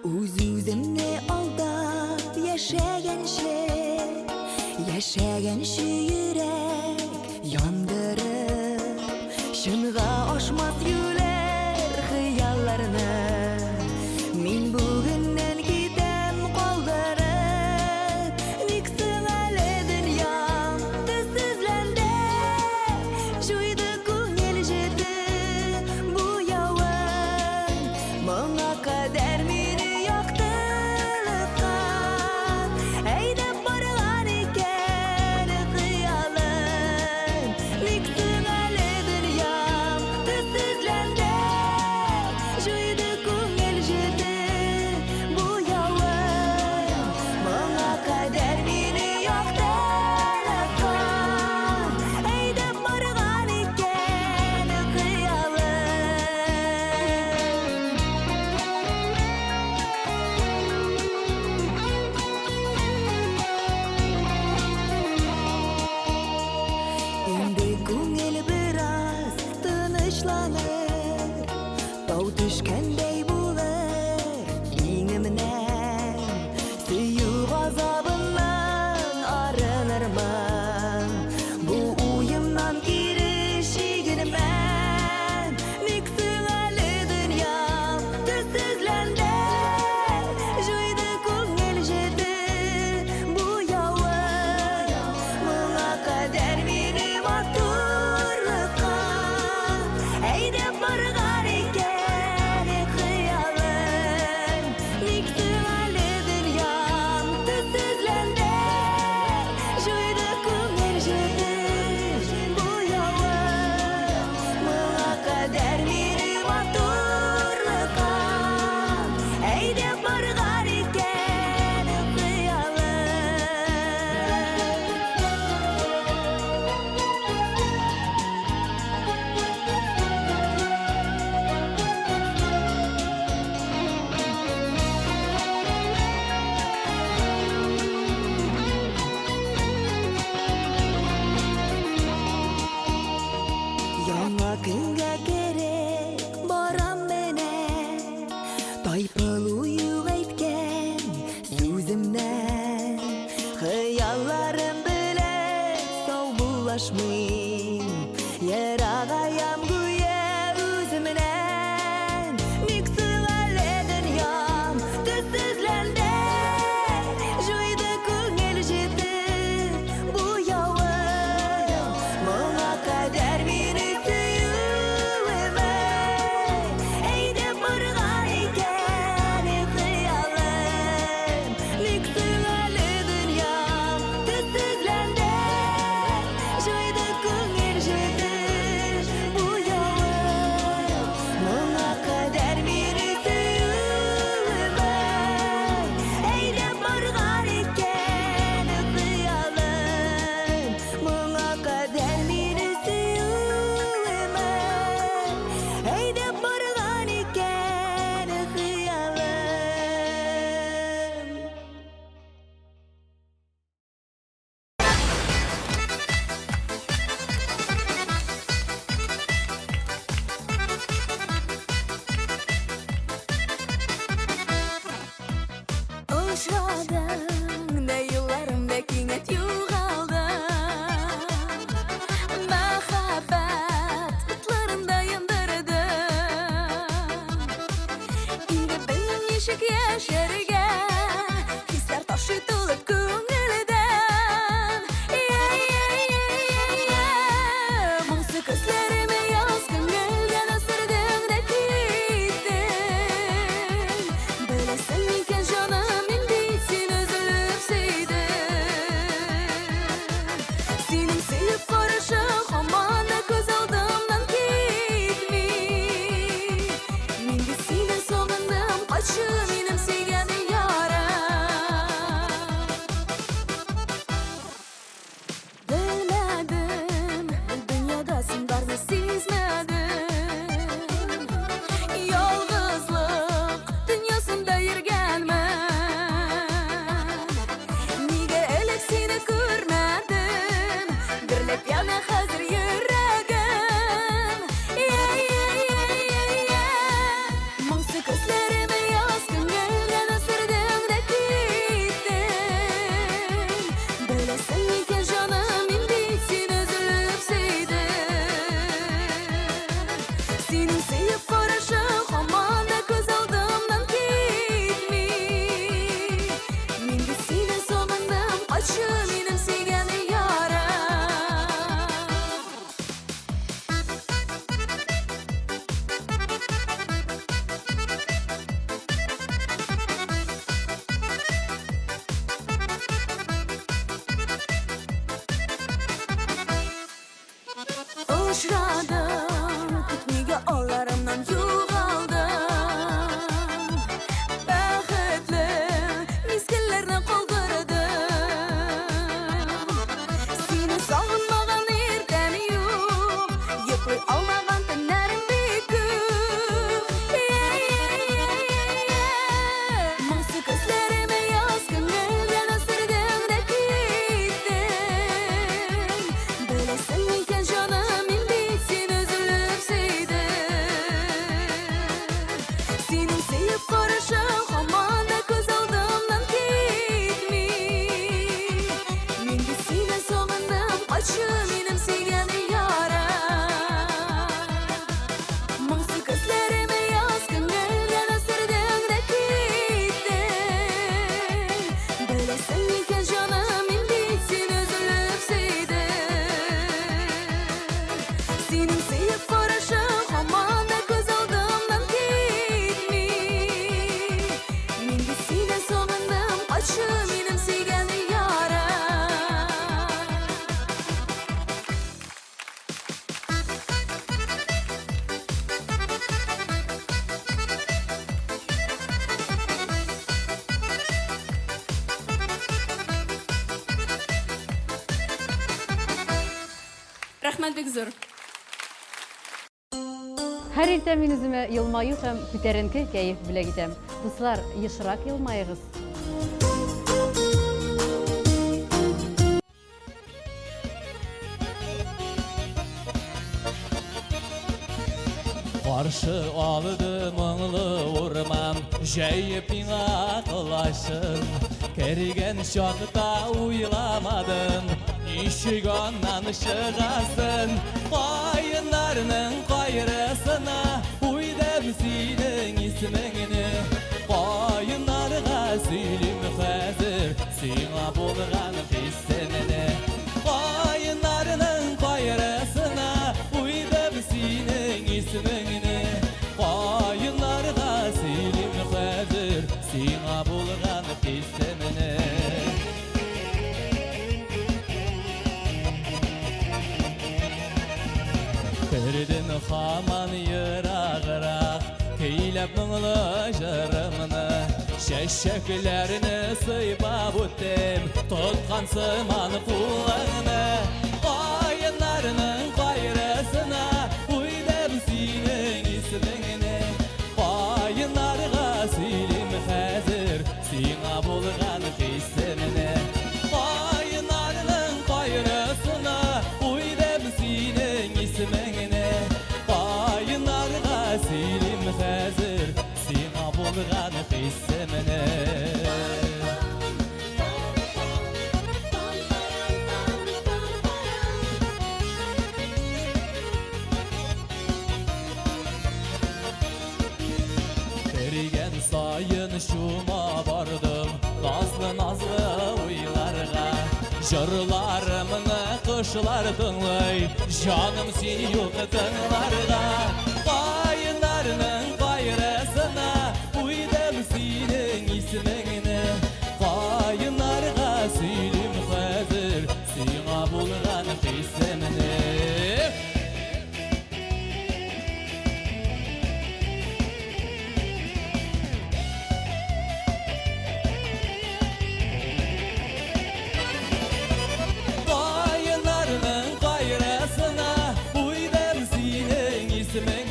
O'zimni aldab yashagan shu yurak yondirib, shinga oshmas yo'lar xiyollarni men bugundan ketam qoldirib. Niksin hali dunyom sizlanda joyda ko'ngil jeti bu yovin menga qadar meni yoqtirgan aydab borgan ekan xiyolim. Niksin hali dunyom sizlanda joyda ko'ngil jeti bu yovin menga qadar meni yoqtirgan aydab borgan ekan xiyolim. Endi ko'ngil biroz tinchlanir, tov tushganday bo'lar yengimdan, suyuq azobimdan arinirman. Bu o'yimdan kirishigirman. Niksin hali dunyom sizlanda joyda ko'ngil jeti bu yovin menga qadar meni motorliqqa aydab borgan ekan xiyolim. Niksin hali dunyom sizlanda joyda ko'ngil jeti bu yovin menga qadar meni motorliqqa aydab borgan ekan Yangi kunga kerak boram meni toypil uyuq aytgan so'zimdan, xiyollarim bilan sovbullashmang yarag'ayam go'yo o'zimdan. Niksin hali dunyom sizlanda joyda ko'ngil jeti bu yovin menga qadar meni suyuqman aydab borgan ekan xiyolim. Niksin hali dunyom sizlanda joyda ko'ngil jeti bu yovin başladım, tutmuyor onlarımdan yuğaldım. Baxtlı mizgillerine qoldurdim. Seni sağınmağın erdemi yok, yıqlay almağın tünlerim bekük. Mıngsı gözlerime yazgın elden asırdım da gittim. Bilesin iken canım inbitsin üzülüp seydim. Senin sevip karışın aman da göz aldımdan gitmey. Men de seni soğundım kaçım benim sevgeni yara. Mıngsı gözlerime yazgın elden asırdım da gittim. Bilesin iken canım inbitsin üzülüp seydim. Senin sevip karışın aman da göz aldımdan gitmey. Men de seni soğundım kaçım benim sevgeni yara. Rahmet bek zor. Her ertem men üzüme yılmayı hem küterenki keyif bile gidem. Dostlar, yışırak yılmayığız. Qarşı aldı mınglı urman, jeyip bina kılaşın. Kerigen şakta uylamadım, nişik ondan çıgasın. Qayınlarının qayrısına uydum senin ismini. Qayınlarga söylim hazır, sana bulgan hissemini. Qayınlarının qayrısına uydum senin ismini. Qayınlarga söylim hazır, sana bulgan hissemini. Kırdın haman yırağırak, keylep mınglı jırımını. Şeşeklerini sıybap öttim, tutkan sıman kulağını. Qayınlarının qayrısına uydum senin ismini. Qayınlarga söylim hazır, sana bulgan hissemini. Qayınlarının qayrısına uydum senin ismini. Qayınlarga söylim hazır, sana bulgan hissemini. Kerigen sayın şuma vardım, nazlı nazlı uylarga. Jırlarımını kışlar tınlay, canım seni yok tınlarga. Qayınlarının qayrısına uydum senin ismini. Qayınlarga söylim hazır, sana bulgan hissemini. Qayınlarının qayrısına uydum senin ismini.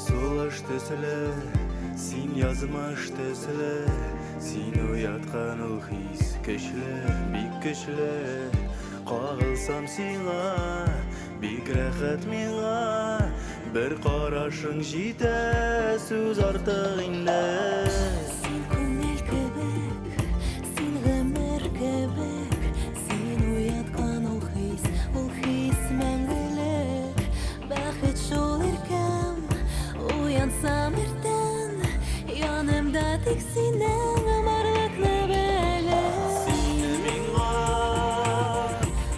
Sulaş tesile, sin yazmaş tesile, sin uyatkan ul his köşle, bik köşle. Qağılsam sina, bik rəxət miğa, bir qaraşın jitə, söz artıq ində. Sen күңел кебек, син гомер кебек, син уяткан ул хис мәңгелек. Бәхет шул иркәм, уянсам иртән, янымда тик синең барлыкны беләм. Син миңа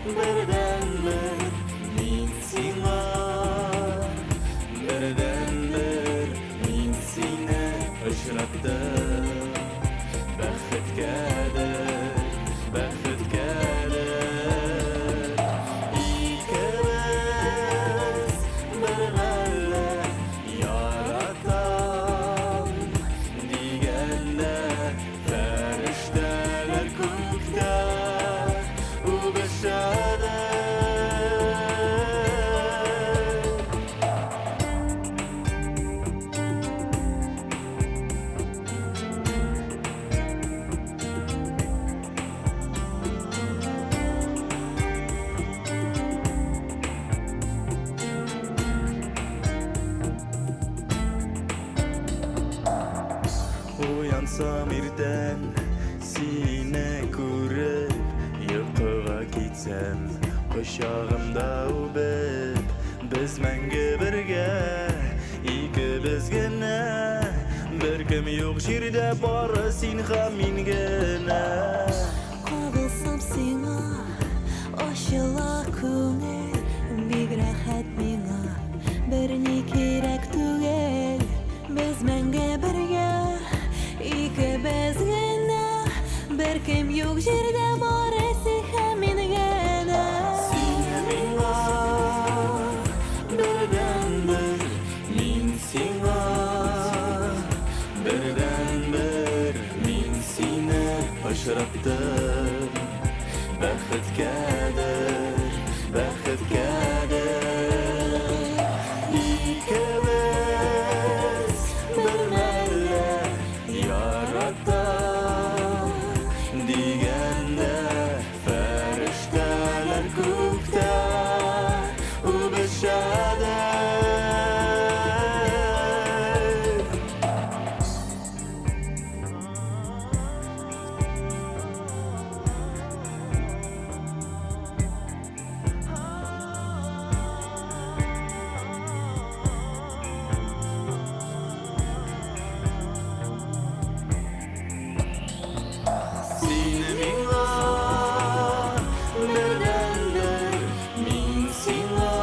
бердән-бер, мин сиңа бердән-бер, мин сине очраттым. Бәхеткәдер, бәхеткәдер, икебез бер мәллә яратам дигәндә, фәрештәләр күктә үбешәдер. Uyansam irdən sinə күреп, йокыга китсәм кочагымда үбеп, без мәңге бергә, икебез генә, беркем юк җирдә, бары син һәм мин генә. Кагылсам сиңа, ачыла күңел, бик рәхәт миңа, берни кирәк түгел. Без мәңге бергә, икебез генә, беркем юк җирдә, бары син һәм мин генә. Син миңа бердән-бер, мин сиңа бердән-бер, мин сине очраттым. Бәхеткәдер, бәхеткәдер, икебез бер мәллә яратам дигәндә, фәрештәләр күктә үбешәдер. Син миңа бердән-бер, мин сиңа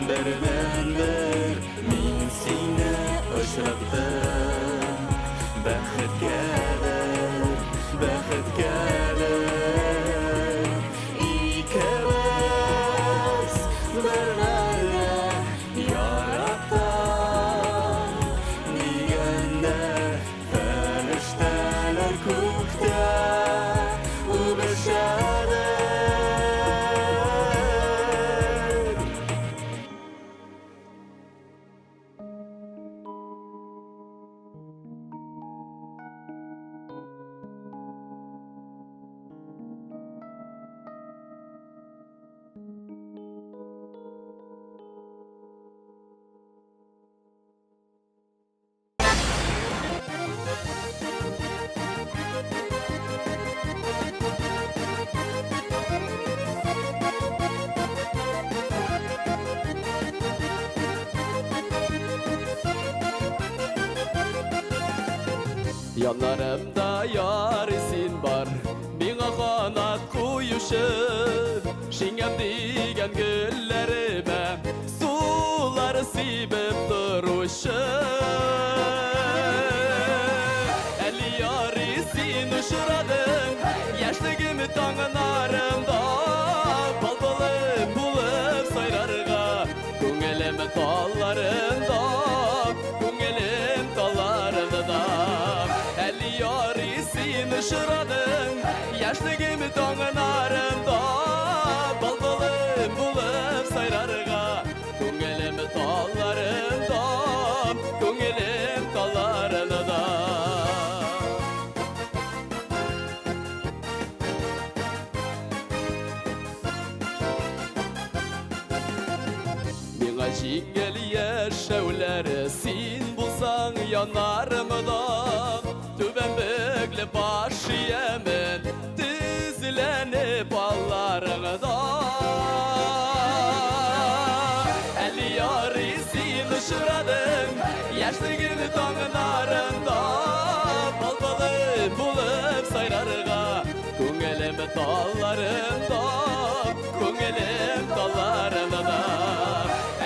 бердән-бер, мин сине очраттым. Бәхеткәдер, бәхеткәдер, икебез бер мәллә яратам дигәндә, фәрештәләр күктә үбешәдер. Yanlarımda yar sin бар, миңа канат куюшы, шиңем дигән гөлләремә сулар сибеп торушы. Әле яры син очрадың, яшьлегем таңнарымда, балбылым булып сайрарга, күңелем талларында, күңелем талларында. Әле яры син очрадың, яшьлегем таңнарымда, балбылым булып сайрарга, күңелем талларында, şevleri sin bulsan yanarımda Tüben bögle baş yemen dizlenip allarında Eli yari sin ışıradın yaşlığını tanınarında Balbalı bulup sayrarga Kungелем dallarında Kungелем dallarında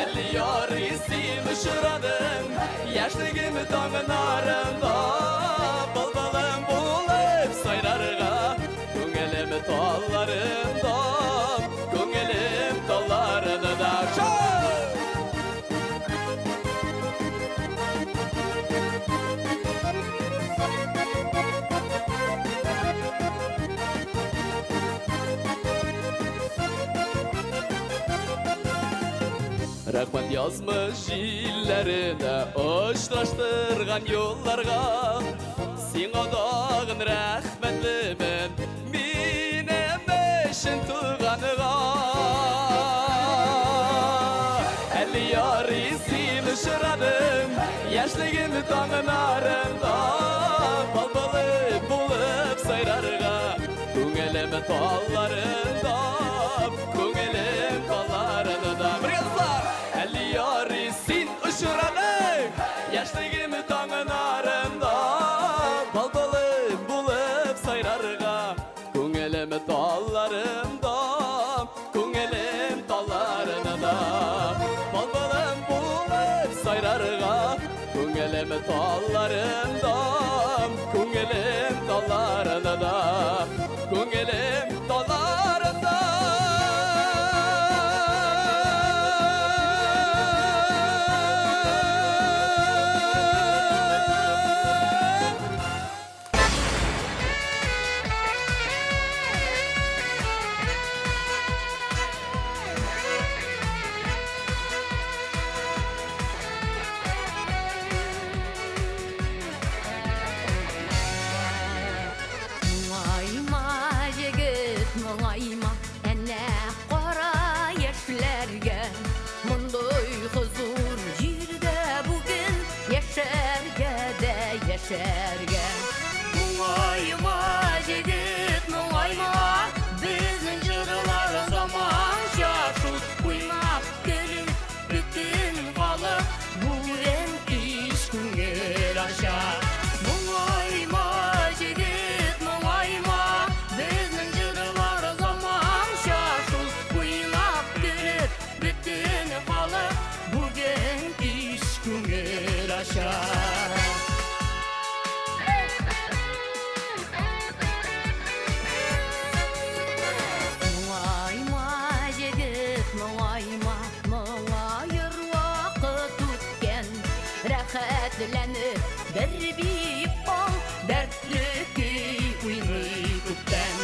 Eli yari sin ışıradın yaşlığını tanınarında Balbalım bulup sayrarga Kungелем dallarında Kungелем dallarında Rahmat yazmış jillerine Uçtaştırgan yollarga Sina dağın rahmetlimin Minemeşin tuğanıga Eli yari sin ışıradım Yaşlığını tanınarında Balbalı bulup sayrarga Kungелем dallarında Kungелем dallarında Eli yari sin ışıradım Yaşlığımı tanınarında Balbalı bulup sayrarga Kungелем dallarında Kungелем dallarında Balbalım bulup sayrarga Kungелем dallarında Kungелем dallarında Kungелем dallarında Muayma jigit muayma ene qara yaşlarga Mundoy huzur jirde bugün yaşarga da yaşarga Muayma jigit muayma bizning jırlar zaman şaşut uymap gelip bütün halı bugün iş kungel aşar Muayma jigit muayma bizning jırlar zaman şaşut uymap gelip bütün halı bugün iş kungel aşar Muayma jigit muayma muayır vakit ötken Rahatlanıp bir bol dertli köy uynay köpten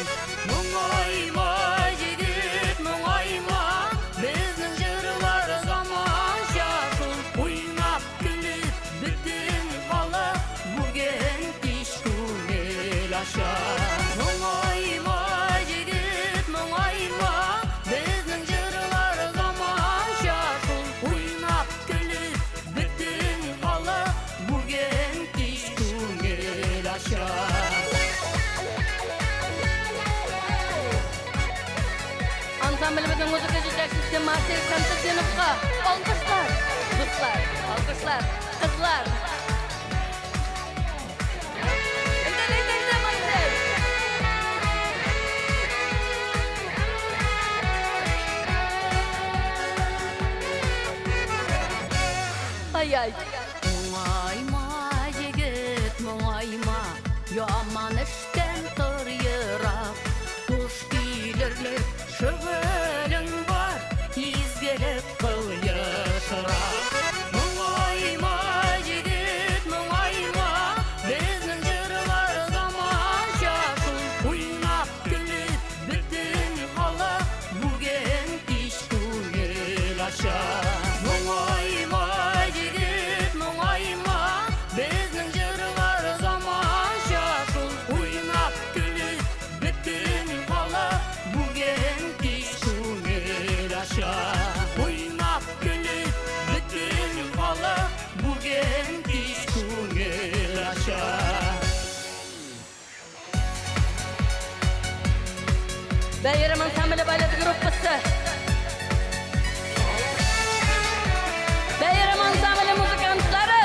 Muayma jigit muayma bizning jırlar zaman şaşıl uynap gülüp bütün halı bugün iş kungel aşar Muayma jigit muayma bizning jırlar zaman şaşıl uynap gülüp bütün halı bugün iş kungel aşar Ansamblimizin müzik icraçısı Marcel Konstantinov'ga alkışlar. Dostlar, alkışlar, kızlar. İnternetten Marcel. Ay ay. Muayma jigit muayma yaman işten tur yırak Tuş bilirlik şıgılın var izgelip kıl yaşırak Muayma jigit muayma bizning jırlar zaman şaşıl uynap gülüp bütün halı bugün iş kungel aşar Muayma jigit muayma Bayram ensemble ballet gruppası. Bayram ensemble müzikantları.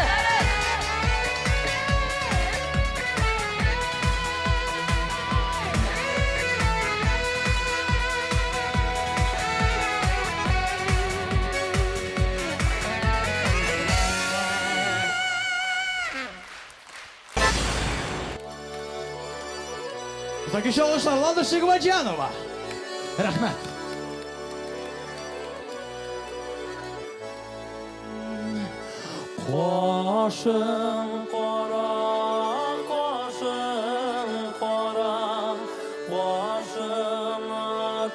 Tabii ki oluşlar Landa Şıkbacıyanova. Rahmet. Qoşın qora, qoşın qora, qoşına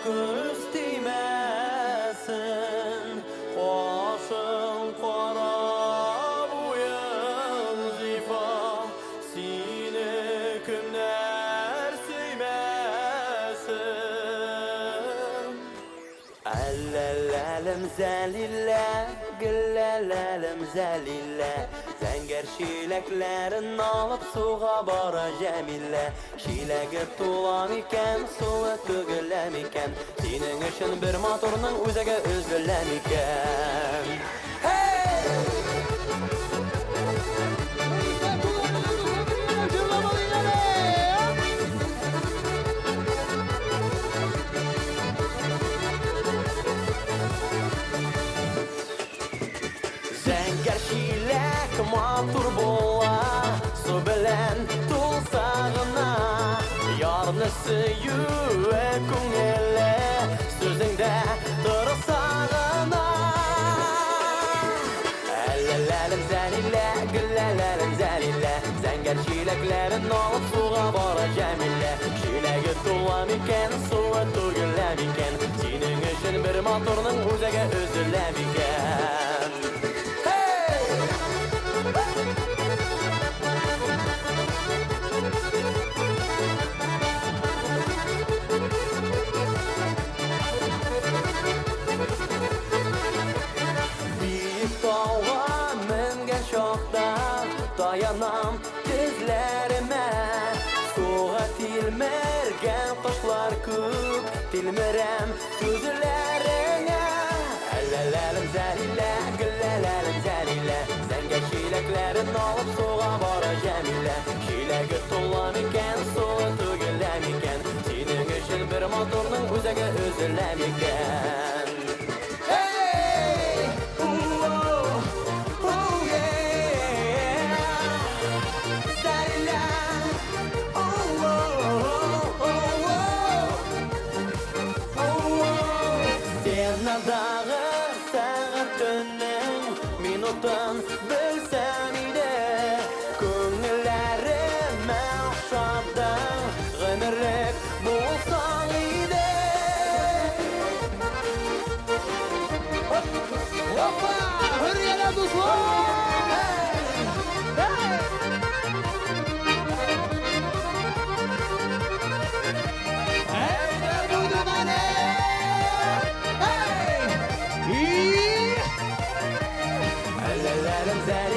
köz değmesin. Qoşın qora, buyum zifa, seni kimler sevmesin. Allalalim zalilla, gillalalim zalilla. Zenger şileklerin alıp suğa bara Cemile. Şilegi tulam iken, suğa tügülem iken. Senin için bir motorun özege üzgülem iken. Zenger şilek matur bola, su bilen tulsağına. Yarını süyüve kungele, sözünde dursağına. Ellelerim zalile, güllelerim zalile. Zenger şileklerin alıp suğa bara Cemile. Şilegi tulam iken, suğa tügülem iken. Senin için bir motorun özege üzülem iken. Büyük dağa mingen şokta dayanam dizlerime. Suğa tilmergen kuşlar kuk tilmerem sözlerine. Ellelerim zalile, güllelerim zalile. Zenger şileklerin alıp suğa bara Cemile. Şilegi tulam iken, suğa tügülem iken. Senin için bir motorun özege üzülem iken. Hey! Ooh, oh yeah! Zalile! Oh, oh, oh. Sen dağı saatinin minutun bilsem ide. Köngüllerime okşadan gönürlük bulsan ide. Hoppa! Hürriyene dostlar! Hey, duydun hani? Hey! Ellelerim zalile.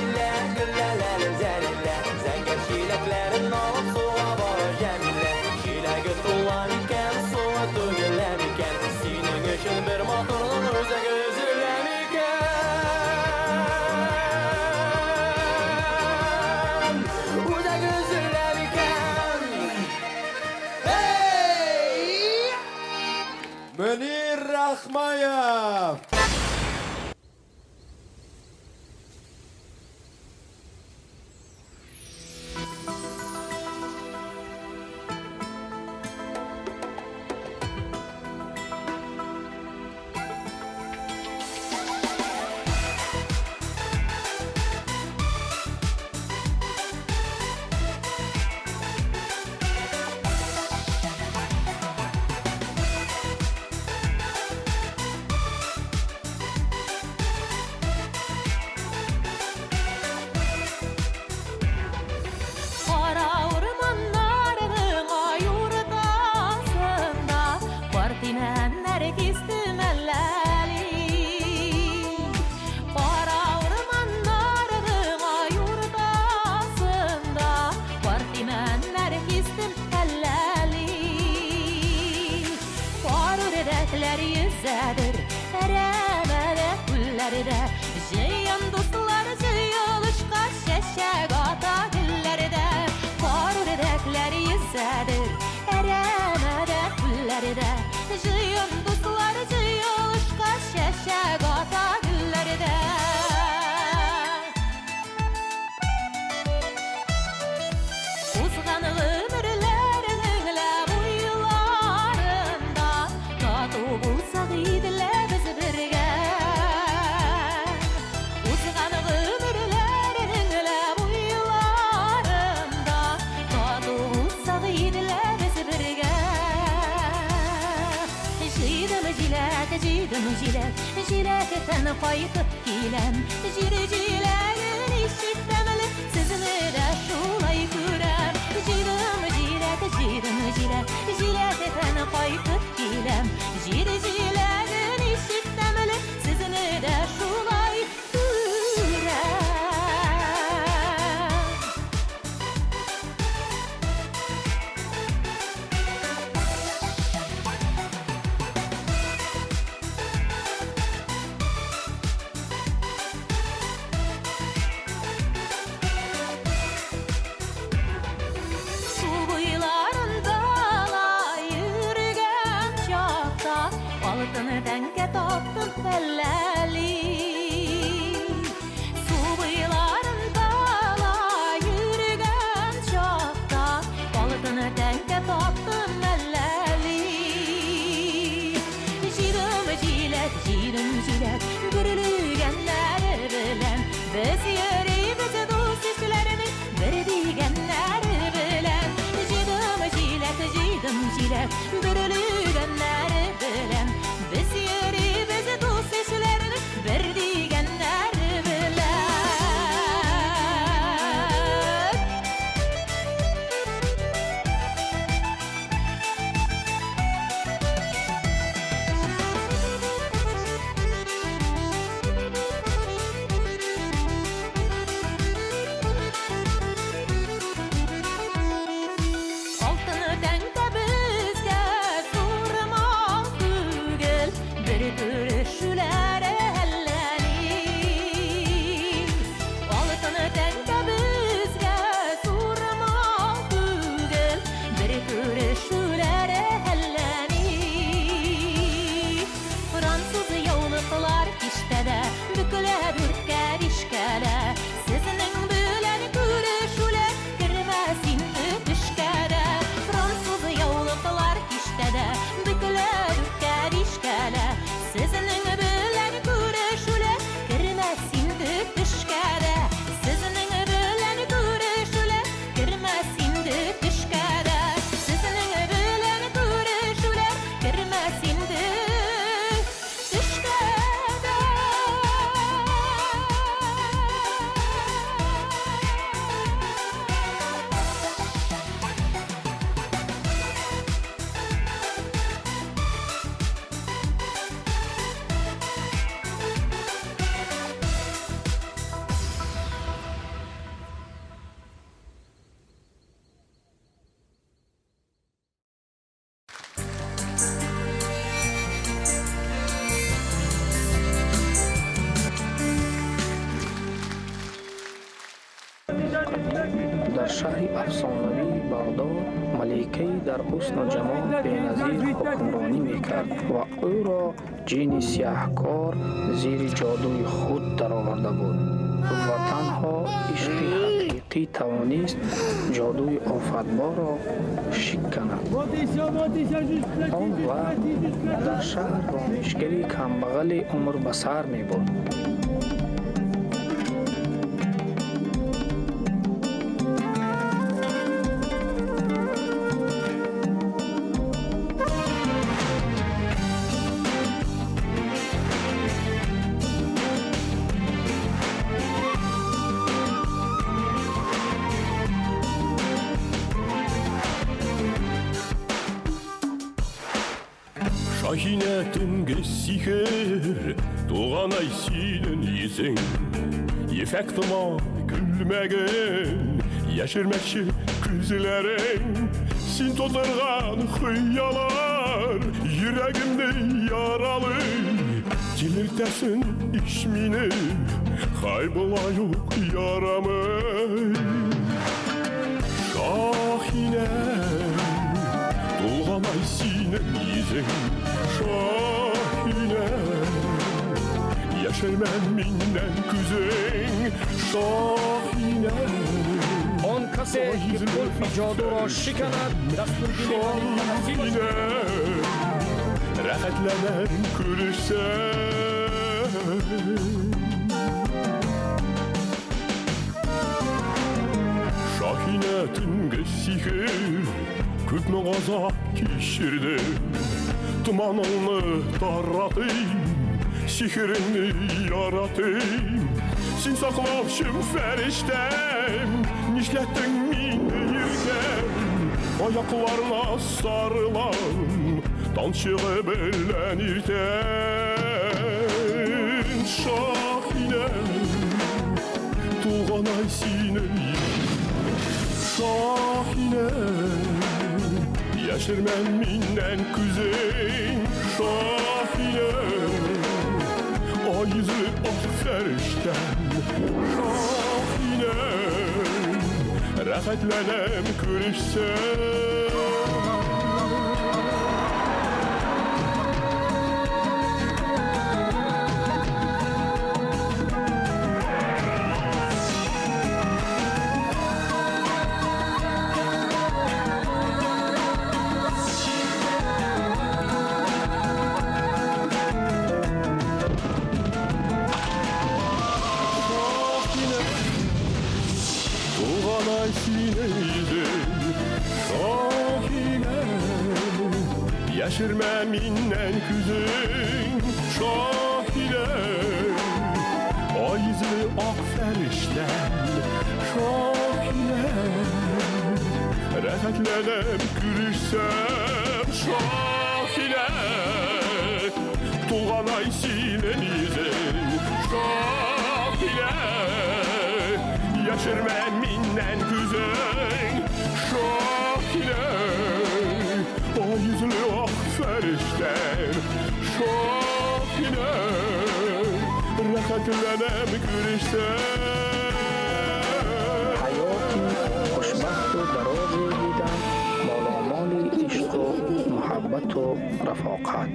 güllerde Jeyyan dostlar jeyalışqa şeşek ata güllerde Karırekler yüzedir eremede güllerde Jeyyan dostlar jeyalışqa şeşek ata güllerde Uzgan ömürlerinle bu yıllarında Tatı bulsak idiler biz birge Uzgan ömürlerinle bu yıllarında Tatı bulsak idiler biz birge Jidim jilek, jilekten kayıtıp gilem Jileğin işitmemeli sizni de şulay kürem Jidim jilek, jilekten kayıtıp gilem Jileğin işitmemeli sizni de şulay kürem Altını denge taptın felleli Su bıyılarında yürügen çakta Altını denge taptın felleli Jidim jilek Gürülügenler bilen Biz yeri bizi dost işlerini Verdigenler bilen Jidim jilek Gürülügenler bilen Biz yeri bizi dost işlerini Verdigenler bilen Altını denge bizge sormam tügel Bir görüşülere hellenir Altını denge bizge sormam tügel Bir görüşülere hellenir Fransız yavlıklar kiştede Büküle dürtker işkele Sizinin bilen görüşüle Girmesin öpüşkere Fransız yavlıklar kiştede Büküle dürtker işkele Sizinin bilen görüşüle Girmesin öpüşkere Sizinin bilen görüşüle Girmesin öpüşkere Sizinin bilen görüşüle Girmesin در شهر افسانوی بغداد ملکه‌ای در حسن و جمال بی‌نظیر حکمرانی می‌کرد و او را جین سیاهکار زیر جادوی خود درآورده بود و تنها عشق حقیقی توانست جادوی آفت‌بار را شکند. آن وقت در شهر رامشگری کمبغل عمر به سر می‌برد. Şahinetin gesiher Doğanay senin yüzün Efektıma gülmegen Yaşırmekşi küzlerin Sin tozargan hıyalar Yüreğimde yaralı Yelirtesin ismini Kaybıla yok yaramı Şahine Dolganay sinem yüzün Şahine Yaşarmen minnen küzün Şahine On kase gitbol fi jadu ra şikanat Dasturgini Şahine Rahatlenen görürsen Şahine tünge sihir Kökme gaza kişirdi Tumanını taratayım Sihirini yaratayım Sen saklavşım feriştem Nişlettin mini yürgen Ayaklarına sarılan Tanşığı bellenirten Şahine Tuğanay sinem Şahine Yaşırmen minnen küzeyn Şahine Ay yüzü ah ferişten Şahine Rahatlenem görüşsen Tuğanay sineydi Şahine Yaşırmen minnen küzün Şahine Ay yüzlü ak ferişten Şahine Rahatlenem gülüşsem Şahine Tuğanay sineydi Şahine Yaşırmen minnen güzel Şahine O yüzlü ak ferişten Şahine Rahatlenem gülüşsen حياتي خوشبخت و دراز دیدم مالامال عشق و محبت و رفاقت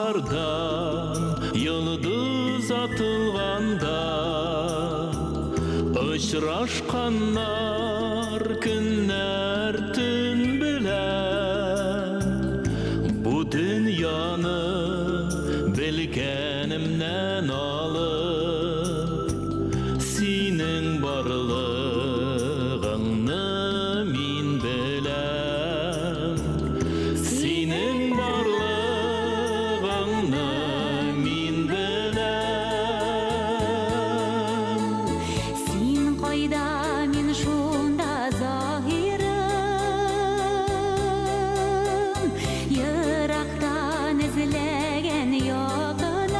Yıldızlardan yıldız atılganda Uçraşkanlar günler tün bilen Bu dünyаны bilgenimden alıp Senin barlığını min bilen Senin barlığını min bilen Sen qayda men şunda zahirim Yıraktan izlegen yolunum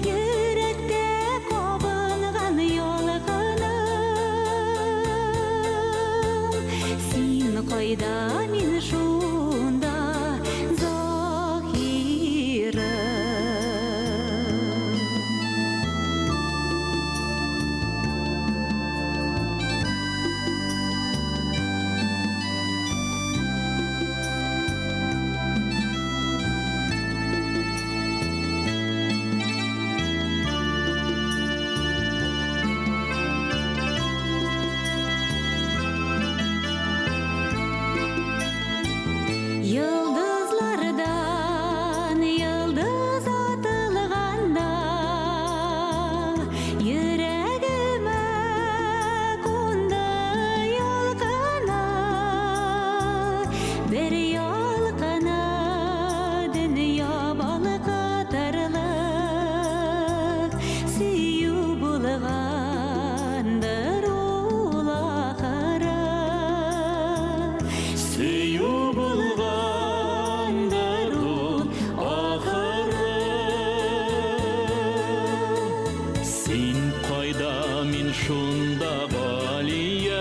Yürekte kabıngan yolğunum Sen qayda men şunda zahirim şunda galiyem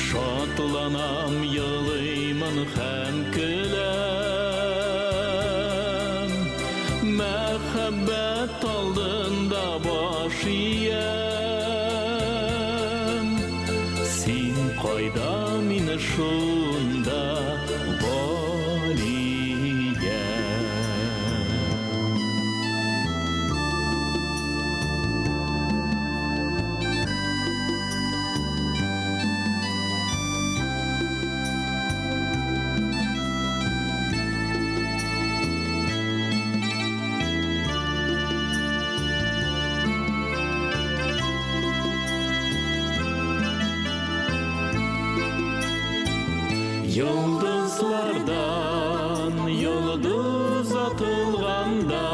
Şatlanam yılıyman hem külem Mehabbet aldığında başıyem Sin koyda min şunda galiyem Yıldızlardan yıldız atılganda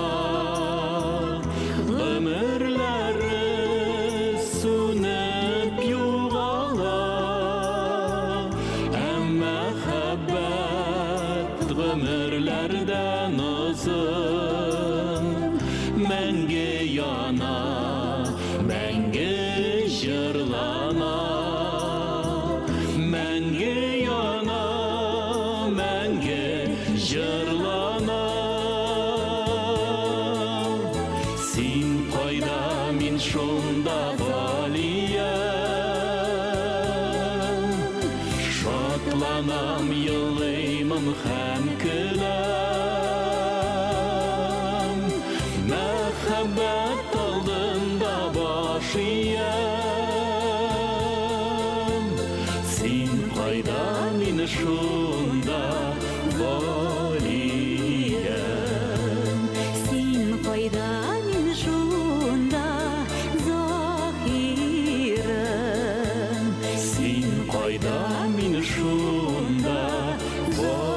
ömürleri sönüp yoğalar Emma mehabbet ömürlerden uzun Menge yana, menge jırlana Menge yana, menge jırlana Sin payda min şunda galiyem Şatlanam yılıyman hem külem Mehabbet aldığında başıyem Sin payda min şunda galiyem Sin koyda min şunda zahirem Sin payda min şunda galiyem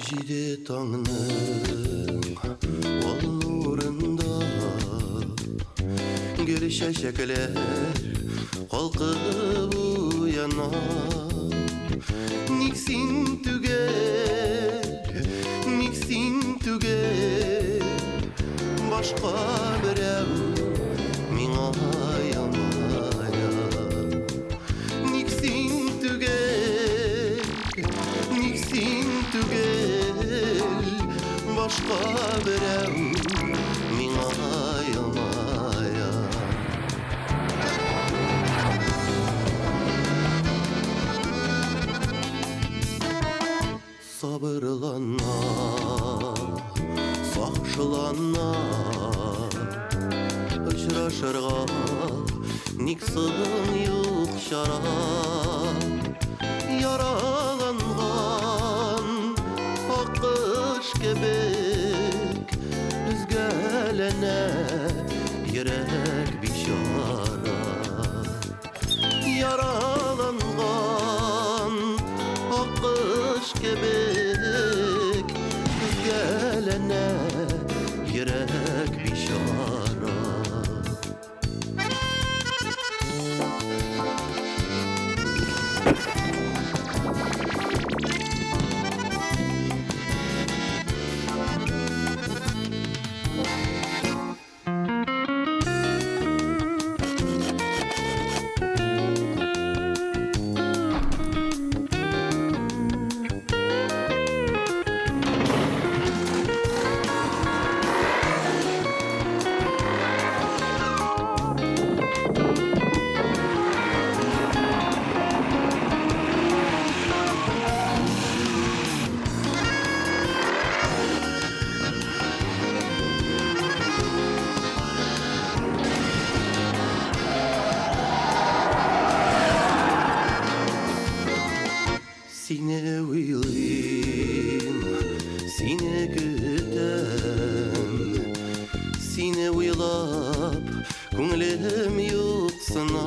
Jide tağının ol nurunda Gül şeşekler kalkıp uyanar Niksin tüger Başka birem miňa ýamaya Niksin tüger Başka birem miňa ýamaya Sabırlanma, sakşılanma Uçraşırga niksin yok şarap Yaralangan akış kebek Üzgelene yürek bişara Yaralangan akış kebek Üzgelene yürek bişara Seni uylap Күңелем юксына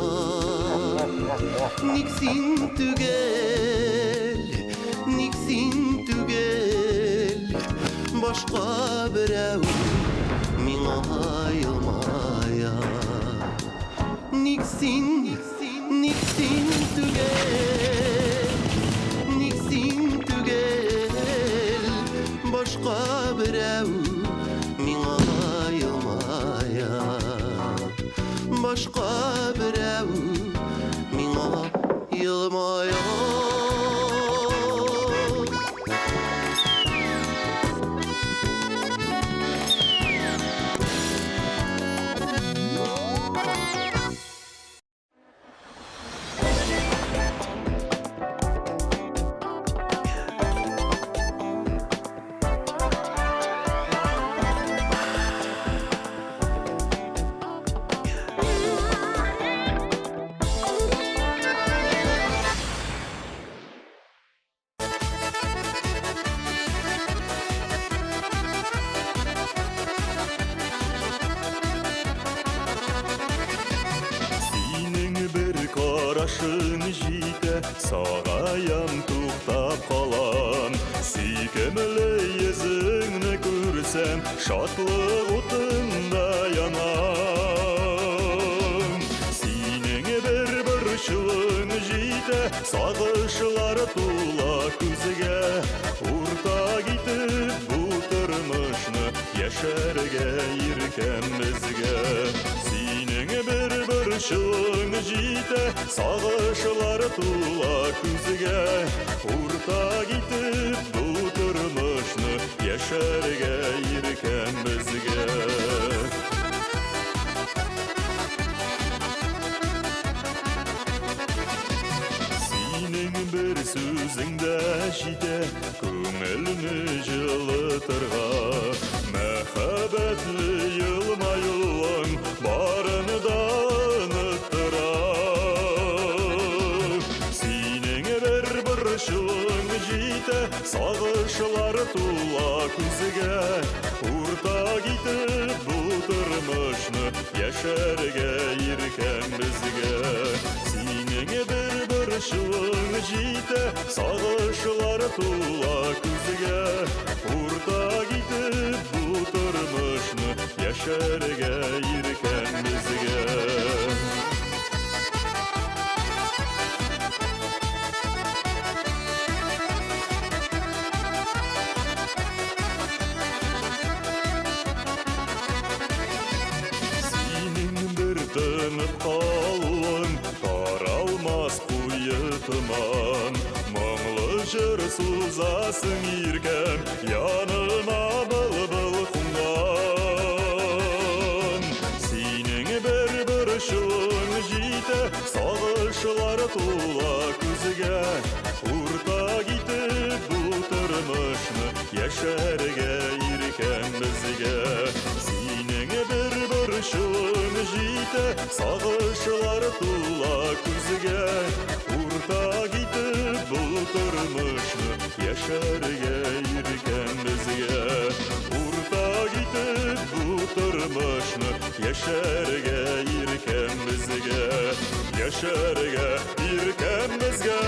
Ник син түгел Башка берәү Миңа аелмая Ник син түгел Башка берәү Миңа аелмая Башка берәү Миңа аелмая Карашың жите, сағаян туқтап қалам. Сүйкемлі езіңні көрсем, шатлық отында янам. Сенің бір шылың жите, сағышылар тула күзге. Урта кетіп бұл тұрмышны, яшәрге еркем бізге. Сенің бір шылың жите, сағышылар тула күзге. Урта кетіп бұл тұрмышны, яшәрге еркем бізге. Сенің бір сөзіңді жите, көңіліні жылытырға. Мәхәббәтлі йылмайылың барын да ұныттыра. Сенің бір шылың жите, сағышылар тула күзге. Урта кетіп бұл тұрмышны, яшәрге еркем бізге. Сенің бір шылың жите, сағышылар тула күзге. Урта кетіп бұл тұрмышны, яшәрге еркем бізге. Тынып қалуың таралмас қойы тұман. Мұңлы жыр сузасың еркем, янына бұл құңған. Сенің бір шылың жите, сағышылар тула күзге. Урта кетіп бұл тұрмышны, яшәрге еркем бізге. Сенің бір шылың жите, сағышылар тула күзге. Урта кетіп бұл тұрмышны, яшәрге еркем бізге. Урта кетіп бұл тұрмышны, яшәрге еркем бізге. Яшәрге еркем бізге.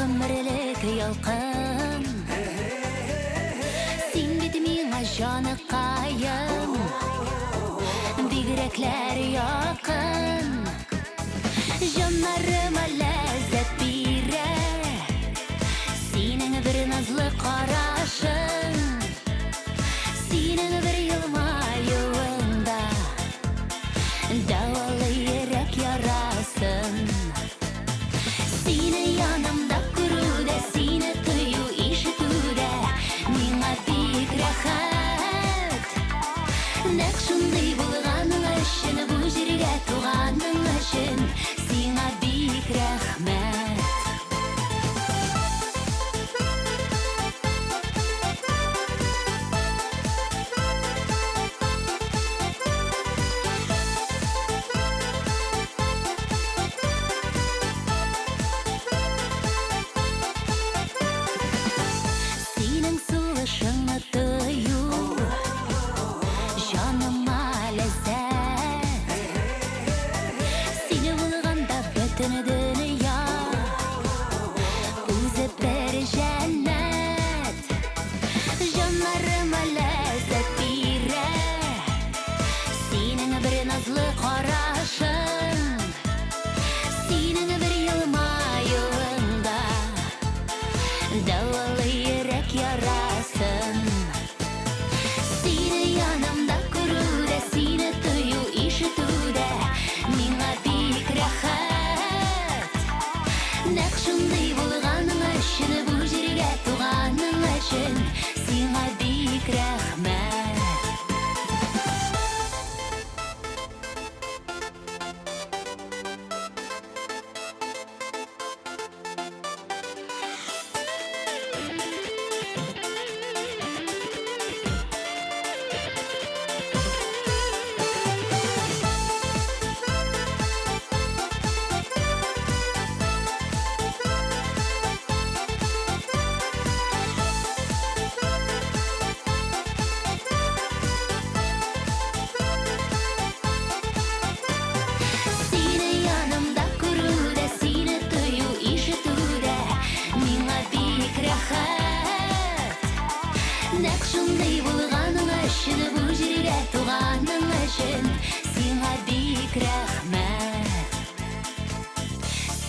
Ғұмырлік ялқын, сен беті миңа жаны қайын, бигіреклер яқын. Davalı yürek yarasın. Seni yanımda kuruda, seni tuyu işituda, mина big rahat. Nәк шундый булганың өчен, бу җиргә туганың өчен, сиңа бик рәхмәт. Синең сулышыңны тою, җаныма ләззәт. Сине булганда бөтен дөнья үзе бер җәннәт. Җаннарыма ләззәт бирә синең бер назлы карашың, синең бер елмаюыңда дәвалы йөрәк ярасың. Сине янымда күрүдә, сине тою ишетүдә, миңа бик рәхәт. Нәк шундый булганың өчен, бу җиргә туганың өчен, сиңа бик рәхмәт. Сине янымда күрүдә, сине тою ишетүдә, миңа бик рәхәт. Нәк шундый булганың өчен, бу җиргә туганың өчен, сиңа бик рәхмәт.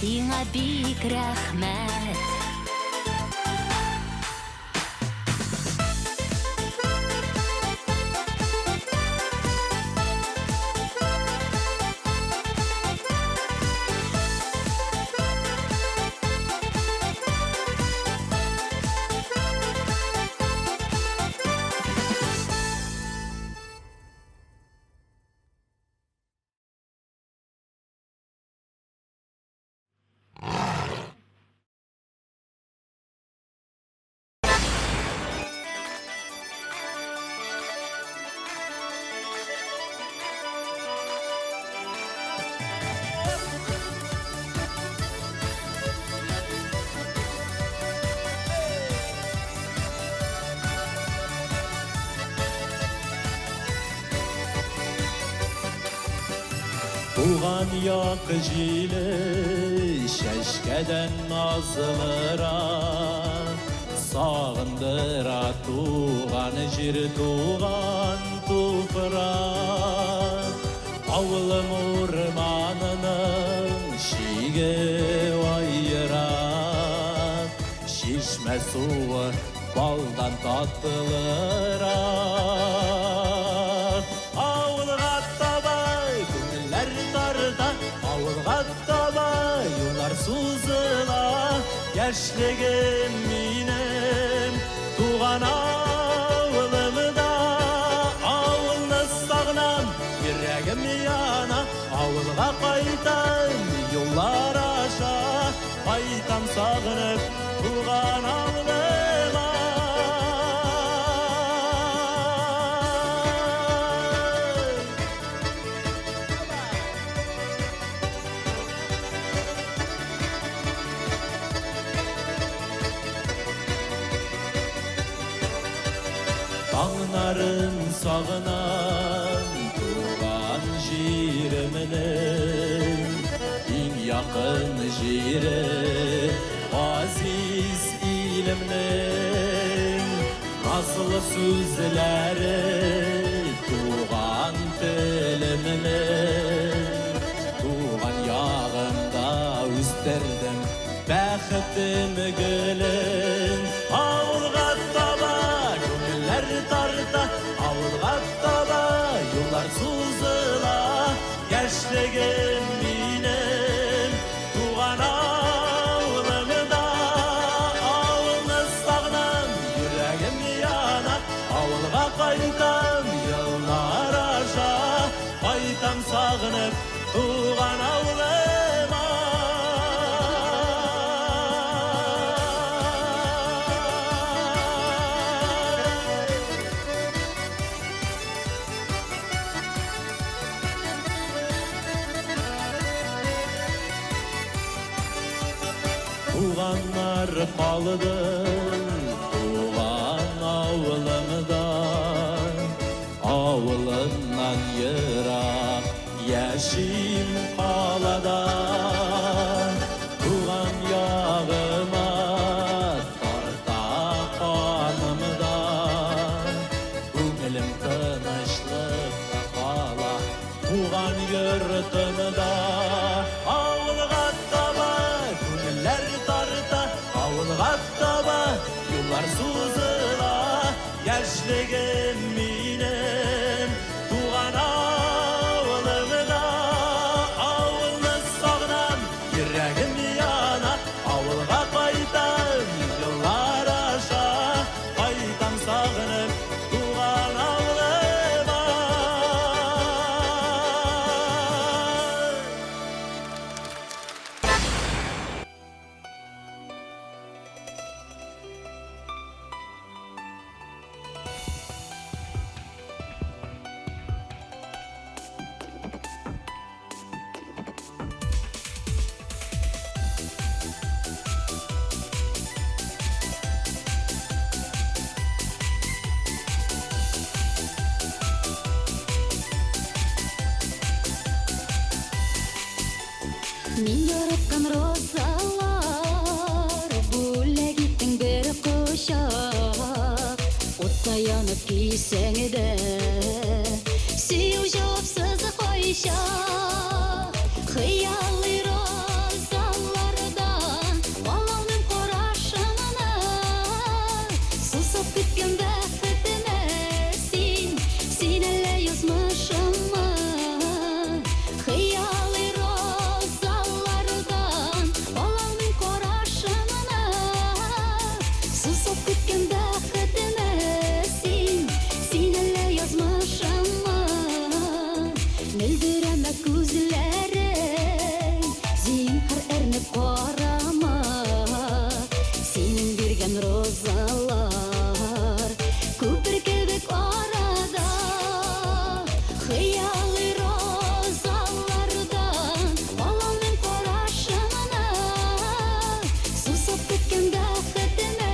Сиңа бик рәхмәт. Туған як жиле шәшкәдән назлыра, сағындыра туған жир, туған тупрак. Ауылым урманының шиге айырак, шишмә суы балдан татлырак. Ауылға табай күңелләр тарта, ауылға табай юллар сузыла. Яшьлегем минем туган авылымда, авылны сагынам, йөрәгем яна. Авылга кайтам юллар аша, кайтам сагынып туган авылыма. Таңнарын сағынам туған җиремнең, иң якын җире азиз илемнең. Назлы сүзләре туган телемнең, туган ягымда үстердем бәхетем гөлен. Авылга таба тарта, авылга таба юллар сузыла. Яшьлегем минем туган авылымда, авылны сагынам, йөрәгем яна, авылга кайтам, еллар аша, кайтам сагынып туган авылыма. Туганнар калдым туган авылымда, авылымнан ерак яшим калада. Туган ягыма тарта канымда, күңелем тынычлыкта кала туган йортымда. Авылга таба күңелләр тарта, авылга таба юллар сузыла. Яшьлегем минем туган авылымда, авылны сагынам, йөрәгем яна, авылга кайтам, еллар аша, кайтам сагынып туган авылыма. Мин яраткан розалар, бүләк иттең бер кочак. Утта янып кисәң дә, сөю җавапсыз кайча. Хыялый розалардан, баланың карашына, сусап киткән бәхетемә син әллә язмышымы? Хыялый розалардан, баланың карашына, сусап киткән бәхетемә син әллә язмышымы? Мөлдерәмә күзләрең, зинһар әрнеп карама. Синең биргән розалар күпер кебек арада. Хыялый розалардан, баланың карашына, сусап киткән бәхетемә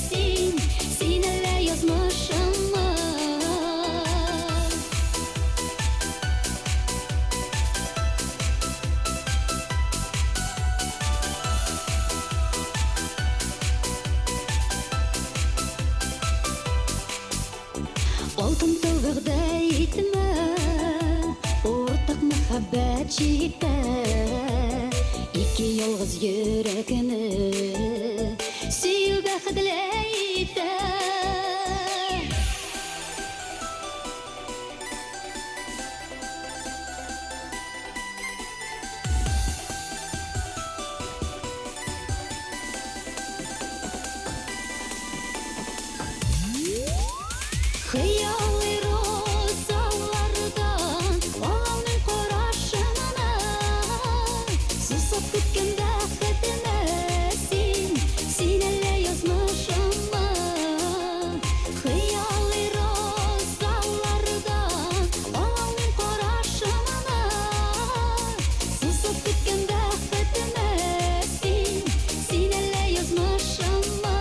син әллә язмышымы? Алтын тылгыгда итмә, уртак мәхәббәт җитә. Ике ялгыз йөрәкне сөю бәхетле итә. Хыялый розалардан, баланың карашына, сусап киткән бәхетемә син әллә язмышымы? Хыялый розалардан, баланың карашына, сусап киткән бәхетемә син әллә язмышымы?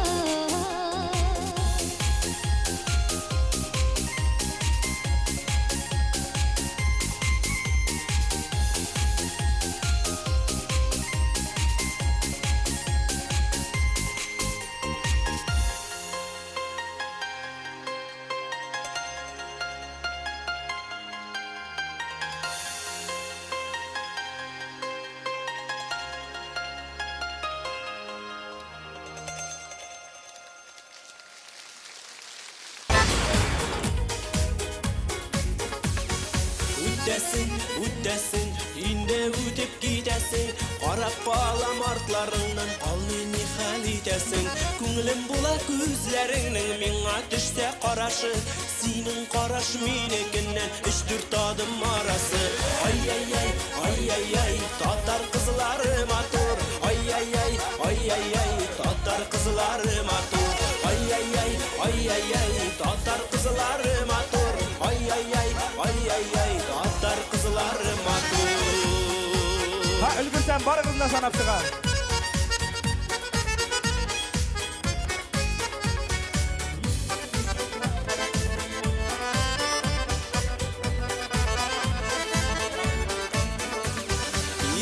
Үтәсен Карап калам артларыңнан, ал мени хәл итәсең. Күңелем була күзләреңнең, миңа төшсә карашы. Синең караш минекеннән 3-4 адым арасы. Ай-яй-яй, ай-яй-яй, татар кызлары матур. Ай-яй-яй, ай-яй-яй, татар кызлары матур. Ай-яй-яй, ай-яй-яй, татар кызлары матур. Ай-яй-яй, ай-яй-яй, татар кызлары матур. Ha ülgürsen barınızla sanap çıkar.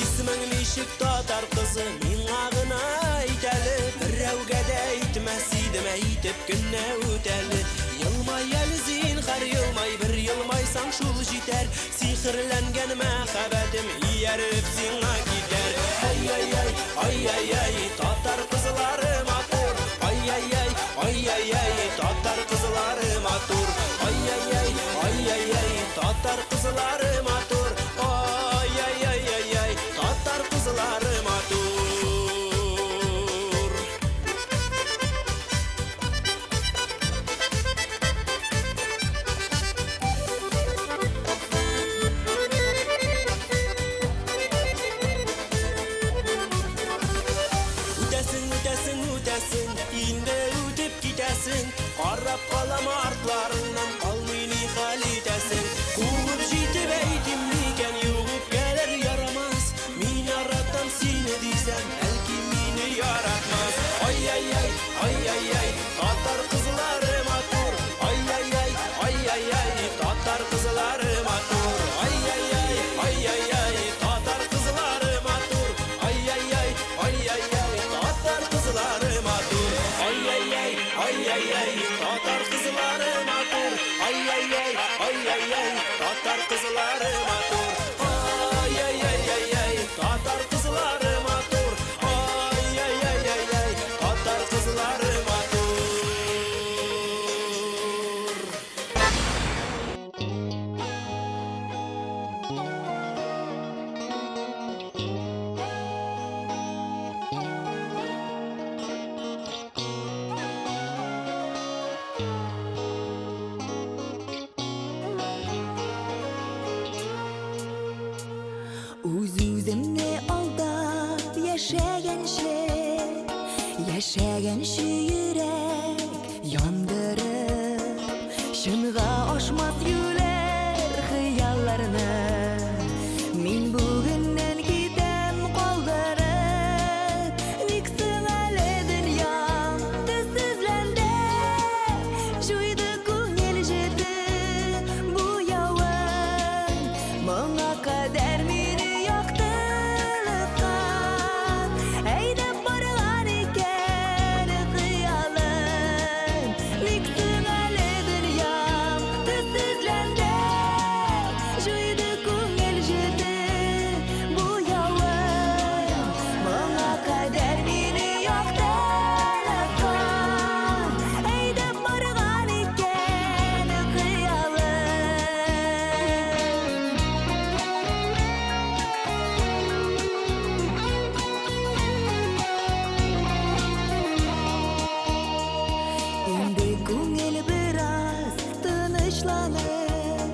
Исмең ничек татар кызы, миңа гына әйт әле. Берәүгә дә әйтмәс идем, әйтеп көнне үтәле. Елмай әле зинһар, елмай, бер елмайсаң шул җитәр. Сихерләнгән мәхәббәтем ияреп сиңа китәр. Ай-яй-яй, ай-яй-яй, татар кызлары матур. Ай-яй-яй, ай-яй-яй, татар кызлары матур. Ай-яй-яй, ай-яй-яй, татар кызлары матур. Ай-яй-яй-яй, татар кызлары матур. Үтәсең, инде үтеп китәсең. Карап калам артларыңнан, ал мени хәл итәсең. Куып җитеп әйтим микән, югып кәлер ярамас. Мин яратам сине дисәм, бәлки мине яратмас. Ай-яй-яй, ай-яй-яй, татар кызлары матур. Ай-яй-яй, ай-яй-яй, татар кызлары матур. Ай-яй-яй, ай-яй-яй, татар кызлары матур. Ай-яй-яй, ай-яй-яй, татар кызлары матур. Ай-яй-яй, ай-яй-яй, татар кызлары матур. Ай-яй-яй, ай-яй-яй, татар кызлары матур. Ай-яй-яй-яй, татар кызлары матур. Ай-яй-яй-яй, татар кызлары матур. Үз-үземне алдап яшәгәнче йөрәк яндырып, чынга ашмас юләр хыялларны. Мин бүгеннән китәм калдырып, ник соң әле дөнья төссезләнде. Җуйды күңел җете бу явын, моңа кадәр мине яктылыккан. Әйдәп барган икән хыялым, ник соң әле дөнья төссезләнде. Җуйды күңел җете бу явын, моңа кадәр мине яктылыккан. Әйдәп барган икән хыялым. Инде күңел бераз тынычланыр,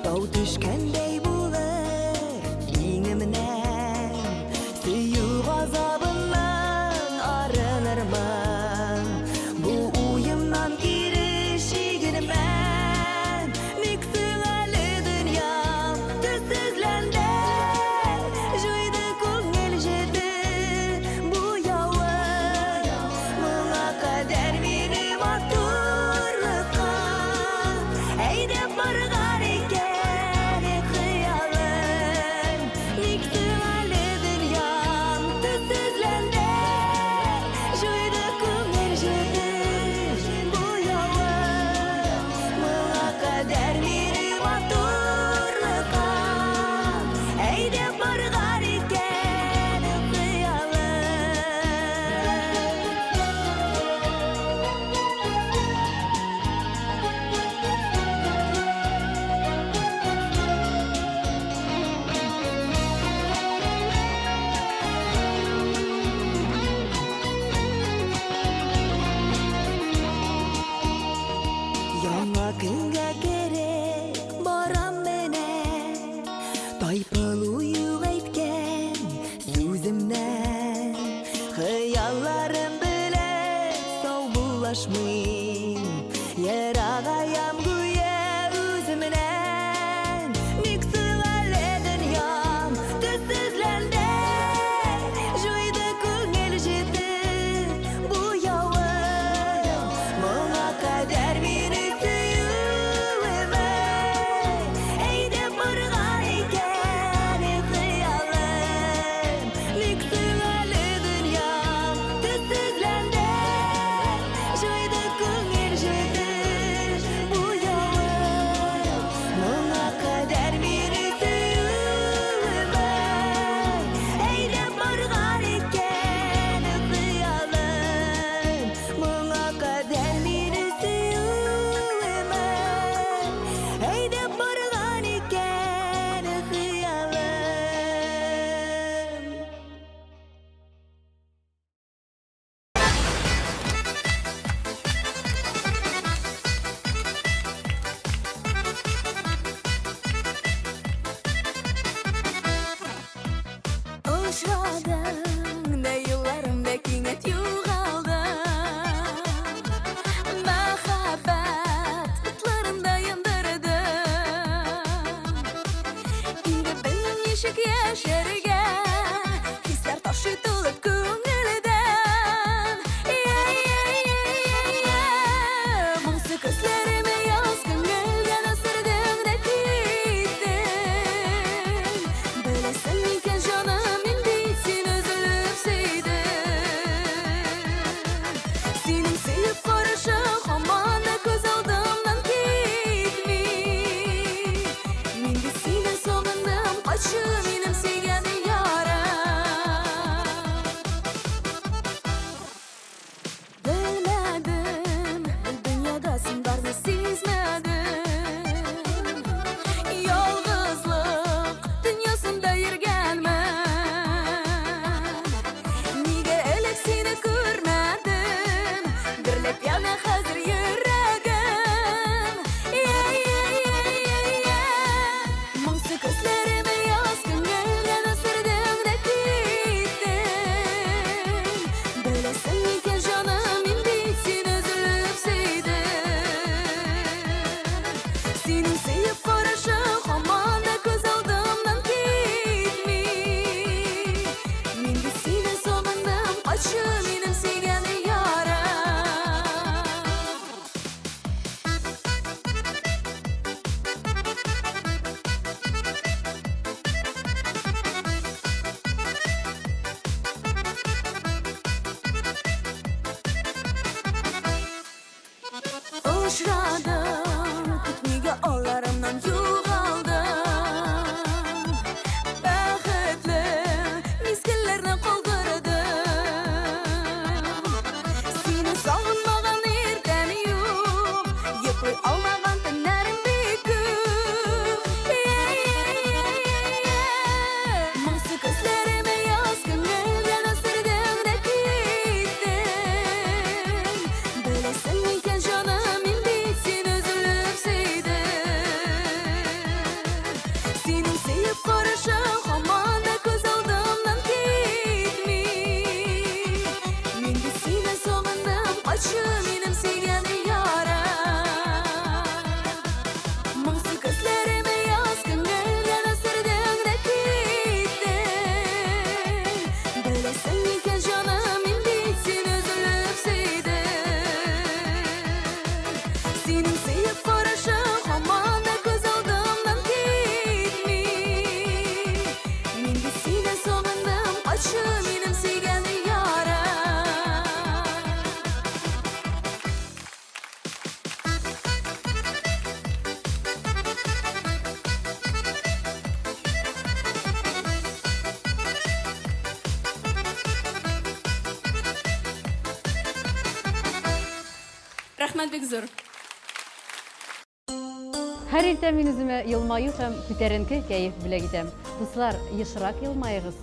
тау төшкәндәй булыр иңемнән. Сөю газабыннан арынырмын, бу уемнан кире чигенмән. Ник соң әле дөнья төссезләнде. Җуйды күңел җете бу явын, моңа кадәр мине матурлыкка. Әйдәп барган икән хыялым, ник соң әле дөнья төссезләнде. Җуйды күңел җете бу явын, моңа кадәр мине матурлыкка. Әйдәп барган икән хыялым. Buyuk aytgan so'zimdan Xayollarim bilan sov bulashmay Yarag'ayam go'yo o'zimdan Miksirli dunyom tuzsizlandi Joyda ko'ngil jetib bu yovim Mo'nga qadar meni suyulemay Aydab borgan ekan xiyolim Miksirli dunyom tuzsizlandi Joyda ko'ngil jetib bu yovim Mo'nga qadar meni suyulemay Aydab borgan ekan xiyolim Mo'nga qadar meni suyulemay Aydab borgan ekan xiyolim Uchradim da yo'llarimda kuynet yo'g'aldi Mahabbat o'tlarimda yondirdi Endi bilmam nechuk yashargan Hislar toshib to'lib ko'ngildan Mungsi ko'zlarimi yoz ko'ngildan o'sirdim-da ketdim Bilasan ekan jonim endi sen uzilib sevdim Sening sevib qarashing hamon ko'z oldimdan ketmay Menda seni sog'indim qochib mening sevgan yorim Bilmadim dunyoda sen borni sezmadim Yolg'izlik dunyosida yurganman Nega ilk seni ko'rmadim Dirlab yana hozir yuragim Mungsi ko'zlarimi yoz ko'ngildan o'sirdim-da ketdim Bilasan ekan jonim endi sen uzilib sevdim Sening sevib qarashing hamon ko'z oldimdan ketmay Menda seni sog'indim qochib mening sevgan yorim Uchradim kutmagan onlarimdan yo'g'aldim Baxtli mezgillarni qoldirdim Seni sog'inmagan erdan yo'q Yo'qlay olmagan tunlarim beko'p Mungsi ko'zlarimi yoz ko'ngildan o'sirdim-da ketdim Bilasan ekan jonim endi sen uzilib sevdim Sening sevib qarashing hamon ko'z oldimdan ketmay Menda seni sog'indim qochib mening sevgan yorim Mungsi ko'zlarimi yoz ko'ngildan o'sirdim-da ketdim Bilasan ekan jonim endi sen uzilib sevdim Sening sevib qarashing hamon ko'z oldimdan ketmay Menda seni sog'indim qochib mening sevgan yorim Rahmat bek zo'r. Her ertə мен үземә елмаю һәм күтәренке кәеф белән китәм. Дуслар, ешрак елмайыгыз.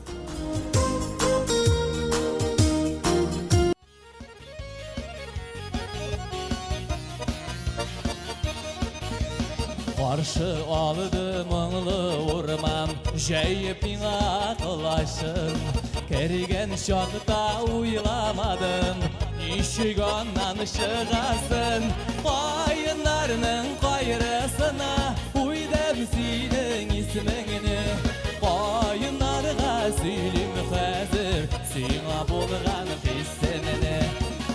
Qarşı aldı mыңlı urman Jeyip ming'a kılaşın Kergen şartta uylamadım Nişik ondan çıgasın Qayınlarının qayrısına Uydum senin ismini Qayınlarga söylim hazır Sina bulgan hissemini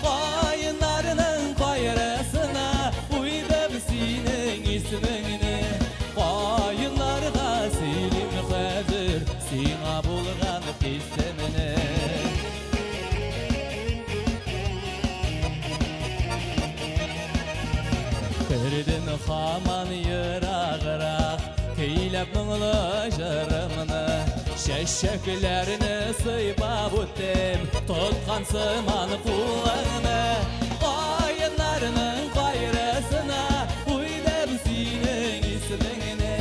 Qayınlarının qayrısına Uydum senin ismini Qayınlarga söylim hazır Sina bulgan hissemini Kirdin haman yırağırak Keylep mыңlı jırımını Şeşeklerini sıybap öttem Tutkan sıman kulağını Qayınlarının qayrısına Uydum senin ismini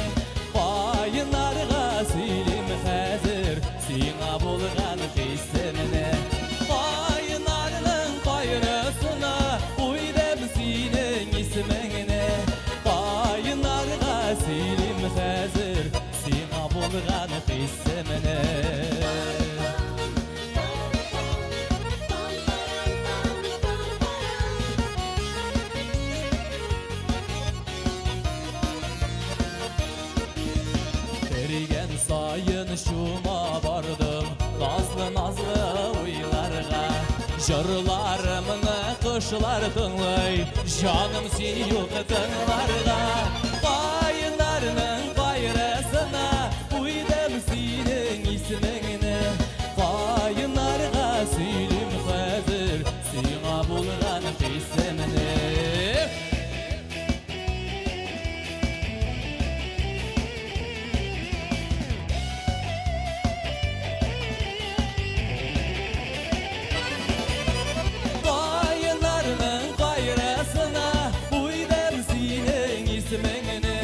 Qayınlarga söylim hazır Sina bulgan hissemini Qayınlarının qayrısına Uydum senin ismini Qayınlarga söylim hazır Sina bulgan hissemini Erigen sayın şuma vardım Nazlı nazlı uylarga Jırlarımını kışlar tınlay Canım seni yok tınlarga Qayınlarının qayrısına Uydum senin ismini Qayınlarga söylim hazır Sina bulgan hissemini Qayınlarının qayrısına Uydum senin ismini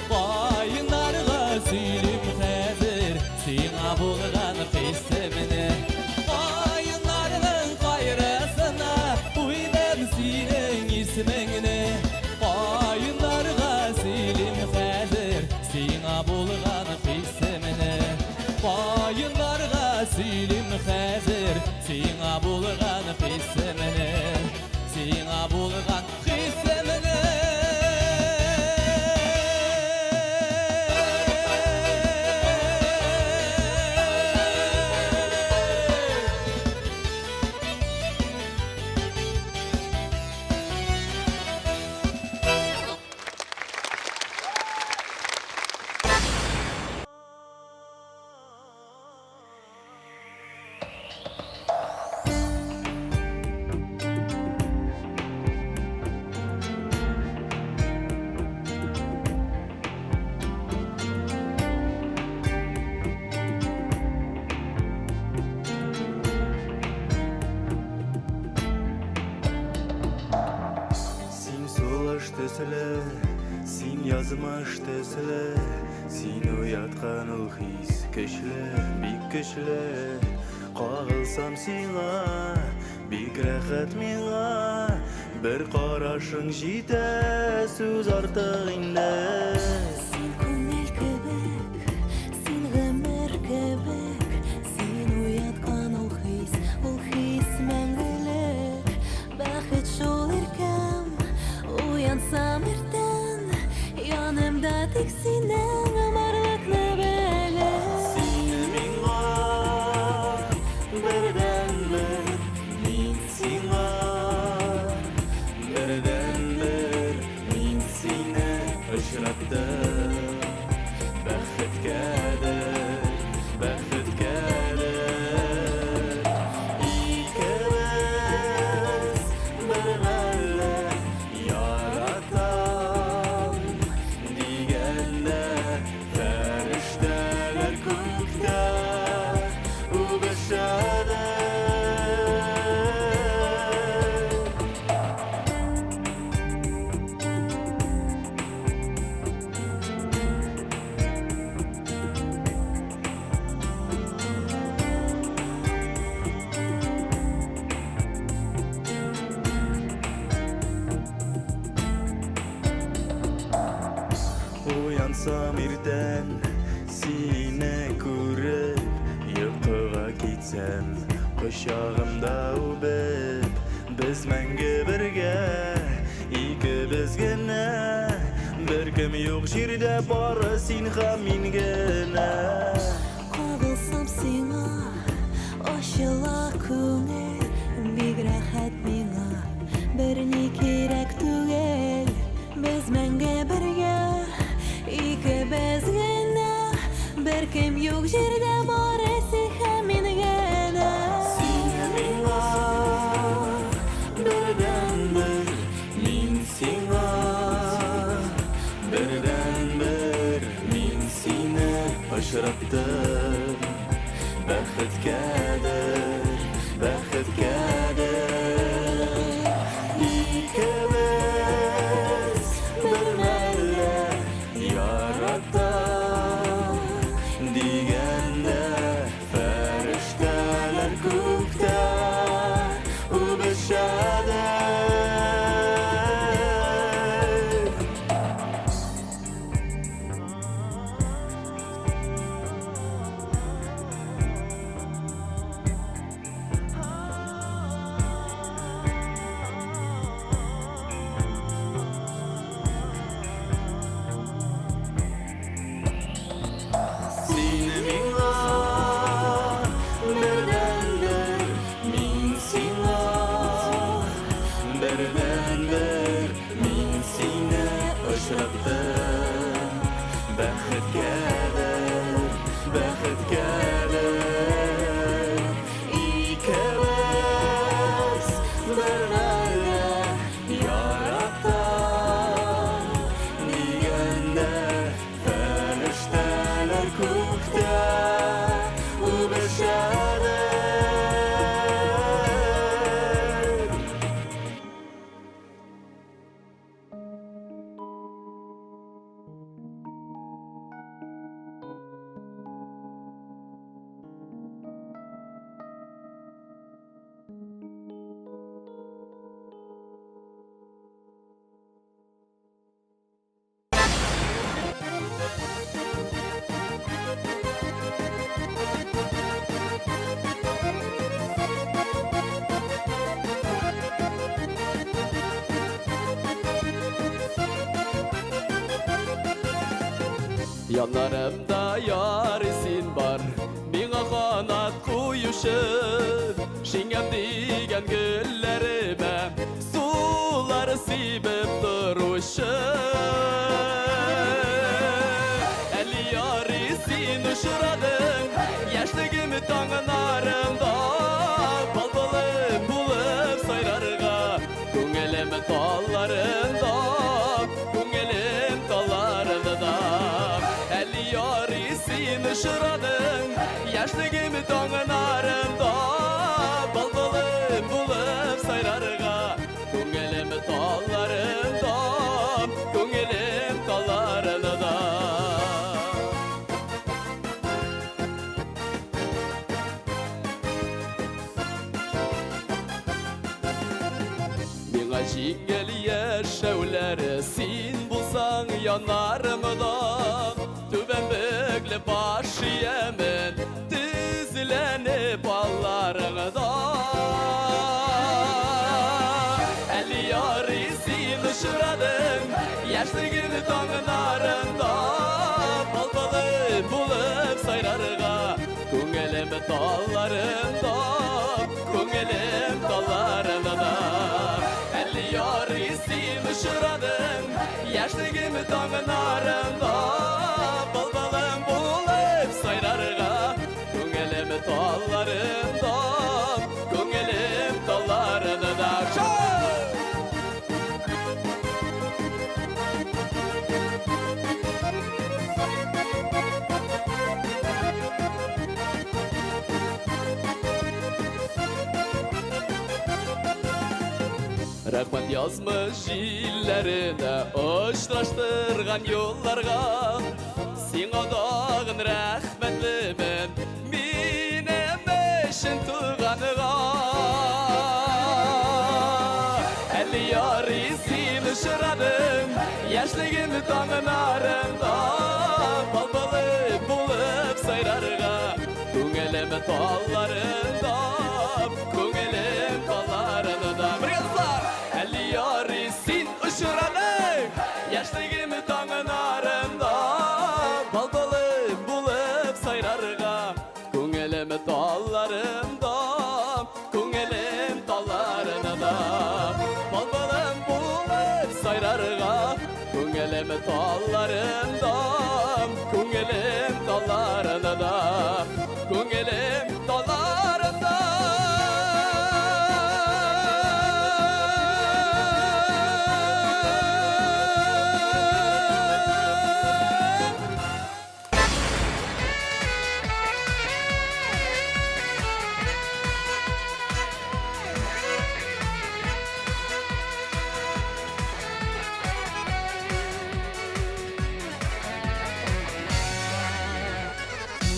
Qayınlarga söylim hazır Sina bulgan hissemini Qayınlarının qayrısına Uydum senin ismini Qayınlarga söylim hazır Sina bulgan hissemini Qayınlarga söylim hazır Sina bulgan hissemini Sina bulgan hissemini desile Sin yazmış desile Sin uyatkan ul his köşle Bik köşle Qağılsam sina Bik rahat mina Bir qarashın jite Söz artığında Sin ko'ngil kebek Sin g'amir kebek Sin uyatgan ul his мәңгілік Бақыт шул еркем Uyansam erten Yanımda tek sinen Amarlıklı belek Sin minga Birden bir Min sina Birden bir Min sine Işraktım Uyansam irden sine kurib Yıkığa gitsem Kuşağımda ubib Biz menge birge İkimiz gene Bir kim yok şirde bara sin hamin gene Kavılsam sina Aşıla küngel Big rahat mina Birini kerek tügel Biz menge birge İki biz gene Bir kim yok jirde baresi hamin gene Sine minga Birden bir min singa Birden bir min sine aşrattım Bəxət gədir, bəxət gədir İkimiz bir məllə yaratda Digəndə fəriştələr gökdə Übüşədir Sine minga Birden bir min singa Birden bir min sine aşrattım Bəxət gəlir, bəxət gəlir İkimiz bir məllə yaratda Digəndə fəriştələr gökdə Übüşədir Yanlarımda yarisin var Bana kanat kuyuşu Şingem digen güllerime Suları sibip duruşu El yarisin uçuradın Yaşlığımı tanınarımda Bal balım bulup sayrarga Kungelimin dallarında Kungelimin dallarında El yarisin uçuradın Yaşlığımı tanınarımda Bal balım bulup sayrarga Kungelimin dallarında Kungelimin dallarında Bana jingel yaşavları Sin bulsan yanarımdan Tüben bögle başı yemin Dizlenip allarında El yarisin uçuradın Yaşlığını tanınarında Bal balım bulup sayrarga Kungelimin dallarında Kungelimin dallarında El yarisin uçuradın Yaşlığımı tanınarında Bal balım bulup sayrarga Kungelimin dallarında Kungelimin dallarında Rahmet yazmış jillerine Uçlaştırgan yollarga Sina dağın rahmetlimin Minemeşin tuğanıga El yarisin uçuradın Yaşlığını tanınarımda Көңелім талларында, көңелім талларында. Бір қызлар, әлі яры сен ұшыраның, яшылығым таңын арында. Балбалым болып сайрарға, көңелім талларында, көңелім талларында. Балбалым болып сайрарға, көңелім талларында, көңелім талларында, көңелім талларында.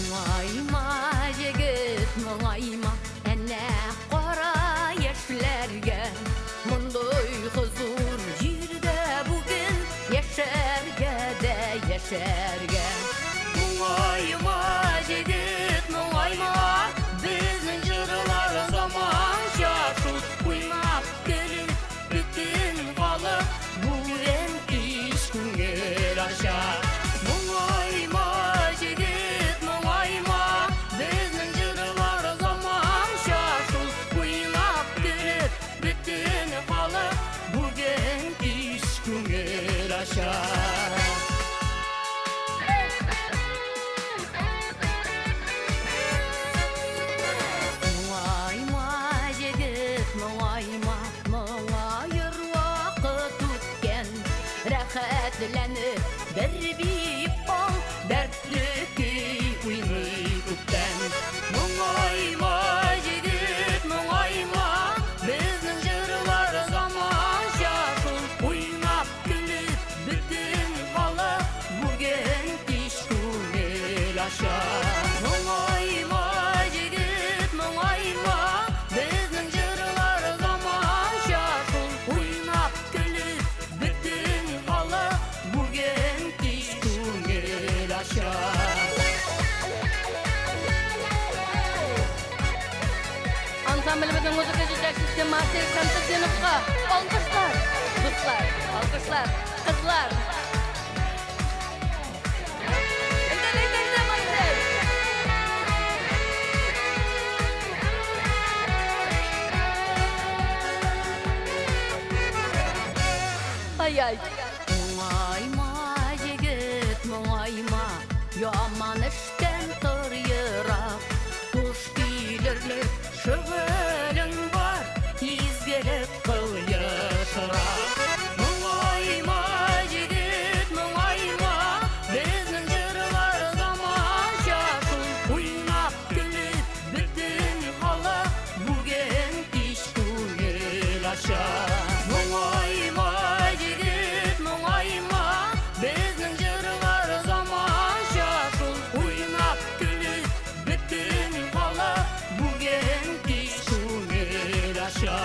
Мұңайма жігіт мұңайма әнә қара ешілерге мұндай қызур жерде бүгін ешерге де ешерге Мұңайма жігіт мұңайма біздің жырлар заман шашыл ойнап келіп бүтін халық бүгін еш күңгел аша Мұңайма жігіт мұңайма біздің жырлар заман шашыл ойнап келіп бүтін халық бүгін еш күңгел аша Мұңайма жігіт мұңайма мұңайыр уақыт өткен рәхәтләніп бір бейіп бол дәртлі күй ойнай көптен Мұңайма жігіт мұңайма біздің жырлар заман шашыл ойнап күліп бүтін халық бүгін кеш көңіл аша Мұңайма жігіт мұңайма біздің жырлар заман шашыл ойнап күліп бүтін халық бүгін кеш көңіл аша Ансамбліміздің музыка жетекшісі Матей Константиновқа алқышлар, достар, алқышлар, қызлар. Еңдер, Матей! Ай-ай! Мұңайма жігіт мұңайма Яман іштен тұр ерақ Құш билірлік шүгілің бар Езгілік қыл ешірақ Мұңайма жігіт мұңайма Біздің жырлар заман шашыл ойнап күліп бүтін халық бүгін кеш көңіл аша Мұңайма жігіт мұңайма Біздің жырлар заман шашыл ойнап күліп бүтін халық бүгін кеш көңіл аша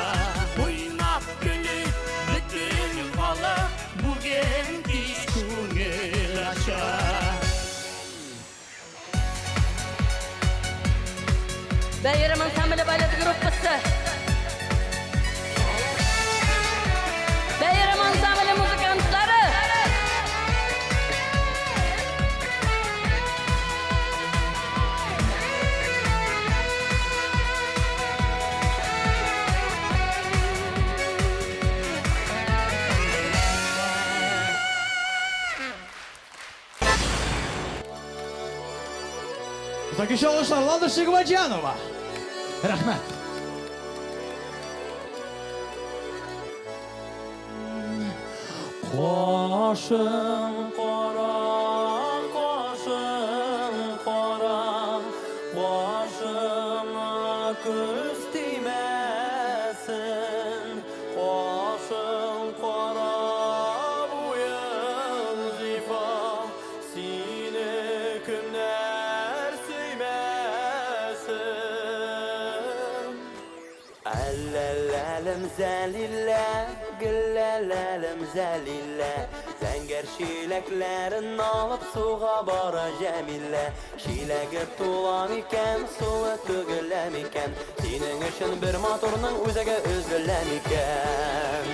Ойнап күліп бүтін халық бүгін кеш көңіл аша Бәйірім ансамблі балет группасы. Бәйірім ансамблі музыканттары. Так еще алыштар, Лада Шигвадянова. Рахмет. Қошым қора, қошым қора, қошыма көз тимесін. Қошым қора, бойым зифа, сені кімдер сүймесін. Әлләләлім зәлилә, гілләләлім зәлилә, зәңгәр Zəngər şiləklərin alıb suğa bara Cəmilə Şiləgə tulam ikən, suğa tögüləm ikən Senin üçün bir motorun üzəgə üzüləm ikən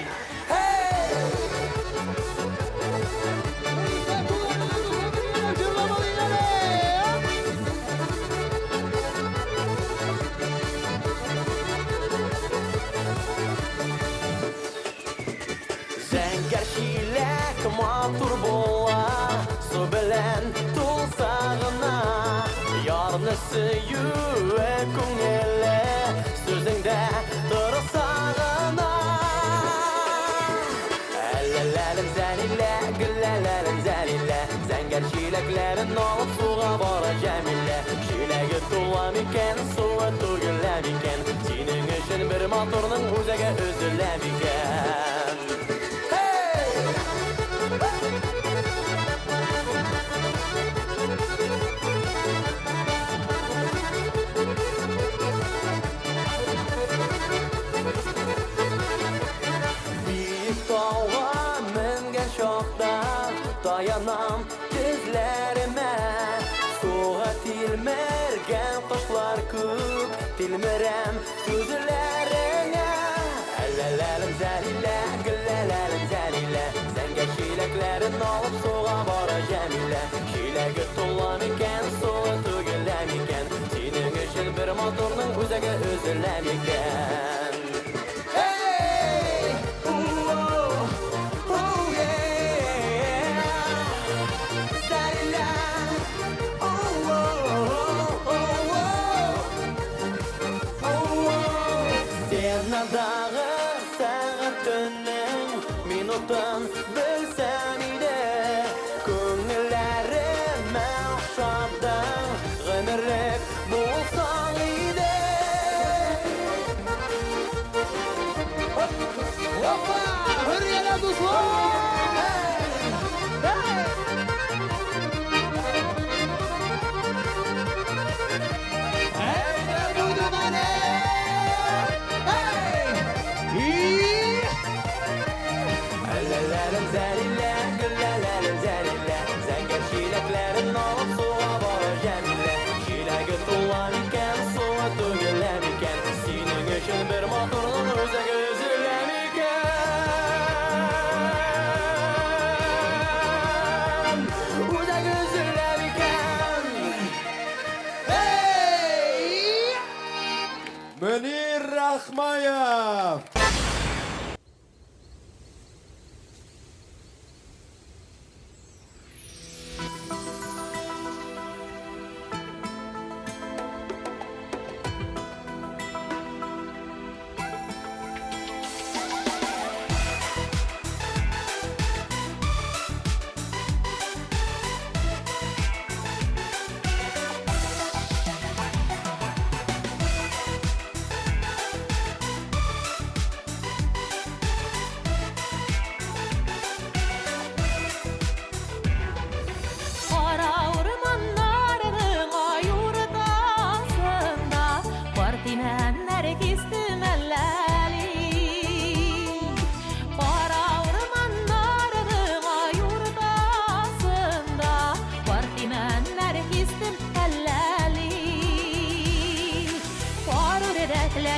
Zəngər şilək matur bola Su bilən tulsağına Yarını süyüə күңелі Sözündə dursağına Əllələrim zəlilə, güllələrim zəlilə Zəngər şiləklərin alıb suğa bara Cəmilə Şiləgi tulam ikən, suğa tögüləm ikən Senin üçün bir motorun üzəgə üzüləm ikən Büyük dağğa mingen şoqda Dayanam dizlərimə Suğa tilmirgən qışlar küp Tilmirəm sözlərinə Əllələrim zəlilə, güllələrim zəlilə Zəngər şiləklərin alıb suğa bara Cəmilə Şiləgi tulam ikən, suğa tögüləm ikən Senin üçün bir motorun üzəgə üzüləm ikən Dağı saatının minutun bilsen idi Köngüllerime oxşabdan Gımirlik bulsan idi Hoppa! Hürriyene dostlar! Əllələrim zəlilə, güllələrim zəlilə Zəngər şiləklərin alıb suğa bara Cəmilə Şiləgi tulam ikən, suğa tögüləm ikən Senin üçün bir motorun üzəgə üzüləm ikən Üzəgə üzüləm ikən Münir Rahmayev.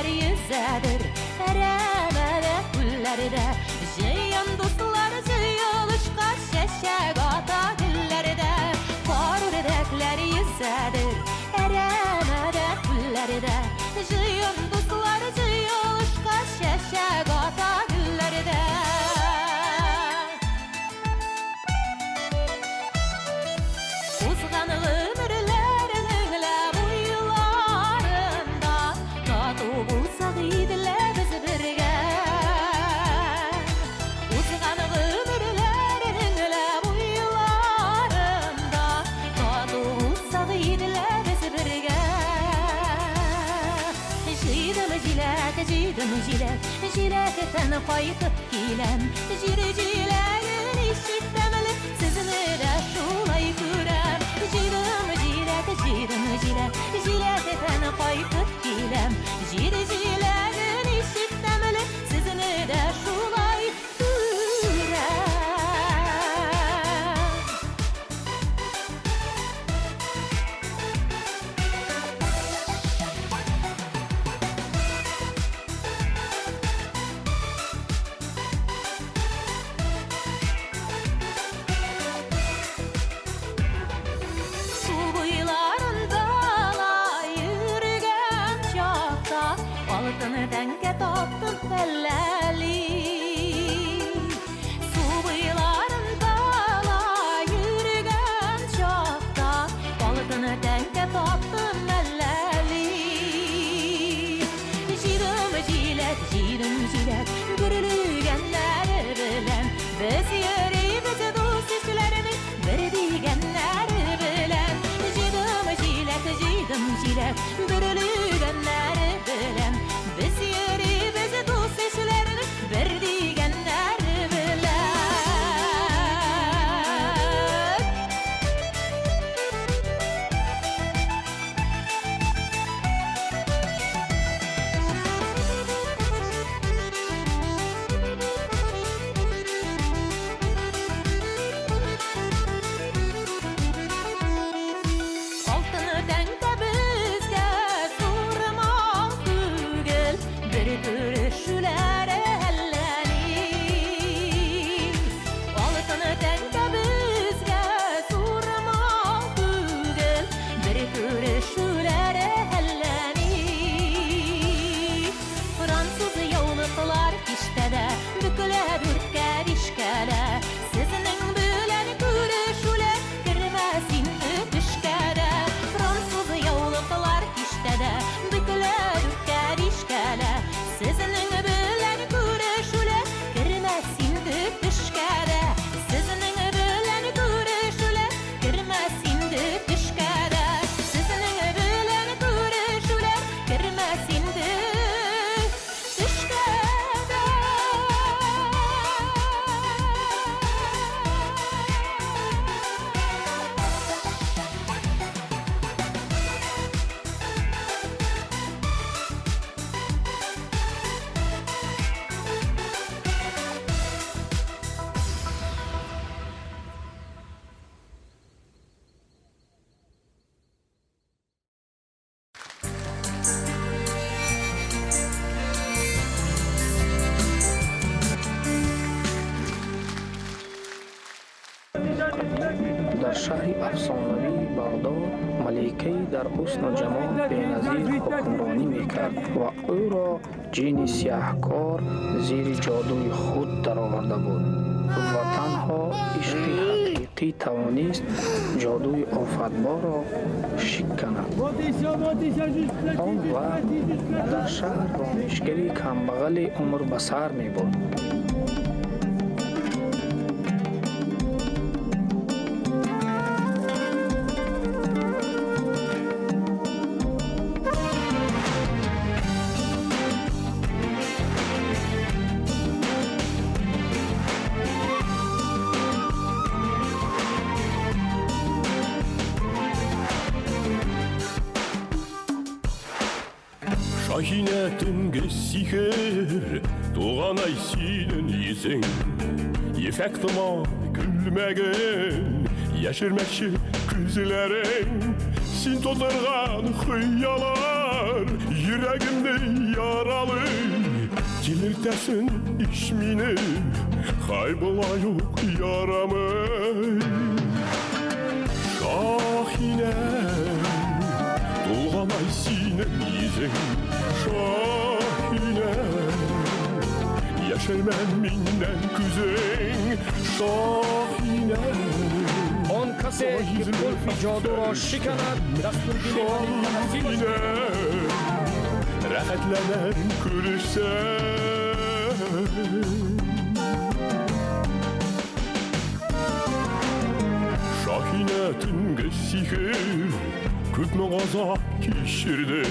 Yüzədir, ərəmədə güllərdə Jeyyan dostlar jeyalışqa şəşək ata güllərdə Qar ürəklər yüzədir, ərəmədə güllərdə Jeyyan dostlar jeyalışqa şəşək ata güllərdə Uzğan ömürlərinlə bu yıllarında Qatı bulsaq idilə biz birgə Uzğan ömürlərinlə bu yıllarında Qatı bulsaq idilə biz birgə Jidim jilək, jiləkətən qayıtıb kiləm Jiləgin işitdəməli sizinlə də şulay kürəm Jidim jilək, jiləkətən qayıtıb kiləm Jiləgin işitdəməli sizinlə də şulay kürəm Altını denge taptım fellali Subuyların dala yürügen çakta Altını denge taptım fellali Jirim jilet Gürülügenler bilen Biz yeri bizi dost işlerini Verdigenler bilen Jirim jilet Gürülügenler bilen Biz yeri bizi dost işlerini Verdigenler bilen Altını denge bizge sormam tügel Bir görüşülere helleni Altını denge bizge sormam tügel Bir görüşülere helleni Fransız yoluklar kiştede Büküle dürtker işkele Sizinin bilen görüşüle Girmesin öpüşkere Fransız yoluklar kiştede Büküle dürtker işkele Sizinin bilen görüşüle Girmesin öpüşkere Sizinin bilen görüşüle Girmesin öpüşkere Sizinin bilen görüşüle Girmesin در شهر افسانوی بغداد ملکه‌ای در حسن و جمال بی‌نظیر حکمرانی می‌کرد و او را جین سیاهکار زیر جادوی خود درآورده بود و تنها عشق حقیقی توانست جادوی آفت‌بار را شکند. آن وقت در شهر رامشگری کمبغل عمر به سر می‌برد. Şahinetin gesiher Doğanay senin yüzün Yefektıma gülmegen Yaşırmekşi küzlerin Sin tozargan hıyalar Yüreğimde yaralı Gelirtesin işmini Kaybola yok yaramı Şahine Doğanay senin yüzün Şahine Yaşarmen minnen küzün Şahine آن کسی که قلف جادو را شکند دستور Şahine Rahatlenen görürsen Şahinetin gesihir Kürtme gaza kişirdi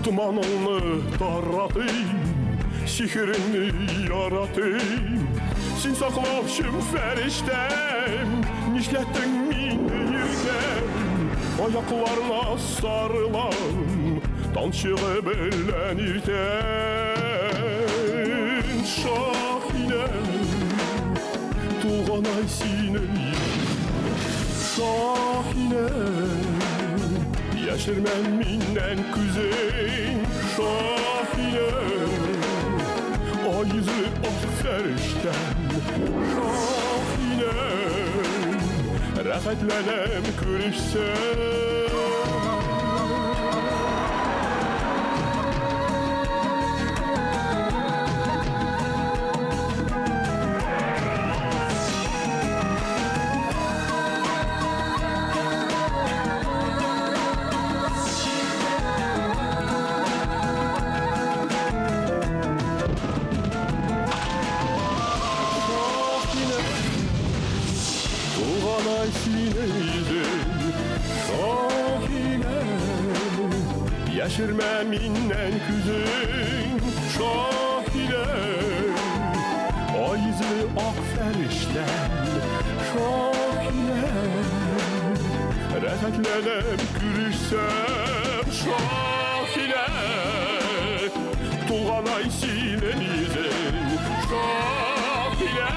Tumanını taratayım Sihirini yaratayım Sin saklavşım feriştem Nişlettin mini yürken Ayaklarına sarılan Tanşığı bellenirten Şahine Tuğanay sinem Şahine Yaşırmen minnen küzeyn Şahine Ayızı ferişten Şahine Rahatlenem görüşsen Yaşırma minnen küzün Şahine O yüzlü ak ferişten Şahine Rəhətlənem gülüşsəm Şahine Tuğanay sinenizin Şahine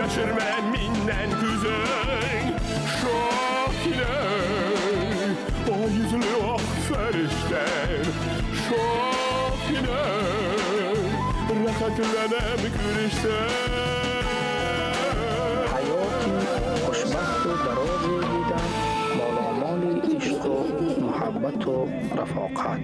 Yaşır mən mindən güzün Şahine O yüzlü ak fərişdən Şahine Rəhətlənem gülüşsəm خوشبخت و دراز دیدن مالامال عشق و محبت و رفاقت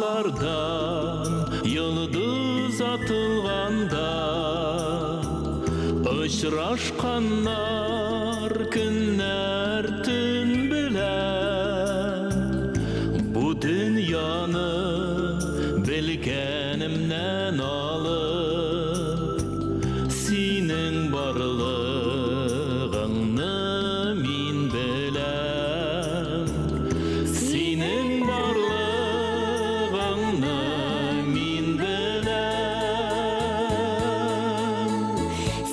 Yıldızlardan yıldız atılganda Uçraşkanlar günler tün bilen Bu dünyаны bilgenimden alıp Senin barlığını min bilen Senin barlığını min bilen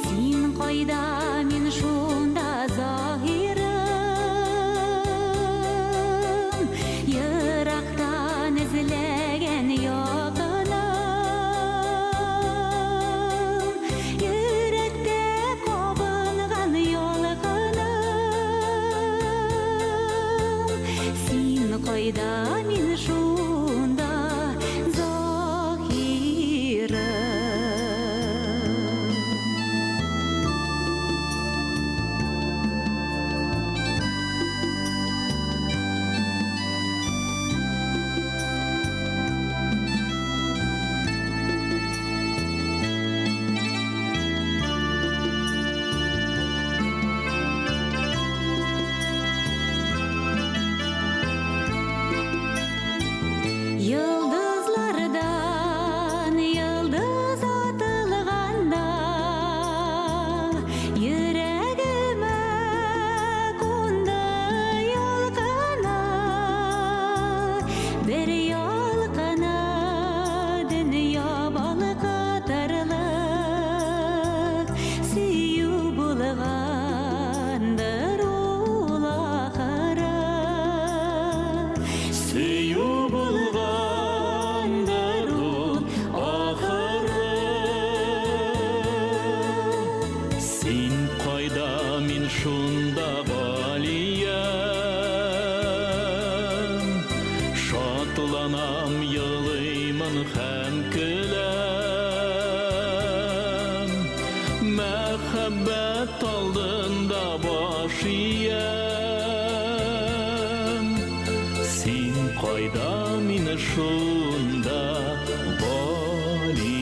Sen qayda men şunda zahirim Yıraktan izlegen yolunum Yürekte kabılgan yolğunum Sen qayda men şunda zahirim Yıldızlardan yıldız atılganda Yüreğime kondu yalqana Bir yalqana dünya balqatarlık Süyü bulğandır ol ahara Süyü bulğandır ol ahırı Sen qayda min şunda baliyem Şatlanam yılıyımın hem külem Mehabbet aldığında başıyem Sen qayda min şunda baliyem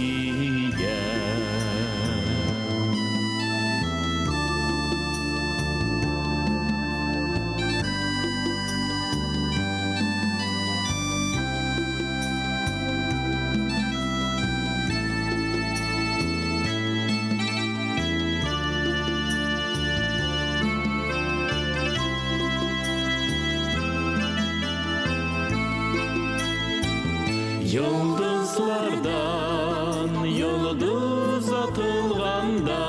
Yıldızlardan yıldız atılganda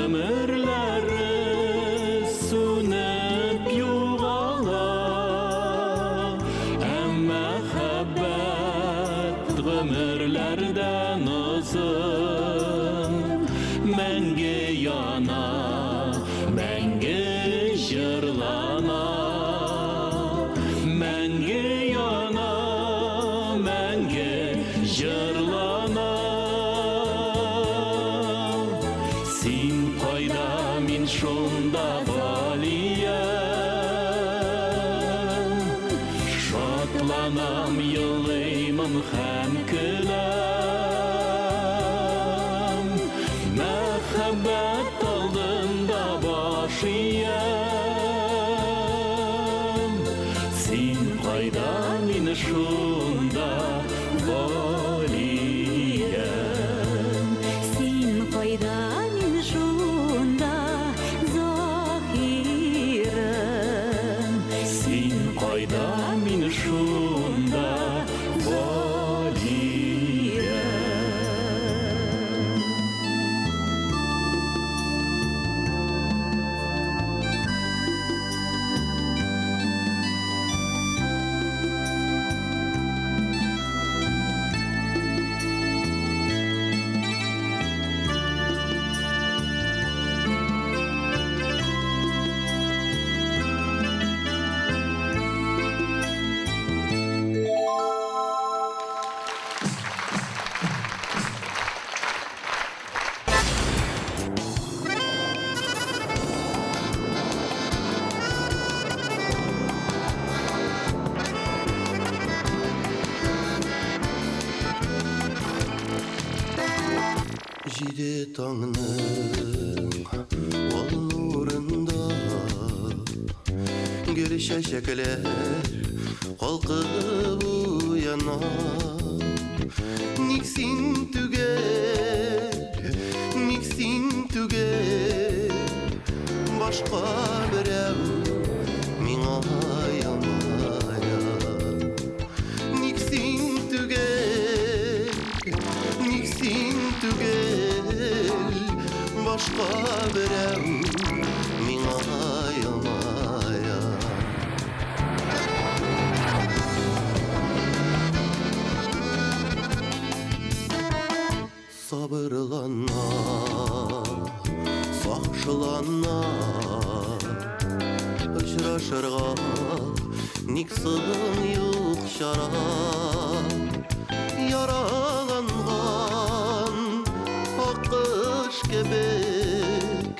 Ömürleri sönüp yoğalar Emma mehabbet ömürlerden uzun Menge yana, menge jırlana Menge yana, menge jırlana Sen qayda min şunda baliyem Şatlan Yıllanam, yıllayman hem külem Mehabbet aldığında başıyam Sin payda min şunda valiyem Sin payda min şunda zahirem Sin payda min şunda valiyem Jide tağının ol nurunda Gül şeşekler kalkıp uyanar Niksin tüger Başka birev miňa ýalmaya Niksin tüger Başka birev miňa ýalmaya Sabırlanma, sahşılanma Uçraşırga niksin ýok şarap Yaralangan akış kebek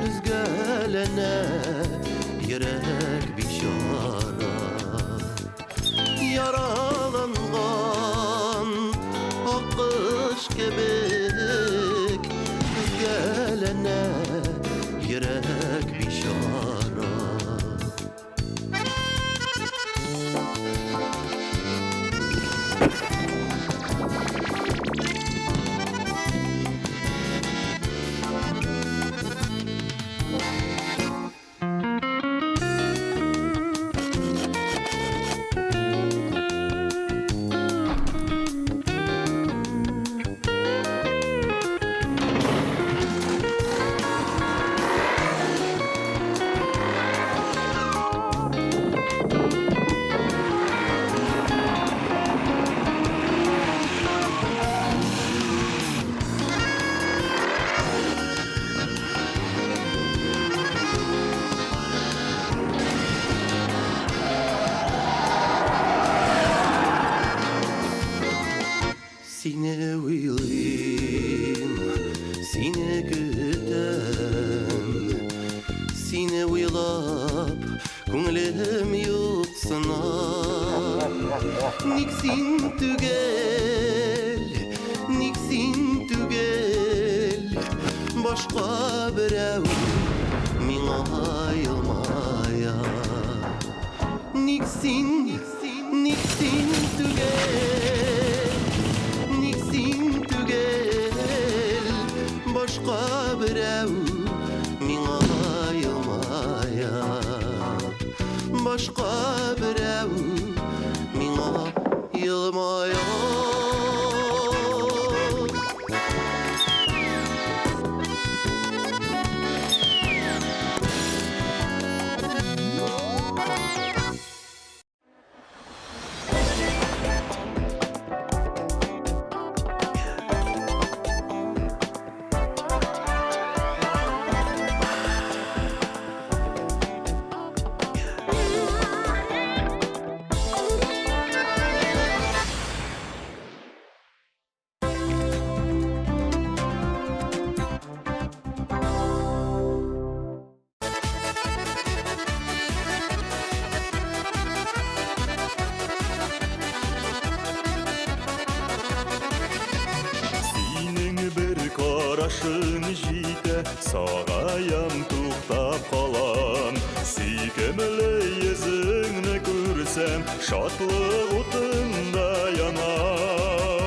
Düzgelene yürek bişara Yaralangan akış kebek Düzgelene yürek bişara Sine uylayım, sine gütem Sine uylap, könglim yoksana Niksin tügel Başka birev miňa ýalmaya Niksin tügel Başka birev miňa ýalmaya Başka birev miňa ýalmaya карашың жите, сағайам туқтап қалам. Сүйкемлі езіңні көрсем, шатлық отында янам.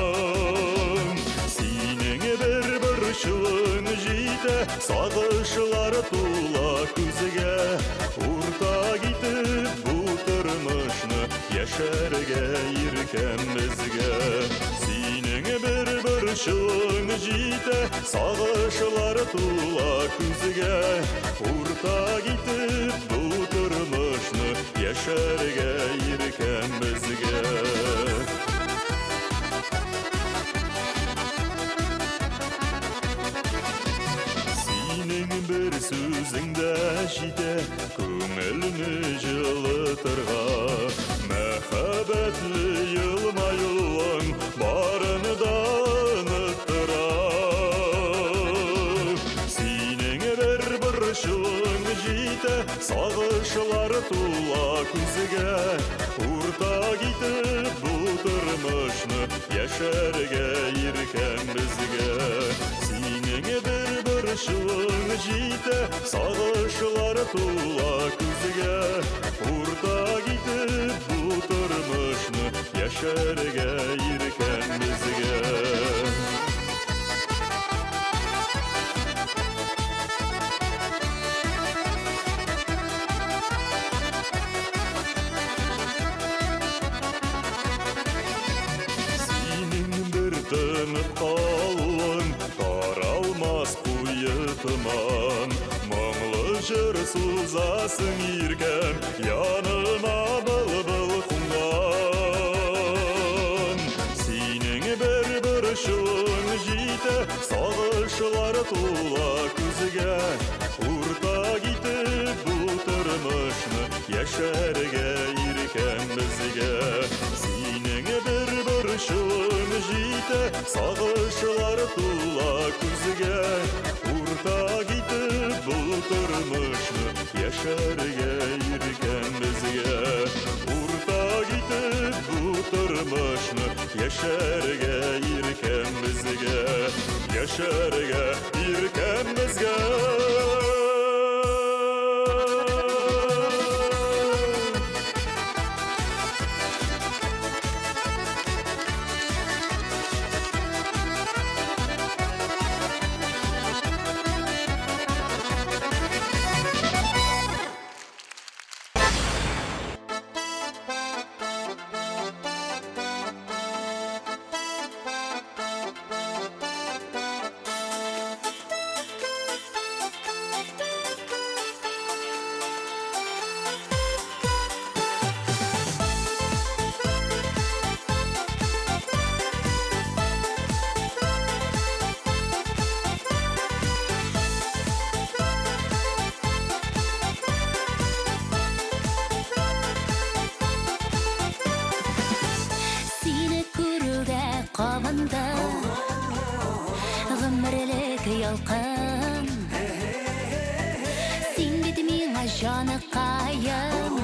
Сенің бір шылың жите, сағышылар тула күзге. Урта кетіп бұл тұрмышны, яшәрге еркем бізге. Сенің бір шылың жите, сағышылар тула күзге. Урта кетіп бұл тұрмышны, яшәрге еркем бізге. Bir sözіңді жите, көңіліні жылытырға. Мәхәбәтлі йылмайылың барыны да ұныттыра. Сенің бір шылың жите, сағышылар тула күзге. Урта кетіп бұл тұрмышны, яшәрге еркем бізге. Сенің бір шылың жите, сағышылар тула күзге. Урта кетіп бұл тұрмышны, яшәрге еркем бізге. Тынып қалуың таралмас құйытыман. Мұңлы жыр сузасың еркем, янына бұл құңған. Сенің бір шылың жите, сағышылар тула күзге. Урта кетіп бұл тұрмышны, яшәрге еркем бізге. Сенің бір шылың жите, сағышылар тула күзге. Урта кетіп бұл тұрмышны, яшәрге еркем бізге. Урта кетіп бұл тұрмышны, яшәрге еркем бізге. Яшәрге еркем бізге. Ғұмырлік ялқын, сен беді миңа жаны қайым,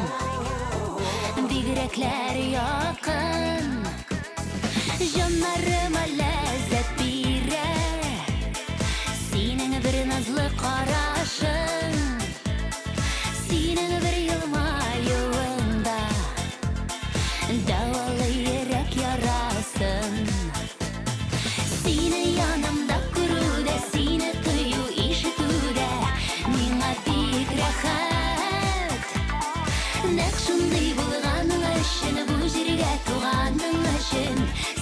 бигіреклер яқын. Жанарыма ләззат бирер, сенің бір назлы қарашың, сенің бір йылмайуыңда дауалы ерек ярасын. Сені янымда көруде, сені тыю ишетуде, миңа бик рәхәт. Нәқ шундый булганың өчен, бу җиргә туганың өчен,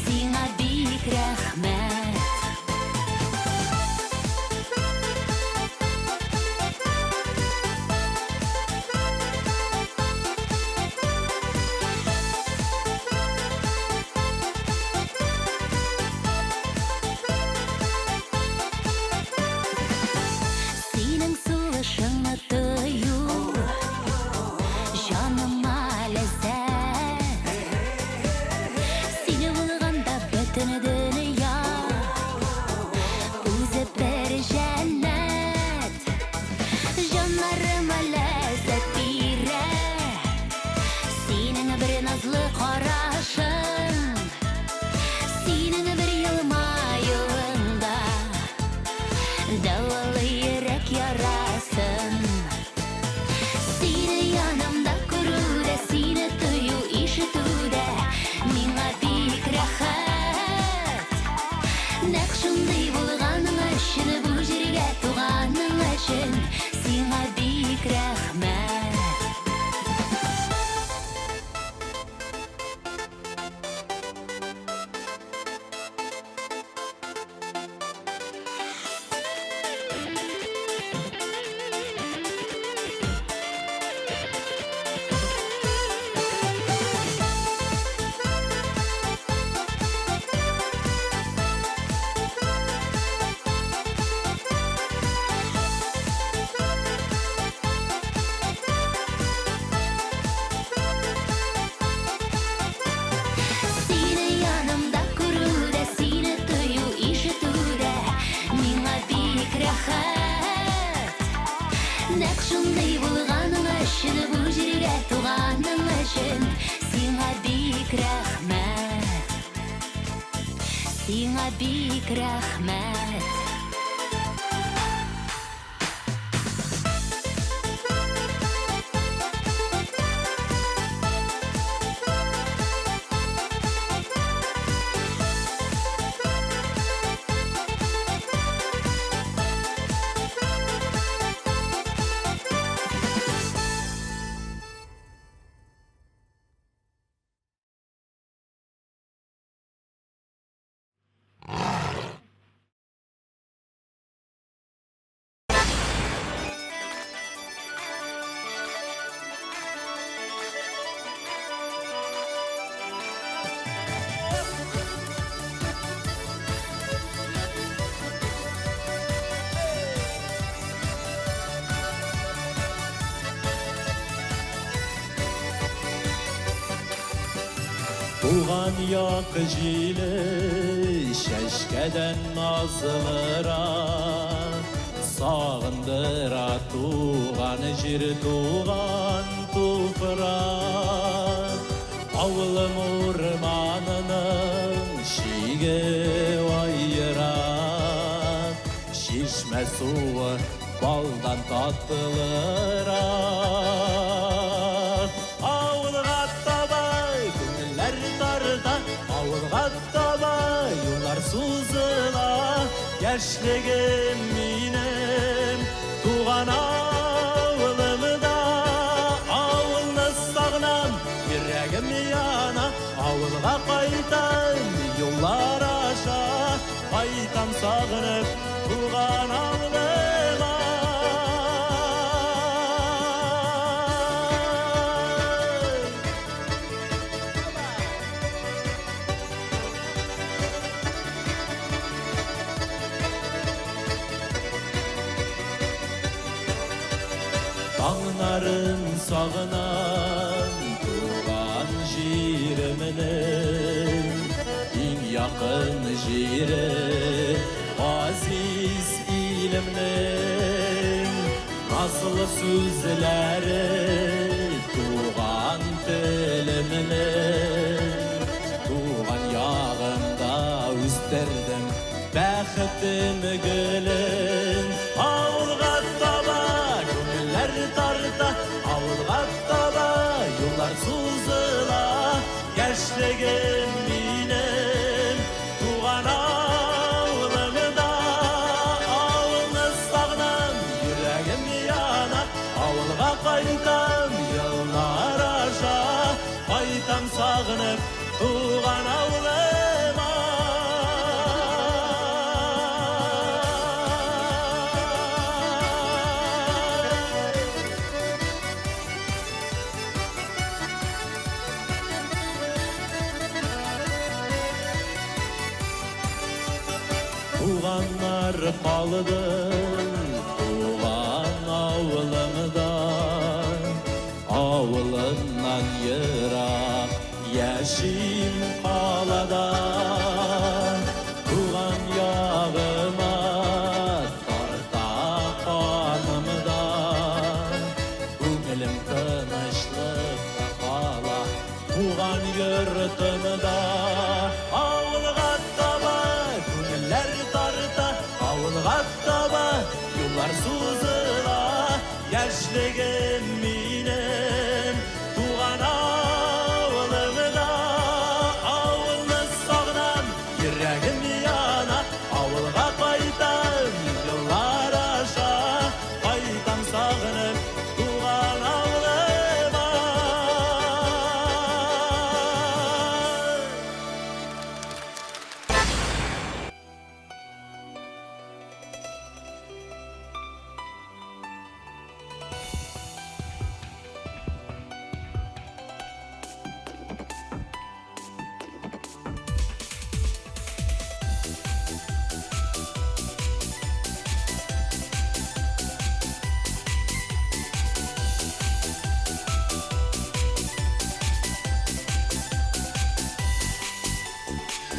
сиңа бик рәхмәт. бик рәхмәт, сиңа бик рәхмәт. Туған яқ жилі шәшкәдән назлыра, сағындыра туған жер, туған тупрак. Ауылым урманының шиге айыра, шишмә суы балдан татлыра. Ауылға табай күңелләр тарта, ауылға табай юллар сузыла. Яшьлегем минем туган авылымда, авылны сагынам, йөрәгем яна. Авылга кайтам юллар аша, кайтам сагынып туган авылыма. Таңнарын сағынам туған жерімнің, ең яқын жері азиз илімнің. Назлы сөзлері туған тілімнің, туған яғымда өстердім бәхтім гүлін. Ауылға таба күңелләр тарта, ауылға таба юллар сузыла. Яшьлегем минем туган авылымда, авылны сагынам, йөрәгем яна. Авылга кайтам еллар аша, кайтам сагынып туган авылыма. Туганнар қалды туған ауылымда, ауылымнан йырақ яшим қалада. Туған яғыма тарта қанымда, көңілім тынышлықта қала туған йұртымда. Ауылға таба күңілләр тарта, ауылға таба юллар сузыла. Яшьлегем минем туган авылымда, авылны сагынам, йөрәгем яна. Авылга кайтам еллар аша, кайтам сагынып туган авылыма.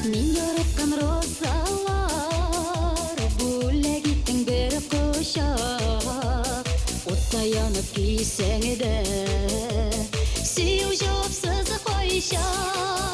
Мин яраткан розалар, бүләк иттең бер кочак. Утта янып кисәң дә, сөю җавапсыз кайчак.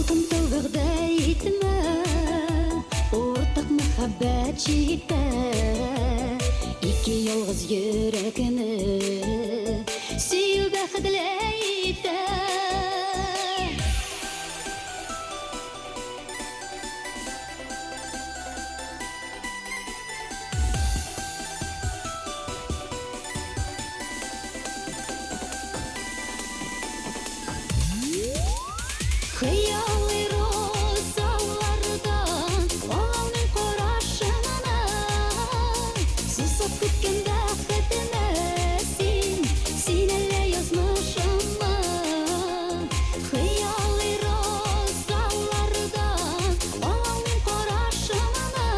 алтын тылғыда етімі ортақ мұхаббат житі ике ялғыз жүрегіні сүйу бақытлайды Хыялый розалардан Алаңның қарашына Сусап күткен бақытына Сен әлі язмышыма Хыялый розалардан Алаңның қарашына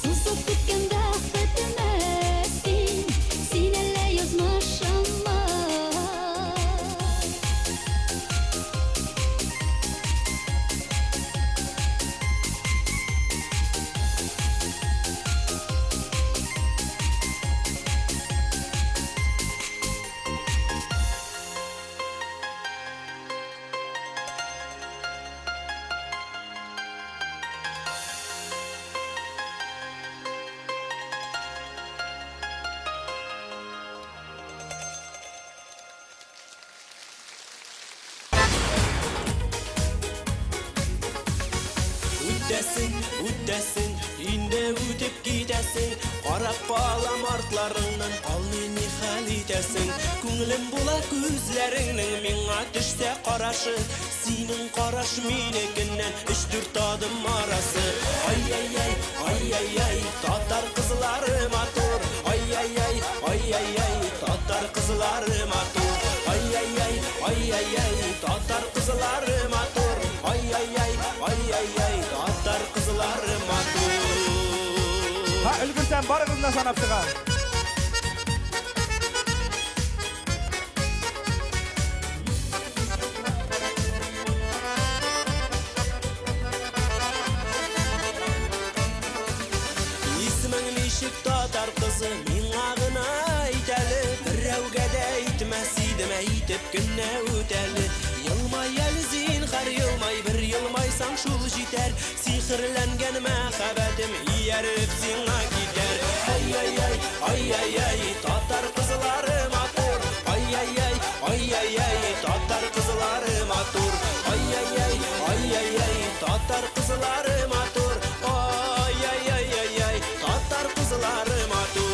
Сусап күткен бақытына Сен әлі язмышыма Үттәсің, инде үтіп кетәсің Қарап қалам артларыңнан Ал мені хал етәсің Күңілім бола көзләріңнің Меңа түшсә қарашы Сенің қараш менекіннен 3-4 адым арасы Ай-яй-яй, ай-яй-яй Татар қызлары матур Ай-яй-яй, ай-яй-яй Татар қызлары матур Ай-яй-яй, ай-яй-яй Татар қызлары матур Ай-яй-яй, ай-яй-яй Татар қызлары матур Ha үлгірсен барығызына санап шыға. Исмің нешік татар қызы Мен ағына айтәлі Біреуге де айтмәс едім Әйтіп күнне өтәлі Йылмай әлзин қар йылмай Бір йылмайсаң шул жетер Сихірләнген мәхәбәтім Иеріп сиңа кетер Ай-яй-яй, ай-яй-яй Татар қызлары матур Ай-яй-яй, ай-яй-яй Татар қызлары матур Ай-яй-яй, ай-яй-яй Татар қызлары матур Ай-яй-яй-яй Татар қызлары матур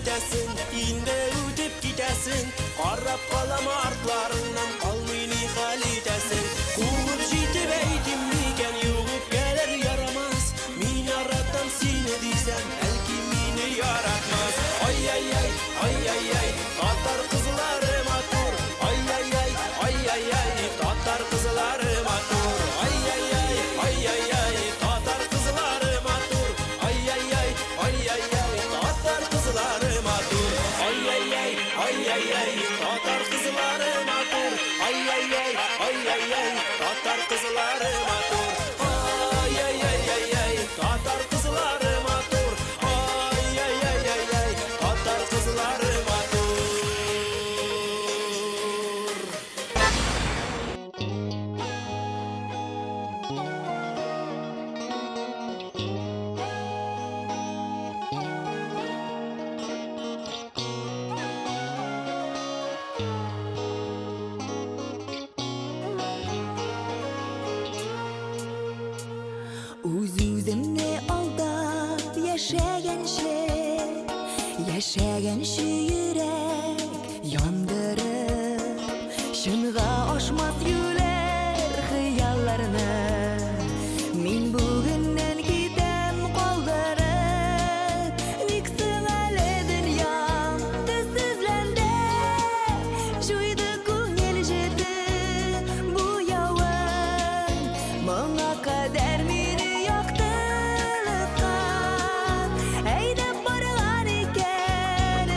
Үтәсің, инде үтіп кетәсің Қарап қалам артларыңнан Ал мені хал етәсің Қуып жетіп әйтім мекен Юғып кәлер ярамас Мен аратам сені дейсем Әлки мені яратмас Ай-яй-яй, ай-яй-яй Татар қызлары матур Ай-яй-яй, ай-яй-яй Татар қызлары матур Ай-яй-яй, ай-яй-яй Татар қызлары матур Ай-яй-яй, ай-яй-яй Татар қызлары матур Ай-яй-яй, ай-яй-яй Татар қызлары матур Ай-яй-яй, ай-яй-яй Татар қызлары матур Ай-яй-яй-яй Татар қызлары матур Ай-яй-яй-яй Татар қызлары матур Үз-үзімне алдап яшәгәнче йөрәк яндырып шынга ашмас юләр хыялларны мин бүгеннән китәм калдырып ник соң әле дөнья төссезләнде җуйды күңел җете бу явын моңа кадәр мине яктылыкка әйдәп барган икән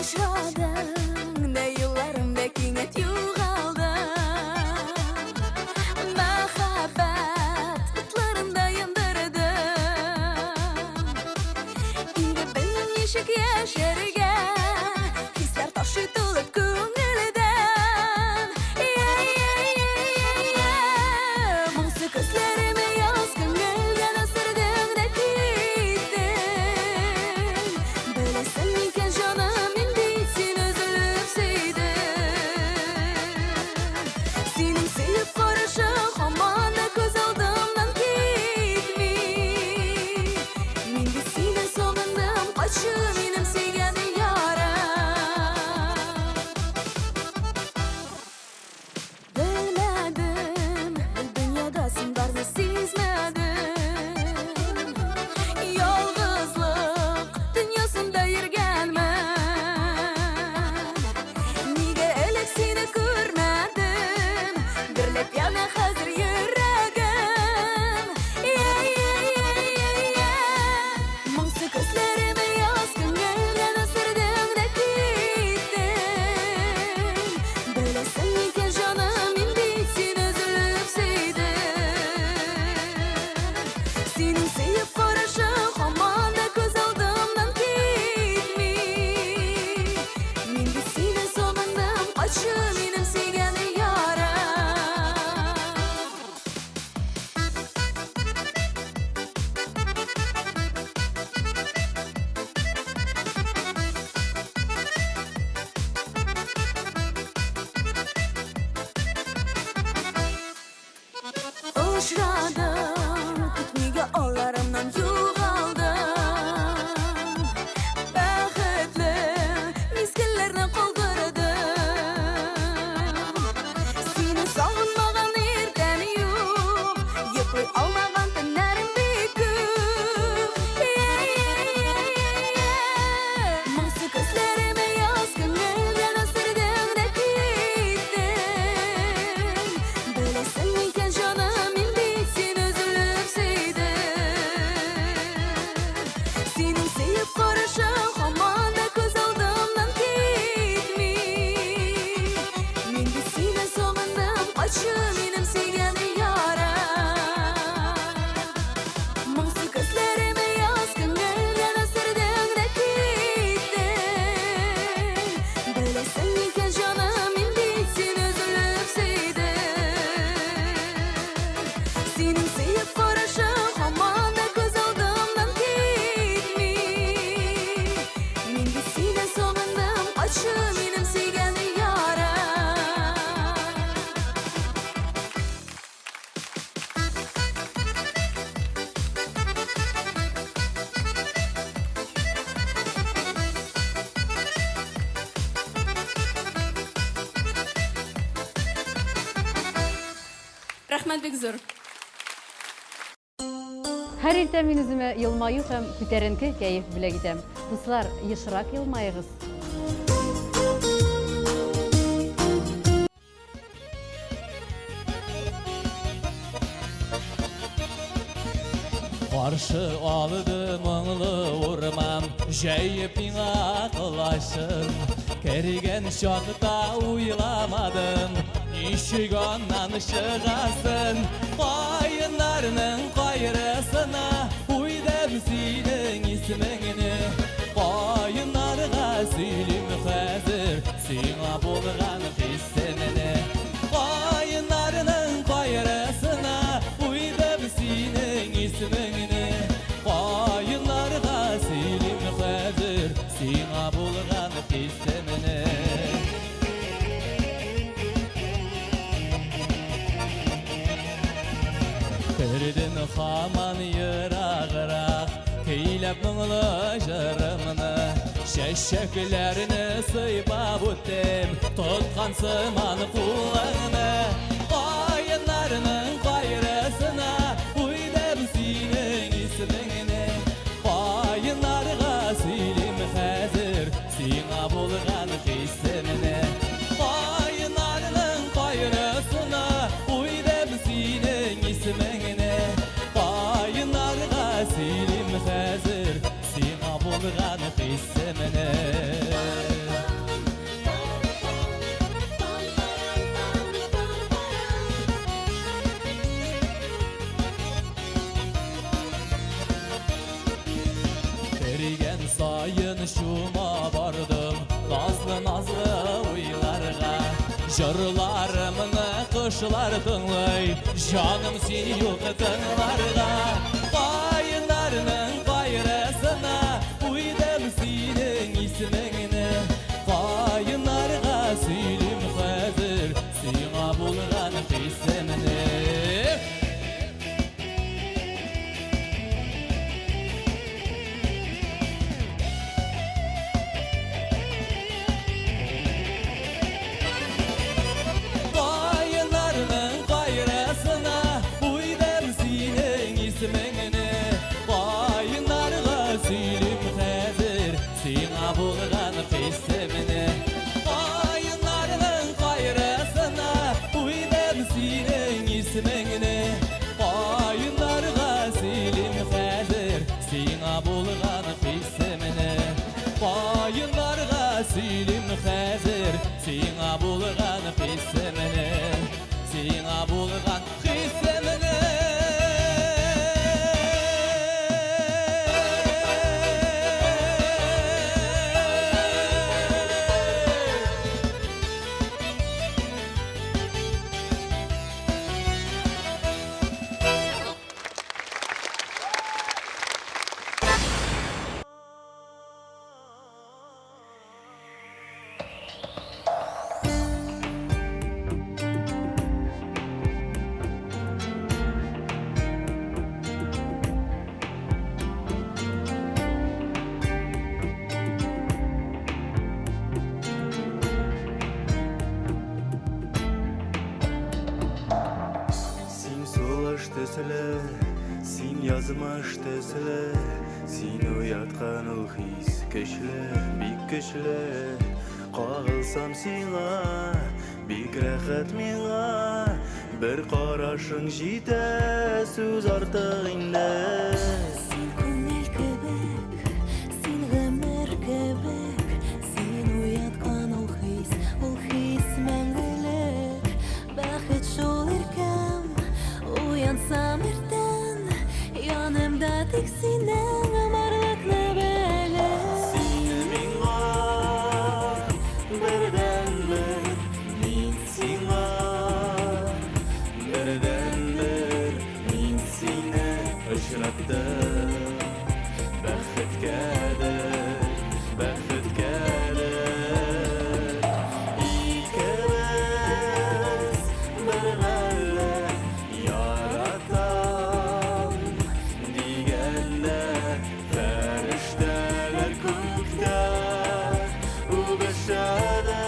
Uçradın ne yıllarımda kinet yuğaldı Mahabbat utlarında yandırdı İndi benim yeşik yaşarıga Hisler taşı tulup köngülden Musu gözlerime yaz köngülden asırdın da gittin Böyle seninken canım indiysin üzülüp seydin Senin sevip karışık aman da göz aldımdan gitmi Mindi seni soğundum kaçım inim sevgeni yara Bilmedim bu dünyadasın var mı sizmedim Yalnızlık dünyasında yürgenmem Nige elek seni görmedim Birlep yana hazır yüreğim Mıngsı gözlerime yaz köngülden asırdın da gittin Böyle seninken canım indiysin üzülüp seydin Senin sevip karışık aman da göz aldımdan gitmi Mindi seni soğundum kaçım inim sevgeni yara Uçradım Kütmege ağlarımdan yuğaldım Baxtlı mizgillerni qoldırdım Seni sağınmağın erdemi yo'q Yıqıy almağın tünlerim beküp Mıngsı gözlerime yaz köngülden asırdın da gittin Böyle seninken canım indiysin üzülüp seydin Senin sevip karışık aman da göz aldımdan gitmi Mindi seni soğundum kaçım inim sevgeni yara Mıngsı gözlerime yaz köngülden asırdın da gittin Böyle seninken canım indiysin üzülüp seydin Senin sevip karışık aman da göz aldımdan gitmi Mindi seni soğundum kaçım inim sevgeni yara Rahmat bek zo'r. Her ertem men özüme yılmayı hem küterenki keyif bile gidem. Dostlar, yışırak yılmayığız. Qarşı aldı mınglı urman Jeyip akılaşın Kergen şokta uylamadım Nişik ondan çıgasın Qayınlarının qayrısına Uydum senin ismini Qayınlarga söylim hazır Sina bulgan hissemini Qayınlarının qayrısına Uydum senin ismini Qayınlarga söylim hazır Sina bulgan hissemini Kırdın haman yırağırak Keylep mınglı jırımını Şeşeklerini sıybap öttem Tutkan sıman kulağını Qayınlarının qayrısına Uydum senin ismini Qayınlarga söylim hazır Sina bulgan hissemini Qayınlarının qayrısına Uydum senin ismini Qayınlarga söylim hazır Sina bulgan hissemini Жырларымны кышлар тыңлай, жаным сен юк тыңларга. Кайындарның кайрысына уйдым синең исмеңне. Кайынарга сөйлим хәзер сиңа булган хисемне. Сөйлем хәзер сиңа булган хисемне, сиңа булган хисемне. Син язмыш төсле, син уяткан ул хис көчле, бик көчле. Кагылсам сиңа, бик рәхәт миңа, бер карашың җитә, сүз артык инде. Син күңел кебек, син гомер кебек, син уяткан ул хис мәңгелек. Бәхет шул иркәм, уянсам иртән, янымда тик синең омарлыкны беләм. Син миңа бердән-бер, мин сиңа бердән-бер, мин сине очраттым. Бәхеткәдер, бәхеткәдер, икебез бергәлә яратам дигәндә, фәрештәләр күктә үбешәдер.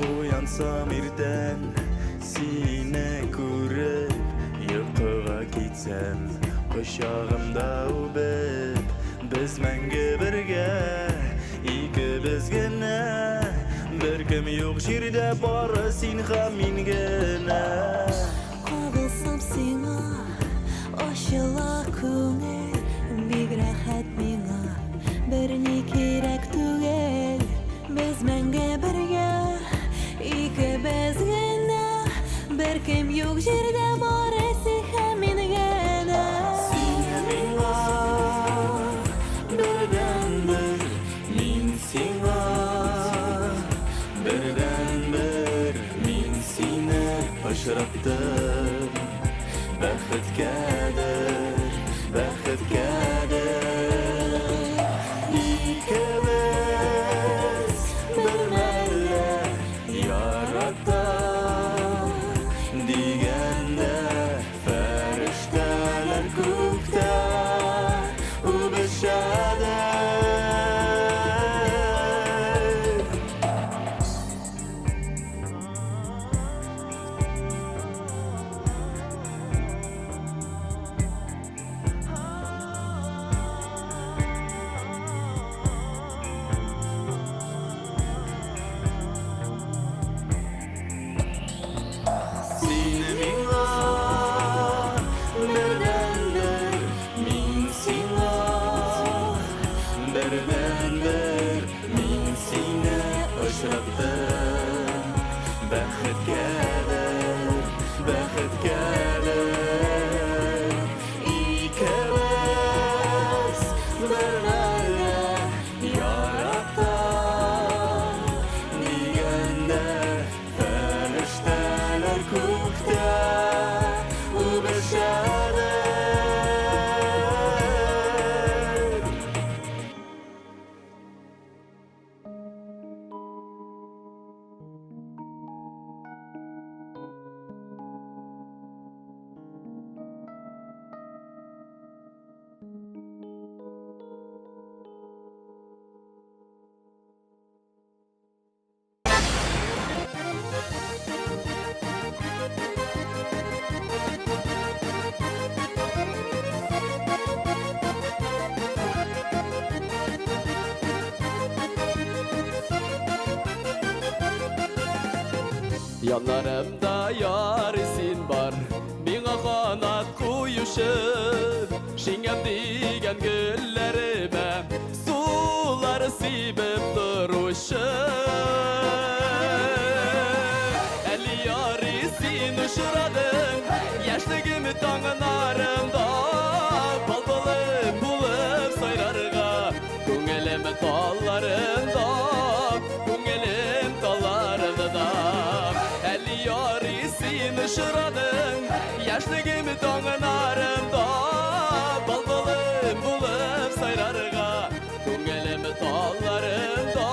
Уянсам иртән, сине күреп, йокыга китсәм, кочагымда үбеп, без мәңге бергә, икебез генә, беркем юк җирдә, бары син һәм мин генә. Кагылсам сиңа, ачыла күңел, бик рәхәт миңа, берни кирәк түгел, без мәңге бергә, икебез генә, беркем юк җирдә, бары син һәм мин генә. Син миңа бердән-бер, мин сиңа бердән-бер, мин сине очраттым. Бәхеткәдер, бәхеткәдер, икебез бермәллә яратам дигәндә, фәрештәләр күктә үбешәдер. Yanlarımda yar isin var Bana kanat kuyuşur Şingem digen güllerime Sular sibip duruşur Eli yar isin uçuradın Yaşlığımı tağınarımda Bal balım bulup sayrarga Kungelimin dallarında Kungelimin dallarında Eli yar isin uçuradın Yaşlığımı tağınarımda Bal balım bulup sayrarga Kungelimin dallarında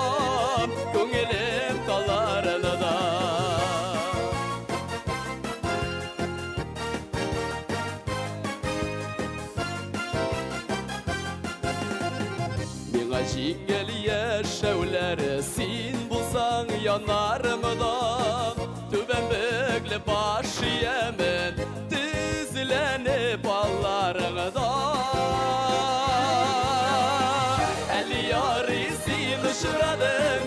Kungelimin dallarında Bana jingel yaşavları Sin bulsan yanarımdan Tüben bögle başı yemen Dizlenip allarında Eli yarı sin ışıradın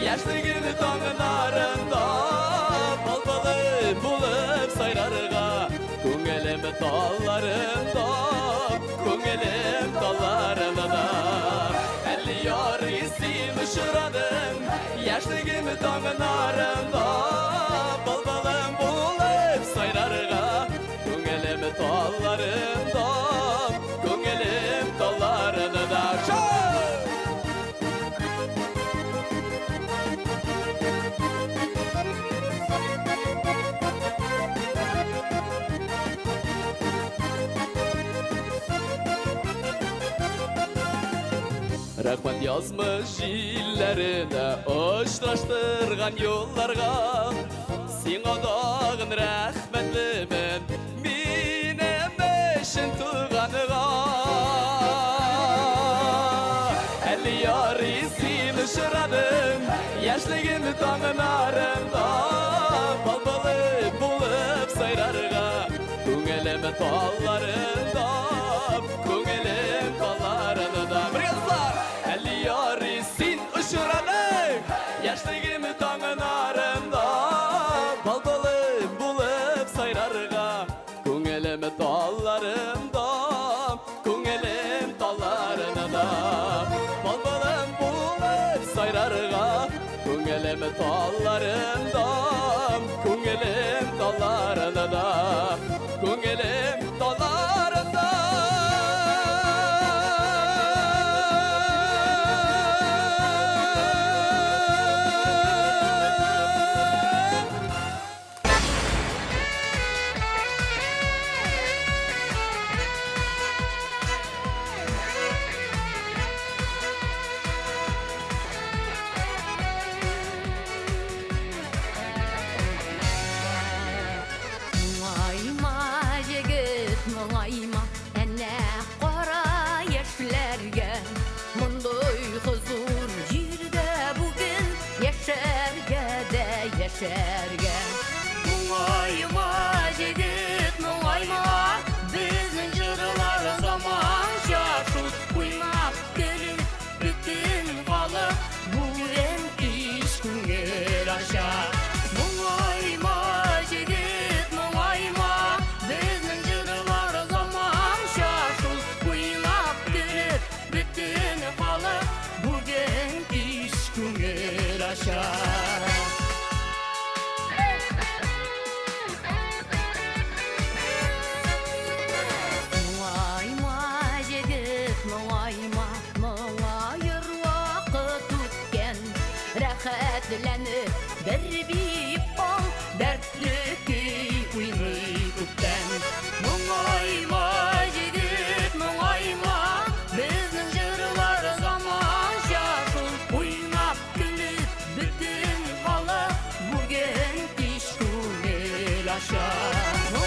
Yaşlığını tağınarında Bal balı bulup sayrarga Kungelimin dallarında Kungelimin dallarında Eli yarı sin ışıradın Yaşlığını tağınarında Bal balım bulup sayrarga Kungelimin dallarında Kungelimin dallarında Rahmat yazmış jillerine Uçraştırgan yollarga Sina dağın rahmetlimin Minem eşin tuğanıga Eli yarı sin ışıradın Yaşlığını tağınarımda Bal balı bulup sayrarga Kungelimin dallarında Kungelimin dallarında Bir kızlar Eli yarı sin ışıradın Yaşlığımı tağınarımda Bal balı bulup sayrarga Kungelimin dallarında Kungelimin dallarında Bal balım bulup sayrarga Kungelimin dallarında Kungelimin dallarında Kungelimin dallarında Muayma jigit muayma enne qara yaşlarga Mundoy huzur jirde bugün yaşarga da yaşarga Muayma jigit muayma Bizin jırlar zaman şaşut Kuynap gülüp bütün kalıp Bugün iş güngel aşağı Muayma jigit muayma Bizin jırlar zaman şaşut Kuynap gülüp bütün kalıp Bugün iş güngel aşağı Muayma jigit muayma Muayır vakit ötken Rahatlanıp bir bip ol Dertli ki uymay öpten Muayma jigit muayma Bizin jırlar zaman şaşıl Uynap gülüp bütün kalıp Bugün iş güngel aşağı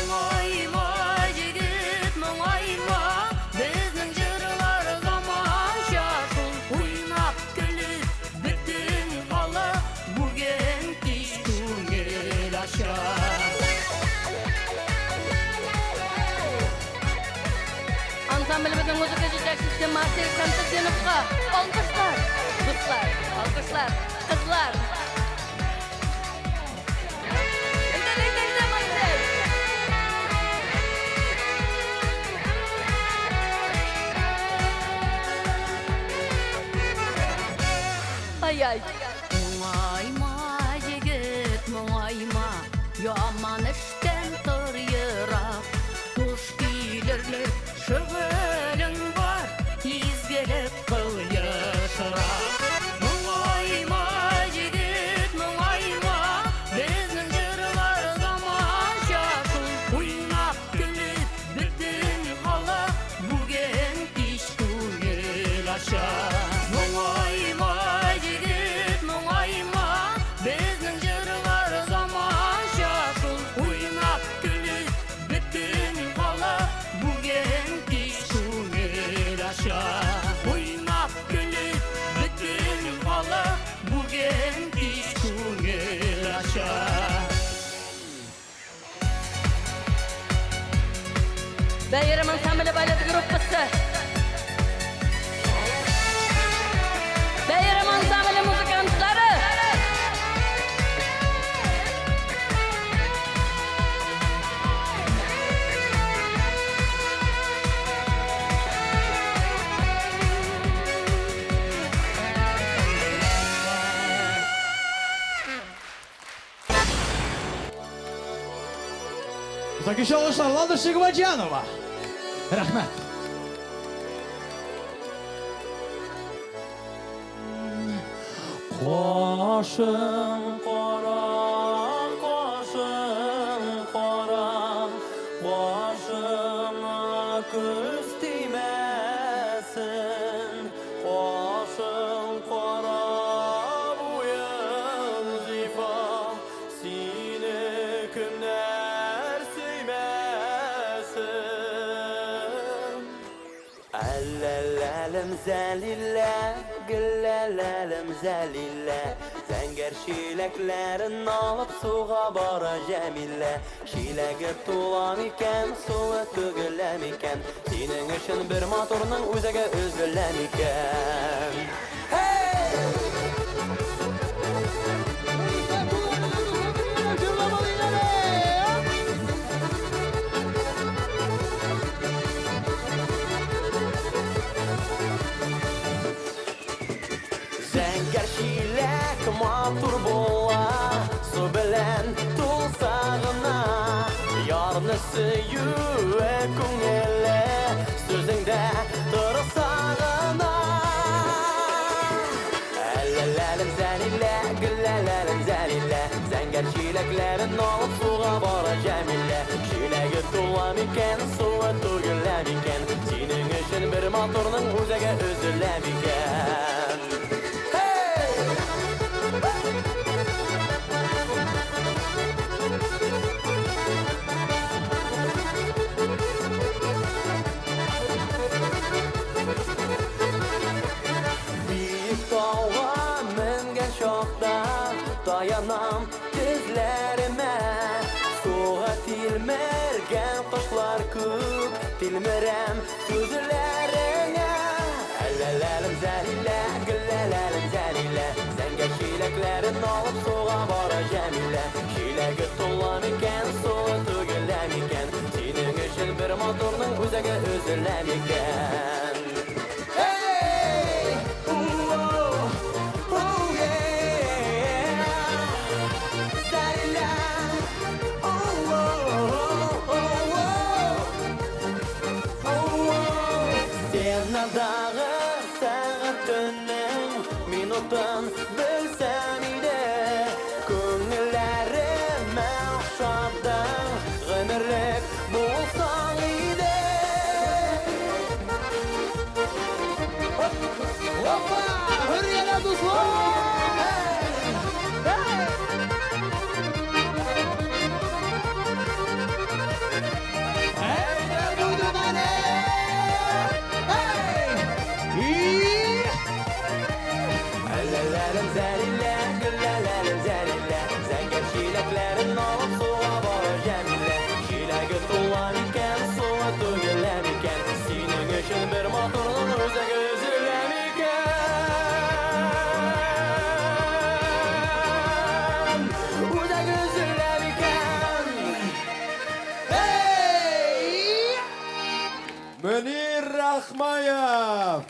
Muayma jigit muayma Bizin jırlar zaman şaşıl Uynap gülüp bütün kalıp Bugün iş güngel aşağı Ansamblimizin müzik yetakçisi Marcel Konstantinovga alkışlar. Kızlar, alkışlar. Kızlar. Ay. Muayma yigit muayma yaman işten tur yırak Kuş bilirli şögülün var izgelip kıl yaşarak Muayma yigit muayma bizning jırlar zaman şaşıl Uynap gülüp bütün hala bugün iş kuyul aşağı Muayma yigit muayma bizning jırlar zaman şaşıl Uynap gülüp bütün hala bugün iş kuyul aşağı Uynap gülüp bütün hala bugün iş kuyul aşağı Bayram ensemble ballet gruppası. Bayram ensemble muzikantları. Tabii ki olursa Lada Sigvacanova. Rahmet. Qoşın qora, qoşın qora, başıma küs değmesin. Qoşın qora, bu yıl zifa, seni kimler sevmesin. Allalalım zalilla, güllalalım zalilla Zangar şileklerin alıp suğa bara Jamila Şilegi tulam iken, suğa tügülem iken Senin için bir motorun o'ziga üzülem iken Zangar şilek motor bola Su bilen tulsağına Yarını süyüve kungele Sözünde dursağına Allalalım zanille, güllalalım zanille Zangar şileklerin alıp suğa bara Jamila Şilegi tulam iken, suğa tügülem iken Senin için bir motorun o'ziga üzülem iken Büyük dağğa mingen şoqda dayanam dizlerime Suğa tilmergen qışlar ko'p tilmirem ko'zlarine Allalalim zalila, güllalalim zalila Zangar şileklerin alıp suğa bara Jamila Şilegi tulam iken, suğa tügülem iken Senin için bir motorun o'ziga üzülem iken Dağı saatinin minutun bilsem ide Köngüllerim ahşaptan gımirlik bulsan ide Hoppa! Hürriyene dostlar! Allalalım zalilla, güllalalım zalilla Zangar şileklerin alıp suğa bara Jamila Şilegi tulam iken, suğa tügülem iken Senin için bir motorun o'ziga üzülem iken O'ziga üzülem iken Münir Rahmayev.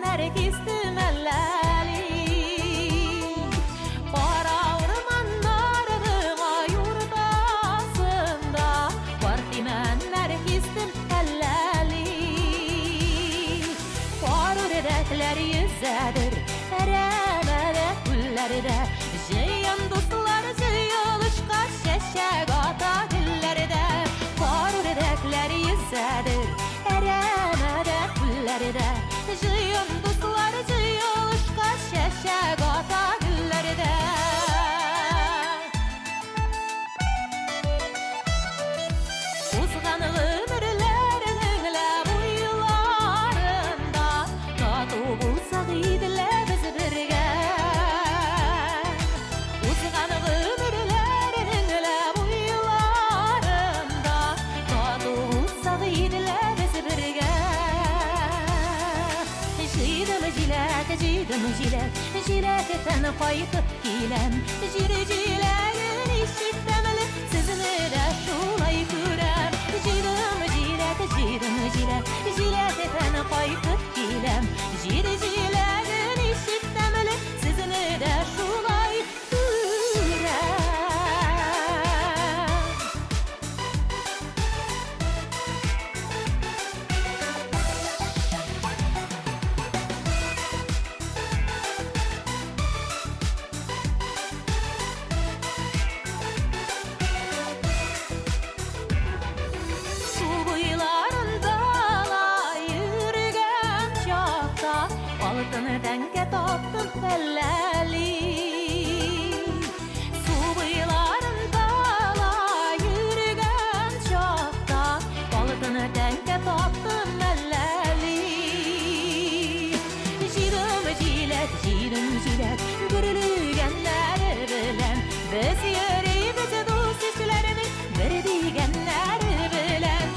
nergistim ellali Qara ormanlarning ayurdasında Vartimen nergistim ellali Qarırekler yüzedir Eremere güllerde Jiyan dostlar jıyılışqa şeşek ata güllerde Qarırekler yüzedir Eremere güllerde Jiyan dostlar jıyılışqa şeşek ata güllerde Uzgan ömürlerinle bu yıllarında Tatı bulsak idile biz birge Uzgan ömürlerinle bu yıllarında Tatı bulsak idile biz birge Jidim jilek, jilekten qaytып келем Jilegin işittemeli sizni de şulay көрем Jidim jilek, jilekten qaytып келем Jilegin işittemeli sizni de şulay көрем Su boylarında yürügen çakta Altını denke taptım ellali Su boylarında yürügen çakta Altını denke taptım ellali Jidim jilek, gürülügenler bilen Biz yürüyüp dost işlerini bir digenler bilen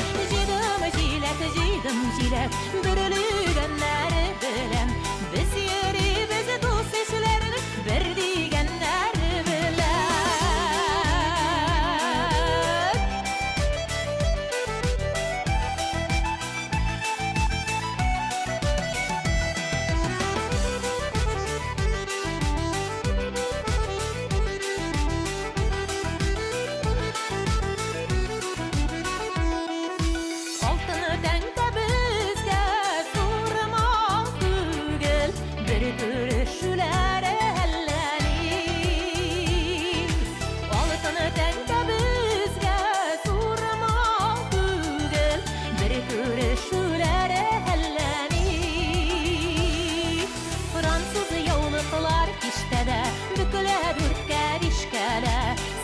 Jidim jilek, gürülügenler bilen Biz yürüyüp dost işlerini bir digenler bilen Altını denke bizge sormak tügel Bir görüşülere helleni Altını denke bizge sormak tügel Bir görüşülere helleni Fransız yavlıklar kiştede Büküler ürker işkele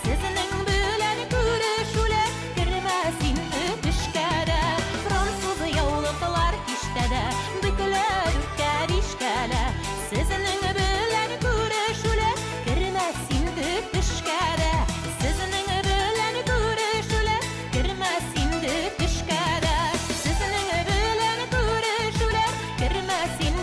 Sizinin bilen görüşüler Girmesin öpüşkele Fransız yavlıklar kiştede Büküler ürker işkele Sizinin bilen görüşüler Girmesin öpüşkele Sizinin bilen görüşüler Girmesin öpüşkele Sizinin bilen görüşüler Girmesin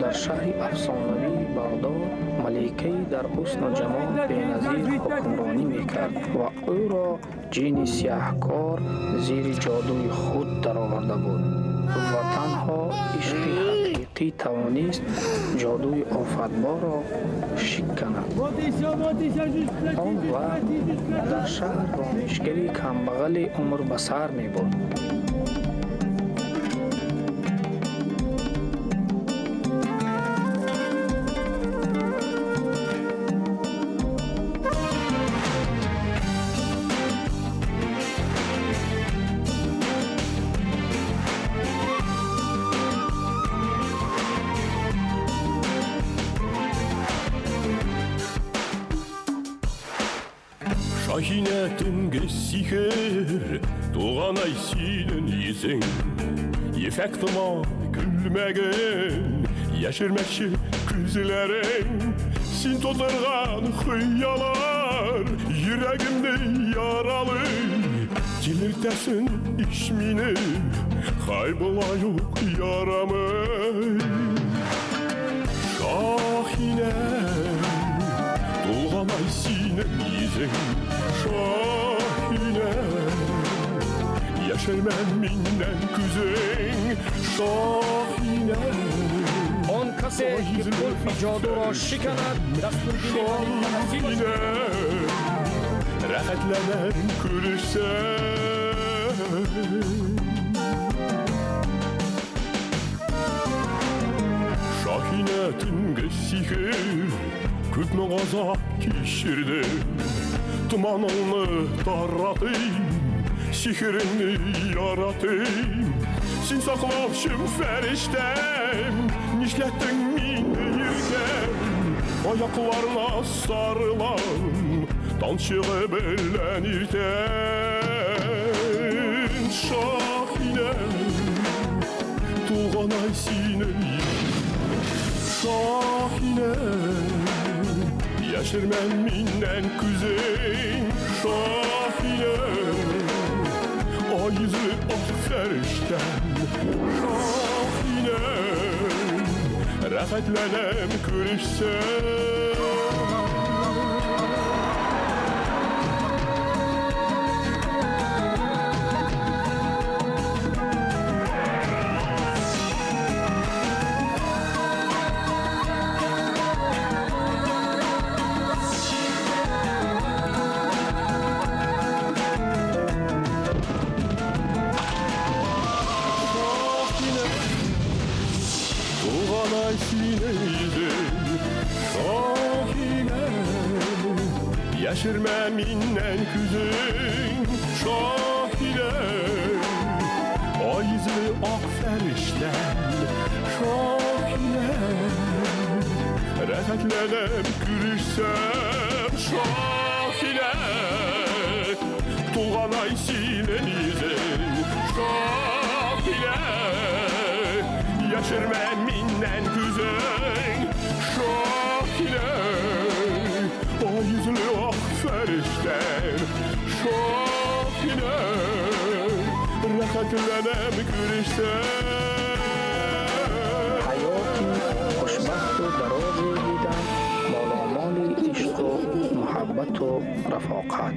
در شهر افسانوی بغداد ملکه‌ای در حسن و جمال بی‌نظیر حکمرانی می‌کرد و او را جین سیاهکار زیر جادوی خود درآورده بود و تنها عشق حقیقی توانست جادوی آفتبار را شکند. آن وقت در شهر رامشگری کمبغل عمر به سر می‌برد. Şahinetimge sihir Doğan ay senin yüzün Efektıma gülmegen Yaşırmekşi küzlerin Sin tozargan hıyalar Yüreğimde yaralı Cilirtesin ismini Kaybola yok yaramı Şahine Doğan ay senin yüzün Şahine Yaşarmen minnen küzün Şahine آن کسی که قلف جادو را شکند Şahine Rahatlenen görürsen Şahinetin sihir Kürtme gaza kişirdi Dumanını taratayım Sihirini yaratayım Sin saklavşım feriştem Nişlettin mini yürgen Ayaklarına sarılan Dansçığı bellenirten Şahine Doğan ay sinin Şahine Yaşırmen minnen küzün Şahine Ay yüzü ak ferişten Şahine Rahatlenem görüşsen Yaşırma minnen küzün Şahine Ay yüzlü ak ferişten Şahine Rahatlenem gülüşsem Şahine Doğan ay sinen yüzün Şahine Yaşırma minnen küzün Şahine Ay yüzlü ak ferişten Şahine Rahatlenem gülüşsen حیاتی خوشبخت و درازی دیدم با آمال عشق و محبت و رفاقت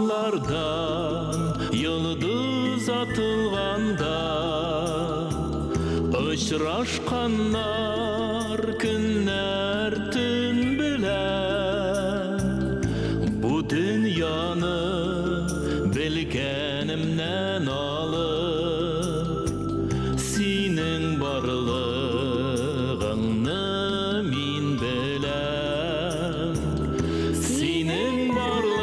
Yıldızlardan yıldız atılganda Uçraşkanlar günler tün bilen Bu dünyаны bilgenimden alıp Senin barlığını min bilen Senin barlığını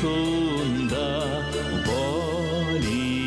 şunda boliye.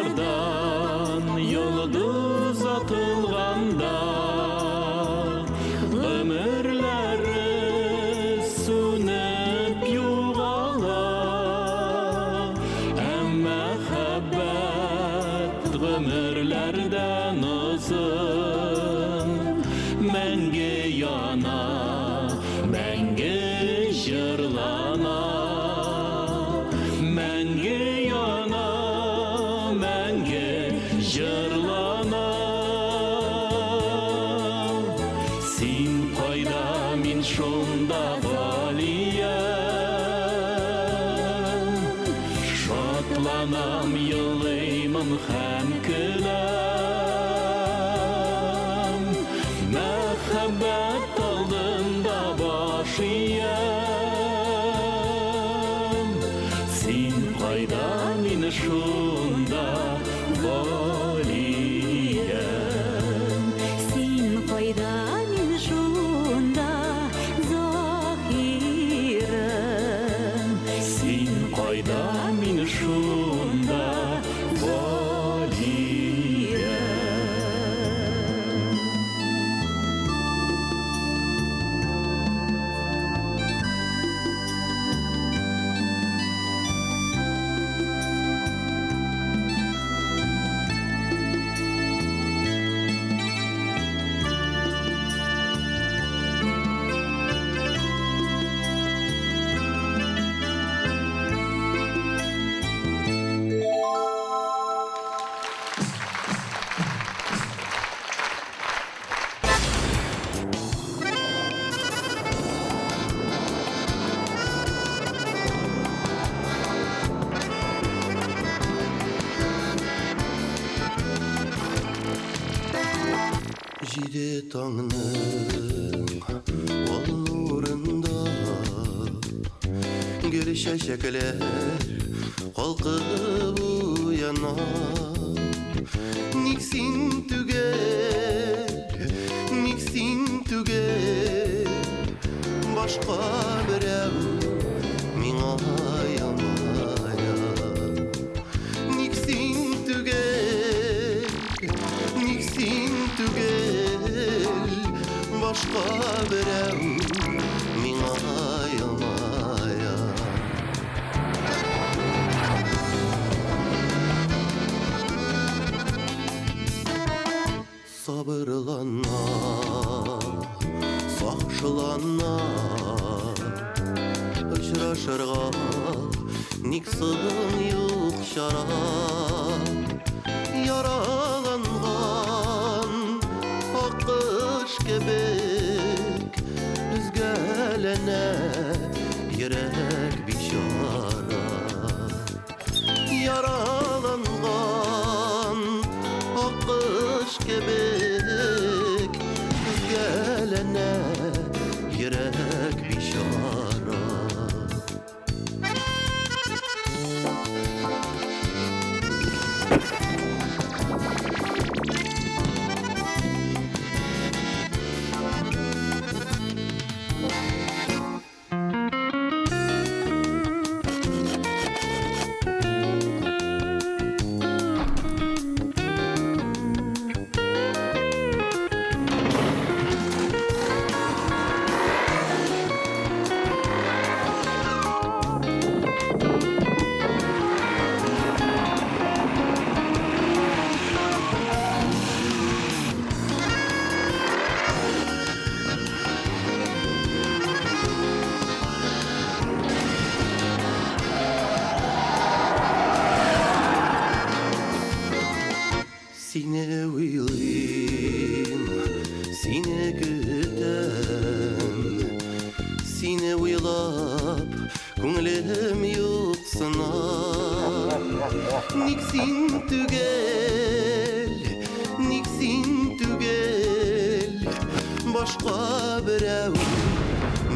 Yıldızlardan yıldız atılganda ömürleri sönüp yoğalar. Mehabbet ömürlerden uzun, menge yana, menge jırlana, menge yana, menge jırlana. Sin payda min şunda valiyem, şatlanam yılıyımın hem külem. Mehabbet aldığında başıyem, sin payda min şunda valiyem. Sin payda min şunda zahirem. Sin payda min şunda valiyem. Jide tağının ol nurunda gül şeşekler kalkıp uyana. Niksin tüger başka birev mina yamaya. Niksin tüger başka birev mina yamaya. Sabırlanma, saqşılanma, uçraşırga niksin yok şarap. Yaralangan akış kebek üzgelene yürek bişara. Yaralangan akış kebek üzgelene yürek bişara. Sine uylayım, sine gütem, sine uylap, ko'nglim yo'qsina. Niksin tügel, niksin tügel. Başka birev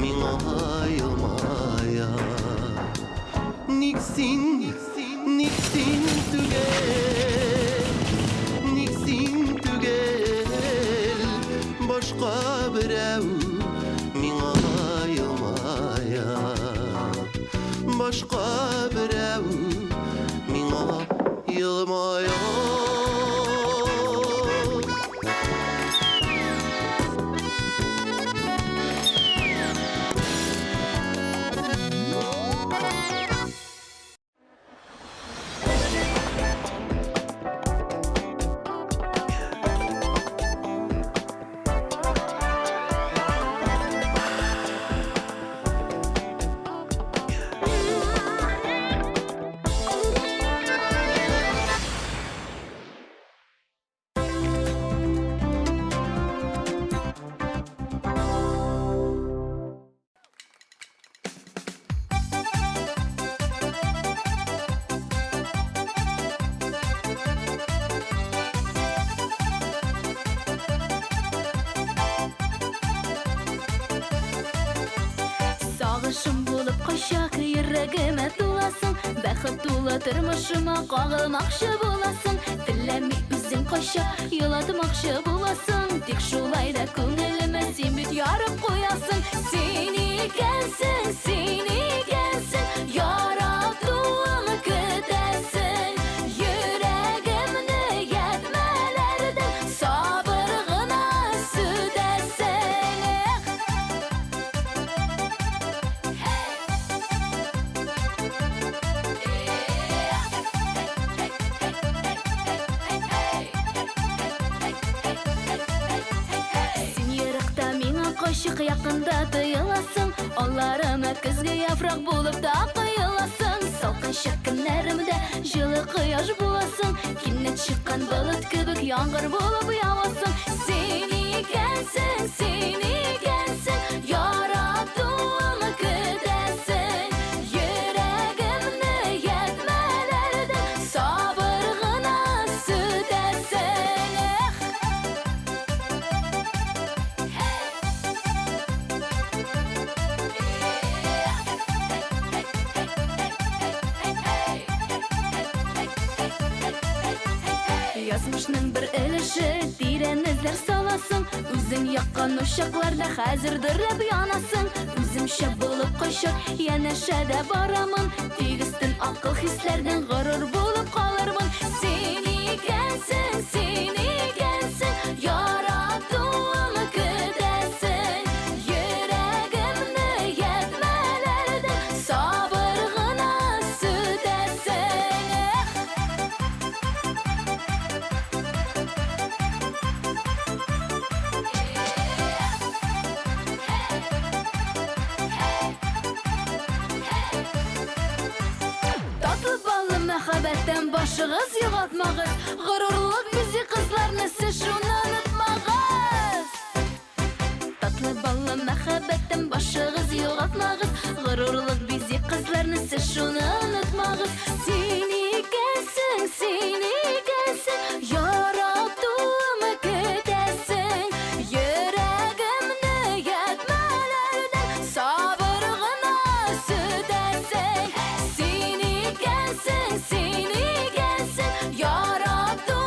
mina ayılmaya. Niksin, niksin tügel, niksin tügel. Başka birev mina ayılmaya. Başka birev mina yılmaya. Sağışım bulup koşak yüreğime tulasın. Bәхет тулы тормышыма кагылмакчы буласың. Теләми үзең кайша юлатмакчы буласың. Тик шулай да күңелемә син бит ярып куясың. Син икәнсең, син икәнсең, яратуыңны көтәсең. Йөрәгемне ятмәләрдән сабыр гына сүтәсең. Син еракта миңа кайчык якында тыеласың. Алларыма көзгә яфрак булып та коеласың. Салкын шәкеннәремдә җылы кояш буласың. Кинәт чыккан болыт кебек яңгыр булып явасың. Син икәнсең, син икәнсең, яратуыңны көтәсең. Йөрәгемне ятмәләрдән сабыр гына сүтәсең. Язмышның бер өлеше тирән эзләр саласың. Үзең яккан учакларда хәзер дөрләп янасың. Үземчә булып кайчак янәшәдә барамын. Тигестен акыл хисләрдән горур булып калырмын. Син икәнсең, син икәнсең, яратуыңны көтәсең. Йөрәгемне ятмәләрдән сабыр гына сүтәсең. Татлы баллы мәхәббәттән башыгыз югалтмагыз. Горурлык бизи кызларны сез шуны онытмагыз. Татлы баллы мәхәббәттән башыгыз югалтмагыз. Горурлык бизи кызларны сез шуны онытмагыз. Син икәнсең, син икәнсең, яратуыңны көтәсең. Йөрәгемне ятмәләрдән сабыр гына сүтәсең. Син икәнсең, яратуыңны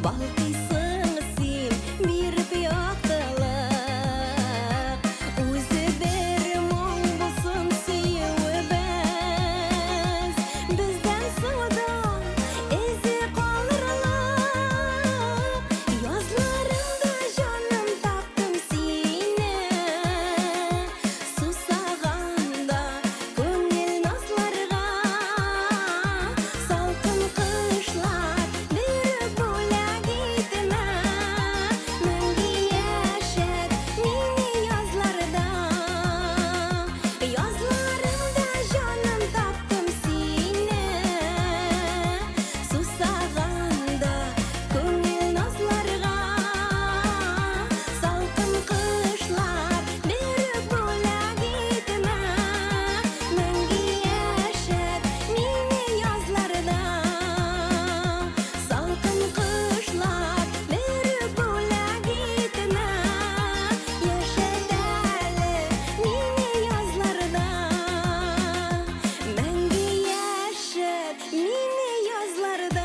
Балқисың сен беріп яқтылық Өзі бір мұң болсын сүйеуі біз Бізден судан ізі қалырлық Язларымда жаным таптым сені Сусағанда көңіл назларға Салқын қышлар беріп бөләк етіме Мәңгі яшәр мені язларда Язларымда жаным таптым сені Сусағанда көңіл назларға Салқын қышлар беріп бөләк етіме Мәңгі яшәр мені язларда Салқын қышлар беріп бөләк етіме Яшәр әлі мені язларда Мәңгі яшәр мені язларда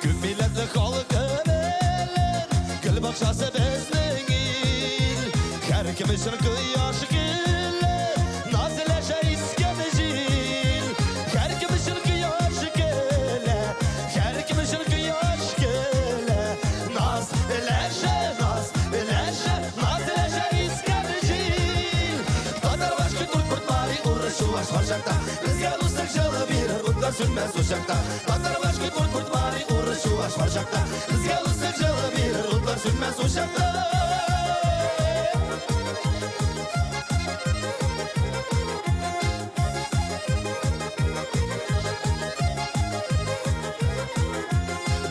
Көп милләтле халкы белер, гүл бакчасы безнең ил. Һәр кем өчен кояш килер, наз иләшә искән җил. Һәр кем өчен кояш килер, һәр кем өчен кояш килер. Наз иләшә искән җил. Татар башкы турт портмари урышу аш барчакта. Безгә дустык җылы бирер, утлар сүнмәс учакта. Татар башкы турт портмари урышу аш барчакта. Безгә дустык җылы бирер, утлар сүнмәс учакта.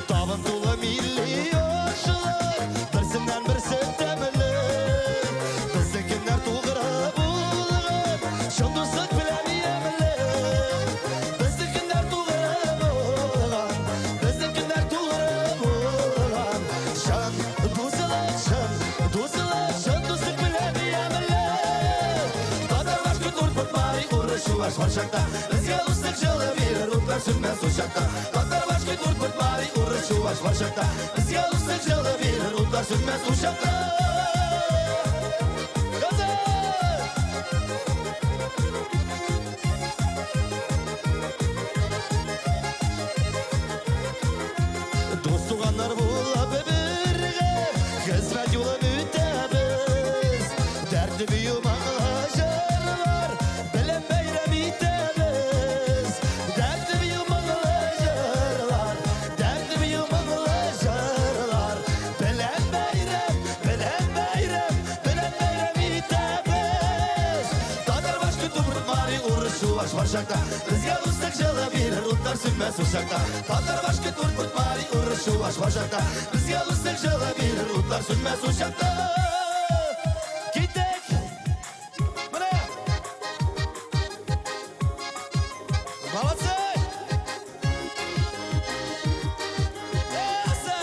Табын тулы милли яшьләр, берсеннән берсе тәмле. Безнекеләр тугры булган, шул дуслык белән ямьле. Безнекеләр тугры булган, шан дуслык белән ямьле. Татар башкы турт портмари урышу аш барчакта. Безгә дустык җылы бирер, утлар сүнмәс учакта. Татар башкы турт портмари урышу аш барчакта. Безгә дустык җылы бирер, утлар сүнмәс учакта. Дус туганнар булып бергә, хезмәт юлын үтәбез. Дәртле бию маңлаҗырлар, белән бәйрәм итәбез. Дәртле бию маңлаҗырлар, белән бәйрәм итәбез. Татар башкы туртмари урышу аш барчакта. Безгә дустык җылы бирер, утлар сүнмәс учакта. Татар башкы туртмари урышу аш барчакта. Безгә дустык җылы бирер, утлар сүнмәс учакта. Китек! Менә! Молодцы! Яса!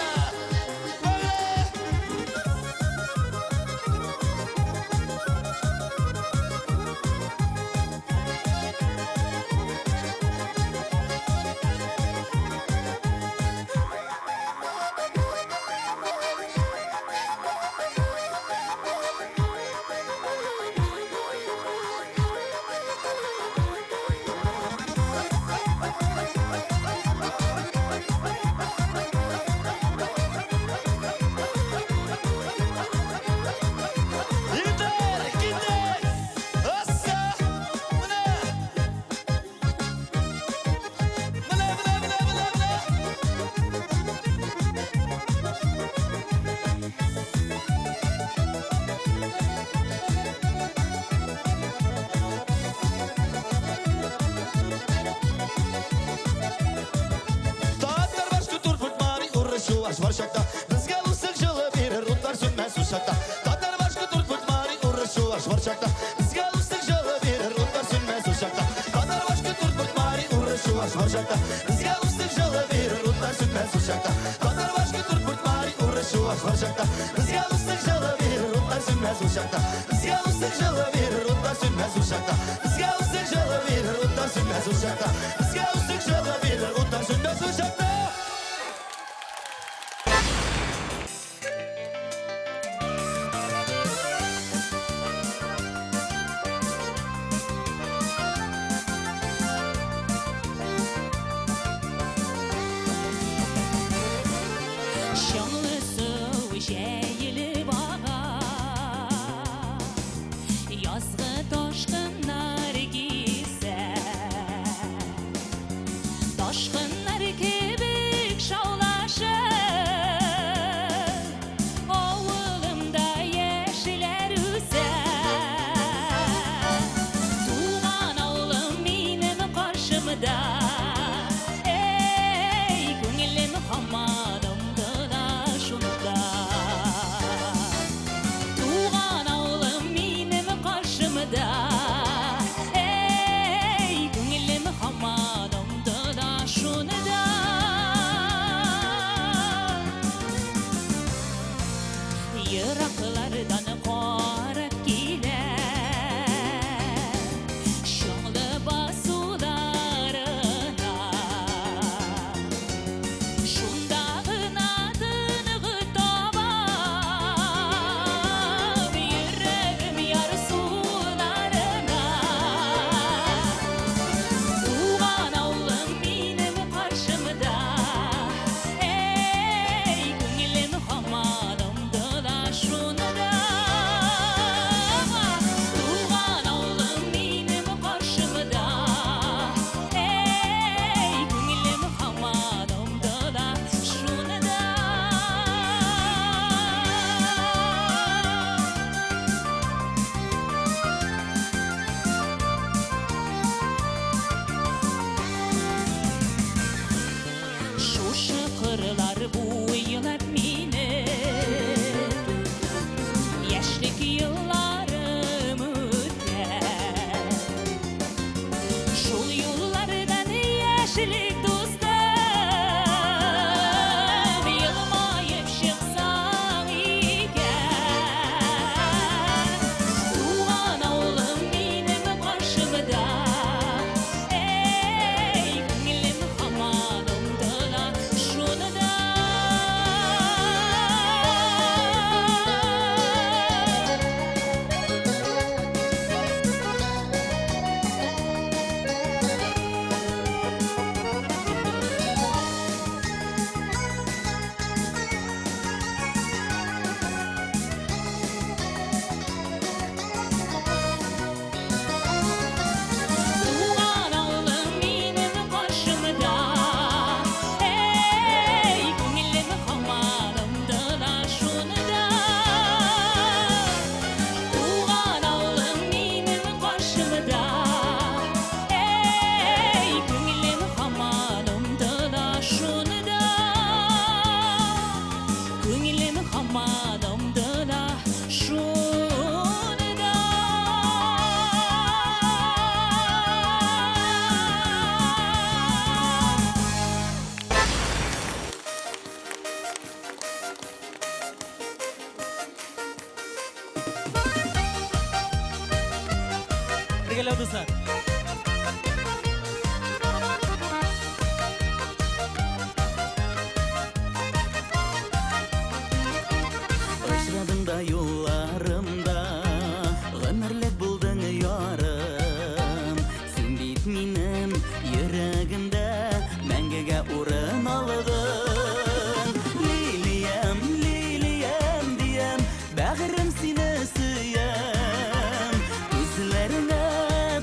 Аш барчакта, безгә çakta Bizge ıslık jılı verir Rutlar sönmez uşakta Kadar başka kurt kurt mari uğraşı var çakta Bizge ıslık jılı verir Rutlar sönmez uşakta Kadar başka kurt kurt mari uğraşı var çakta Bizge ıslık jılı verir Rutlar sönmez uşakta Bizge ıslık jılı verir Rutlar sönmez uşakta Bizge ıslık jılı verir Rutlar sönmez uşakta Bizge ıslık jılı verir Rutlar sönmez uşakta Birgeler dostlar. Aşradım da yollarımda Ömürlük buldun yarım Sen bit minem yüreğimde Mengege uğrun aldın Liliyem, liliyem diyem Bağırım seni sıyem Gözlerine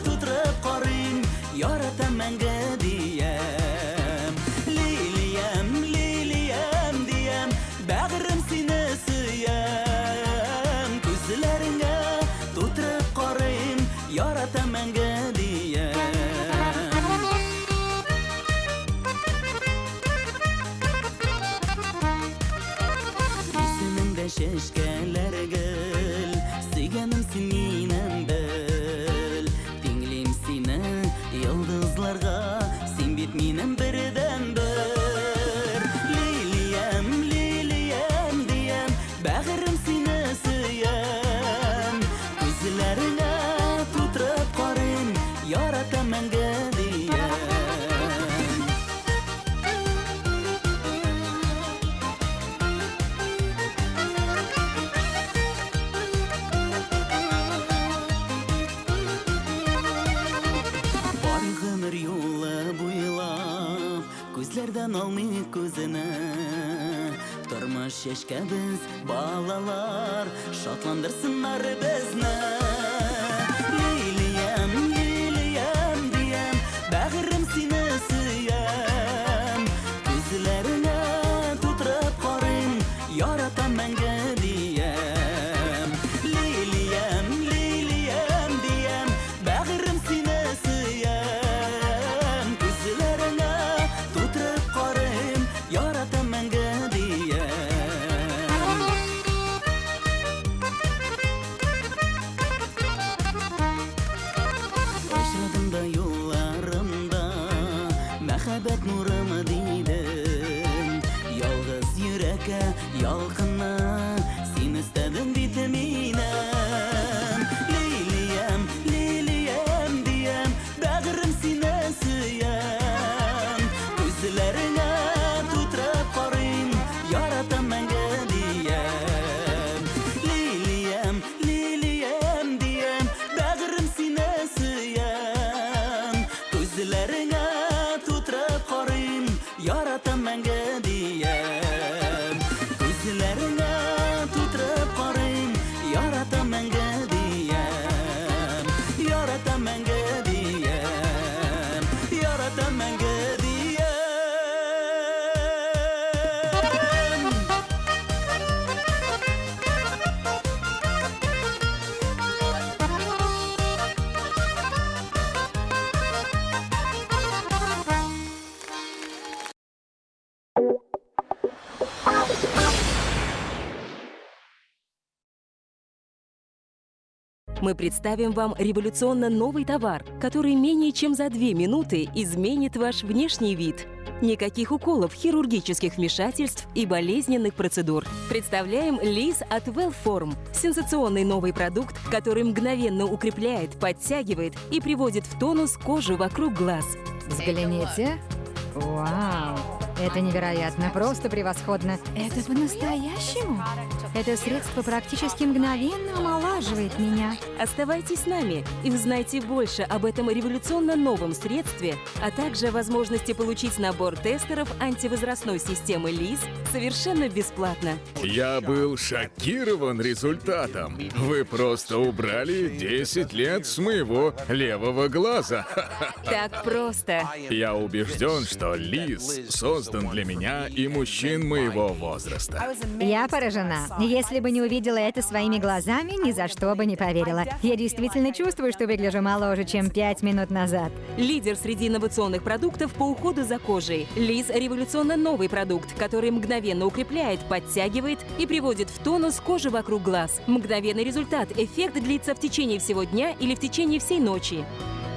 tutup qarayım Yaratam menge diyem Liliyem, liliyem diyem Bağırım seni sıyem Gözlerine tutup qarayım Yaratam menge diyem Şeşkeler gül Siganim sininem күрсене. Тормыш чәчкә без балалар, шатландырсыннар безне. Лилиям, лилиям диям, бәгырем сине сөям. Күзләреңә тутырып карыйм, яратам мәңге диям. Лилиям, лилиям диям, бәгырем сине сөям. Күзләреңә тутырып карыйм, яратам мәңге диям. Очрадым да юлларымда, мәхәббәт нурымы дидем. Ялгыз йөрәккә ялкынны, син истәдең бит минем. Лилиям, лилиям диям, бәгырем сине сөям. Күзләреңә тутырып карыйм, яратам мәңге диям. Лилиям, лилиям диям, бәгырем сине сөям. Күзләреңә тутырып карыйм, яратам мәңге диям. Күзләреңә тутырып карыйм, яратам мәңге диям. Яратам мәңге диям. Яратам мәңге диям. Мы представим вам революционно новый товар, который менее чем за 2 минуты изменит ваш внешний вид. Никаких уколов, хирургических вмешательств и болезненных процедур. Представляем Лиз от Wellform. Сенсационный новый продукт, который мгновенно укрепляет, подтягивает и приводит в тонус кожу вокруг глаз. Взгляните. Вау! Это невероятно, просто превосходно. Это по-настоящему? Это средство практически мгновенно омолаживает меня. Оставайтесь с нами и узнайте больше об этом революционно новом средстве, а также о возможности получить набор тестеров антивозрастной системы ЛИЗ совершенно бесплатно. Я был шокирован результатом. Вы просто убрали 10 лет с моего левого глаза. Так просто. Я убежден, что Лиз создан для меня и мужчин моего возраста. Я поражена. Если бы не увидела это своими глазами, ни за что бы не поверила. Я действительно чувствую, что выгляжу моложе, чем 5 минут назад. Лидер среди инновационных продуктов по уходу за кожей. Лиз – революционно новый продукт, который мгновенно укрепляет, подтягивает и приводит в тонус кожу вокруг глаз. Мгновенный результат. Эффект длится в течение всего дня или в течение всей ночи.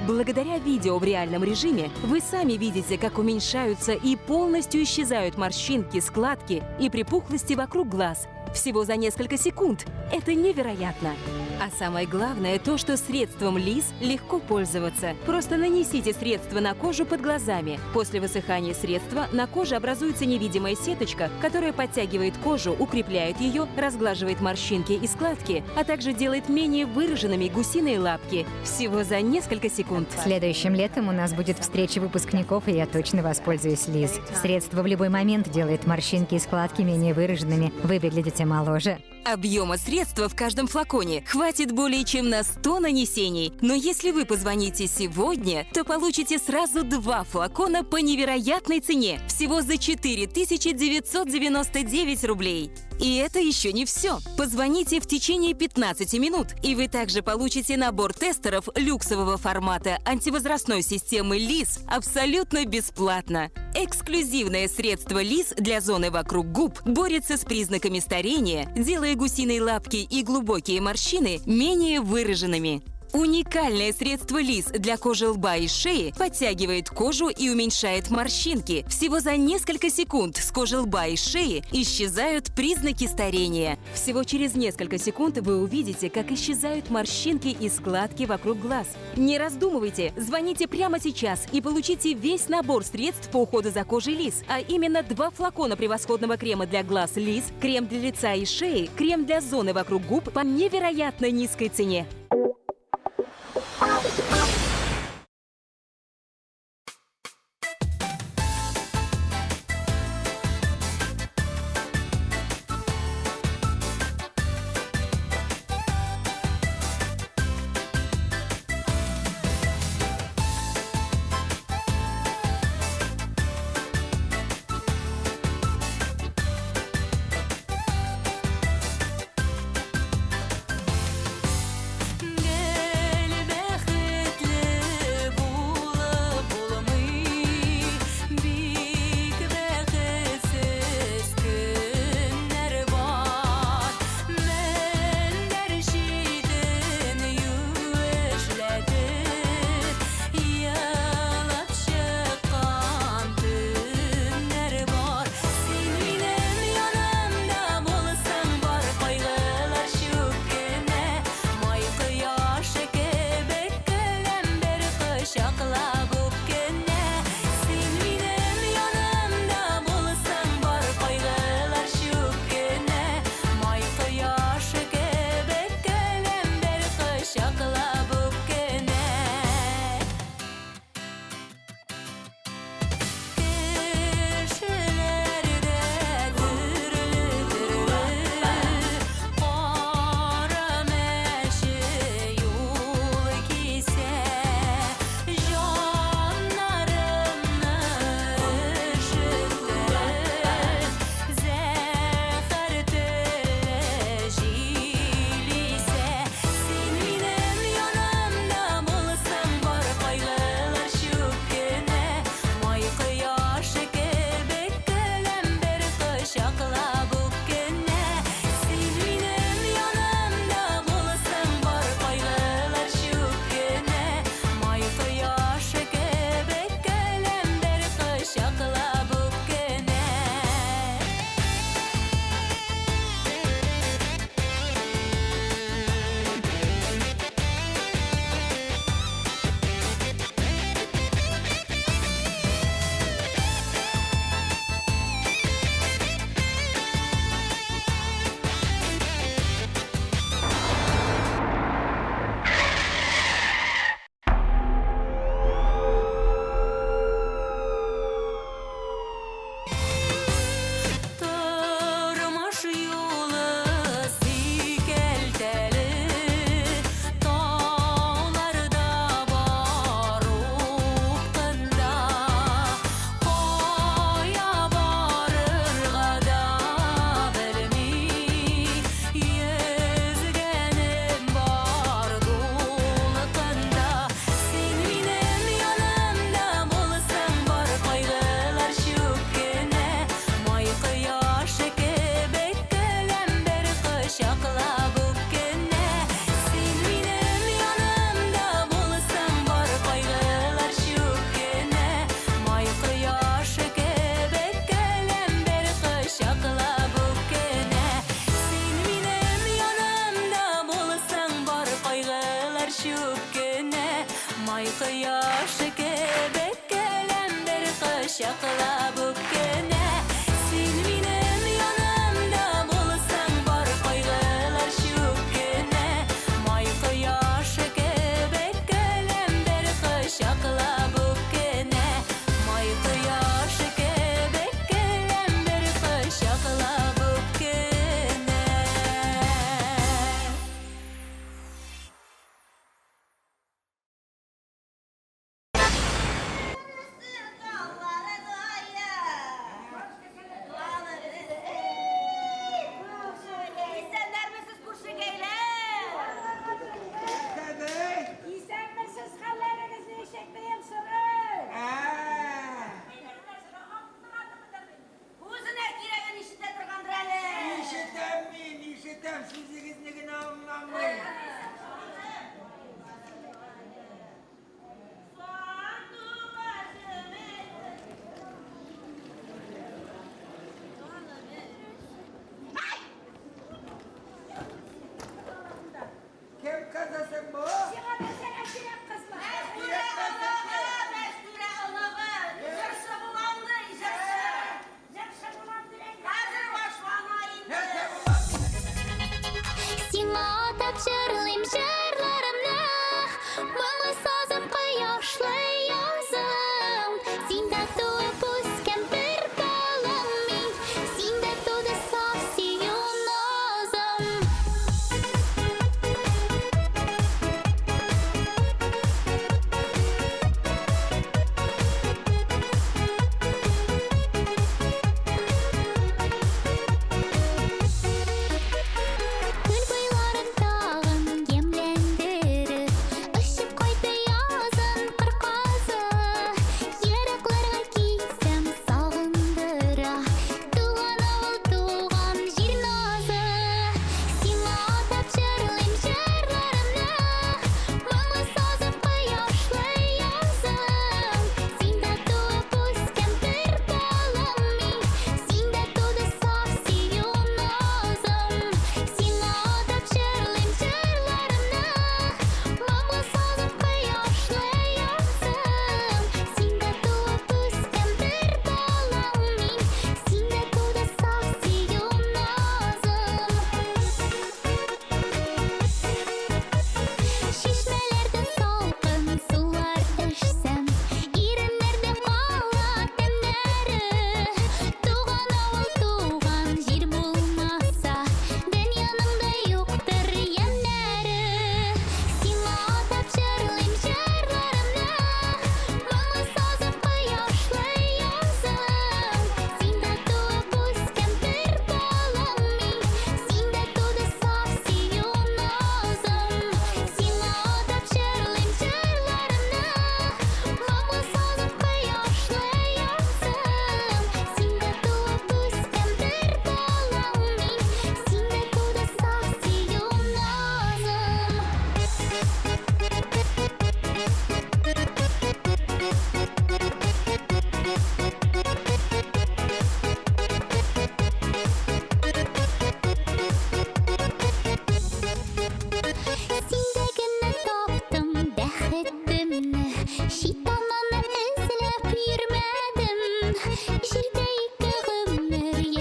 Благодаря видео в реальном режиме вы сами видите, как уменьшаются и полностью исчезают морщинки, складки и припухлости вокруг глаз. Всего за несколько секунд. Это невероятно. А самое главное то, что средством Лиз легко пользоваться. Просто нанесите средство на кожу под глазами. После высыхания средства на коже образуется невидимая сеточка, которая подтягивает кожу, укрепляет ее, разглаживает морщинки и складки, а также делает менее выраженными гусиные лапки. Всего за несколько секунд. Следующим летом у нас будет встреча выпускников, и я точно воспользуюсь Лиз. Средство в любой момент делает морщинки и складки менее выраженными. Вы выглядите моложе. Объема средства в каждом флаконе хватит более чем на 100 нанесений. Но если вы позвоните сегодня, то получите сразу 2 флакона по невероятной цене. Всего за 4999 рублей. И это еще не все. Позвоните в течение 15 минут, и вы также получите набор тестеров люксового формата антивозрастной системы ЛИЗ абсолютно бесплатно. Эксклюзивное средство ЛИЗ для зоны вокруг губ борется с признаками старения, делая гусиные лапки и глубокие морщины менее выраженными. Уникальное средство ЛИЗ для кожи лба и шеи подтягивает кожу и уменьшает морщинки. Всего за несколько секунд с кожи лба и шеи исчезают признаки старения. Всего через несколько секунд вы увидите, как исчезают морщинки и складки вокруг глаз. Не раздумывайте, звоните прямо сейчас и получите весь набор средств по уходу за кожей ЛИЗ, а именно 2 флакона превосходного крема для глаз ЛИЗ, крем для лица и шеи, крем для зоны вокруг губ по невероятно низкой цене.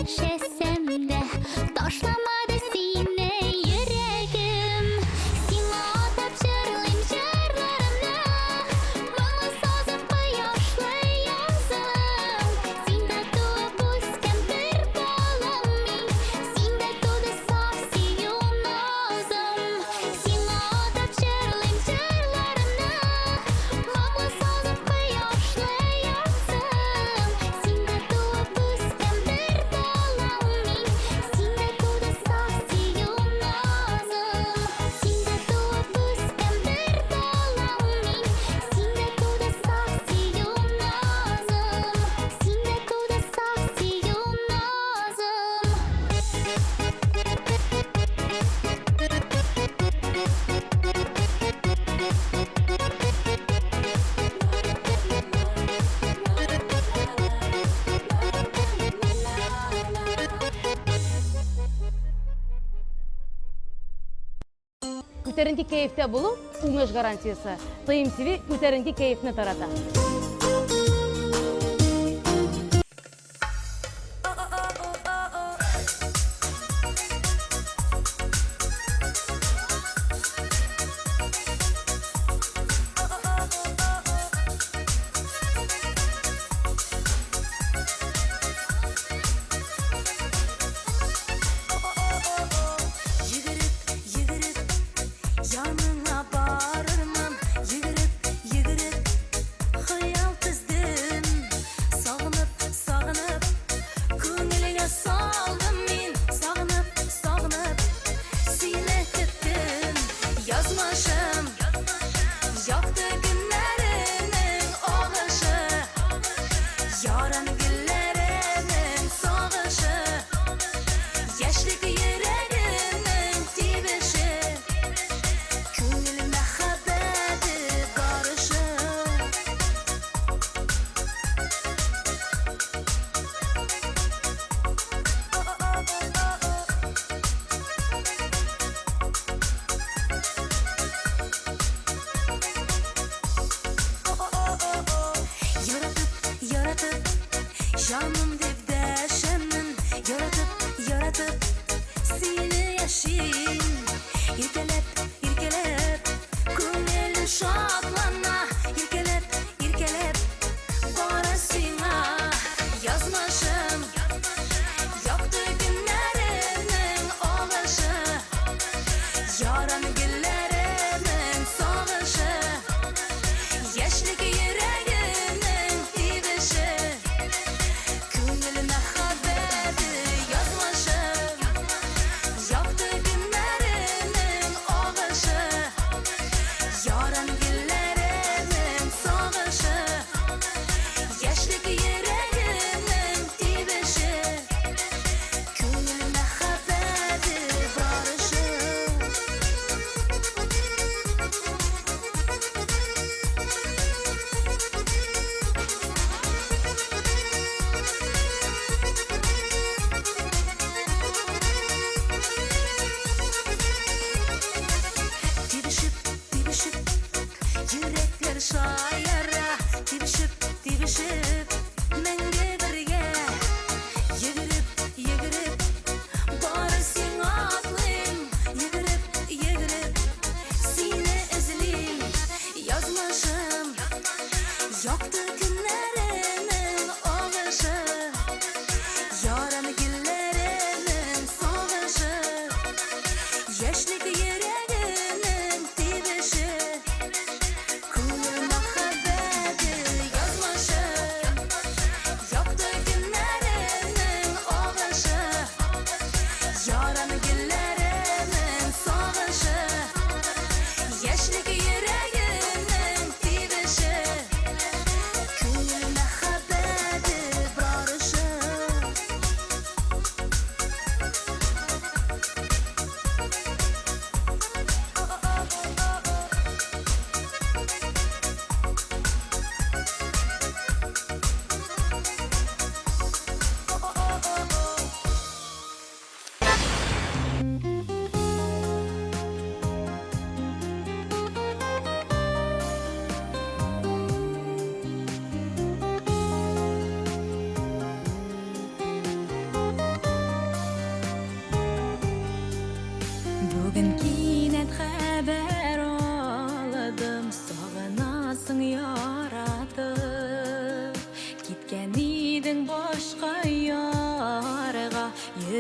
яшәсәм дә, ташламады сине йөрәгем. Сиңа атап җырлыйм җырларымны, моңлы сазып кояшлы язым. Синдә туып үскән бер балам мин, синдә туды саф сөю назым. Сиңа атап җырлыйм җырларымны, моңлы сазып кояшлы язым. Синдә туып үскән бер балам мин, синдә туды саф сөю назым. Синдә туып үскән бер балам мин, синдә туды саф сөю назым. Синдә туды саф сөю Күтәренке кәйефтә булу уңыш гарантиясы. Тыйым ТВ күтәренке кәйефне тарата. Yanına barırmın, yürüp hayal tizdim. Sağınıp, ko'ngilga soldim men. Sağınıp, seni tepdim. Yazmışım, yoqdi günlarining og'ishi. Yoran gullarining sog'ishi. Yoshlik yuragimning tebishi. Ko'nglimda habati borishi. Yaratib, jonim deb dashamin. Yaratib, seni yashin. Irkalab, ko'nglim shodlana. Irkalab, borasingga yozmashim. Yoqdi kunlarining og'ishi. Yoran gullarining sog'ishi. Yoshlik yuragimning tebishi. Ko'nglimda habati yozmashim. Yoqdi kunlarining og'ishi.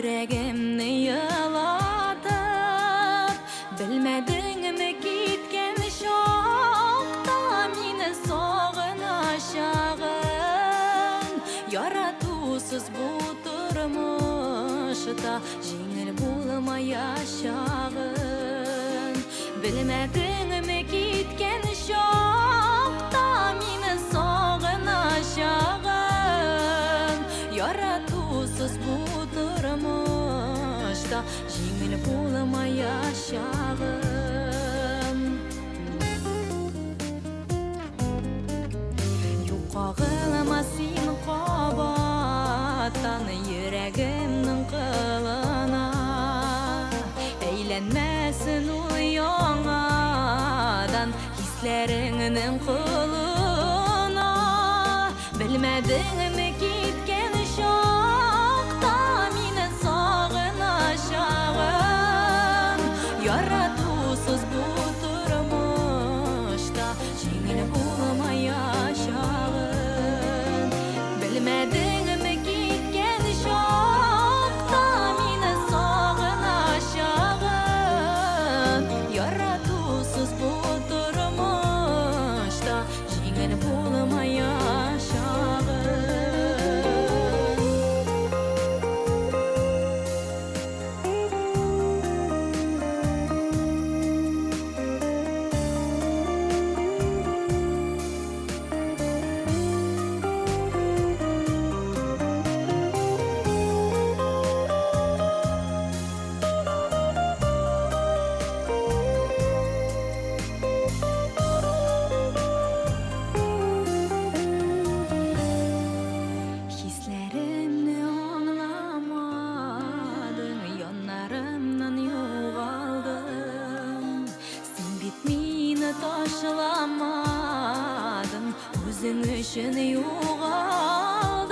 yüreğimni yalatıp bilmedin mi gitken şokta meni sog'inashag'in yaratusuz bu turmushda jengil bo'lmayashag'in bilmedin mi gitken şokta meni sog'inashag'in yaratusuz bu turmushda jengil bo'lmayashag'in yo'qog'ilma sen qobatdan yüreğimnin qilina eylenmesin u yonadan hisleringnin quluna bilmedin mi gitken şokta meni sog'inashag'in yaratusuz bu turmushda jengil bo'lmayashag'in bilmedin mi gitken şokta meni sog'inashag'in yaratusuz bu turmushda jengil bo'lmayashag'in Hislerimni anlamadın yanlarımdan yo'g'oldim sen bitmini tashlamadın o'zing uchun yo'g'olding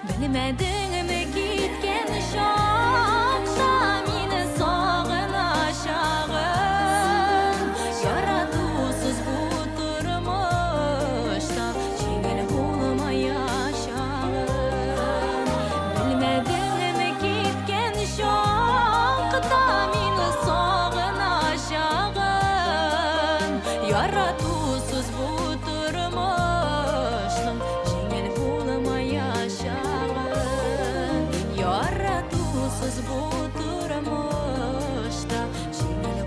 bilmedin mi gitken şokta meni sog'inashag'in yaratusuz bu turmushda jengil bo'lmayashag'in bilmedin mi gitken şokta meni sog'inashag'in yaratusuz bu turmushning jengil bo'lmayashag'in yaratusuz bu turmushda jengil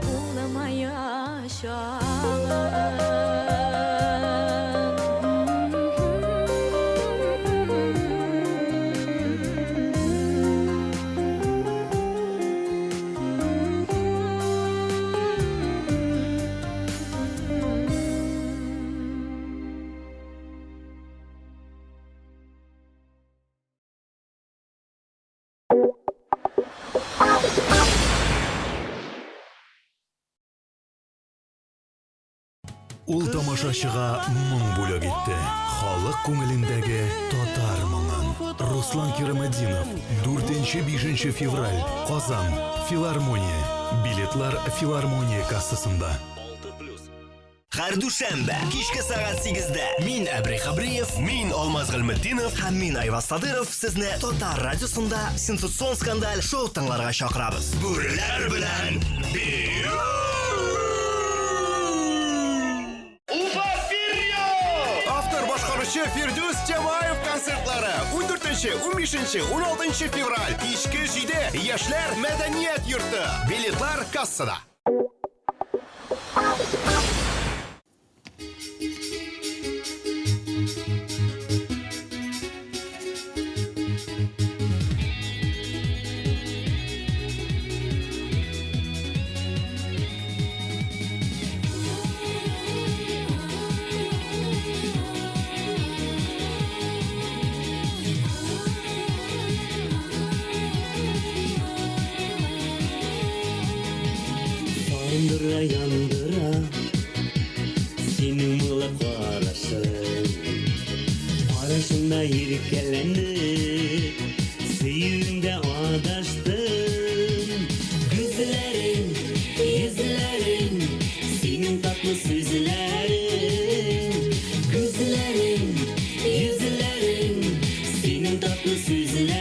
Ул тамашачыга моң бүләк итте. Халык күңелендәге татар моңын. Руслан Кирамеддинов, 4-5 февраль, Казан, Филармония. Билетлар Филармония кассасында. Һәр дүшәмбе кичке сагат 8-дә мин Әбри Хабриев, мин Алмаз Гыйлметдинов һәм мин Айваз Садыров сезне Татар радиосында сенсацион скандаль шоу тыңларга чакырабыз. Бүреләр белән бию! Автор башкаручы Фирдус Темаев концертлары 14-15-16 февраль кичке 7-дә Яшьләр мәдәният йорты. Билетлар кассада. Yandıra senin mıla karasın arasında irkelendi seyirinde adaştın gözlerin yüzlerin senin tatlı sözlerin gözlerin yüzlerin senin tatlı sözlerin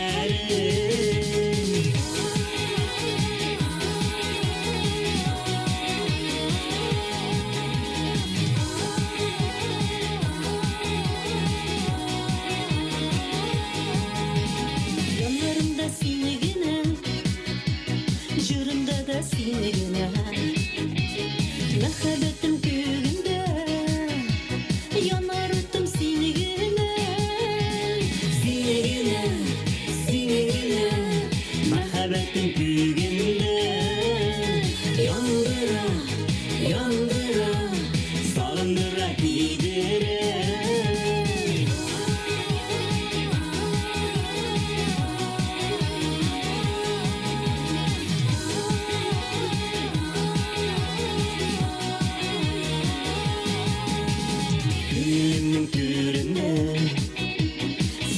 da seni gene jırımda da seni gene Mehabetim köyünde yanar öttüm seni gene Seni gene, seni gene Mehabetim köyünde yandıra, yandıra Salındıra gidere Gönlümün türüne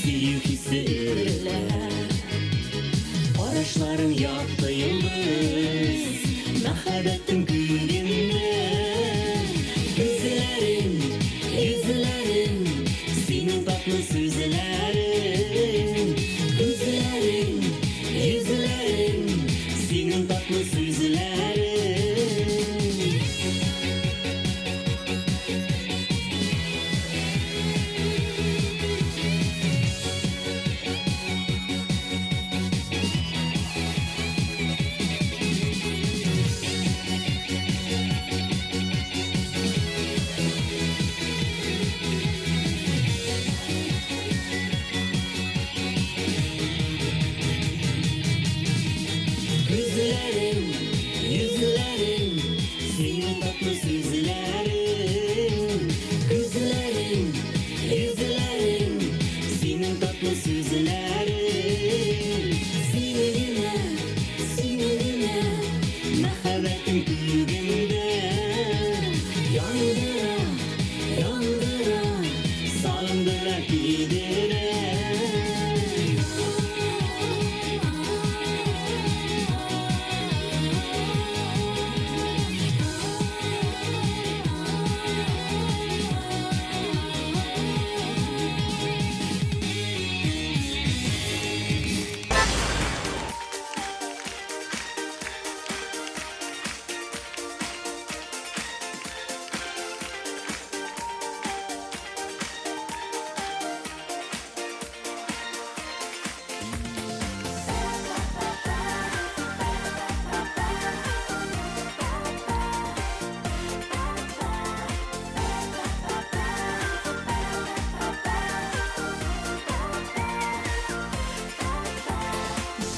Sevgi sığırlar Araçların yaktı yıldız Mehabetim gülünde Gözlerin, yüzlerin Senin tatlı sözlerin Gözlerin, yüzlerin Senin tatlı sözlerin Gözlerin, yüzlerin Senin tatlı sözlerin Gözlerin, yüzlerin Senin tatlı sözlerin Seninle, seninle Mehabetim kuyugunda Yandıra, yandıra Salındıra gidere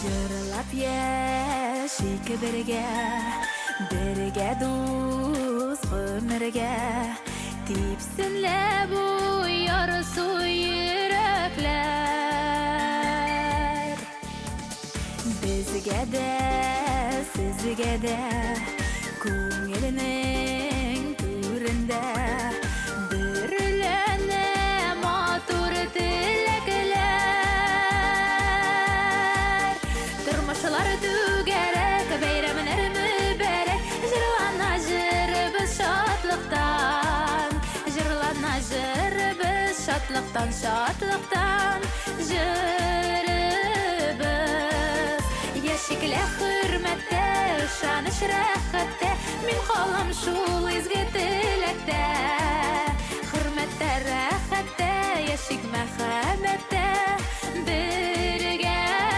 Jırlap yaşayık birge dost ömürge Tipsinle bu yarısı yürekler Bizge de, sizge de Ko'nglinin türünde Birlene matur tilekler Turmuşlar tügerek beyramlar mübarek Jırlana jır biz şatlıktan Jırlana jır biz şatlıktan Şatlıktan jırыбыз Yaşıkla hürmette, şanış rahatte Min kalam şul izgi tilekte Hürmette, rahatte, yaşık mehabette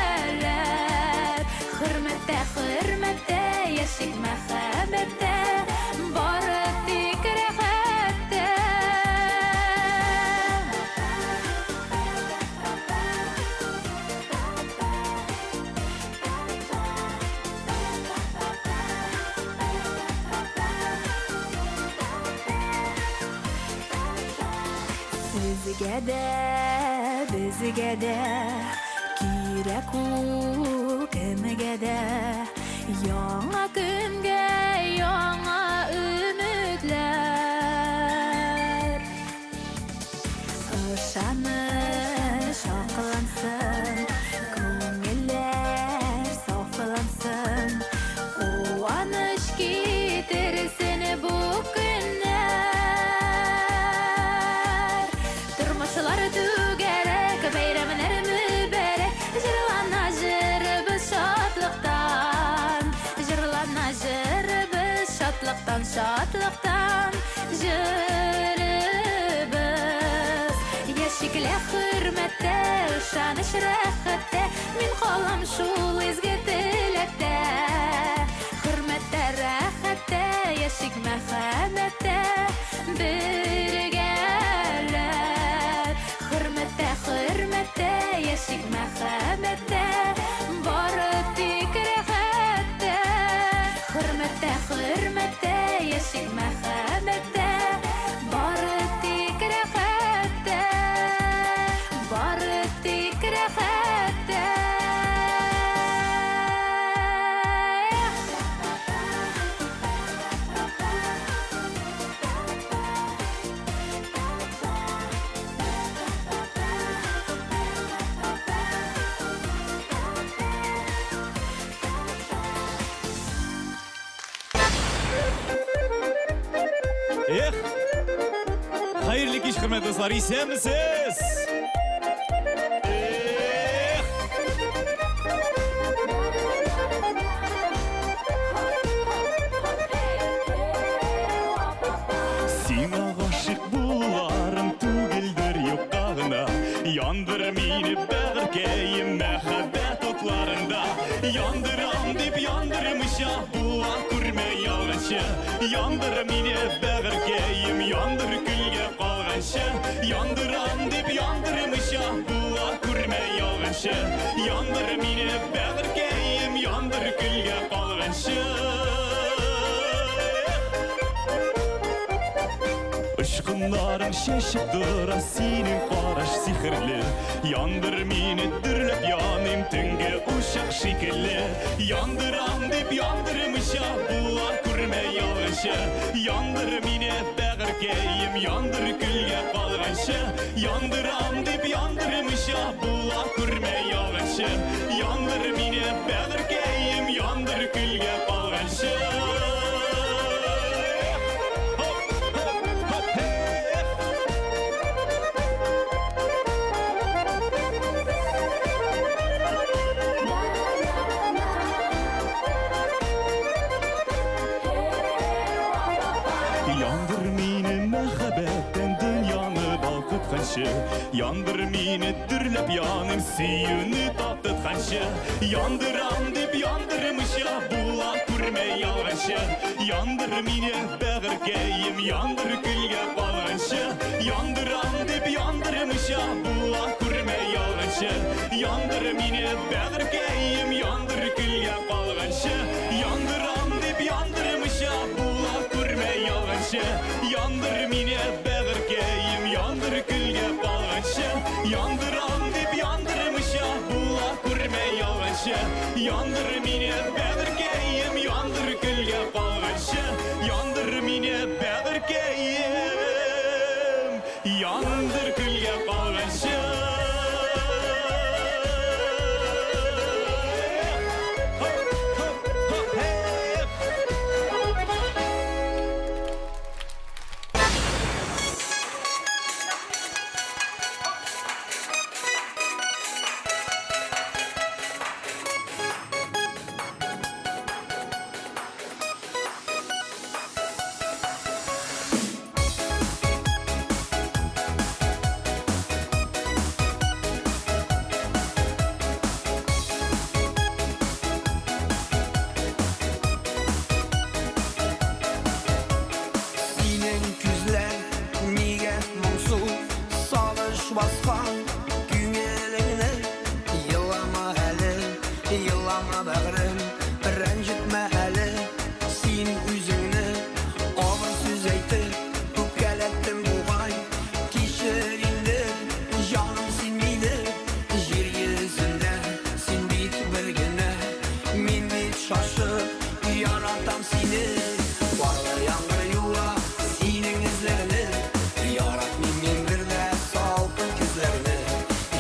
Birgeler Hürmette, hürmette, yaşık mehabette Barı tik rahatte Sizge de, bizge de Kirek u kimge de Yana günge, yana ümitler Işanış aklansın Ko'ngiller soflansın Uvanış getirsin bu günler Turmuşlar tügerek beyramlar mübarek Jırlana jır biz şatlıktan Jırlana jır biz şatlıktan Şatlıktan jırыбыз Yaşıkla hürmette, şanış rahatte Min kalam şul izge tilekte hürmette rahatte yaşık merhamette birgeler hürmette yaşık merhamette barı tikrehette hürmette yaşık merhamette barı tikrehette barı tikrehette Hayırlı iş hürmetli dostlar, isen misiniz? Sina aşık bularım tugildir yukkağına Yandır mini bəğirkeyim mehabbet otlarında Yandıram dip yandırmış ya bu kurme yağışı Yandır mini bəğirkeyim yandır külge qalğanşı Yandıram dip yandırmış ya bu kurme yağışı Yandır mini bəğirkeyim yandır külge qalğanşı Işkınlarım şeşip dura senin qaraş sihirli Yandır meni dürlep yanım tünge uşak şekilli Yandıram dip yandırmış ya bular kurme yağışı Yandır meni bəğirkeyim yandır külge qalğanşı Yandıram dip yandırmış ya bular kurme yağışı Yandır meni bəğirkeyim yandır külge qalğanşı Yandır meni mehabetten dünyanı balkıtkanşı Yandır meni dürlep yanım suyunu tattıtkanşı Yandıram dip yandırmış ya bular kurme yağışı Yandır meni bəğirkeyim yandır külge qalğanşı Yandıram dip yandırmış ya bular kurme yağışı Yandır meni bəğirkeyim yandır külge qalğanşı Yandıram dip yandırmış ya bular kurme yağışı Yandır meni bəğirkeyim yandır külge qalğanşı Yandıram dip yandırmış ya bular kurme yağışı Yandır meni bəğirkeyim yandır külge qalğanşı Yandır meni bəğirkeyim yandır külge qalğanşı baskan günelini Yılama hele, yılama bağrım Rencitme hele, sin üzünü Ağır söz eytip, hükkelettim buğay Kişerinde, canım sin bilir Yeryüzünde, sin bit bir güne Min bit şaşıp, yaratam seni Varlayan bir yuva, sinin izlerini Yarat min bir de salkın kızlarını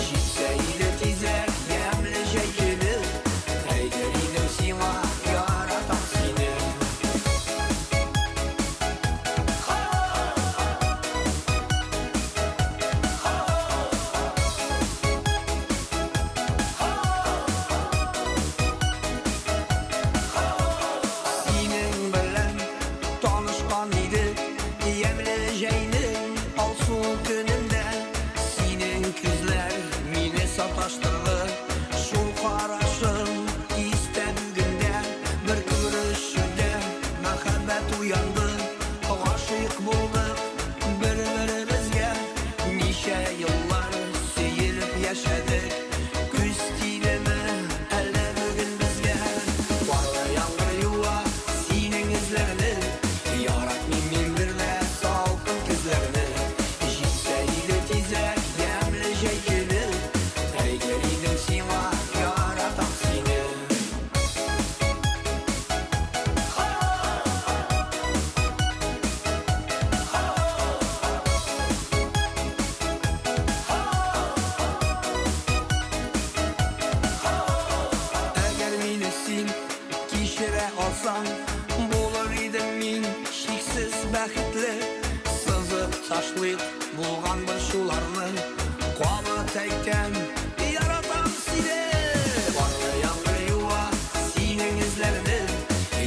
Jitse ile tizek, yemle şekili Heyderinem ташлык булган бер шуларны кабат әйткән яратам сине барлы яңгыр юа синең эзләрне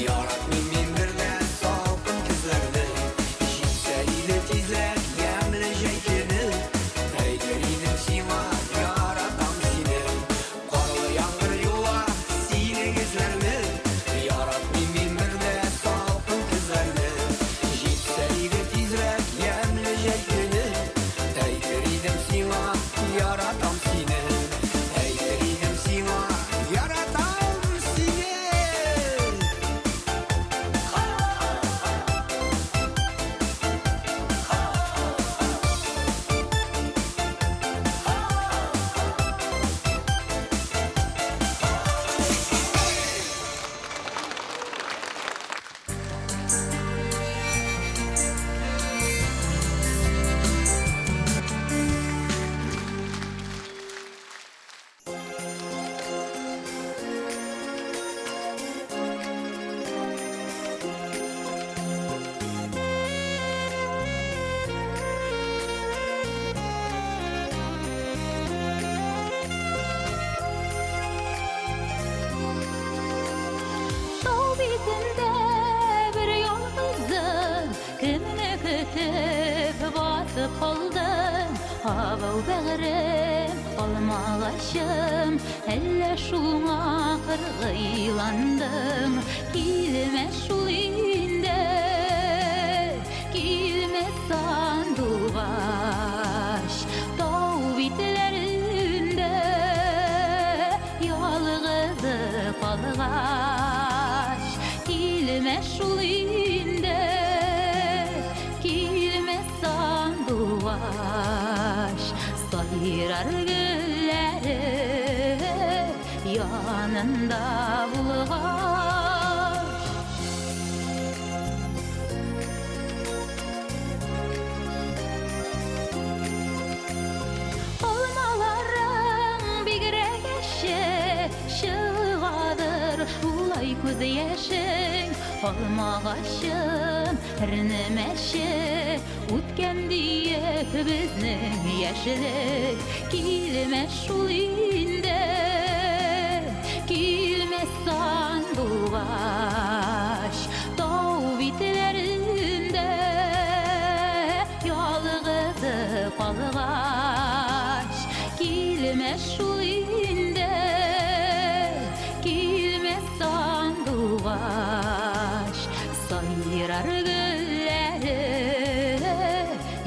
яратмыйм мин бер дә салкын көзләрне җитсә иде тизләп ямьле җәйкене әйтер идем сиңа яратам сине барлы яңгыр юа синең эзләрне яратмыйм мин бер дә салкын көзләрне җитсә иде тизләп ямьле җәйкене әйтер идем сиңа яратам сине әйтер идем сиңа яратам сине Тау битендә бер ялгызым, кемне көтеп басып калдым. Авыл бәгърем, алмагачым, әллә шуңа кыргыйландым. Килмәс шул инде, килмәс сандугач. Тау битләрендә ялгызы калгач. Килмәс шул инде, килмәс сандугач. Сайрар гөлләре янында булгач. Алмаларың бигрәк яшье, чыгадыр шулай күз яшең. Алмагачым, әрнемәче, үткән диеп безнең яшьлек. Килмәс шул инде, килмәс сандугач. Тау битләрендә ялгызы калгач. Килмәс шул инде, килмәс сандугач. Сайрар гөлләре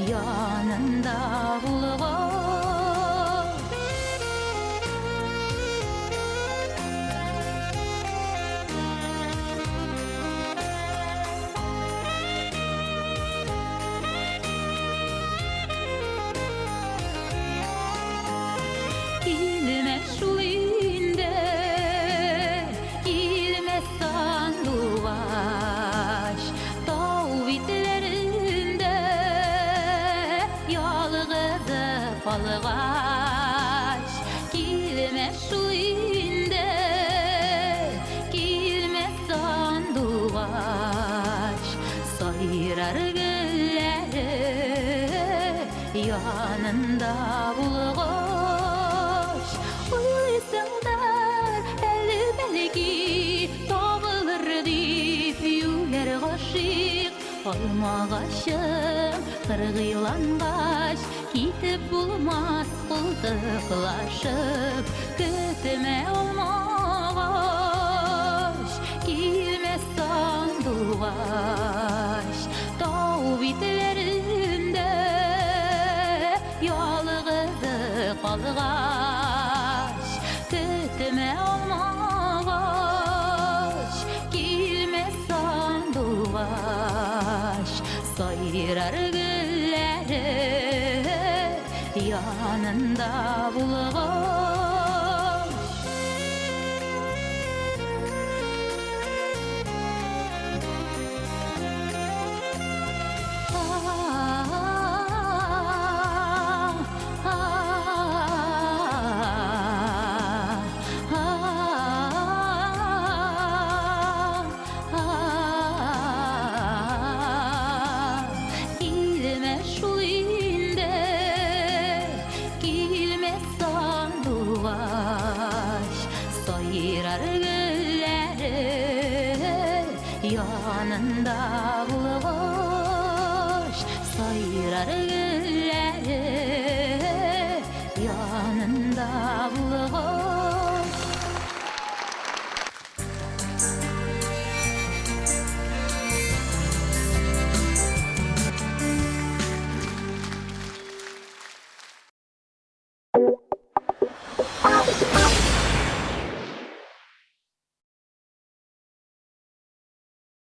янында булгач. Килмәс шул инде, килмәс сандугач. Тау битләрендә ялгызы калгач. Килмәс шул инде, килмәс сандугач. Сайрар гөлләре янында булгач. Уйлыйсыңдар, әле бәлки табылыр дип юләр гашыйк. Алмагачым, кыргыйлангач, китеп булмас култыклашып. Көтмә алмагач, килмәс сандугач. Тау битләрендә ялгызы калгач. Көтмә алмагач, килмәс сандугач. Сайрар гөлләре янында булгач. Ilme şu sayrar gülleri yanında bulmuş sayrar gülleri yanında bulmuş.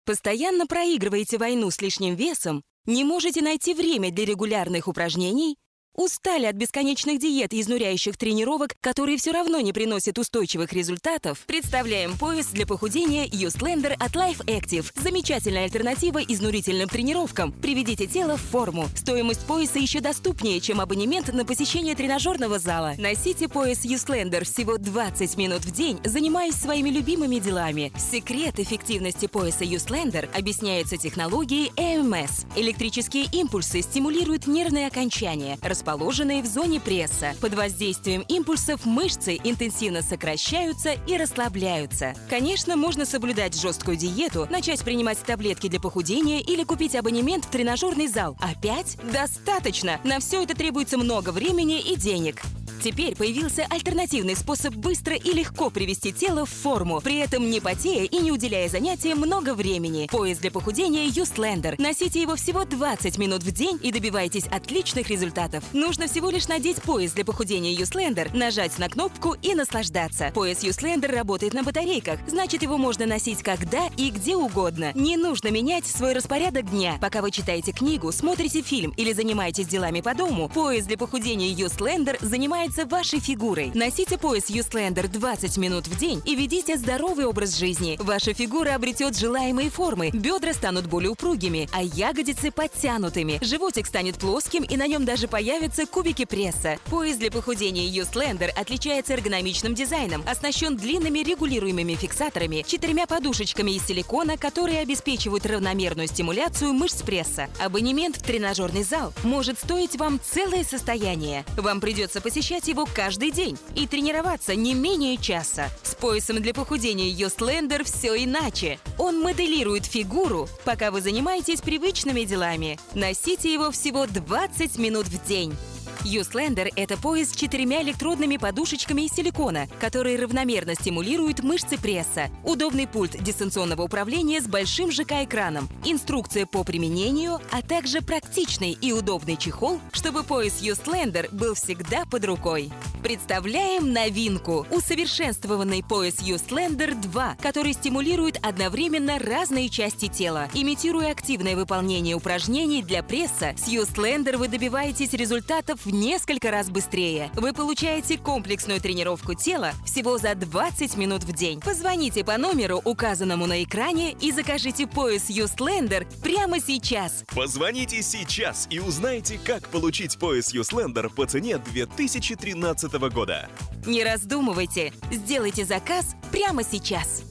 Постоянно проигрываете войну с лишним весом? Не можете найти время для регулярных упражнений? Устали от бесконечных диет и изнуряющих тренировок, которые все равно не приносят устойчивых результатов? Представляем пояс для похудения Youthslander от Life Active. Замечательная альтернатива изнурительным тренировкам. Приведите тело в форму. Стоимость пояса еще доступнее, чем абонемент на посещение тренажерного зала. Носите пояс Youthslander всего 20 минут в день, занимаясь своими любимыми делами. Секрет эффективности пояса Youthslander объясняется технологией EMS. Электрические импульсы стимулируют нервные окончания, расположенные в зоне пресса. Под воздействием импульсов мышцы интенсивно сокращаются и расслабляются. Конечно, можно соблюдать жесткую диету, начать принимать таблетки для похудения или купить абонемент в тренажерный зал. Опять? Достаточно! На все это требуется много времени и денег. Теперь появился альтернативный способ быстро и легко привести тело в форму, при этом не потея и не уделяя занятиям много времени. Пояс для похудения Youthslander. Носите его всего 20 минут в день и добивайтесь отличных результатов. Нужно всего лишь надеть пояс для похудения Youthslander, нажать на кнопку и наслаждаться. Пояс Youthslander работает на батарейках, значит, его можно носить когда и где угодно. Не нужно менять свой распорядок дня. Пока вы читаете книгу, смотрите фильм или занимаетесь делами по дому, пояс для похудения Youthslander занимается вашей фигурой. Носите пояс Youthslander 20 минут в день и ведите здоровый образ жизни. Ваша фигура обретет желаемые формы, бедра станут более упругими, а ягодицы подтянутыми. Животик станет плоским и на нем даже появятся кубики пресса. Пояс для похудения Youthslander отличается эргономичным дизайном, оснащен длинными регулируемыми фиксаторами, 4 подушечками из силикона, которые обеспечивают равномерную стимуляцию мышц пресса. Абонемент в тренажерный зал может стоить вам целое состояние. Вам придется посещать его каждый день и тренироваться не менее часа. С поясом для похудения Youthslander все иначе. Он моделирует фигуру, пока вы занимаетесь привычными делами. Носите его всего 20 минут в день. Youthslander – это пояс с 4 электродными подушечками из силикона, которые равномерно стимулируют мышцы пресса. Удобный пульт дистанционного управления с большим ЖК-экраном, инструкция по применению, а также практичный и удобный чехол, чтобы пояс Youthslander был всегда под рукой. Представляем новинку – усовершенствованный пояс Youthslander 2, который стимулирует одновременно разные части тела. Имитируя активное выполнение упражнений для пресса, с Youthslander вы добиваетесь результатов в несколько раз быстрее. Вы получаете комплексную тренировку тела всего за 20 минут в день. Позвоните по номеру, указанному на экране, и закажите пояс Youthslander прямо сейчас. Позвоните сейчас и узнайте, как получить пояс Youthslander по цене 2013 года. Не раздумывайте, сделайте заказ прямо сейчас.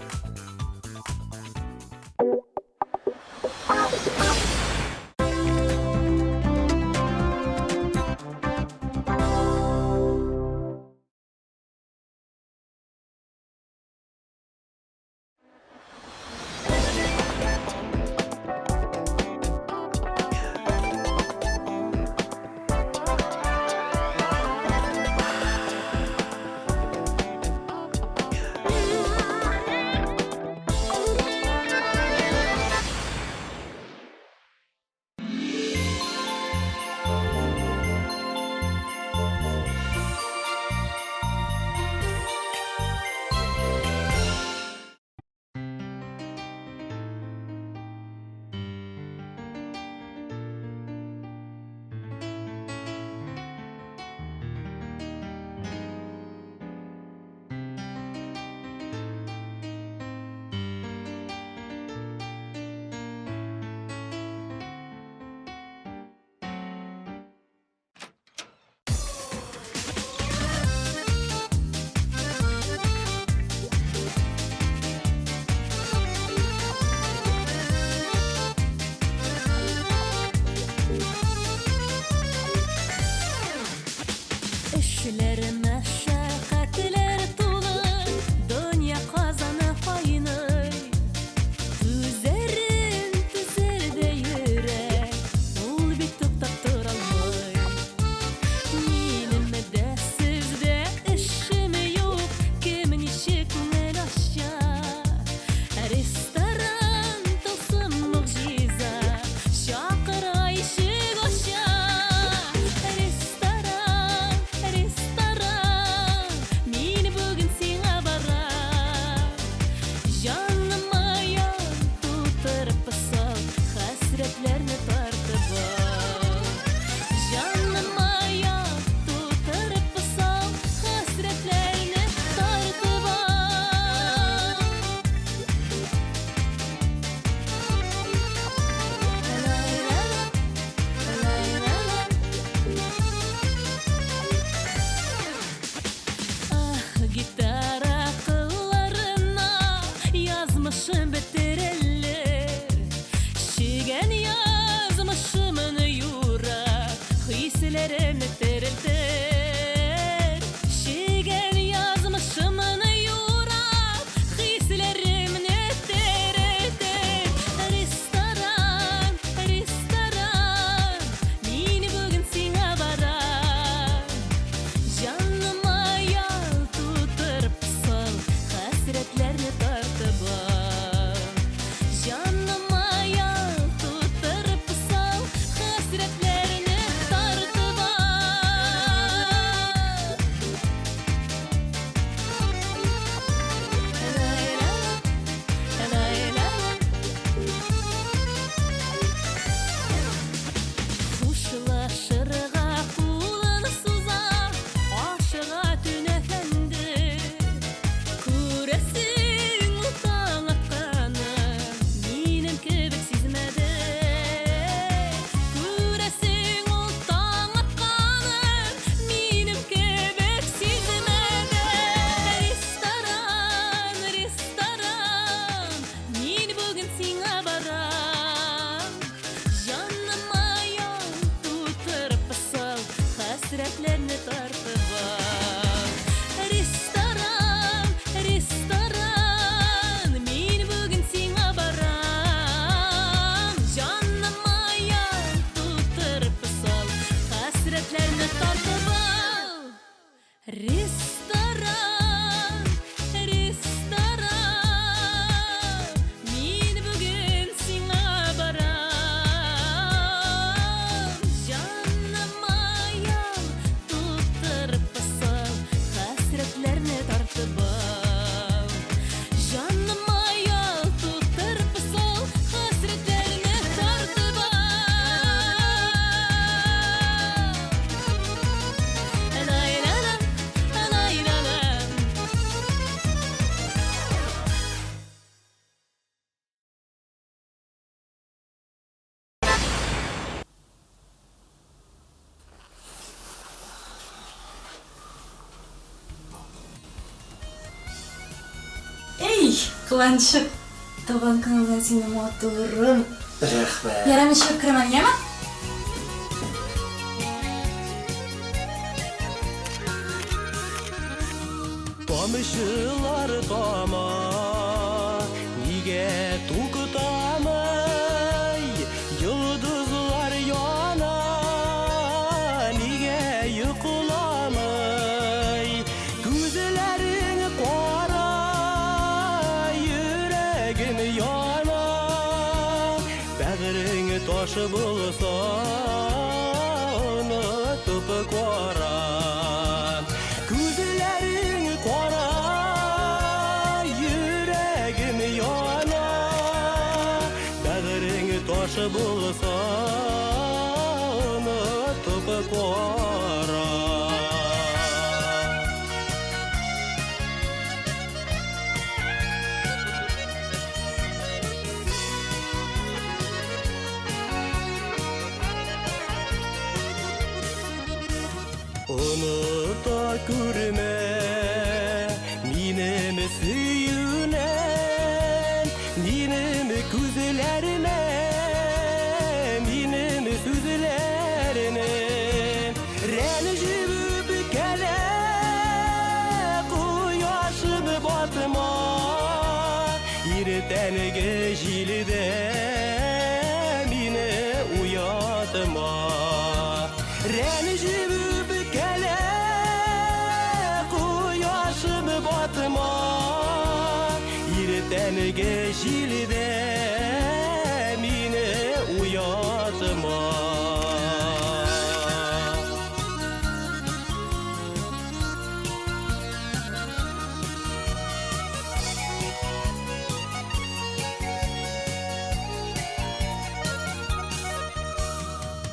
Кыланчык, туган күнүңдөн сени мотурум. Рахмет. Ярам ишеп кираman, яма? Tomuşlar tama, nige tukutamay, yıldızlar yana, nige yıkılamay, gözlerin kara, yüreğin yana, bağrın taşı bulsa, unutup kara. Taşı bulsa unutup kora. Unuta görme benim süyünen, benim güzellerime, benim sözlerine. Renjib kele kuyaşım batma, irten gecilde beni uyatma. Renjib kele kuyaşım batma, irten gecilde beni uyatma.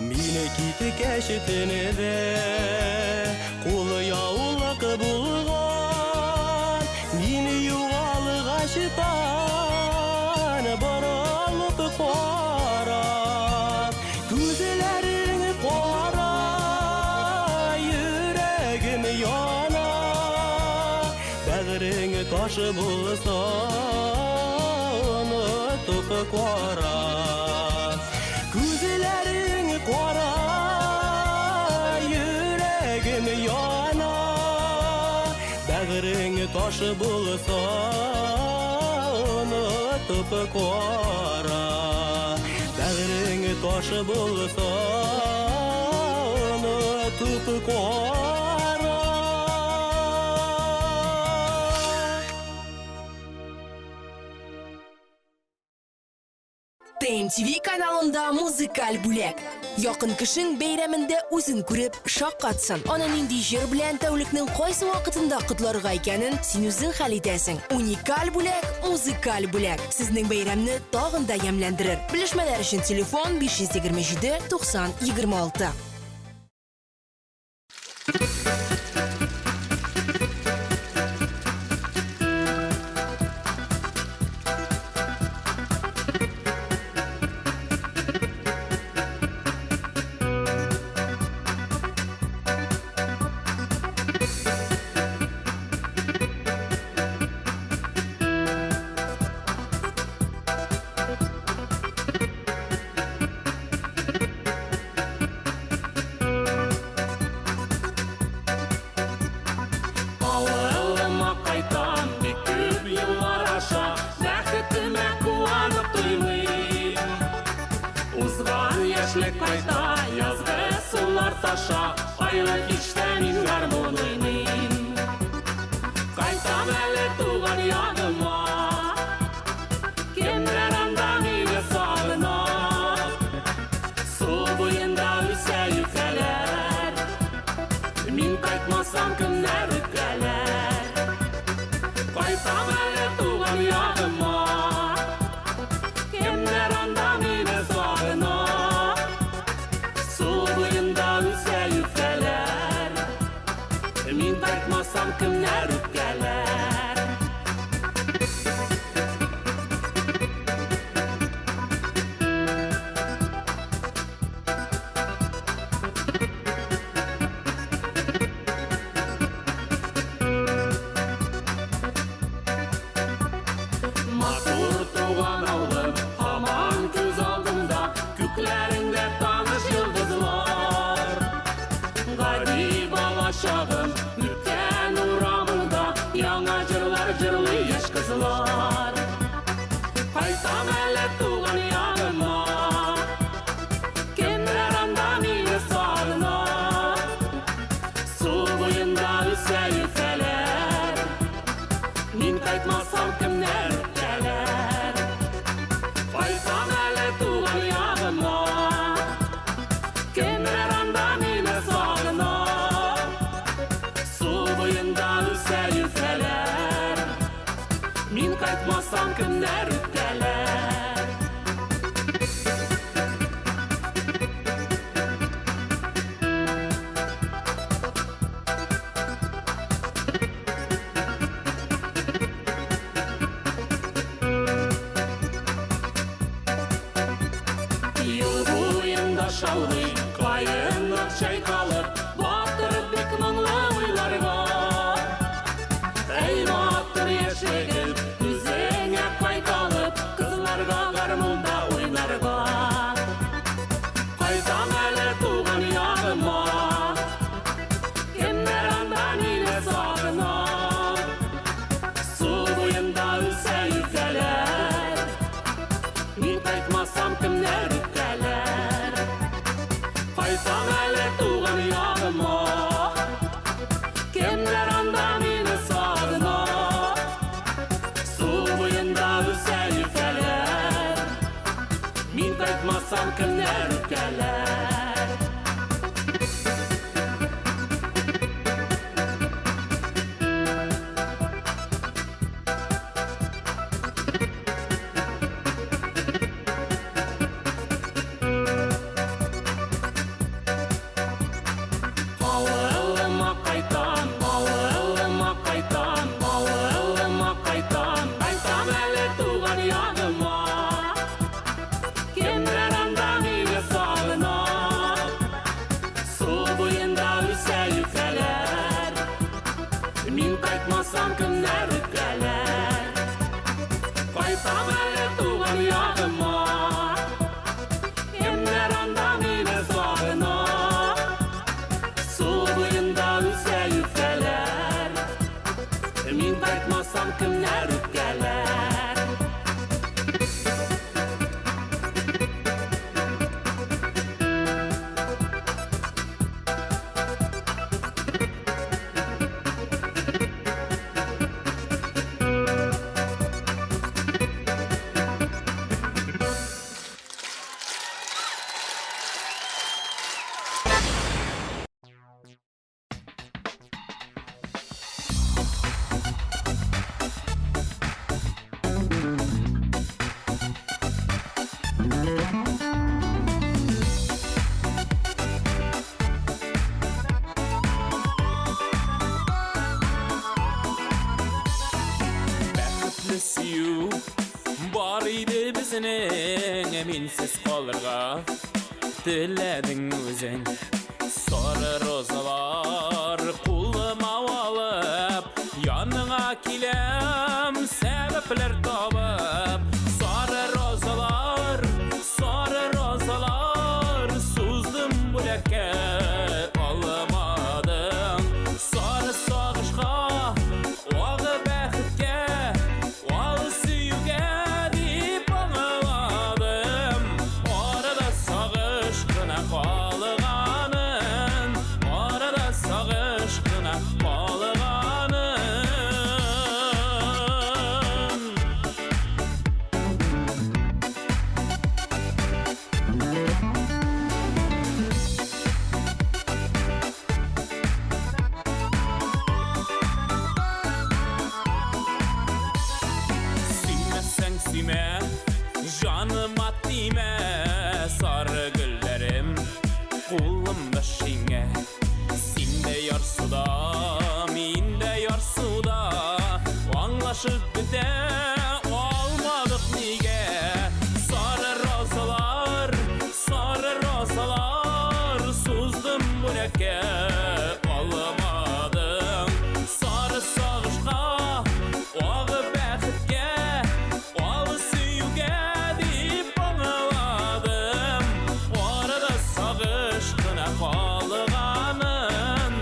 Mine kiti keşitine de kul yağlık bulgan, mine yuvalık aşıtan baralıp koran. Gözlerin kara, yüreğim yana, bağrın taşı bulsa unutup koran. Gözlerin kara, yüreğim yana, bağrın taşı bulsa unutup kora. Bağrın taşı bulsa unutup kora. TMTV kanalında muzikal бүләк. Якын кешең бәйрәмендә үзен күреп шаккатсын. Аны нинди җыр белән тәүлекнең кайсы вакытында котларга икәнен син үзең хәл итәсең. Уникаль бүләк, музыкаль бүләк. Сезнең бәйрәмне тагын да ямьләндерер. Белешмәләр өчен телефон 527 90 26. Айлы кичтә мин гармон уйныйм. Кайтам әле туган ягыма, кемнәр анда мине сагына. Су буенда үсә юкәләр, мин кайтмасам кемнәр үткәләр. Кайтам әле туган ягыма, кемнәр анда мине сагына. Су буенда үсә юкәләр, мин кайтмасам kaytmasam kimler ütkeler Yıl boyunda şalgı kayınlık çaykalıp batırıp bek mınlı uylarga Ey bahtır yaşayıp üzerine kaykalıp kızlarga garmılda oynarga Kaytam ele tuğan yağıma Kimler andan ile sağına Su boyunda ülse yükseler Min kaytmasam kimler ütkeler Kaytam ele tuğan yağıma Kimler andan ile sağına Su boyunda ülse yükseler Min kaytmasam kimler ütkeler Bağlıma kaytan, bağlıma kaytan, bağlıma kaytan Kaytam ele tuğan yanıma Kimler andan ile sağına Su boyunda ülse yükseler Min kaytmasam kimler ütkeler Kaytam ele tuğan yanıma Kimler andan ile sağına Su boyunda ülse yükseler Min kaytmasam kimler ütkeler Бәхетлі сүю бар иде біздің Әминсіз қалырға тіләдің өзің Сары розалар қолыма алып Яныңа келем сәбіплер табып Сары розалар Суздым бүләкке алмадым Сары сағышқа Ағы бәхітке Алы сүйуге деп аңыладым Арада сағыш қына қалығанын Арада сағыш қына қалығанын Сүймәсәң сүймә, жаныма тимә Сары гүлләрем, қолымда шеңе Син дә ярсуда, мин дә ярсуда Аңлашып бітә алмадық неге Сары розалар Суздым бүләкке алмадым Сары сағышқа Ағы бәхітке Алы сүйуге деп аңыладым Арада сағыш қына қалығанын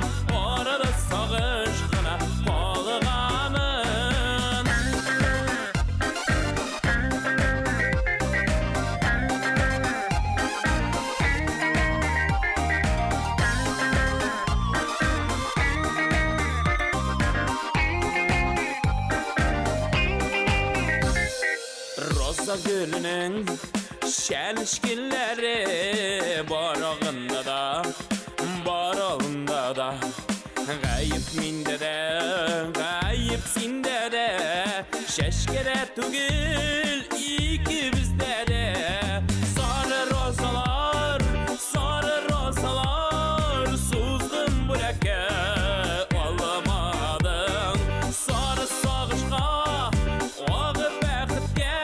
Арада сағыш қына қалығанын Роза гүлінің шәлішкелері Барағында да, баралында да Ғайып менде де, ғайып сенде де Şeşkere tügül ikimizde de sarı rosalar suzdum büleke olamadım sarı sağışqa oğı bəxtke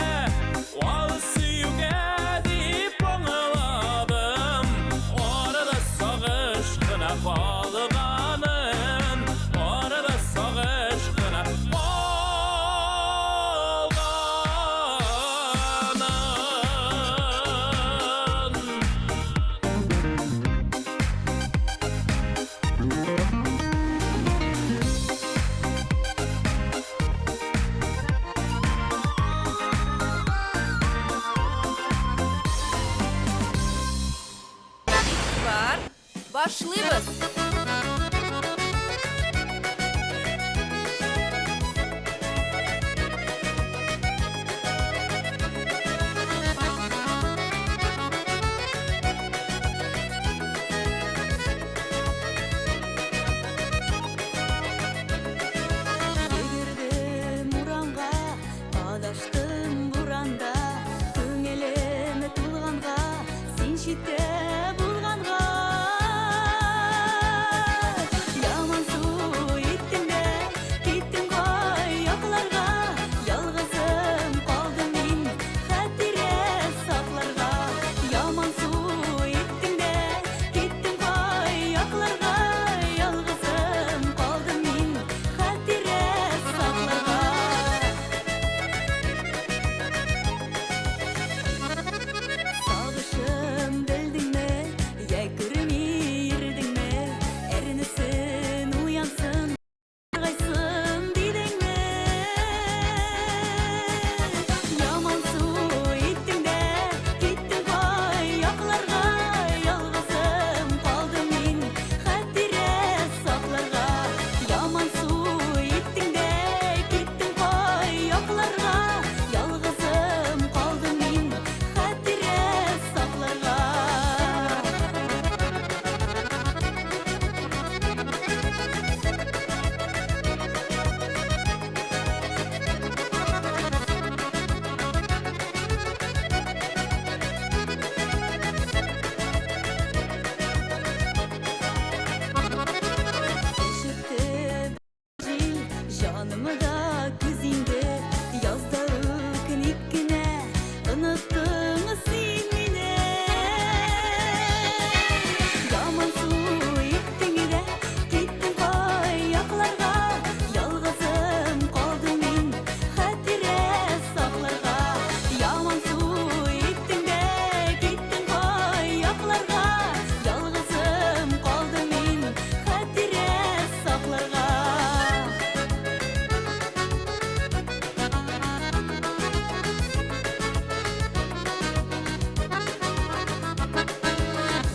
oğı suyuge deyip anıladım orada sağışqına bağlıqanın orada sağışqına Başlıyoruz. Yegirdim uranға, адаштым буранда, көңеліме толғанға, сен шетте болғанға. Яман су еттің бе, кеттің ғой яқларға, ялғызым қалдым мен хәтире сақларға. Яман су еттің бе, кеттің ғой яқларға, ялғызым қалдым мен хәтире сақларға. Sağışım bildin mi? Yekirimi yirdin mi? Erinsin, uyansın, gaysın dedin mi? Yaman su ettin de, gittin koy yaklarga. Yalğızım kaldım men, hatire saklarga. Yaman su ettin de, gittin koy yaklarga. Yalğızım kaldım men, hatire saklarga. Eşittim canımı da gözünde yazda ıkınıkkine unuttum sen beni. Yaman su ettin de gittin koy yaklarga. Yalğızım kaldım men hatire saklarga. Yaman su ettin de gittin koy yaklarga. Yalğızım kaldım men hatire saklarga.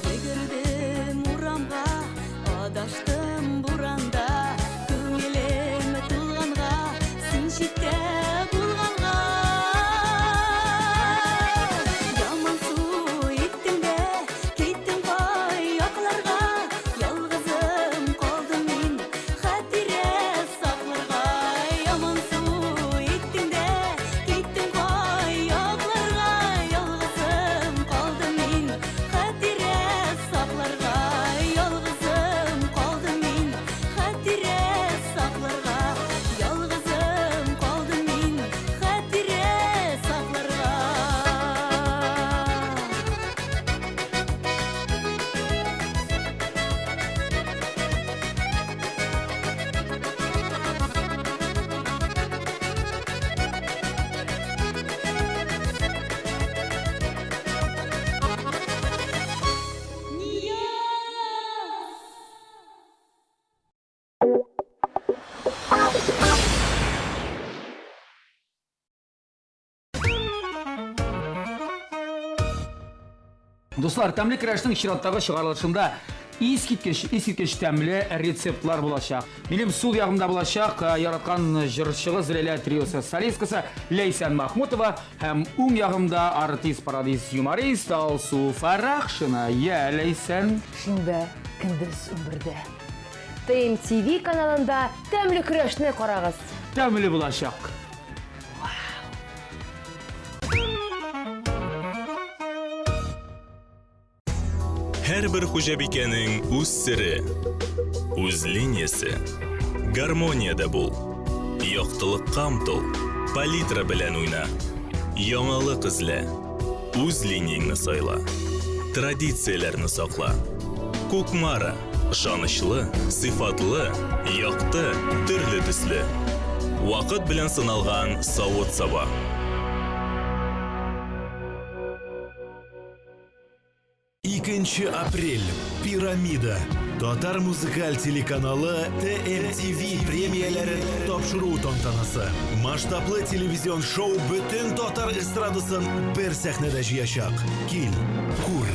Yegirdim uramға, адаштым буранда, көңеліме толғанға, сен шетте болғанға. Яман су еттің бе, кеттің ғой яқларға, ялғызым қалдым мен хәтире сақларға. Яман су еттің де, кеттің ғой яқларға, ялғызым қалдым мен хәтире сақларға. Ялғызым қалдым мен хәтире сақларға. Ялғызым қалдым мен хәтире сақларға. Достар, тәмле крәштің шираттағы шығарылышында искиткеч тәмле рецептлар болашақ. Менің сол яғымда болашақ яратқан жыршығы Зрелия триосы солисткасы Лейсан Махмутова һәм уң яғымда артист, пародист, юморист Алсу Фарахшина. Я, Лейсан. Шимбә, көндіз өмірді. ТМТV каналында тәмле күрешне қарағыз. Тәмле болашақ. Her bir hujabikening o'z siri, o'z liniyasi. Garmoniyada bo'l. Yoqtiliqqa umtul. Palitra bilan o'yna. Yangilik izla. O'z liniyangni sayla. Traditsiyalarni saqla. Ko'kmara, ishonchli, sifatli, yoqti, turli tusli. Vaqt bilan sinalgan sovut saba. Ikkinchi aprel. Piramida. Tatar muzikal telekanali TMTV premiyalari topshiruv tantanasi. Masштабlı televizion shou butun Tatar estradasin bir sahnada yashaq. Kil, kur.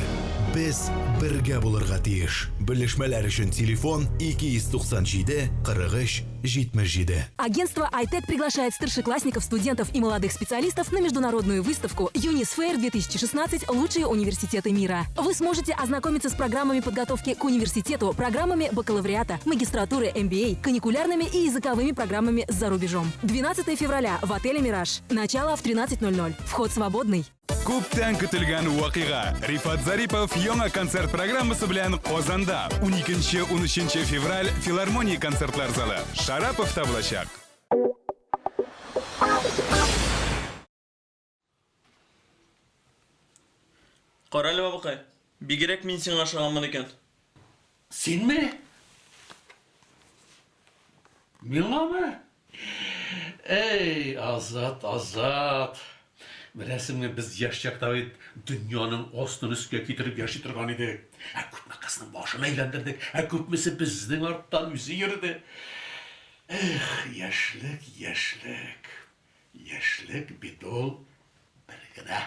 Biz birga bo'lirga tiyish. Bilishmalar uchun telefon 297 43 77. Агентство iTech приглашает старшеклассников, студентов и молодых специалистов на международную выставку Unisfair 2016 «Лучшие университеты мира». Вы сможете ознакомиться с программами подготовки к университету, программами бакалавриата, магистратуры MBA, каникулярными и языковыми программами за рубежом. 12 февраля в отеле «Мираж». Начало в 13:00. Вход свободный. Ko'pdan kutilgan voqea. Rifat Zaripov yangi konsert programmasi bilan Qozonda 12-13 fevral Filarmoniya konsertlar zali Sharapovda bo'lacak. Qarali babaqay. Bigirek men senga aşağıman ekan. Sen mi? Menga Ey Azat, Azat. Bilasizmi, biz yosh chaqda dunyoning ostini ustiga ketirib yashab turgan edik. Ko'pmi qizning boshini aylantirdik. Ko'pmisi bizning ortdan yuzi yurdi. Yoshlik, yoshlik. Yoshlik bidol birgina.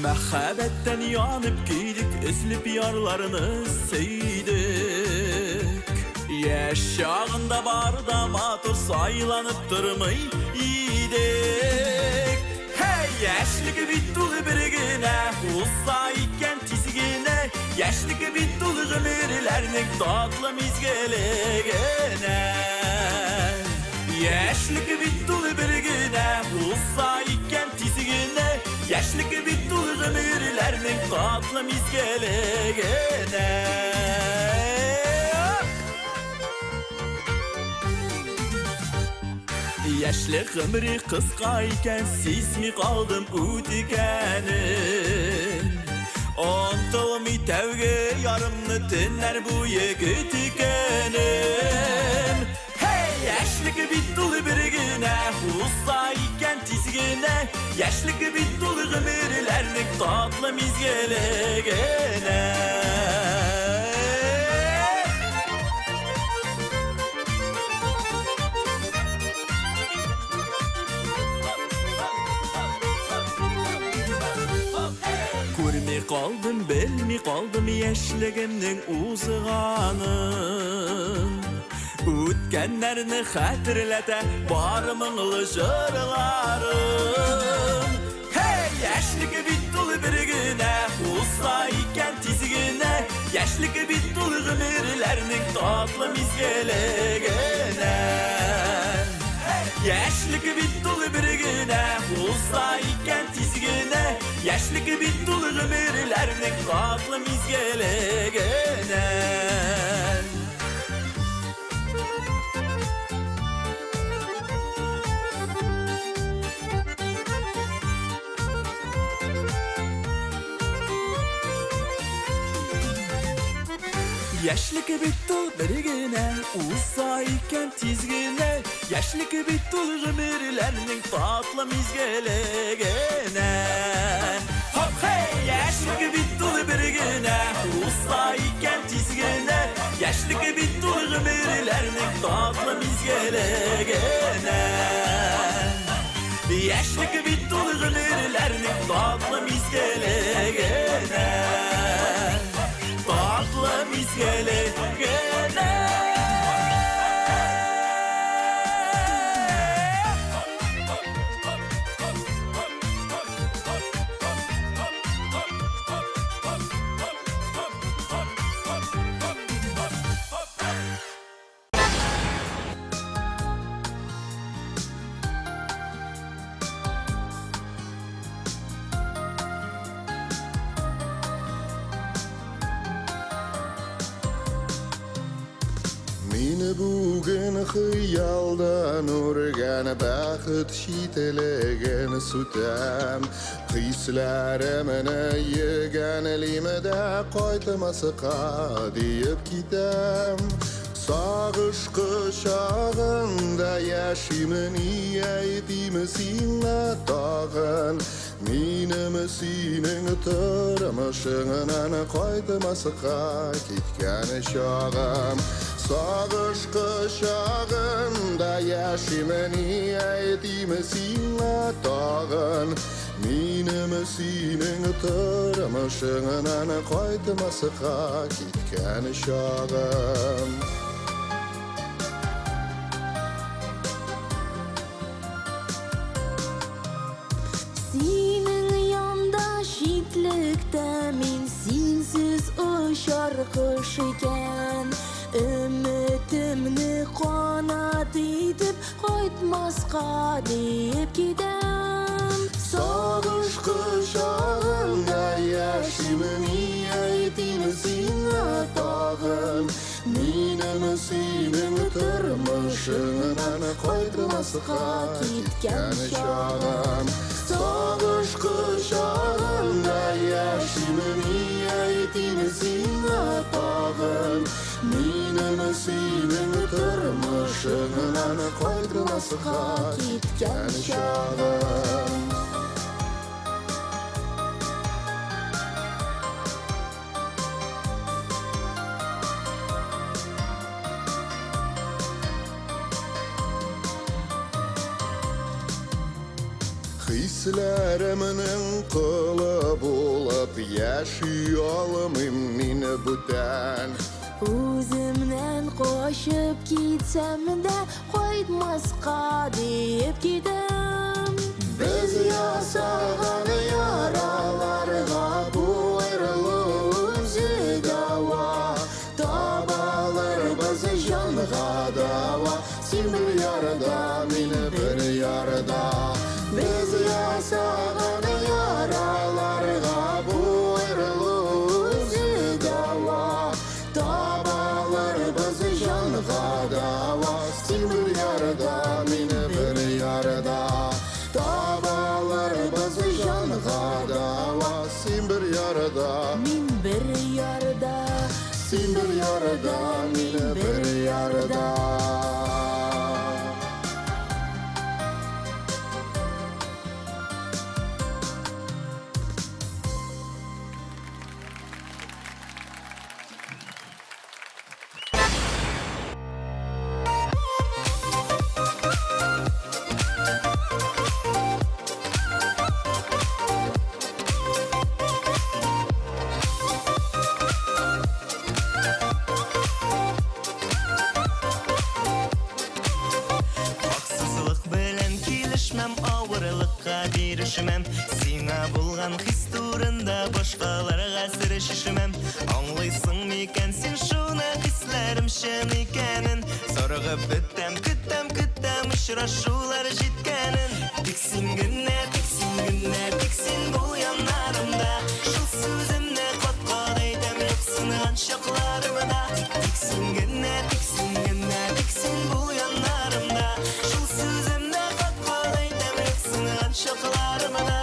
Mehabetten yanıp giydik, özlüp yarlarını seydik. Yaşağında barda matur saylanıp durmay idik. Hey yaşlık bittulu bir güne, uzayken tizgine. Yaşlık bittulu ömürlerinin tatlı mizgelegine. Yaşlık bittulu bir güne, uzayken tizgine. Yaşlık bittulu ömürlerinin tatlı mizgelegine. Yaşlık ömrü kıskayken siz mi kaldım ütikenin. Ontulmi tevge yarımlı tünler bu yekütikenin. Hey yaşlık bittulu bir güne, uzayken tizgine. Yaşlık bittulu ömürlerinin tatlı mizgelegine. Көрmей kaldım, bilmey kaldım yaşligimning uzğanın. O'tganlarni xatirlata bor mingli jırlarım. Hey yaşlık bittulu bir güne, uzayken tizgine. Yaşlık bittulu ömürlerning tatlı mizgelegine. Yaşlık bittulu bir güne, uzayken tizgine. Yaşlık bittulu ömürlerning tatlı mizgelegine. Yaşlık bittul bir güne, uzayken tizgine. Yaşlık bittul ömürlerinin tatlı mizgelegine. Hop hey! Yaşlık bittul bir güne, uzayken tizgine. Yaşlık bittul ömürlerinin tatlı mizgelegine. Yaşlık bittul ömürlerinin tatlı mizgelegine. Tatlı mizgelegine. bugün hıyaldan urgan Baxıt şitelegen sütem Qiyslarimini yeganlimida Qoytmasqa deyip gitem Sağış qışağında yaşimini aytimi singa tağın Minim sinin tırmışığından Qoytmasqa kitgan şağım Sağış qışağında yaşimini aytimi singa tağın Minim sinin tırmışığından Qoytmasqa kitgan şağım Senin yanda şitlikte min sensiz uçar kış iken Ümitimni qanat etip Qoytmasqa deyip gidem Sağış qışağında yaşimini aytimi singa tağın Minim sinin tırmışığından Qoytmasqa kitgan şağım Sağış qışağında yaşimini aytimi singa tağın Minim sinin tırmışığından Qoytmasqa kitgan şağım Hisleriminin kılı bulup yaşayalım min butan Özümden qoşup gitsem de Qoytmasqa deyip gidem Biz yasağın yaralarga bu ayrılık dava Tabalar biz canğa dava Sen bir yarda, min bir yarda Biz yasağın yaralarga bu ayrılık dava Tabalar biz canğa dava Sen bir yarda, min bir yarda Tabalar biz canğa dava Sen bir yarda, min bir yarda Sen bir yarda, min bir yarda Erişmem Sina bulgan his turunda Başkalarga sirişişmem Anlıysan miken sen şuna hislerim şen ikenin Sorgı bittem küttem küttem Uçraşular jitkenin Diksin günler diksin bu yanlarımda Şu sözümne qat eydem Yoksun anşaklarımda Diksin günler diksin bu yanlarımda Şu sözümne qat eydem Yoksun anşaklarımda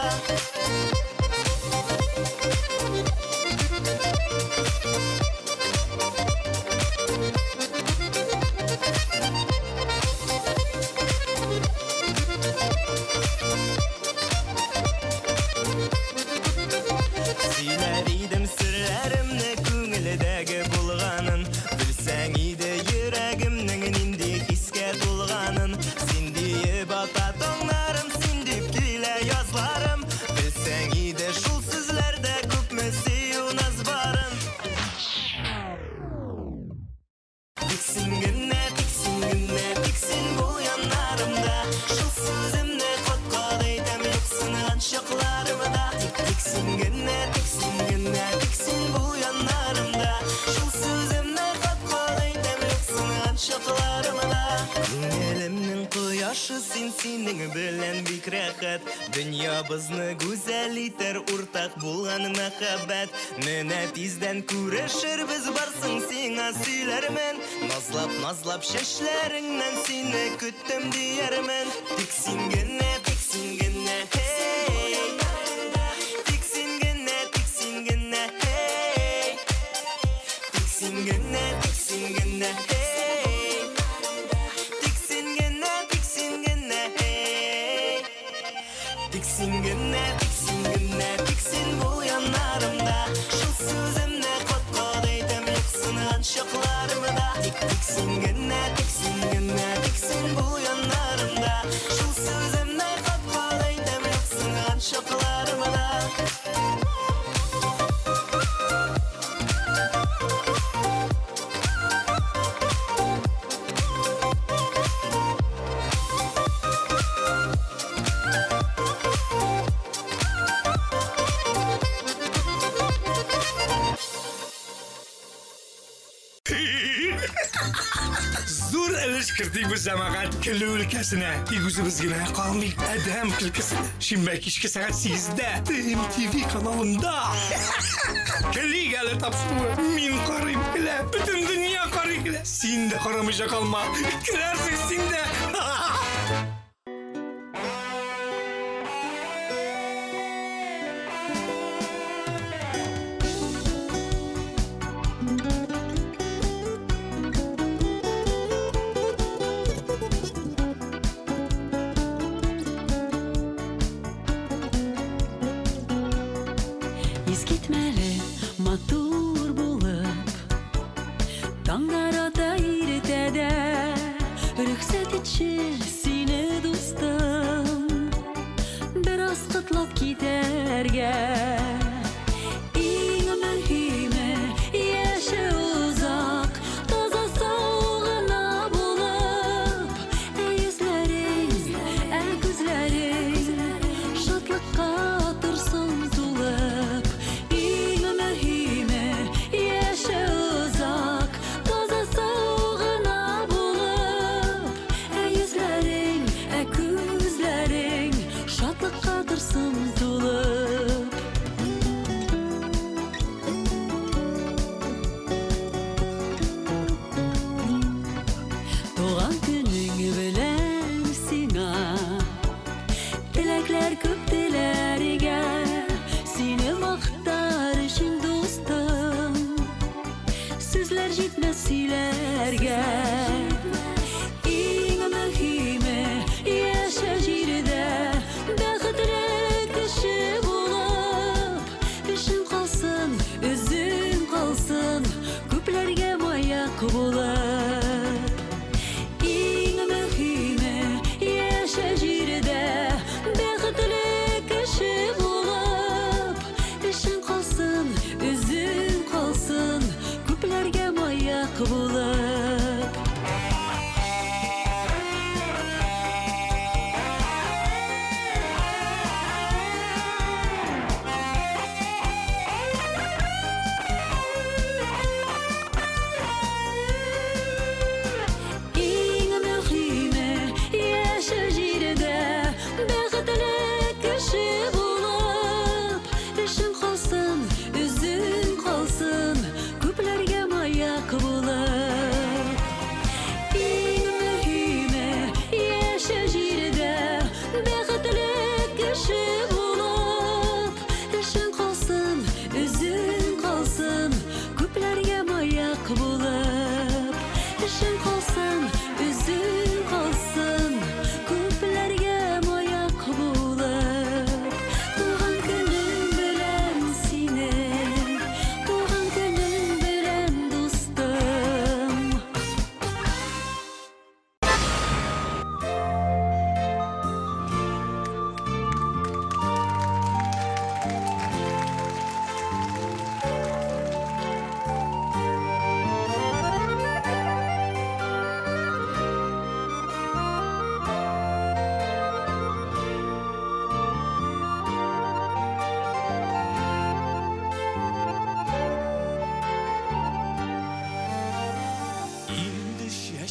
Яшы синең белән бик рәхәт. Дөнья бызны гүзәл итәр, уртак булган мәхәббәт. Менә тиздән күрешербез, барсың сиңа сөйләрмен. Назлап чәчләреңнән сине көттем диярмен. Тик син генә, hey. Тик син генә, hey. Тик син генә, hey. Тик син генә, hey. Тик син генә, тик син бул янарымда. Шул сүземне кат-кат әйтәм, юксынган чакларымда. Тик син генә, тик син бул янарымда. Шул сүземне кат-кат әйтәм, юксынган чакларымда. Зур өлеш кертик без җәмәгать көлү өлкәсенә. Тик үзебез генә калмый, адәм көлкесенә. Шимбә кичке сәгать 8-дә ТМТV каналында. Көлик әле тапшыру. Мин карыйм көлә. Бөтен дөнья карый көлә. Син дә карамыйча калма. Көләрсең син дә. Матур булып, таңдар ата иртәдә, рөхсәт итче сине дустым, бераз котлап китәргә. Иң мөһиме яшә узак, таза саугына булып, йөзләрең, күзләрең шатлыкка торсын тулып. Туган көнең белән сиңа теләкләр күп теләргә, сине мактар өчен дустым, сүзләр җитмәс сөйләргә. Иң мөһиме яшә җирдә, бәхетле кеше булып, өчен калсын, үзең калсын, күпләргә маяк булып. Иң мөһиме яшә җирдә, бәхетле кеше булып, өчен калсын, үзең калсын, күпләргә маяк булып.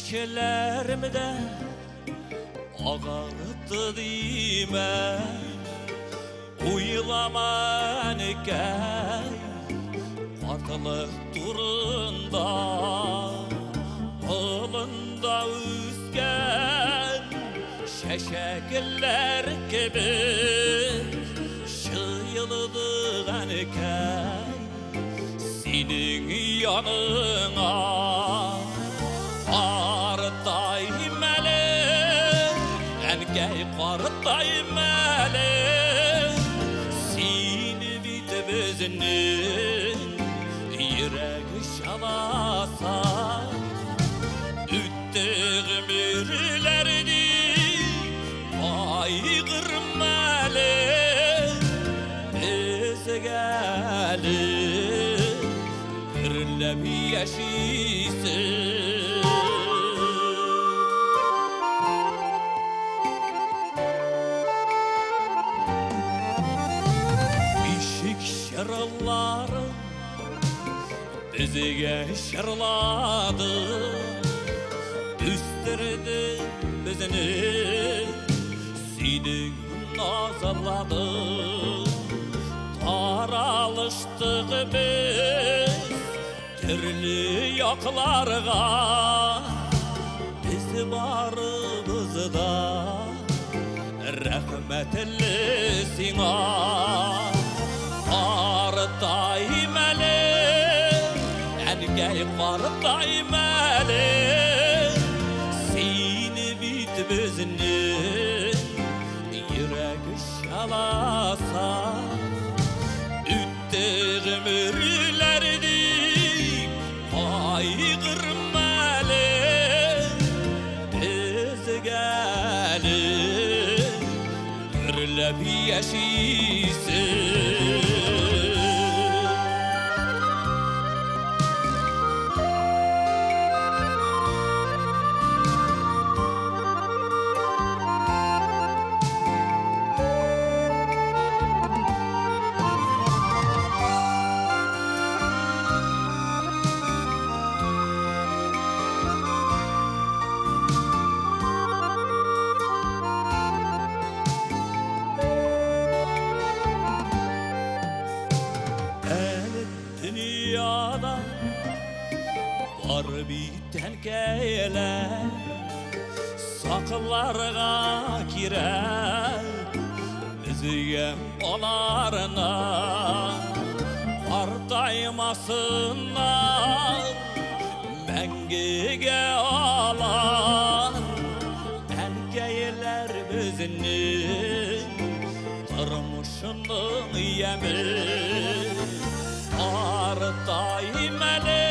Şekerimde Ağarttı dime Uyulaman eken Qartılık turunda Qılında üzgen Şeşekler gibi Şıyılıdığan eken Senin yanına Qartayım əli Ənkəy qartayım əli Seni bitibizinin Yürəgi şalasa Üttüğüm ürülerdi Ayğırmalı Bizi gəlib Kırılıb yaşıysın Şırılları Bizge şırladı Üstürdü bizini Senin nazarladı Taralıştık biz Türlü yoklarga Biz barımızda Rahmetli sina Qartayım əli Ənkəy qartayım əli Seni bitibizinin Yürəgi şalasa Üttüğüm ürülerdi Ayğırmalı Biz gəlib Kırılıb yaşıysın Var biten keyler Saklarga girer Bizgem olarına Qartaymasınlar Mengige alar Enkeyler bizinin Tırmışının yemi Qartayım əli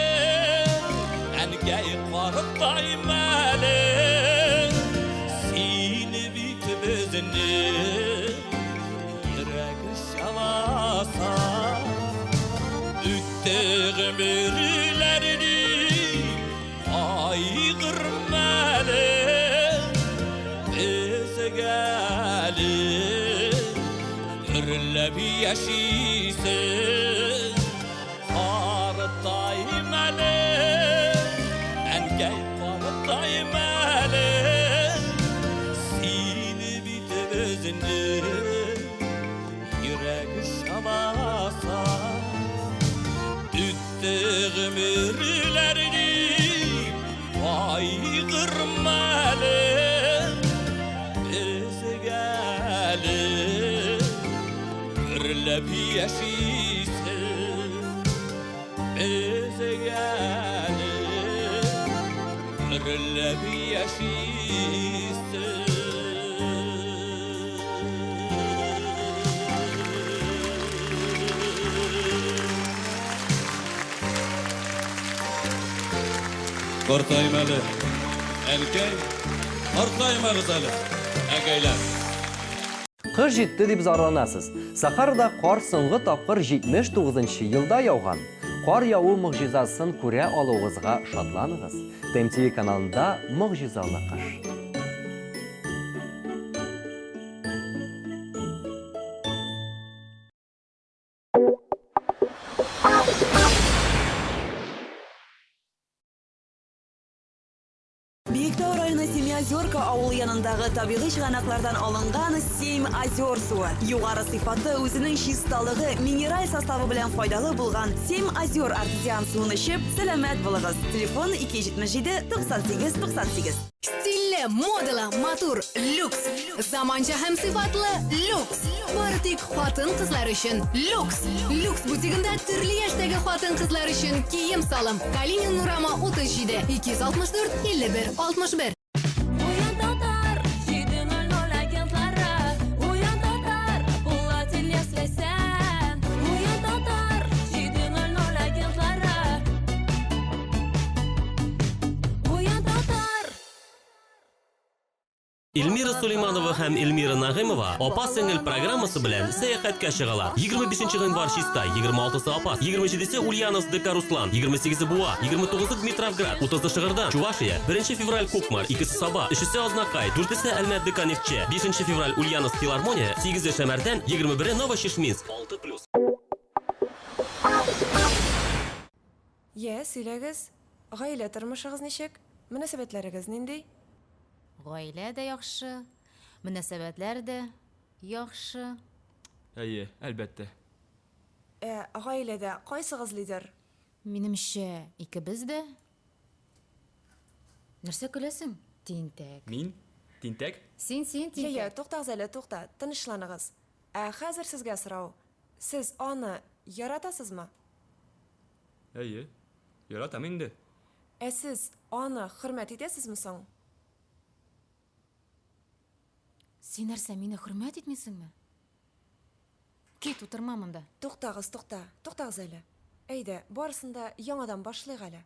Ənkəy qartayım əli Seni bitibizinin Yürəgi şalasa Üttüğüm ürülerdi Ayğırmalı Biz gəlib Kırılıb yaşıysın Qartayım əli Ənkəy qartayım əli Seni bitibizinin Yürəgi şalasa Üttüğüm ürülerdi Ayğırmalı Biz gəlib Kırılıb yaşıysın Biz gəlib Kırılıb yaşıysın Qartayım əli Ənkəy Qartayım əli Ənkəylər Қыш жетті деп зарланасыз. Сахарада қар соңғы тапқыр 79 елда яуған. Қар яуы мұғжизасын көре алуыңызға шатланыңыз. ТМТV каналында мұғжизалы қыш. Биектау районы Семиозерка авылы янындагы табигый чыганаклардан алынган Семиозер суы. Югары сыйфатлы үзенең чисталыгы, минераль составы белән файдалы булган Семиозер артезиан суын эчеп, сәламәт булыгыз. Телефон 277 98 98. Стильле, модалы, матур, люкс. Заманча һәм сыйфатлы люкс. Бары тик хатын-кызлар өчен люкс. Люкс бутигында төрле яшьтәге хатын-кызлар өчен кием салым. Калинин Нурама 37 264 51 61. Эльмира Сулейманова һәм Эльмира Нагымова апа-сеңел программасы белән сәяхәткә чыгалар. 25 гыйнвар Чиста, 26 Апас, 27 Ульяновск ДК Руслан, 28 Буа, 29 Дмитровград, 30 Шыгырдан, Чувашия, 1 февраль Кукмар, 2 Саба, 3 Азнакай, 4 Әлмәт ДК Нефтче, 5 февраль Ульяновск филармония, 8 Шәмәрдән, 21 Новошишминск, 6+. Сөйләгез, гаилә тормышыгыз ничек? Мөнәсәбәтләрегез нинди? Гаилә дә яхшы, мөнәсәбәтләр дә яхшы. Әйе, әлбәттә. Гаиләдә кайсыгыз лидер? Минемчә, икебез дә. Нәрсә көләсең? Тинтәк. Мин? Тинтәк? Син, Тинтәк. Туктагыз әле, тукта, тынычланыгыз. Хәзер сезгә сорау. Сез аны яратасызмы? Әйе, яратам инде. Сез аны хөрмәт итәсезме соң? Син нәрсә, мине хөрмәт итмисеңме? Кит, утырма монда. Туктагыз әле. Әйдә, барысын да яңадан башлыйк әле.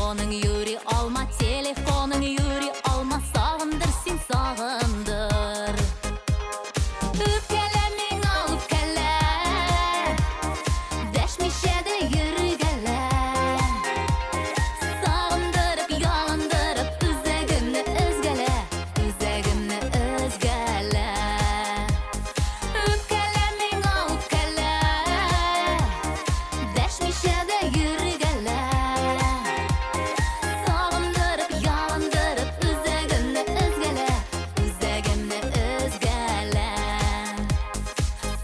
telefoning yuri alma, telefoning yuri alma, sağındır sen sağındır. Öpkələmin alıp kələ, dəşmişə də yürü gələ. Sağındırıp yalındırıp üzəgimni özgələ, üzəgimni özgələ. Öpkələmin alıp kələ, dəşmişə də yürü gələ. Sağındırıp yalındırıp üzəgimni özgələ, üzəgimni özgələ.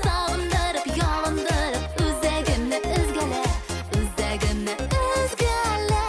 Sağındırıp yalındırıp üzəgimni özgələ, üzəgimni özgələ.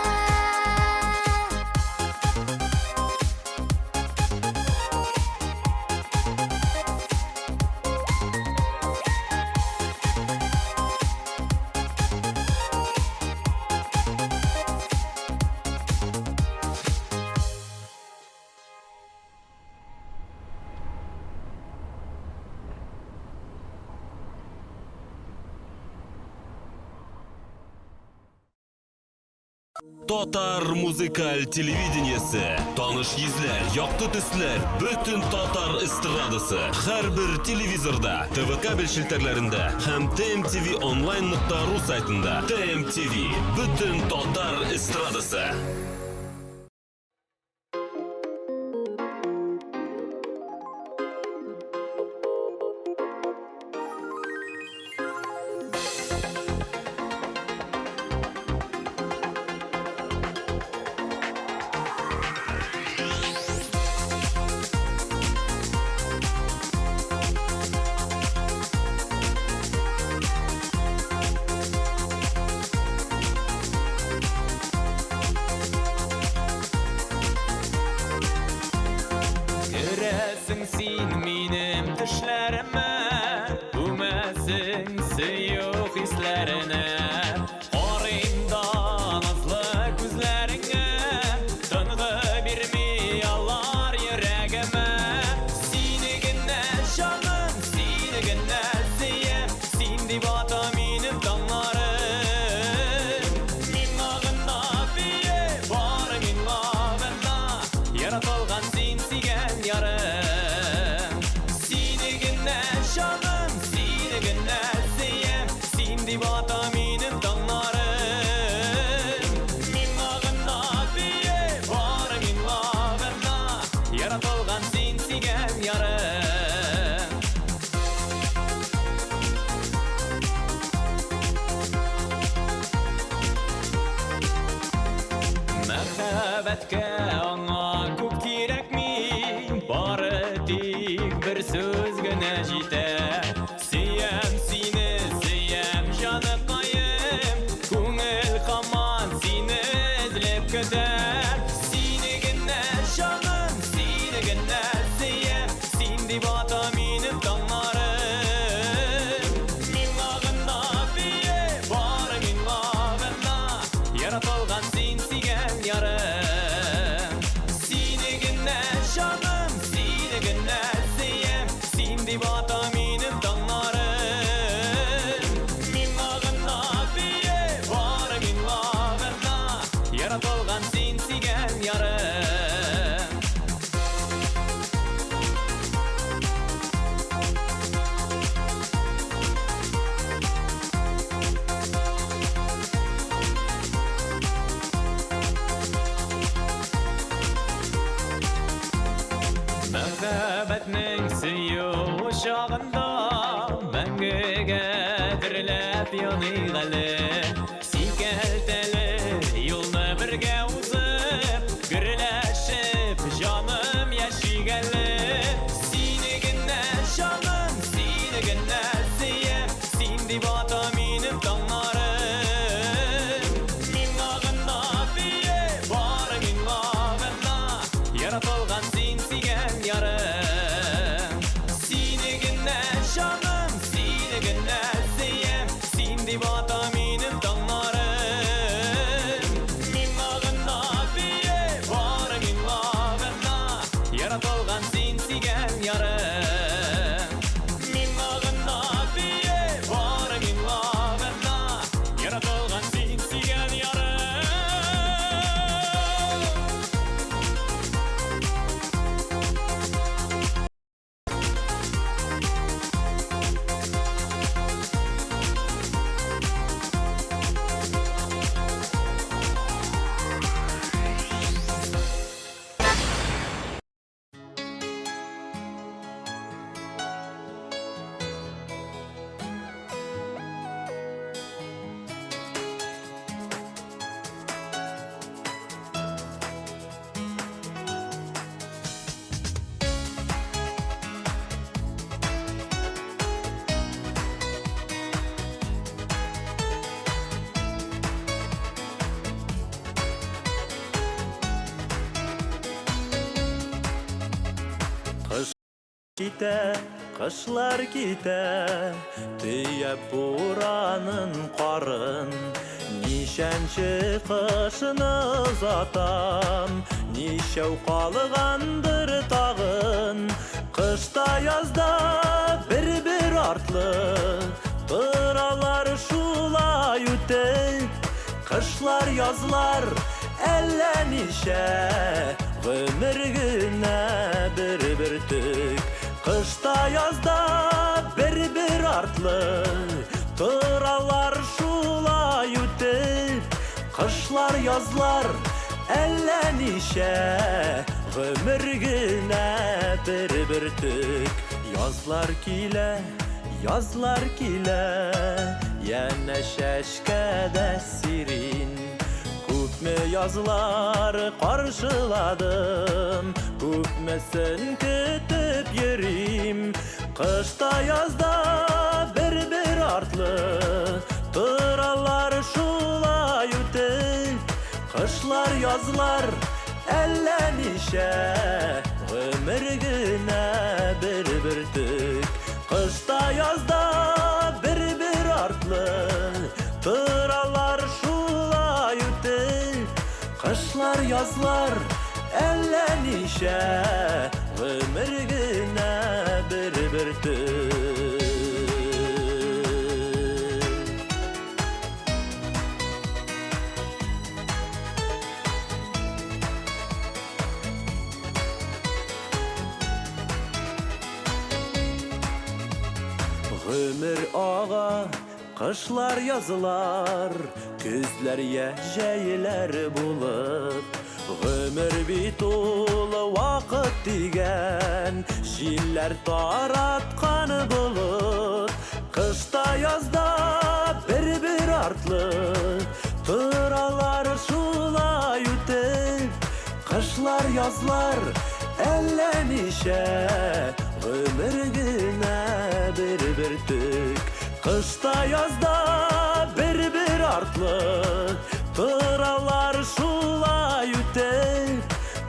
Татар музыкаль телевидениесі. Таныш йөзләр, якты төсләр, бөтен татар эстрадасы. Һәрбер телевизорда, ТВ кабель шелтәрләрендә һәм tmtv.online.ru сайтында. TMTV, бөтен татар эстрадасы. Görəsin sen minim düşlərimə, Üməsin sıyıq hislərinə. Qarında nazlı gözlərinə, Tınğı birmi yalar yüreğimə. Sinigənə canım, sinigənə siyem, Sindi bata minim danlarım. Min ağında biye, var min ağında, Yaratılgan sinsigen yarım. Sinigənə canım, sinigənə siyem, Sindi bata minim danlarım. Min ağında biye, var min ağında, Yaratılgan sinsigen yarım. Мәхәббәткә аңа күп кирәкми, бары тик бер сүз генә җитә. Сөям сине, сөям җаныкаем, күңел һаман сине эзләп көтәр. Сине генә җаным, сине генә сөям, Син дип ата минем таңнарым. Мин ағында бие, бары мин ағында, Яратылган син сигән ярым. Сине генә җаным, сине генә сөям, Син дип ата минем таңнарым. Мин ағында бие, бары мин ағында, Яратылган син сигән ярым. Мәхәббәтнең сөю шагында, мәңгегә терләп яный әле. Сикәлтәле юлны бергә узып, гөрләшеп җаным яшигәле. Сине генә җаным, сине генә сөям, Син дип ата минем таңнарым. Мин ағында бие, бары мин ағында, Яратылган син сигән ярым. Сине генә җаным, сине генә сөям, Син дип ата минем таңнарым. Мин ағында Kite, kışlar kite, tüye buranın qarın. Nişençi kışını zatam, nişev qalğandır tağın. Kışta yazda bir artlı, tıralar şulay ütep. Kışlar yazlar ellenişe, ömür güne bir tük. Kışta yazda bir artlı, tıralar şulay ütep. Kışlar yazlar ellenişe, ömür güne bir tük. Yazlar kile, yine şeşkede sirin. Küpme yazlar karşıladım, küpmesin kütüp yerim. Kışta yazda bir artlı, tıralar şulay ütep. Kışlar yazlar ellenişe, ömür güne bir tük. Kışta yazda bir artlı, tıralar şulay ütep. Kışlar yazlar ellenişe, ömür güne bir tük. Ömür ağa, kışlar yazılar, küzler yeceyler bulup. Ömür bitul vakit digen, jiller taratkanı bulut. Kışta yazda bir artlı, tıralar şulay ütep. Kışlar yazlar ellenişe, ömür güne bir tük. Kışta yazda bir artlı, tıralar şulay ütep.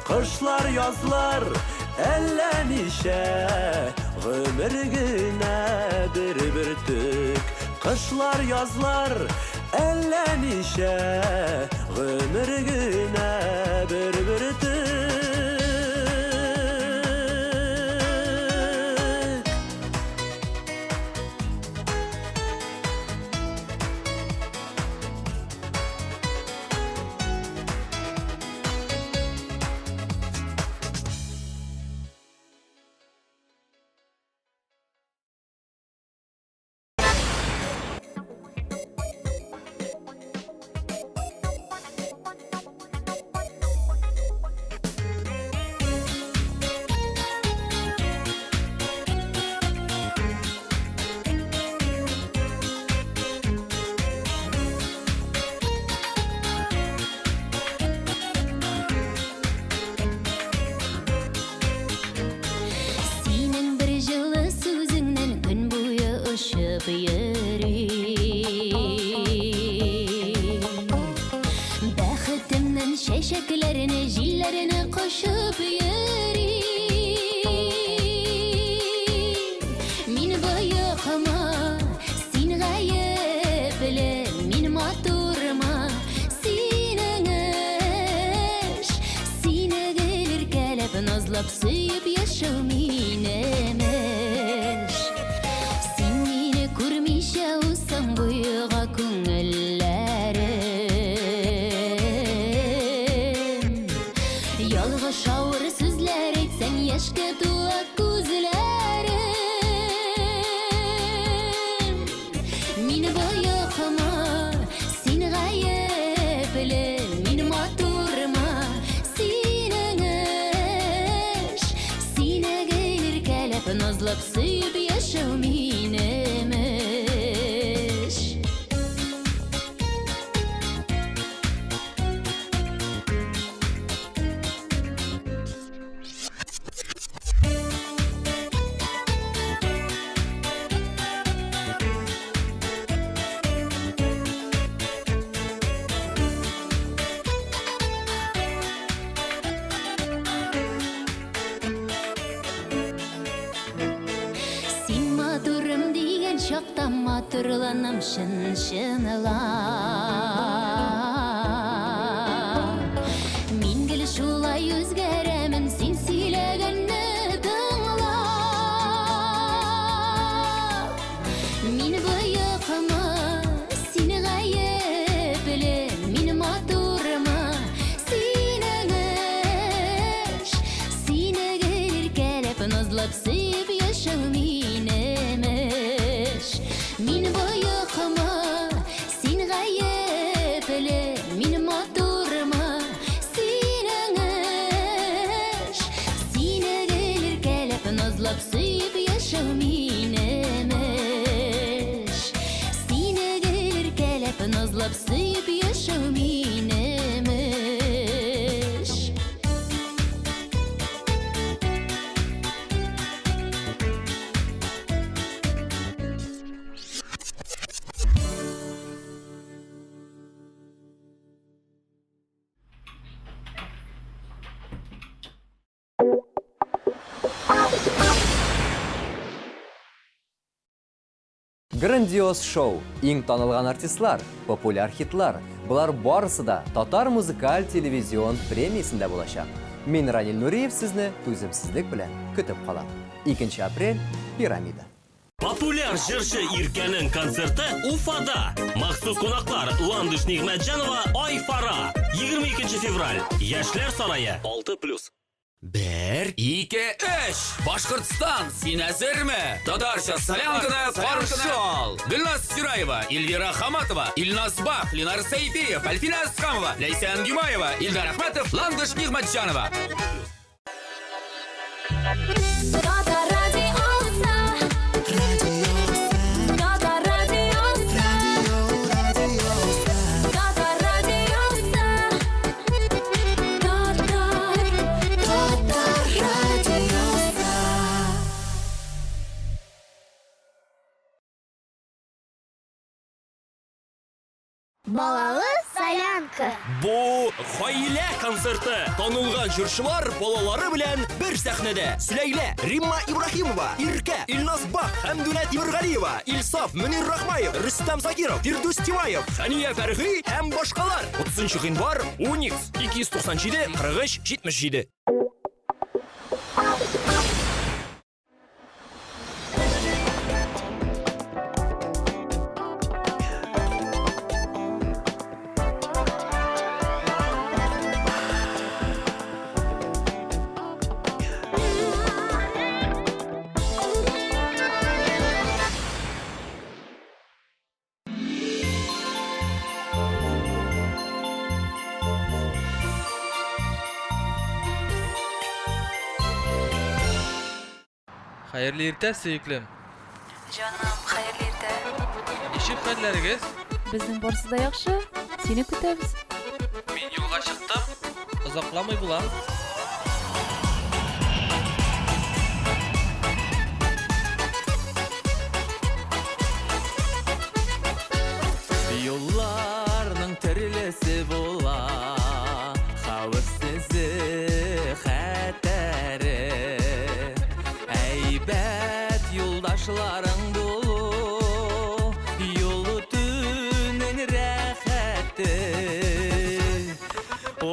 Kışlar yazlar ellenişe, ömür güne bir tük. Kışlar yazlar ellenişe, ömür güne bir tük. Bәхетемнен çeşeklerini, jillerini koşup yürüyüm. Min bayıkma, sin gayipli, min maturma, sinin eş. Sine gelir kelep nazlap suyup yaşam inemeş. Sin mini kurmişe usam buyuğa küngüllerim. Yalğış ağır sözler etsen yaşka dua gözlerim. Min bayıkma, sin gayipli, min maturma, sinin eş. Sine gelir kelep nazlap suyup yaşam inemeş. батырланым шын-шыныла. Мин гел шулай үзгәрәмен син сөйләгәнне тыңла. Мин быйыкмы, син гаепле, мин матурмы, синең эш. Сине иркәләп, назлап сөйп яшәү минемеш. Мин быйыкмы, син гаепле, мин матурмы, синең эш. Сине иркәләп, назлап сөйп яшәү минемеш. Сине иркәләп, назлап сөйп яшәү минемеш. Грандиоз шоу, иң танылған артистлар, популяр хитлар. Бұлар барысы да Татар музыкаль телевизион премиясында болашақ. Мен Ранил Нуриев сізні төзімсіздік білән күтіп қалам. 2 апрель Пирамида. Популяр жыршы Иркәнең концерты Уфада. Махсус қонақтар Ландыш Нигъмәтҗанова, Айфара. 22 февраль. Яшьләр сарайы 6+. 1, 2, 3. Башкортстан, син әзерме? Татарча солянканы каршы ал. Гөлназ Сюраева, Эльвира Хаматова, Илназ Бах, Ленар Сәйфиев, Альфина Асқамова, Ләйсән Гюмаева, Илдар Ахматов, Ландыш Нигъмәтҗанова. Балалы солянка. Бу гаилә концерты. Танылган җырчылар балалары белән бер сәхнәдә. Сүләйлә, Римма Ибрахимова, Иркә, Илназ Бах, Хәмдүнә Тимергалиева, Илсаф, Мөнир Рахмаев, Рөстәм Закиров, Фирдус Тимаев, Хания Фәргый һәм башкалар. 30 гыйнвар, Уникс, 297 43 77. Hayırlı irte sevgilim. Canım, hayırlı irte. Nişip halleringiz? Bizning borsi da yaxshi. Seni kutamiz. Men yo'lga chiqdim. Uzoqlamay bo'lam. Yollarning tirilisi bo'la, xavfsizi xatari. Әйбәт юлдашларың болу, юлы түнен рәхәті.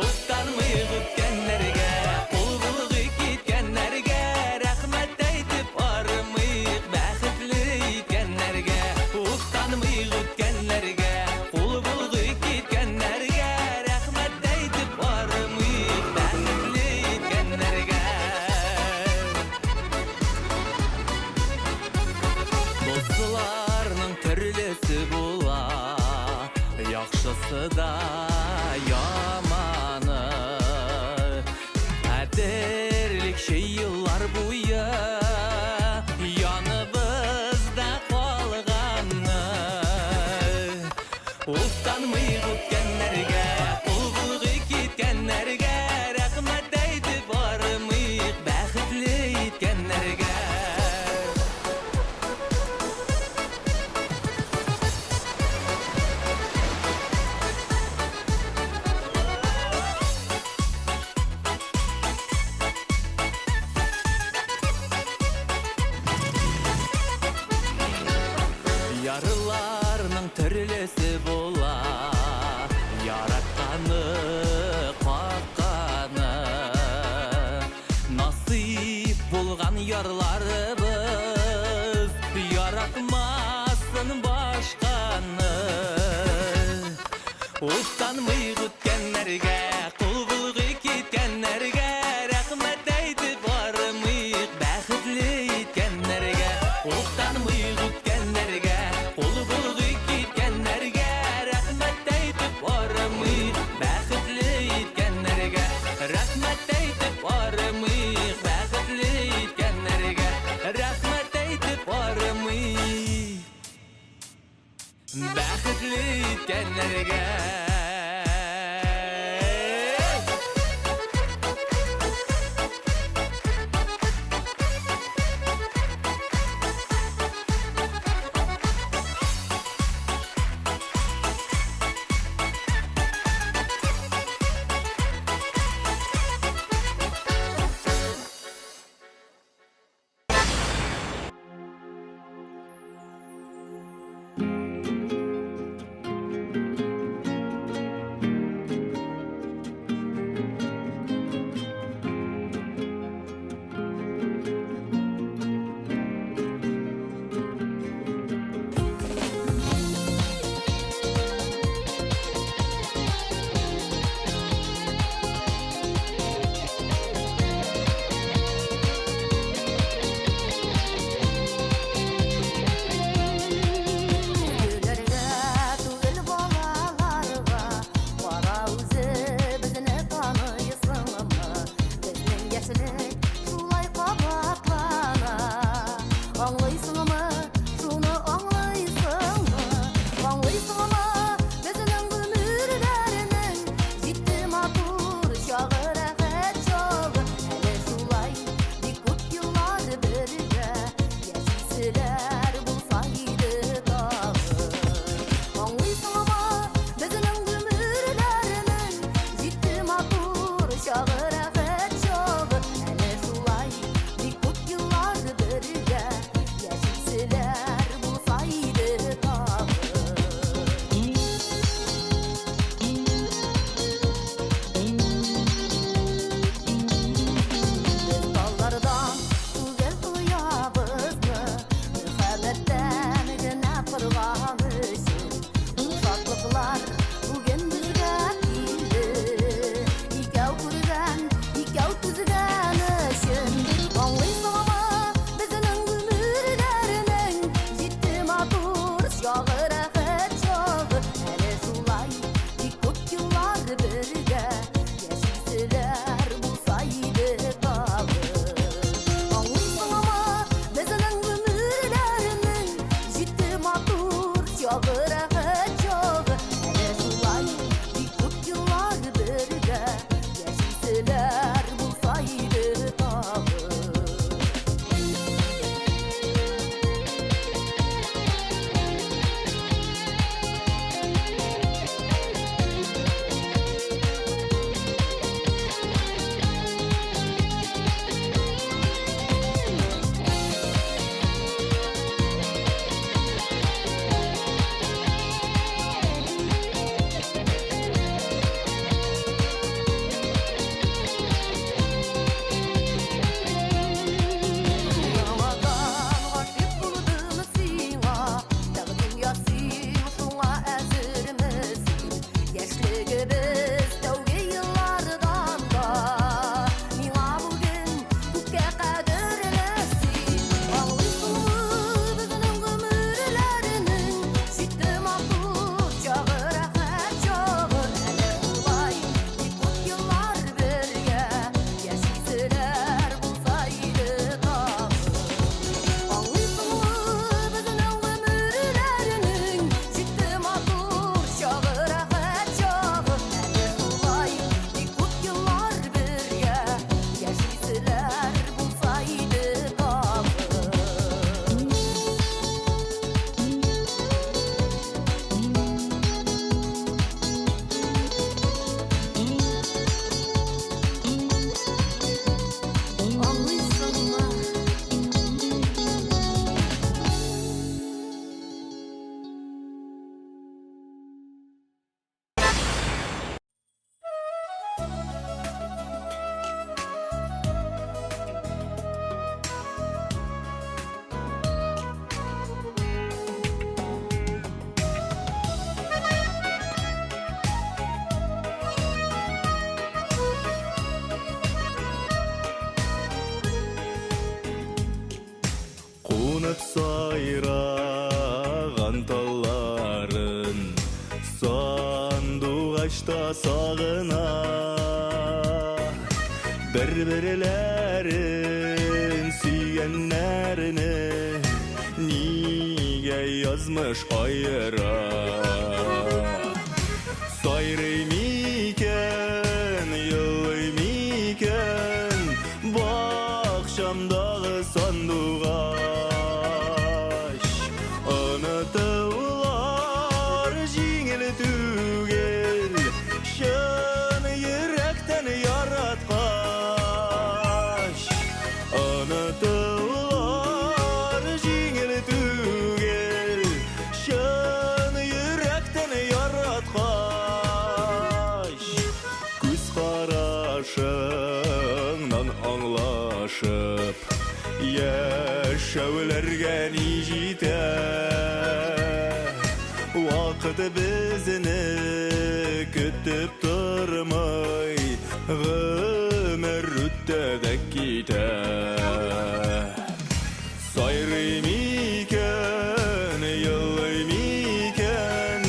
Устанмый күткәннәргә, кул булгы киткәннәргә, рәхмәт әйтеп армыйк бәхетле иткәннәргә. Устанмый күткәннәргә, кул булгы киткәннәргә, рәхмәт әйтеп армыйк бәхетле иткәннәргә. Dostlarının türlüsü bula, yaxşısı da yamanı. Әдерлік şey yıllar buya, yanımızda қалғаны. Utanmay күткәннәргә, кул булгы киткәннәргә, рәхмәт әйтеп бармыйк бәхетле иткәннәргә. Yarıl yetkənlərgə Қонып сайраған талларын сандуғашта сағына бір-бірлерін сүйгенлеріне неге язмыш айыра yürekten yaratkaş Anıtılar jingil tügel Şan yürekten yaratkaş Күз қарашыңнан аңлашып Яшәүләргә ни җитә Вакыт безне көтеп тормый Гомер үтә дә китә Сайрый микән, елый микән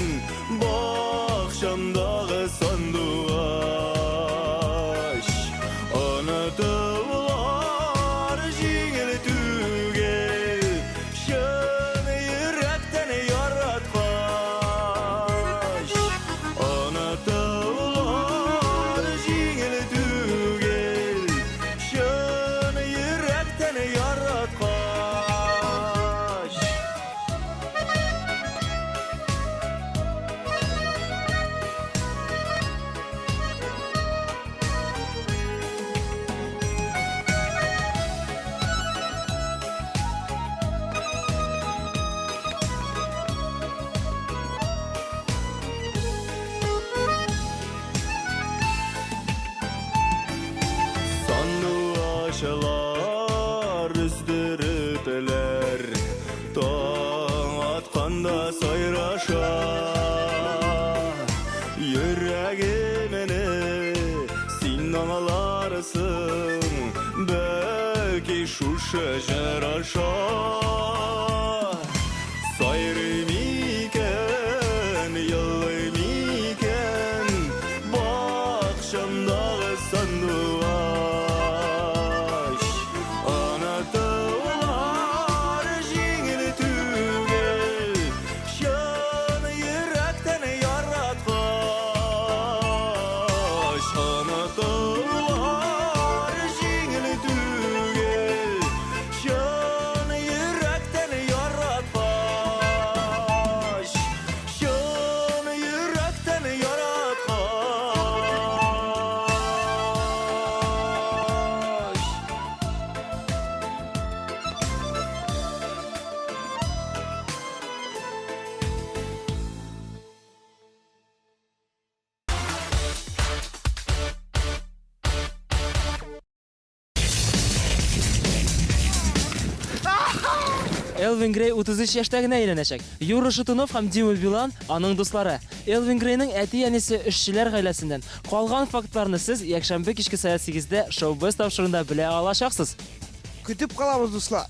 Бакчамдагы сандугач Онытылар җиңел түгел Шын йөрәктән яраткач Онытылар җиңел түгел Шын йөрәктән яраткач Сандуғашылар үздірітілер Таң атқанда сайраша Йөрәгімені син аңларсың Бәлки шушы жараша Сайрый микән, елый микән Бакчамдагы сандугач Онытылар җиңел түгел Шын йөрәктән яраткач Онытылар җиңел түгел Шын йөрәктән яраткач Шын йөрәктән яраткач Элвин Грей 33 яшьтә генә өйләнәчәк. Юра Шатунов һәм Дима Билан аның дуслары. Элвин Грейның әти-әнисе эшчеләр гаиләсеннән. Калган фактларны сез якшәмбе кичке сәгать 8-дә шоу-без тапшырында белә алачаксыз. Көтеп калабыз, дуслар.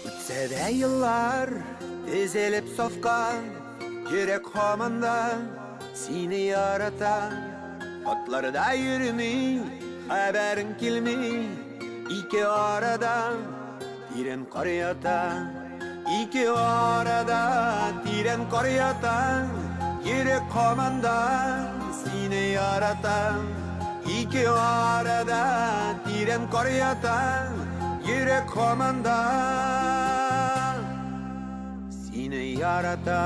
Үтсәдә еллар тезелеп сафка Йөрәк һаманда сине ярата Атларда йөрми хәбәрең килми Ике арада тирән кар ята Ике арада тирән кар ята Йөрәк һаманда сине ярата Ике арада тирән кар ята Йөрәк һаманда сине ярата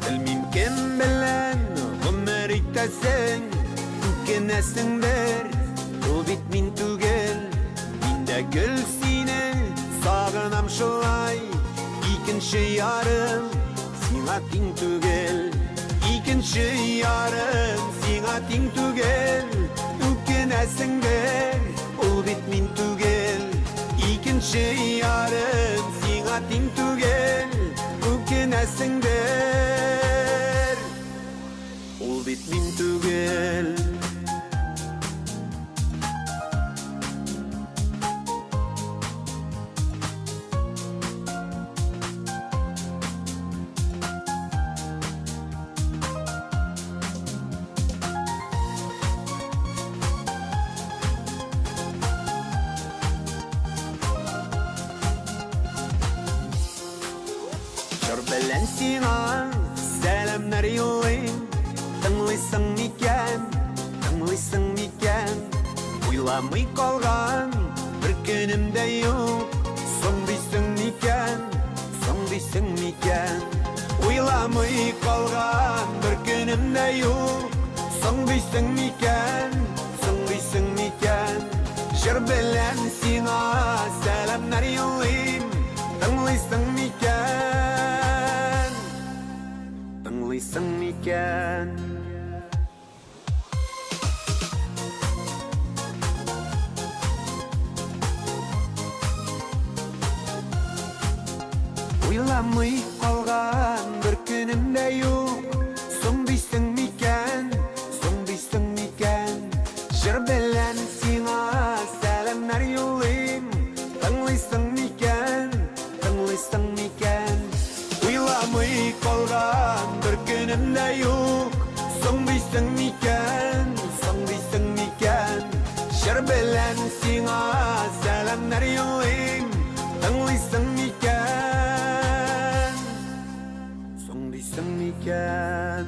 Белмим кем белән гомер итәсең Үкенәсеңдер, ул бит мин түгел Миндә гөл сине сагынам шулай Икенче ярым сиңа тиң түгел Икенче ярым сиңа тиң түгел Үкенәсеңдер, ул бит мин түгел Икенче ярым сиңа тиң түгел Үкенәсеңдер, ул бит мин түгел белән сиңа сәламнар юллыйм. Тыңлыйсың микән, уйламый калган бер көнем дә юк. Соң дисең микән, уйламый калган бер көнем дә юк. Соң дисең микән, җыр белән сиңа сәламнар юллыйм. Тыңлыйсың микән? Уйламый калган бер көнем дә юк. Соң дисең микән? Җыр белән сиңа сәламнар юллыйм. Тыңлыйсың микән? Уйламый калган бер көнем дә юк. Соң дисең микән? Җыр белән сиңа сәламнар юллыйм. Тыңлыйсың микән? Соң дисең микән?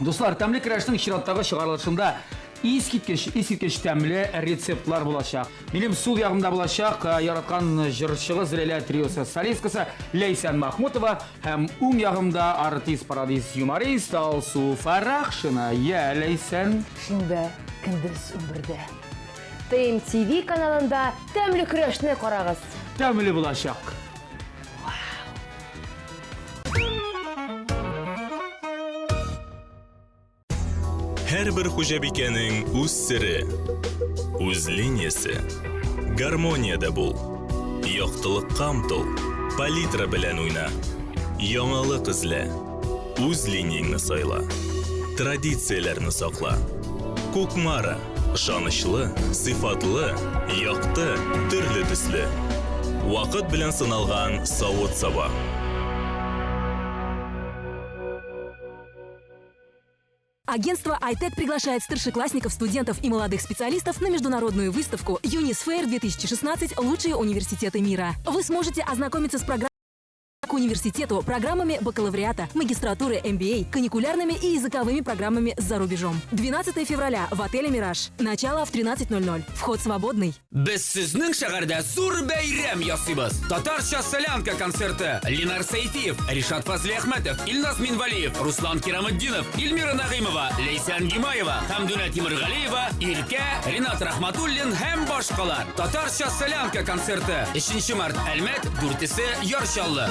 Достар, тәмле крәштің шираттағы шығарылышында искиткеч тәмле рецептлар болашақ. Менің сол яғымда болашақ яратқан жыршығы Зрелия триосы солисткасы Лейсан Махмутова һәм уң яғымда артист парадис юморист Алсу Фарахшина. Лейсан. Шимбә, көндіз өмірді. ТМТV каналында тәмле крәшне қарағыз. Тәмле болашақ. Һәр бер хуҗабикәнең үз сире, үз линиясе. Гармонияда бул. Яктылыкка омтыл, палитра белән уйна. Яңалык эзлә, үз линияңне сайла. Традицияләрне сакла. Кукмара, ышанычлы, сыйфатлы, якты, төрле төсле. Вакыт белән сыналган савыт-саба. Агентство iTech приглашает старшеклассников, студентов и молодых специалистов на международную выставку Unisfair 2016 «Лучшие университеты мира». Вы сможете ознакомиться с программой к университету, программами бакалавриата, магистратуры, MBA, каникулярными и языковыми программами за рубежом. 12 февраля в отеле «Мираж». Начало в 13:00. Вход свободный. Без сезнең шәһәрдә зур бәйрәм ясыйбыз. Татарча солянка концерты. Ленар Сәйфиев, Ришат Фазли Әхмәтов, Илназ Минвалиев, Руслан Кираметдинов, Эльмира Нагыймова, Лейсан Гимаева, Хәмдүнә Тимергалиева, Иркә, Ринат Рахматуллин һәм башкалар. Татарча солянка концерты. 3 март Әлмәт, 4-се Ярчаллы.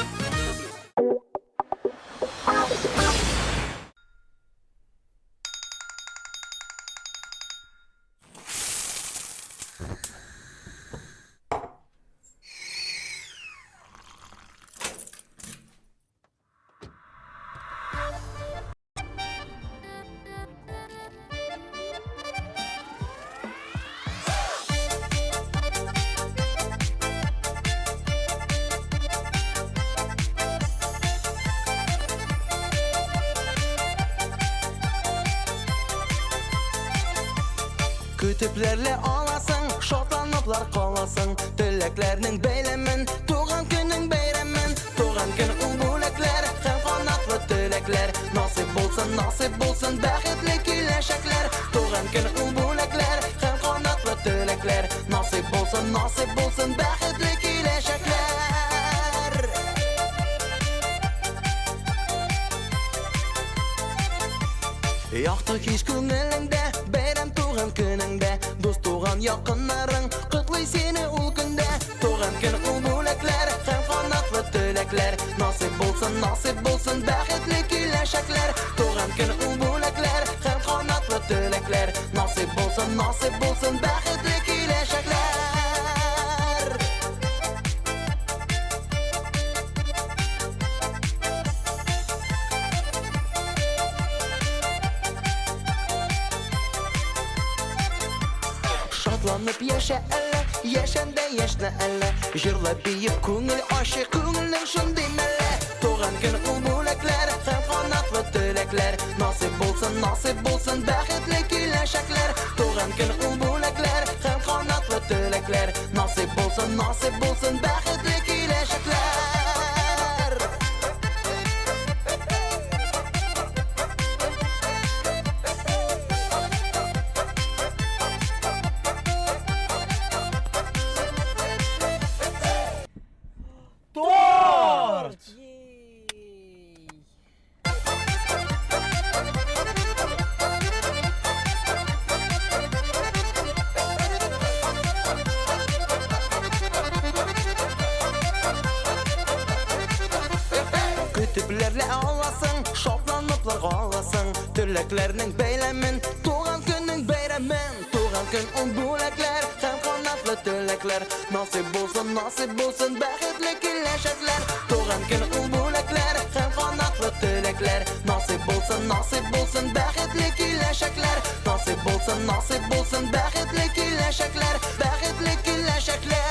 Kütüplerle alasın, şotlanıplar kalasın. Tüleklerinin beylemin, tuğan günün beyremin. Tuğan gün ulbulekler, hem kanatlı tülekler. Nasip bulsun, bəxtli kiləşəklər. Tuğan gün ulbulekler, hem kanatlı tülekler. Nasip bulsun, bəxtli kiləşəklər. Yaktı hiç günelinde, beyrem tuğan gününde. Dost tuğan yakınların, kutluy seni ul günde. Tuğan gün ulbulekler, hem kanatlı tülekler. Nasip bulsun, bəxtli kiləşəklər. Tuğan gün ulbulekler, hem kanatlı tülekler. Nasip bulsun, bəxtli kiləşəklər. Şadlanıp yaşa elle, yaşanda yaşna elle. Jırla biyip көңіл aşık, көңілнің шын demelle. Tuğan gün ulbulekler, hem kanatlı tülekler. Nasip bulsun, bəxtli kiləşəklər. Tuğan gün ulbulekler, hem kanatlı tülekler. Nasip bulsun, bəxtli kiləşəklər. Торт! Kütüplerle alasın, şoplanıplar kalasın. Tüleklerinin beylemin, tuğan günün beyremin. Tuğan gün ulbulekler, hem kanatlı tülekler. Nasip bulsun, bəxtli kiləşəklər. Tuğan gün ulbulekler, hem kanatlı tülekler. Nasip bulsun, bəxtli kiləşəklər. Nasip bulsun, bəxtli kiləşəklər. Bəxtli kiləşəklər.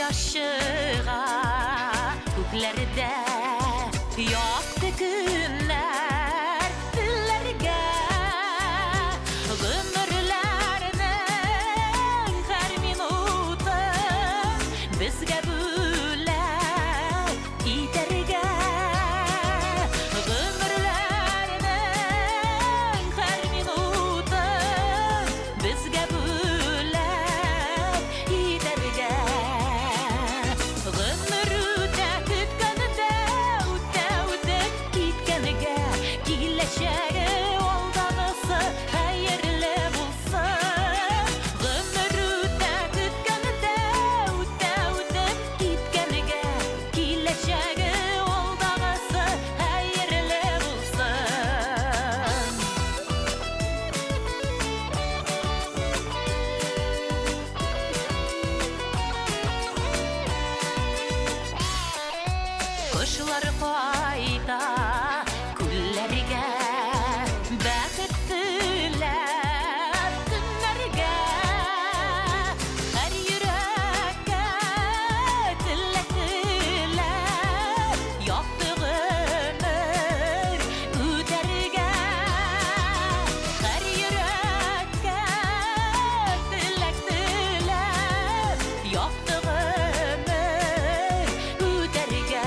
Koyaşığa Kuklerde Yaktı günler Dillerge Ömürlerinin her minutu Bizge büler iterge Ömürlerinin her minutu Bizge büler iterge Ömürde kütkende Utte utte gitkenige Gileşege oldanısı hayırlı bulsun Ömürde kütkende Utte utte gitkenige Gileşege oldanısı hayırlı bulsun Kuşlar fayda kullarga Bäxetdiler günlerge Her yürekge tilekdiler Yaktı ömür üderge Her yürekge tilekdiler Yaktı ömür üderge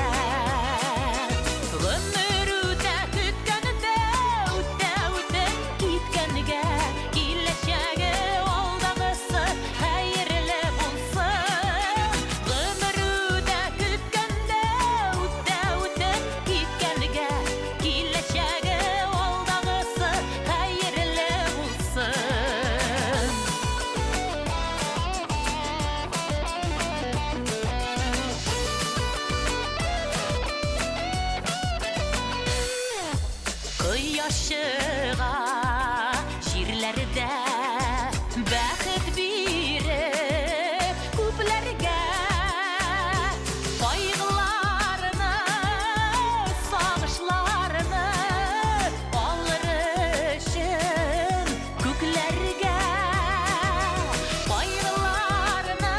Ömürde kütkende Utte utte gitkenige Gileşege oldağısı hayırlı bulsun Ömürde kütkende Utte utte gitkenige Gileşege oldağısı hayırlı bulsun Koyaşığa şiirlerde Bäxet birip Kuplerge Kaygılarını Sağışlarını Alırışın Küklerge Kaygılarını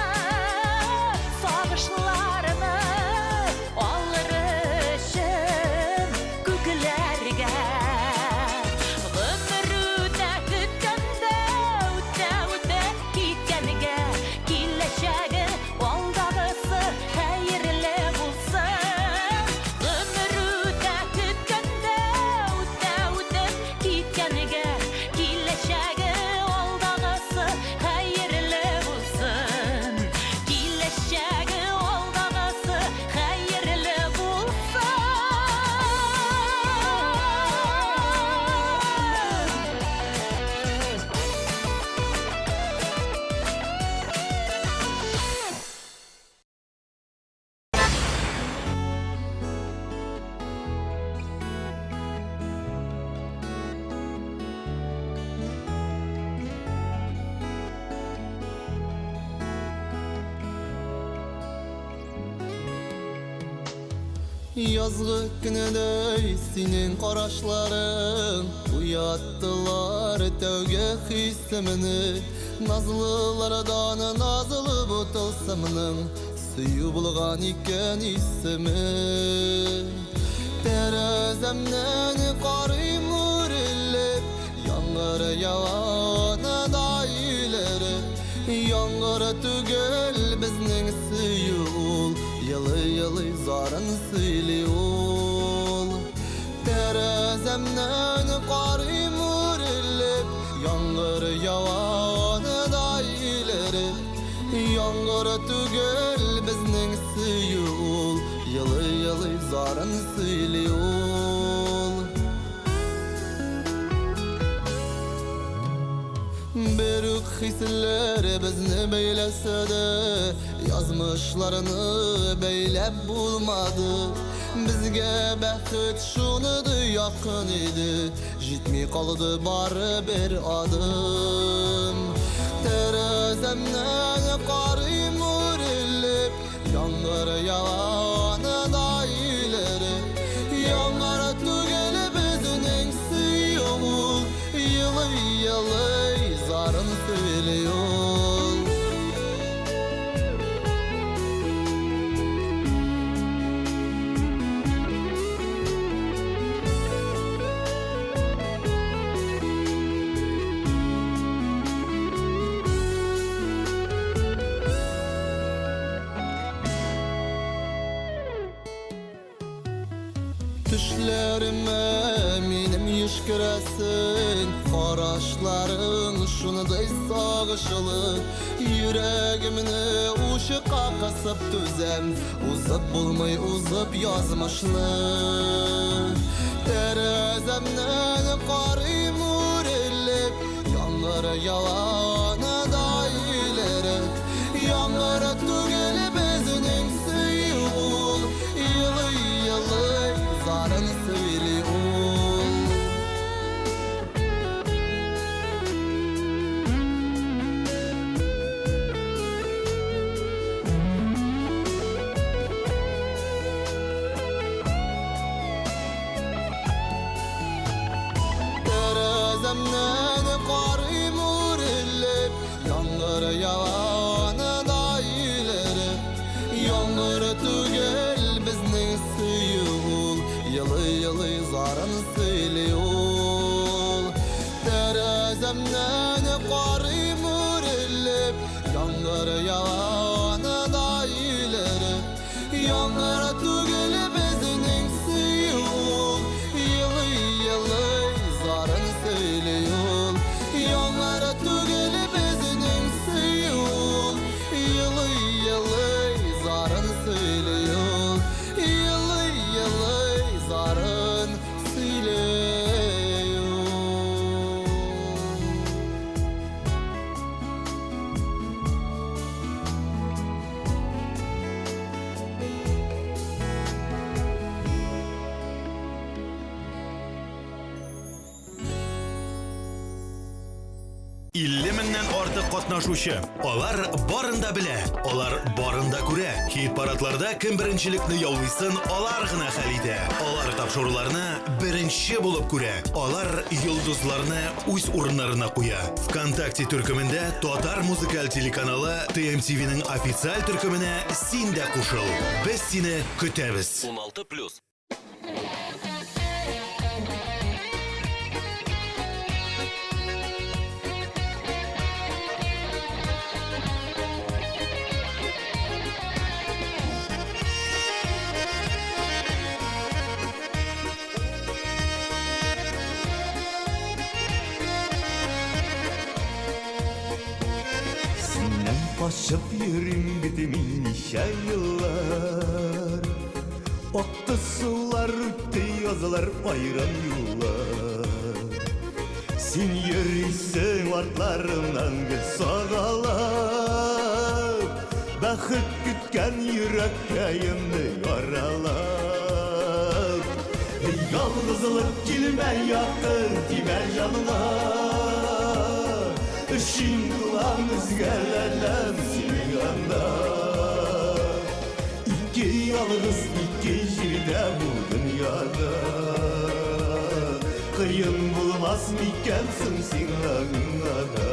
Sağışlarını Alırışın Küklerge Ömürde kütkende Utte utte gitkenige Gileşege oldağısı hayırlı bulsun Ömürde kütkende Utte utte gitkenige Gileşege oldağısı hayırlı bulsun Gileşege oldağısı hayırlı bulsun Yazgı günüdey senin qaraşların Uyattılar tövge hissimini Nazlılardan nazlı bu tılsımının Suyu bulgan iken isimi Terezemden qarıyım urilip Yağmur yağana da ileri Yağmur tügel bizning suyul Yılı yılı zarın suyli ol Terezemden qarıyım urilip Yağmur yağana da ileri Yağmur tügel bizning suyul Yılı yılı zarın suyli ol Beruk hisler bizni beylese de Yazmışlarını beylep bulmadı Bizge bəxtət şunudu yakın idi Jitmi kaldı bari bir adım Terezemden qarıyım urilip Yağmur yağana da ileri Yağmur tügeli bizning suyumul Yılı yılı zarın söylüyor öşküresin Qaraşların şunuday sağışılı Yüregimni uşuqa qasıp tüzem Uzıp bulmay uzıp yazmışlı Terezemden qarayım urilip Yanlar yalanı daileri Yanlar tügel bizning suyul Yılı yılı zarın söyle ol Terezemden qarayım urilip Yanlar yalanı daileri Yanlar tügel bizning suyul Yılı yılı zarın söyle ol Terezemden qarayım urilip Yanlar yalanı daileri Yanlar tügel bizning suyul Yılı yılı zarın söyle ol Yanlar tügel bizning suyul Yılı yılı zarın söyle ol Yılı yılı zarın söyle ol Меңнән артык катнашучы. Алар барында белә, алар барында күрә. Хит парадларда кем беренчелекне яулыйсын, алар гына хәл итә. Алар тапшыруларны беренче булып күрә. Алар йолдызларны үз урыннарына куя. ВКонтакте төркемендә Татар музыкаль телеканалы TMTV'нең официаль төркеменә син дә кушыл. Без сине көтәбез. 16+. Başıp yürüm gidimin nişe yıllar Oktı sular üttü yazılar bayram yıllar Sen yürüysen artlarından gül sağalar Bakıp gütken yürek kayımdı yaralar Yalnızlık kilme yakın dime canına Işın kulağımız gelenem senin yanda İki yalnız iki jirde bu dünyada Kıyın bulmaz mikensin sinanada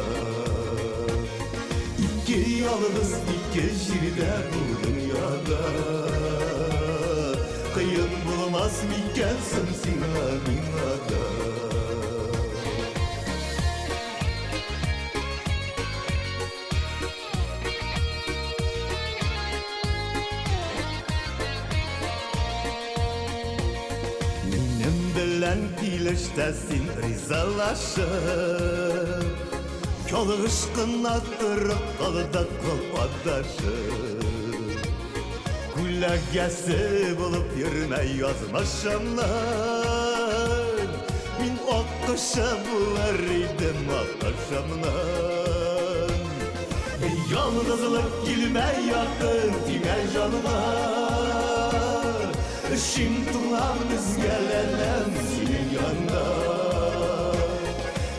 İki yalnız iki jirde bu dünyada Kıyın bulmaz mikensin sinanada Kileştesin rizalaşıp Kol ışkına tırıp kalıda kol adaşıp Kulagesi bulup yürüme yazmışımlar Min okuşa bular idim akışımlar Yalnızlık gilme yakın dime canıma Şimdilamiz gelenem senin yanda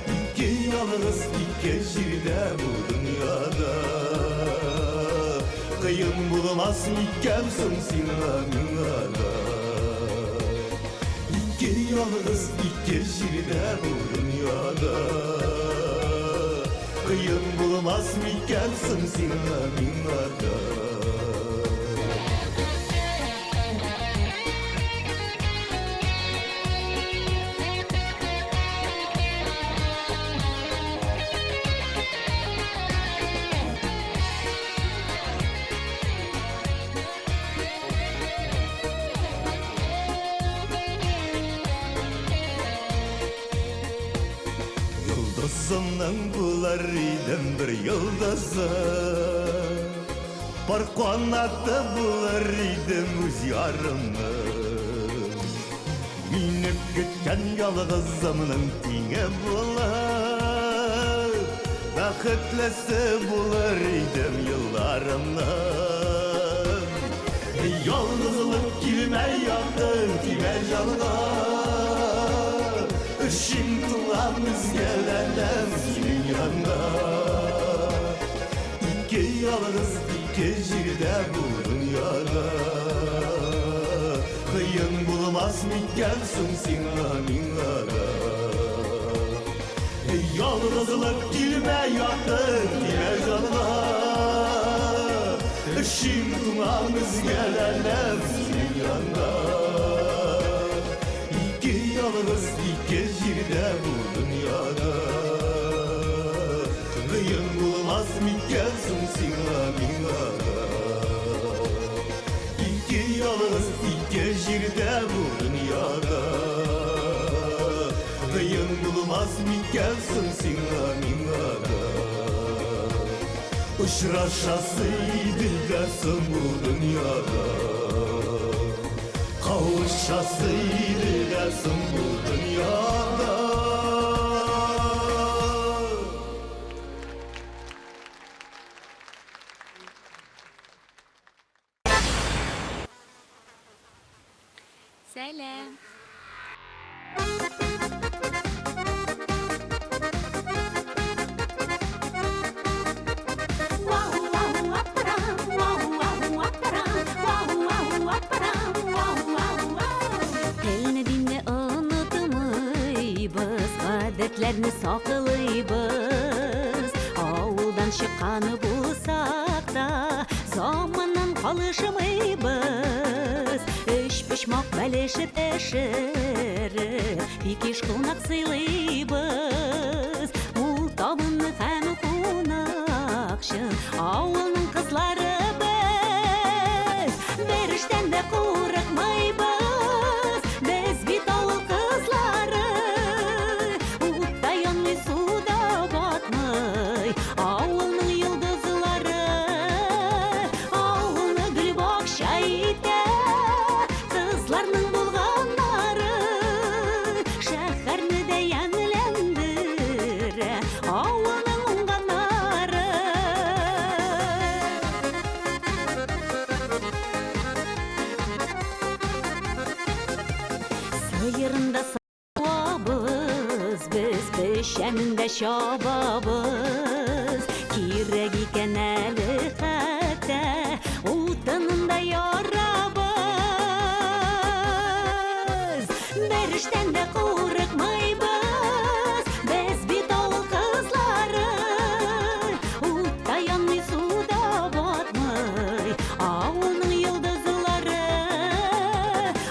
İki yalnız iki jirde bu dünyada Kıyın bulmaz mikemsin sinanada İki yalnız iki jirde bu dünyada Kıyın bulmaz mikemsin sinanada Kızımның bular idem bir yıldızı Бар қуанатты бұлар идем өз ярымны Миніп кеткен ялғызымның теңі бұлар Бақытлысы бұлар идем елларымны Yalnızlık kilime yaktın kime canına Işın tuğamız gelenem senin yanına İki yalnız iki jirde bu dünyada Kıyın bulmaz mikensin sana minada Yalnızlık kilime yaktın kime canına Işın tuğamız gelenem senin yanına İki yalnız iki jirde bu dünyada Kıyın bulmaz mikensin sana minada İki yalnız iki jirde bu dünyada Kıyın bulmaz mikensin sana minada Uçraşasıydı dersin bu dünyada Kavuşasıydı dersin bu dünyada Selam. Telini dinle unutmayız, adetlerini saklayız. Avuldan çıkanı bulsak da zamandan kalışmayız. Üç pişmak beleşi teşir, bir kiş konak sıylayız. Ul tavını hem konakşı, avulun kızları biz. Berişten de korkmayız. Biz bit avul kızları Uttayan ve suda batmay Avulun yıldızları Avulunu gül bakşaydı Kızlarının bulganları Şəhərni de yenilendir Avulun unganları Sıyırında savabız Biz peşeninde şababız Kirek iken eli xəttə Utanında yarabız Berişten de korkmayız Biz bit avul kızları Uttayan ve suda batmay Avulun yıldızları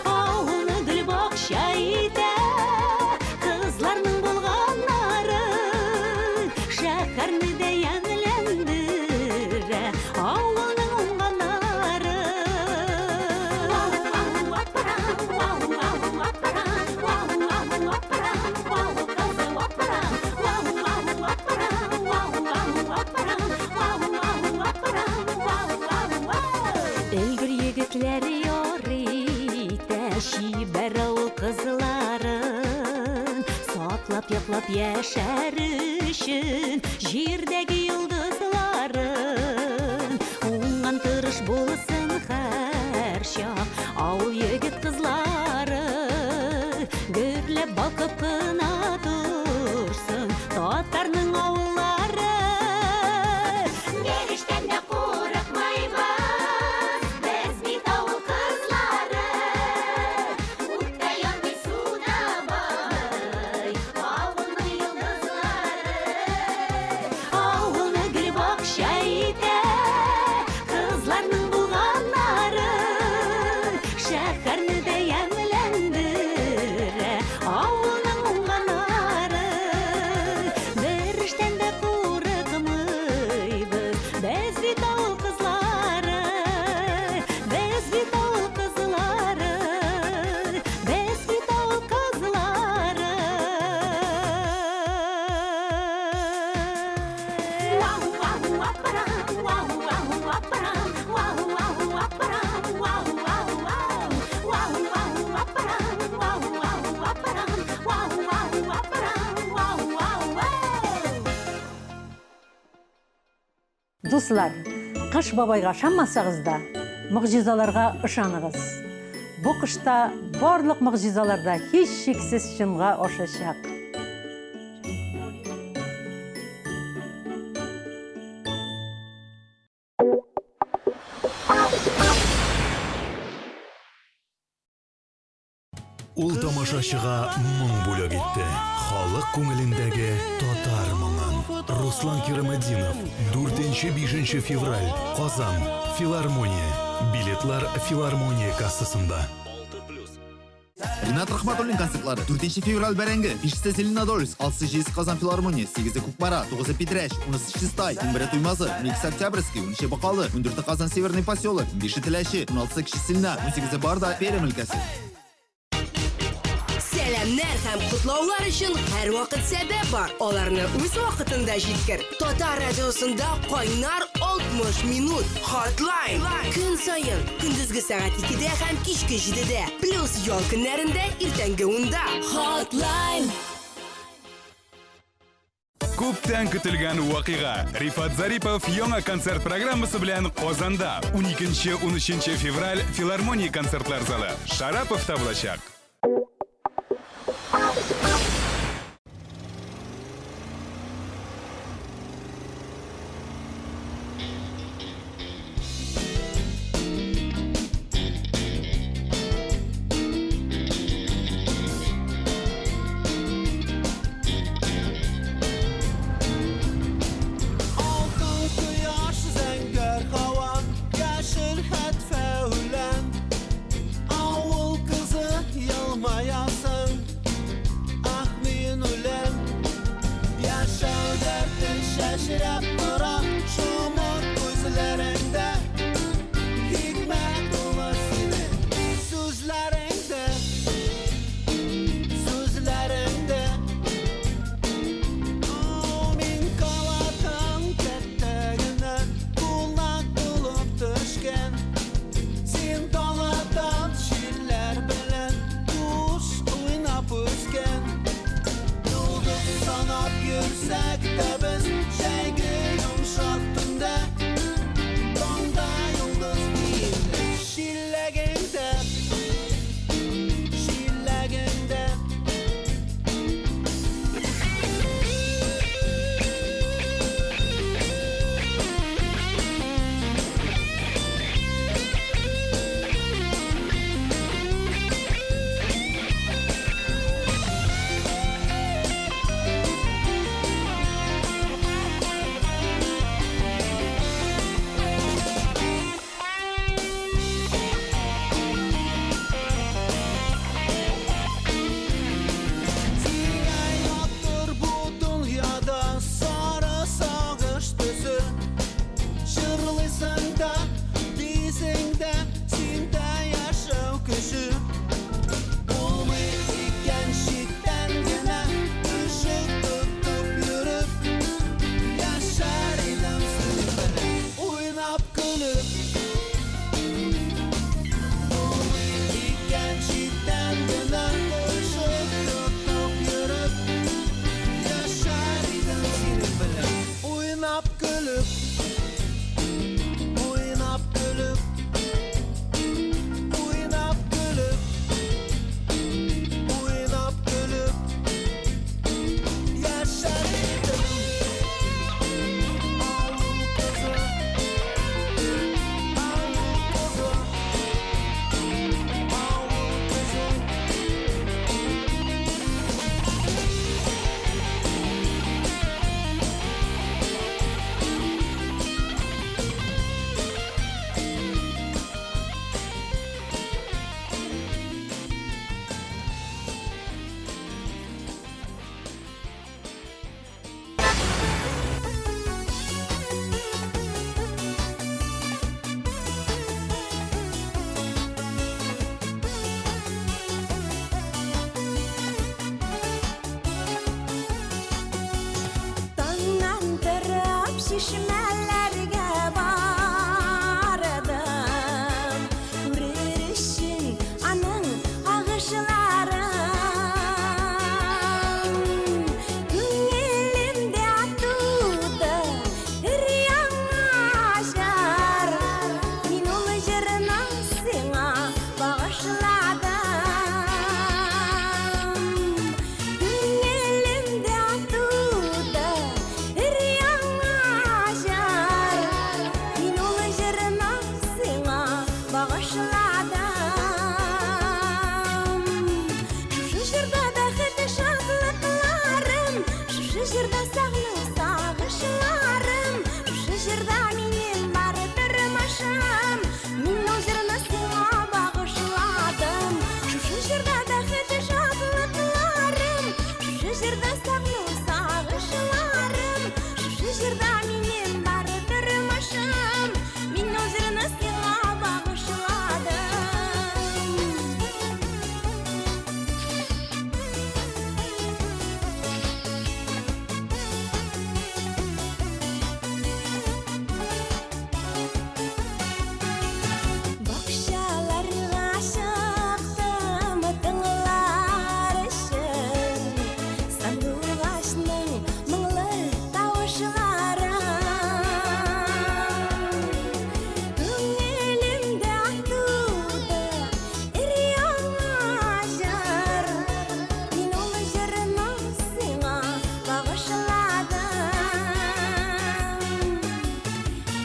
Avulunu gül bakşaydı Kızlarının bulganları Şəhərni de yenilendir Avulun unganları Elgür yigitler yorite Şiber avul kızların Saklap yaklap yaşarışın Jirdeki yıldızların Ungan kırış bulsun her şah Avul yigit kızları Gürle bakıp kına dursun Tatarның avulları Berişten de korkmayız Biz bit avul kızları Uttayan bir suda bay Avulun yıldızları Avulunu gül bakşaydı Kızlarının bulganları Şəhərni de yenilendir Avulun unganları Дуслар, Кыш бабайга ышанмасагыз да, мөгъҗизаларга ышаныгыз. Бу кышта барлык мөгъҗизаларда һич шиксез чынга ашачак. Ул тамашачыга моң бүләк итте. Халык күңелендәге татар моңын. Руслан Кирамединов, 4-5 февраль, Казан, Филармония. Билетлар Филармония кассасында. Ринат Рахматуллин концертлары 4 февраль бәрәңге 5 Зеленодольск, 6 Казан Филармония, 8 Кукмара, 9 Петряч, 10 Чистай, 11 Туймазы, 12 Октябрьский, 10 Бакалы, 14 Казан Северный поселок, 5 Теләче, 16 Кече Сильна, 18 Барда, Пермь өлкәсе. Сәламнәр һәм котлаулар өчен һәр вакыт сәбәп бар. Аларны үз вакытында җиткер. Татар радиосында кайнар 60 минут. Hotline. Көн саен, көндезге сәгать 2-дә һәм кичке 7-дә. Плюс ял көннәрендә иртәнге 10-да. Hotline. Күптән көтелгән вакыйга. Рифат Зарипов яңа концерт программасы белән Казанда 12-13 февраль Филармония концертлар залы. Шараповта булачак. жерде сағыну сағышыларым, шушы жерде менен бар тұрмышым, мен өзіріні сыйға бағышладым. Бақшаларға шықтым тыңлар үшін, сандуғашның мұңлы тауышыларым. Көңілімді ақтуды ір-яңа жыр, мен ол жырны сыйға бағышладым.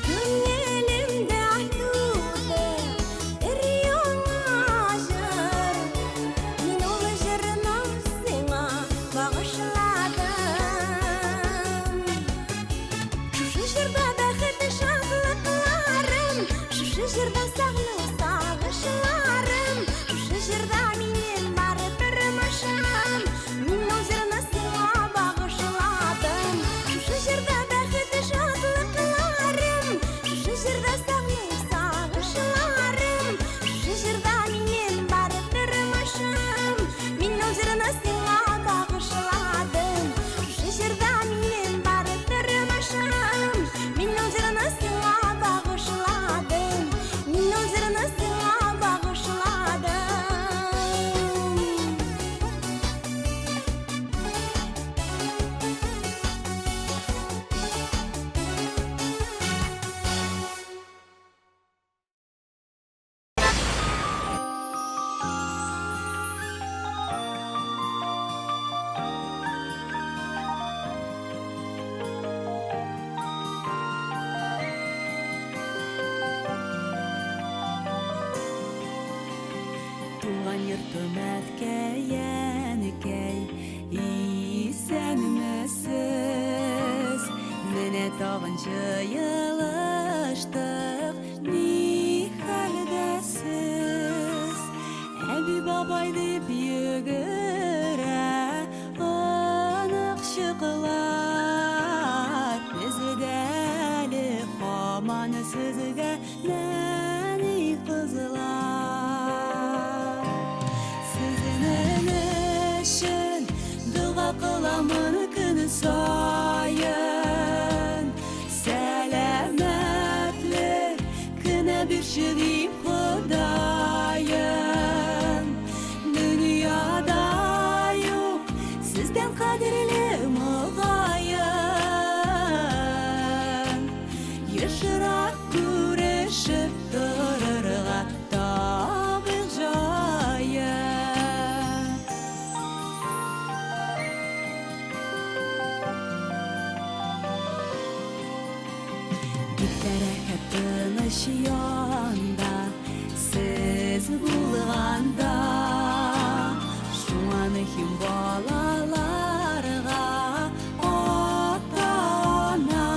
Көңілімді ақтуды ір-яңа жыр, мен ол жырны сыйға бағышладым. Шушы жерде бақытты шаттықларым, шушы жерде сағыну сағышыларым, шушы жерде менен бар тұрмышым, мен ол жырны сыйға бағышладым. Шушы жерде бақытты шаттықларым, шушы жерде сағыну сағышыларым, шушы жерде менен бар тұрмышым, мен ол жырны сыйға бағышладым. Шушы жерде менен бар тұрмышым, мен ол жырны сыйға бағышладым. Мен ол жырны сыйға бағышладым. Туған йортым әткәй, әнекәй, исәнмесез? Менә тагын җыелыштык, ни хәлдәсез? Әби бабай дип йөгерә, анык чыгылар. Безгә әле һаман сезгә нәни кызлар. Сезнең өчен дуга кыламын көн сайын. Сәламәтлек кенә бирче дип Ходаем. Дөньяда юк сездән кадерле мөгаен. Ешрак күрешеп торырга табык җаен. Битәрәхәт тыныч янда, сез булганда, шуңа мөһим балаларга ата-ана.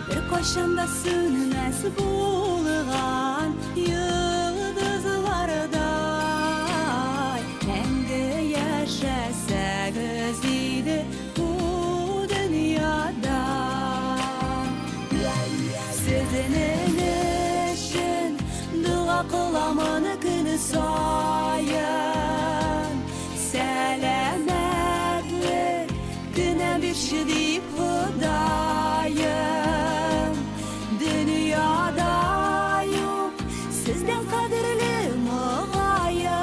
Бер кайчан да сүнмәс булган йолдызлардай, мәңге яшәсәгез иде бу дөньяда. Сезнең өчен дуга кыламын көн сайын. Сәламәтлек кенә бирче дип Ходаем. Дөньяда юк сездән кадерле мөгаен.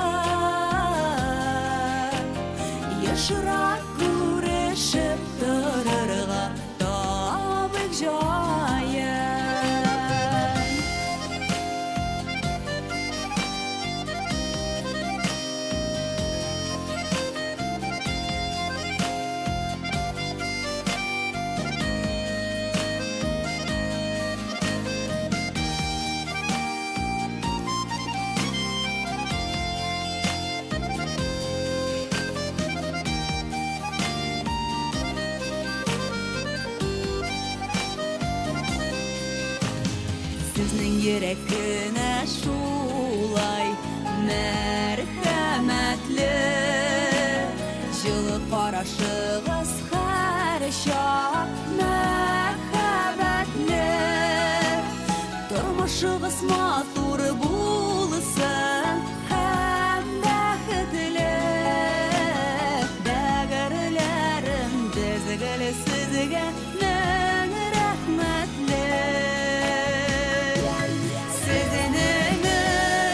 Ешрак күрешеп торырга табык җаен. Сезнең йөрәк кенә шулай мәрхәмәтле, җылы qarashığız hər şah məhabətli Durmuşığız matur bulsun həm bəxtli Dəgərlərim dezgəli sizgə mən rəhmətli Sizin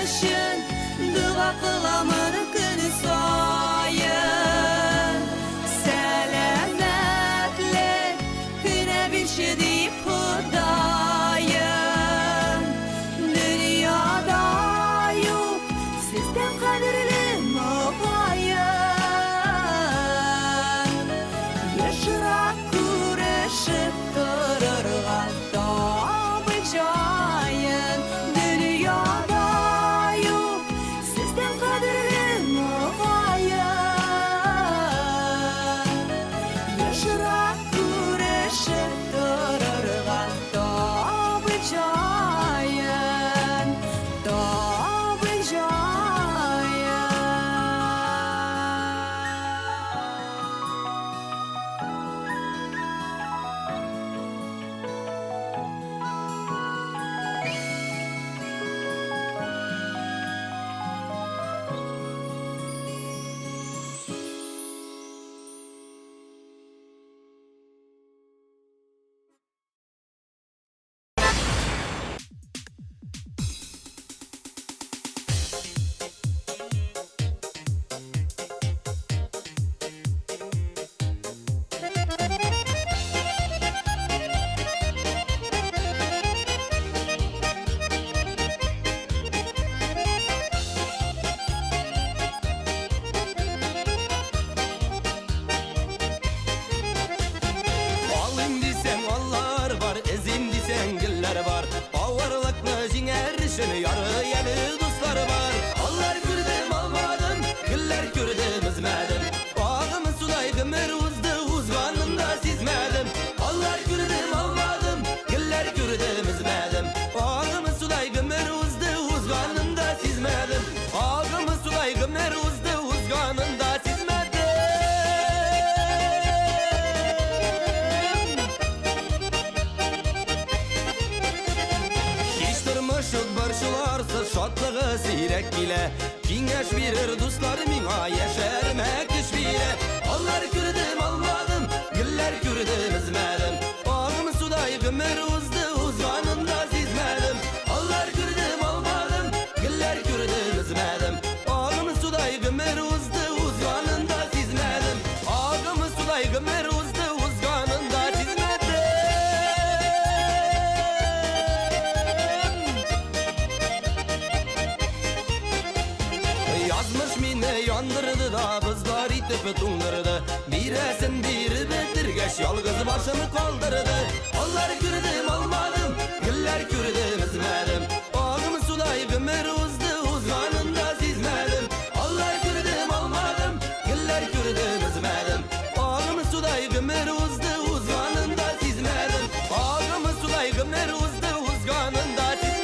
üçün dua qılamır gün sayın Sələmətli günə bir şey deyib Xudayım Dünyada yox sizdən qədərli muğayın Yaşıraq kurəşib dururğan tabi cayın Dünyada yox sizdən qədərli muğayın Yaşıraq kurəşib dururğan tabi cayın Tabi cayın Alayım desen allar var, ezim desen giller var. Avarlıkla jinger yarı yeli dostlar var. Allar gördüm almadım, giller gördüm üzmedim. Bağımı sulay gımır uzdu, uzmanında sizmedim. Allar gördüm almadım, giller gördüm üzmedim. Bağımı sulay gımır uzdu, uzmanında sizmedim. Bağımı sulay gımır uzdu, uzmanında sizmedim. Turmuşuk barşularsız şatlığı sirek ile Kingeş birir dostlar mina yeşermek iş bile Allar kürdüm almadım, güller kürdüm izmedim Bağımı suday gümür uzdu, uzmanında sizmedim Allar kürdüm almadım, güller kürdüm izmedim Bağımı suday gümür uzdu, uzmanında sizmedim Bağımı suday gümür uzdu, uzmanında sizmedim Yazmış mine yandırdı da bızlar itip tundırdı Biresin biri bitirgeç yalgız başımı kaldırdı Allar kürdüm almadım, güller kürdüm izmedim Bağımı suday gümür uzdu, uzmanında sizmedim Allar kürdüm almadım, güller kürdüm izmedim Bağımı suday gümür uzdu, uzmanında sizmedim Bağımı suday gümür uzdu, uzmanında sizmedim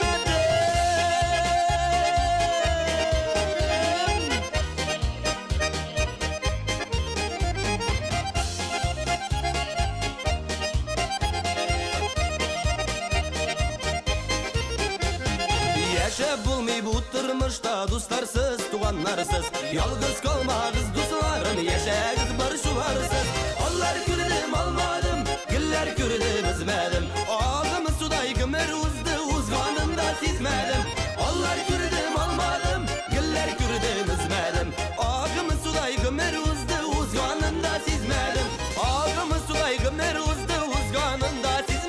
Yaşa bulmay bu turmuşta dostlarsız, tuğanlarsız Yalgız kalmağız dostlarım, yaşağız barışularsız Allar kürdüm almadım, güller kürdüm izmedim Ağımı suday gümür uzdu, uzmanında sizmedim Allar kürdüm almadım, güller kürdüm izmedim Ağımı suday gümür uzdu, uzmanında sizmedim Ağımı suday gümür uzdu, uzmanında sizmedim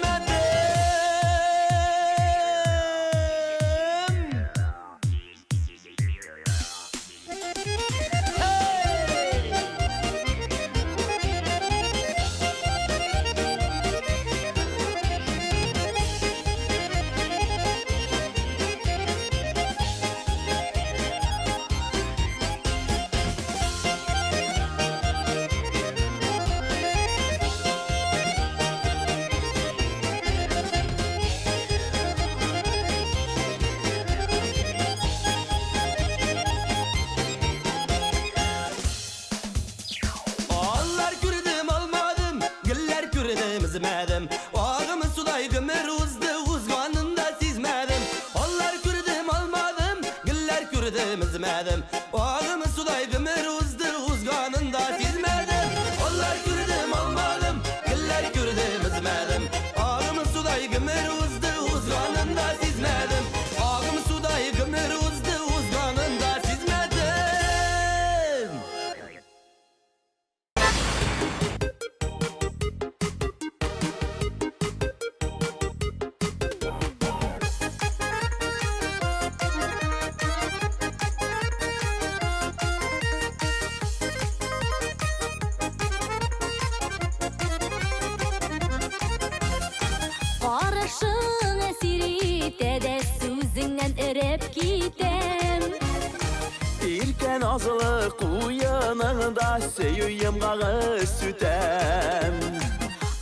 bizmedim. Ağımı suday gümür uzdu uzganında sizmedim. Onlar kürdüm almadım, güller kürdüm izmedim. Ağımı suday gümür uzdu uzganında sizmedim. Onlar kürdüm almadım, güller kürdüm izmedim. Ağımı suday gümür uzdu uzganında sizmedim. Ağımı suday gümür uzdu uzganında sizmedim. Qarışın əsiri tədə sözündən ərəb gitem. İrken azılı kuyanında söyüyüm qağı sütem.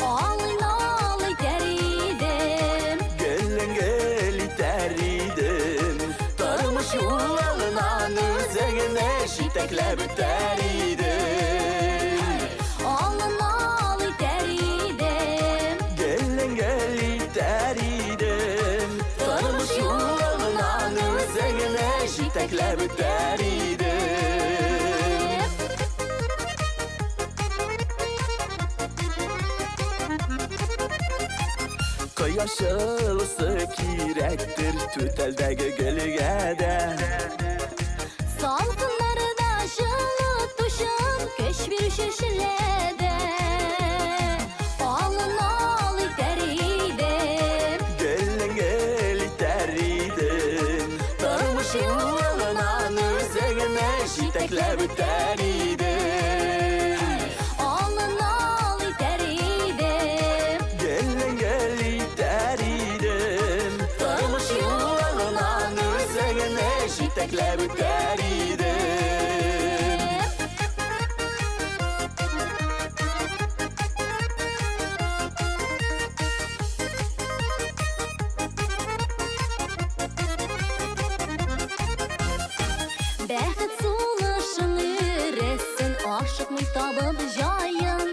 Alın alay dəridim. Gelin gel teridim. Tarmış yollarından üzerine şitekle büteridim. Alın alay dəridim. Gelin gel teridim. Tarmış yollarından üzerine şitekle büteridim. Yaşılısı kirektir tüteldeki gölgede. Salkınlarda şılı tuşun köş bir şişilede. Alın alay dəridim. Gelin gel teridim. Tarmış yollarından üzerine şitekle büteridim. Alın alay dəridim. Gelin gel teridim. Tarmış yollarından üzerine şitekle büteridim. Бәхет сулышын үресін ашық мұйтабып жайын.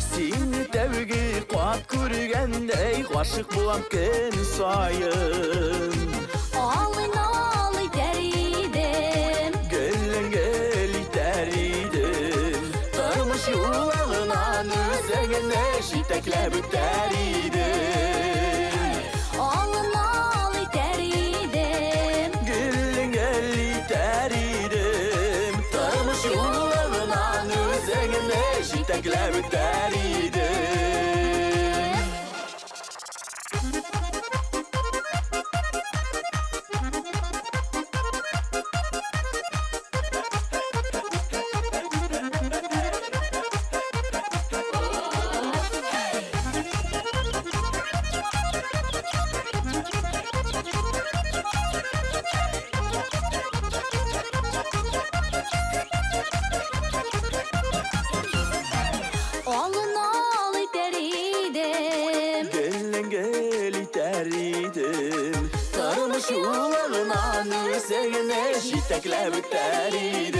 Seni tevgi kuat kurgandey aşık bulam gün sayın. Alın alay dəridim. Gelin gel teridim. Tarmış yollarından üzerine şitekle büteridim. Alın alay dəridim. Gelin gel teridim. Tarmış yollarından üzerine şitekle büteridim. Alın alay dəridim. Gelin gel teridim. Tarmış yollarından üzerine şitekle büteridim.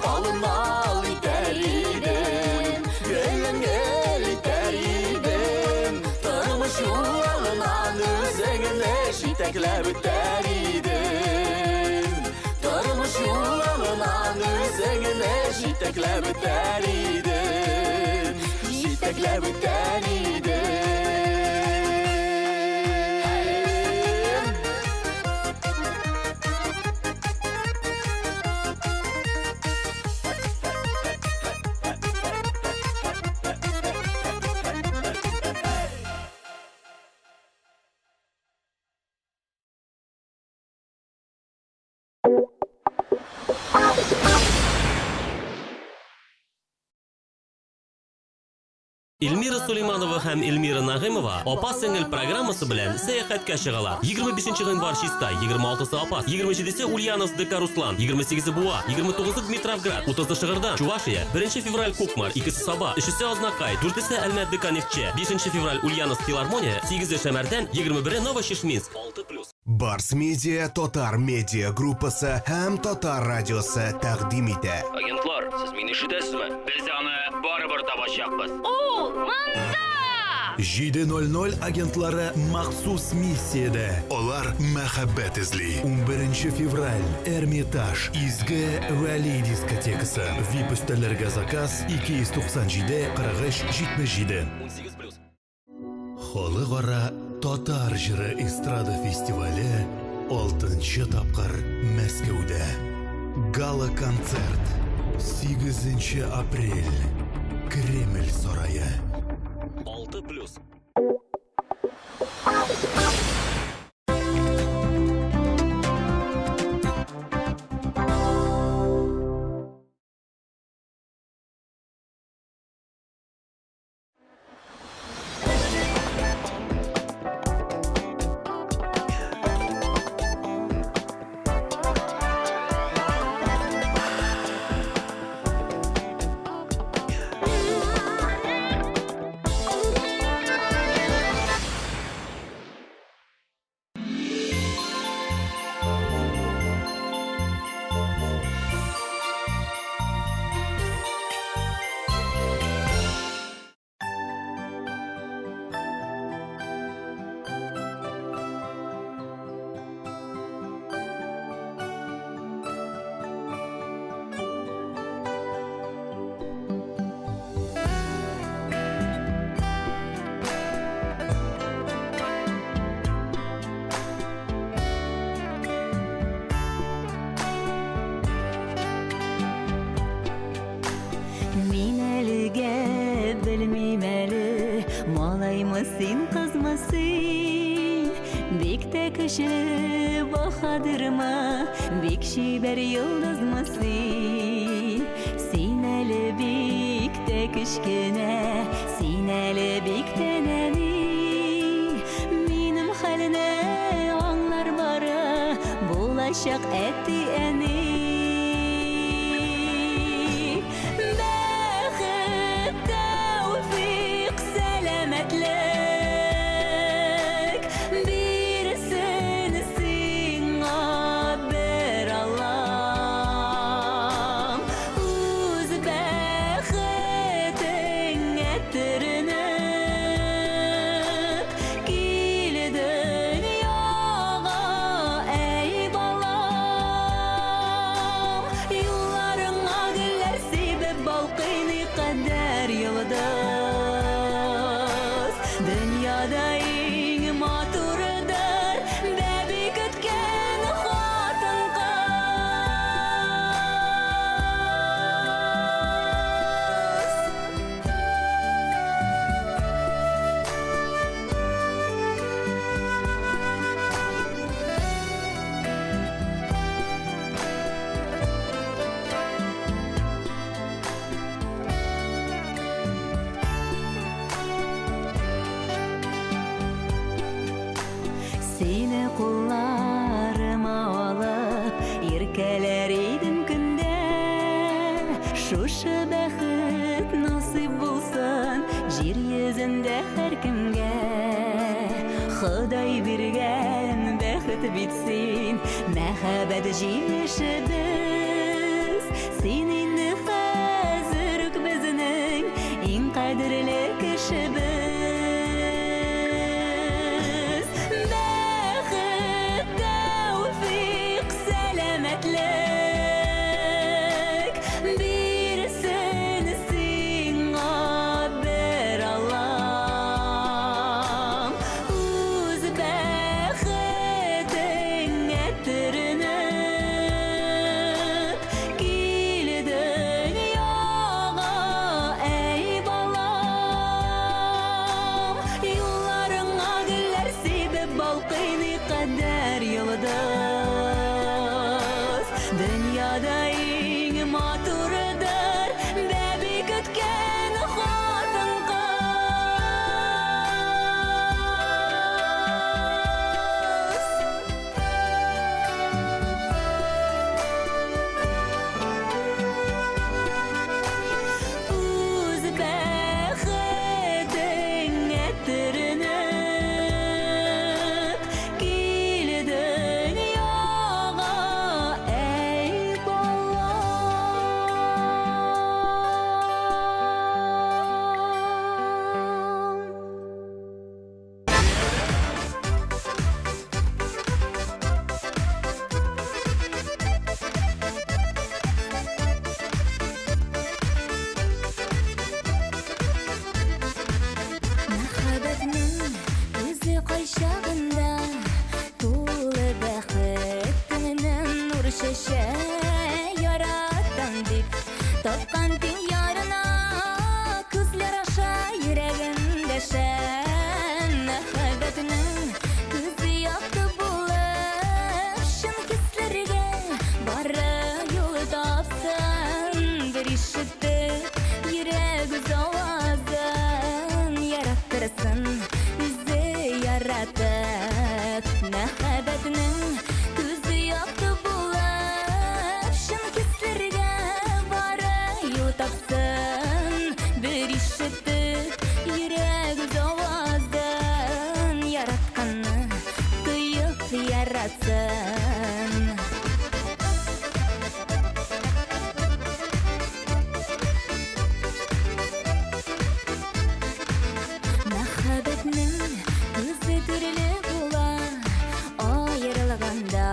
Alın alay teridim. Gelin gel teridim. Tarmış yollarından üzerine şitekle büteridim. Tarmış yollarından üzerine şitekle büteridim. Şitekle büteridim. Elmira Suleymanova ham Elmira Nag'imova opa-singil programmasi bilan sayohatga chiqadilar. 25 yanvar Shista, 26 Apas, 27 Ulyanovsk Ruslan, 28 Buva, 29 Dmitrovgrad, 30 Shig'irdan Chuvashiya, 1 fevral Ko'kmar, 2 Saba, 3 Oznaqay, 4 Almat Neftchi, 5 fevral Ulyanovsk Filarmoniya, 8 Shamardan, 21 Novosibirsk. 6+. Bars Media Totar Media gruppasi ham Totar radiosi taqdim etadi. Agentlar, Siz meni ишетәсезме? Biz аны барыбер табачакбыз. Ул монда! 7:00 аgentlari maxsus missiyada. Ular mahabbat izli. 11 fevral Ermitaj Izgi Valley diskotekasi. VIP üstellerga zakaz 297 43 77. 18+. Xalqaro Tatar jiri estrada festivali 6-tapqir Moskvada. Gala konsert 8 aprel Kreml saroyi. 6+. Malаймысың, қызмысың, бекте кіші бахадырма, бек шибер йылдызмысың. Сен әлі бекте кішкене, сен әлі бекте нәни. Менің хәліне аңлар бары, болашақ әтті әні. Seni қолларыма алып, еркелер едім күнде. Шушы бәхет насип болсын, жер yüzінде әркімге. Құдай берген бәхет бітсін, мәхәббәт жеміші біз. Сен енді қазір біздің ең қадірлі кіші біз. ишетіп Йөрәк үз авазын Яратырсын үзе яратып Мәхәббәтнең күзе якты булып Шын кисләргә бары юл тапсын Бер ишетіп Йөрәк үз авазын Яратканны тыйып яратсын Мәхәббәтнең күзе төрле була Аерылганда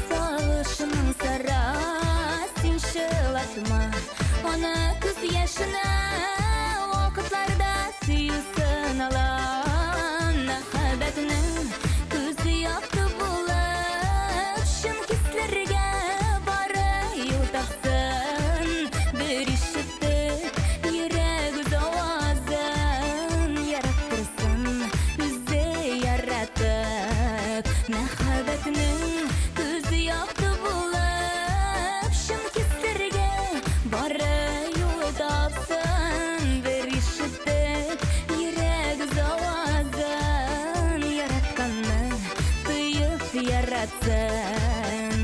сагышының сара Син шылатма аны күз яшына Вакытларда сөю сынала Мәхәббәтнең күзе якты булып Шын кисләргә бары юл тапсын Бер ишетеп йөрәк үз авазын Яратырсын үзе яратып Мәхәббәтнең күзе якты булып Шын кисләргә бары юл тапсын Бер ишетеп йөрәк үз авазын Яратканны тыйып яратсын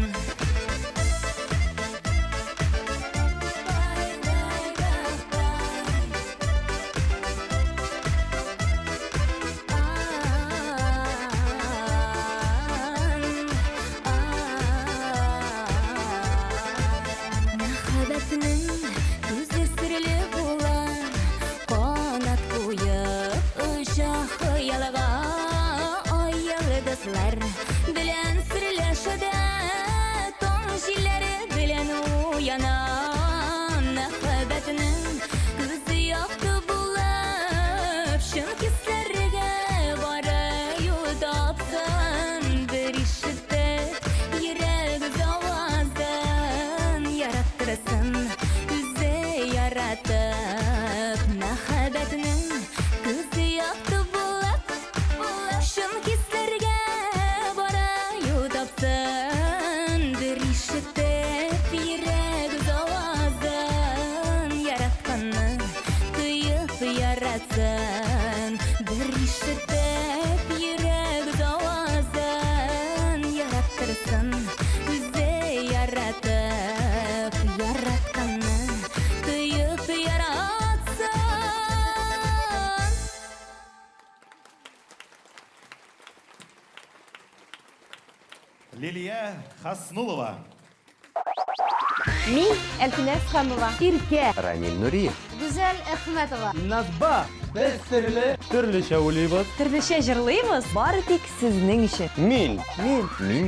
Мәхәббәтнең күзе серле була Канат куеп оча хыялга Ай йылдызлар белән серләшәдә Таң җилләре белән уяна Мәхәббәтнең күзе якты булып Шын кисләргә бары юл тапсын Бер ишетеп йөрәк үз авазын Яратырсын үзе яратып Мәхәббәтнең күзе якты булып Шын кисләргә бары юл тапсын Бер ишетеп йөрәк үз авазын Яратканны тыйып яратсын Бер ишетеп йөрәк үз авазын Яратырсын үзе яратып Яратканны тыйып яратсын Лилия Хаснулова. Мин Әлфинә Хәмова Иркә Рамил Нуриев. Гүзәл Әхмәтова Назба. Без төрлечә уйлыйбыз. Төрлечә җырлыйбыз Бары тик сезнең өчен Мин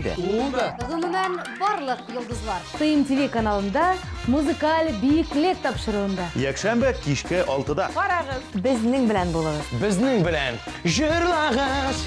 дә. Ул да Гомумән барлык йолдызлар ТМТV каналында музыкаль биеклек тапшыруында Якшәмбе кичке 6-да. Карагыз Безнең белән булыгыз Безнең белән җырлагыз.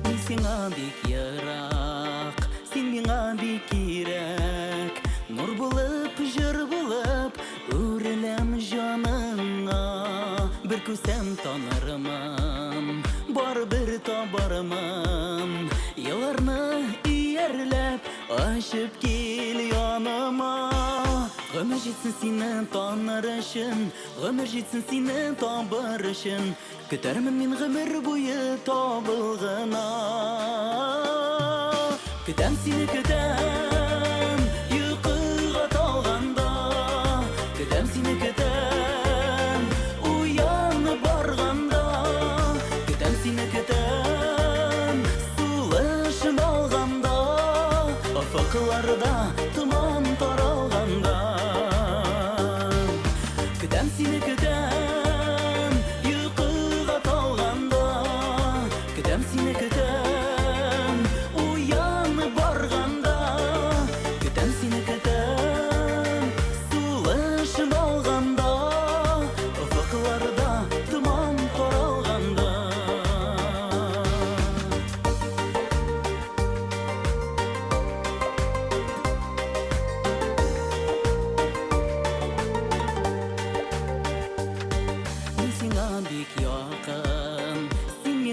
Мин сиңа бик ярак, син миңа бик кирәк. Нур булып, җыр булып, үреләм җаныңа. Бер күсәм танырмын, бар бер табармын. Елларны иярләп, ачып кил яныма. Гомер җитсен сине таныр өчен, гомер җитсен сине табыр өчен. Көтәрмен мин гомер буе табылгына. Көтәм сине көтәм, йокыга талганда. Көтәм сине көтәм, уянып барганда. Көтәм сине көтәм, сулышын алганда. Афакларда томан таралганда. Көтәм сине көтәм, йокыга талганда. Көтәм сине көтәм, уянып барганда. Көтәм сине көтәм, сулышын алганда. Афакларда томан таралганда.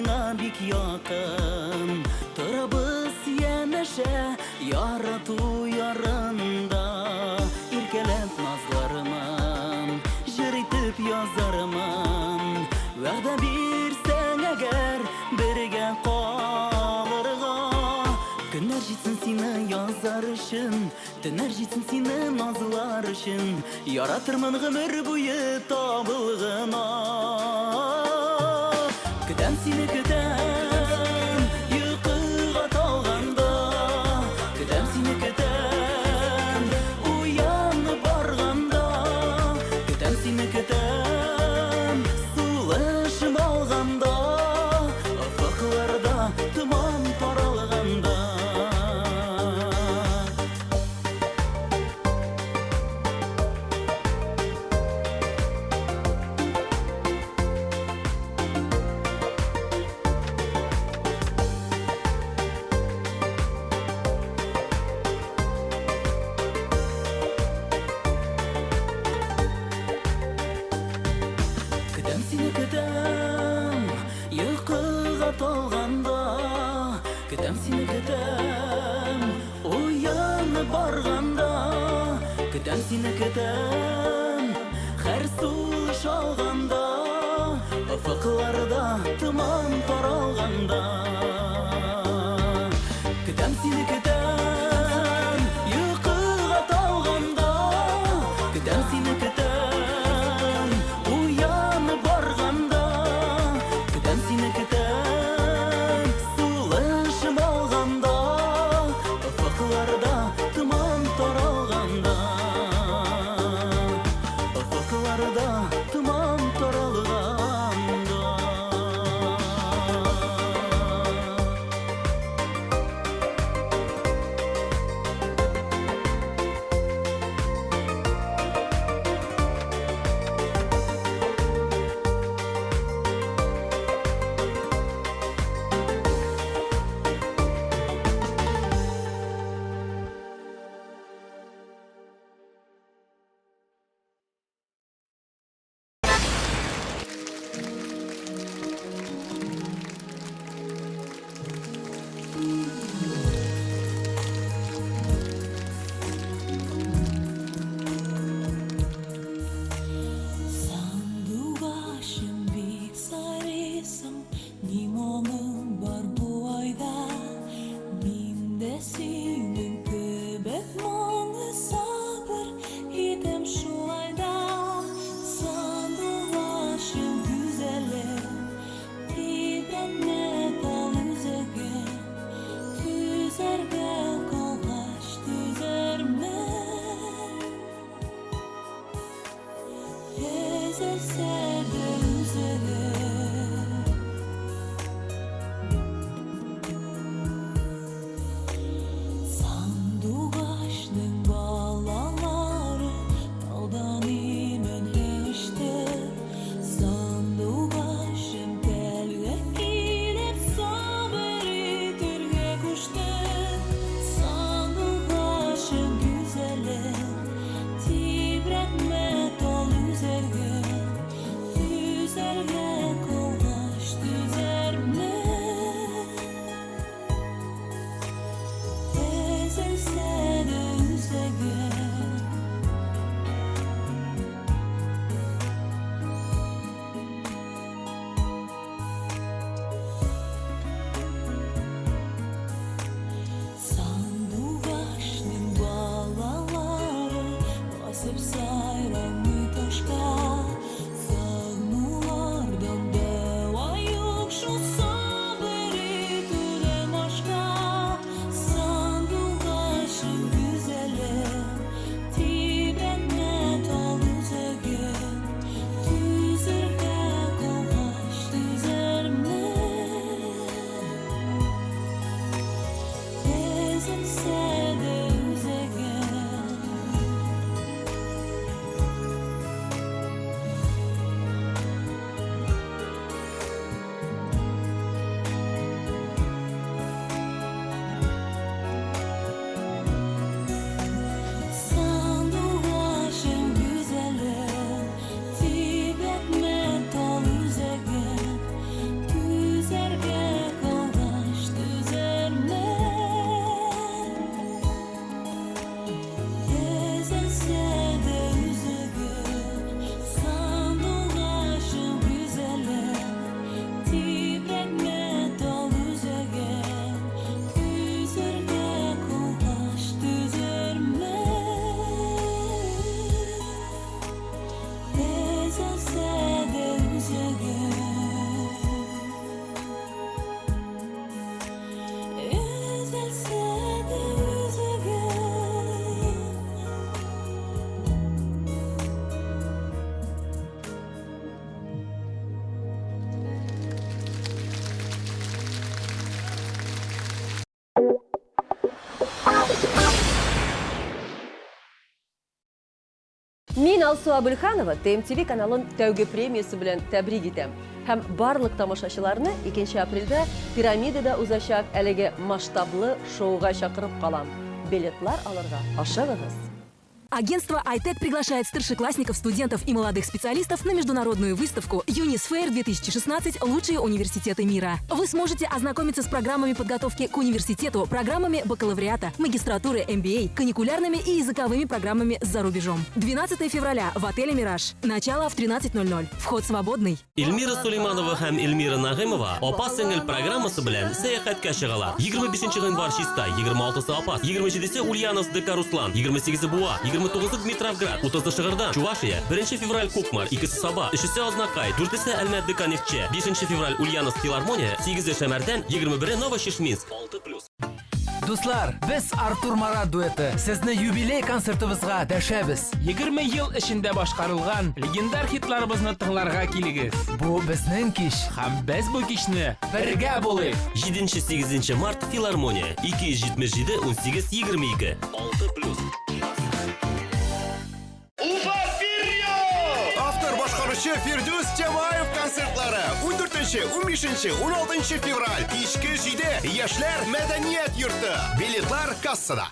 сиңа бик якын. Торабыз янәшә ярату ярында. Иркәләп назларымын, җыр итеп язармын. Вәгъдә бирсәң әгәр бергә калырга. Көннәр җитсен сине язар өчен, төннәр җитсен сине назлар өчен. Яратырмын гомер буе табылгына. Көтәм сине көтәм, йокыга талганда. Көтәм сине көтәм, уянып барганда. Көтәм сине көтәм, сулышым алганда. Офыкларда томан таралганда. Көтәм сине көтәм, йокыга талганда. Көтәм сине көтәм, уянып барганда. Көтәм сине көтәм, һәр сулыш алганда. Офыкларда томан таралганда. Көтәм сине көтәм, йокыга талганда. Көтәм сине көтәм, уянып барганда. Көтәм сине көтәм, сулышым алганда. Офыкларда томан таралганда. Офыкларда томан таралганда. Мен Алсу Абылханова ТМТВ каналын тәуге премиясы белән тәбрик итәм. Һәм барлык тамашачыларны 2 апрельдә пирамидада узачак әлеге масштаблы шоуга чакырып калам. Билетлар алырга ашыгыгыз. Агентство iTech приглашает старшеклассников, студентов и молодых специалистов на международную выставку Unisfair 2016 «Лучшие университеты мира». Вы сможете ознакомиться с программами подготовки к университету, программами бакалавриата, магистратуры MBA, каникулярными и языковыми программами за рубежом. 12 февраля в отеле «Мираж». Начало в 13:00. Вход свободный. Эльмира Сулейманова һәм Эльмира Нагымова апа-сеңел программасы белән сәяхәткә чыгалар. 25 январь Чиста, 26 Апас, 27 Ульяновск ДК Руслан, 28 Буа, 29 Дмитровград, 30 Шыгырдан, Чувашия, 1 февраль Кукмар, 2 Саба, 3 Азнакай, 4 Әлмәт ДК Нефтче, 5 февраль Ульяновск филармония, 8 Шәмәрдән, 21 Новошишминск. 6+. Дуслар, biz Артур Марат дуэты сезне юбилей концертыбызга дәшәбез. 20 ел эчендә башкарылган легендар хитларыбызны тыңларга килегез. Бу безнең кич. Һәм без бу кичне бергә булыйк. 7-8 март филармония, 277 18 22. 6+. Автор башкаручы Фирдус Чамаев концертлары 14-15-16 февраль кичке 7 яшьләр мәдәният йорты. Билетлар кассада.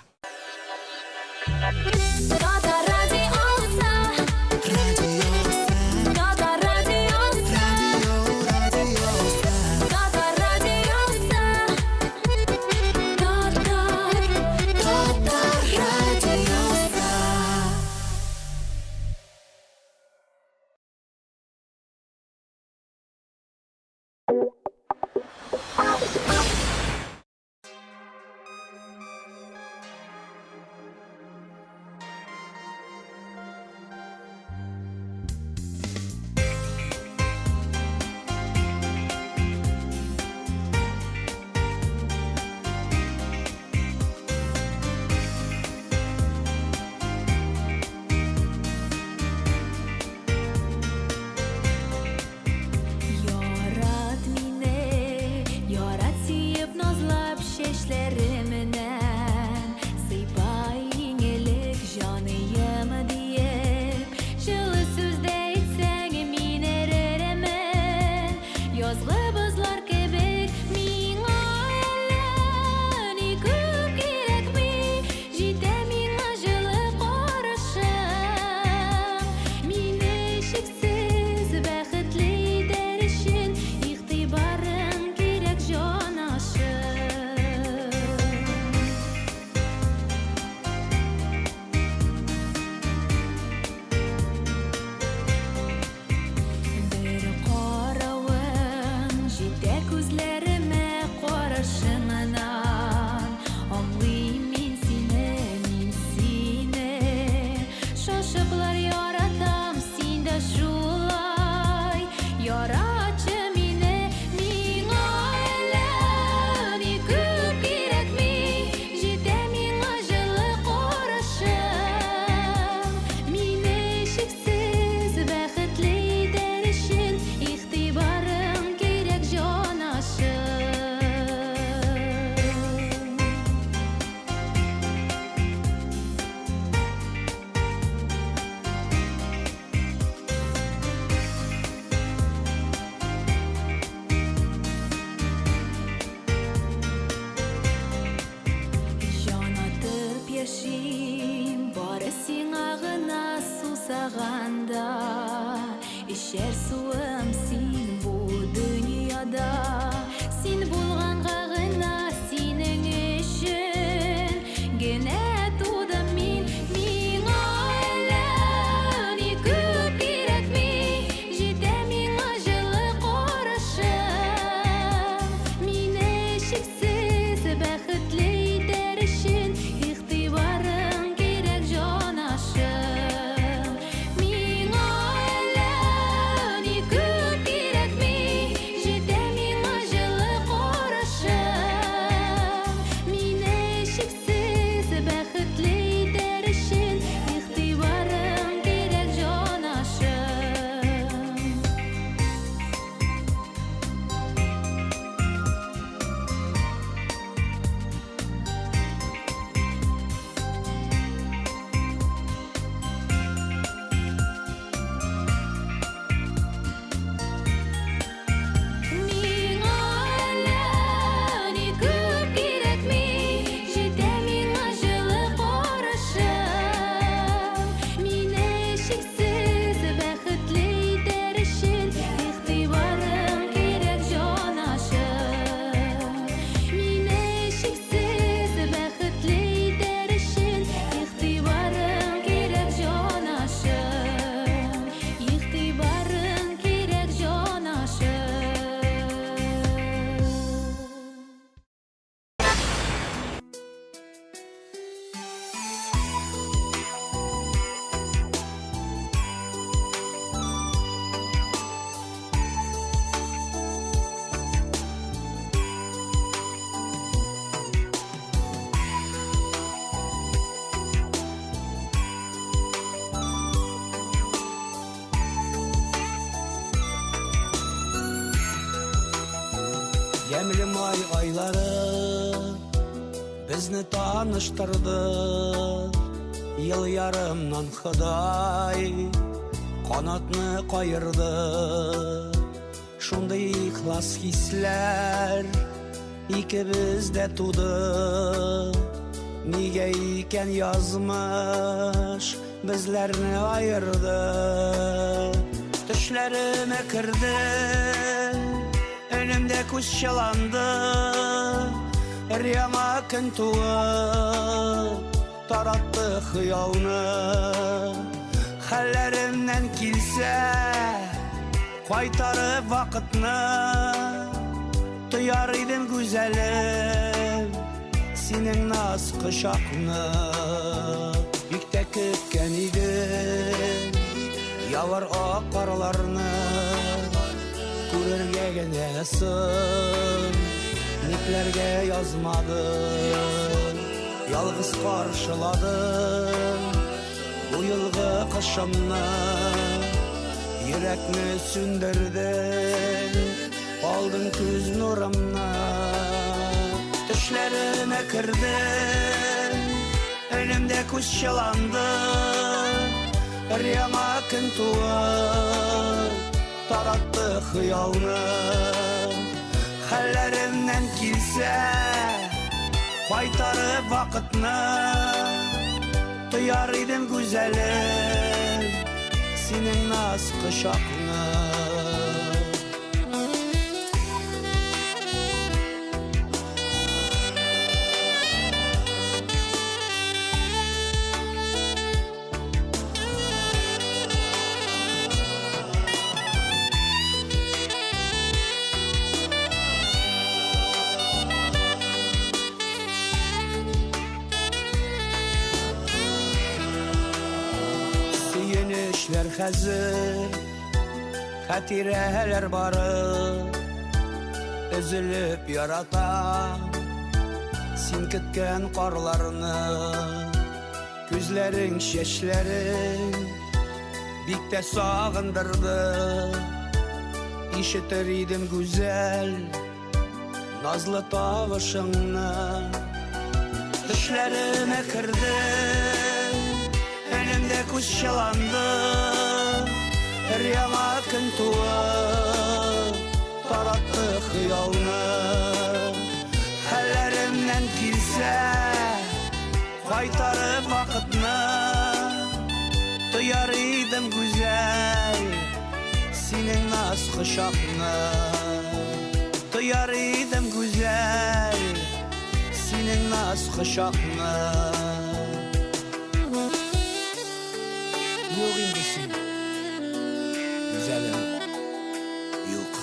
Gemli may ayları bizni tanıştırdı. Yıl yarımdan Xuday kanatını kayırdı. Şunday ihlas hisler ikimizde tudu. Nige iken yazmış bizlerini ayırdı. Düşlerime kırdı, önümde kuş yalandı. Riyama kıntuğu tarattı hıyalını. Hallerimden kilse kaytarıp vakitini. Duyar idim güzelim senin naz kışakını. Yükte kütken idim yavur o karlarını. Görürge genesin niklerge yazmadım. Yalğız karşıladım bu yılgı kışımını. Yürekni sündürdün aldın küz nurumna. Düşlerime kırdın önümde kuş yalandı. Riyama kıntuğu tarattı hıyalını. Hallerimden kilse kaytarıp vakitini. Duyar idim güzelim senin naz kışakını. Süyünüşler hazır, hatireler barı. Üzülüp yaratan sen kütken karlarını. Gözlerin şeşlerin bikte sağındırdı. İşitir idim güzel nazlı tavışını. Düşlerime kırdın önümde kuş yalandı. Riyama kıntuğu tarattı hıyalını. Hallerimden kilse kaytarıp vakitini. Duyar idim güzel senin naz kışakını. Duyar idim güzel senin naz kışakını. Yok indisin güzelim yok.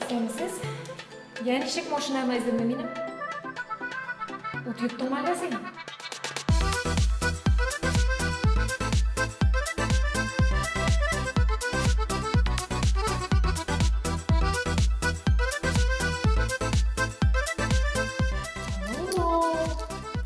Sensiz? Yani şık maşinamı izledin benim? Utuyup durmayla senin.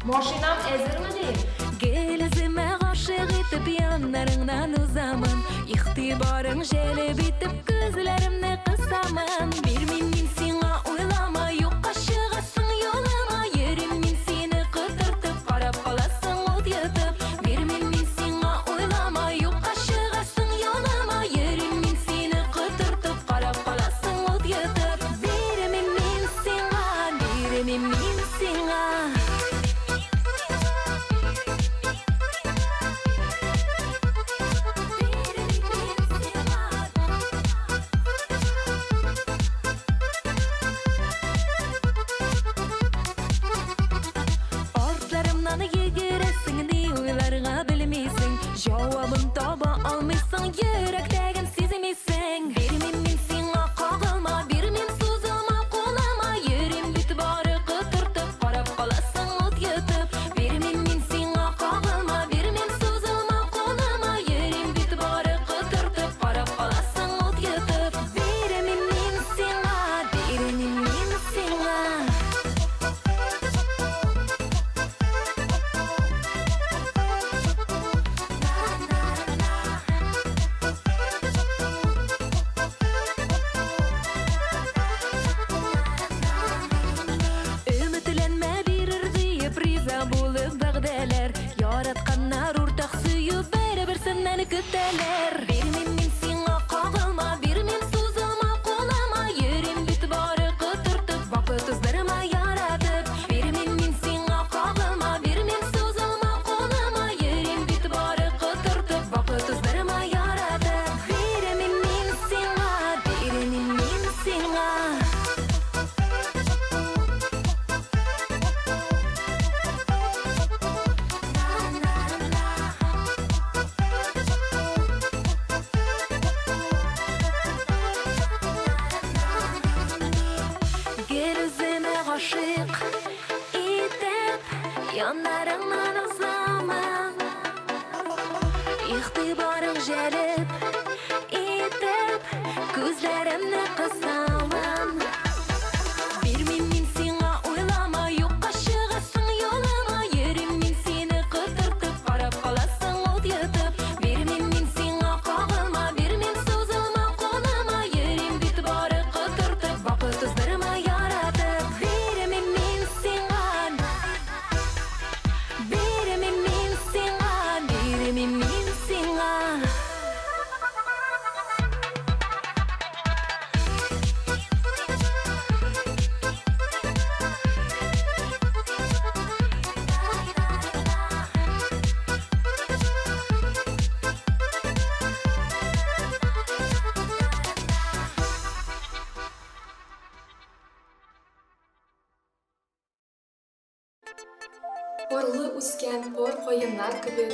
Maşinam ezir mi değil? Gelizime aşık etip yanlarından uzaman. İhtibarın jelib etip gözlerimle kısaman. Bir min sana oylama yok aşığısın yolama. Yerim min seni kıtırtıp karab kalasın ot yatıp. Bir min sana oylama yok aşığısın yolama. Yerim min seni kıtırtıp karab kalasın ot yatıp. Bir min sana, bir min sana. Yanlarından uzamam İhtibarın jelip itip Gözlerimni kısamam Birmin sina oylama Yok kaşıgasın yolama Yerimmin seni kıtırtıp Karab kalasın ot yatıp Birmin sina kağılma Birmin sozulma kolama Yerim bitibari kıtırtıp Bakı kızdırma yaratıp Birmin singan Birmin singan Birmin singan Orlı usken por koyunlar gibi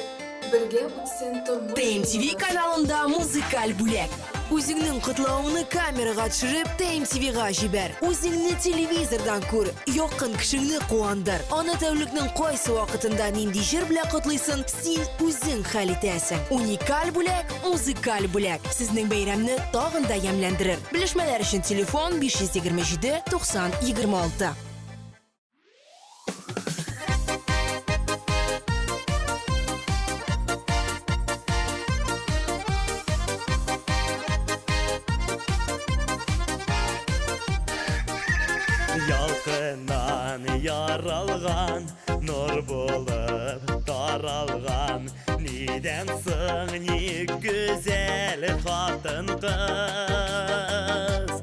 birge utsen turmuş. TMTV kanalında muzikal bulak. Өзіңнің құтлауыны камераға түшіріп, TMTV-ға жібер. Өзіңні телевизордан көр, yoqqin kishingni quvondir. Ona tavlikning qaysi vaqtida nindi jir bilan qutlıysan, sen o'zing hal etasan. Unikal bulak, muzikal bulak. Sizning bayramni tog'inda yamlantirir. Bilishmalar uchun telefon 527 90 26. Yalqından yaralgan Nur болып таралған Neden sın ne güzel qатын kız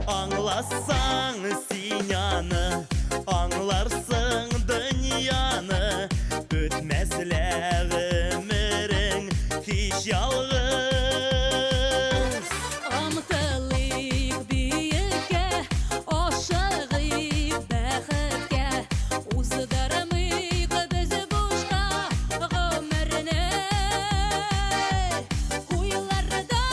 Anlasan sinyаны Anlarsın dünyаны Ötmezler ömürün hiç yalğız Amtılık büyükə, aşığı bəxtə Uzdırmıyıq bizi boşqa ömrünü Uylarda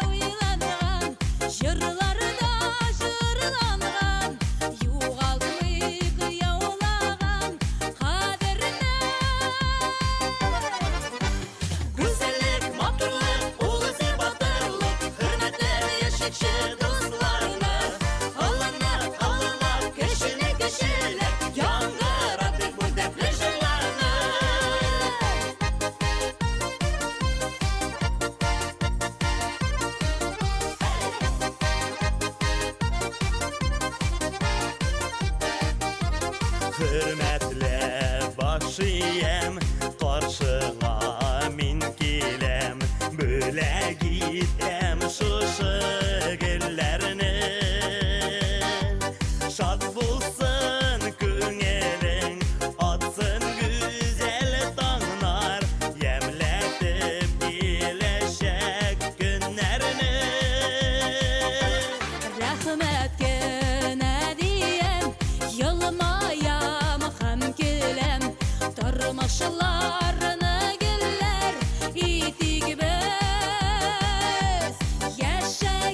uylanğan, jırlarda jırlanğan Yuğaltmıyıq yaulağan qadrini Güzellik, matırlık, ulusi batırlık Hürmetler yaşıkşı dostlarına Alınlar, alınlar, köşüne köşeler Yangırattık bu defli jırlarını Hürmetle başıyım Qarşığa min kelem Böyle gitem şuşı güllerini Şad bulsun köngелің Atsın güzel tağlar Yemletip gelecek günlerini Rahmet gene diyem Yılmayam hem gülem Tırmışlarını güller İtik biz Yaşa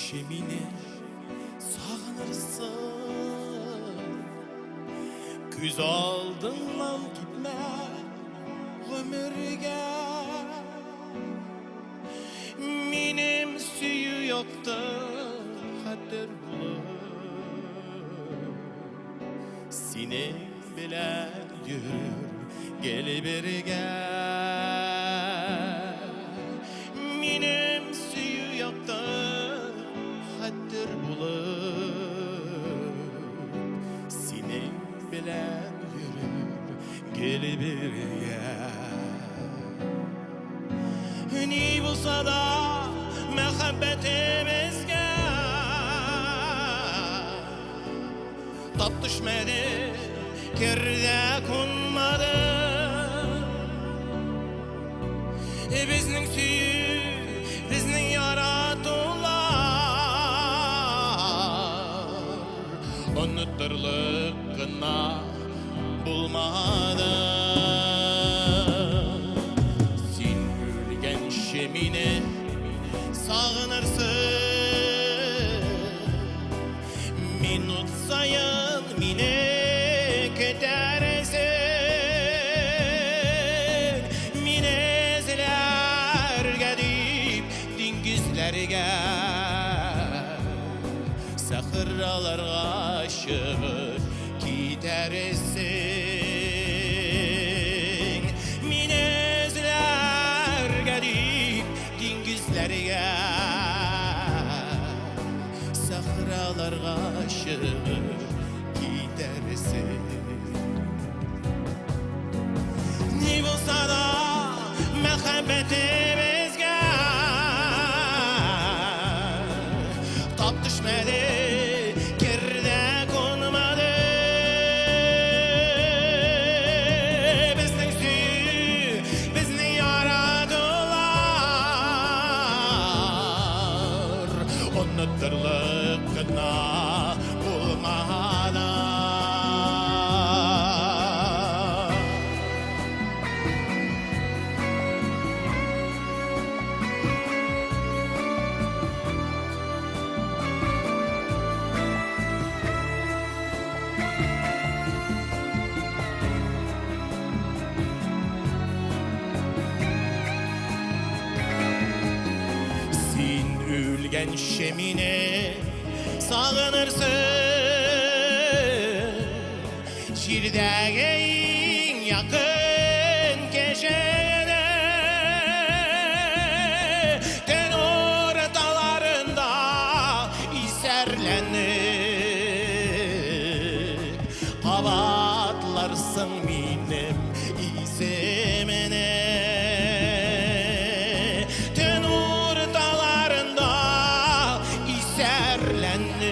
шемине сағынырсың күз алдыңнан кетме өмірге менің сүйі yoqda xatir bo'lib sening bilan yurur gel birga mening suyuq yoqda xatir bo'lib sening bilan yurur gel birga ne bo'lsa da muhabbetimizga tap düşmedi kirde konmadı bizning suyuq bizning yaratuvlar unuturlik gına bulmadı sen ölgen şemine sağınırsın minut sayın mine kedersin minezlerge deyip dingizlerge sahralarga aşık gidersin minezlerge deyip dingizlerge sahralarga aşık gidersin ne bulsa da muhabbetimizge tap düşmedi kirde konmadı bizning suyuq bizni yaradılar unuturlik gına bulmadı sen ölgen şemine sağınırsın şirdege en yakın köşede ten ortalarında iserlenip kavatlarsın benim izimine ten ortalarında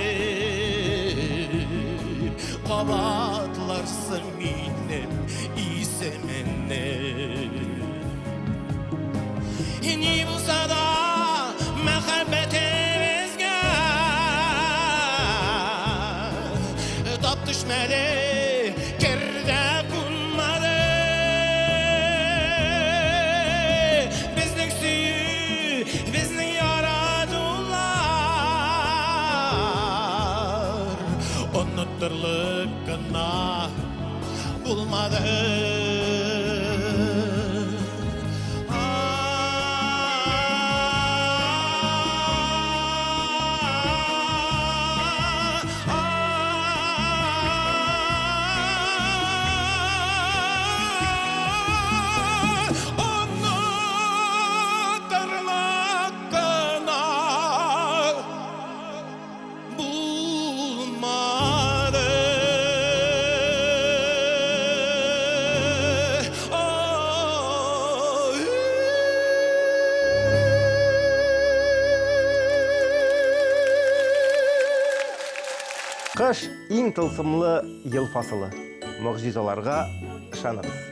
iserlenip kavatlarsın benim izimine ne bulsa da muhabbetimizge tap düşmedi kirde konmadı bizning suyuq bizning yaradılar unuturlik gına bulmadı Қыш ең тылсымлы ел фасылы. Мұғжизаларға ышаныңыз.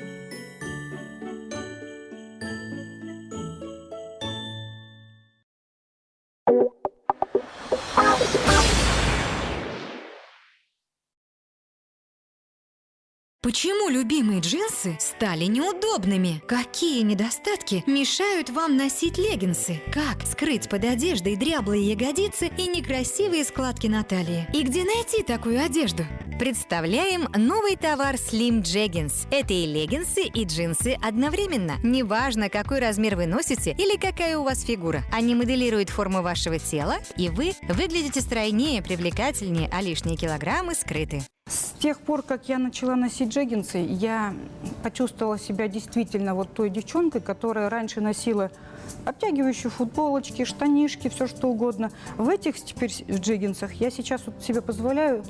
Почему любимые джинсы стали неудобными? Какие недостатки мешают вам носить леггинсы? Как скрыть под одеждой дряблые ягодицы и некрасивые складки на талии? И где найти такую одежду? Представляем новый товар Slim Jeggings. Это и леггинсы, и джинсы одновременно. Неважно, какой размер вы носите или какая у вас фигура. Они моделируют форму вашего тела, и вы выглядите стройнее, привлекательнее, а лишние килограммы скрыты. С тех пор, как я начала носить джеггинсы, я почувствовала себя действительно вот той девчонкой, которая раньше носила обтягивающие футболочки, штанишки, все что угодно. В этих теперь в джеггинсах я сейчас вот себе позволяю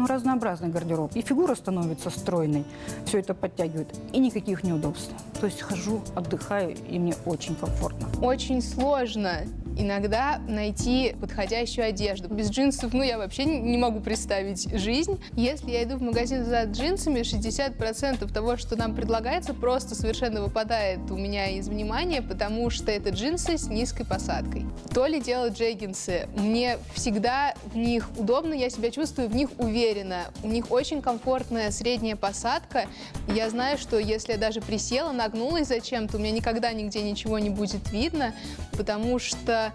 разнообразный гардероб. И фигура становится стройной, все это подтягивает, и никаких неудобств. То есть хожу, отдыхаю, и мне очень комфортно. Очень сложно иногда найти подходящую одежду. Без джинсов, я вообще не могу представить жизнь. Если я иду в магазин за джинсами, 60% того, что нам предлагается, просто совершенно выпадает у меня из внимания, потому что это джинсы с низкой посадкой. То ли дело джеггинсы. Мне всегда в них удобно, я себя чувствую в них уверенно. У них очень комфортная средняя посадка. Я знаю, что если я даже присела, нагнулась зачем-то, у меня никогда нигде ничего не будет видно, потому что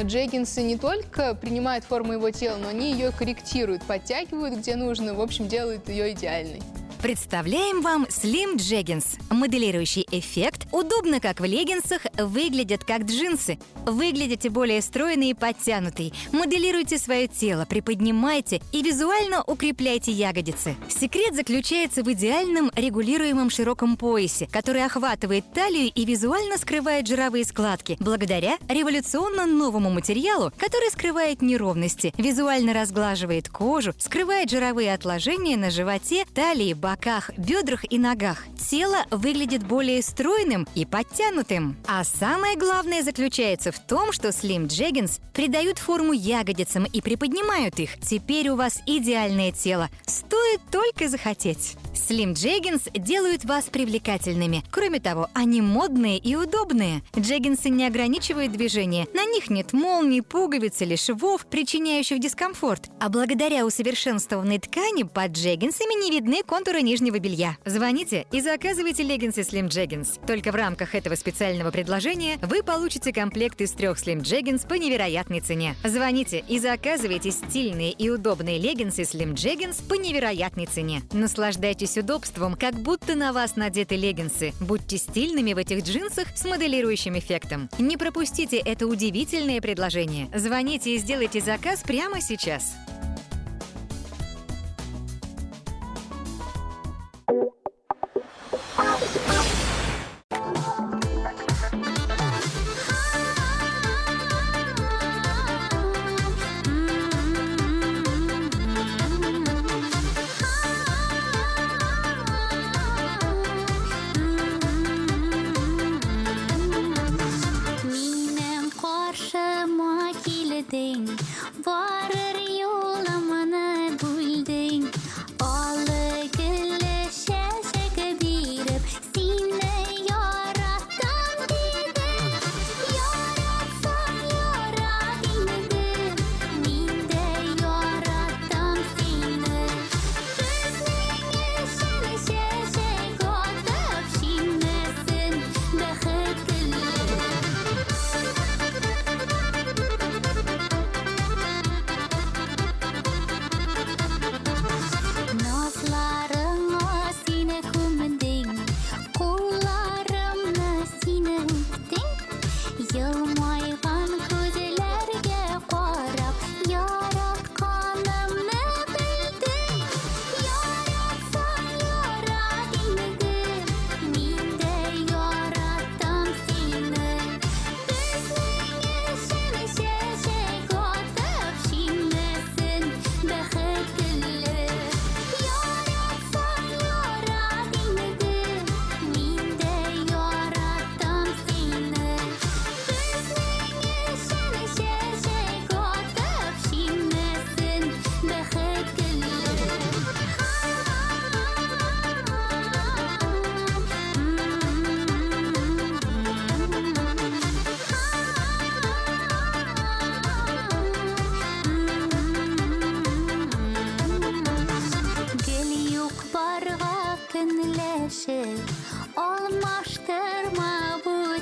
джеггинсы не только принимают форму его тела, но они ее корректируют, подтягивают где нужно, в общем, делают ее идеальной. Представляем вам Slim Jeggings. Моделирующий эффект, удобно как в леггинсах, выглядят как джинсы. Выглядите более стройный и подтянутый. Моделируйте свое тело, приподнимайте и визуально укрепляйте ягодицы. Секрет заключается в идеальном регулируемом широком поясе, который охватывает талию и визуально скрывает жировые складки, благодаря революционно новому материалу, который скрывает неровности, визуально разглаживает кожу, скрывает жировые отложения на животе, талии, боках, бедрах и ногах. Тело выглядит более стройным и подтянутым. А самое главное заключается в том, что Slim Jeggings придают форму ягодицам и приподнимают их. Теперь у вас идеальное тело. Стоит только захотеть. Slim Jeggings делают вас привлекательными. Кроме того, они модные и удобные. Джеггинсы не ограничивают движение. На них нет молний, пуговиц или швов, причиняющих дискомфорт. А благодаря усовершенствованной ткани под джеггинсами не видны контуры нижнего белья. Звоните и заказывайте леггинсы Slim Jeggings. Только в рамках этого специального предложения вы получите комплект из 3 Slim Jeggings по невероятной цене. Звоните и заказывайте стильные и удобные леггинсы Slim Jeggings по невероятной цене. Наслаждайтесь удобством, как будто на вас надеты леггинсы. Будьте стильными в этих джинсах с моделирующим эффектом. Не пропустите это удивительное предложение. Звоните и сделайте заказ прямо сейчас. Минем каршыма килдең, барыр юл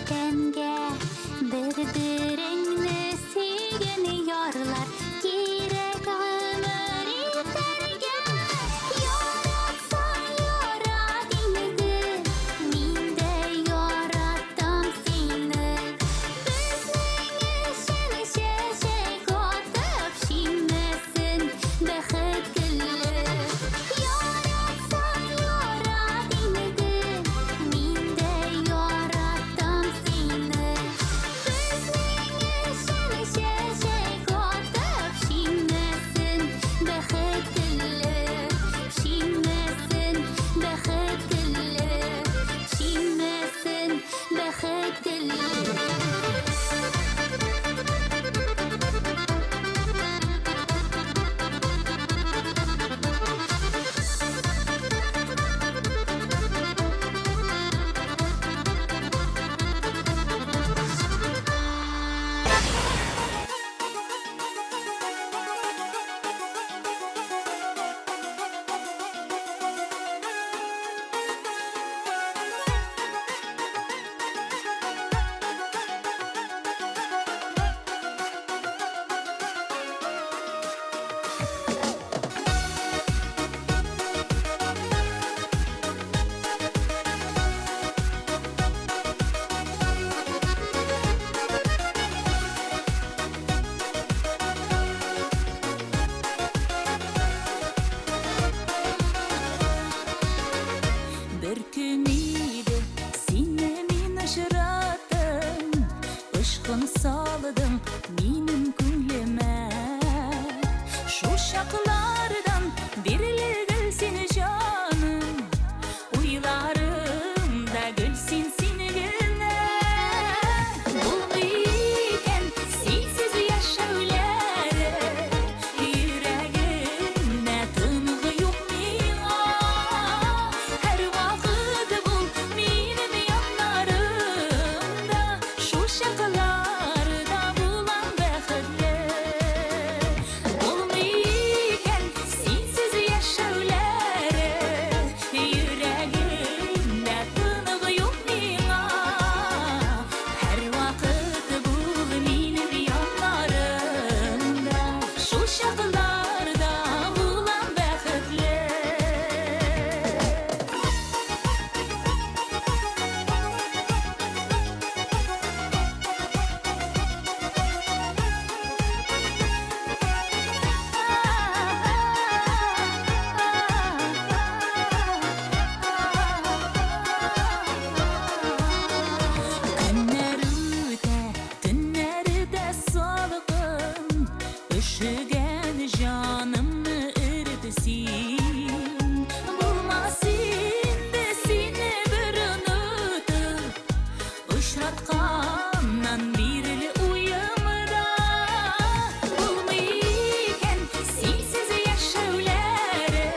тәнгә, бір-біріңні сүйген ярлар, керек ғұмыр итәргә. Яратсаң ярат инде, мин дә яраттым сені. Безнең өчен чәчәк атып, шиммәсен бәхет гөле. Яратсаң ярат инде, мин дә яраттым сені. Безнең өчен чәчәк атып, шиммәсен бәхет гөле. Шиммәсен бәхет гөле. Шиммәсен бәхет гөле. Bir gün idi seni min aşırattım, ışkın saldım benim gülüme. Şu şaklardan birli gülsün canım, uylarımda gülsün seni güne. Bulmayken sensiz yaşauları, yüreğimde tınğı yok mina. Her vakit bul benim yanlarımda, şu şakalarda bulan bәхетле. Bulmayken sensiz yaşauları, yüreğimde tınğı yok mina. Her vakit bul benim yanlarımda, şu şakalarda bulan bәхетле. Günler öte, günler de salgın, üşügen canımı ürtüsün. Bulmasın da seni bir unutup, uçratkandan birli uyumda. Bulmayken sensiz yaşauları,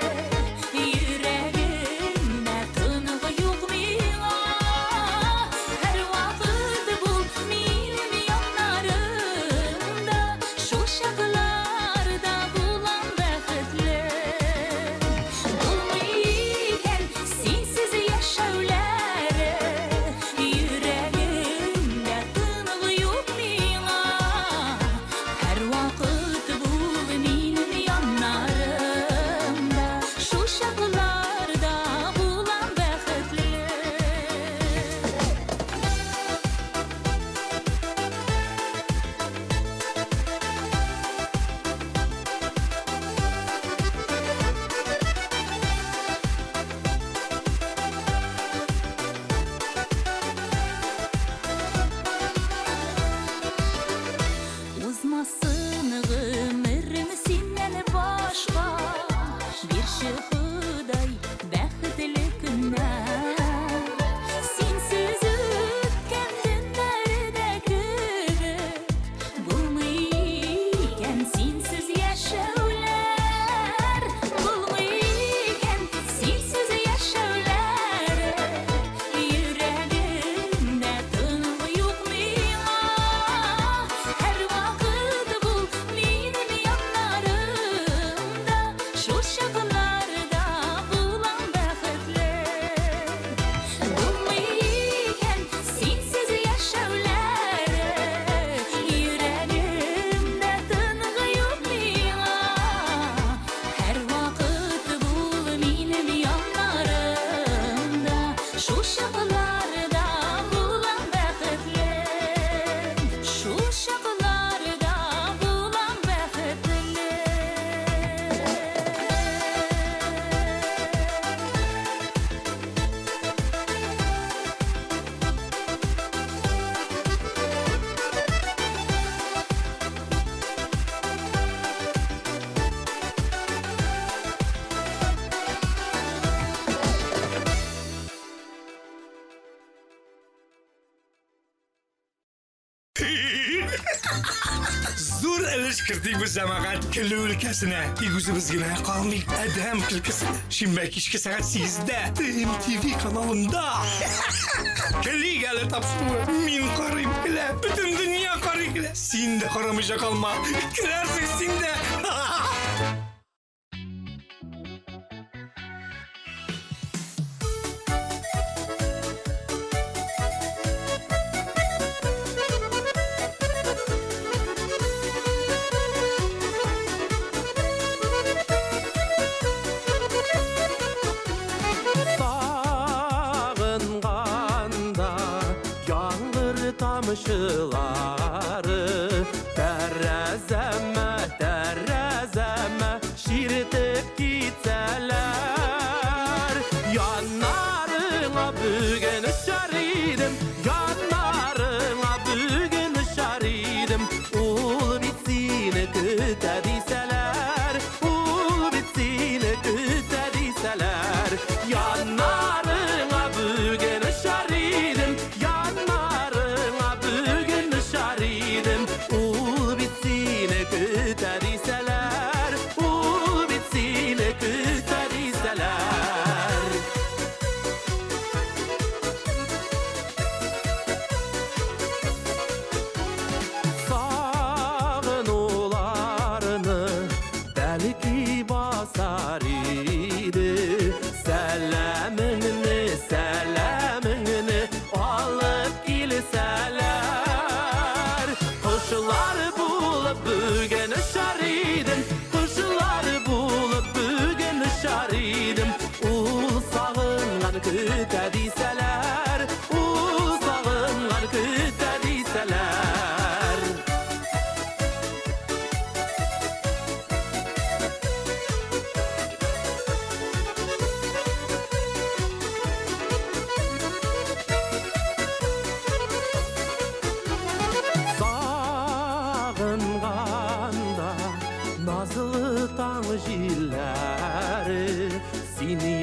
yüreğimde tınğı yok mina. Her vakit bul benim yanlarımda, şu şaklarda bulan bәхетле. Bulmayken sensiz yaşauları, yüreğimde Зур өлеш кертик біз жамағат күлі өлкәсіне. Тек өзіміз генә қалмайық әдәм күлкісіне. Шимбә кешке сағат 8-дә ТМТV каналында. Көлік әлі тапшыруы. Мин қарайым кілә. Бүтін дүния қарай кілә. Син де қарамыйша қалма. Кіләрсің син де. Тамшылары тәрәзәмә, тәрәзәмә ширетіп кетсәләр. Янарыңа бүген ұшар едім, янарыңа бүген ұшар едім. Ул бит сені күтә дисәләр, ул бит сені күтә дисәләр. Янарыңа бүген ұшар едім, ул бит сені күтә дисәләр, ул бит сені күтә дисәләр. Сағынуларны бәлки басар иде, сәләміңні, сәләміңні алып келсәләр. Құшылар болып бүген ұшар едім, құшылар болып бүген ұшар едім. Ул сағынған күтә дисәләр, ул сағынған күтә дисәләр. Назлы таң җилләре, сине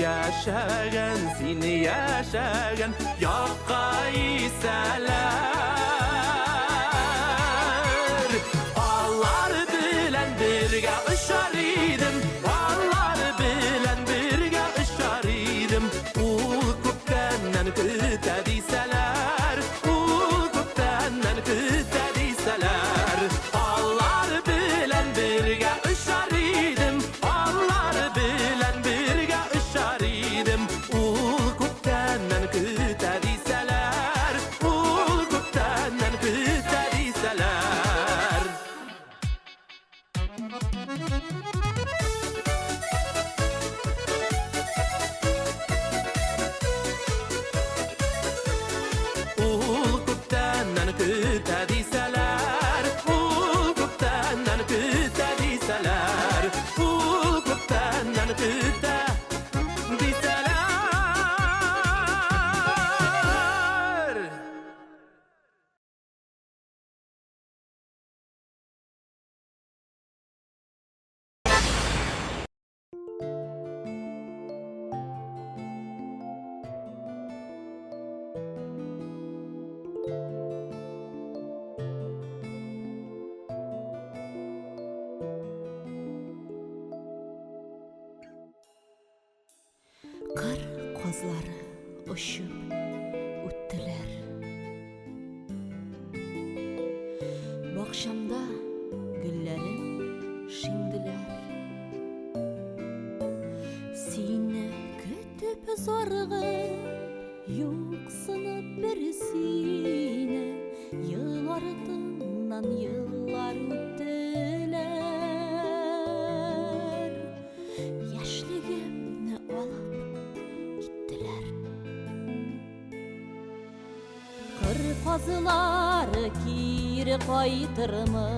яшәгән якка исәләр. Алар белән бергә ұшар идем, алар белән бергә ұшар идем. Ул күптәннән көтә дисәләр, ул күптәннән көтә дисәләр. Алар белән бергә ұшар идем, алар белән бергә ұшар идем. Ул күптәннән көтә дисәләр, ул күптәннән көтә дисәләр. Ул күптәннән көтә дисәләр, ул күптәннән көтә дисәләр, ул күптәннән көтә дисәләр. Қар қозлары ұшып өттілер. Бақшамда гүлләрен шимділер. Сине күтіп зарығып, юқсынып бір сине. Йыл артынан йыллар өттілер. Яшьлегемне алып Қыр қазылары кире қайтырмы,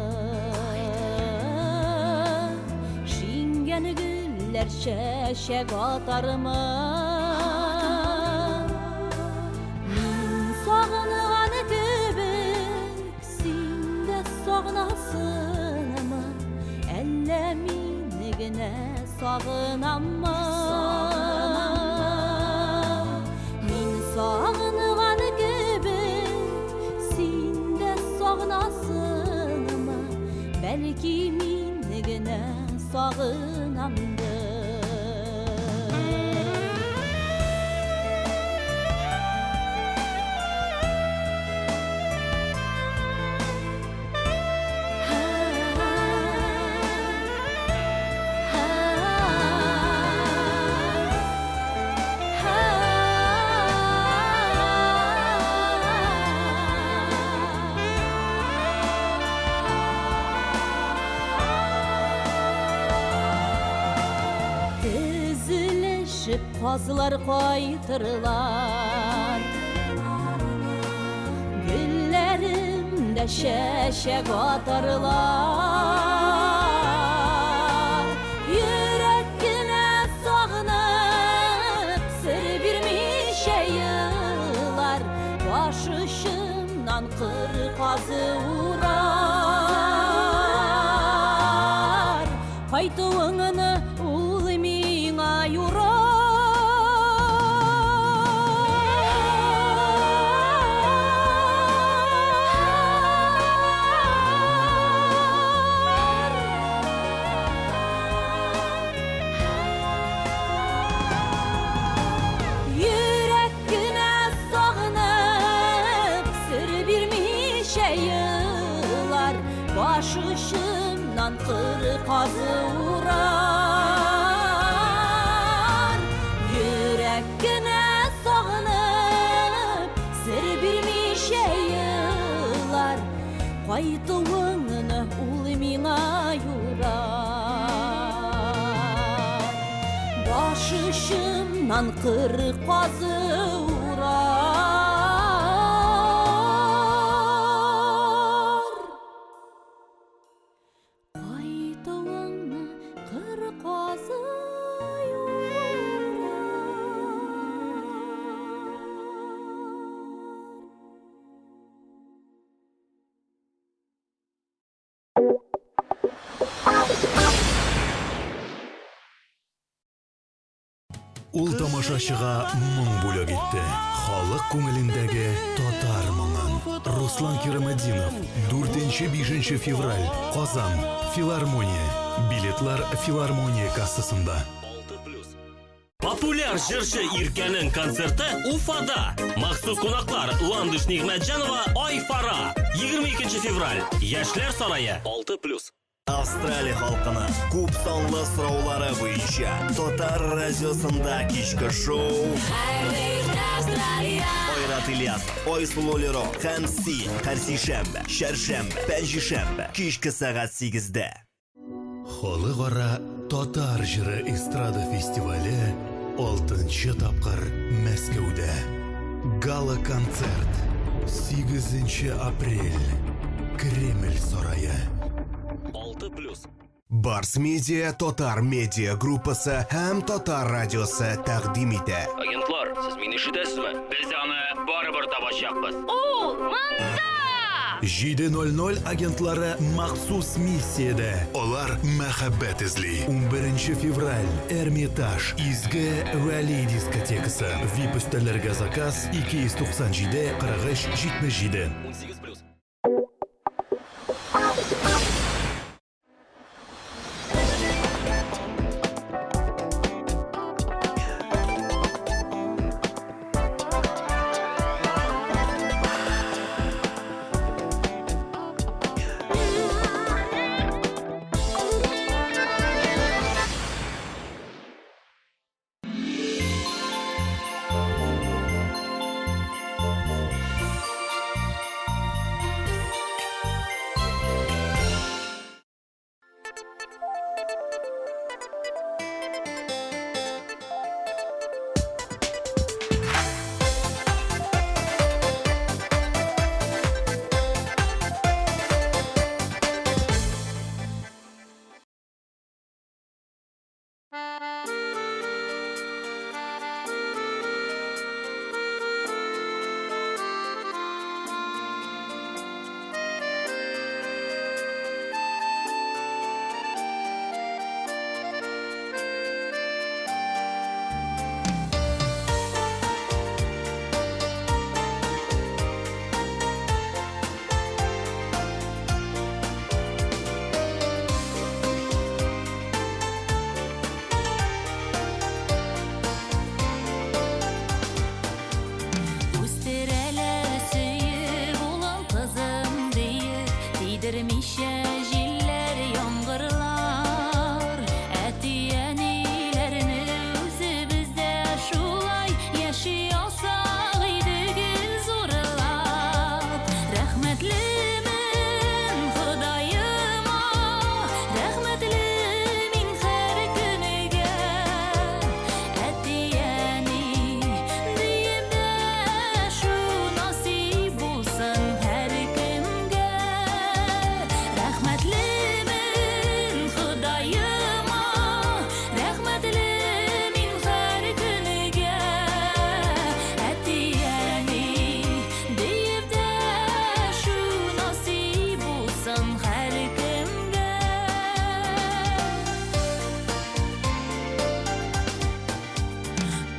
шиңген гүлләр шәшәк атармы. Мин сағынған кебек, син дә сағынасыңмы? Әллә мине генә сағынаммы? Мин сағынған кебек, син дә сағынасыңмы? Belki meni gene sağınamdır. Kazlar kaytırlar, güllerimde şeşek atarlar. Yüreğine sağınıp sır birmişe yıllar, başışımdan kırkazı uğrar. Kaytığını ulmina yurar. Başışımdan kırkazı uğrar. Yüreğine sağınıp sır birmişe yıllar, kaytığını ulmina yurar. Başışımdan kırkazı uğrar. Ул тамашачыга моң бүләк итте. Халык күңелендәге татар моңын. Руслан Кирамединов, 4-5 февраль, Казан, Филармония. Билетлар Филармония кассасында. Популяр жыршы Иркәнең концерты Уфада. Махсус кунаклар Ландыш Нигъмәтҗанова, Айфара. 22 февраль, Яшьләр сарае 6+. Австралия халкына күп санлы сораулары буенча Татар радиосында кичке шоу. Айрат Ильясов, Айсулу Леро, Хәмси, Һәр шәршәмбе, пәнҗешәмбе, кичке сәгать 8-дә. Халыкара Татар җыры эстрада фестивале 6-нчы тапкыр Мәскәүдә. Гала концерт 8 апрель. Кремль сарае. 6+. Барс Медиа Татар медиа группасы һәм Татар радиосы тәкъдим итә. Агентлар, сез мине ишетәсезме? Без аны барыбер табачакбыз. Ул монда! 7:00 агентлары махсус миссиядә. Алар мәхәббәт эзли. 11 февраль, Эрмитаж, Изге Вәли дискотекасы. VIP өстәлләргә заказ 297 43 77. 18+. неше җилләр, яңгырлар, әти-әниләрне үзебездә шулай яши алсак иде гел зурлап. Рәхмәтлемен Ходаема, рәхмәтле мин һәр көнегә. Әти-әни диеп дә шу насыйп булсын һәр кемгә. Рәхмәтлемен Ходаема, рәхмәтле мин һәр көнегә. Әти-әни диеп дә шу насыйп булсын һәр кемгә.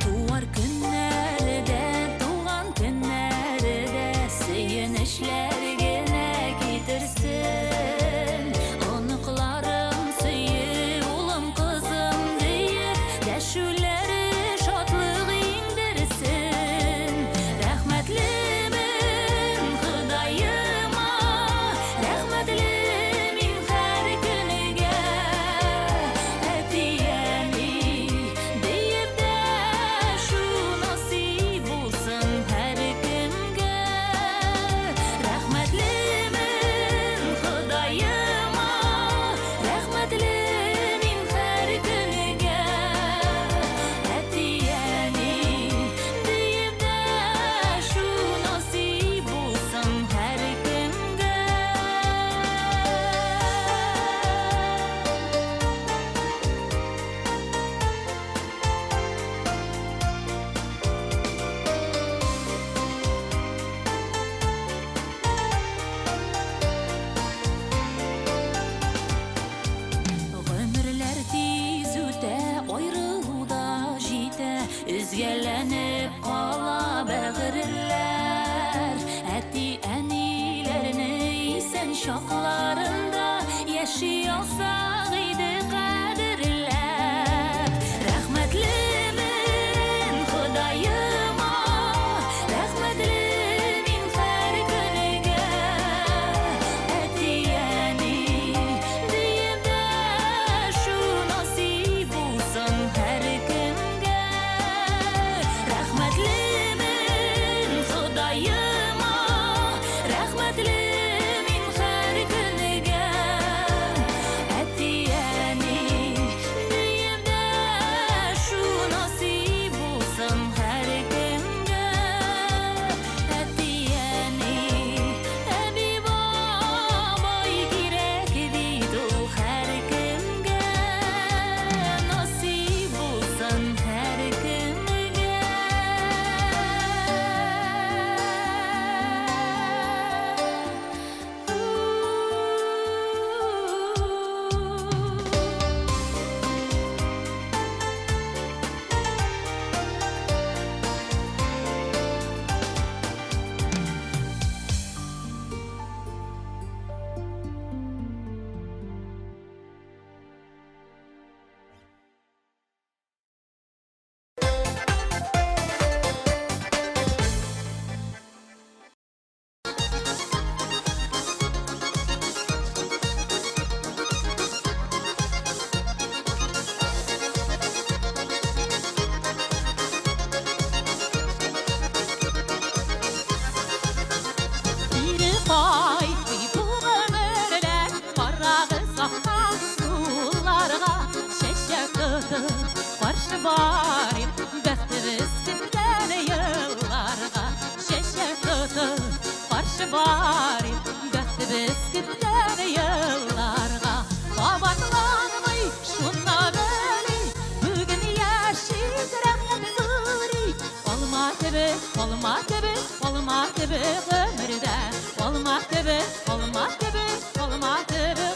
Туар көннәрдә, туган көннәрдә сөенечләр генә китерсен. Оныкларым сөйе, улым, кызым диеп, дәшүләре шатлык иңдерсен. Рәхмәтлемен Ходаема, рәхмәтле мин һәр көнегә. Әти-әни диеп дә шу насыйп булсын һәр кемгә. Рәхмәтлемен Ходаема, рәхмәтле мин һәр көнегә. Әти-әни диеп дә шу насыйп булсын һәр кемгә. Гомерләр тиз үтә, аерылу да җитә, өзгәләнеп кала бәгырьләр. Әти-әниләрне исән чакларында яши алсак иде кадерләп. Рәхмәтлемен Ходаема, рәхмәтле мин һәр көнегә. Әти-әни диеп дә шу насыйп булсын һәр кемгә. Рәхмәтлемен Ходаема, рәхмәтле мин һәр көнегә. Әти-әни диеп дә шу насыйп булсын һәр кемгә. Әти-әни, әби-бабай кирәк бит ул һәр кемгә. Насыйп булсын һәр кемгә. Qarşı barib, bəxtimiz kimdən yıllarga. Şəşək tutup, qarşı barib, bəxtimiz kimdən yıllarga. Babatlanmay, şunna bəli, bugün yaşayız rəxmət qırik. Olma tebi, olma tebi, olma tebi ömürdə. Olma tebi, olma tebi, olma tebi ömürdə.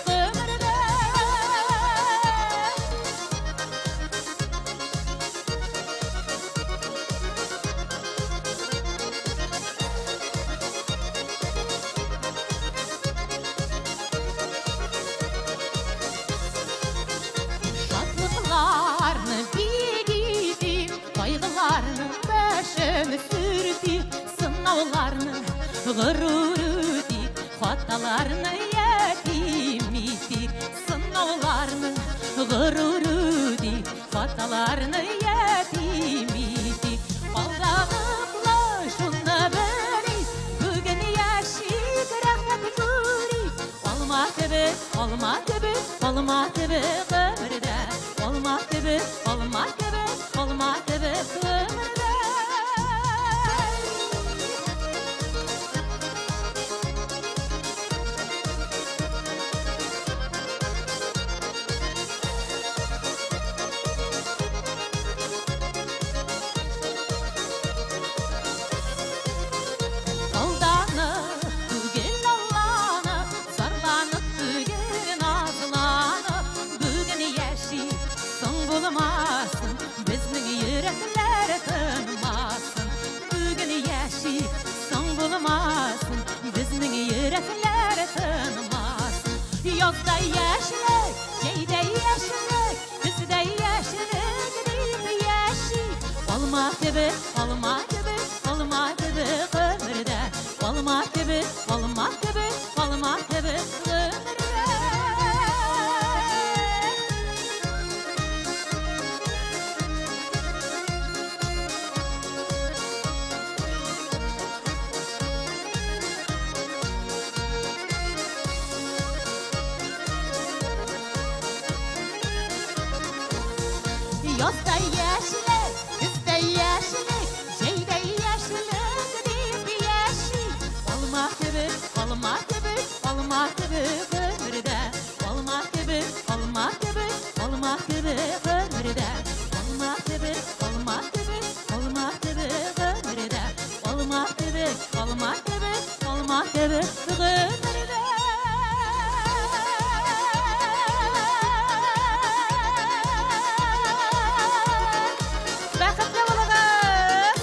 Gurur edip, hatalarını yetim gururudi Fatalarını yetimidi Aldağıpla şunna beri Bugün yaşık rahmet guri Olma tebe, olma tebe, olma tebe ömürde Olma tebe, olma tebe, olma tebe ömürde Aldanıp bugün Allah'ına Zarlanıp bugün ağzılanıp Bugün yaşıyorsun bulmasın Bizning yürekler tınmasın Bugün yaşıyorsun bulmasın Bizning yürekler tınmasın Yozda yaşlık, şeyde yaşlık Bizde yaşlık deyip yaşi Olma tebe, olma tebe, olma tebe ömürde Olma tebe, olma tebe, olma tebe ömürde Yozda yaşlık, bizde yaşlık Şeyde yaşlık deyip yaşi Olma tebe, olma tebe, olma tebe ömürde Olma tebe, olma tebe, olma tebe ömürde Olma tebe, olma tebe, olma tebe ömürde Olma tebe, olma tebe, olma tebe ömürde Бақытты болыңыз!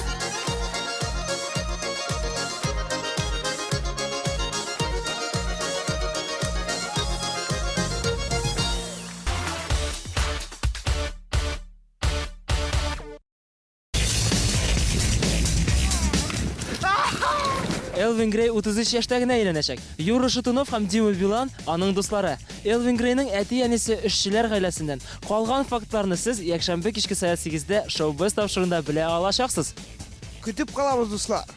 Элвин Грей 33 яшьтә генә өйләнәчәк. Юра Шатунов һәм Дима Билан аның дуслары. Элвин Грейның әти-әнисе эшчеләр гаиләсеннән. Калган фактларны сез якшәмбе кичке сәгать 8-дә шоу-без тапшырында белә алачаксыз. Көтеп калабыз, дуслар.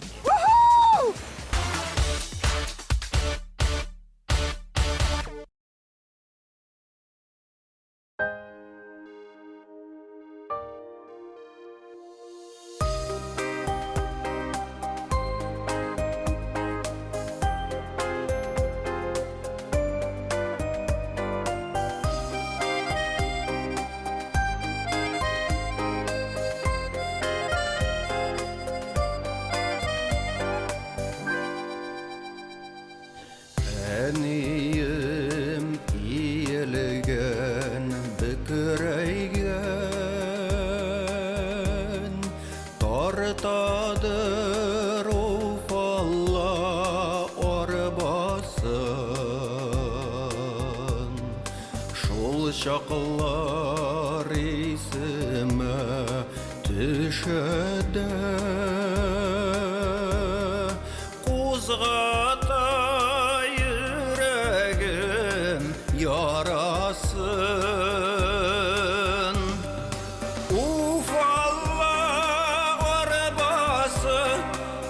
Әнейім иелген бікірейген Тартадыр уфалла арбасын Шул шақлар исіме түшеді Қозғата yaraсын Ufalla arabası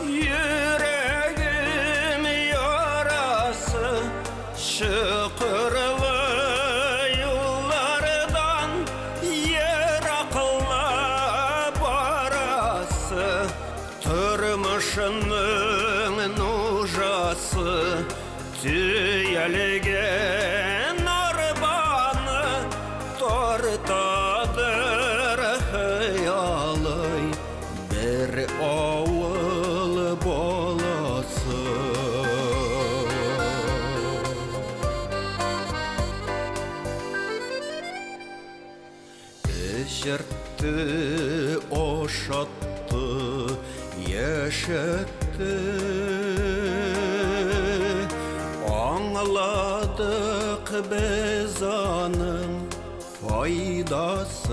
yüreğim yarası Şıkırlı yollardan yerakla barası Tırmışının nujası tüyelgen arbanı tortadır hayalay bir oğul bolası Eşertti, oşattı, yaşattı Anladık biz onun faydaсын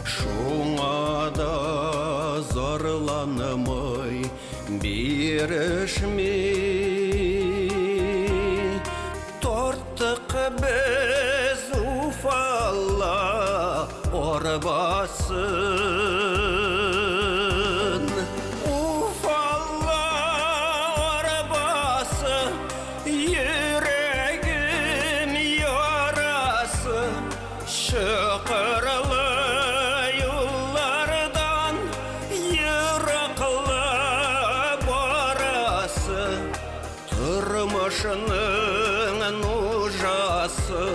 Şuna da zarlanmay birişmi Torttık biz арбасын Уфалла арбасы Йөрәгем ярасы Шықырлы юллардан Йырақлы барасы Тұрмышының нужасы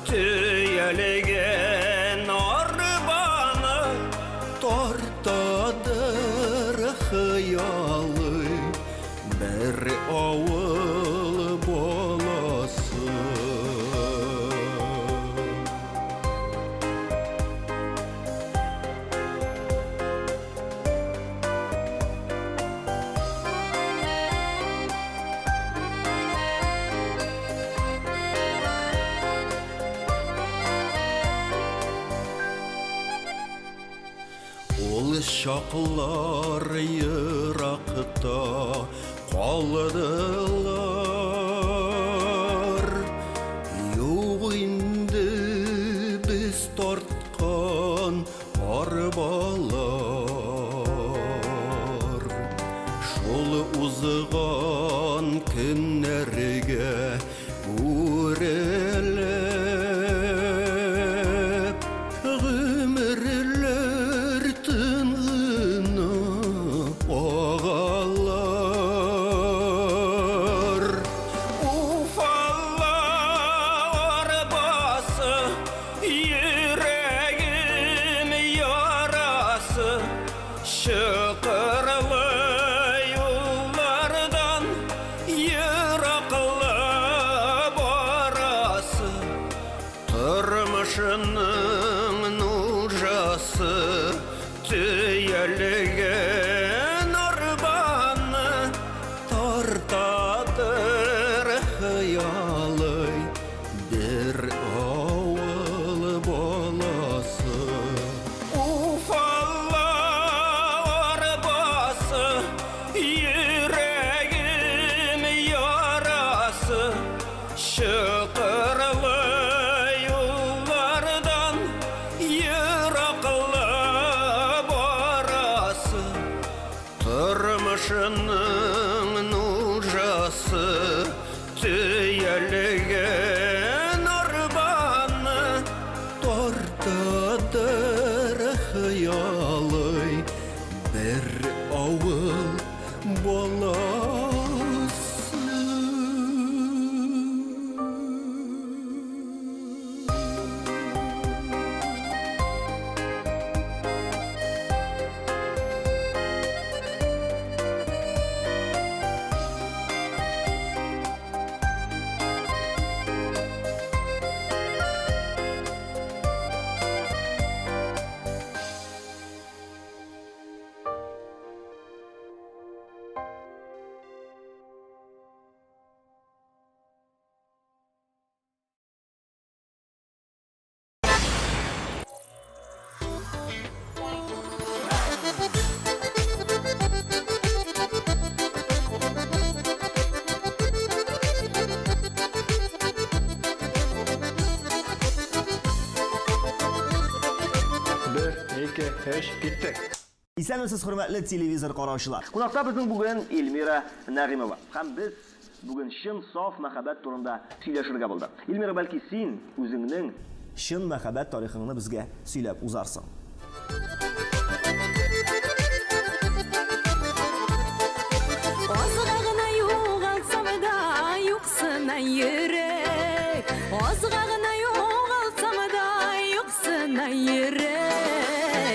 Түйелеген арбаны Тартадыр хыялы Бір ауыл боласы Ул шақлар йырақта қалдылар Юқ инде біз тартқан арбалар Шол узған күннәргә үрелеп Гөмерләр тынғына ағалар Уфалла арбасы Йөрәгем ярасы Шықырлы юллардан Йырақлы барасы Тұрмышының нужасы Түйелеген арбаны Тартадыр хыялы Бір ауыл боласы Уфалла арбасы Йөрәгем ярасы Шықырлы юллардан Йырақлы барасы Тұрмышының нужасы Түйелеген арбаны Тартадыр хыялы Бір ауыл боласы Исәнмесез, хөрмәтле телевизор караучылар. Кунакта безнең бүген Эльмира Нәгыймова. Һәм без бүген чын саф мәхәббәт турында сөйләшергә булдык. Эльмира, бәлки син үзеңнең чын мәхәббәт тарихыңны безгә сөйләп узарсың. Азгагына югалсам да юксына йөрәк. Азгагына югалсам да юксына йөрәк.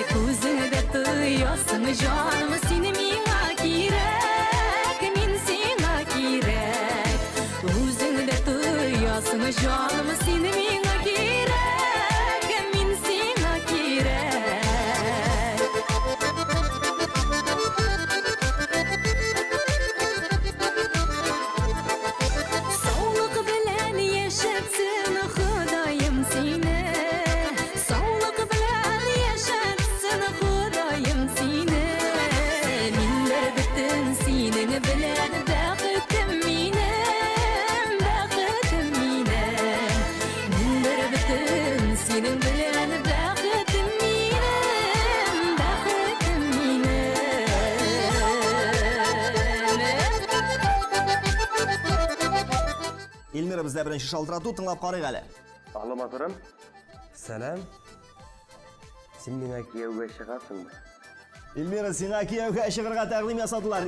Күзеңдә тоясың җаным, сине миңа кирәк, мин сиңа кирәк. Күзеңдә тоясың җаным, сине миңа кирәк, мин сиңа кирәк. Саулык белән яшәтсен Ходаем сине, саулык белән яшәтсен Ходаем сине. Миндер бөтен синең белән бәхетем минем, бәхетем минем. Миндер бөтен синең белән бәхетем Elmira bizda birinchi шалтырату тыңлап карыйк әле. Аламатырым. Сәлам. Син миңа кияүгә чыгасыңмы? Elmira сиңа кияүгә чыгарга тәкъдим ясадылар.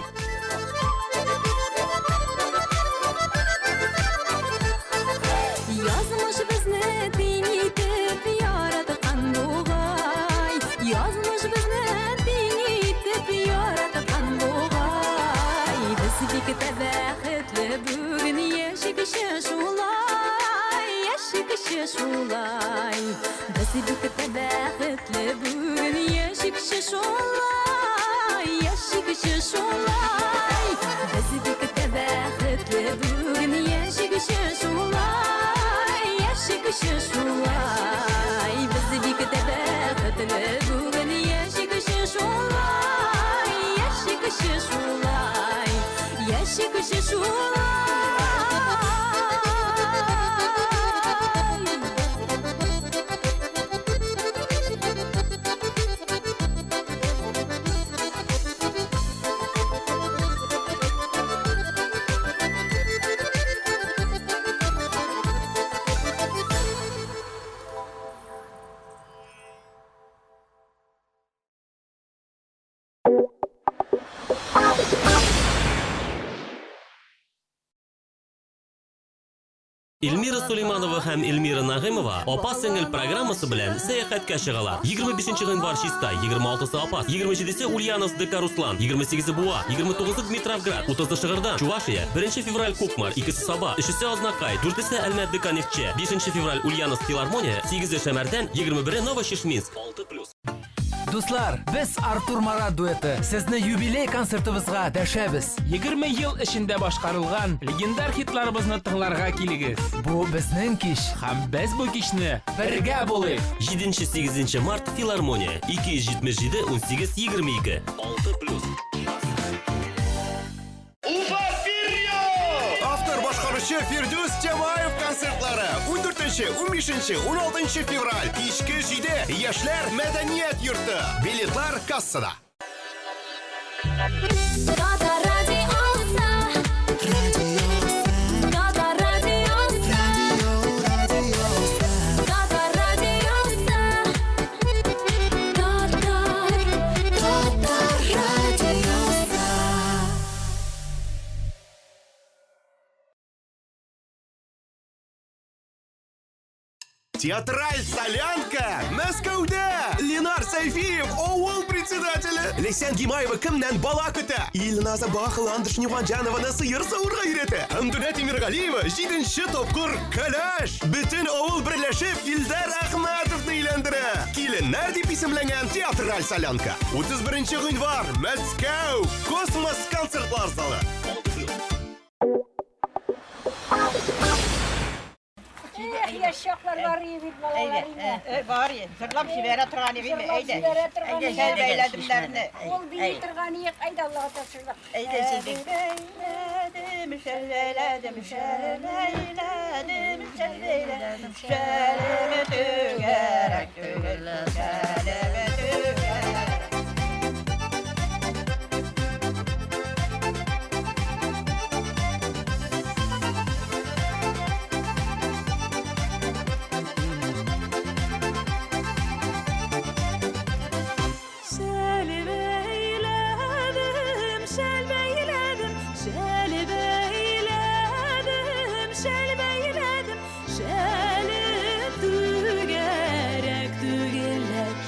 Yazmış bizni dinitib yaratgan buğay. Yazmış bizni dinitib yaratgan buğay. Biz birlikte baxtli bugün yaşayışı şulay, yaşayışı şulay. Biz birlikte baxtli bugün yaşayışı şulay, yaşayışı şulay. Biz birlikte baxtli bugün yaşayışı şulay, yaşayışı şulay. Biz birlikte baxtli bugün yaşayışı şulay, yaşayışı şulay, yaşayışı şulay. Эльмира Сулейманова һәм Эльмира Нагыймова апа сеңел программасы белән сәяхәткә чыгалар. 25 гыйнвар Чистай, 26 Апас, 27 Ульяновск ДК Руслан, 28 Буа, 29 Дмитровград, 30 Шыгырдан, Чувашия, 1 февраль Кукмар, 2 Саба, 3 Азнакай, 4 Әлмәт ДК Нефтче, 5 февраль Ульяновск Филармония, 8 Шәмәрдән, 21 Новошишминск, 6+. Дуслар, без Артур Марат дуэты сезне юбилей концертыбызга дәшәбез. 20 ел эчендә башкарылган легендар хитларыбызны тыңларга килегез. Бу безнең кич. Һәм без бу кичне бергә булыйк. 7-8 март Филармония, 277-18-22, 6+. Автор башкаручы Фирдус Темаев концертлары 14-15-16 февраль кичке 7 Яшьләр мәдәният йорты. Билетлар кассада. Театраль «Солянка» Мәскәүдә! Ленар Сайфиев, авыл председателе. Лесян Гимаева кемнән бала көтә? Илназа Бахыландыш Ниванҗанованы сыер савырга өйрәтә. Әмдүнә Тимергалиева 7-нче тапкыр кәләш. Бөтен авыл берләшеп Илдар Әхмәтовны өйләндерә. Киленнәр дип исемләнгән театраль «Солянка». 31 гыйнвар Мәскәү Космос концертлар залы. Yaşaklar var iyi bir balalarıyla. Var ya, sırlam şivere turani bilme, eyde. Eyde, gel beyledimlerini. Ol bir turganiyek, eyde Allah'a tasırlar. Eyde sizin. Eyledim, şerleyledim, şerleyledim, şerleyledim, şerleyledim, tügerek, tügerek, şerleyledim, tügerek. Şelbeyledim, şelim tügerek tügerek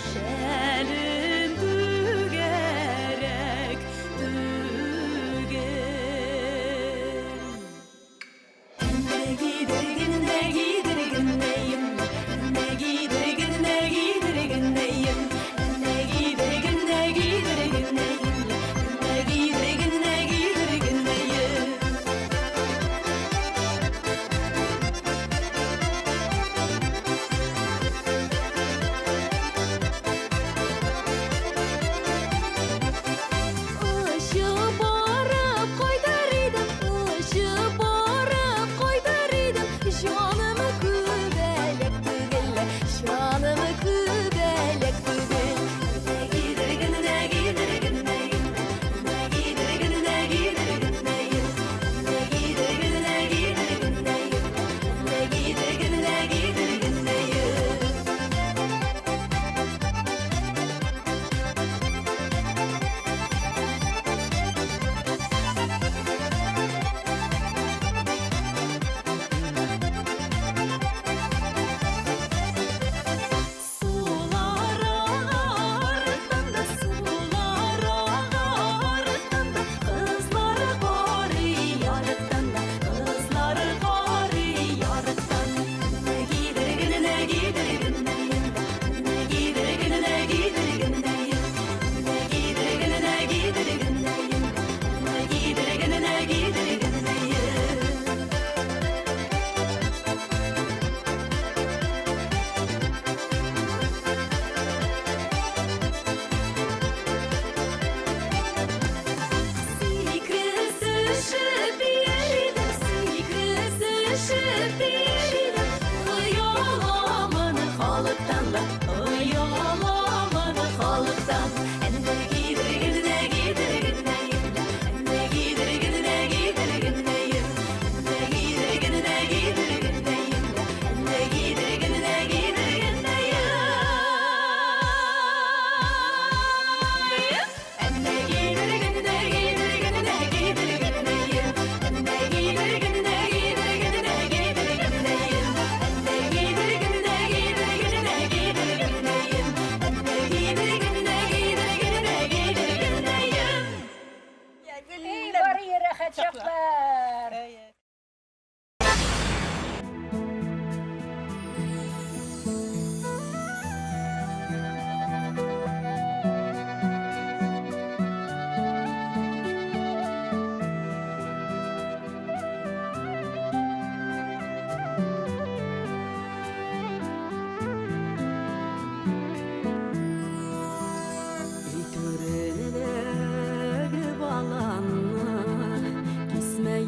çaklar.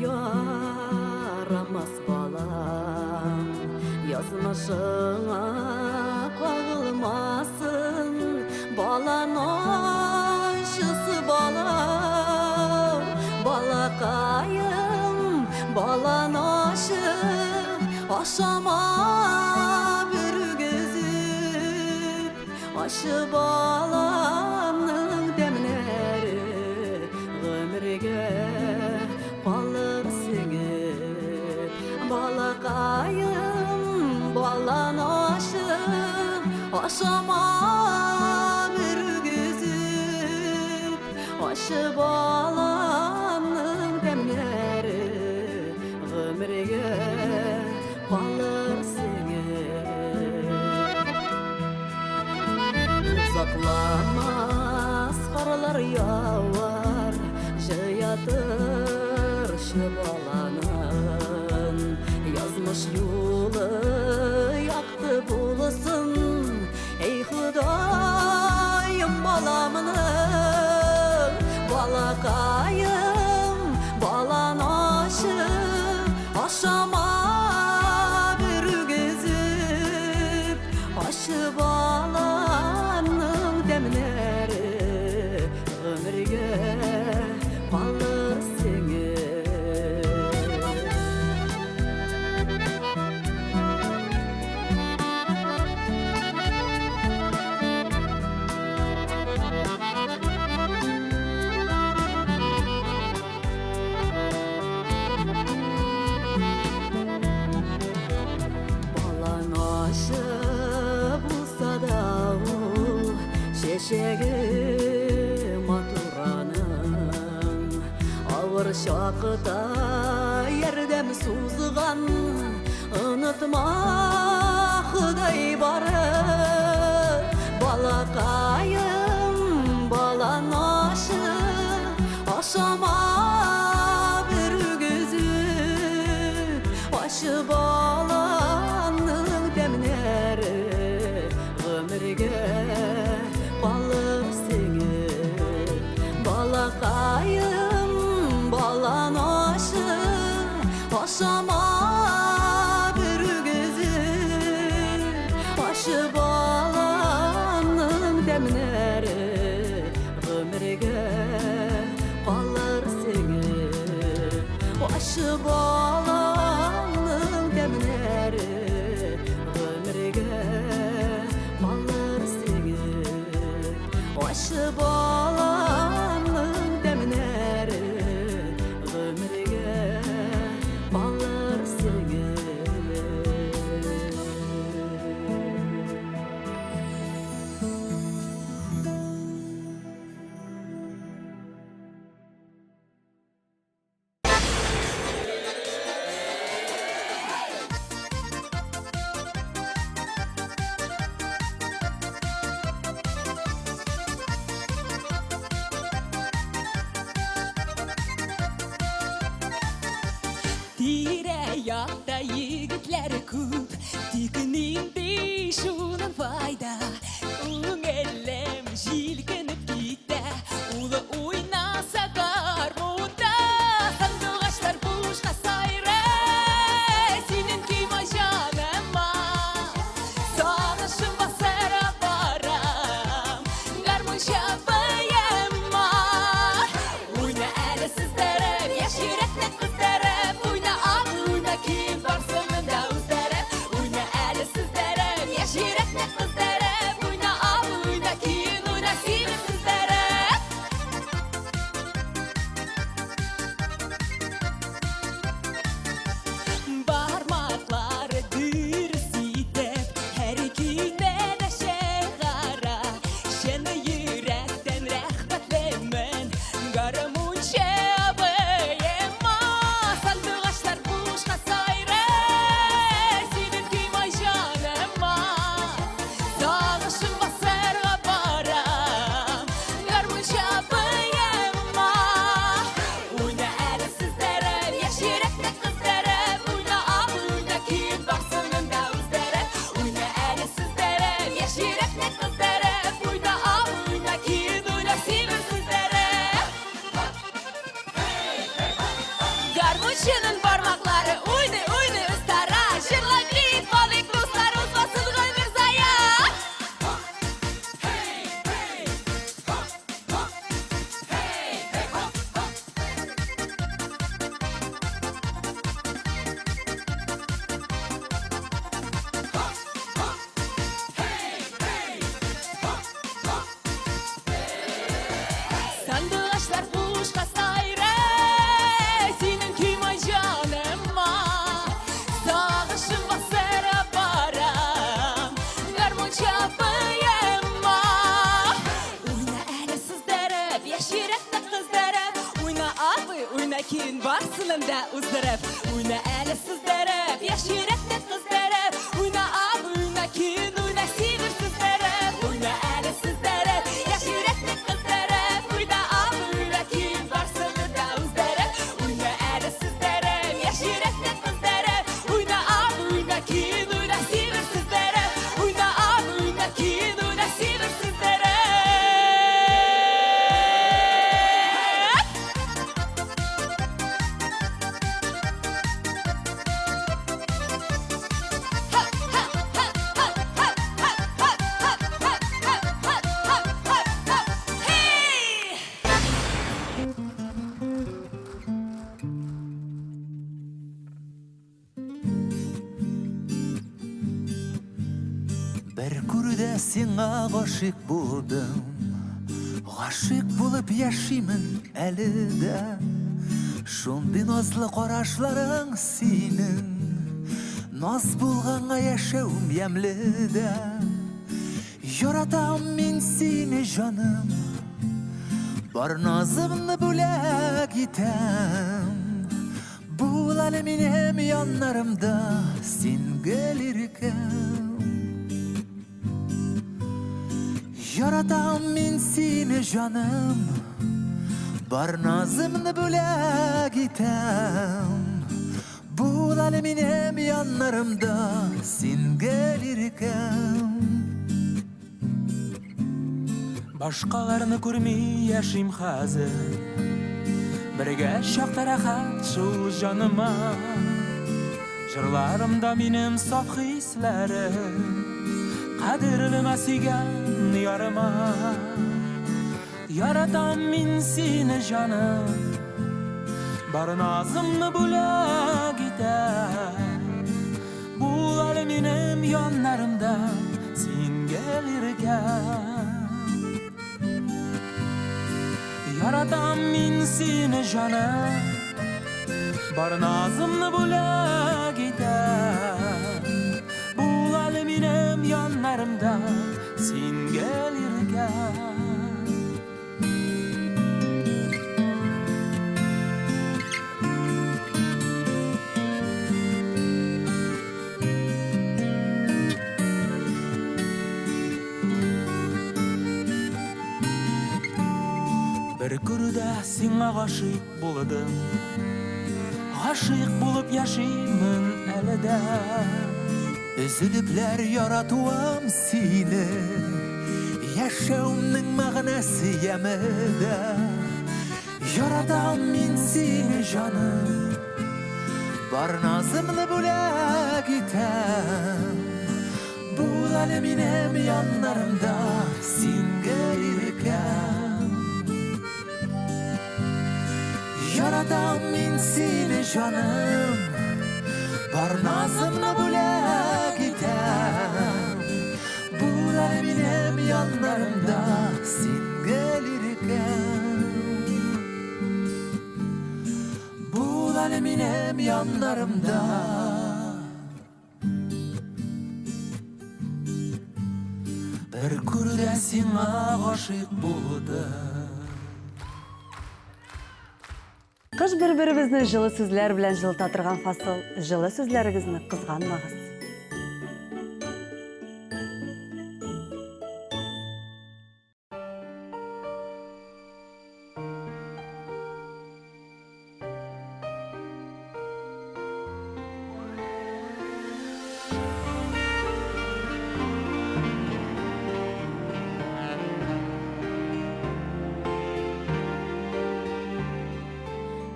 Yaramaz balam, yazmışına kağılmasın, balan aşısı balam, balakayım, balan aşı, aşama bir gözüm, aşı balanın demleri, ömrüge kalır singip, balakayım, balan aşı, aşama bir gözüm, aşı balanın demleri, ömrüge kalır singip. Uzaklamaz karlar yağar, jayatır şıbalanın, yazmış yolu yaktı bulasın, ey Hudayım balamının, balakayım, balan aşı, aşama bir gözüm, aşı balanın demleri, ömrüge kalır singip. Balan aşı bulsa da şeşegi maturanın, ağır şakıda yerdem suzgan, unutma Huday barı, balakayım, balan aşı, aşama bir gözüm, aşı balanın demleri, ömrüge kalır singip, balakayım, balan aşı, aşama bir gözüm, aşı balanın demleri, ömrüge kalır singip, aşı balanın demleri, ömrüge kalır singip, aşı balanın demleri, ömrüge kalır singip. Tire-yakta yigitler ko'p, tikninda shundan foyda. O'ngellem jilkinib ketdi, uli o'ynasa garmonda. Sandoqashlar boshqa sayra, seninki mojanem sog'ishim bosar boram, garmon shabayam o'yna ali sizlarib, yosh yurakni qizdirib, o'yna kim borsin unda o'zdirib, o'yna ali sizlarib, yosh yurakni qizdirib, Şunun parmakları uydu uydu ıstara Şırlak rit balık dostlarımız basılgın bir zaya Sandılaşlar kuşka sayre Senin kıymay canıma Sağışım basara param Garmon çapıyıma Uyna eli sızdarıp Yaşiretli kızdarıp Uyna abi uyna kin Varsılında uzdırıp Uyna eli sızdarıp Yaşiretli kızdarıp Uyna abi uyna kin Uyna sivir sızdarıp Uyna eli sızdarıp Yaşiretli kızdarıp Uyna abi uyna kin Varsılında uzdırıp Uyna eli sızdarıp Yaşiretli kızdarıp Uyna abi uyna kin Uyna sivir sızdarıp Uyna abi uyna kin Uyna sivir sızdarıp Bir күрдә сиңа гашык булдым Гашык булып яшимен әле дә Шундый назлы карашларың синең Наз булганга яшәүм ямьле дә Яратам мин сине җаным Бар назымны бүләк итәм Бул әле минем яннарымда Син гөлиркәм Yaratам min seni canım Bar nazımını bölek item Bu aleminem yanlarımda Sin gelirken Başkalarını görmey yaşayım hazır Birge şakta rahat şul canıma Jırlarımda benim saf hislerim Kadirlime sigen yarıma Yaratam min seni canım Bar nazımını bula gider Bu aleminem yanlarımda Sin gelirken Yaratam min seni canım Bar nazımını bula gider Bu aleminem yanlarımda Sin gelirken Bir күрдә сиңа гашык булдым Гашык булып яшимен әле дә Üzülüpler yaratуым сине Яшәүемнең мәгънәсе ямыда Яратам мин сине җаным Бар назымны бүләк итәм Бул әле минем яннарымда Син гөлиркәм Yaratам min seni canım Bar nazımla bülek item Bu aleminem yanlarımda Sin gelirken Bu aleminem yanlarımda Bir күрдә сиңа гашык булдым Кыш бер-беребезне жылы сүзләр белән җылыта торган фасыл. Жылы сүзләрегезне кызганмагыз.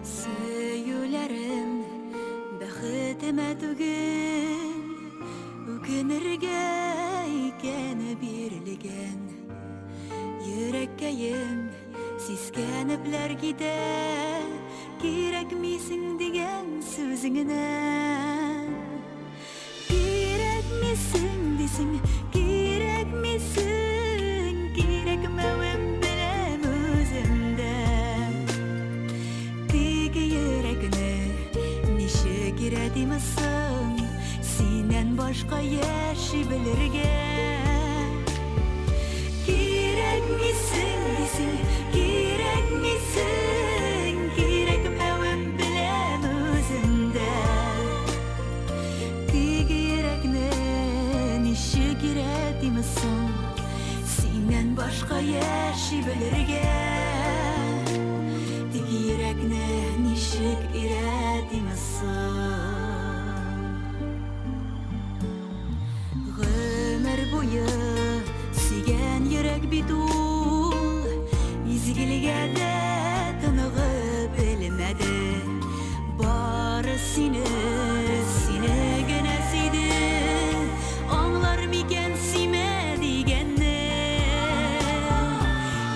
Сөюләрем Ema tugün Үкенерге икәне бирелгән Йөрәккәем сискәнепләр китә Кирәкмисең дигән сүзеңнән Кирәкмисең дисең Кирәкмисең Кирәкмәвем беләм үземдә Теге йөрәкне ничек иратимсың Синнән башка яши белергә Кирәкмисең дисең Кирәкмисең Кирәкмәвем беләм үземдә Теге йөрәкне ничек иратимсың Синнән башка яши белергә Теге йөрәкне ничек иратимсың Гомер буе сөйгән йөрәк бит ул Изгелегә дә тынығып белмәде Бары сине генә сөйде Аңлар микән симә дигәнне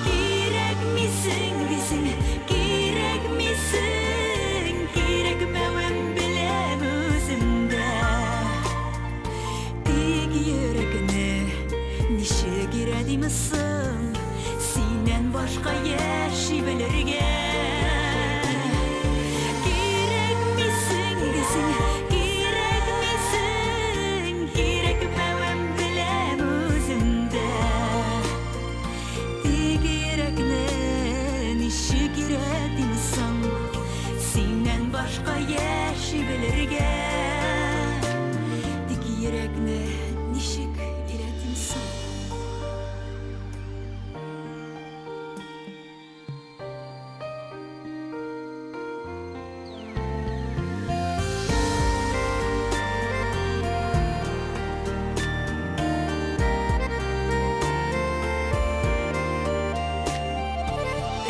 Кирәкмисең дисең Кирәкмисең Кирәкмәвем беләм үземдә Теге йөрәкне ничек иратимсың Синнән башка яши белергә Кирәкмисең дисең Кирәкмисең Кирәкмәвем беләм үземдә Теге йөрәкне ничек иратимсың Синнән башка яши белергә Теге йөрәкне ничек иратимсың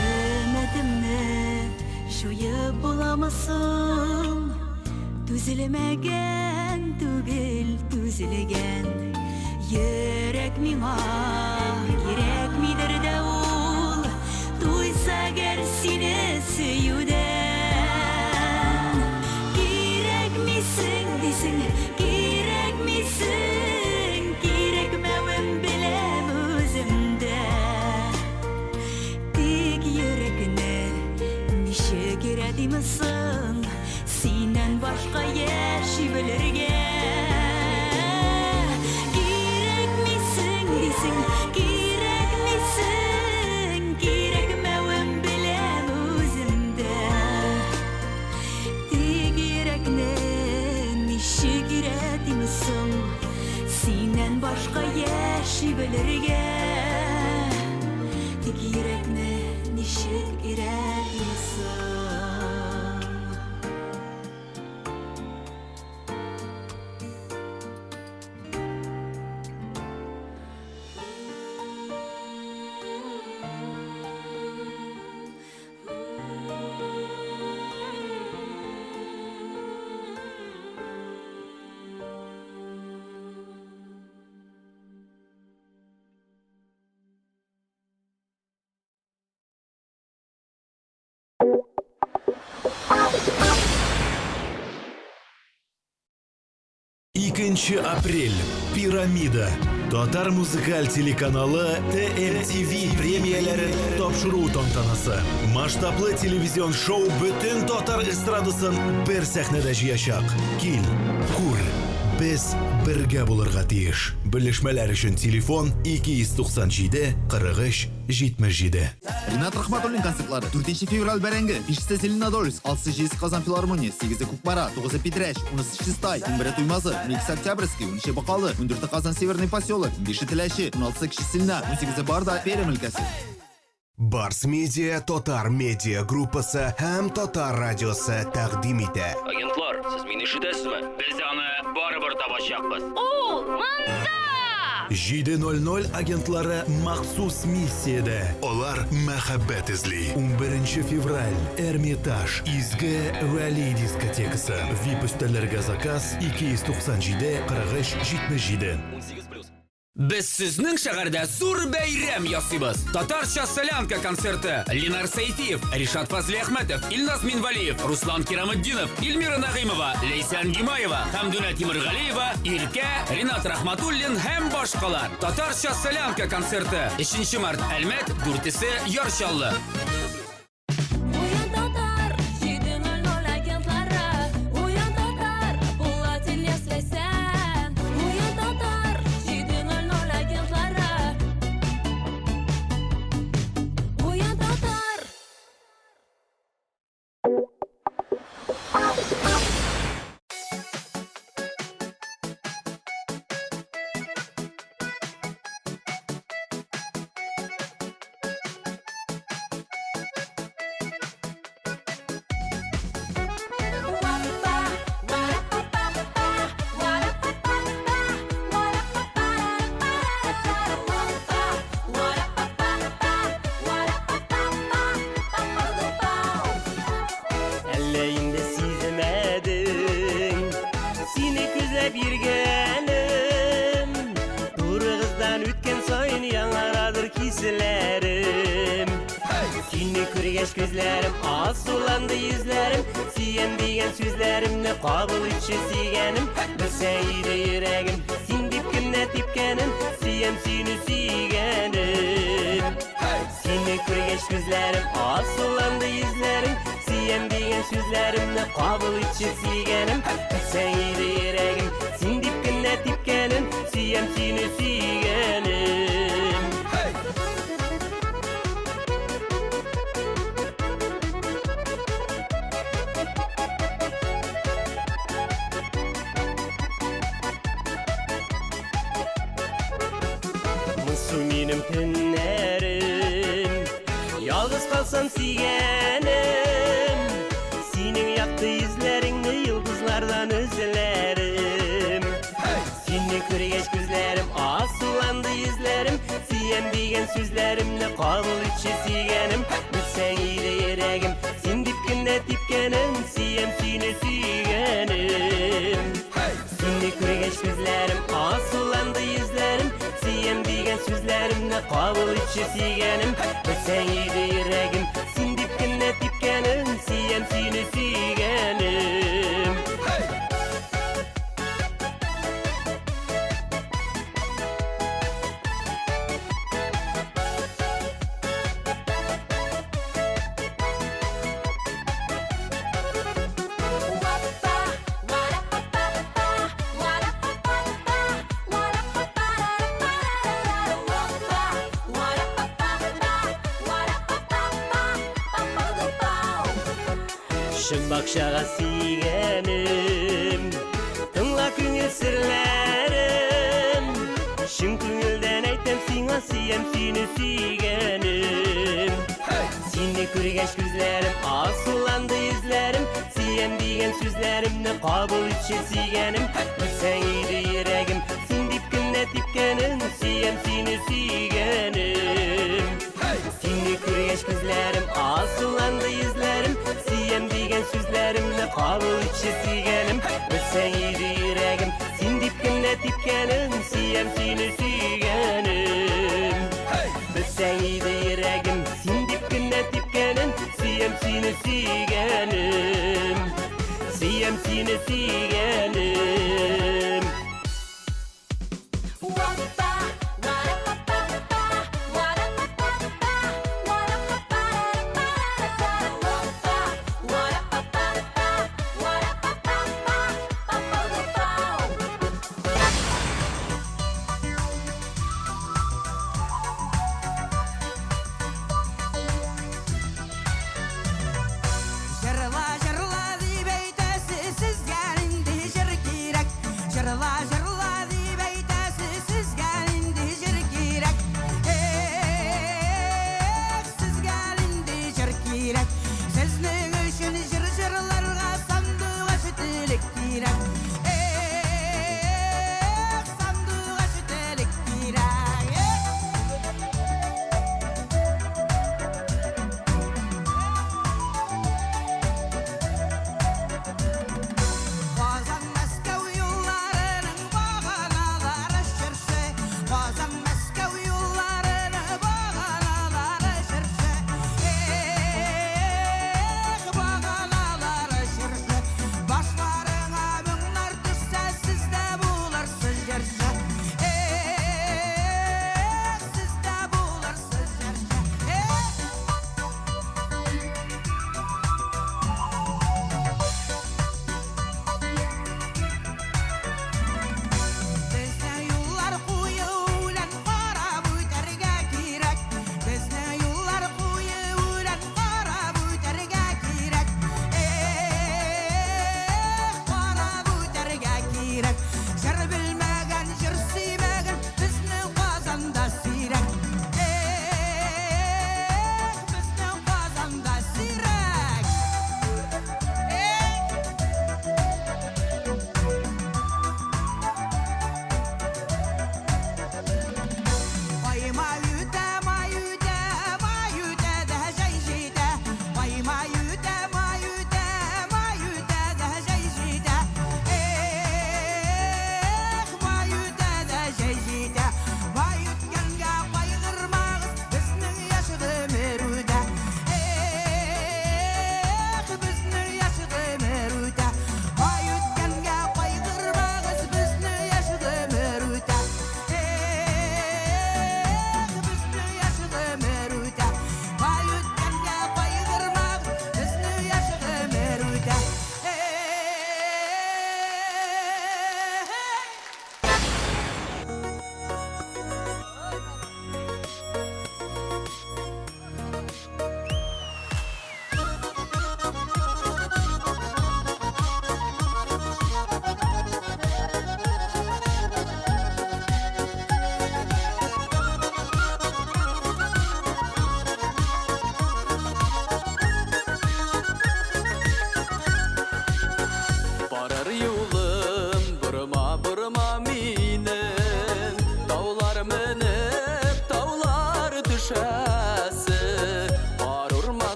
Өмәтемне жуеп буламысың Түзелмәгән түгел түзелгән Йөрәк миңа кирәкмидер дә ул Туйса гәр сине сөюдән Кирәкмисең дисең Кирәкмисең Кирәкмәвем беләм үземдә Теге йөрәкне ничек иратимсың Синнән башка яши белергә Кирәкмисең дисең Кирәкмисең Кирәкмәвем беләм үземдә Теге йөрәкне ничек иратимсың Синнән башка яши белергә Теге йөрәкне ничек иратимсың Икенче апрель. Пирамида. Татар музыкаль телеканалы TMTV премияләрен тапшыру тантанасы. Масштаблы телевизион шоу бөтен татар эстрадасын бер сәхнәдә җыячак. Кил, күр. Без бергә булырга тиеш. Белешмәләр өчен телефон 297 43 77. Ринат Рахматуллин концертлары 4 февраль бәрәңге 5 Селенодольск, 6 Казан филармония, 8 Кукмара, 9 Питрәч, 11 Чистай, 11 Туймазы, 12 Октябрьский, 13 Бакалы, 14 Казан Северный поселок, 5 Теләче, 16 Кече Сельна, 18 Барда, Пермь өлкәсе. Барс Медиа Татар медиа группасы һәм Татар радиосы тәкъдим итә. Агентлар, сез мине ишетәсезме? Без аны барыбер табачакбыз. Ул монда! 7:00 agentlari maxsus missiyada. Ular muhabbat izli. 11 fevral Ermitaj Izgi Rally diskotekasi. VIP üstellerge zakaz 297 43 77. Biz sizning shaharda zo'r bayram yasaymiz. Tatarcha Solyanka konserti. Linar Sayfiyev, Rishad Fazli Ahmedov, Ilnaz Minvaliyev, Ruslan Kiramiddinov, Ilmira Nag'imova, Leysan Gimayeva, Hamduna Timirg'aliyeva, Ilka, Rinat Rahmatullin ham boshqalar. Tatarcha Solyanka konserti 3 mart Almat, 4-si Yorshalli. Gözlerim az sulandı yüzlerim Siyen diyen sözlerimle kabul içi sigenim Bilseydi yüreğim Sin dipkimle dipkenim Siyem seni sigenim Seni kürgeç gözlerim az sulandı yüzlerim Siyen diyen sözlerimle kabul içi sigenim Bilseydi yüreğim Sin dipkimle dipkenim Siyem seni sigenim Benim günlerim Yalnız kalsam sigenim Senin yaktı yüzlerini yıldızlardan özlerim Seni kürgeç gözlerim az sulandı yüzlerim Siyem diyen sözlerimle kabul içi sigenim Bilsen iyiydi yüreğim Sen dipkinde dipkenim Siyem seni sigenim Seni kürgeç gözlerim az sulandı yüzlerim Siyem diyen sözlerimle kabul içi sigenim Bilsen iyiydi yüreğim Sen dipkinde dipkenim Siyem seni sigenim Şın bakşağa sigenim Tınla küngül sirlerim Şın küngülden aytem sina siyem seni sigenim Seni kürgeç gözlerim az sulandı yüzlerim Siyem diyen sözlerimle kabul içi sigenim Bilsen iyiydi yüreğim Sen dipkinde dipkenim Siyem seni sigenim Seni kürgeç gözlerim az sulandı yüzlerim Siyem diyen sözlerimle kabul içi sigenim Bilsen iyiydi yüreğim Sen dipkinde dipkenim Siyem seni sigenim Bilsen iyiydi yüreğim Sen dipkinde dipkenim Siyem seni sigenim Siyem seni sigenim Jırla jırla deyip eytesi siz gelindi jır kirek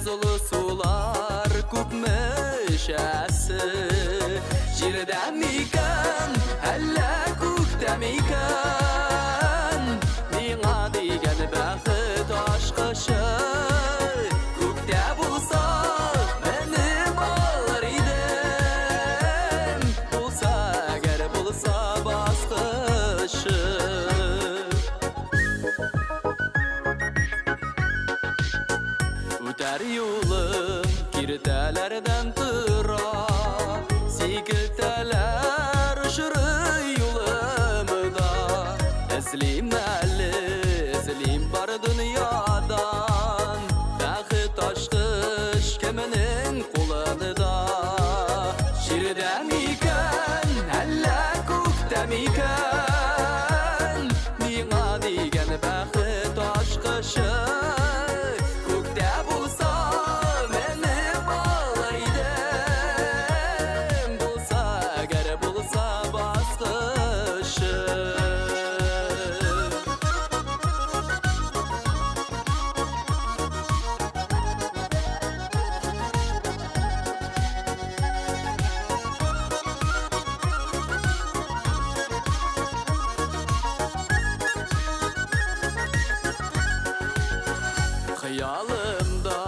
Tozulu sular kupmüşəsi Jirdəmikən, hələ kukdəmikən Niğa digən bəxit aşqışı Kukdə bulsa məni bağlar idim Bulsa əgər bulsa basqışı Üter yolum kirtelerden tıra Sikilteler ışırı yolumda Eslim elli, eslim var dünyadan Bəxit aşkış keminin kulağında Şirdemiken, elle kuktemiken Niğa digen bəxit aşkışı Xəyalımda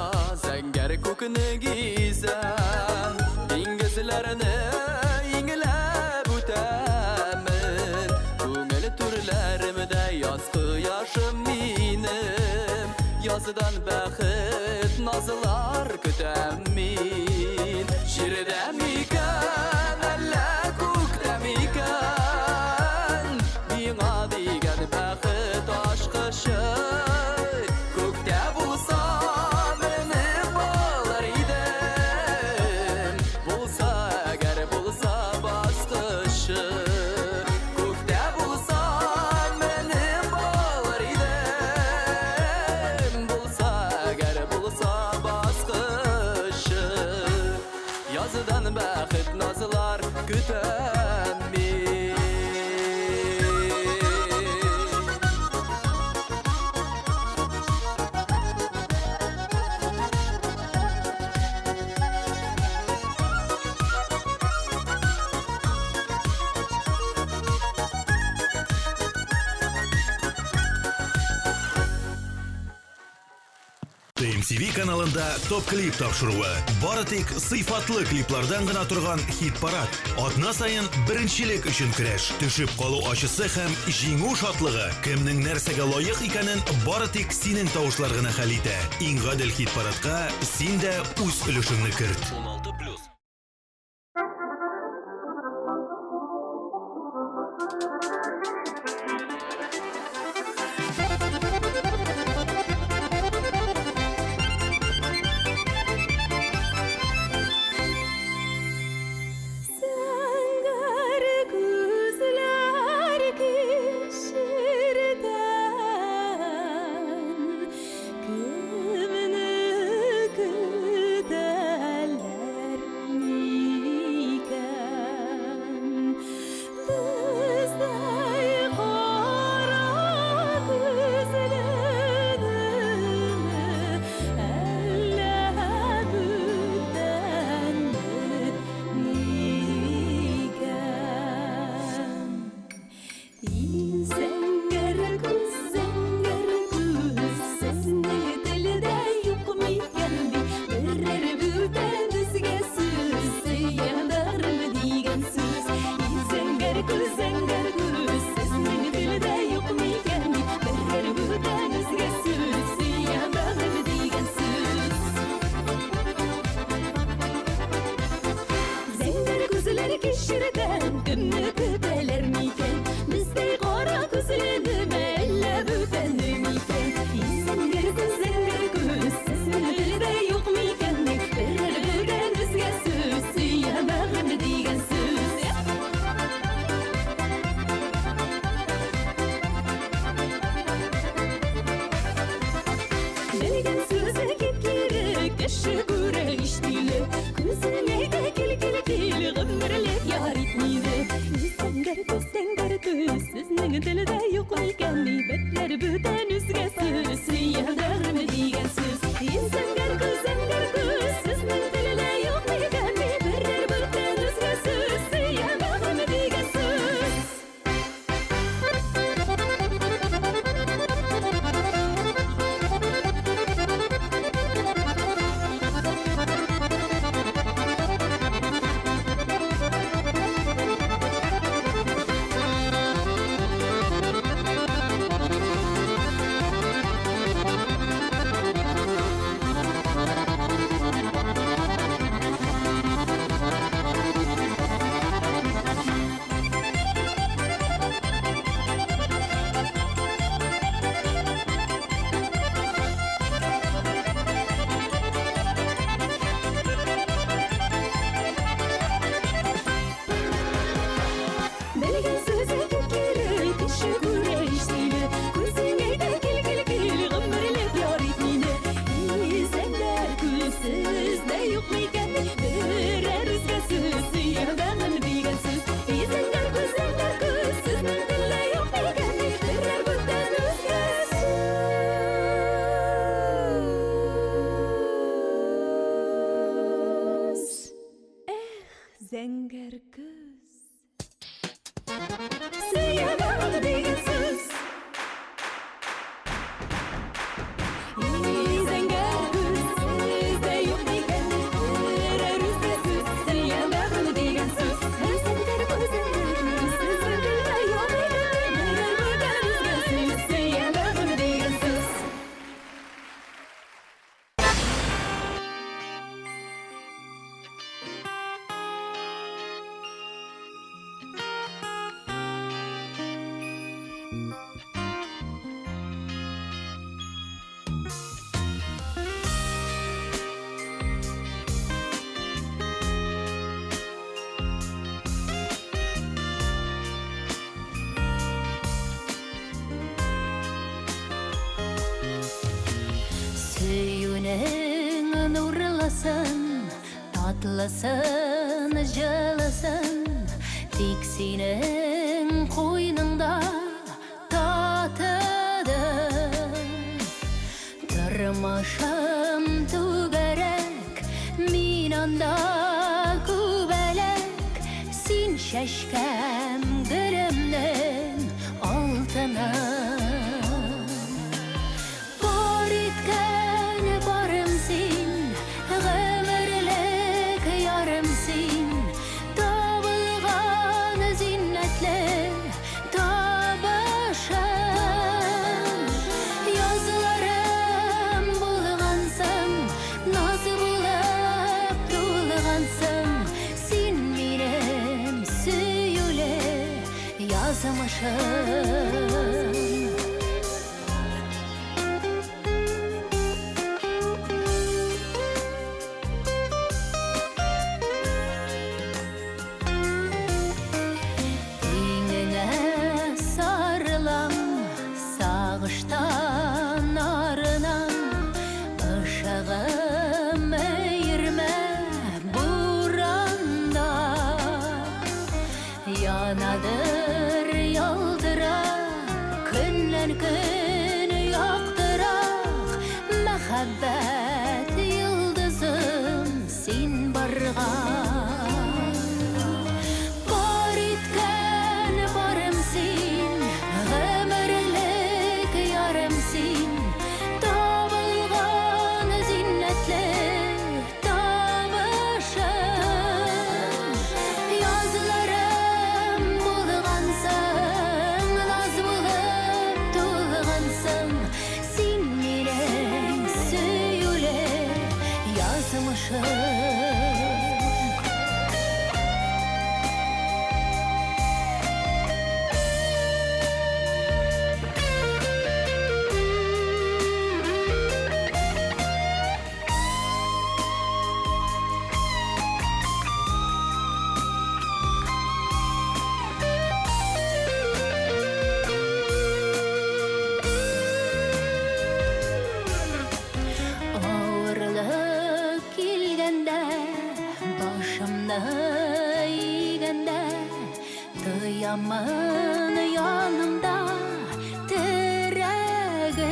zəngər kokunu gizən Dingizlərini yengilab ötəmin Көңіл türlərimdə yazqı yaşım minim Yazıdan bəxit nazılar kütəm min Şirdəmikən, əllə kukdəmikən Niğa digən bəxit aşqışı Yazıdan bəxit nazılar kütəm min TMTV kanalында топ клип тапшыруы. Бары тик сыйфатлы клиплардан гына торган хит парад. Атна сайын беренчелек өчен көрәш. Төшеп калу ачысы һәм җиңү шатлыгы. Кемнең нәрсәгә лаек икәнен бары тик синең тавышлар гына хәл итә. Иң гадел хит парадка син дә үз өлешеңне керт. 16+. Sizning tilida yo'q ekan betlar butan o'zgasi suyadar mi degan so'z. Inson gar ko'zanga Зәңгәр көз. Сөйемәң деген сөз. Зәңгәр көз, үзде юк деген, берәр үзде сүз. Сөйемәң деген сөз. Зәңгәр көзің, үзде юк деген, берәр үзде сүз. Сөйемәң деген сөз. Сөюнең нурлысын, татлысын, жылысын, тик синең қойныңда татыдым. Тормышым түгәрәк, мин анда күбәләк, син шәшкәм гөлемнең алтыны. Иңеңә сарылам, сағыштан арынам, ышығым әйірмә буранда. Янадыр ялдыра, күннен күн яқтырақ, мәхәббәт йылдызым син барған. Бар иткән барым син, ғөмірлік ярым син, табылған зиннәтле табышым. Язларым булғансың, наз булып тулғансың, син минең сөйүле язмышым. Ауырлық келгенде, башымны игенде, тоямын янымда терәгін.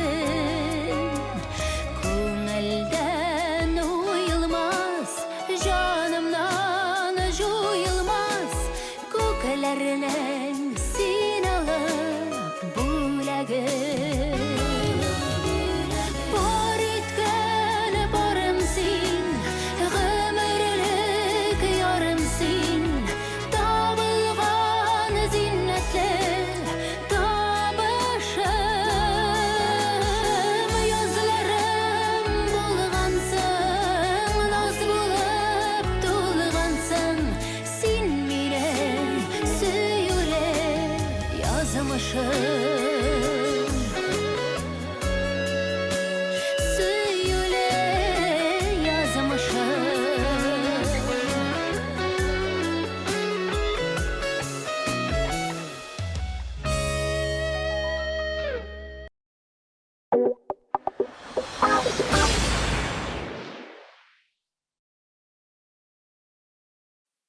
Күңелден уйылмас, жанымнан жуйылмас, күкелерінен син алып бүләгін. Бар иткән барым син, ғөмірлік ярым син, табылған зиннәтле табышым. Язларым булғансың, наз булып тулғансың, син минең сөйүле язмышым. Сөйүле язмышым.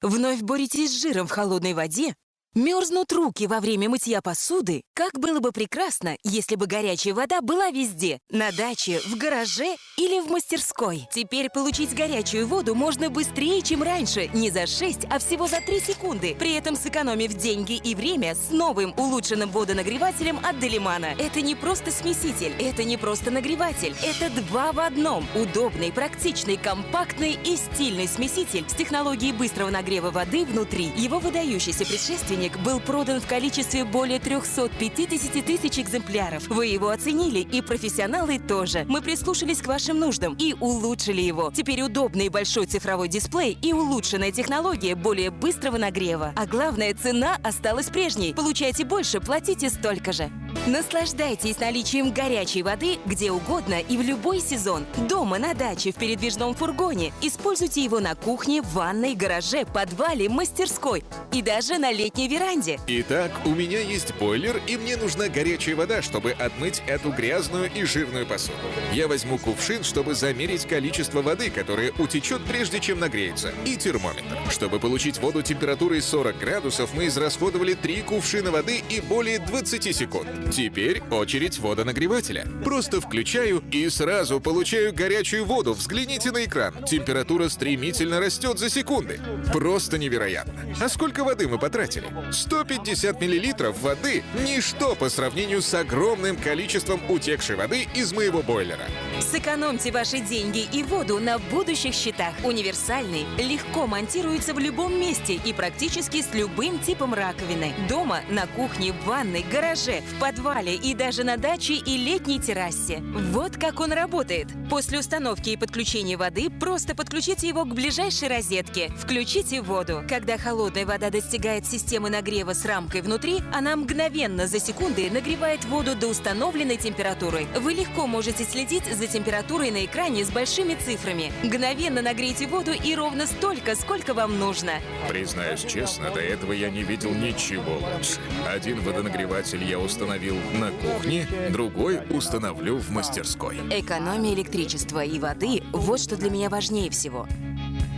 Вновь боритесь с жиром в холодной воде? Мерзнут руки во время мытья посуды? Как было бы прекрасно, если бы горячая вода была везде. На даче, в гараже или в мастерской. Теперь получить горячую воду можно быстрее, чем раньше. Не за 6, а всего за 3 секунды. При этом сэкономив деньги и время с новым улучшенным водонагревателем от Делимана. Это не просто смеситель, это не просто нагреватель. Это 2 в одном. Удобный, практичный, компактный и стильный смеситель с технологией быстрого нагрева воды внутри. Его выдающийся предшественник был продан в количестве более 350 тысяч экземпляров. Вы его оценили, и профессионалы тоже. Мы прислушались к вашим нуждам и улучшили его. Теперь удобный большой цифровой дисплей и улучшенная технология более быстрого нагрева. А главное, цена осталась прежней. Получайте больше, платите столько же. Наслаждайтесь наличием горячей воды где угодно и в любой сезон. Дома, на даче, в передвижном фургоне. Используйте его на кухне, в ванной, гараже, подвале, мастерской и даже на летней веранде. Итак, у меня есть бойлер, и мне нужна горячая вода, чтобы отмыть эту грязную и жирную посуду. Я возьму кувшин, чтобы замерить количество воды, которая утечет прежде чем нагреется, и термометр. Чтобы получить воду температурой 40 градусов, мы израсходовали 3 кувшина воды и более 20 секунд. Теперь очередь водонагревателя. Просто включаю и сразу получаю горячую воду. Взгляните на экран. Температура стремительно растет за секунды. Просто невероятно. А сколько воды мы потратили? 150 миллилитров воды – ничто по сравнению с огромным количеством утекшей воды из моего бойлера. Сэкономьте ваши деньги и воду на будущих счетах. Универсальный, легко монтируется в любом месте и практически с любым типом раковины. Дома, на кухне, в ванной, гараже, в подвале и даже на даче и летней террасе. Вот как он работает. После установки и подключения воды просто подключите его к ближайшей розетке. Включите воду. Когда холодная вода достигает системы нагрева с рамкой внутри, она мгновенно за секунды нагревает воду до установленной температуры. Вы легко можете следить за температурой на экране с большими цифрами. Мгновенно нагрейте воду и ровно столько, сколько вам нужно. Признаюсь честно, до этого я не видел ничего лучше. Один водонагреватель я установил на кухне, другой установлю в мастерской. Экономия электричества и воды – вот что для меня важнее всего.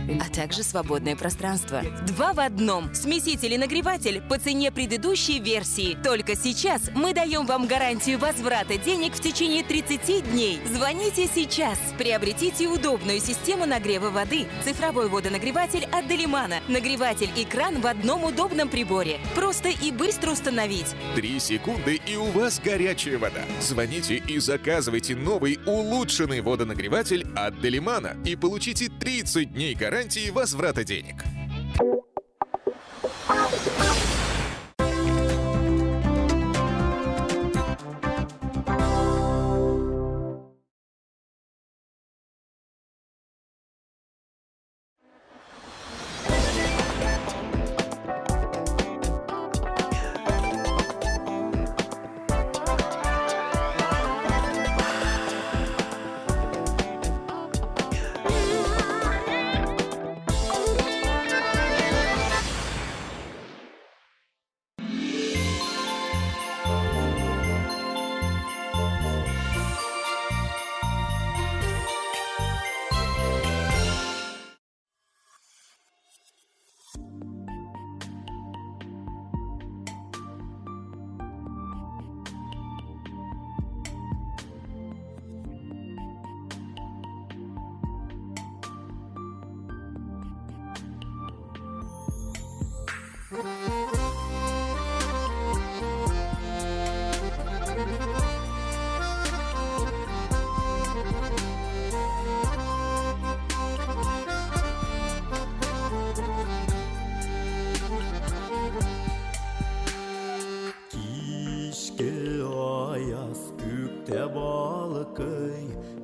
А также свободное пространство. 2 в одном. Смеситель и нагреватель по цене предыдущей версии. Только сейчас мы даем вам гарантию возврата денег в течение 30 дней. Звоните сейчас. Приобретите удобную систему нагрева воды. Цифровой водонагреватель от Делимана. Нагреватель и кран в одном удобном приборе. Просто и быстро установить. 3 секунды, и у вас горячая вода. Звоните и заказывайте новый улучшенный водонагреватель от Делимана и получите 30 дней гарантии возврата денег.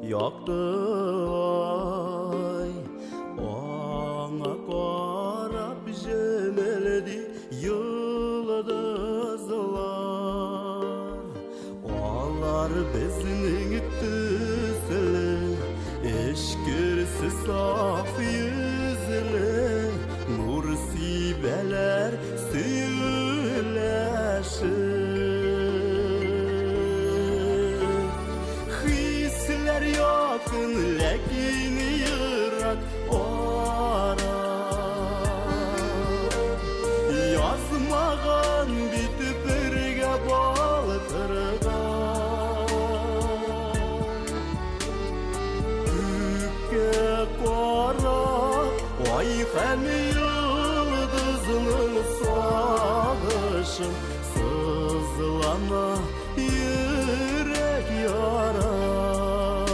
Yaktı ay Ona qarab jöneldi yıldızlar Onlar bizning tüsülü Eşkirsiz saf yüzlü Nur sibeler söyleşir Yakın lakin yırak ora Yazmağa Ай һәм йылдызның сагышын сызлана йөрәк ярам.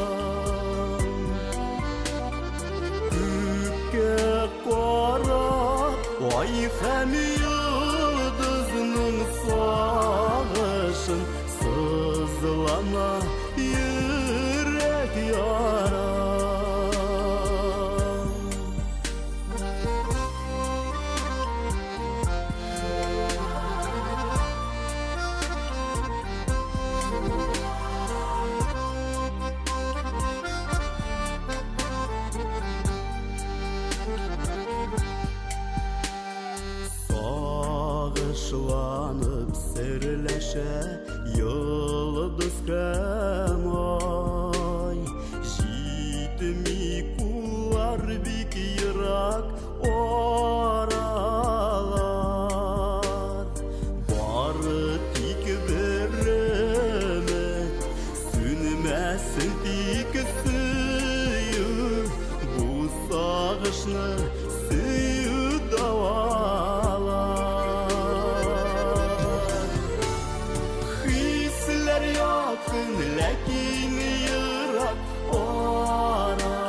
Күккә карап, ай һәм йылдызның сагышын сызлана йөрәк ярам. Сагышланып серләшә йылдыз һәм ай, җитми куллар бик ерак аралар. Бары тик бер өмет, сүнмәсен тик сөю, бу сагышны сөю давалар. Хисләр якын, ләкин ерак ара.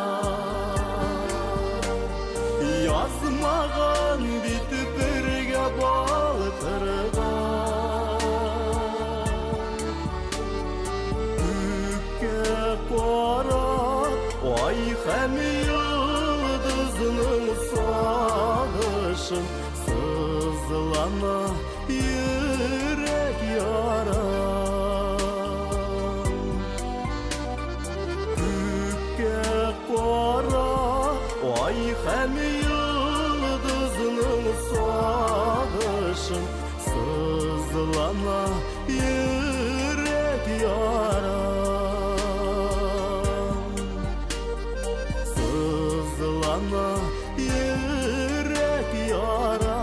Язмаган бит бергә балкырган. Күккә карап, ай һәм йылдызның сагышын сызлана йөрәк ярам. Күккә карап, ай һәм йылдызның сагышын сызлана йөрәк ярам. Сызлана йөрәк ярам.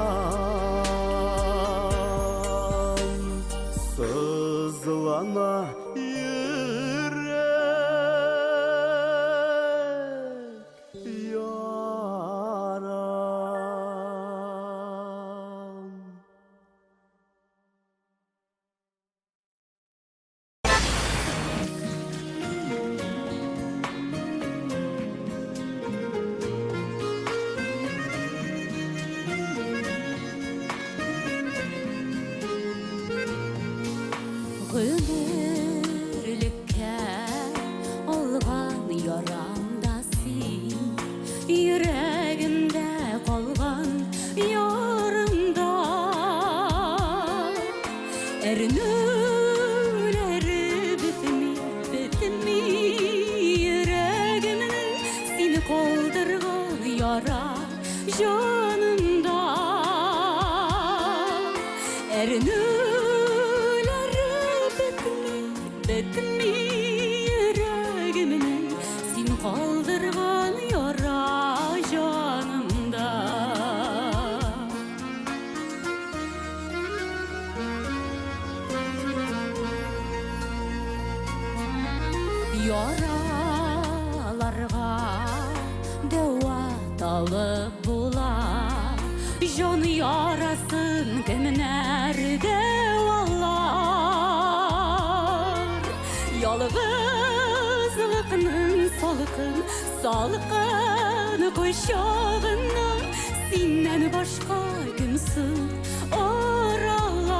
Сызлана йөрәк ярам. Гөмерлеккә алган ярамда син, йөрәгемдә калган ярымда. Әрнүләре бетми, йөрәгемнең сине калдырган яра җанымда. Әрнүләре бетми, йөрәгемнең син калдырган яра җанымда. Яраларга дәва талып була, җан ярасын кемнәр дәвалар. Ялгызлыкның салкын кочагыннан синнән башка кемсең аралар.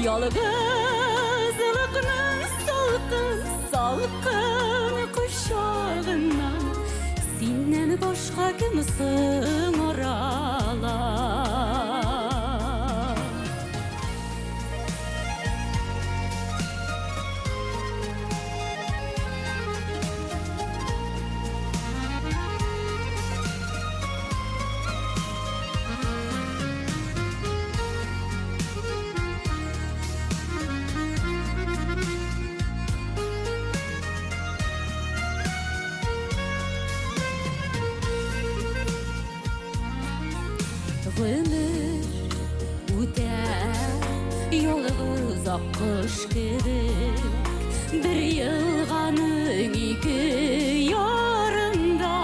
Ялгызлыкның салкын кочагыннан синнән башка кемсең аралар. Гомер үтә ялгыз аккош кебек, бер елганың ике ярында.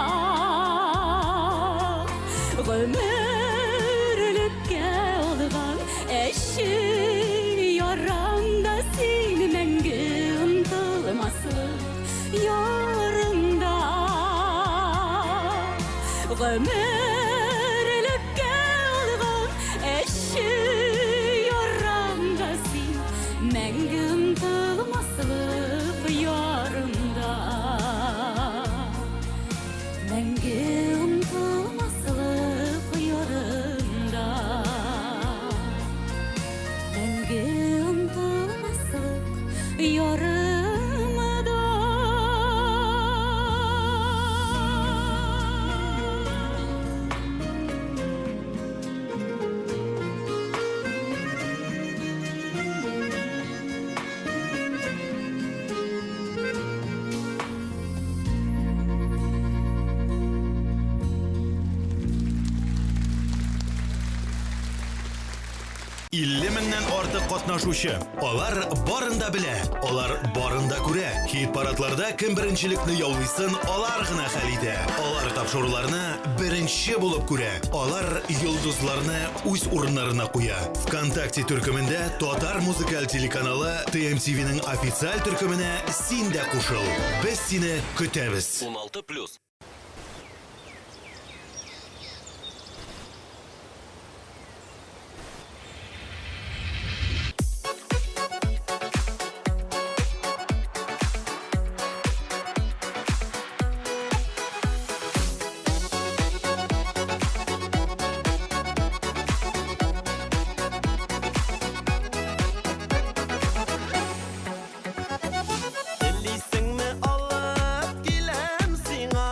Ömürlükке olğan eşi yoramda sin Мәңгі ұмтылмасылып ярымда Мәңгі ұмтылмасылып ярымда Мәңгі ұмтылмасылып ярымда Меңнән артык катнашучы. Алар барында белә, алар барында күрә. Хит парадларда кем беренчелекне яулыйсын, алар гына хәл итә. Алар тапшыруларны беренче булып күрә. Алар йолдызларны үз урыннарына куя. ВКонтакте төркемендә Татар музыкаль телеканалы TMTV-ның официаль төркеменә син дә кушыл. Без сине көтәбез. 16+. Телисеңме алып киләм сиңа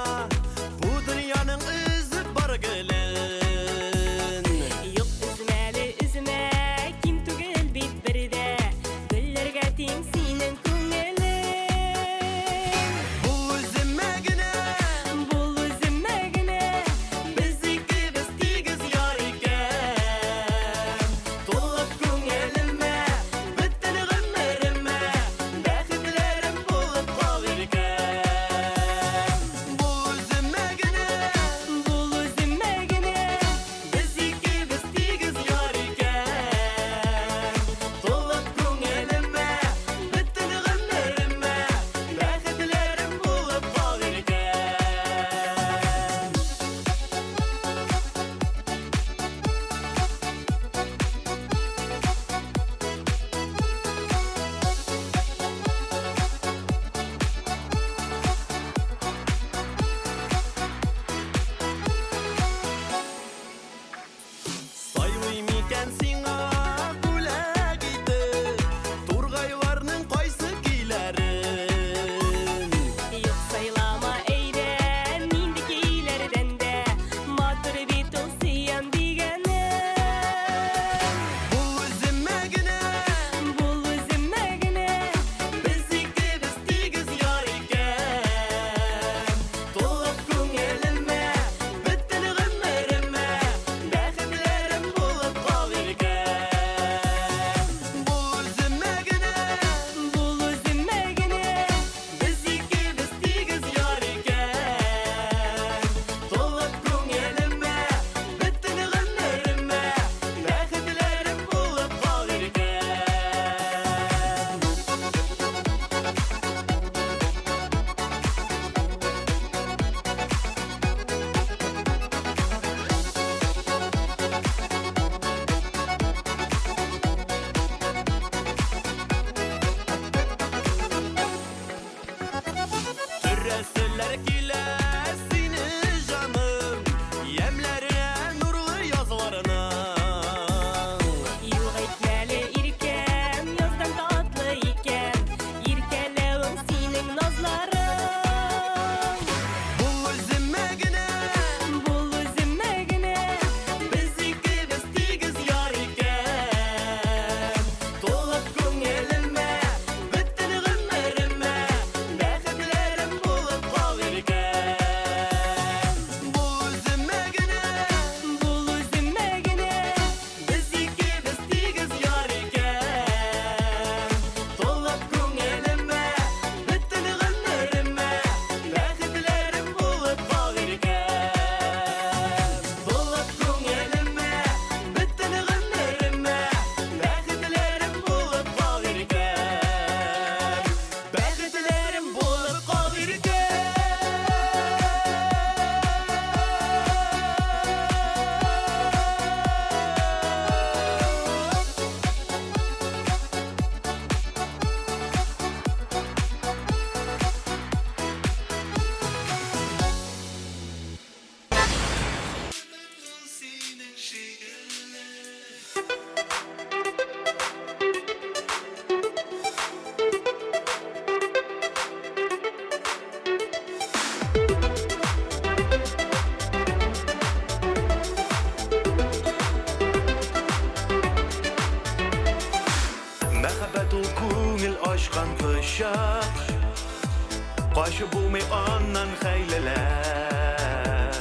Aşı bulmay ondan hayleler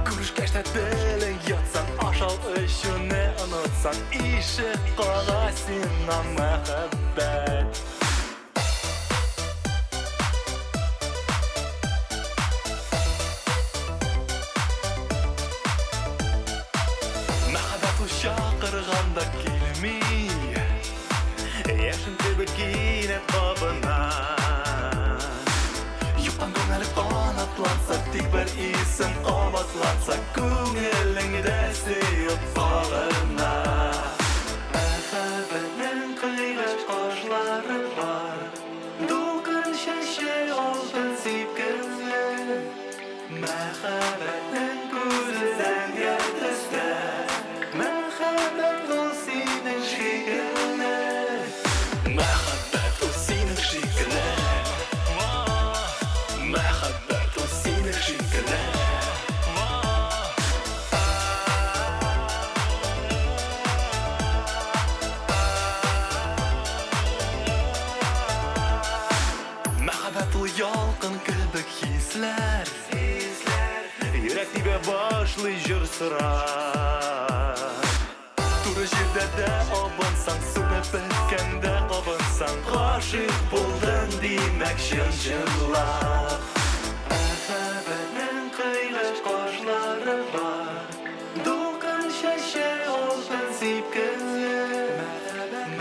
Kuşkaşta dilin yatsan aşal ışını unutsan İşi qalasına muhabbet Muhabbet uşaqırğanda kelmi Yaşın tebekine qabına Yuqan көңіл қанатlansa Тек бір исім қабатланса Көңіліңде сүйіп бағына Мәхәббәтнің қиғаш қажлары бар Дулқын шәші алтын сепкізі Мәхәббәтнің көзі зәңгер түсті Мәхәббәт ол сенің шекілі Мәхәббәт ол сенің шекілі Мәхәббәт ол сенің шекілі Мәхәббәт ол ялқын кебек хисләр Йөрәк тибә башлый җыр сырар Туры җирдә дә абынсаң Сүнеп беткәндә кабынсаң Гашыйк булдың димәк чын-чынлап Мәхәббәтнең кыйгаш кашлары бар Дулкын чәче алтын сипкезе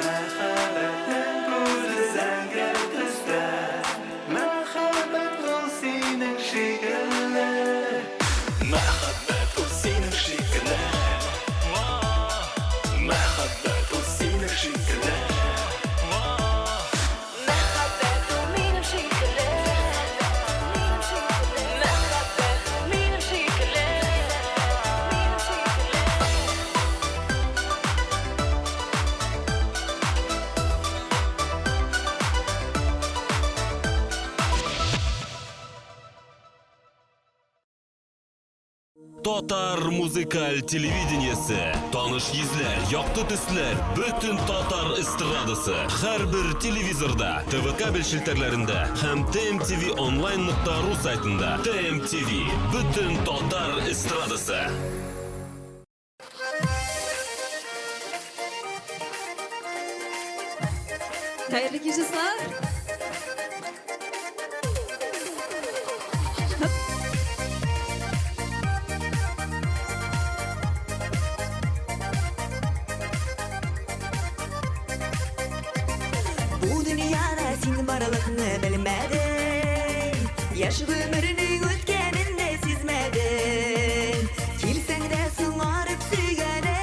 Мәхәббәтнең күзе зәңгәр төстә Мәхәббәт ул синең шикелле Мәхәббәт ул синең шикелле Мәхәббәт ул синең шикелле Мәхәббәт ул минем шикелле Мәхәббәт ул минем шикелле Татар музыкаль телевидениесі. Таныш йөзләр, якты төсләр, бөтен татар эстрадасы. Һәрбер телевизорда, ТВ кабель шелтәрләрендә һәм TMTV online.ru сайтында. TMTV, бөтен татар эстрадасы. Xayrli kechasizlar. Bu dünyada sen barlıqni bilmedin Yaş ömrünün ötkenini sezmedin Kelsen de sığarıp sügenin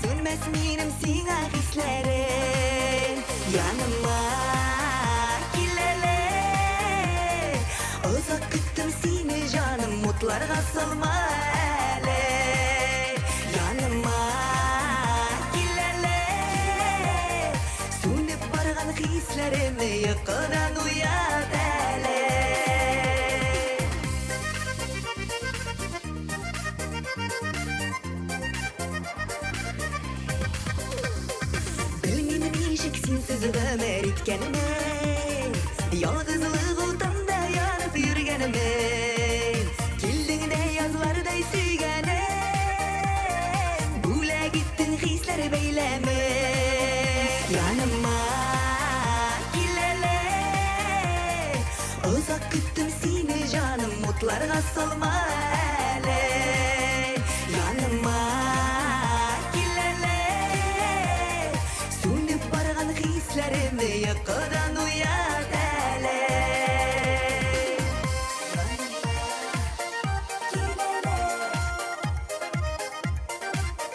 Sönmez benim sana hislerin Yanıma kelele Uzak küttüm seni canım mutlarga salma hele Yanıma kelele Sönüp bargan hislerimi yıkıdan uyat hele Bilmedim nişek sensiz ömür etkenimi Yalgızlık utamda yanıp yürgenimi Kildin de yazlarday süygenim Bule gittin hisler beylemi Yanıma kelele Uzak küttüm seni canım mutlarga salma hele Yanıma kelele Sönüp bargan hislerimi yıkıdan uyat hele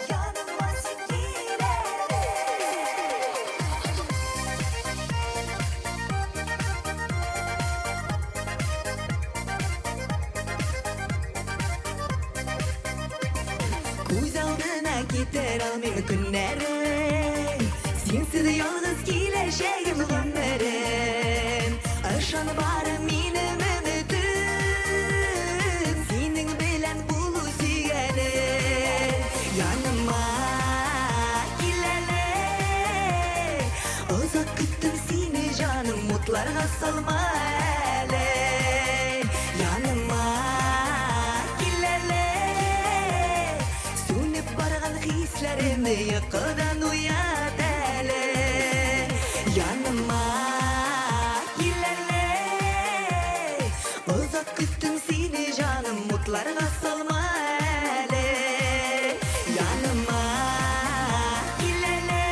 Yanıma sen kelele Көз алдына кетер ал мені күннәрім Сенсіз ялғыз келешегім ғұмырым Ышан бары менің үмітім Сенің білән болу сүйгенім Яныма келелі Ұзақ күттім сені жаным мұтларға салма Kislerini yıkıdan uyat hele Yanıma ilerle Uzak küttüm seni canım mutlarına salma hele Yanıma ilerle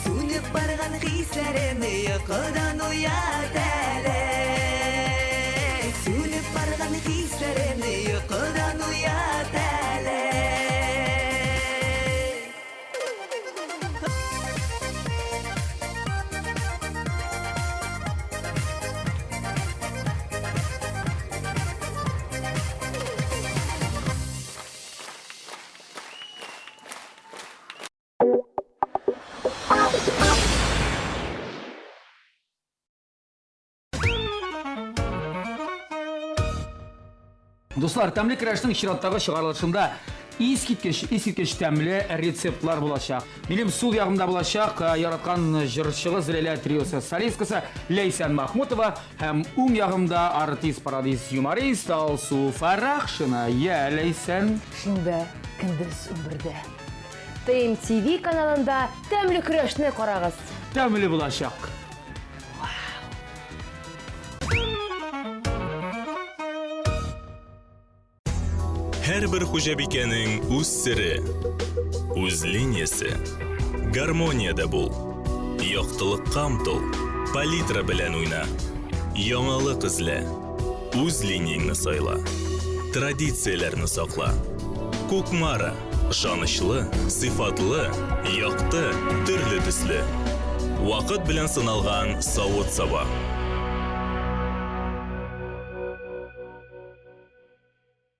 Sönüp bargan hislerini yıkıdan uyat hele Sönüp bargan hislerini yıkıdan uyat hele Достар, тәмле крәштің шираттағы шығарылышында ескерткіш тәмле рецептлар болашақ. Менің сол яғымда болашақ яратқан жыршығыз Ләйлә триосы солисткасы Лейсан Махмутова һәм оң яғымда артист пародист юморист Алсу Фарахшина. Я Лейсан. Шүнбә көндіз өмірді. ТМТV каналында тәмле крәшне қарағыз. Тәмле болашақ. Һәрбер хуҗабикәнең үз сире, үз линиясе. Гармонияда бул. Яктылыкка омтыл, палитра белән уйна. Яңалык эзлә. Үз линияңне сайла. Традицияләрне сакла. Кукмара, ышанычлы, сыйфатлы, якты, төрле төсле. Вакыт белән сыналган савыт-саба.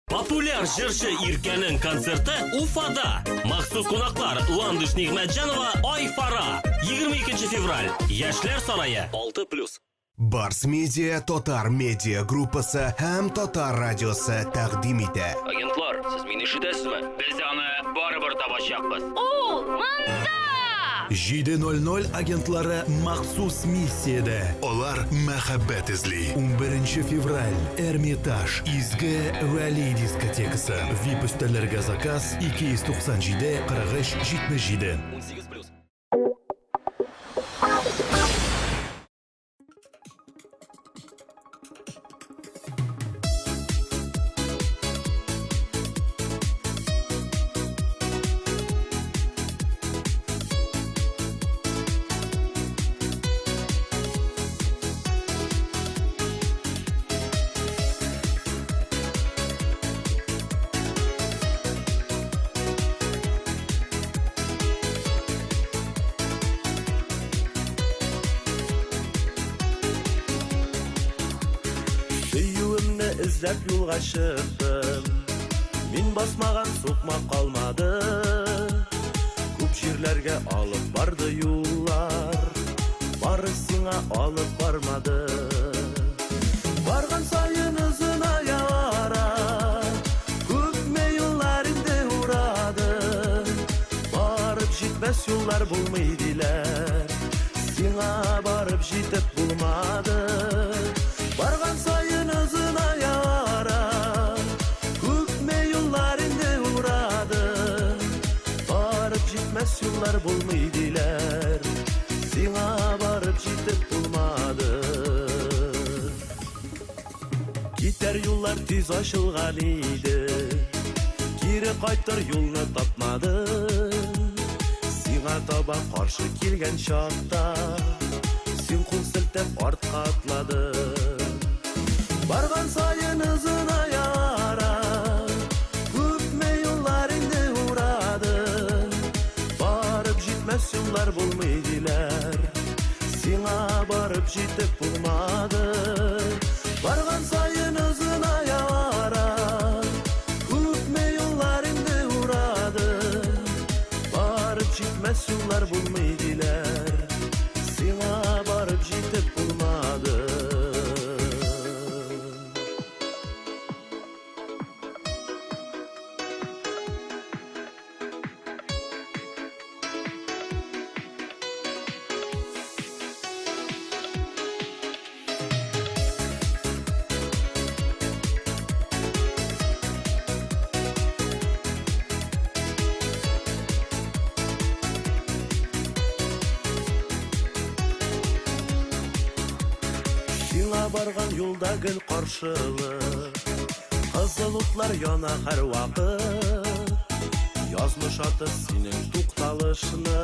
Популяр жыршы Иркәнең концерты Уфада. Махсус кунаклар Ландыш Нигъмәтҗанова, Айфара. 22 февраль. Яшьләр сарае 6+. Барс Медиа Татар медиа группасы һәм Татар радиосы тәкъдим итә. Агентлар, сез мине ишетәсезме? Без аны барыбер табачакбыз. О, монда! 7:00 агентлары махсус миссияда. Олар мәхәббәт эзли. 11 февраль. Эрмитаж. Изге Вали дискотекасы. VIP өстәлләргә заказ 297 43 77. 18+. Izlab yo'lga chiqdim. Min basmagan so'qma qolmadi. Ko'p yerlarga olib bordi yo'llar. Barisiga olib bormadi. Bargan sayin izina yara. Ko'pme yo'llar indi uradi. Barib jetmas yo'llar bo'lmaydilar. Sina barib jetib bo'lmadi. Bargan sayin izina yara. Ko'pme yo'llar indi uradi. Barib jetmas yo'llar bo'lmaydilar. Sina barib jetib bo'lmadi. Gitar yo'llar tez ochilgan edi. Geri qaytar yo'lni topmadi. Sina toba qarshi kelgan chaqda sen qo'l siltab ortqa atladi. Bargan sayin izina yara. Ko'pme yo'llar endi uradi. Barib jetmas yo'llar bo'lmaydilar. Sina barib jetib bo'lmadi. Bargan sayin izina yara. Ko'pme yo'llar endi uradi. Barib jetmas yo'llar bo'lmaydilar. Sina barib jetib bo'lmadi. барган юлда гел каршылы, кызыл утлар яна һәр вакыт. Язмыш аты синең тукталышны,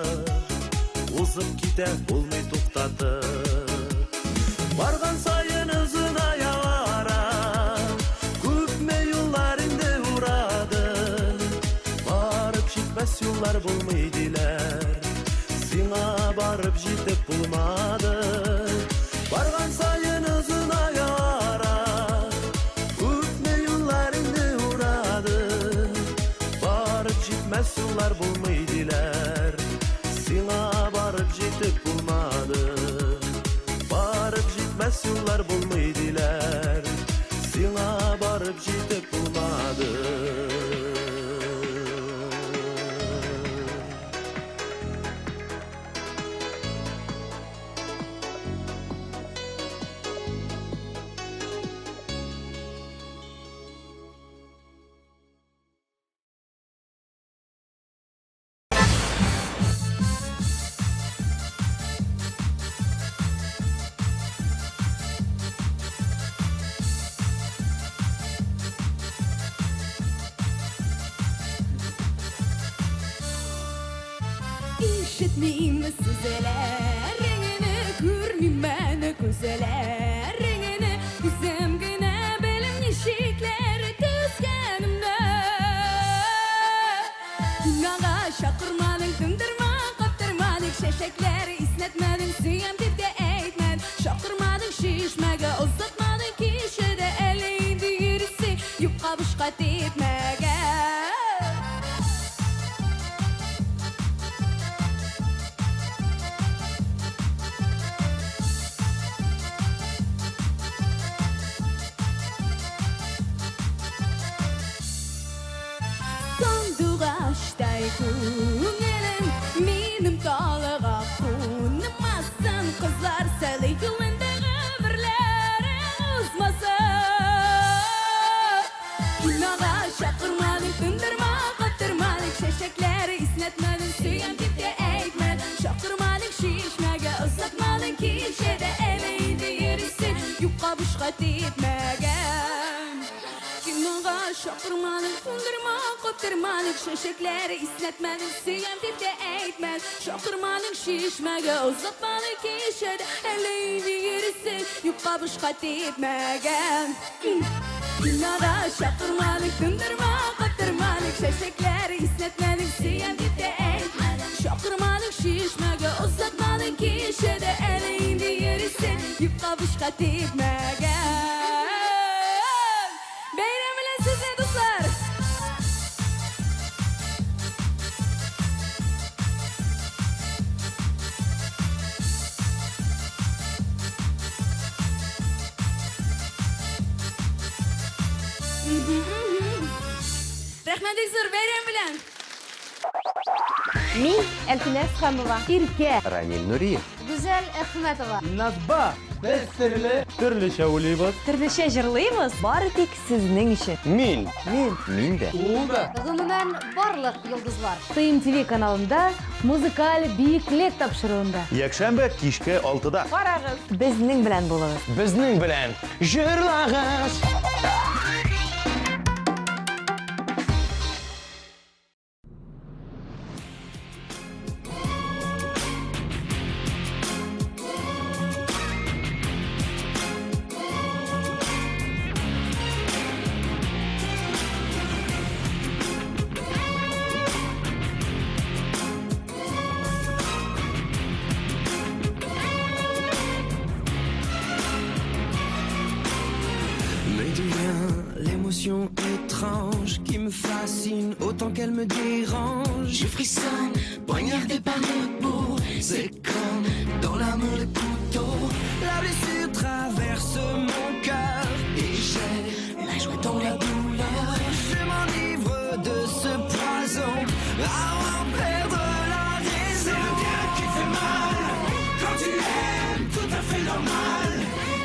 узып китә булмый туктатып. Барган сайын ызына яра, күпме юллар инде урадың. Барып җитмәс юллар булмый диләр, сиңа барып җитеп булмады. Барган сайын ызына яра, күпме юллар инде урадың. Барып җитмәс юллар булмый диләр, сиңа барып җитеп булмады. Барып җитмәс юллар булмый диләр, сиңа барып җитеп булмады. İşitmeyim sözlerini, görmeyim ben gözlerini. Güzem güne benim nişikleri düzgenimde. Günaha şakırmadın, dındırma, kaptırmadın. Şeşekleri isletmedin, suyam dip de eğitmedin. Şakırmadın, şişmege uzatmadın. Kişi de eleydi yürüsü, yupka buşka titmege. Күңелім менің талыға қонымасын, қызлар сәлі күліндегі бірлері ұзмасын. Күнаға шақырмадың, тындырма, қаттырмадың. Шешеклері ісінетмәдің, сүйем деп те әйтмәдің. Шақырмадың, шешмәге ұзатмадың. Кешеді әлейді ерісін, юққа бұшқа тетмәген. Күнаға шақырмадың, тындырма, қаттырмадың. Şeşekleri isletmedin, suyam dip de eğitmedin. Şakırmadın, şişmege uzatmadın. Kişede eleydi yürüsün, yupka buşka titmegen. Günahda şakırmadın, tındırma, kattırmadın. Şeşekleri isletmedin, suyam dip de eğitmedin. Şakırmadın, şişmege uzatmadın. Kişede eleydi yürüsün, yupka buşka titmegen. Beyram ile size dostlar. Рәхмәт зур бәйрәм белән. Мин Әлфинә Схамова. Иркә. Рамил Нуриев. Гүзәл Әхмәтова. Назба. Без төрлечә уйлыйбыз. Төрлечә җырлыйбыз. Бары тик сезнең өчен. Мин дә. Ул да. Гомумән барлык йолдызлар. ТМТV каналында музыкаль биеклек тапшыруында. Якшәмбе кичке 6-да. Карагыз. Безнең белән булыгыз. Безнең белән җырлагыз. Étrange qui me fascine autant qu'elle me dérange. Je frissonne, poignardé par notre peau. C'est comme dans l'amour le couteau. La blessure traverse mon cœur et j'ai la joie dans la douleur. Je m'enivre de ce poison à en perdre la raison. C'est le bien qui fait mal quand tu aimes, tout à fait normal.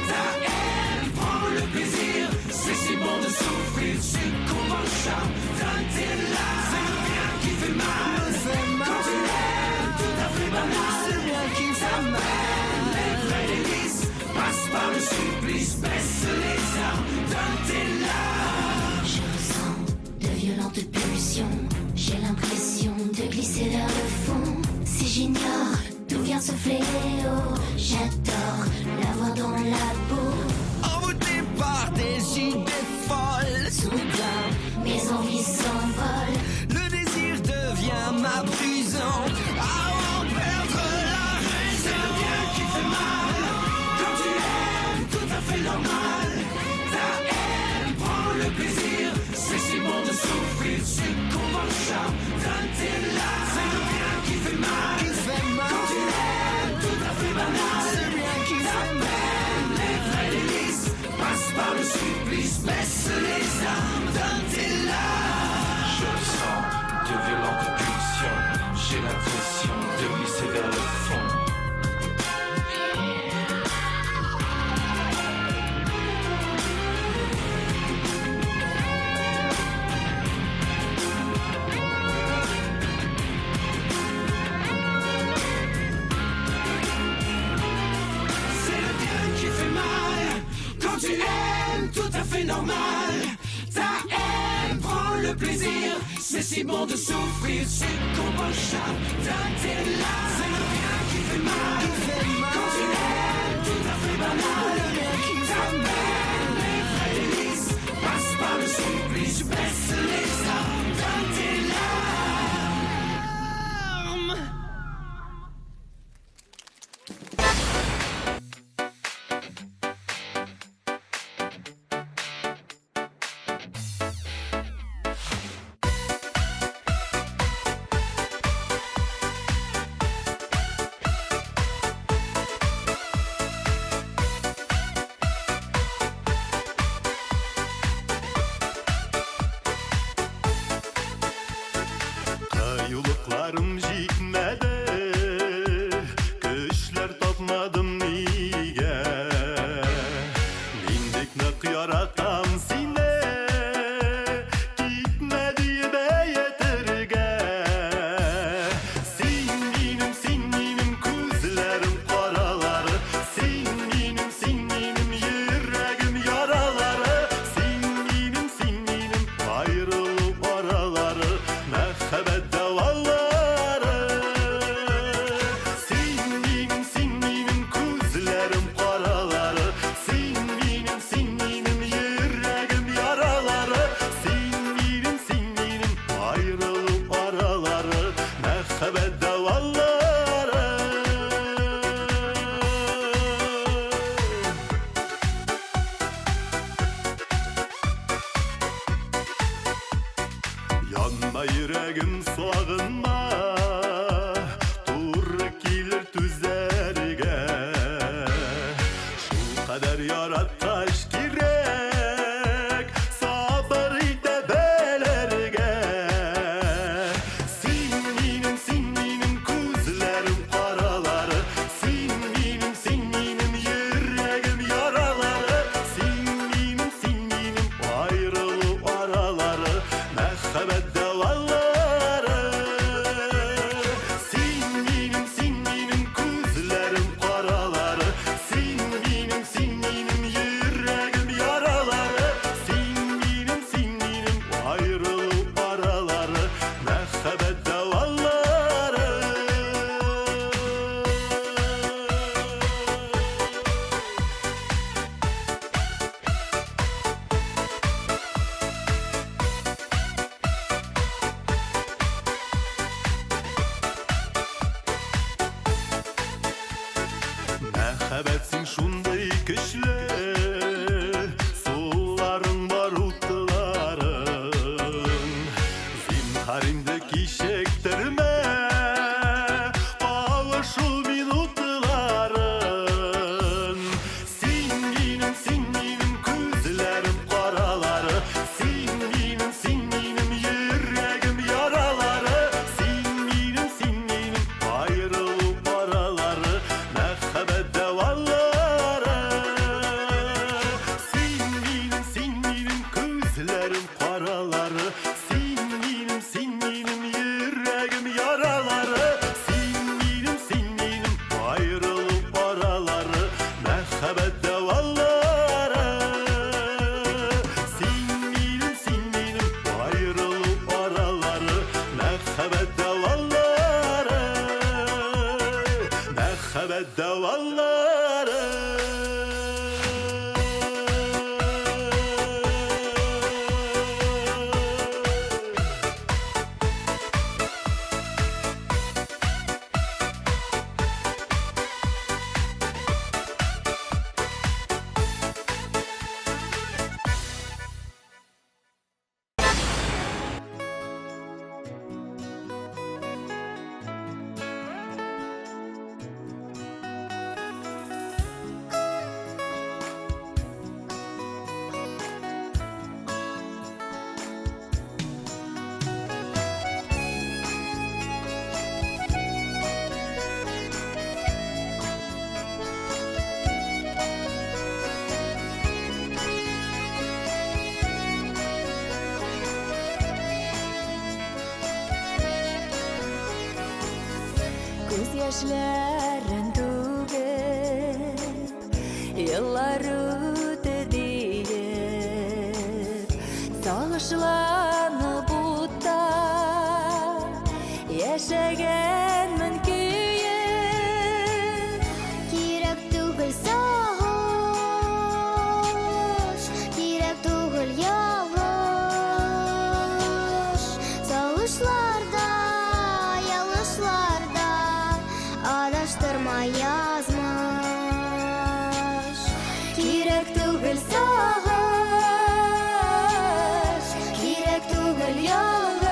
Ta haine prend le plaisir, c'est si bon de souffrir. Succombe au charme d'un tes larmes. C'est le bien qui fait mal quand tu aimes, tout à fait banal. C'est le bien qui t'amène. Les vraies délices passent par le supplice. J'adore l'avoir dans la peau. Envoûté par des idées folles. Soudain, mes envies s'envolent. Le désir devient ma prison. Avant de perdre la raison. C'est le bien qui fait mal. Quand tu aimes, tout à fait normal. Ta haine prend le plaisir. C'est si bon de souffrir. C'est qu'on va le chat. Donne tes larmes. C'est le bien qui fait mal. Quand tu aimes, tout à fait banal. C'est le bien qui fait mal. Les vrais délices passent par le supplice. Baisse les armes. Donne tes larmes. Je sens de violentes pulsions. J'ai l'impression de glisser vers le fond. C'est le bien qui fait mal. Quand tu aimes, tout à fait normal. Ta haine prend le plaisir. C'est si bon de souffrir. C'est qu'on va le chat. Donne tes larmes. C'est le bien qui fait mal. Quand tu aimes, tout à fait banal. Ta peine, les vrais délices passent par le supplice. Baisse les armes. Donne tes larmes. Kayılıklarım jitmedi. Kışlar tapmadım niye. Mindik ne yaratan sine. Gitmedi be yeterge. Singinim kuzlerim karaları. Singinim yüreğim yaraları. Singinim ayrılıp araları. Mehbet davalları. Singinim kuzlerim karaları. Singinim yüreğim yaraları. Singinim ayrılıp araları. Mehbet davalları. Yanma yüreğim sağınma. Dur gelir tüzerge. Şu kadar yarataş gerek. Sabır ite belerge. Singinim kuzlerim karaları. Singinim yüreğim yaraları. Singinim ayrılıp araları. Mehbet davalları. яшьләрен түгеп, еллар үтте диеп, сагышланып утта яшәгәнмен көеп. Кирәк түгел сагыш, кирәк түгел ялгыш. Сагышларда, ялгышларда адаштырма язмыш. Кирәк түгел сагыш, кирәк түгел ялгыш.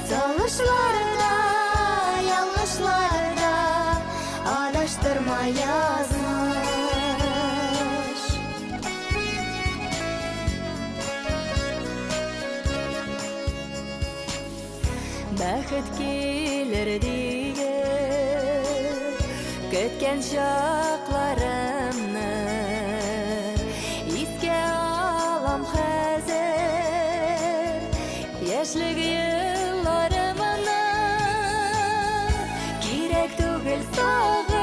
Сагышларда, ялгышларда адаштырма язмыш. Бәхет килер диеп, көткән чакларымны искә алам хәзер, яшьлек елларымны. Кирәк түгел сагыш,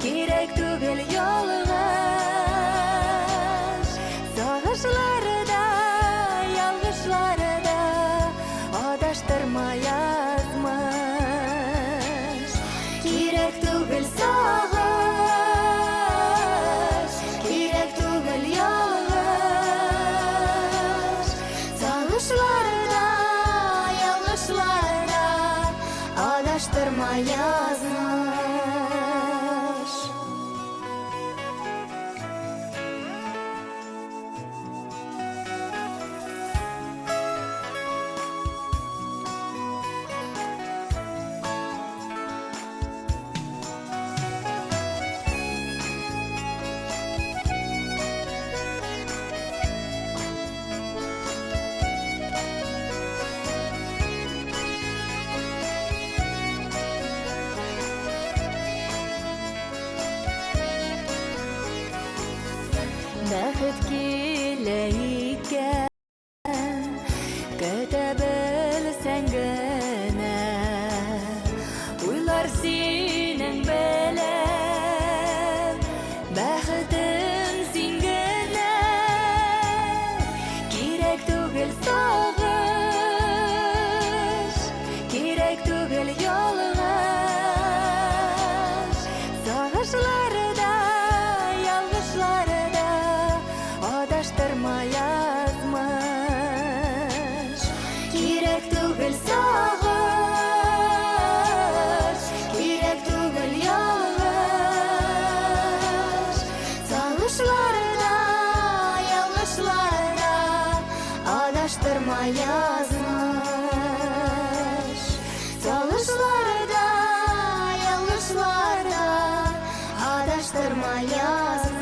кирәк түгел ялгыш. Сагышларда, ялгышларда адаштырма язмыш. Кирәк түгел сагыш, кирәк түгел ялгыш. Сагышларда, ялгышларда адаштырма язмыш. Бәхет килә икән, көтә белсәң генә, уйлар синең белән, бәхетем син генә. Кирәк түгел сагыш, кирәк түгел ялгыш. Сагышларда, ялгышларда адаштырма язмыш. Кирәк түгел сагыш, кирәк түгел ялгыш. Сагышларда, ялгышларда адаштырма язмыш. Сагышларда, ялгышларда адаштырма язмыш.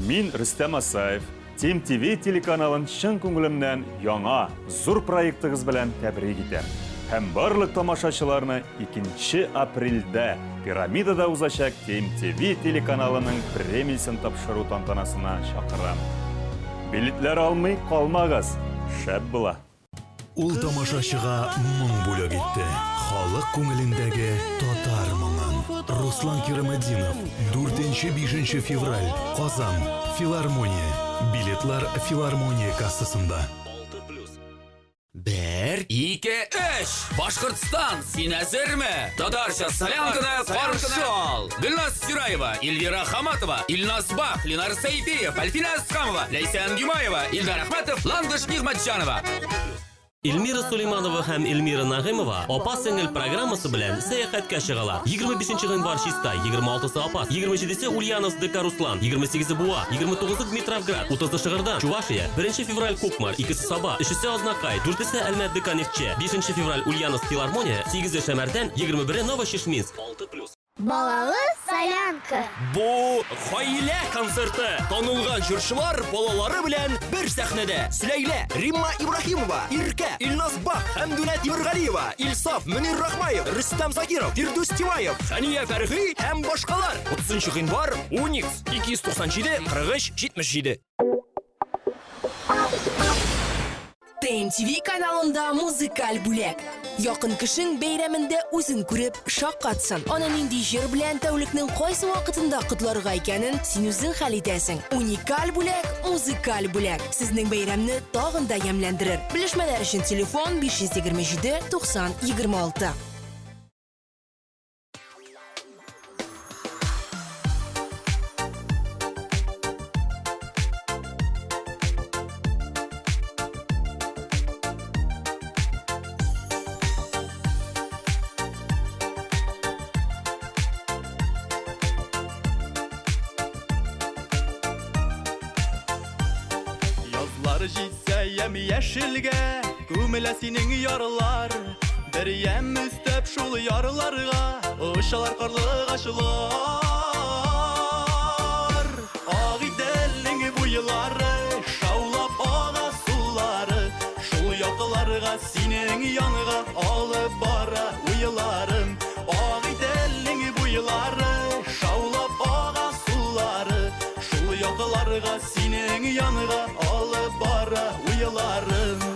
Мин Рөстәм Асаев, Тем ТВ телеканалын чын күңелемнән яңа, зур проектыгыз белән тәбрик итәм. Һәм барлык тамашачыларны 2 апрельдә Пирамидада узачак Тем ТВ телеканалының премиясын тапшыру тантанасына чакырам. Билетләр алмый калмагыз, шәп була. Ул тамашачыга моң бүләк итте. Халык күңелендәге татар моңын. Руслан Кирамединов, 4-5 февраль, Казан, Филармония. Билетлар Филармония кассасында. 1, 2, 3. Башкортстан, син әзерме? Татарча солянканы каршы ал. Гөлназ Сюраева, Эльвира Хаматова, Илназ Бах, Ленар Сәйпиев, Альфина Аскамова, Ләйсән Гимаева, Илдар Ахматов, Ландыш Нигъмәтҗанова. Эльмира Сулейманова һәм Эльмира Нагымова апа-сеңел программасы белән сәяхәткә чыгалар. 25 гыйнвар Чиста, 26 Апас, 27 Ульяновск ДК Руслан, 28 Буа, 29 Дмитровград, 30 Шыгырдан, Чувашия, 1 февраль Кукмар, 2 Саба, 3 Азнакай, 4 Әлмәт ДК Нефтче, 5 февраль Ульяновск Филармония, 8 Шәмәрдән, 21 Новошишминск. 6+. Балалы солянка. Бу гаилә концерты. Танылган җырчылар балалары белән бер сәхнәдә. Сүләйлә, Римма Ибрахимова, Иркә, Илназ Бах, Хәмдүнә Тимергалиева, Илсаф, Мөнир Рахмаев, Рөстәм Закиров, Фирдус Тимаев, Хания Фәрхи һәм башкалар. 30 гыйнвар, Уникс, 297 43 77. ТНТВ каналында музыкаль бүләк. Якын кешең бәйрәмендә үзен күреп шаккатсын. Аны нинди җыр белән тәүлекнең кайсы вакытында котларга икәнен син үзең хәл итәсең. Уникаль бүләк, музыкаль бүләк. Сезнең бәйрәмне тагын да ямьләндерер. Белешмәләр өчен телефон 527 90 26. Язлар җитсә яшелгә, күмелә синең ярлар. Бер ям өстәп шул ярларга, ошалар карлы ачлар. Ак иделнең буйлары, шаулап ага сулары, шул якыларга синең янга алып бара уйларым. Ак иделнең буйлары, шаулап ага сулары, шул якыларга синең янга алып бара уйларым.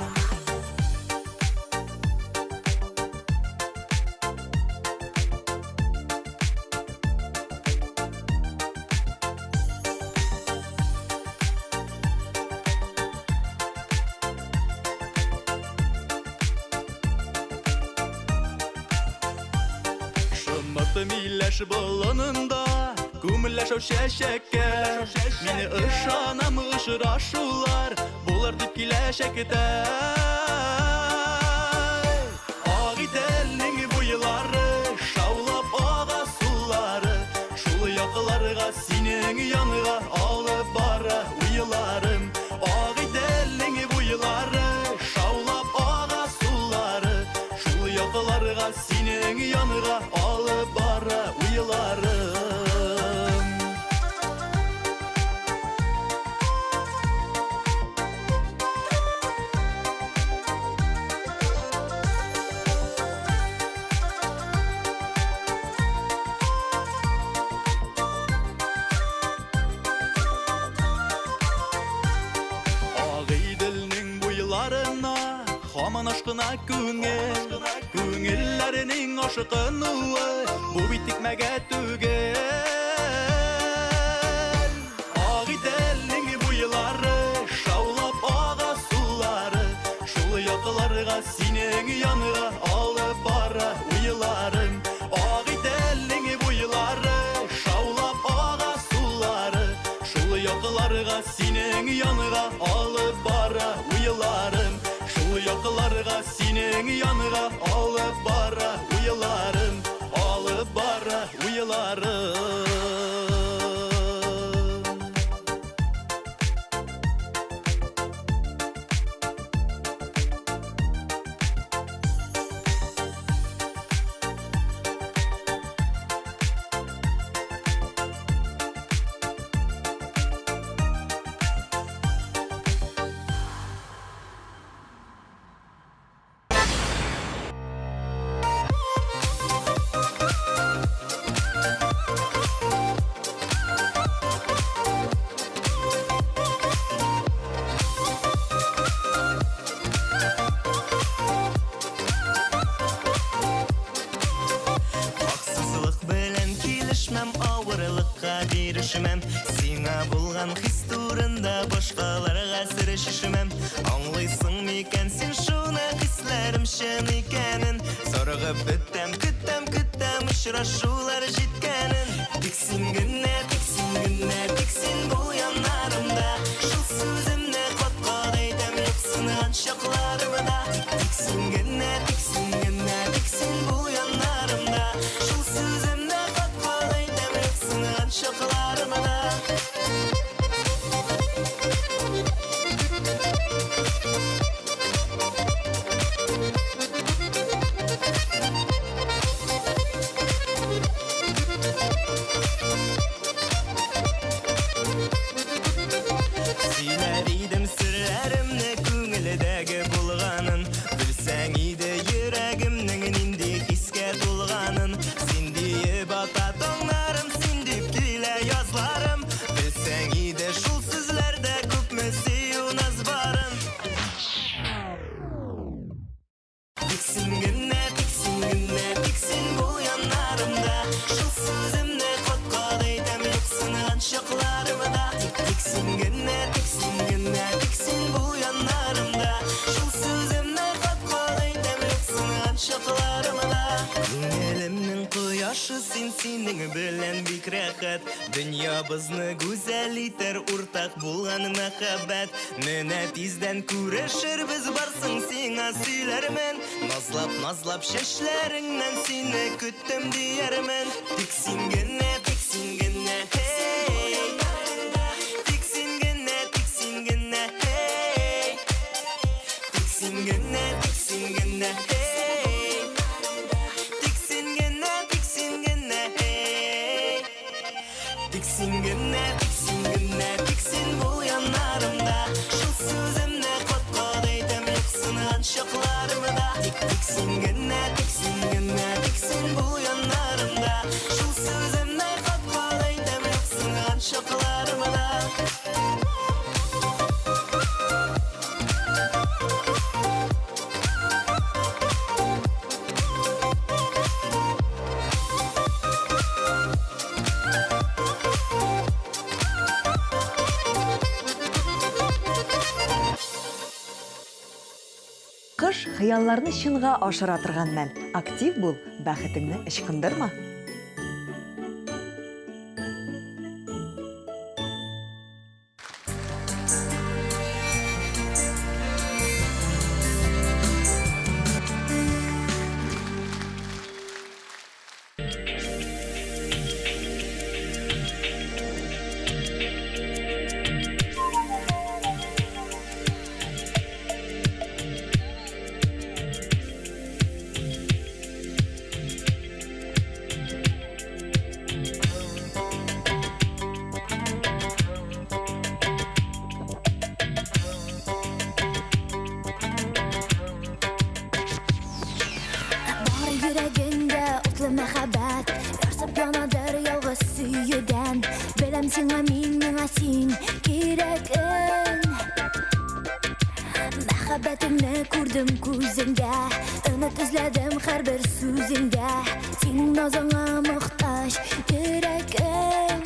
Миләш болынында, күмеләшәү чәчәккә. Мине ышанам очрашулар, булыр дип киләчәктә. Ак иделнең буйлары, шаулап ага сулары, шул якыларга синең янга алып бара уйларым. Ак иделнең буйлары, шаулап ага сулары, шул якыларга синең янга алып бара уйларым. Ак иделнең буйларына һаман ашкына күңелләренең ашкынуы, бу бит тикмәгә түгел. Ак иделнең буйлары, шаулап ага сулары, шул якыларга синең янга алып бара уйларым. Ак иделнең буйлары, шаулап ага сулары, шул якыларга синең янга алып бара уйларым. Шул якыларга синең янга алып бара уйларым, алып бара уйларым. Сиңа булган хис турында башкаларга сер шишмәм. Аңлыйсың микән син шуны хисләрем чын икәнен? Сорагып беттем, көттем, очрашулар җиткәнен. Тик син генә, тик син бул яннарымда. Шул сүземне кат-кат әйтәм, юксынган чакларымда. Тик син генә, тик син бул яннарымда. Шул сүземне кат-кат әйтәм, юксынган чакларымда. Шул сөзімді қотқады айтам Юқсынған шақларымда Тексінгенне, тексінгенне, тексін бұл янарымда Шул сөзімді қотқады айтам Юқсынған шақларымда Көңелімнің құяшы сенің білән бик рәхәт Дүния бізні гүзәл итер уртақ булган мәхәббәт Менә тиздән күрешер біз барсың сиңа сөйләрмен Назлап шәшләреңнән сине көттем диярмен Тексингенне, тексингенне, хей Тексингенне, тексингенне, хей Тексингенне, тексингенне, хей Тексингенне, тексингенне, хей Тексингенне, тексингенне, тексин бұл янарымда Шул сөзімді қотқады айтам Юқсынған шақларымда Тексингенне, тексингенне, тексин бұл янарымда Шул сөзімді қотқады айтам Юқсынған шақларымда Қыш хыялларны шынға ашыра торган мәл. Актив бул, бәхетеңне ычкындырма. Мәхәббәт ярсып янадыр ялгыз сөюдән Беләм сиңа мин, миңа син кирәкен Мәхәббәтеңне күрдем күзеңдә Өмет эзләдем һәрбер сүзеңдә Синең назыңа мохтаҗ йөрәгем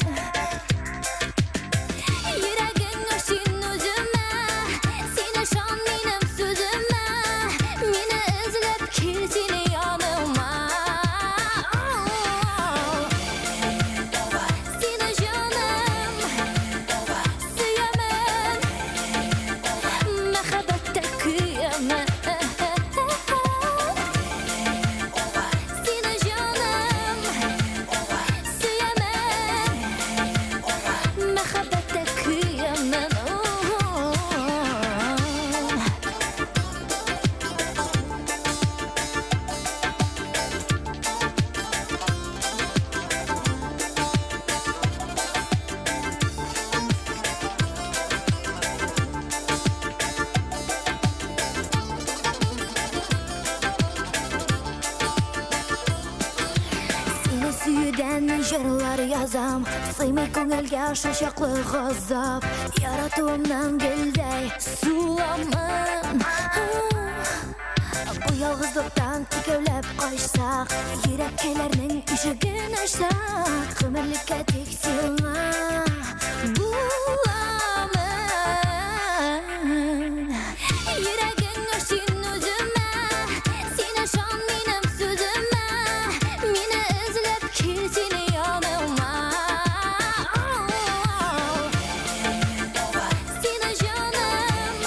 Йөрәгең өчен үземә Син ышан минем сүземә Мине эзләп кил сине яныма Җырлар язам, сыймый күңелгә шул чаклы газап Яратуымнан гөлдәй суламын Бу ялгызлыктан икәүләп качсак Йөрәккәләрнең ишеген ачсак Гомерлеккә тик сиңа буламын Йөрәгең өчен үземә Син ышан минем сүземә Мине эзләп кил сине яныма Сине җаным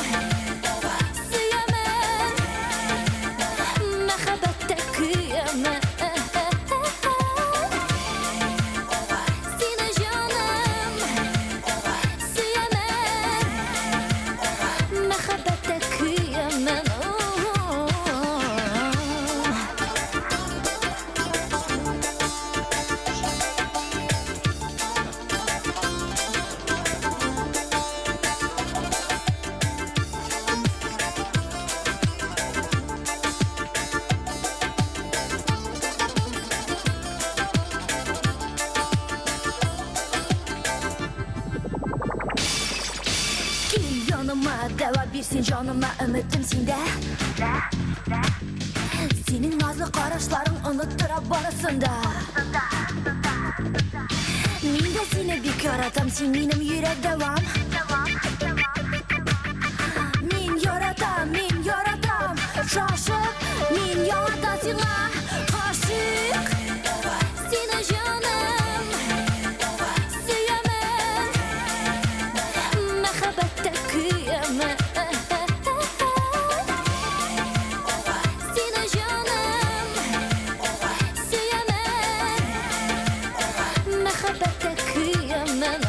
сөямән Мәхәббәттә көямән Сине җаным сөямән Мәхәббәттә көямән Дәва бирсин җаныма өметем синдә Синең назлы карашларың оныттыра барысын да Min de seni bir yaratam, sen benim yürek devam. Min yaratam, şaşıp, min yarata sana aşık. Seni canım, sevemem, mehabbette kıyamam. Seni canım, sevemem, mehabbette kıyamam.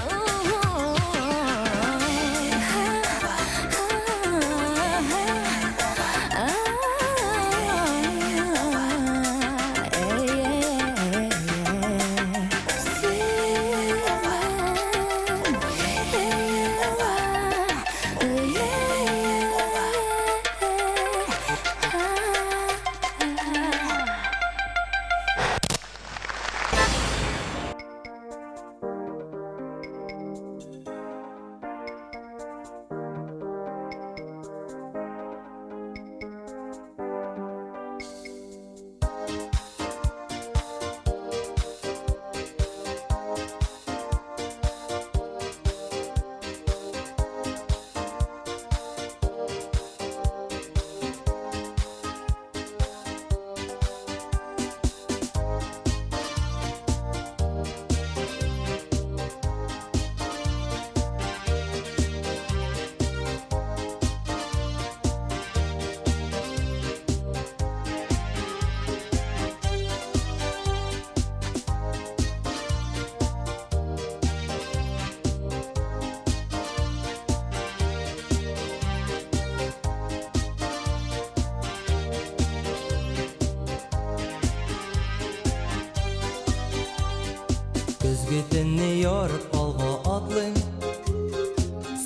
Көзгетінні ярып алға атлың,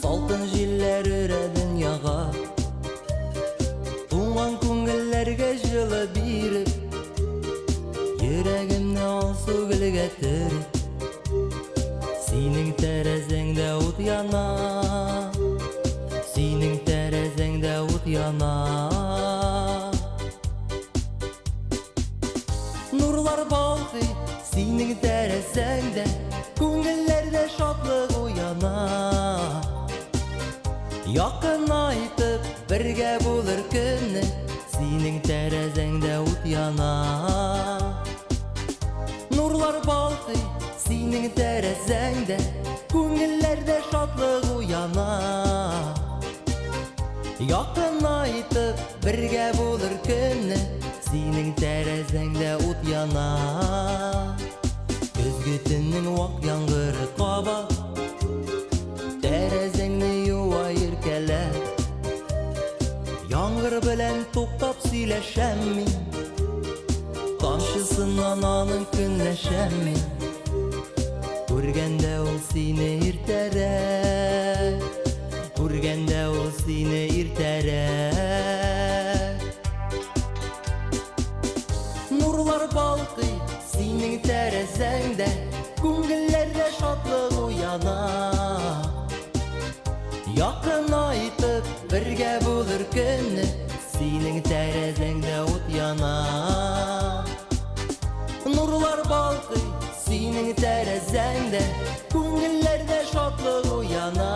салтын жилер үрәдін яға. Туңған көңіллерге жылы биріп, йөрәгімні алсу гүлге түріп. Синің тәрәзәңдә ут яна, синің тәрәзәңдә ут яна. Нурлар балқый, синің тәрәзәңдә, күңелләрдә шатлык уяна. Якын айтып, бергә булыр көнне, синің тәрәзәңдә ут яна. Нурлар балқый, синің тәрәзәңдә, күңелләрдә шатлык уяна. Якын айтып, бергә булыр көнне, синің тәрәзәңдә ут яна. Көзгетіннің вак яңғыры қаба, тәрәзәңні юа еркәләп. Яңғыр белән тоқтап сөйләшәм мин, тамшысыннан аның көнләшәм мин. Күргәндә ул сине иртәрәк, күргәндә ул сине иртәрәк. Нурлар балқый, синің тәрәзәңдә, күңелләрдә шатлык уяна. Якын айтып, бергә булыр көнне, синің тәрәзәңдә ут яна. Нурлар балқый, синің тәрәзәңдә, күңелләрдә шатлык уяна.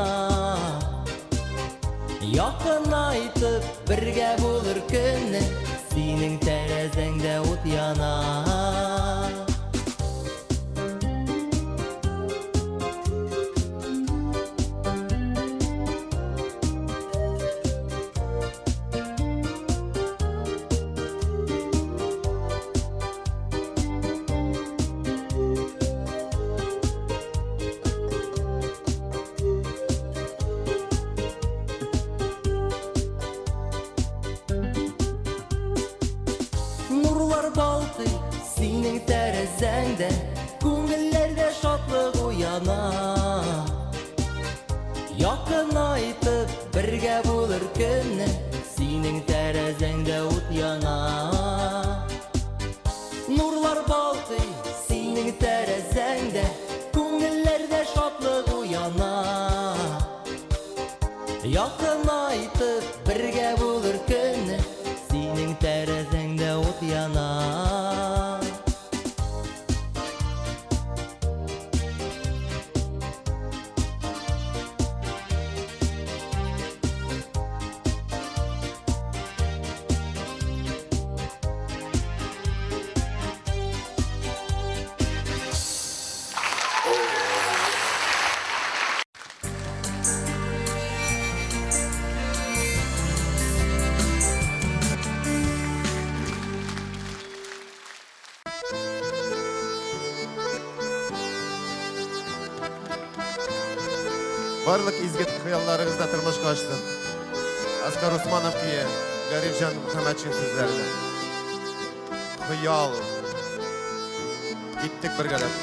Якын айтып, бергә булыр көнне, синің тәрәзәңдә ут яна. Нурлар балқый, синің тәрәзәңдә, күңелләрдә шатлык уяна. Якын айтып, бергә булыр көнне, синің тәрәзәңдә ут яна. Нурлар балқый, синің тәрәзәңдә, күңелләрдә шатлык уяна. Якын айтып, бергә булыр көнне, синің тәрәзәңдә ут яна. Барлык изгет хыялларыгызда тормышка ашсын. Аскар Усманов кие, Гарифжан Мухаммадшин сүзләренә. Хыял. Киттек бергәләп.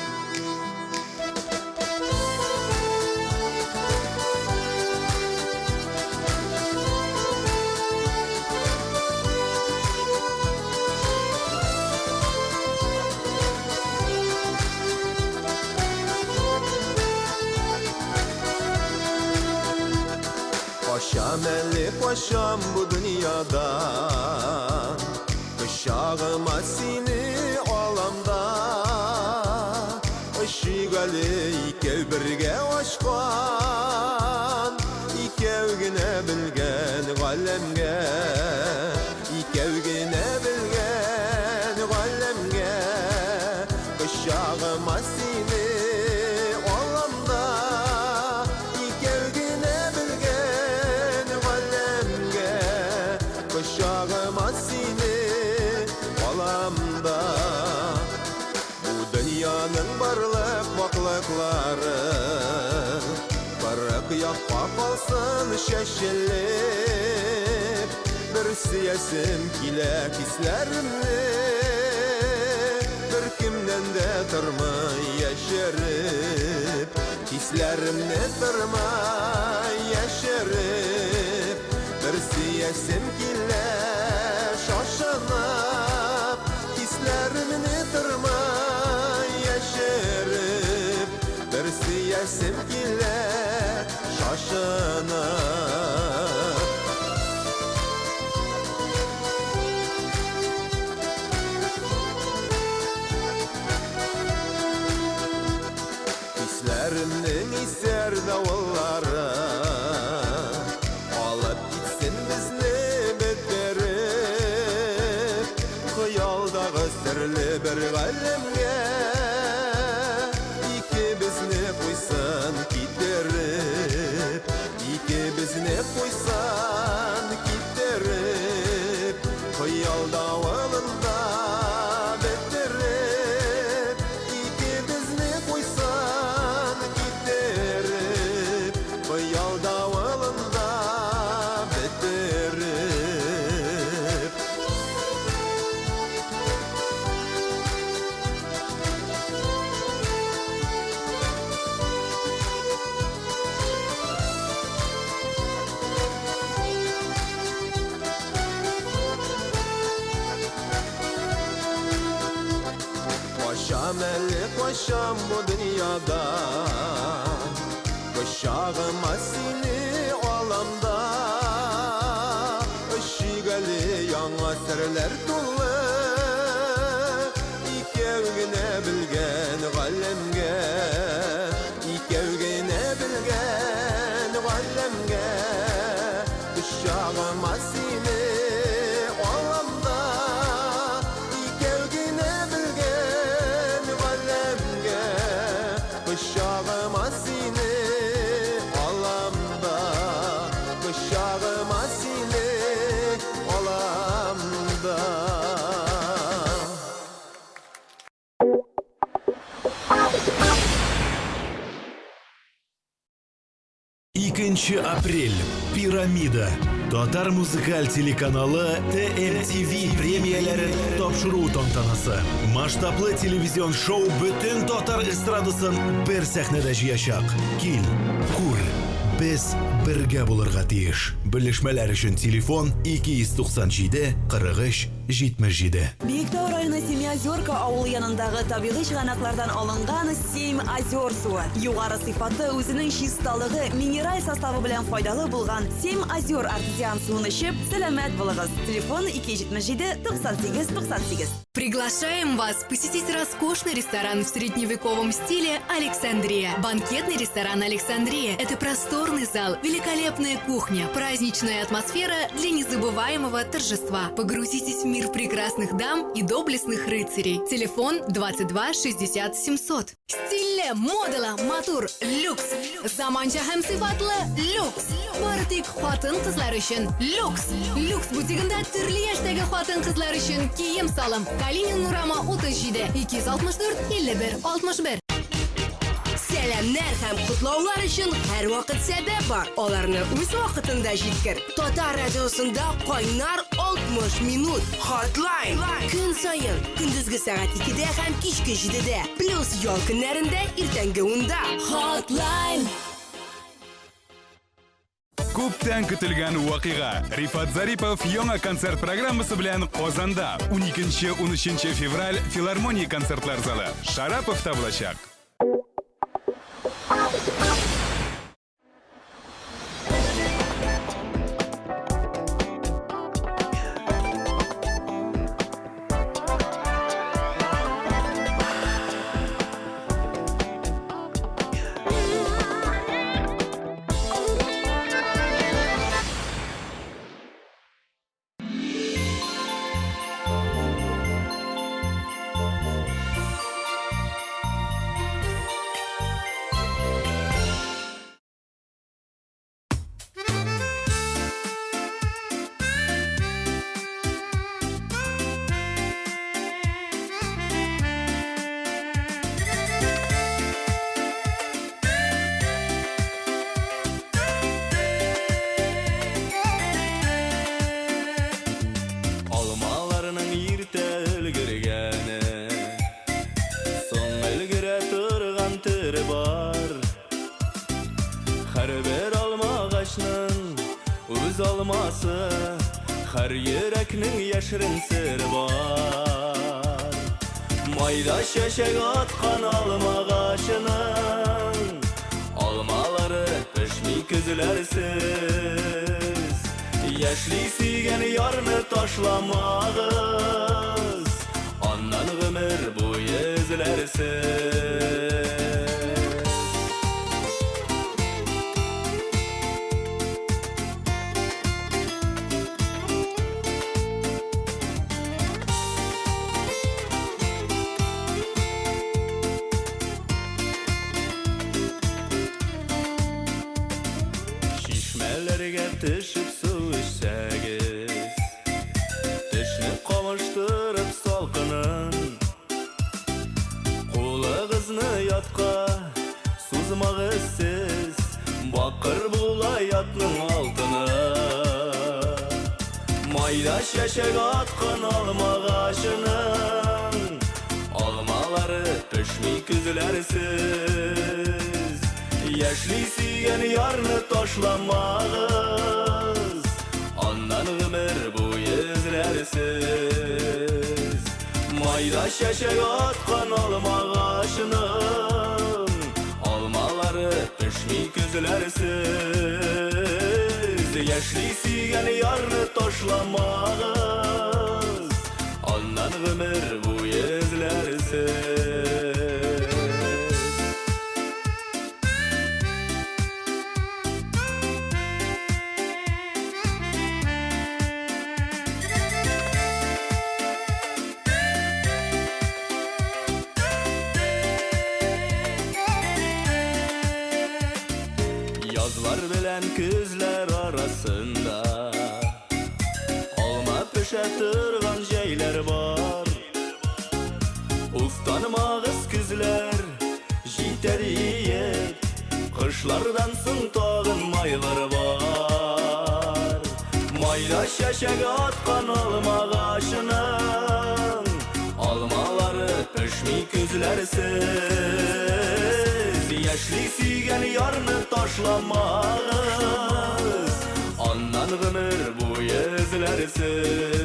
Paşam elli paşam bu dünyada, Kışağıma seni alamda, Işıgalı ikev birge aşkan, İkev gine bilgen galemge, İkev gine bilgen galemge, Kışağıma seni alamda, İkev gine bilgen galemge, Kışağıma seni alamda. Bu dünyanın barlık baklıkları Barık yakpa kalsın şeşilip Bir siyesim kilek hislerimni Bir kimden de tırmay yaşarıp Hislerimni tırmay yaşarıp Bir siyesim kilek şaşanıp Hislerimni tırmay yaşarıp Bir siyesim kilek şaşanıp Hislerimnin iser davulları Alıp gitsin bizni bittirip Hıyaldağı sirli bir galimge İki bizni koysan giderip İki bizni koysan giderip Hıyal davulunda bittirip İki bizni koysan giderip Hıyal davulunda bittirip Paşam elli paşam bu dünyada Kışağıma seni alamda Işıgalı yana serler dolu İkevgine bilgen galemge İkevgine bilgen galemge Kışağıma seni alamda İkevgine bilgen galemge Kışağıma seni alamda Kışağıma seni alamda Икенче апрель. Пирамида. Татар музыкаль телеканалы TMTV премияләрен тапшыру тантанасы. Масштаблы телевизион шоу бүтән татар эстрадасын бер сәхнәдә җыячак. Кил, күр. Без бергә булырга тиеш. Белешмәләр өчен телефон 297 43 77. Биектау районы Семиозерка авылы янындагы табигый чыганаклардан алынган Семиозер суы. Югары сыйфаты үзенең чисталыгы, минераль составы белән файдалы булган Семиозер артезиан суын эчеп, сәламәт булыгыз. Телефон 277 98 98. Приглашаем вас посетить роскошный ресторан в средневековом стиле «Александрия». Банкетный ресторан «Александрия» — это просторный зал, великолепная кухня, праздничная атмосфера для незабываемого торжества. Погрузитесь в мир прекрасных дам и доблестных рыцарей. Телефон 22 60 700. Стильле, модалы, матур, люкс. Заманча һәм сыйфатлы люкс. Бары тик хатын кызлар өчен люкс. Люкс бутигында төрле яшьтәге хатын кызлар өчен кием салым. Калинин Нурама 37 264 51 61. Сәламнәр һәм котлаулар өчен һәрвакыт сәбәп бар. Аларны үз вакытында җиткер. Татар радиосында кайнар 60 минут Hotline. Көн саен көндезге сәгать 2-дә һәм кичке 7-дә. Плюс ял көннәрендә иртәнге 10-да. Hotline. Күптән көтелгән вакыйга. Рифат Зарипов яңа концерт программасы белән Казанда 12-13 февраль филармония концертлар залы Шараповта булачак. Her yüreknin yaşırın sırrı var. Mayda şeşek atkan alma ağaçının almaları pişmi küzülersiz. Yaşlı sügen yarını taşlamağız, ondan ömür boyu üzülersiz. Düşüp su içsəgiz, dişini qavuşturup salqının, qulağızını yatqa suzmağız siz, bakır bulayatның altını. Mayda şeşek atqan alma ağaçının almaları pişmi küzülersiz. Yaşlı süyen yarını taşlamağız, ondan ömür boyu üzülersiz. Mayda şeşek atkan alma ağaçının almaları pişmi küzülersiz. Yaşlı süyen yarını taşlamağız, ondan ömür boyu üzülersiz. Yazlar bilen küzler arasında alma pişettirgan şeyler var. Ustanmağız küzler jiter yiyip, kışlardan sın tağın maylar var. Mayda şeşek atkan alma ağaçının almaları pişmi küzlersiz. Yaşlı sügen yarını taşlamağız, ondan ömür boyu üzülersiz.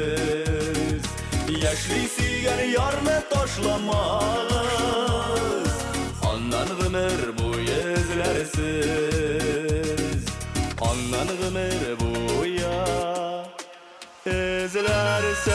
Yaşlı sügen yarını taşlamağız, ondan ömür boyu üzülersiz. Ondan ömür boyu üzülersiz.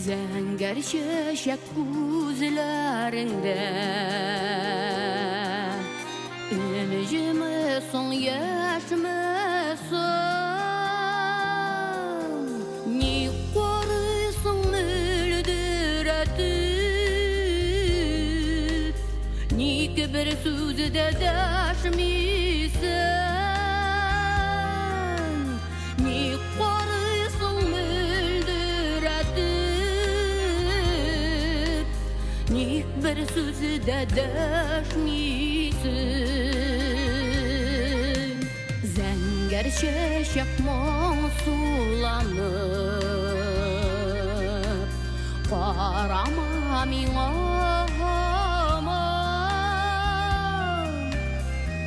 Zəngər şəşək gözlərində Ümücümü son yaşmı son Ni qorıson müldür atıb Ni bir sözü də daşmıysan Ni qorıson müldür atıb Ni bir sözü də daşmıysan Zəngər şəşək monsulanıb Qarama miŋa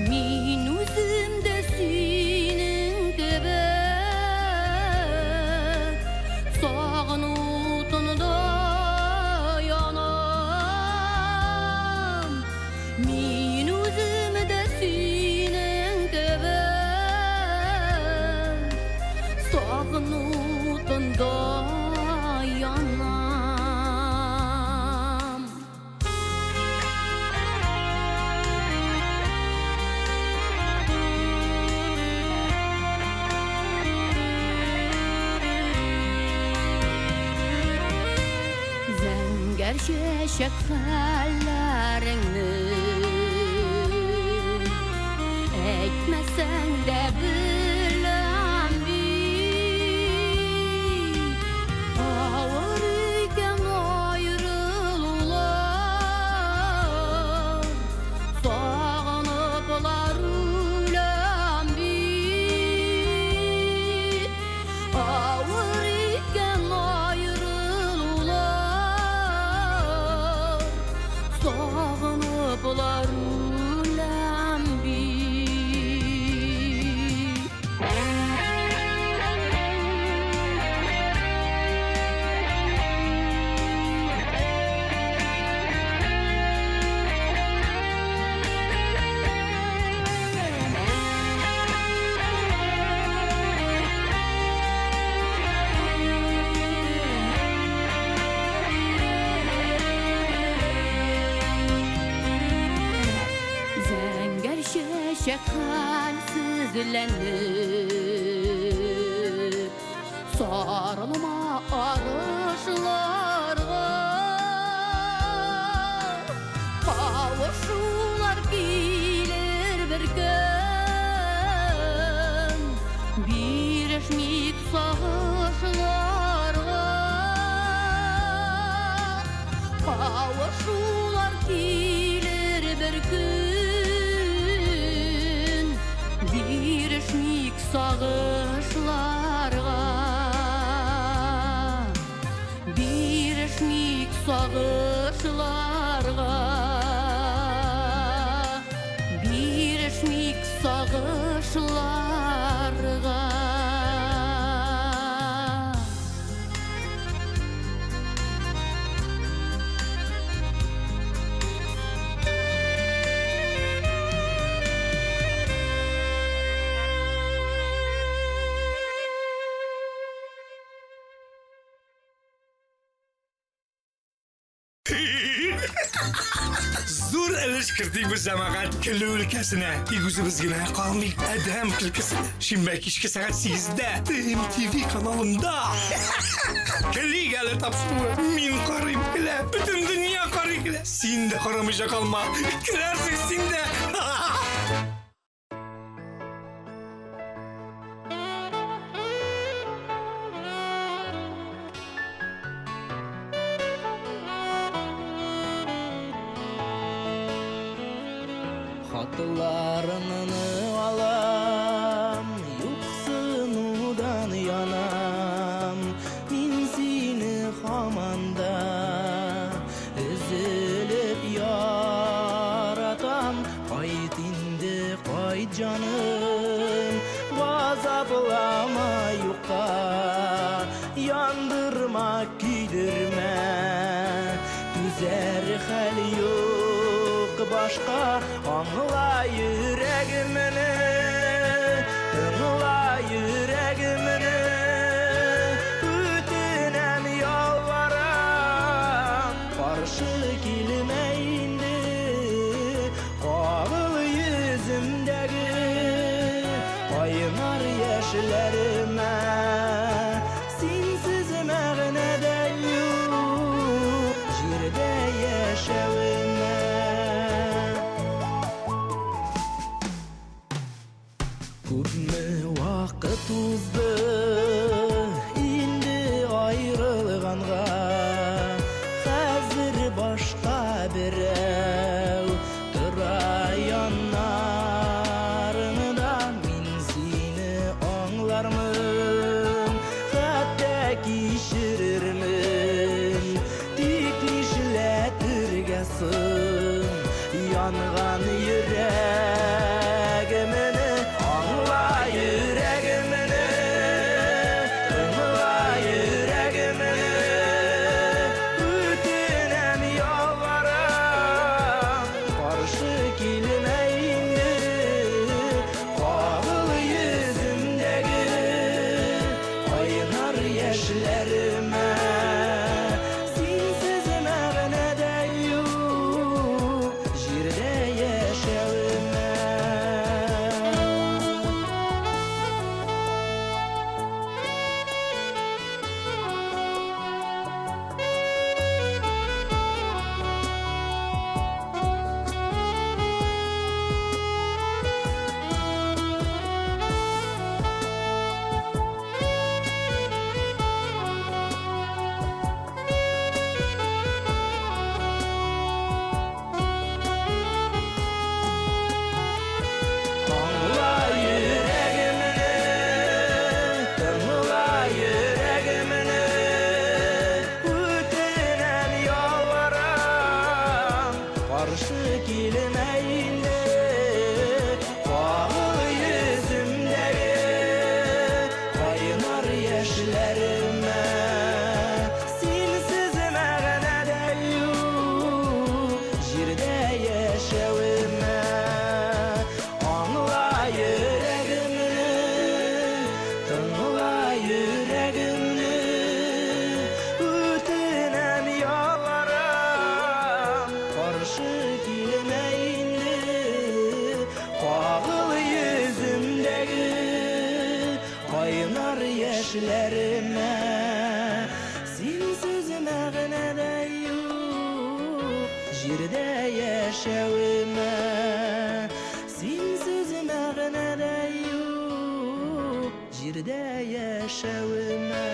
Min üzümdə sinin tebek Sağınutunda yanam Min üzümdə sinin tebek Sağınutunda yanam Zəngər şəşək xəllərini Əkməsən də biləm bil Ağır ikən ayrılılar Sağınıblar öləm bil Ağır ikən ayrılılar Sağınıblar öləm bil Zəngər şəşək halsizlənib Sarılma arışlarga Kavuşular gelir bir gün Birleşmik sağışlarga Kavuşular gelir bir gün Birleşmik sağışlarga Birleşmik sağışlarga Birleşmik sağışlarga Zor ilish kirdik biz jamoat kulli o'lkasini. Eguzimizgina qolmay adam kulkisini. Shinba kechki soat 8da MTV kanalında. Kligalar topshiruvi men qarayim kela. Butun dunyo qarayim kela. Sen de qaramayja qolma. Kirarsiz sen de. Xatlarını alam, yuqsinudan yanam. Min seni xamanda üzülüp yaratam. Qayt indi qayt canım, gazablama yuqqa, yandırma kuydirme. Düzer hal yok başka, anla yüreğimini, anla yüreğimini. Bütünem yalvarım Күпме вакыт узды инде айрылганга Хәзер башка берәү тора яннарында Мин сине аңлармын хәтта кичерермен Тик нишләтергә соң янган йөрәгемне аңла йөрәгемне тыңла йөрәгемне үтенәм ялварам каршы килмә инде кагыл йөземдәге кайнар яшьләремә синсез мәгънәдә юк җирдә яшәвемә Аңла йөрәгемне, тыңла йөрәгемне, үтенәм ялварам, каршы килмә инде, кагыл йөземдәге кайнар яшьләремә. Синсез мәгънәдә юк җирдә яшәвемә. Аңла йөрәгемне, тыңла йөрәгемне, үтенәм ялварам, каршы килмә инде, кагыл йөземдәге кайнар яшьләремә. Синсез мәгънәдә юк җирдә яшәвемә. Синсез мәгънәдә юк җирдә яшәвемә.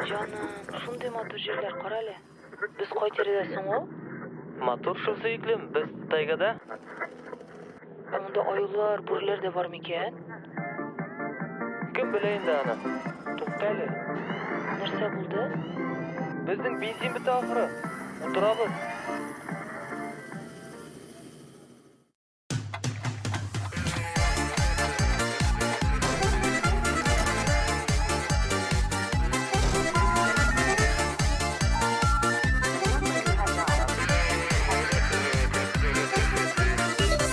Жаным, шундый матур җирләр кара әле. Без кай тирәдәсең ул? Матур шул сөйклем, без тайгада. Монда аюлар, бүреләр дә бар микән? Кем белә инде аны? Туктале. Нәрсә булды? Безнең бензин бетә ахыры. Утырабыз.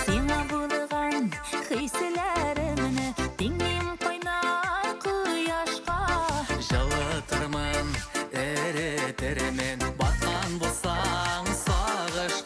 Сиңа булган хисләремне тиңнем кайнар кояшка Жылытырмын, эретермен, баткан булсаң сагыш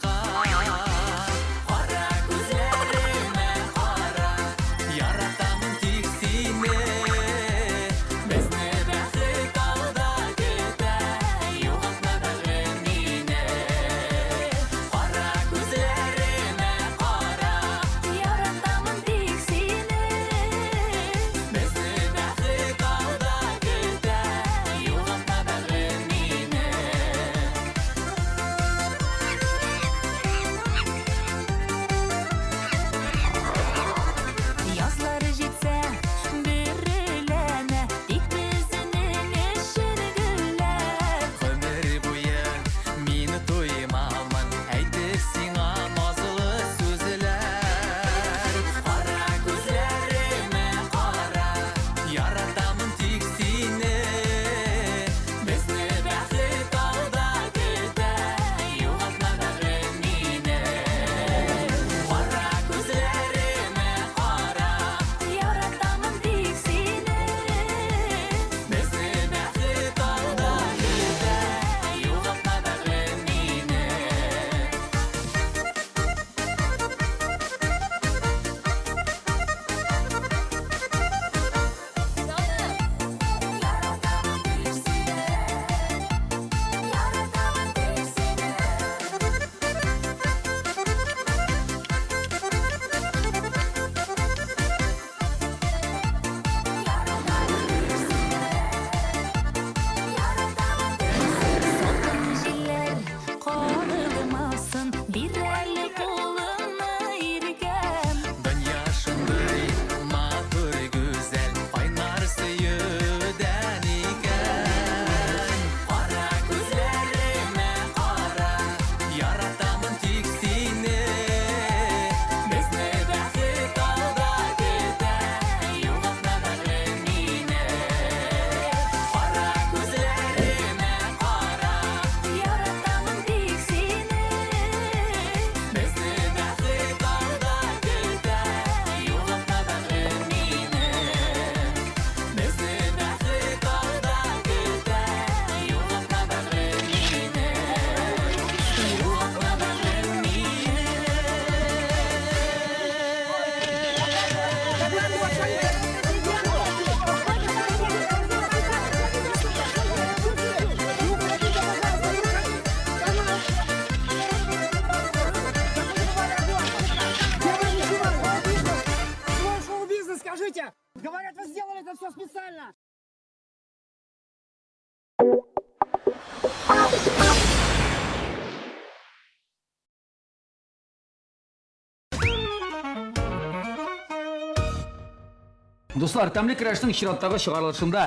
Достар, тәмле крәштің шираттағы шығарылышында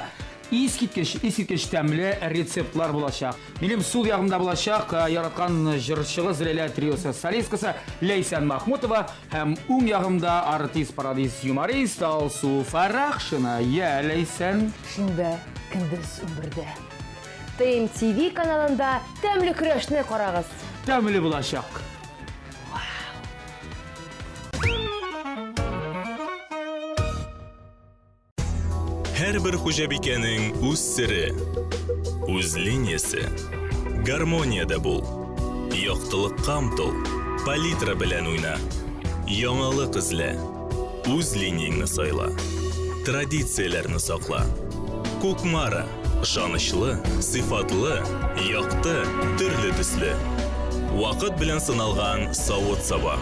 искиткеч тәмле рецептлар булачак. Минем сул ягымда булачак яраткан җырчыгыз Зреля триосы солисткасы Лейсан Махмутова һәм уң ягымда артист, пародист, юморист Алсу Фарахшина. Я Лейсан. Шимбә, көндез 11-дә. ТМТV каналында тәмле көрәшне карагыз. Тәмле булачак. Һәрбер хуҗабикәнең үз сире, үз линиясе. Гармониядә бул. Яктылыкка омтыл, палитра белән уйна. Яңалык эзлә. Үз линияңне сайла. Традицияләрне сакла. Кукмара, ышанычлы, сыйфатлы, якты, төрле төсле. Вакыт белән сыналган савыт-саба.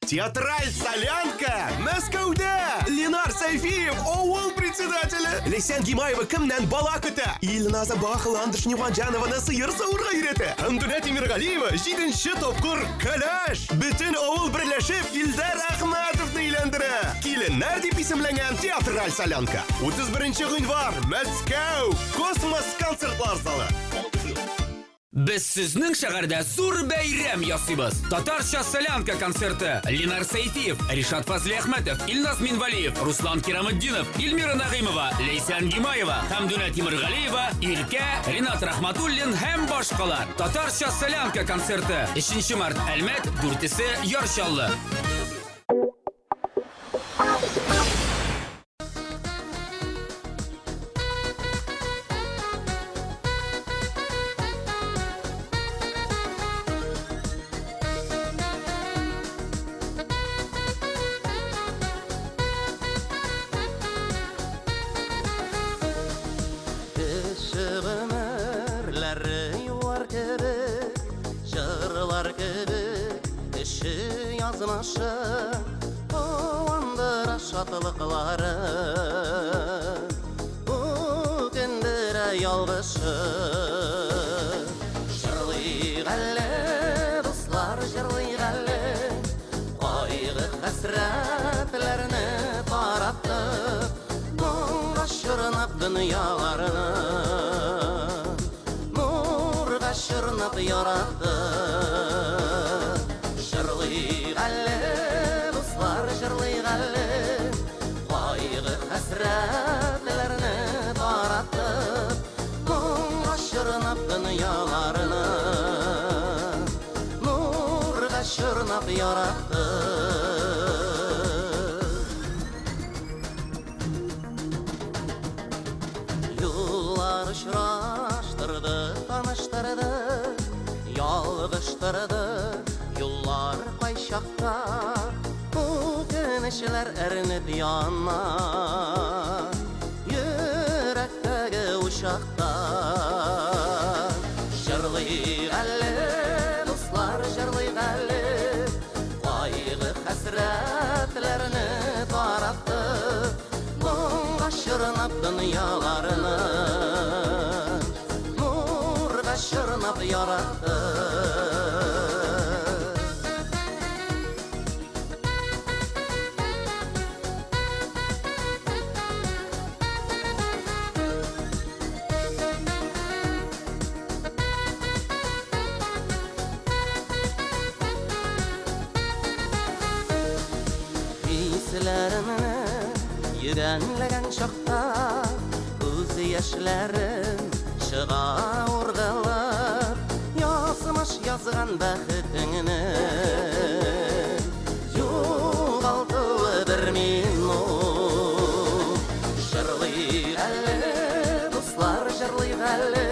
Театраль солянка Мәскәүдә! Ленар Сайфиев, авыл председателе. Лейсан Гимаева кемнән бала көтә? Илназа Бахыландыш Ниванҗанованы сыер савырга өйрәтә. Хәмдүнә Тимергалиева 7нче тапкыр кәләш. Бөтен авыл берләшеп Илдар Әхмәтовны өйләндерә. Киленнәр дип исемләнгән театраль солянка. 31 гыйнвар, Мәскәү, Космос концертлар залы. Без сезнең шәһәрдә зур бәйрәм ясыйбыз. Татарча солянка концерты. Ленар Сайфиев, Ришат Фазли Әхмәтов, Илназ Минвалиев, Руслан Кираметдинов, Илмира Нагыймова, Лейсан Гимаева, Хәмдүнә Тимергалиева, Иркә, Ринат Рахматуллин һәм башкалар. Татарча солянка концерты. 3 март Әлмәт, 4-се Ярчаллы. Yazmaşı, olandıra şatılıkları, bu gündüre yalgışı. Jırlıyıq әлі, dostlar jırlıyıq әлі, Qayğı həsrətlərini tarattık, Nurğa şırnaq dünyalarını, Nurğa şırnaq yarattık. Jırlıyıq әлі, dostlar jırlıyıq әлі, Qayğı həsrətlərini tarattık, Nurğa şırnaq dünyalarını, Nurğa şırnaq yarattık. Yollar uçraştırdı, tanıştırdı, yalgıştırdı, Yollar qayşaqda, bu günüşlər ərinib yana, Yürəkdəki uşaqda. Jırlıyıq әлі, dostlar jırlıyıq әлі, Qayğı həsrətlərini tarattık, Nurğa şırnaq dünyalarını, Nurğa şırnaq yarattık. Hislərimini yürenləgən şaqda, Göz yaşlarım çığa urğalıb, Yazmış yazğan bəxtini, Yoğaltılı bir minut. Jırlıyıq әлі, dostlar jırlıyıq әлі,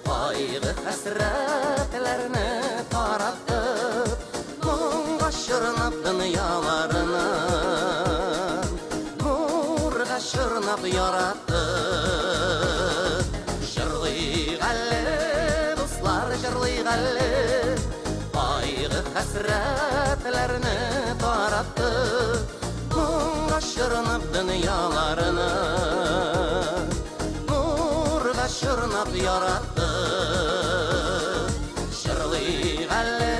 Qayğı həsrətlərini tarattık, Nurğa şırnaq dünyalarını, Nurğa şırnaq yarattık. Jırlıyıq әлі, dostlar jırlıyıq әлі, Qayğı həsrətlərini tarattık, Nurğa şırnaq dünyalarını, Nurğa şırnaq yarattık. Jırlıyıq әлі,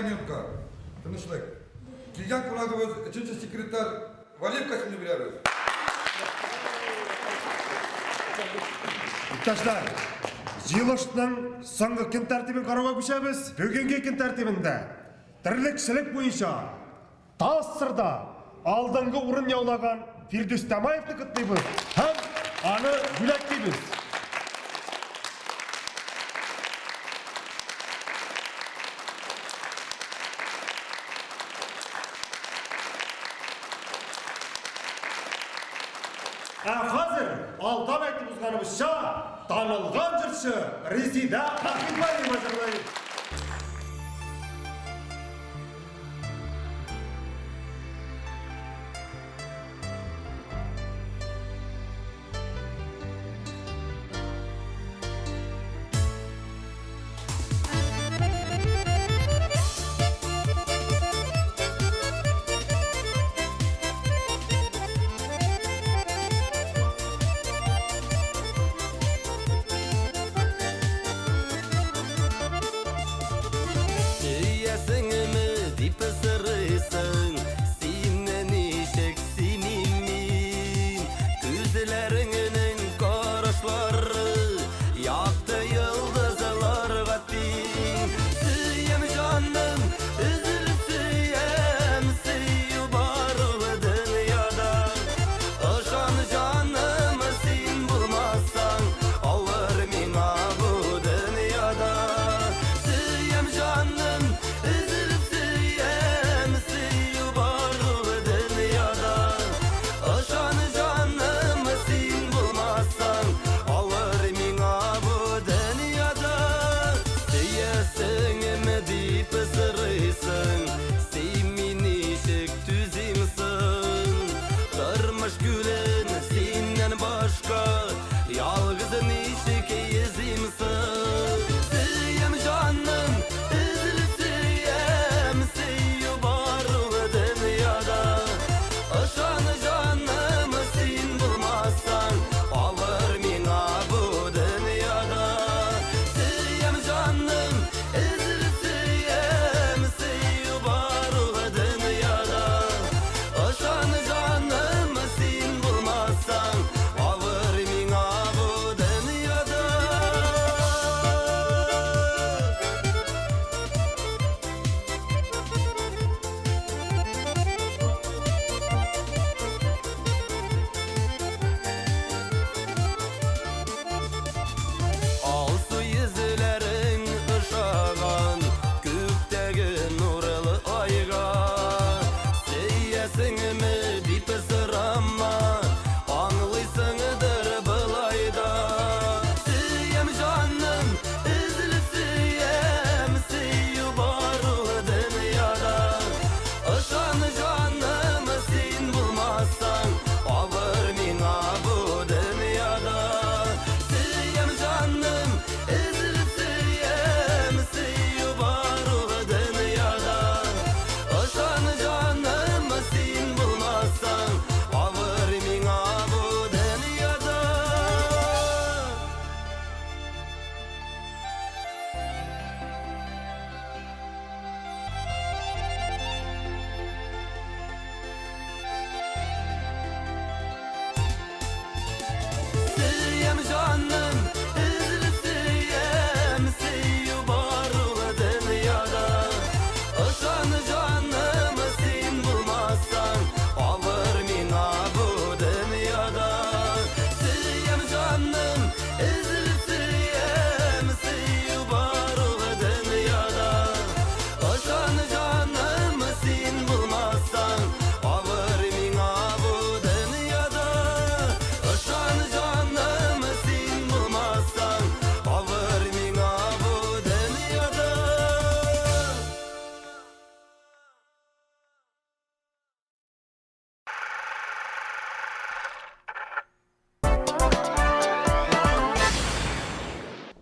минутка. Тынычлык. Килген кунагыбыз 3-нче секретарь Валиев Касимни билебез. Иптәшләр, җыелышның соңгы көн тәртибен карауга күчәбез. Бүгенге көн тәртибендә терлекчелек буенча таз сырда алдынгы урын яулаган Фирдүс Тамаевны котлыйбыз һәм аны бүләклибез. Хәзер алдан әйтеп узганыбызча танылган җырчы Резида Хәкимбаева җырлый.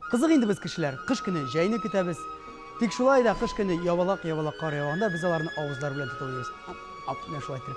Кызык инде без кешеләр, кыш көне җәйне көтәбез. Тик шулай да кыш көне ябалак кар яуганда без аларны авызлар белән тотып ап, менә шулай итеп.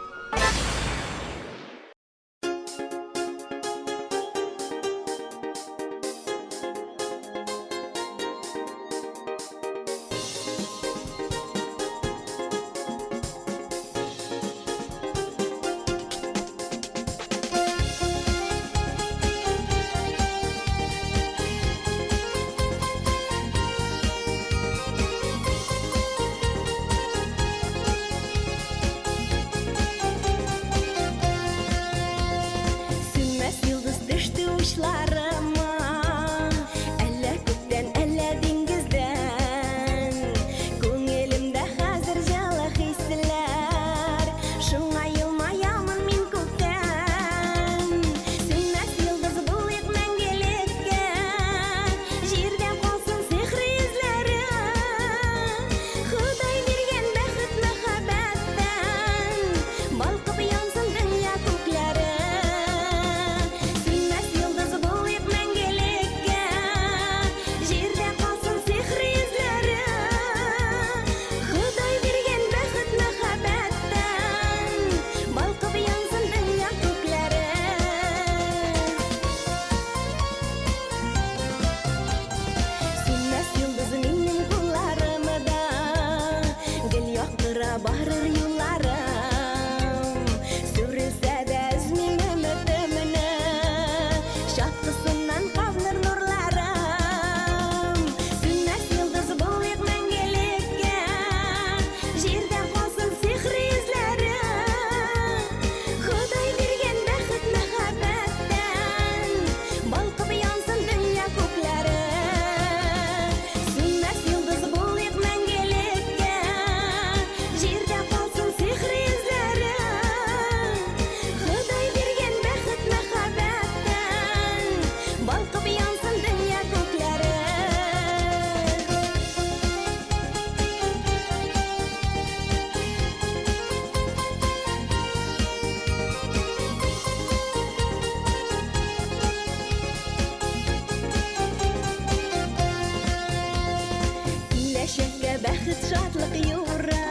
Келәчәккә бәхет шатлык юра,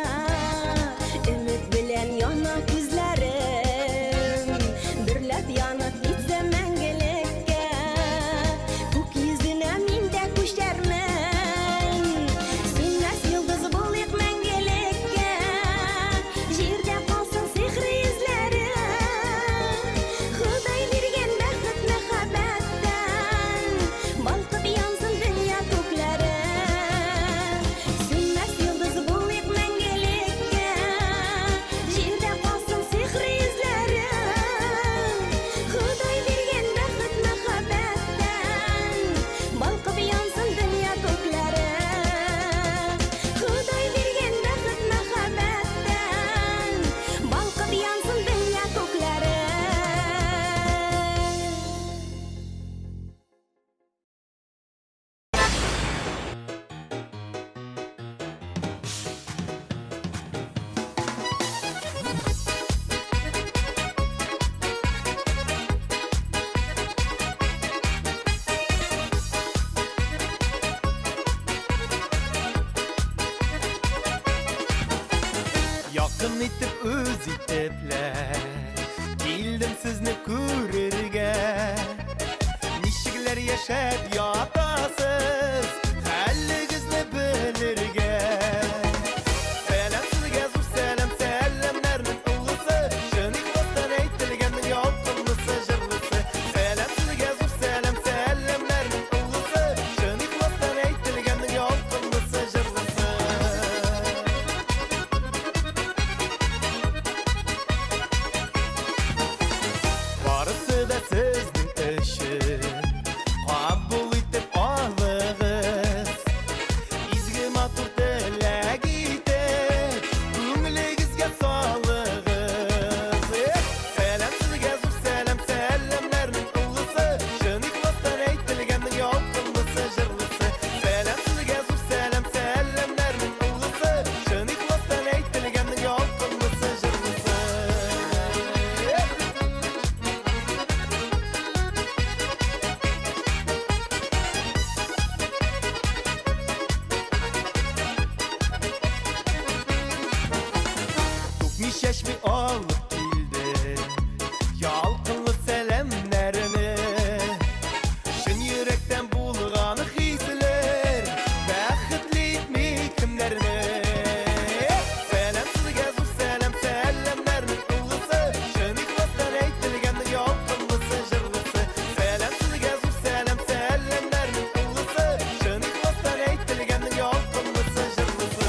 өмет белән яна күзләрем, дөрләп янып китсә мәңгелеккә, күк йөзенә мин дә күчәрмен, сүнмәс йолдыз булыйк мәңгелеккә, җирдә калсын сихри эзләре, Ходай биргән бәхет мәхәббәттән, балкып янсын дөнья күкләре. Сүнмәс йолдыз булыйк мәңгелеккә, җирдә калсын сихри эзләре, Ходай биргән бәхет мәхәббәттән, балкып янсын дөнья күкләре. Ходай биргән бәхет мәхәббәттән, балкып янсын дөнья күкләре. Якын итеп үз итепләр, килдем сезне күрергә. Ничекләр яшәп ятасыз, хәлегезне белергә. Сәлам сезгә зур сәлам, сәламнәрнең улысы, Шөниквастан әйтелгәннең ялкынлысы, җырлысы. Сәлам сезгә зур сәлам, сәламнәрнең улысы, Шөниквастан әйтелгәннең ялкынлысы, җырлысы. Барысы да сезнең өчен кабул итеп алыгыз. Изге матур теләк итеп, күңелегезгә салыгыз. Сәлам сезгә зур сәлам, сәламнәрнең улысы, Шөниквастан әйтелгәннең ялкынлысы, җырлысы. Сәлам сезгә зур сәлам, сәламнәрнең улысы, Шөниквастан әйтелгәннең ялкынлысы, җырлысы. Күпме чәчми алып килде ялкынлы сәламнәрне, шын йөрәктән булган хисләр, бәхетле итми кемнәрне. Сәлам сезгә зур сәлам, сәламнәрнең улысы, Шөниквастан әйтелгәннең ялкынлысы, җырлысы. Сәлам сезгә зур сәлам, сәламнәрнең улысы, Шөниквастан әйтелгәннең ялкынлысы, җырлысы.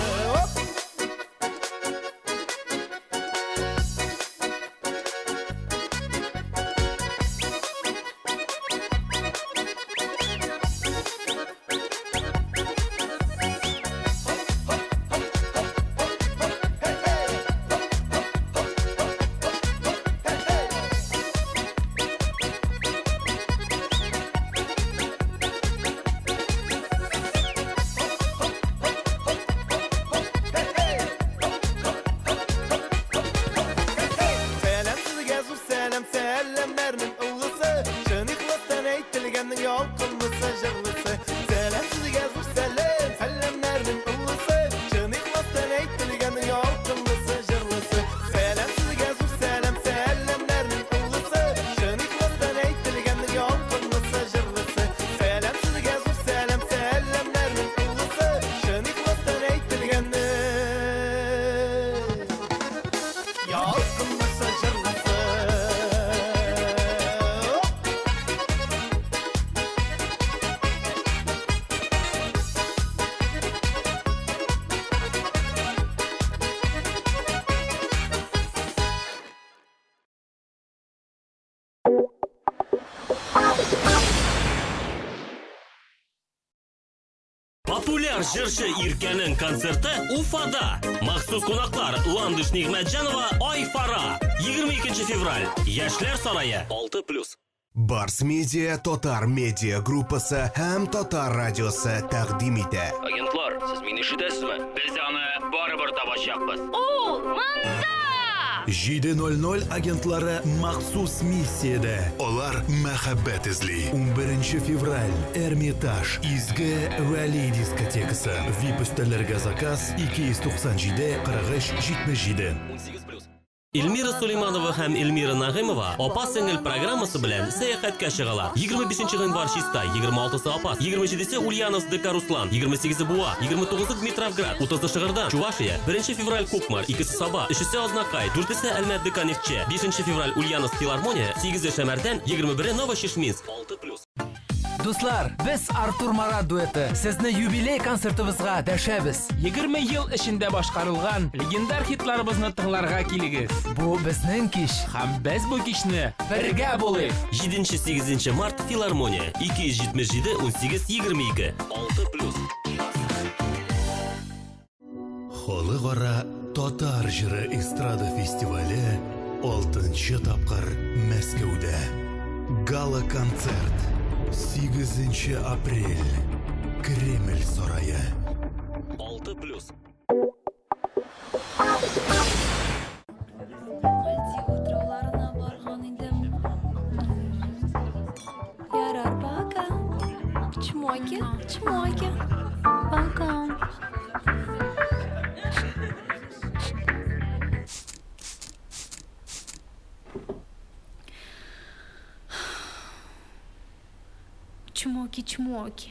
Сәлам сезгә зур сәлам, сәламнәрнең улысы, Шөниквастан әйтелгәннең ялкынлысы, җырлысы. Сәлам сезгә зур сәлам, сәламнәрнең улысы, Шөниквастан әйтелгәннең ялкынлысы, җырлысы. Сәлам сезгә зур сәлам, сәламнәрнең улысы, Шөниквастан әйтелгәннең ялкынлысы, җырлысы. Сәлам сезгә зур сәлам, сәламнәрнең улысы, Шөниквастан әйтелгәннең ялкынлысы, җырлысы. Популяр жырчы Иркәнең концерты Уфада. Махсус кунаклар Ландыш Нигъмәтҗанова, Айфара. 22 февраль. Яшьләр сарае 6+. Барс Медиа Татар медиа группасы һәм Татар радиосы тәкъдим итә. Агентлар, сез мине ишетәсезме? Без аны барыбер табачакбыз. Ул монда! 7:00 агентлары махсус миссияда. Олар мәхәббәт эзли. 11 февраль Эрмитаж Изге Вали дискотекасы. VIP өстәлләргә заказ 297-43-77. Эльмира Сулейманова һәм Эльмира Нагымова апа-сеңел программасы белән сәяхәткә чыгалар. 25 январь Чистай, 26 Апас, 27 Ульяновск ДК Руслан, 28 Буа, 29 Дмитровград, 30 Шыгырдан, Чувашия, 1 февраль Кукмар, 2 Саба, 3 Азнакай, 4 Әлмәт ДК Нефтче, 5 февраль Ульяновск Филармония, 8 Шәмәрдән, 21 Новошишминск. 6+. Дуслар, biz Артур Марат дуэты сезне юбилей концертыбызга дәшәбез. 20 ел эчендә башкарылган легендар хитларыбызны тыңларга килегез. Бу безнең кич. Һәм без бу кичне бергә булыйк. 7-8 март Филармония, 277-18-22. 6+. Халыкара Татар җыры эстрада фестивале 6-нчы тапкыр Мәскәүдә. Гала-концерт 8 апрель. Кремль сарае. 6+. Ярар, пока. Чмоки, чмоки. Пока. Чмоки-чмоки.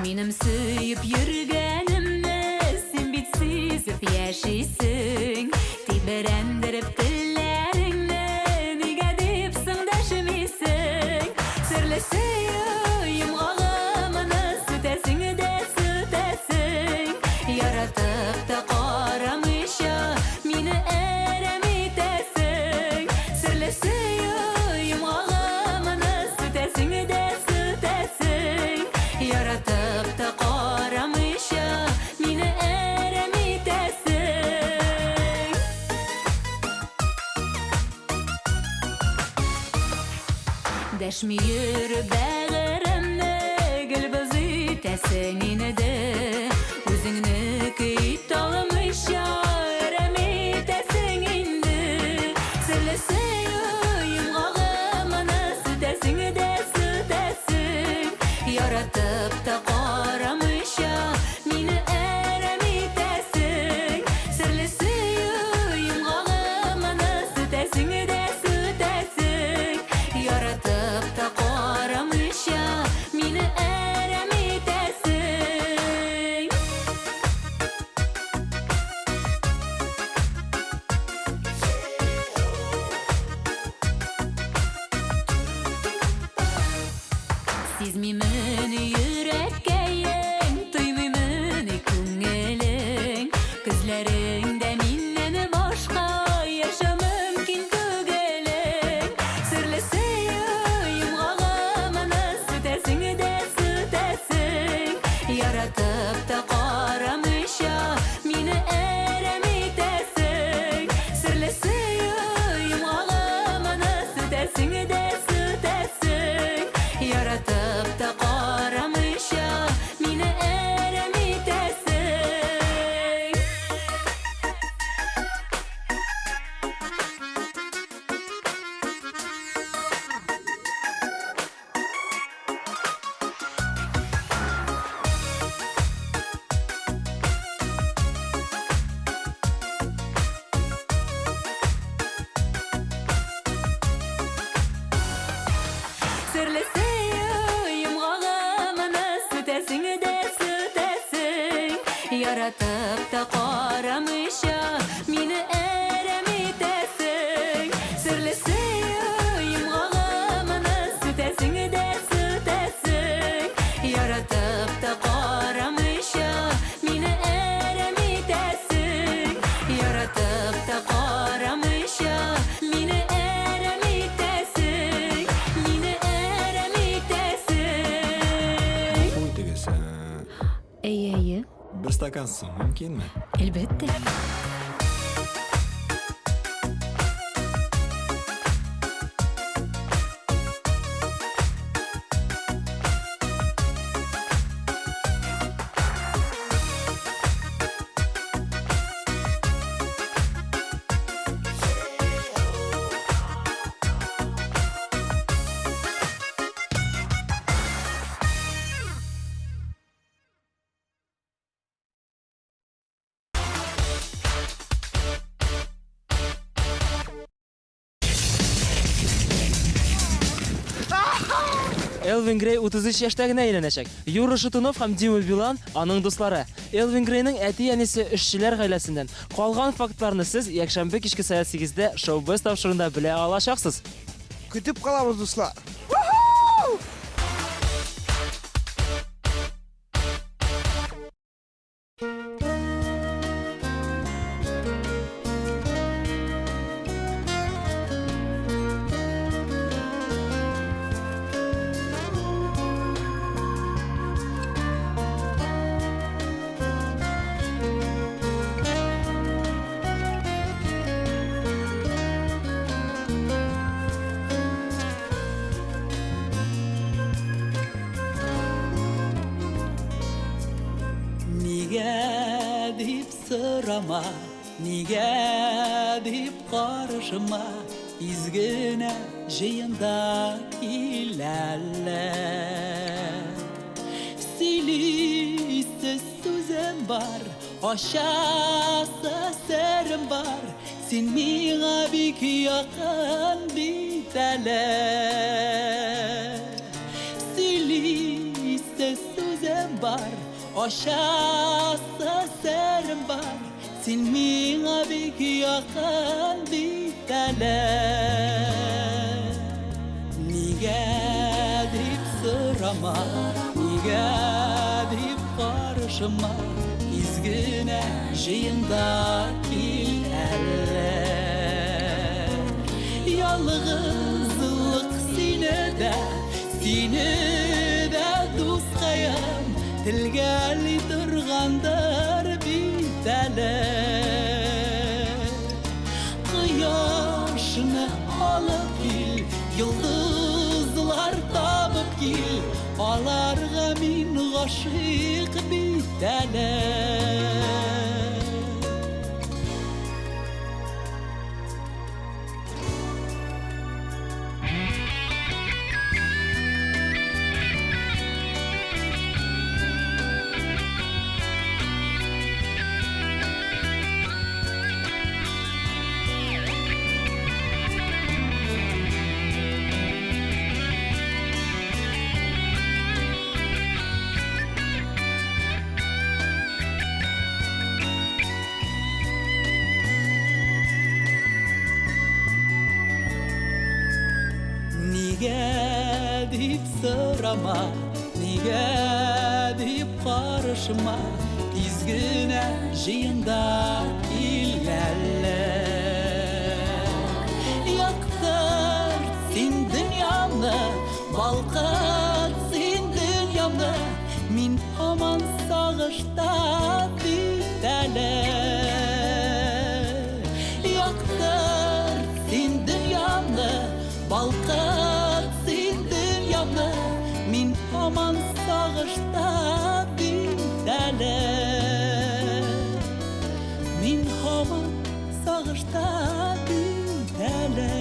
Минем сөйіп йөргәнемне син бит сизеп яшисең. Тиберәндереп телләреңне нигә дип соң дәшмисең? Серле сөйем галамны сүтәсең дә сүтәсең. Яратып та карамыйча мине әрәм итәсең. Серле сөйем галамны сүтәсең дә сүтәсең. Яратып та карамыйча мине әрәм итәсең. Дәшми йөрү бәгыремне гөлбез итәсең инде. Үзеңне көйт алмыйча әрәм итәсең инде. Серле сөйем галамны сүтәсең дә сүтәсең. Яратып та карамыйча мине әрәм итәсең. Серле сөйем галамны сүтәсең дә сүтәсең. Яратып та карамыйча мине әрәм итәсең. Сизмимен йөрәккәең, тоймыймын күңелең. Күзләреңдә миннән башка яшәү мөмкин түгел. Серле сөйем галамны сүтәсең дә сүтәсең. Яратып та карамыйча мине әрәм итәсең. Серле сөйем галамны сүтәсең дә сүтәсең. Яратып та карамыйча мине әрәм итәсең. Серле сөйем галамны сүтәсең дә сүтәсең. Яратып та карамыйча мине әрәм итәсең. Серле сөйем галамны сүтәсең дә сүтәсең. Яратып та карамыйча мине әрәм итәсең. Яратып та карамыйча мине әрәм итәсең. Мине стакан су мөмкинме? Әлбәттә. Элвин Грей 33 яшьтә генә өйләнәчәк. Юра Шатунов һәм Дима Билан аның дуслары. Элвин Грейның әти-әнисе эшчеләр гаиләсеннән. Калган фактларны сез якшәмбе кичке сәгать 8-дә шоу-без тапшырында белә алачаксыз. Көтеп калабыз, дуслар. Сырама, нигә дип карышма, изгенә җыенда киләләр. Сөйлисе сүзем бар, ачасы серем бар, син миңа бик якын бит әле. Сөйлисе сүзем бар, ачасы серем бар, син миңа бик якын бит әле. Нигә дип сорама, нигә дип карышма, изгенә җыенда кил әле. Ялгызлык сине дә дускаем, Тілгәли тұрғандар бит әле. Қияшны алып кил, йылдызлар табып кил, аларға мин ғашиқ бит әле. Нигә дип сорама, нигә дип карышма, изгенә җыенда кил әле. Яктыр син дөньямны, балкыт син дөньямны, мин һаман сагышта бит әле. Яктыр син дөньямны, балкыт син дөньямны, мин һаман сагышта бит әле. Мин һаман сагышта бит әле.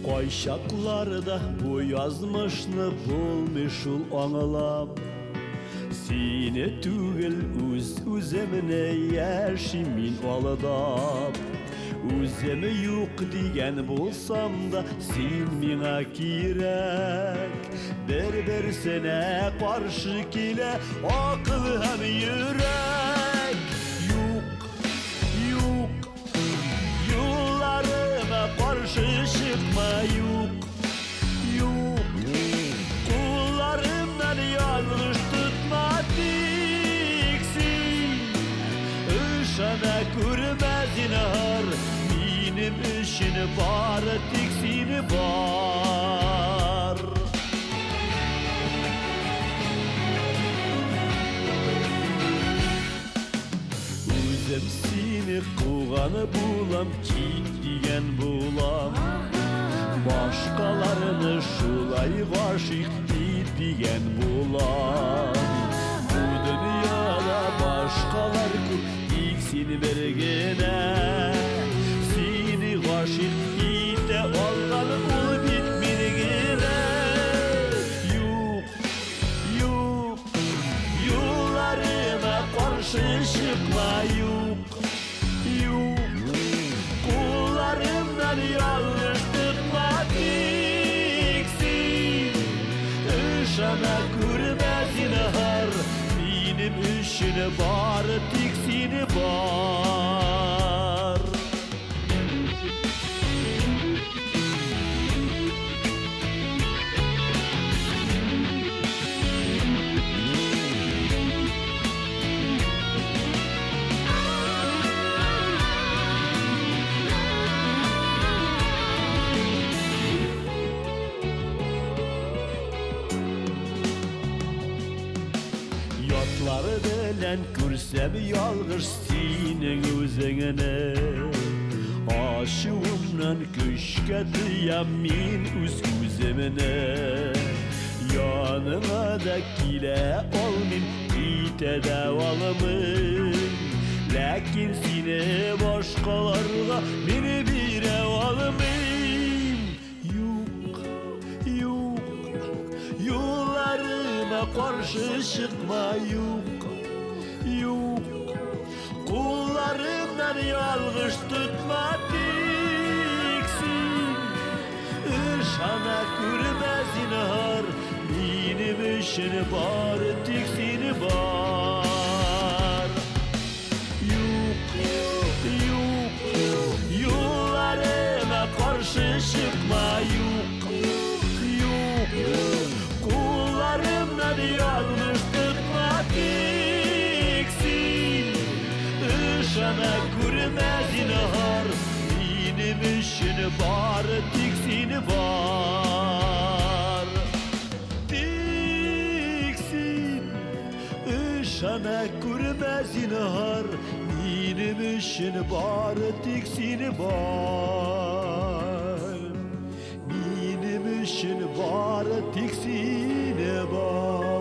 Кайчакларда бу язмышны булмый шул аңлап, Seni tügül üzemine yaşim min aldap Üzemi yok diyen bulsam da sen mina kirek Bir sene karşı kile akıl hem yürek Yok yollarıma karşı çıkma yok Kullarımdan yanlış tutma diksin Işana kurmaz inar Benim işini var tiksini var Özüm seni kuğanı bulam Kit diyen bulam Başkalarını şulay aşık diyen bulam Bu dünyada başkalar көп Dik seni bergene Seni aşık ite algan ul bitmirgene Yok Yollarıma karşı çıkma yok Kullarımdan yanlış tutma diksin Işana kurmaz inahar Benim işini var tiksini var Yatları bilen kürsem yalgız senin özüne Aşığımdan köşke diyem min üz gözümüne Yanına da kile olmin ite de alımın Lakin seni başkalarına beni bire alımın Yok Yollarıma karşı çıkma yok Kullarımdan yalgış tutma diksin Işana kurmaz inar Benim işini var tiksini var Yok Yollarıma karşı çıkma yok Kullarımdan yanlış tutma diksin Işana kurmaz inahar Benim işini var tiksini var Tiksin Işana kurmaz inahar Benim işini var tiksini var Benim işin var tiksine var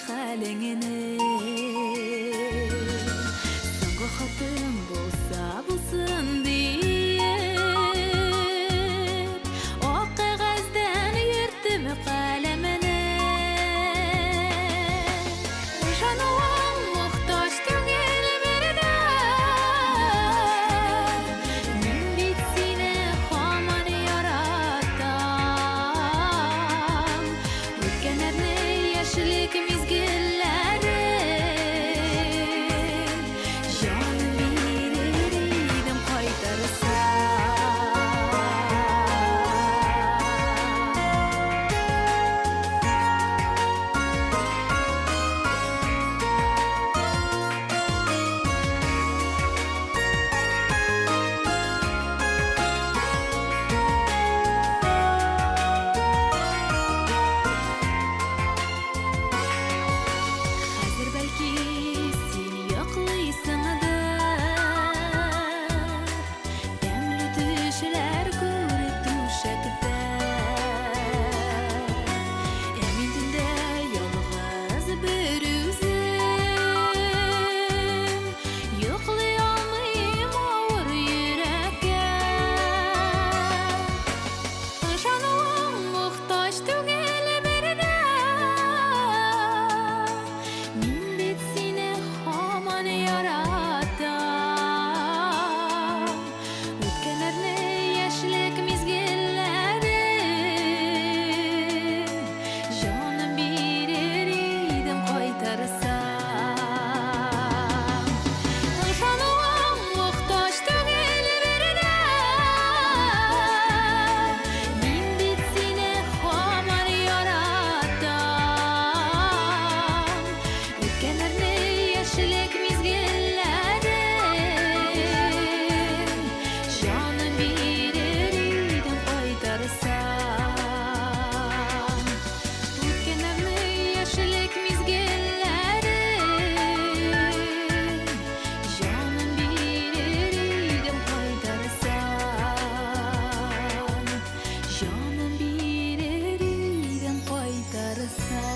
halingini Soңғы xatım bolsa bulsun deyip O qağazdan yırttım qalemini Жануым muhtaç түгел birine Мен бит сені хаман яратам Өткен әрне яшілік мезгілләре Жаным береридім қайтарса Хәзер бәлки син йоклыйсыңдыр Тәмле төшләр күреп түшәктә Мин төндә ялгыз бер үзем Йоклый алмыйм авыр йөрәккә Жануым muhtaç түгел беренә Мин бит сине хаман яратам Үткән әрне яшьлек мизгелләре Жаным бирер идем кайтарсам Жануым muhtaç түгел беренә Мин бит сине хаман яратам Үткән әрне яшьлек мизгелләре Жаным бирер идем кайтарсам Үткән әрне яшьлек мизгелләре Жаным бирер идем кайтарсам Жаным бирер идем кайтарсам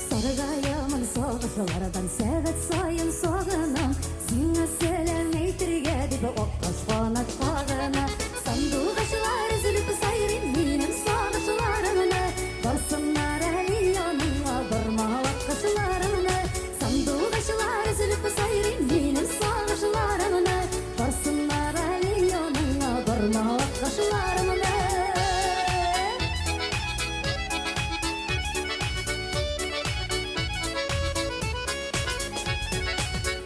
Sargayamın soğuşlardan sevet sayın soğunam Sine selam eytirge dibe okkaş qanat qağına Sandıqaşlar üzülüp sayrin benim soğuşlarımını Barsınlar eli yanıma barma vakkaşlarımını Sandıqaşlar üzülüp sayrin benim soğuşlarımını Barsınlar eli yanıma barma vakkaşlarımını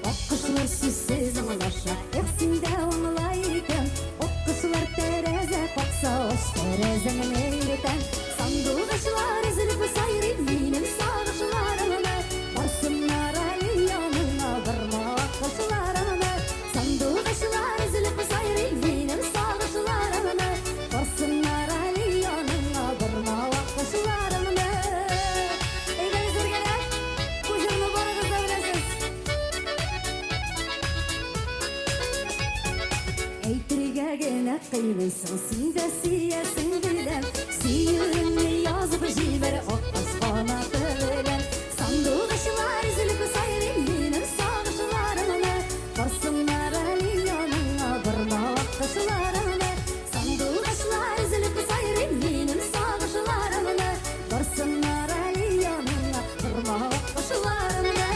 Oqquşlar süzsüz anlaşa Hepsinde onlayken Oqquşlar tereze Koksa hoş terezenin eyleten Sandıqaşlar üzülüp sayrin benim sağışlarımını Barsınlar Ali yanına barma vakkaşlarımını Sandıqaşlar üzülüp sayrin benim sağışlarımını Barsınlar Ali yanına barma vakkaşlarımını Eygeniz örgeler Bu jırını bana kızda bilesiz Eytirge gene kıymaysan Sin de siyesin bilem Siyirimi yazıp jiber Okkas qanatı bilem Sandıqaşlar üzülüp sayrin benim sağışlarımını Barsınlar Ali yanına barma vakkaşlarımını Sandıqaşlar üzülüp sayrin benim sağışlarımını Barsınlar Ali yanına barma vakkaşlarımını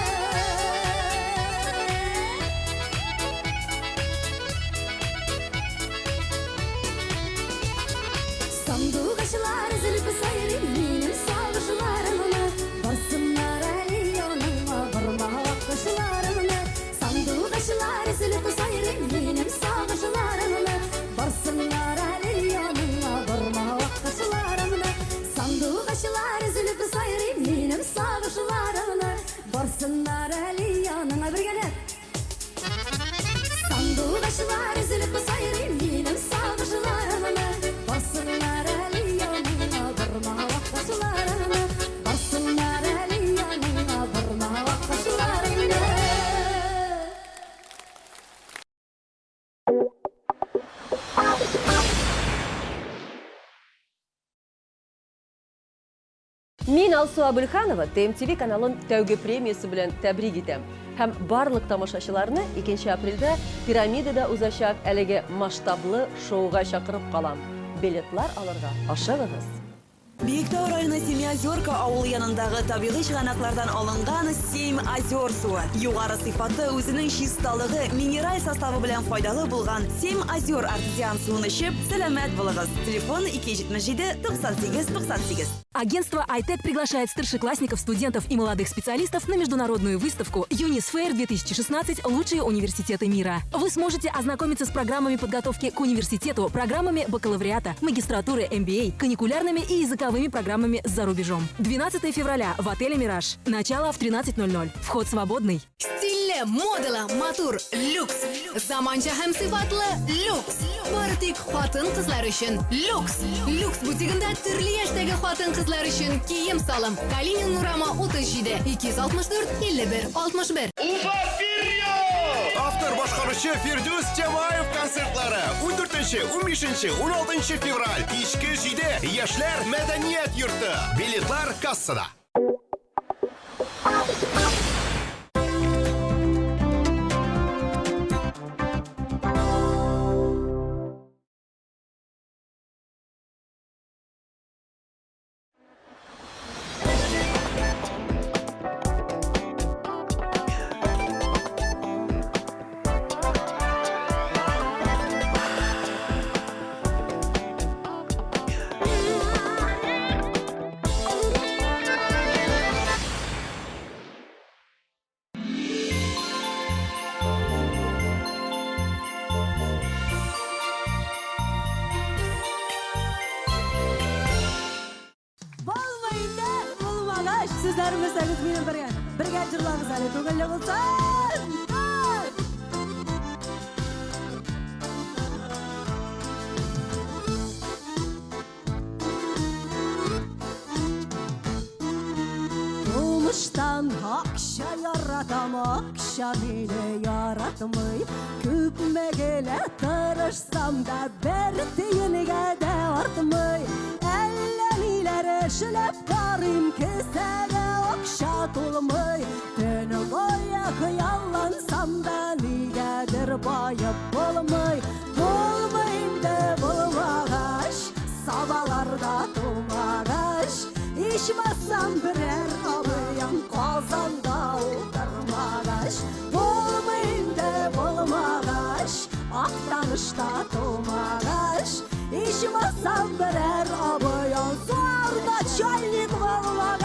Sandıqaşlar üzülüp sayrin benim sağışlarımını Мен Алсу Абылханова ТМТV каналын тәуге премиясы белән тәбрик итәм. Һәм барлык тамашачыларны 2 апрельдә пирамидада узачак әлеге масштаблы шоуга чакырып калам. Билетлар алырга ашыгыгыз. Биектау районы Семиозерка авыл янындагы табигый чыганаклардан алынган Семиозер суы. Югары сыйфаты үзенең чисталыгы, минераль составы белән файдалы булган Семиозер артезиан суын эчеп, сәламәт булыгыз. Телефон 277 98 98. Агентство iTech приглашает старшеклассников, студентов и молодых специалистов на международную выставку Unisfair 2016 «Лучшие университеты мира». Вы сможете ознакомиться с программами подготовки к университету, программами бакалавриата, магистратуры MBA, каникулярными и языковыми программами за рубежом. 12 февраля в отеле «Мираж». Начало в 13:00. Вход свободный. Стилле, модела, матур, люкс. Заманча һәм сыйфатлы люкс. Бары тик хатын кызлар өчен люкс. Люкс бутигында төрле яшьтәге хатын кызлар өчен кием салым. Калинин Нурама 37 264 51 61. Уфа Фирьо! Автор башкаручы Фирдус Чабаев концертлары 14-15-16 февраль кичке 7 яшьләр мәдәният йорты. Билетлар кассада. Sizler mesleğiniz benim birge jırlağınız әлі көңілі болсын. Olmuştan akşa yaratam, akşa bile yaratmay. Küpme gele tırışsam da bertiyinige de artmay. Elleniler eşilep karım kesere akşa tolmay. Tönü boya kıyallansam da nigedir bayıp olmay. Bulmayın de bulmağaş, sabalarda tulmağaş. İçmezsem birer alıyan kazanda oturmağaş. Bulmayın de bulmağaş, aktanışta tulmağaş. İçmezsem birer alıyan zorda çaylık bulmağaş.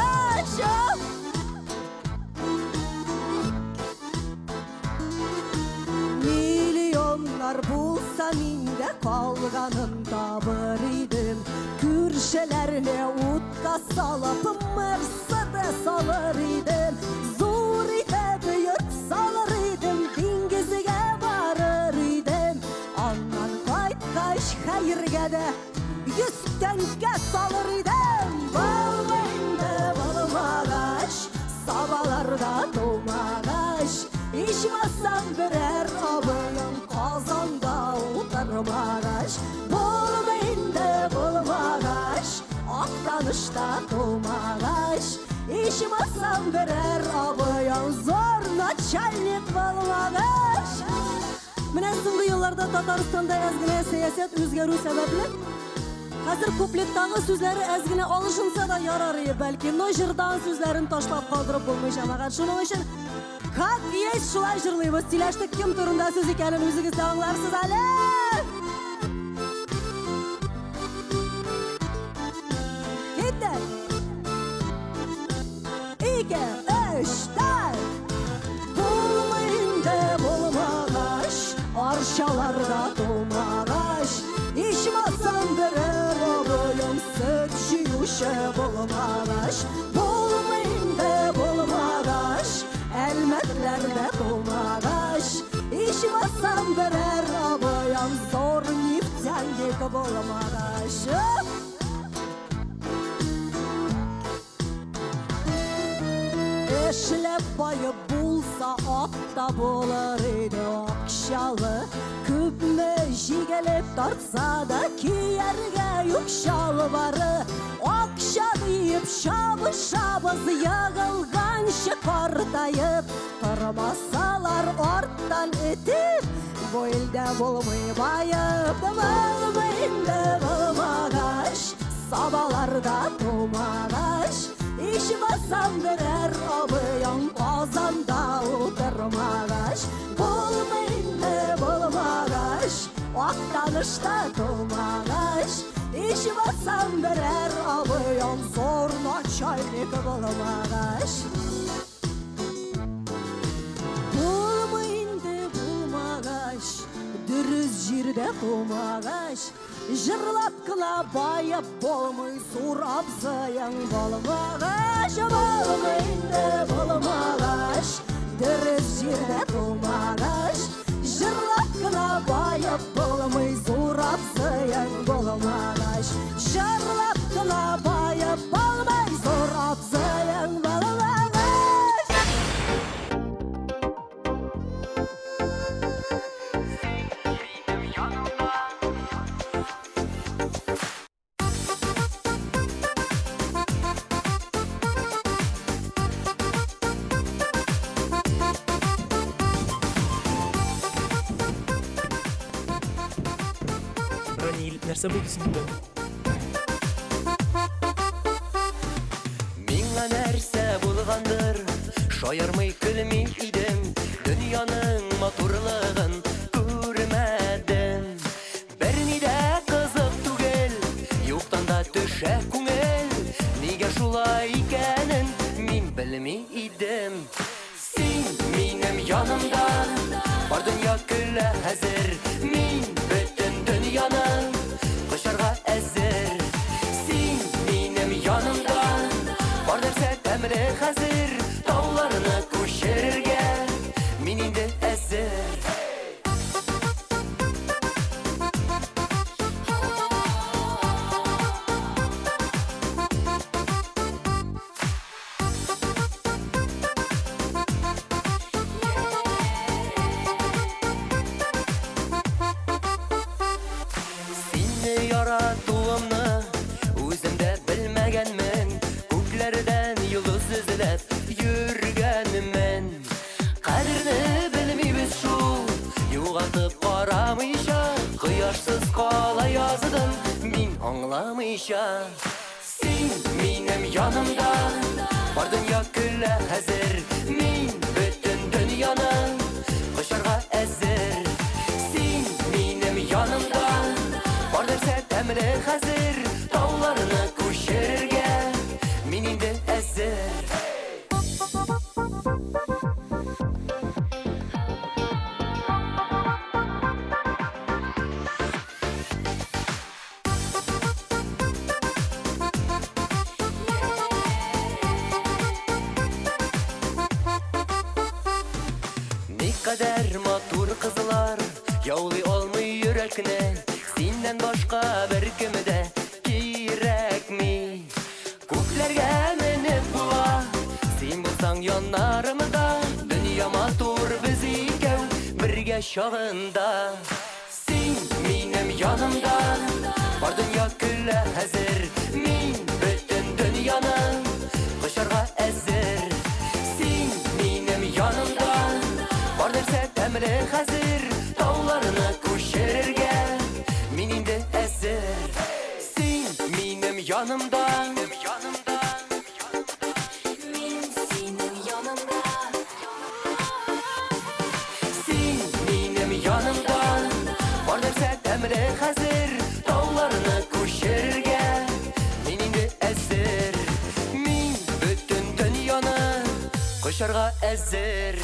Milyonlar bulsa minde kalganında bir idim. Kürşelerle utka salıp Mercedes alır idim. Zor ide büyük salır idim, dingizige varır idim. Andan kaytkaş hayırge de 100 tenge salır idim. Balmayında balmağaş, sabahlarda doğmağaş. İçmezsem birer abıyım, kazanda oturmağaş. Bulmayında bulmağaş, aktanışta doğmağaş. İçmezsem birer abıyım, zor načalnik bulmağaş. Mine so'nggi yillarda Tataristonda ozgina siyosat o'zgaruv sababli hozir kupletdagi so'zlari ozgina olishinsa da yarar edi. Balki noshirdan so'zlarini tashlab qoldirib bo'lmaydi. Shuning uchun как есть shulay jurlaymiz. Tilashda kim turunda so'z ekanini o'zingiz anglarsiz ali. Ketdi. 2 3 4 Bulmayında bulmağaş, arşalarda dolmağaş. İçmezsem birer abıyım, süt şiyuşe bulmağaş. Bulmayında bulmağaş, elmetlerde dolmağaş. İçmezsem birer abıyım, zor niften yık bulmağaş. Eşlep bayı bulsa atta bolar idi akşalı. Küpme jigelep tartsa da kiyerge yük şalvarı. Akşa deyip шабышабыз ягылганчы картайып, тормасалар арттан этеп, бу элдә булмый байып, булмыйды булмагач, сабаларда тумагач, ичмасам берәр абыяң Казанда утырмагач, булмыйды булмагач, актанышта тумагач, ичмасам берәр абыяң зор начальник булмагач. Дөрес җирдә тумагач, җырлап кына байып булмый, сурап зыян булмагач, булмыйды булмагач, дөрес җирдә тумагач, җырлап кына байып булмый, сурап зыян булмагач, җырлап кына байып булмый, сурап зыян булмагач. Нәрсә булды синде? Миңа нәрсә булгандыр, шаярмый көлми идем, дөньяның матурлыгын күрмәдем. Берни дә кызык түгел, юктан да төшә күңел, нигә шулай икәнен мин белми идем. Син минем янымда, бар дөнья көлә хәзер, мин бөтен дөньяның кышарга әзер. Син минем янымда, бар нәрсә тәмле хәзер, тауларны күчерергә мин инде әзер. Яратуымны үземдә белмәгәнмен, күкләрдән йолдыз эзләп йөргәнмен. Кадерне белмибез шул, югалтып карамыйча, кояшсыз кала яздым мин аңламыйча. Син минем янымда, бар дөнья көлә хәзер, мин бөтен дөньяның кышарга әзер. Син минем янымда, бар нәрсә тәмле хәзер, тауларны күчерергә мин инде әзер. Никадәр матур кызлар яулый алмый йөрәкне, синнән башка бер кемдә кирәкми. Күкләргә менеп була, син булсаң яннарымда, дөнья матур без икәү бергә чагында. Син минем янымда, бар дөнья көлә хәзер, мин бөтен дөньяның кышарга әзер. Син минем янымда, бар нәрсә тәмле хәзер, тауларны күчерергә мин инде әзер. Син минем янымда, мин синең янымда. Син минем янымда, бар нәрсә тәмле хәзер, тауларны күчерергә мин инде әзер. Мин бөтен дөньяны кышарга әзер.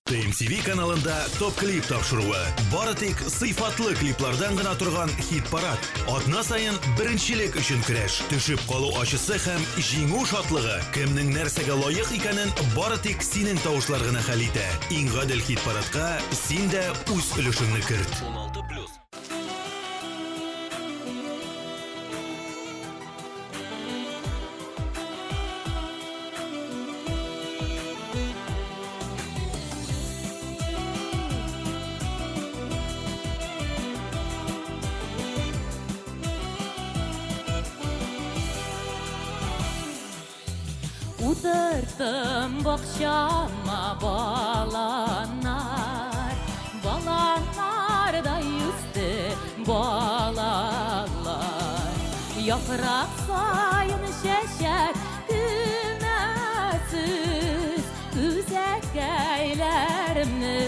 TMTV каналында топ клип тапшыруы. Бары тик сыйфатлы клиплардан гына торган хит-парад. Атна сайын беренчелек өчен көрәш. Төшеп калу ачысы һәм җиңү шатлыгы. Кемнең нәрсәгә лаек икәнен бары тик синең тавышлар гына хәл итә. Иң гадел хит-парадка син дә үз өлешеңне керт. 16+. Утыртым бақшама баланар, баланардай үсті балалар. Япырақ сайын шәшәк күмәсіз, үзәкәйләремні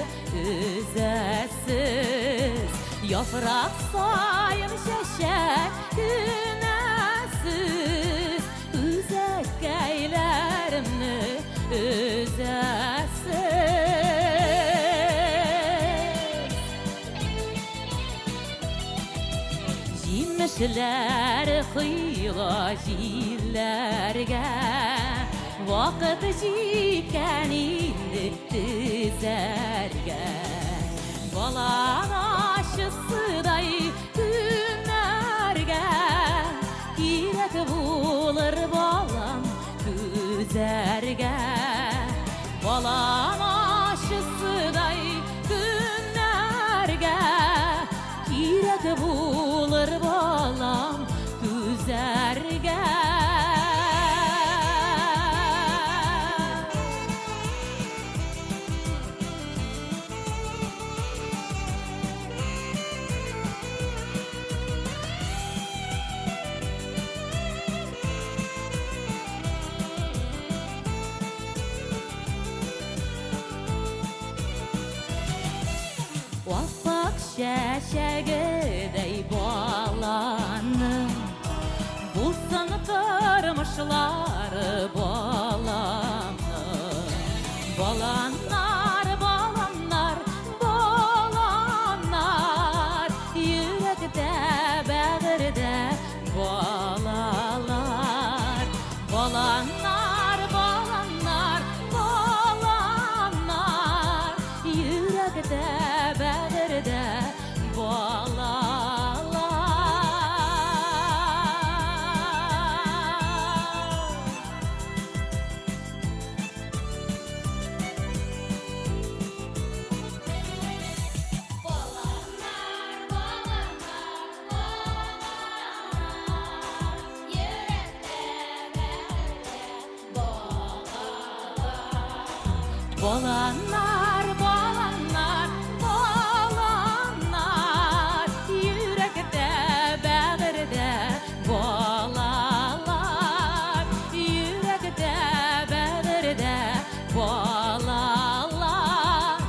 үзәсіз. Япырақ сайын шәшәк күмәсіз, үзәкәйләремні үзәсіз. Җимешләр кыйла җилләргә, вакыт җиткән инде тезәргә. Балан ачысыдай күмәргә, кирәк булыр балам күзәргә. Балан ачысыдай күмәргә, кирәк булыр балам күзәргә. Вафак шәшәгедәй баланың, булсын тормышлары баламның. Баланар, баланар, баланар, йөрәктә, бәгырдә балалар. Баланар, баланар, баланар, йөрәктә, бәгырдә балалар. Баланар, баланар, баланар, йөрәктә, бәгырдә балалар. Йөрәктә, бәгырдә балалар,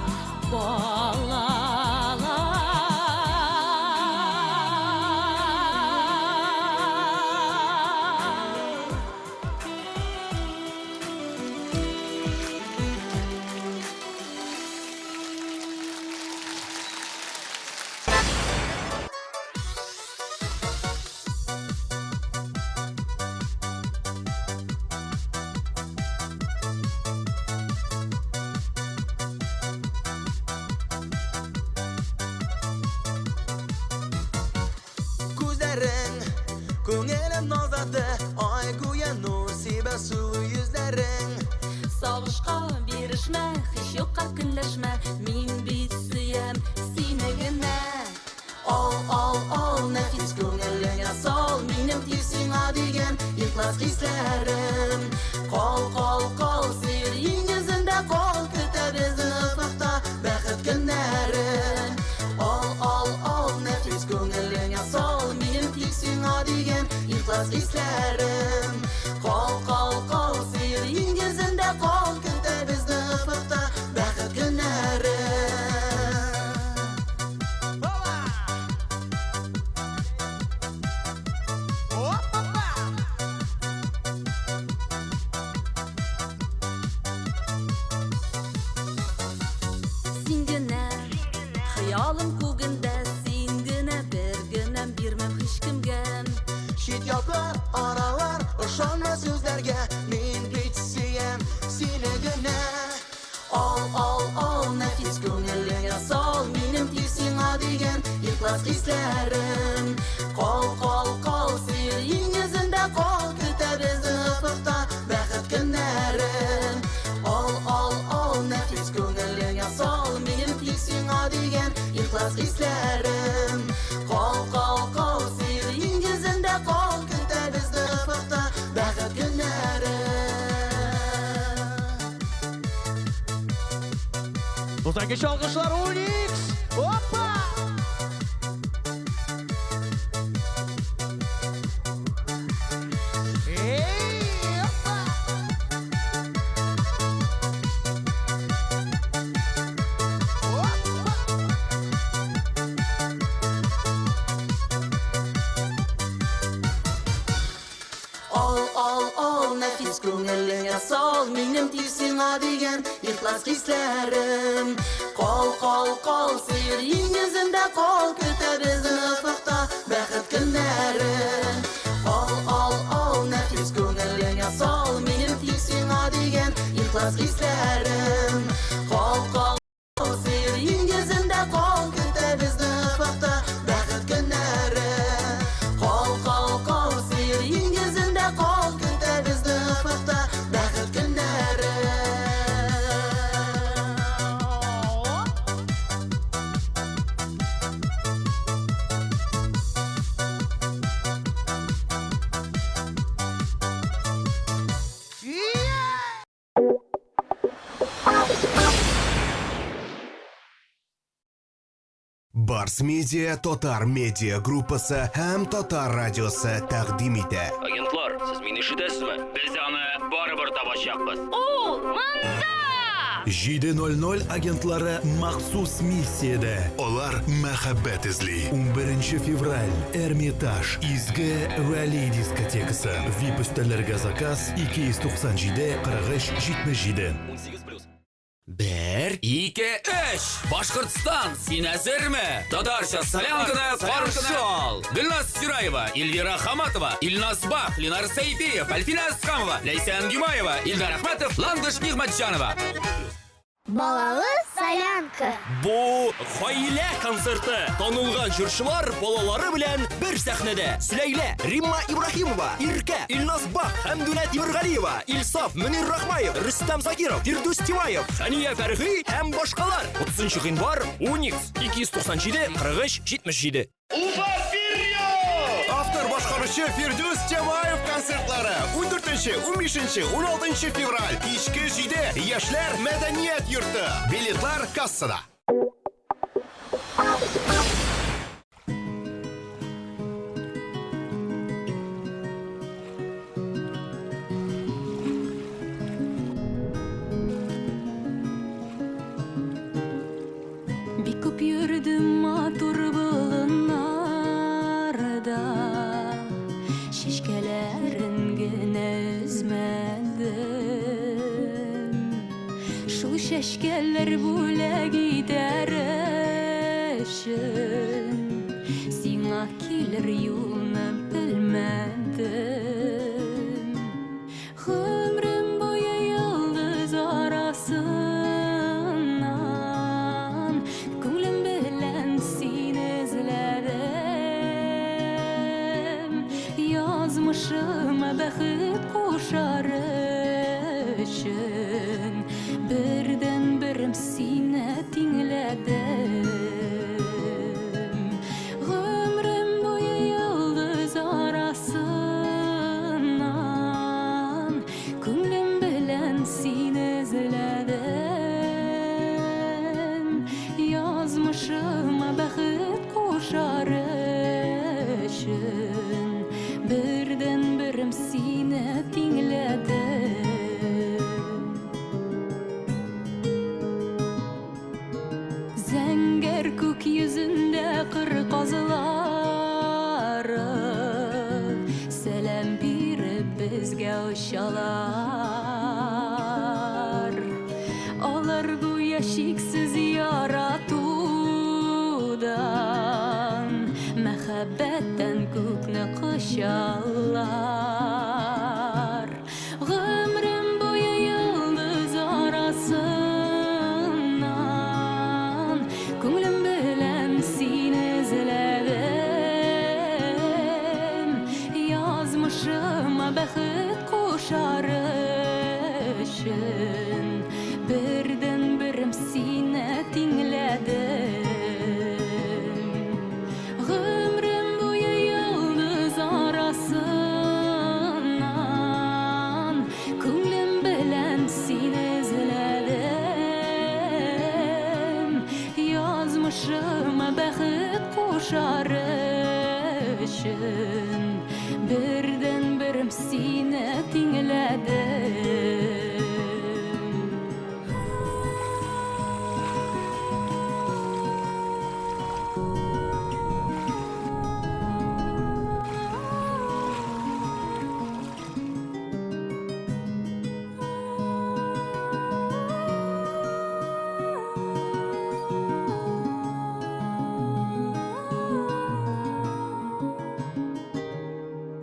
Күзләрең күңелем назады, ай гүя нур сибә сулы йөзләрең. Сагышка бирешмә, һич юкка көнләшмә, мин бит сөям сине генә. Ал, нәфис күңелеңә сал, минем тисиңа дигән ихлас хисләрем. Кал, сир йөзендә кал, көтәбез ызлыкта бәхет көннәрен. Ал, нәфис күңелеңә сал, минем тисиңа дигән ихлас хисләрем. Кал, сир йөзендә кал, көтәбез ызлыкта бәхет көннәрен. Al nefis gönüllüğe sol benim tilsina degen ihlas hislerim Kol seyrin yüzünde kol küteriz ıfıkta Bəxet günlerim Al nefis gönüllüğe sol benim tilsina degen ihlas hislerim Kol seyrin yüzünde kol küteriz ıfıkta Bəxet günlerim Buradaki alkışlar Unix. Hoppa! Al nefis gönüllüğe sol benim tilsina degen ihlas hislerim Kol seyrin yüzünde kol küteriz ıfıkta Bəxet günlerim Al nefis gönüllüğe sol benim tilsina degen ihlas hislerim Kol seyrin yüzünde kol küteriz ıfıkta Bəxet günlerim Kol seyrin yüzünde kol küteriz ıfıkta Bəxet günlerim Барс Медиа Татар медиа группасы һәм Татар радиосы тәкъдим итә. Агентлар, сез мине ишетәсезме? Без аны барыбер табачакбыз. Ул монда! 7:00 агентлары махсус миссиядә. Алар мәхәббәт эзли. 11 февраль Эрмитаж Изге Вали дискотекасы. VIP өстәлләргә заказ 297 43 77. 18+. 1, 2, 3. Башкортстан, син әзерме? Татарча солянканы каршы ал. Гөлназ Сюраева, Эльвира Хаматова, Илназ Бах, Ленар Сәйпиев, Альфина Аскамова, Ләйсән Гимаева, Илдар Ахматов, Ландыш Нигъмәтҗанова. Балалы солянка. Бу гаилә концерты. Танылган җырчылар балалары белән бер сәхнәдә. Сүләйлә, Римма Ибрахимова, Иркә, Илназ Бах, Хәмдүнә Тимергалиева, Илсаф, Мөнир Рахмаев, Рөстәм Закиров, Фирдус Тимаев, Хәния Фәрхи һәм башкалар. 30 гыйнвар, Unix 297 43 77. Уфа Фирьо! Автор башкаручы Фирдус Тимаев концертлары 14-15-16 февраль кичке 7 яшьләр мәдәният йорты. Билетлар кассада. Бик күп йөрдем матур болыннарда, шишкәләрен генә өзмәдем. Шул шәшкәләр бүләк итәр өчен сиңа килер юлны белмәдем. Гомрем буе йолдыз арасыннан күңлем белән сине эзләдем. Язмышыма бәхет кушар өчен бердән берем сине тиңләдем. Гомрем буе йолдыз арасыннан күңлем белән сине эзләдем. Язмышыма бәхет кушар өчен бердән берем сине тиңләдем. Зәңгәр күк йөзендә кыр казылары сәлам биреп безгә очалар. Алар гүя шиксез яратудан, мәхәббәттән күкне кочалар. Гомрем буе йолдыз арасы kuşar üçün birden birim sine dinledim.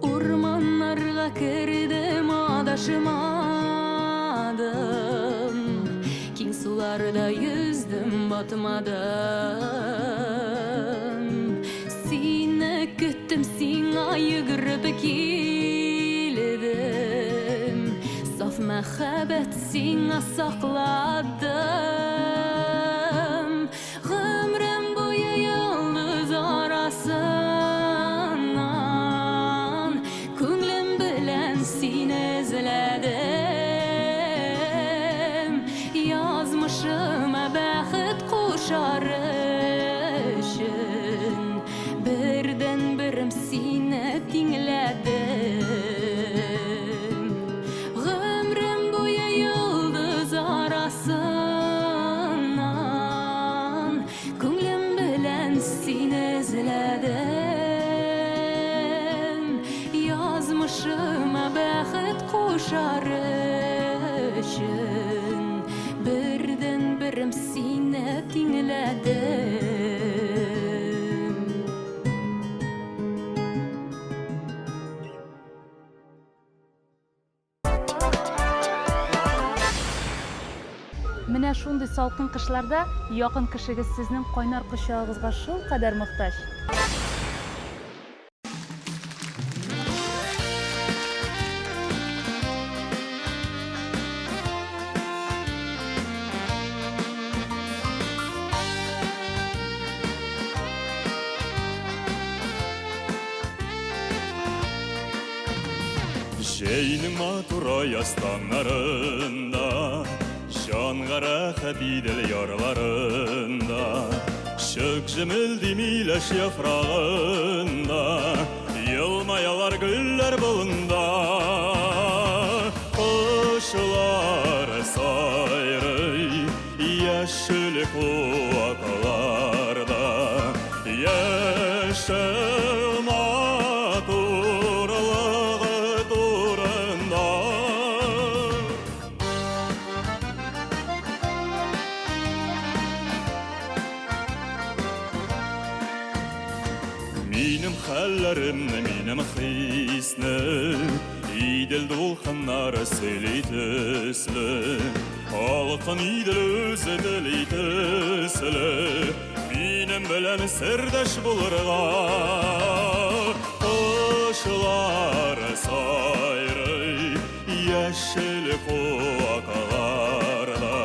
Urmanlarga kirdim adaşımadım, keng sularda yüzdüm batmadım. Seni küttüm, sana yugurib keldim, saf muhabbet sana sakladım. Ömrüm boyu yıldız arasından ko'nglim bilan seni izledim. Yazmışıma baxt qo'shar üçün birden birim seni tingledim. Ömrüm boyu yıldız arasından ko'nglim bilan seni izledim. Yazmışıma baxt qo'shar üçün birden birim seni tingledim. Менә шундый салкын кышларда якын кешегез сезнең кайнар кочагыгызга шул кадәр мохтаҗ. Şeyinin matura yastanlarında, Şanğa rahat idil yarlarında, Şık cimildi mileş yaprağında, Yılmayalar güller balında. Kuşlar sayrı yeşil kuvaklarda, Yeşil maturlığı turunda. Minim hallerimni, minim hisni, idil dulxanları söyleytisli, Halkın idil özü dileytisli, Minim bilen sirdaş bulurga. Kuşlar sayrı yeşil kuvaklarda,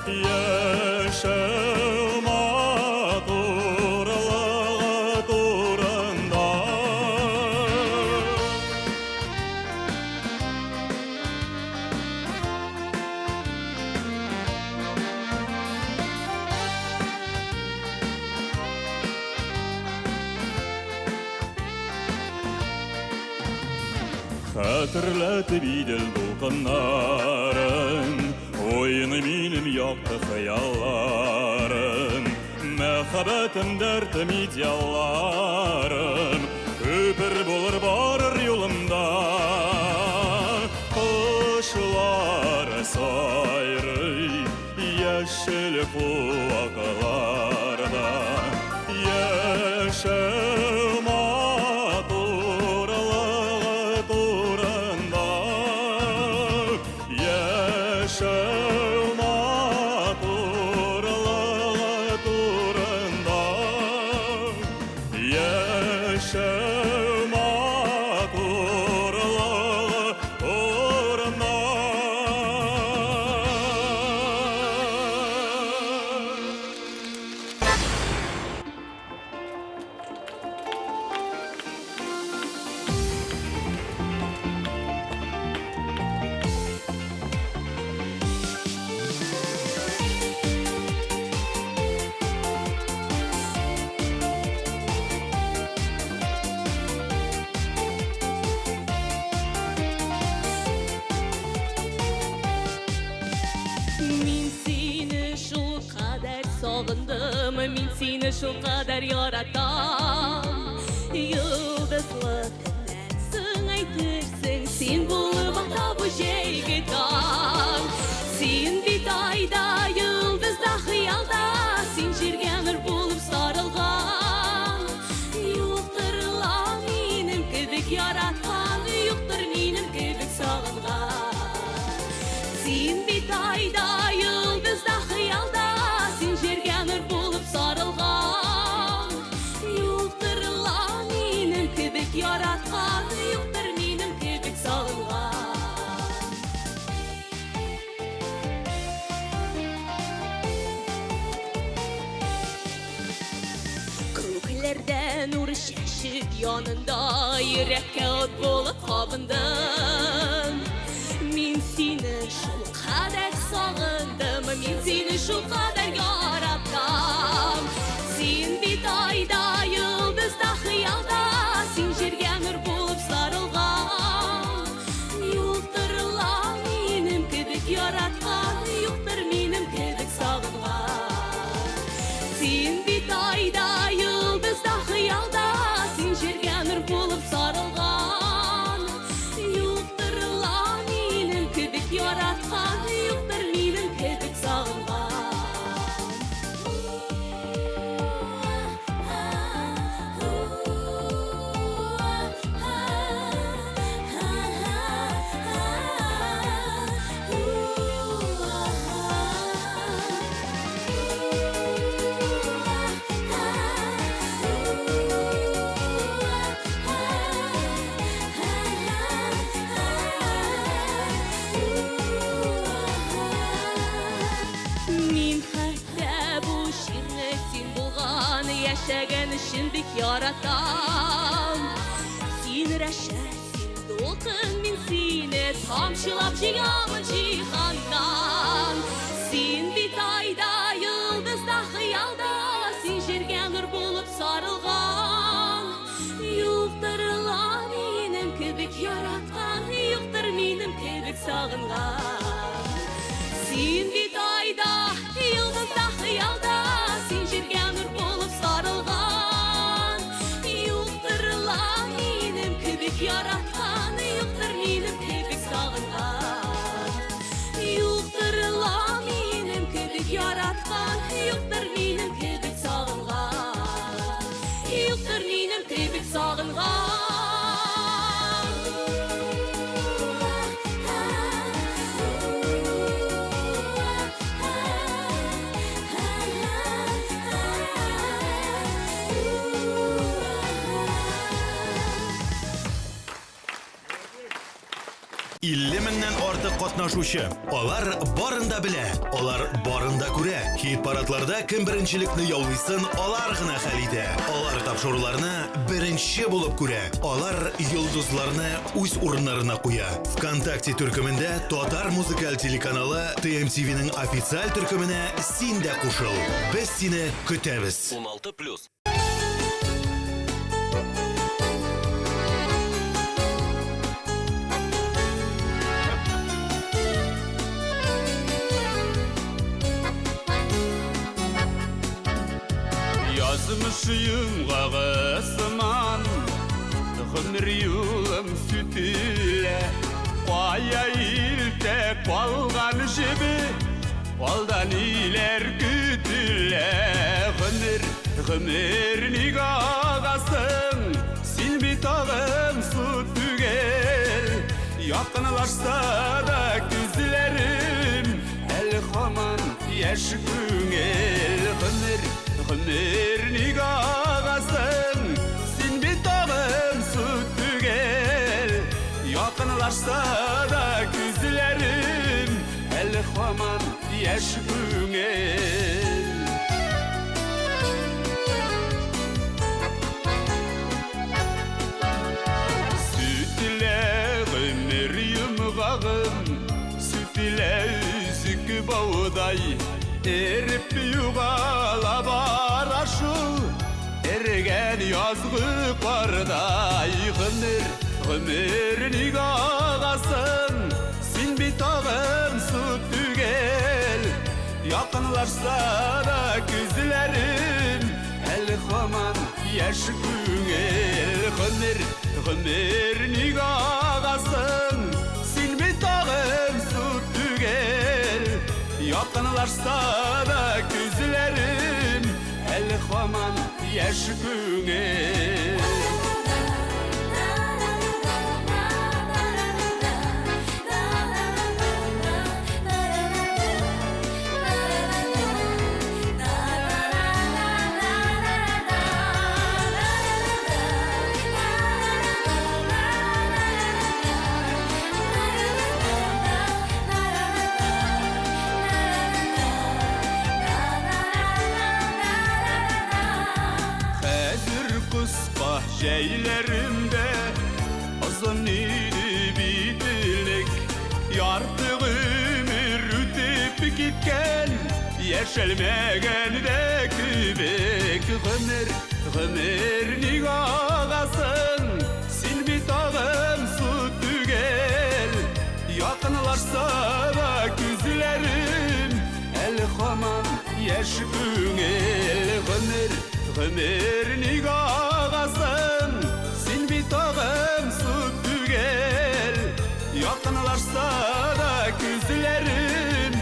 Yeşil maturlığı turunda. Hatırlatıp idil dulkınların, Oyunu benim yaktı hayallarım, Mehabbetim dertim ideallarım, Köpür bulur barır yolumda. Kuşlar sayrı yeşil kuvaklarda, Yeşil maturlığı turunda. Yeşil maturlığı turunda. Yeşil maturlığı turunda. yaratdım Min seni şu kadar yaratam Yıldızlı tenensin aytırsın Sen bulup ata bu şeyge tam Sen bitayda yıldızda hıyalda Sen jirgenir bulup sarılgan Yoktur la minim kibik yaratkan Yoktur minim kibik sağılgan Sen bitayda yıldızda hıyalda Sen jirgenir bulup sarılgan Yoktur la minim kibik yaratkan Yoktur minim kibik sağılgan Köklerden nur şaşık yanında Yürekке ot bulup kabındım Min seni şu kadar sağındım Min seni şu kadar yarattım Sen bitayda yıldızda hıyalda Sen jirgenir bulup sarılgan Yoktur la minim kibik yaratkan Yoktur minim kibik sağılgan Sen bitayda yıldızda hıyalda Sen jirgenir bulup sarılgan Yoktur la minim kibik yaratkan Yoktur minim kibik sağılgan Min hatta bu şirni sen bulgan Yaşagan için bik yaratam Sen raşa sen dolkun min seni Tamşılap jigamın cihandan Sen bitayda yıldızda hıyalda Sen jirgenir bulup sarılgan Yoktur la minim kibik yaratkan Yoktur minim kibik sağıngan Sen bitayda yıldızda hıyalda Sen jirgenir bulup sarılgan Yoktur la minim kibik yaratkan Yoktur minim kibik sağıngan Yoktur la minim kibik yaratkan Yoktur minim kibik sağıngan Yoktur minim kibik sağıngan Илле меңнән артык катнашучы. Алар барында белә, алар барында күрә. Хит парадларда кем беренчелекне яулыйсын, алар гына хәл итә. Алар тапшыруларны беренче булып күрә. Алар йолдызларны үз урыннарына куя. ВКонтакте төркемендә Татар музыкаль телеканалы TMTV-ның официаль төркеменә син дә кушыл. Без сине көтәбез. 16+. Yazmışım kağısıman Gümür yılım sütüyle Koya iltek balgan jibi Baldan iler kütüle Gümür nigağasın Sin bitağım su tügel Yakınlaşsa da gözlerim El haman yaş güngel Gümür nigağasın Sin bitağım su tügel Yakınlaşsa da gözlerim El haman yaş güngel Süt ile gümür yumğağım Süt ile üzük bağday Erip yuğala baraşu Ergen yazgı qarday Gümür nigağasın Sin bitağım su tügel Yakınlaşsa da gözlerim El haman yaş güngel Hımır nigahasın Silmi tağım su tügel Yakınlaşsa da gözlerim El haman yaş güngel Şeylerimde uzun idi bir dilek Yartı ömür ötüp gitken Yeşelmegen de kübek Gımır nigahasın Silmi tağım su tügel Yakınlaşsa da gözlerim El haman yaş güngel Gımır nigahasın Silmi tağım su tügel Yakınlaşsa da gözlerim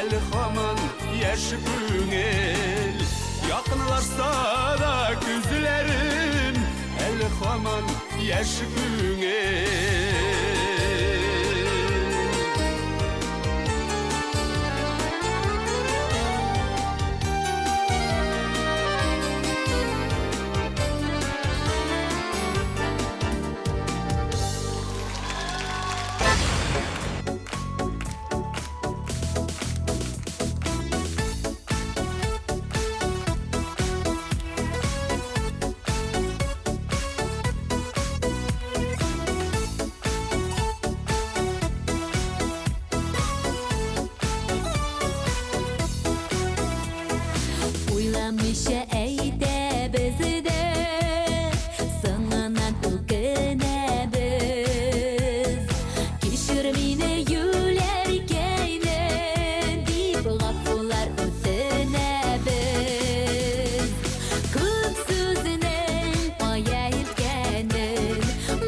El haman yaş güngel Yakınlaşsa da gözlerim El haman yaş güngel Uylamışa eyde bizi de Sınınan öküne biz Kişir mine yülerkeyne Deyip gaffular ötüne biz Kıp sözünen paya ilkenin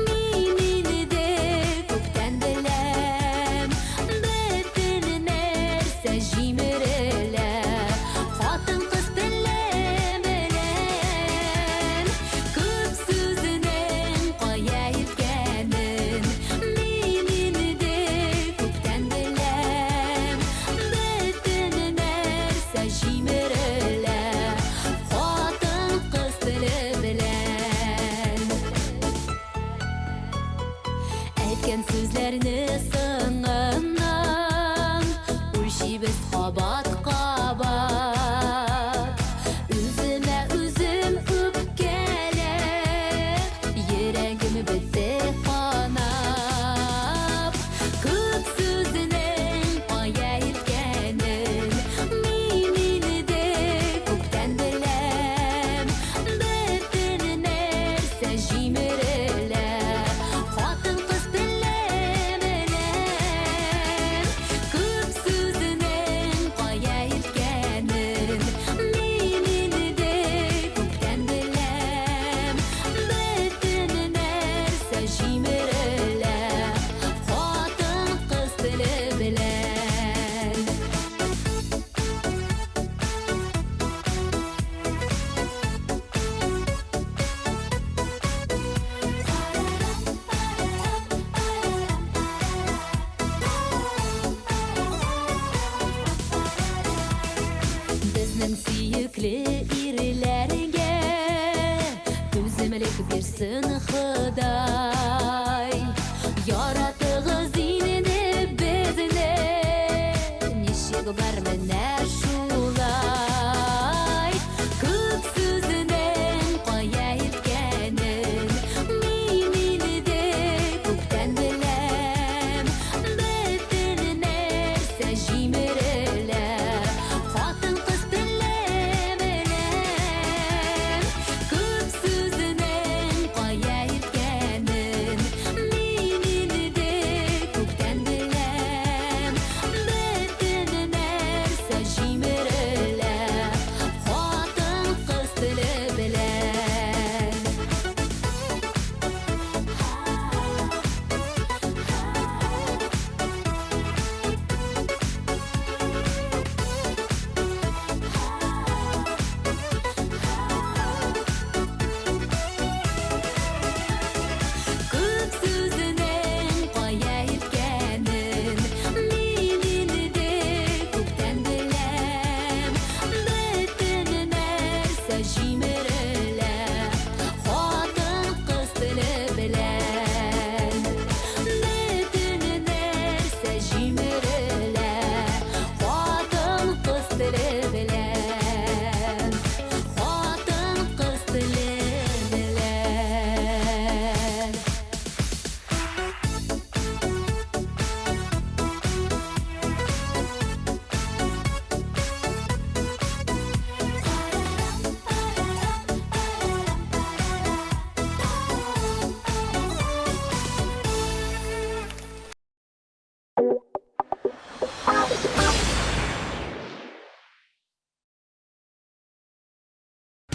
Minini de kökten bilem Betinin erse jimirele Hatın kız dillemelen Kıp sözünen paya ilkenin Minini de kökten bilem Betinin erse jimirele Hatın kız dillemelen Etken sözlerini sığınından Uşibіз qabat Üzüme üzüm öpkele Yüreğimi bitti kanap Kıp sözünen paya ilkenin Minini de kökten bilem Betinin erse jimirele Hatın kız dillemelen Kıp sözünen paya ilkenin Minini de kökten bilem Betinin erse jimirele Hatın kız dillemelen Bizning suyukli irilarga O'zimlik bersin Xudoy Yorattig'iz inini bizni Nishig bar mana shulay Ko'p so'zining qoya ilkanin Minini de ko'kdan bilem Betinin narsa jimirila Xotin qiz dillamelen Ko'p so'zining qoya ilkanin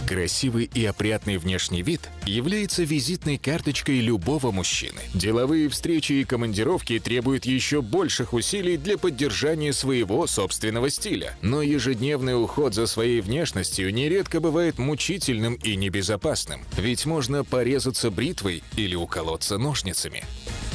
Красивый и опрятный внешний вид является визитной карточкой любого мужчины. Деловые встречи и командировки требуют еще больших усилий для поддержания своего собственного стиля. Но ежедневный уход за своей внешностью нередко бывает мучительным и небезопасным. Ведь можно порезаться бритвой или уколоться ножницами.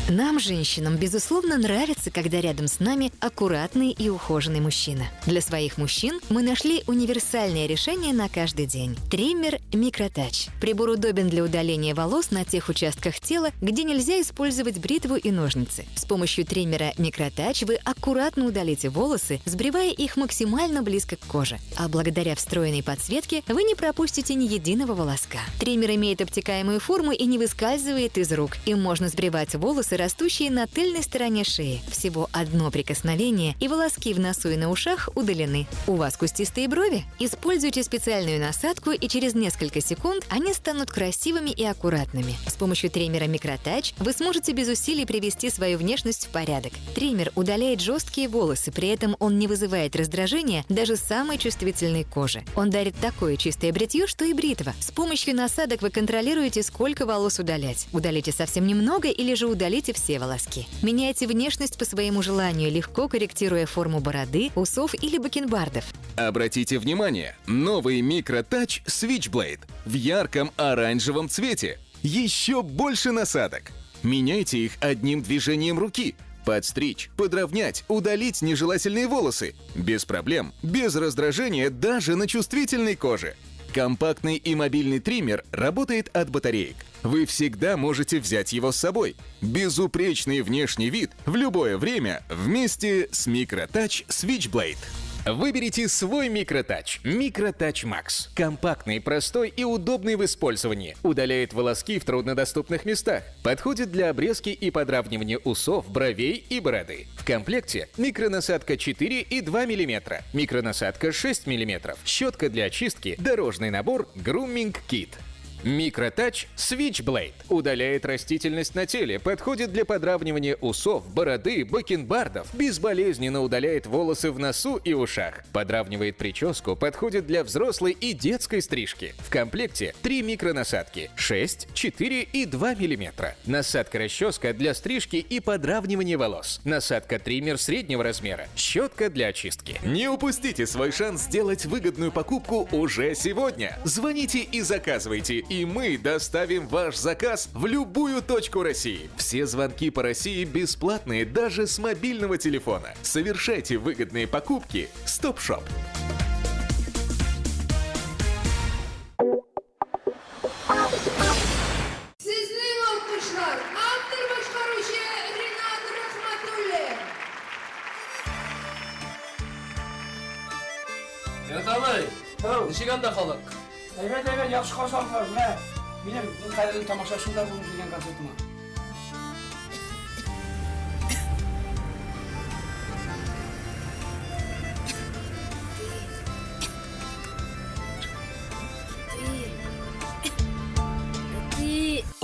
Нам, женщинам, безусловно, нравится, когда рядом с нами аккуратный и ухоженный мужчина. Для своих мужчин мы нашли универсальное решение на каждый день. Триммер Микротач. Прибор удобен для удаления волос на тех участках тела, где нельзя использовать бритву и ножницы. С помощью триммера Микротач вы аккуратно удалите волосы, сбривая их максимально близко к коже. А благодаря встроенной подсветке вы не пропустите ни единого волоска. Триммер имеет обтекаемую форму и не выскальзывает из рук. Им можно сбривать волосы, растущие на тыльной стороне шеи. Всего одно прикосновение, и волоски в носу и на ушах удалены. У вас кустистые брови? Используйте специальную насадку, и через несколько секунд они станут красивыми и аккуратными. С помощью триммера Микротач вы сможете без усилий привести свою внешность в порядок. Триммер удаляет жесткие волосы, при этом он не вызывает раздражения даже самой чувствительной кожи. Он дарит такое чистое бритье, что и бритва. С помощью насадок вы контролируете, сколько волос удалять. Удалите совсем немного или же удалите все волоски. Меняйте внешность по своему желанию, легко корректируя форму бороды, усов или бакенбардов. Обратите внимание, новый Микротач Switchblade в ярком оранжевом цвете. Еще больше насадок. Меняйте их одним движением руки. Подстричь, подровнять, удалить нежелательные волосы. Без проблем, без раздражения даже на чувствительной коже. Компактный и мобильный триммер работает от батареек. Вы всегда можете взять его с собой. Безупречный внешний вид в любое время вместе с Микротач Switchblade. Выберите свой Микротач. Микротач Max. Компактный, простой и удобный в использовании. Удаляет волоски в труднодоступных местах. Подходит для обрезки и подравнивания усов, бровей и бороды. В комплекте микронасадка 4 и 2 мм, микронасадка 6 мм, щетка для очистки, дорожный набор Grooming Kit. Микротач Switchblade удаляет растительность на теле, подходит для подравнивания усов, бороды, бакенбардов, безболезненно удаляет волосы в носу и ушах, подравнивает прическу, подходит для взрослой и детской стрижки. В комплекте 3 микронасадки 6, 4 и 2 мм, насадка-расческа для стрижки и подравнивания волос, насадка-триммер среднего размера, щетка для очистки. Не упустите свой шанс сделать выгодную покупку уже сегодня. Звоните и заказывайте, и мы доставим ваш заказ в любую точку России. Все звонки по России бесплатные даже с мобильного телефона. Совершайте выгодные покупки Стоп-шоп. Sizning olqishlar, avtor boshqaruvchi Rinat Rahmatulli. Yotamay, nishiganda xalq. Evet, yaxshi qarshi olibsiz. Mana mening qayerdan tomosha shunday bo'lib turgan konsertim.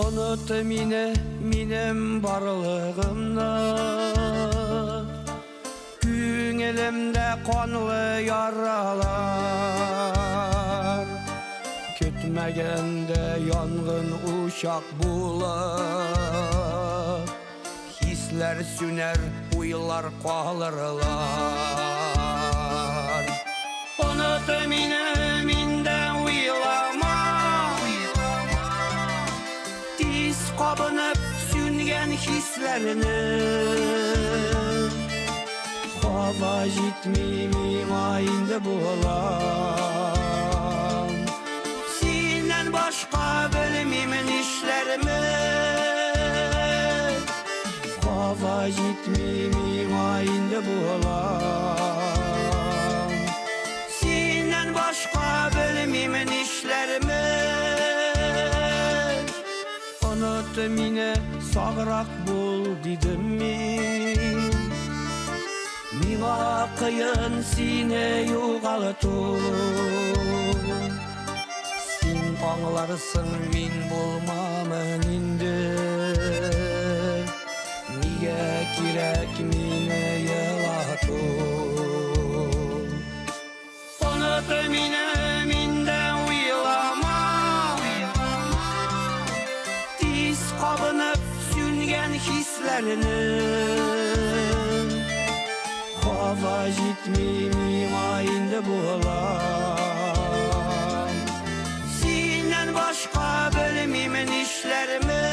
Unut meni, menim barlığımni. Ko'nglimda qonli yaralar. Kütmegende yangın uşak bular. Hisler süner, uylar kalırlar. Unut meni, minden uylama. Tiz kabınıp süngen hislerini. Hava jitmeyim ayında bular. Başka bölümümün işlerimi hava gitmeyim ayında bulam. Senden başka bölümümün işlerimi unut meni sağırak bul dedim mi? Mila kıyın seni yoğaltım. Anlarsın min bulmamın indi. Niye kirek mine yelatım. Unut mine minden uylama. hislerinin hava jitmimi ayında bulam Senden başka bölümümün işlerimi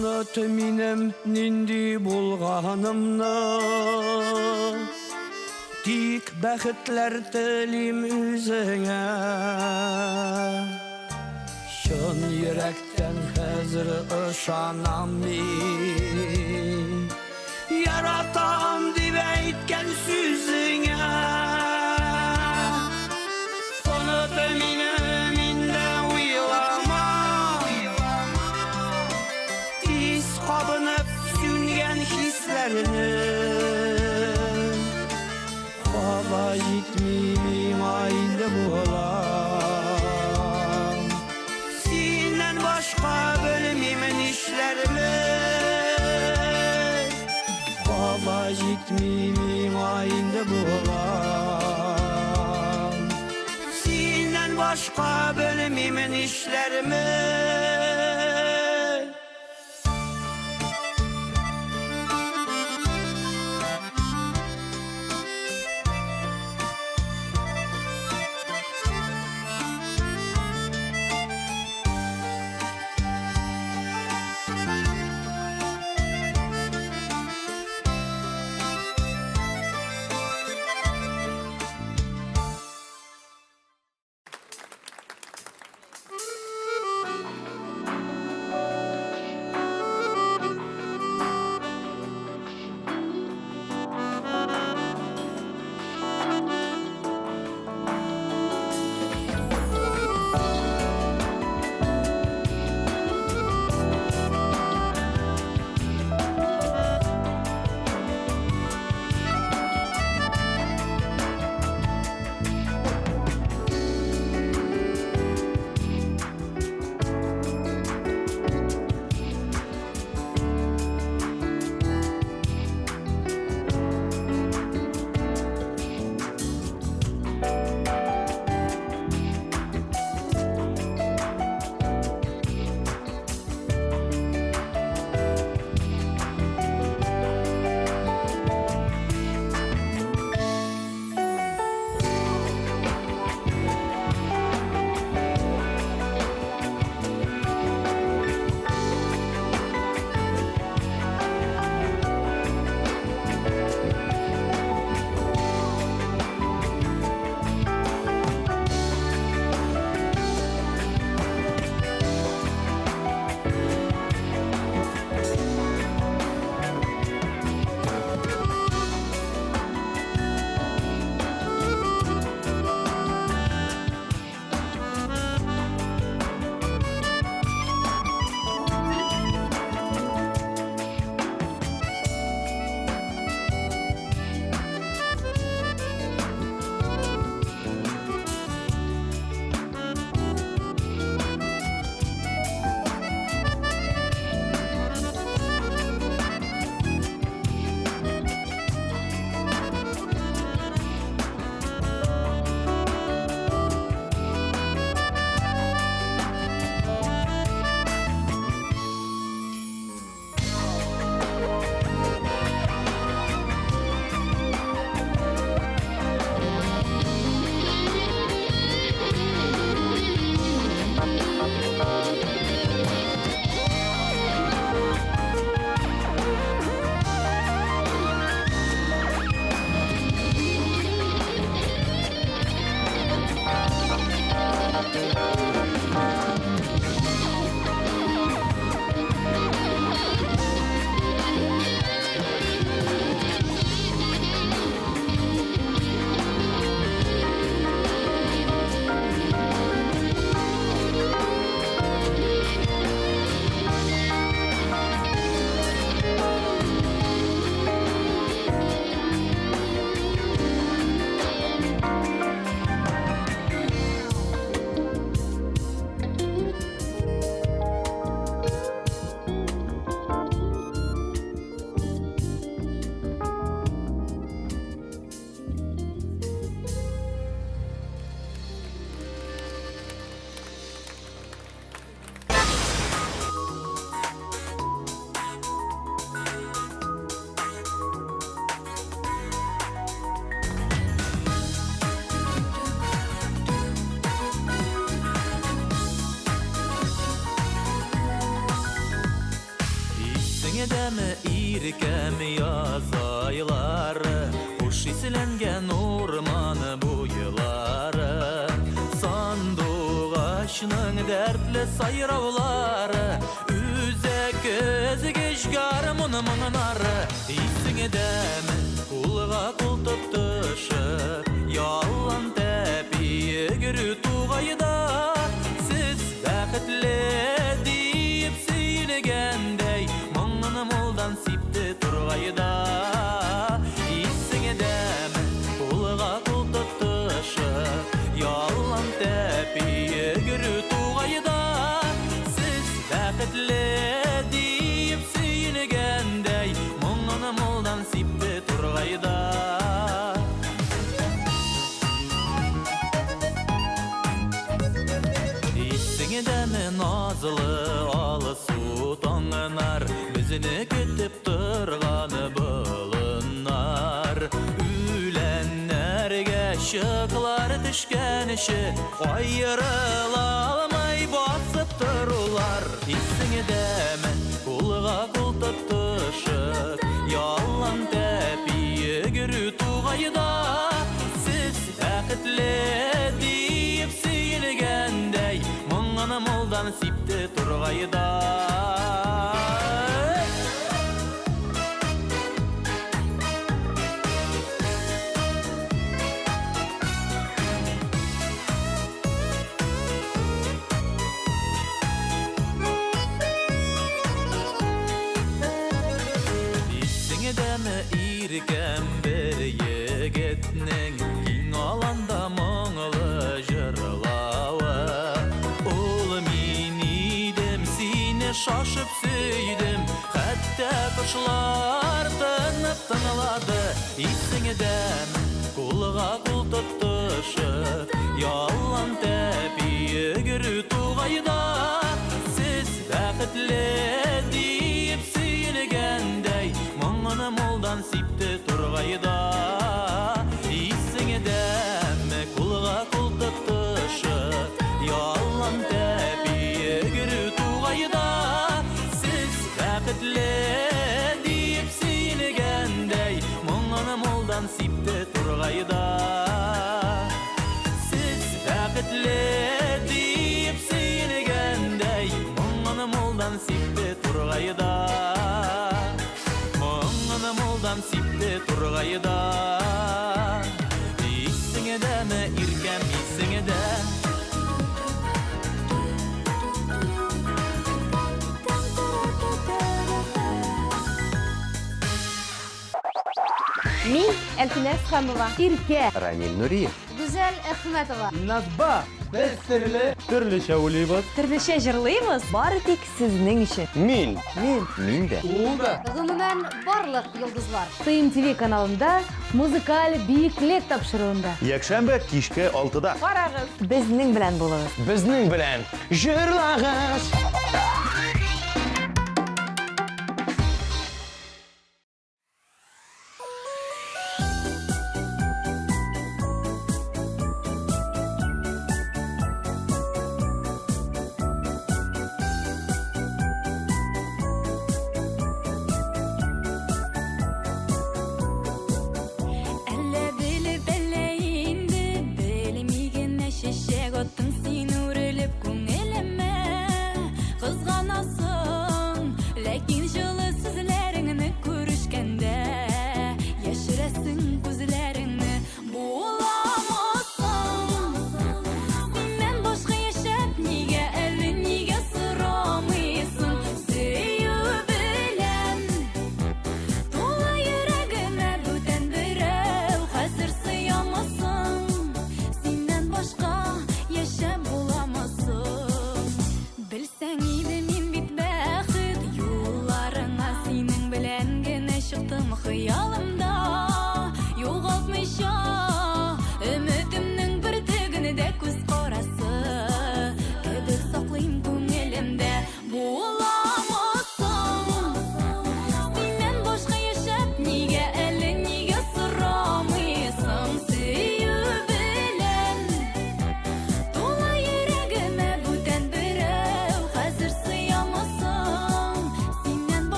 Unutminem nindi bulganımna Tik bəxtlər dilim üzüne Şun yürekten hazır ışanam min Yaratam dib eytken süzüne Unutminem inden uylama Kabınıp süngen hislerinin hava jitmimi ayında bulam Senden başka bölümümün işlerimi hava jitmimi ayında bulam Senden başka bölümümün işlerimi Исеңедәме иркәм яз айлары, Хуш исленген урманы буйлары, Сандуғашның дәртле сайраулары, Үзәк өзгеш гармон мұңнары. Исеңедәме кулға кул тұтышып, Ялан тәпи йөгерү туғайда, Сіз бәхетле дип сөйлегәндәй, Моңны молдан сипте тургайда. Исеңедәме кулга кул тотышып, Ялан тәпи йөгерү тугайда, Сез бәхетле дип сөйлегәндәй, Моңны молдан сипте тургайда. Исеңедәме назлы алысу таңынар, Бізіні көтіп тұрғаны бұлынар. Үләннәрге шықлар түшкеніші, Айырыла алмай басып тұрулар. Исеңедәме кулға кул тұтышып, Ялан тәпи йөгерү туғайда, Сіз бәхетле дип сөйлегәндәй, Моңны молдан сипте тургайда. Исеңедәме иркәм бер егетнең, Киң аланда моңлы жырлавы, Ул мин идем, сине шашып сөйдем, Хәтта кошлар тынып тыңлады. Исеңедәме кулга кул тотышып, Ялан тәпи йөгерү тугайда, Сез бәхетле дип сөйлегәндәй, Моңны молдан сипте тургайда. Исеңедәме кулга кул тотышып, Ялан тәпи йөгерү тугайда, Сез бәхетле дип сөйлегәндәй, Моңны молдан сипте тургайда. Сез бәхетле дип сөйлегәндәй, Моңны молдан сипте тургайда. Моңны молдан сипте тургайда. Исеңедәме иркәм, исеңедәме Мин Әлфинәс Ханова. Иркә. Рамил Нуриев. Гүзәл Әхмәтова. Назба. Без төрлечә уйлыйбыз. Төрлечә җырлыйбыз. Бары тик сезнең өчен. Мин дә. Ул да. Гомумән барлык йолдызлар. ТМТV каналында музыкаль биеклек тапшыруында. Якшәмбе кичке 6-да. Карагыз. Безнең белән булыгыз. Безнең белән җырлагыз. Bilsәң иде мин бит бәхет юлларын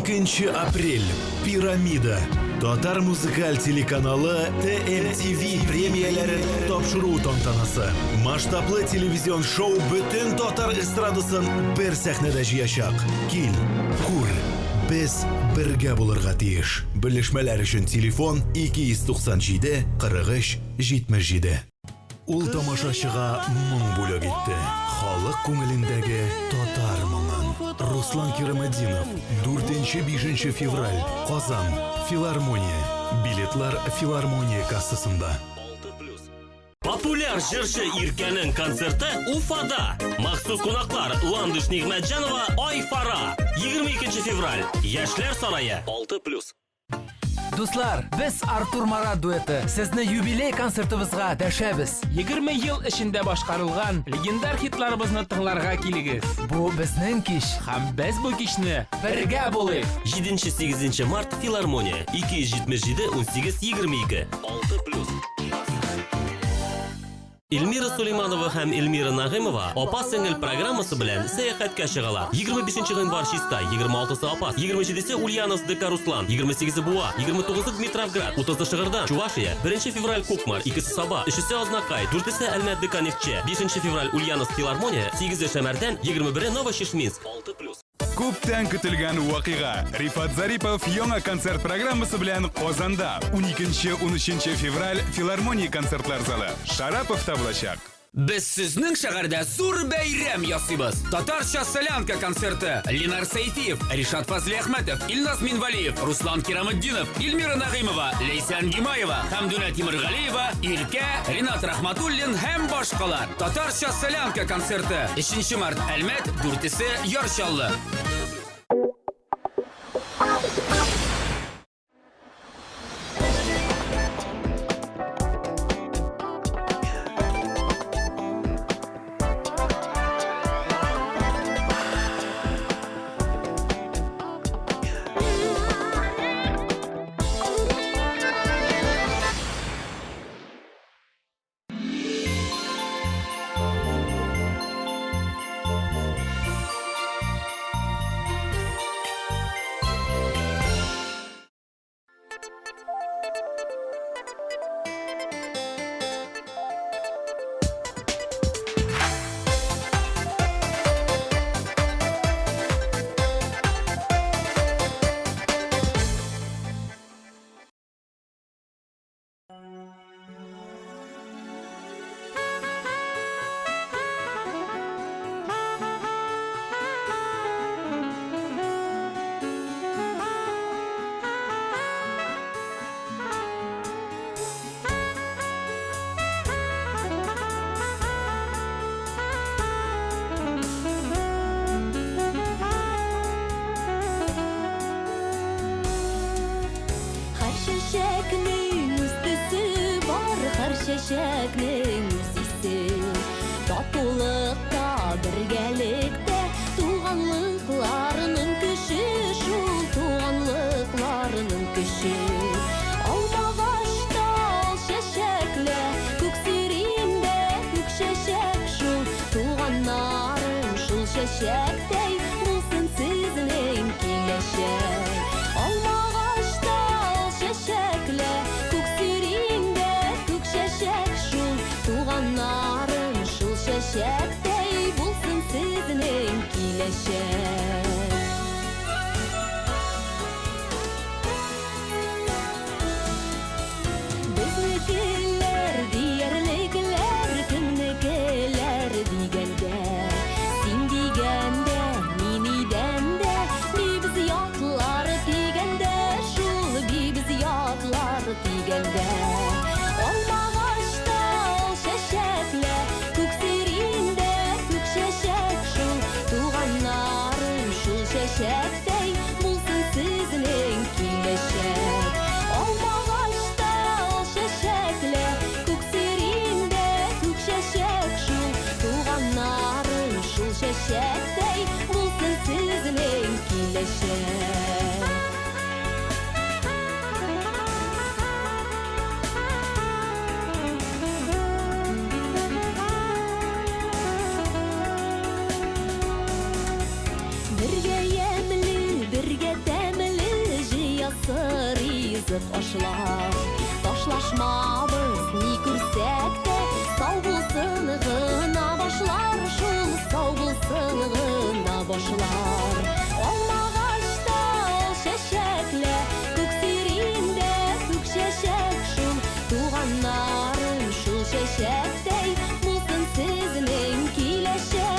12 апрель. Пирамида. Татар музыкаль телеканалы TMTV премияларын тапшыру тантанасы. Масштаблы телевизион шоу бүтін татар эстрадасын бер сәхнәдә җыячак. Кил, күр. Без бергә булырга тиеш. Белешмәләр өчен телефон 297 43 77. Ул тамашачыга моң бүләк итте. Халык күңелендәге татар моңын. Руслан Кирамеддинов, 4-5 февраль, Казан, Филармония. Билетлар Филармония кассасында. Популяр жыршы Иркәнең концерты Уфада. Махсус кунаклар Ландыш Нигъмәтҗанова, Айфара. 22 февраль. Яшьләр сарае 6+. Дуслар, biz Артур Марат дуэты сезне юбилей концертыбызга дәшәбез. 20 ел эчендә башкарылган легендар хитларыбызны тыңларга килегез. Бу безнең кич. Һәм без бу кичне бергә булыйк. 7-8 март Филармония 277-18-22 6+. Эльмира Сулейманова һәм Эльмира Нагыймова апа-сеңел программасы белән сәяхәткә чыгалар. 25 гыйнвар Чистай, 26 Апас, 27 Ульяновск ДК Руслан, 28 Буа, 29 Дмитровград, 30 Шыгырдан, Чувашия, 1 февраль Кукмар, 2 Саба, 3 Азнакай, 4 Әлмәт ДК Нефтче, 5 февраль Ульяновск Филармония, 8 Шәмәрдән, 21 Новошишминск 6+. Күптән көтелгән вакыйга. Рифат Зарипов яңа концерт программасы белән Казанда 12-13 февраль Филармония концертлар залы. Шараповта булачак. Без сезнең шәһәрдә зур бәйрәм ясыйбыз. Татарча солянка концерты. Ленар Сәйфиев, Ришат Фазли Әхмәтов, Илназ Минвалиев, Руслан Кирамеддинов, Эльмира Нагыймова, Ләйсән Гимаева, Хәмдүнә Тимергалиева, Иркә, Ринат Рахматуллин һәм башкалар. Татарча солянка концерты. 3 март Әлмәт, 4 Ярчаллы. Çiçeklerin sisi Tatulukta, birgelikte Tuğanlıklarının küşü Şul tuğanlıklarının küşü Alma başta al şeşekle Köksirimde kök şeşek şul Tuğanlarım şul şeşektey Bulsun sizin kileşek Alma başta al şeşekle Köksirimde kök şeşek şul Tuğanlarım şul şeşektey Bulsun sizin kileşek Biznikiler diyerlikler kimnikiler digende Sin digende кызык ашлар. Ташлашмабыз ни күрсәк тә, сау булсын гына башлар, шул сау булсын гына башлар. Алмагачта чәчәкле, күк сирендә күк чәчәк шул, туганнарым шул чәчәктәй булсын сезнең киләчәк.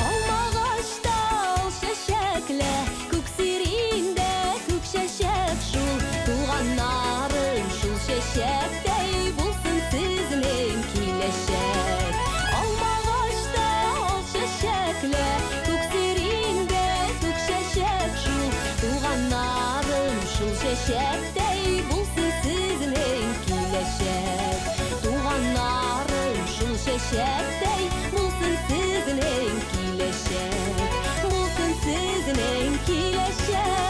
Алмагачта чәчәкле, күк сирендә күк чәчәк шул, туганнарым шул чәчәктәй булсын сезнең киләчәк. Алмагачта чәчәкле, күк сирендә күк чәчәк шул, туганнарым шул чәчәктәй булсын сезнең киләчәк. Туганнарым шул чәчәктәй булсын сезнең киләчәк. Булсын сезнең киләчәк.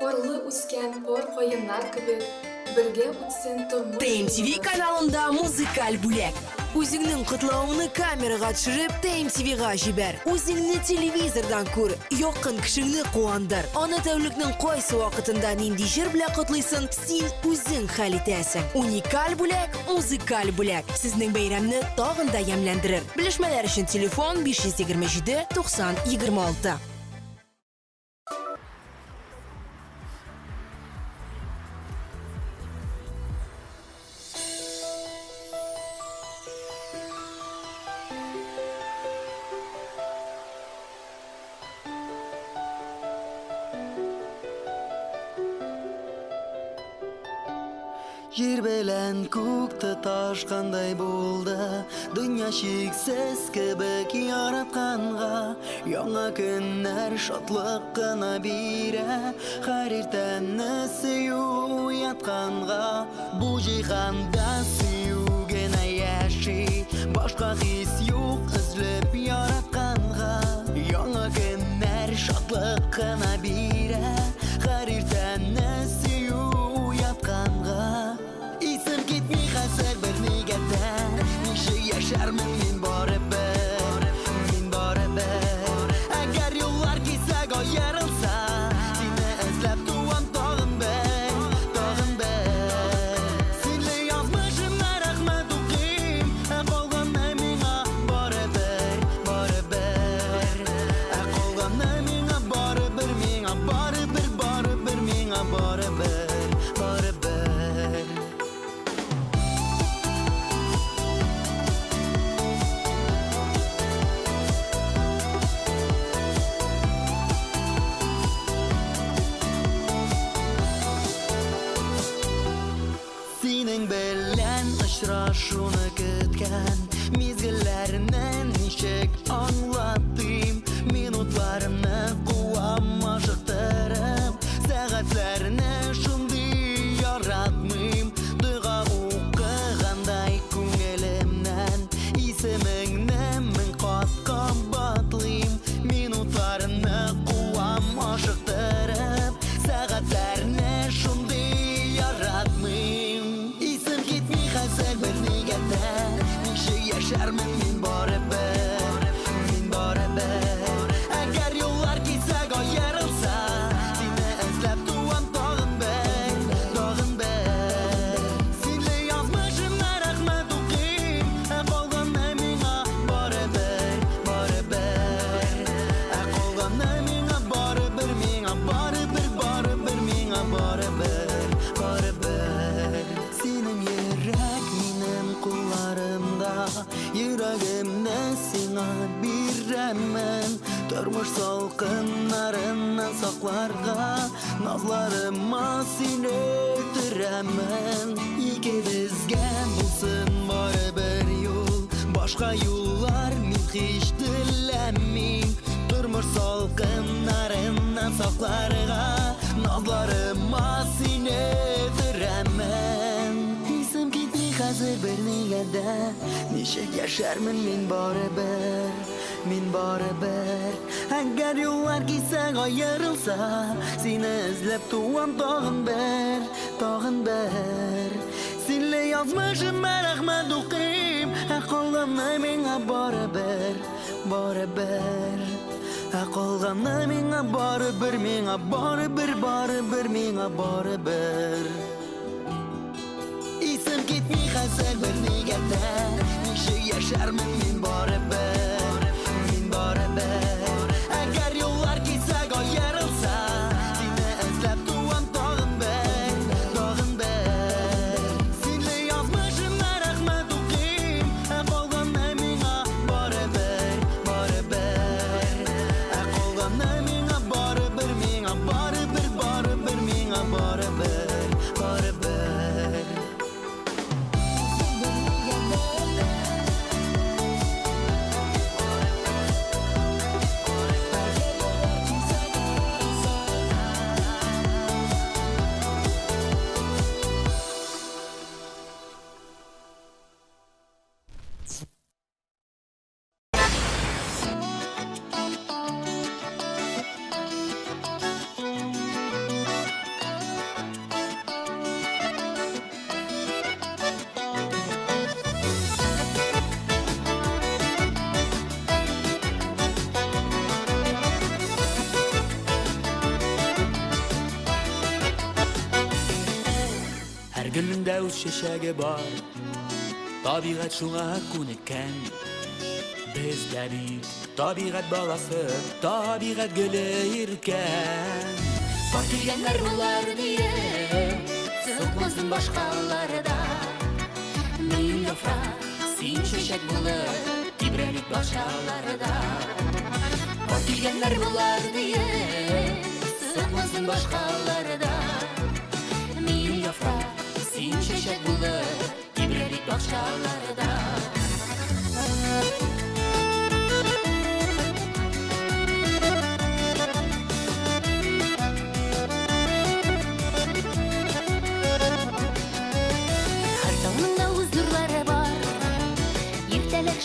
Орлы үскән пор каеннар кебек, бергә үтсен тормыш. ТМТВ каналында музыкаль бүләк. Үзеңнең котлавыңны камерага төшереп, ТМТВга җибәр. Үзеңне телевизордан күр, якын кешеңне куандыр. Аны тәүлекнең кайсы вакытында нинди җыр белән котлыйсың, син үзең хәл итәсең. Уникаль бүләк, музыкаль бүләк. Сезнең бәйрәмне тагын да ямьләндерер. Белешмәләр өчен телефон 527 90 26. Жер белән күк тоташкандай булды, дөнья чиксез кебек яратканга. Яңа көннәр шатлык кына бирә, һәр иртәне сөю ятканга. Бу җиһанда сөю генә яши, башка хис юк эзләп яратканга. Яңа көннәр шатлык кына бирә, һәр иртәне сөю ятканга. Исем китми хәзер бер нигәдә, нише яшәрмен мин барыбер, мин барыбер. Әгәр юллар кисәк аерылса, сине эзләп туам тагын бер, тагын бер. Синле язмышыма рәхмәт укыйм, калганны миңа барыбер, барыбер. Калганны миңа барыбер, миңа барыбер, барыбер, миңа барыбер, барыбер. Синең белән очрашуны көткән мизгелләрне ничек аңлатыйм, минутларымны куам ашыктырып, сәгатьләрне шундый яратмыйм. Дуга укыгандай күңелемнән исемеңне мең кат кабатлыйм, минутларымны куам ашыктырып, сәгатьләрне шундый яратмыйм. Исем китми хәзер бер нигәдә, нише яшәрмен мин барыбер, мин барыбер. Әгәр юллар кисәк аерылса, сине эзләп туам тагын бер, тагын бер. Синле язмышыма рәхмәт укыйм, калганны миңа барыбер, барыбер. Калганны миңа барыбер, миңа барыбер, барыбер, миңа барыбер, барыбер. Синең йөрәк минем кулларымда, йөрәгемне сиңа бирәмен. Тормыш салкыннарыннан сакларга, назларыма сине төрәмен. Икебезгә булсын барыбер юл, башка юллар мин һич теләмим. Тормыш салкыннарыннан сакларга, назларыма сине төрәмен. Исем китми nigada nishak yasharman men baribir men baribir agar yo'llar kesag ayrilsa seni izlab tuvam tog'in bir senle yozmishimma rahmat o'qim qolganni menga baribir qolganni menga baribir menga baribir isim ketmay qolsak bir negada nishak yasharman men baribir agar yo'llar ketsak ayrilsa seni izlab tuvam tog'in bir senle yozmishimma rahmat o'qim qolganni menga baribir qolganni menga baribir menga baribir Her gülünde üç şeşegi var Tabiat şuna ko'nikkan Bizde bir tabiat balası Tabiat gülü yirken Bor kelganlar bo'lar diye So'qmasin boshqalarda Ming yofroq sen chechak bo'lib Tibralik boshqalarda Bor kelganlar bo'lar diye So'qmasin boshqalarda Ming yofroq sen chechak bo'lib Tibralik boshqalarda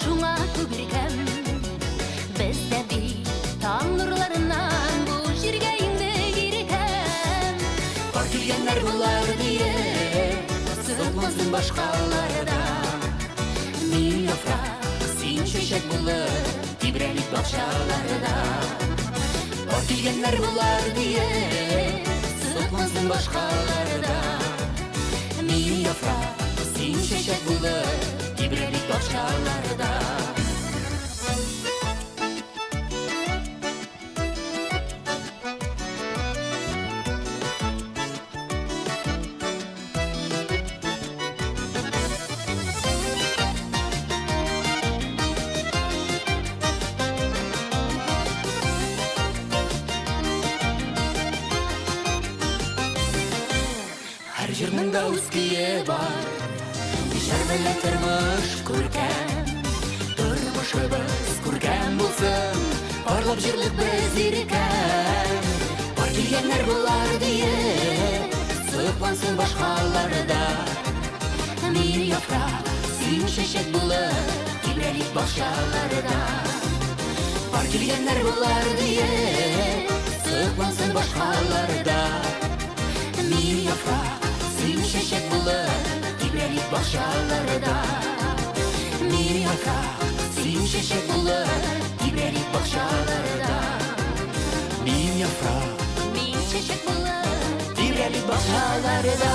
Şuna köpürkem Bizde bir tam nurlarından Bu jirge indi girkem Var kelganlar bo'lar diye Sig'masın boshqalarda Ming yofroq sen chechak bo'lib Tibralik bog'chalarda Var kelganlar bo'lar diye Sig'masın boshqalarda Ming yofroq sen chechak bo'lib Tibralik boshqalarda Her yerning da o'z kuyi bor Şarbeler turmuş kurken Turmuşu biz kurken bulsun Parlap jirlik biz yirken Var kelganlar bo'lar diye So'qmasin boshqalarda Ming yofroq sen chechak bo'lib Tibralik boshqalarda Var kelganlar bo'lar diye So'qmasin boshqalarda Ming yofroq sen chechak bo'lib Tibralik boshqalarda Ming yofroq sen chechak bo'lib Tibralik boshqalarda Ming yofroq Ming chechak bo'lib Tibralik boshqalarda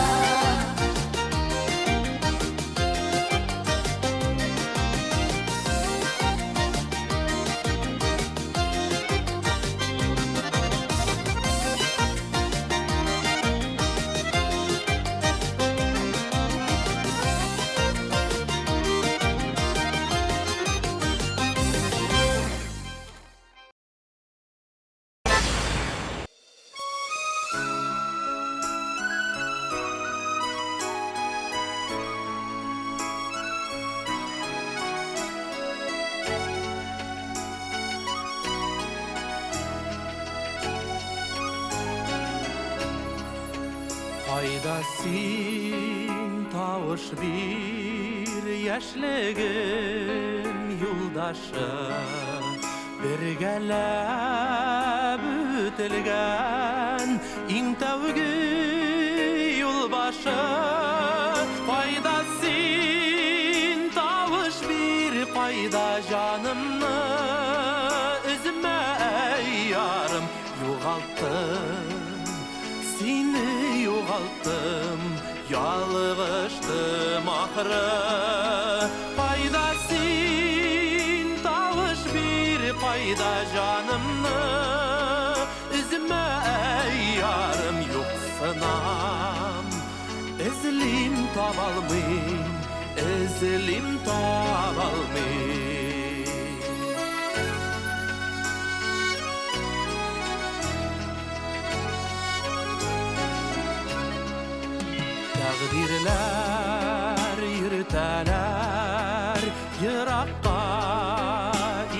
Qayda sin tavuş bir yaşligim yoldaşı Birgelep ütilgen in tevgi yolbaşı Qayda sin tavuş bir qayda canımı üzme yarım yoğalttım Seni yoğalttım, yalğıştım ahırı Paydasin tavuş bir payda canımını Üzme yarım yoksanam Ezilim tabalmayım, ezilim tabalmayım Takdirler yürüteler Yırakka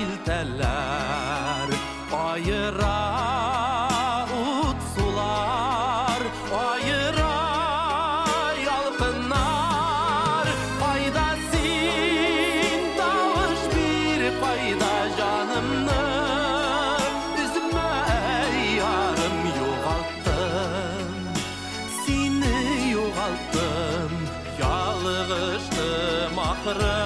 ilteler Ayıra utsular Ayıra yalkınlar Paydasin tavuş bir payda canımını Üzme yarım yoğalttım Seni yoğalttım, yalğıştım ahırı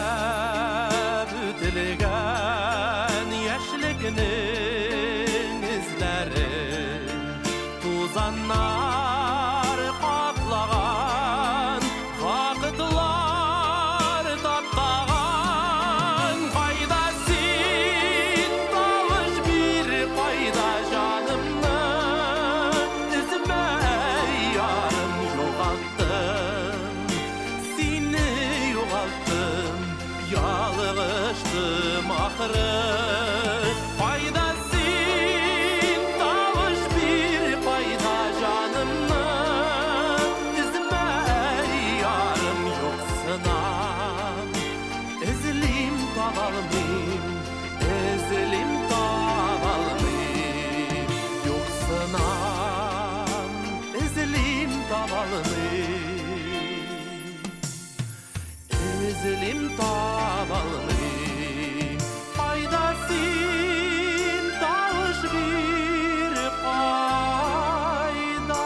Dilgelep ütilgen yaşliginin izleri Tuzanlar kaplagan Vakıtlar tatlagan Qaydasin tavuş bir qayda canımını Üzme yarım yoğalttım Seni yoğalttım Yalğıştım ahırı Paydasin tavuş bir payda canımını Üzme yarım yoksanam Ezilim tabalmayım, ezilim tabalmayım Yoksanam ezilim tabalmayım Ezilim tabalmayım Paydasin tavuş bir payda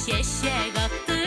Şeşek attı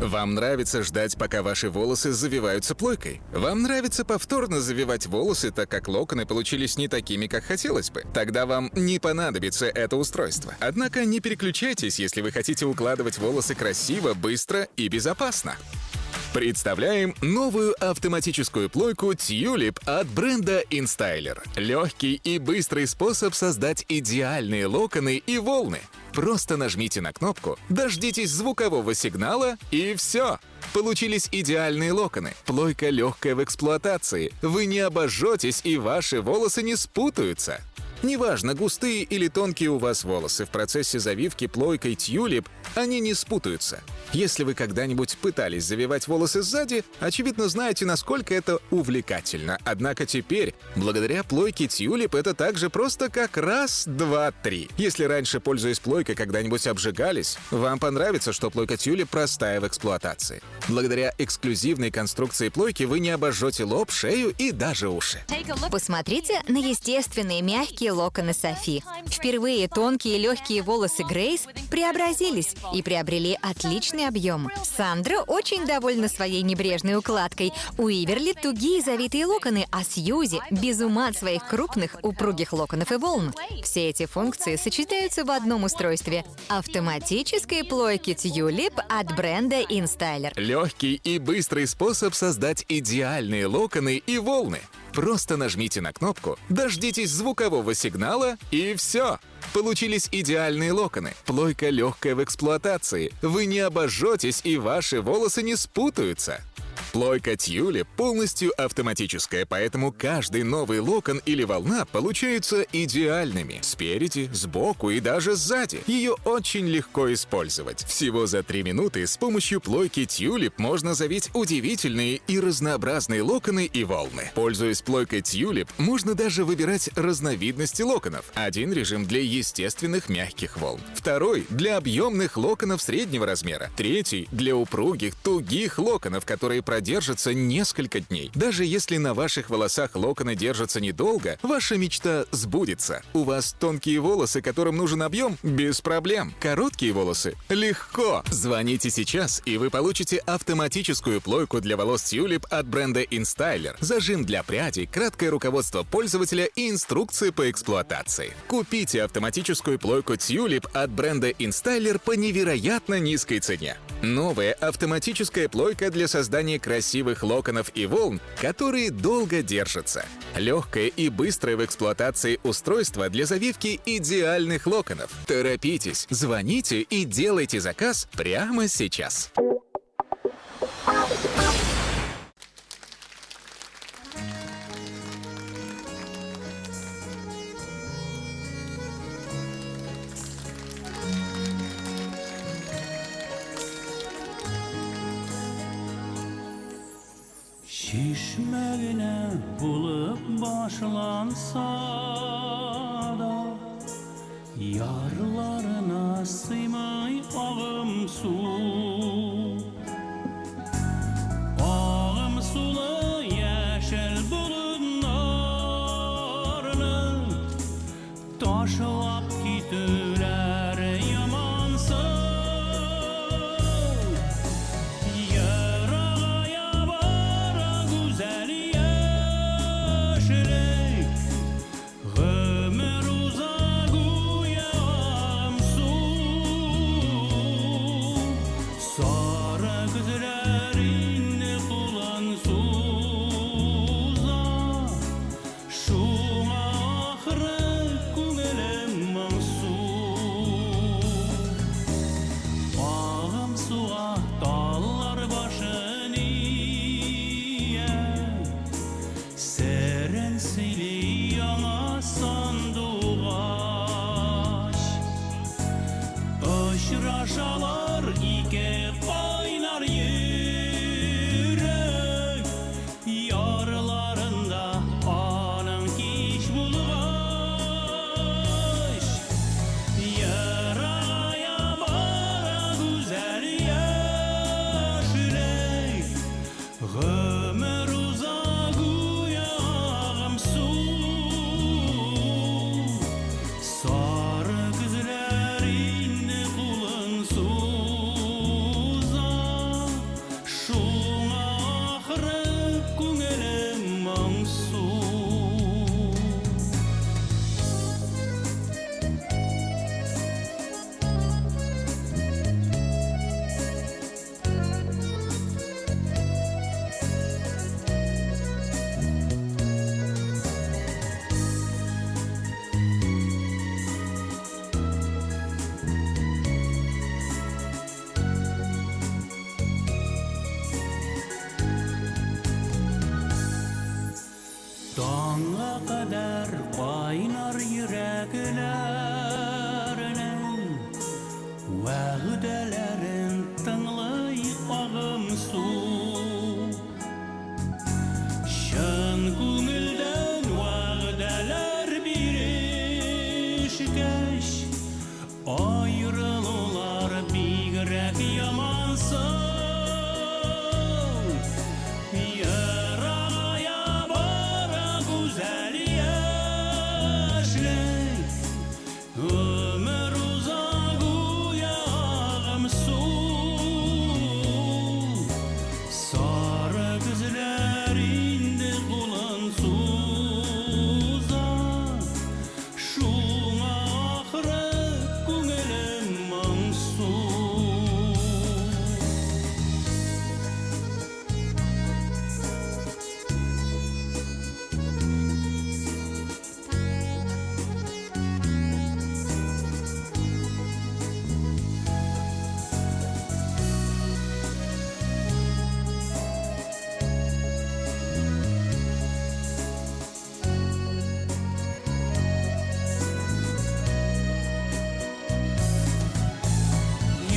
Вам нравится ждать, пока ваши волосы завиваются плойкой? Вам нравится повторно завивать волосы, так как локоны получились не такими, как хотелось бы? Тогда вам не понадобится это устройство. Однако не переключайтесь, если вы хотите укладывать волосы красиво, быстро и безопасно. Представляем новую автоматическую плойку Tulip от бренда InStyler. Легкий и быстрый способ создать идеальные локоны и волны. Просто нажмите на кнопку, дождитесь звукового сигнала и все. Получились идеальные локоны. Плойка легкая в эксплуатации. Вы не обожжетесь и ваши волосы не спутаются. Неважно, густые или тонкие у вас волосы, в процессе завивки плойкой Tulip они не спутаются. Если вы когда-нибудь пытались завивать волосы сзади, очевидно знаете, насколько это увлекательно. Однако теперь, благодаря плойке Tulip, это так же просто, как раз, два, три. Если раньше, пользуясь плойкой, когда-нибудь обжигались, вам понравится, что плойка Tulip простая в эксплуатации. Благодаря эксклюзивной конструкции плойки вы не обожжете лоб, шею и даже уши. Посмотрите на естественные мягкие локоны Софи. Впервые тонкие и легкие волосы Грейс преобразились и приобрели отличный объем. Сандра очень довольна своей небрежной укладкой. У Иверли тугие завитые локоны, а Сьюзи без ума от своих крупных упругих локонов и волн. Все эти функции сочетаются в одном устройстве — автоматической плойки Tulip от бренда InStyler. Легкий и быстрый способ создать идеальные локоны и волны. Просто нажмите на кнопку, дождитесь звукового сигнала и все. Получились идеальные локоны. Плойка легкая в эксплуатации. Вы не обожжетесь и ваши волосы не спутаются. Плойка Tulip полностью автоматическая, поэтому каждый новый локон или волна получаются идеальными. Спереди, сбоку и даже сзади. Ее очень легко использовать. Всего за 3 минуты с помощью плойки Tulip можно завить удивительные и разнообразные локоны и волны. Пользуясь плойкой Tulip, можно даже выбирать разновидности локонов. Один режим для естественных мягких волн. Второй — для объемных локонов среднего размера. Третий — для упругих, тугих локонов, которые продержатся несколько дней. Даже если на ваших волосах локоны держатся недолго, ваша мечта сбудется. У вас тонкие волосы, которым нужен объем? Без проблем. Короткие волосы? Легко. Звоните сейчас, и вы получите автоматическую плойку для волос Tulip от бренда InStyler. Зажим для прядей, краткое руководство пользователя и инструкции по эксплуатации. Купите автоматическую плойку Tulip от бренда InStyler по невероятно низкой цене. Новая автоматическая плойка для создания красивых локонов и волн, которые долго держатся. Легкое и быстрое в эксплуатации устройство для завивки идеальных локонов. Торопитесь, звоните и делайте заказ прямо сейчас. Şişmegine bulup başlansa da yarlarına sıymay ağım su. Ağım sulu yeşil bulunlarını taşlap gittiler yamansın. Şaşalar iki kaynar yürek yarlarında anın hiç bulgaç yaraya bara güzel yaşırek ömür uzak uyağım su sarı güzlerin kulun su kadar kaynar yüreklerinin Vəğdələrin tınlay ağım su Şan gümülden vəğdələr bir işkeş Ayrılılar bigrək yamansın Yaraya bara güzel yaşlık Ömür uzak uyağım su Sarı kızlar indi kulansıza Şuna ahırı күңелім маңсу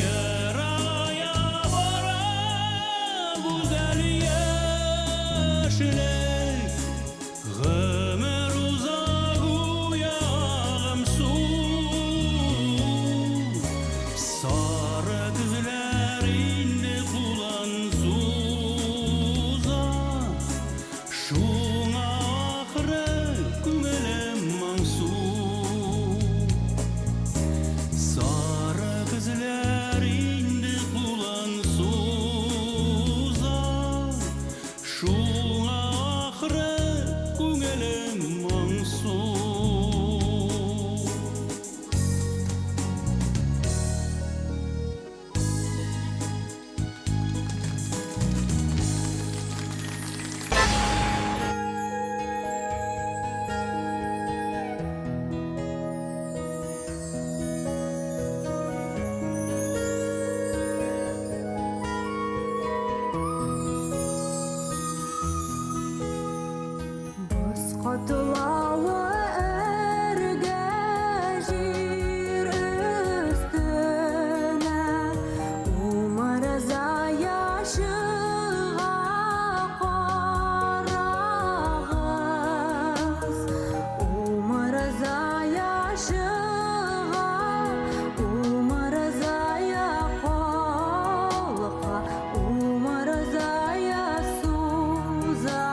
Yaraya bara güzel yaşlık Ömür uzak uyağım su Sarı kızlar indi kulansıza Şuna ahırı күңелім маңсу Sarı kızlar indi kulansıza Şuna ahırı күңелім маңсу Котылалы әргәжир өстенә Умырза яшыға қарағыз Умырза яшыға Умырза яқолқа Умырза ясуза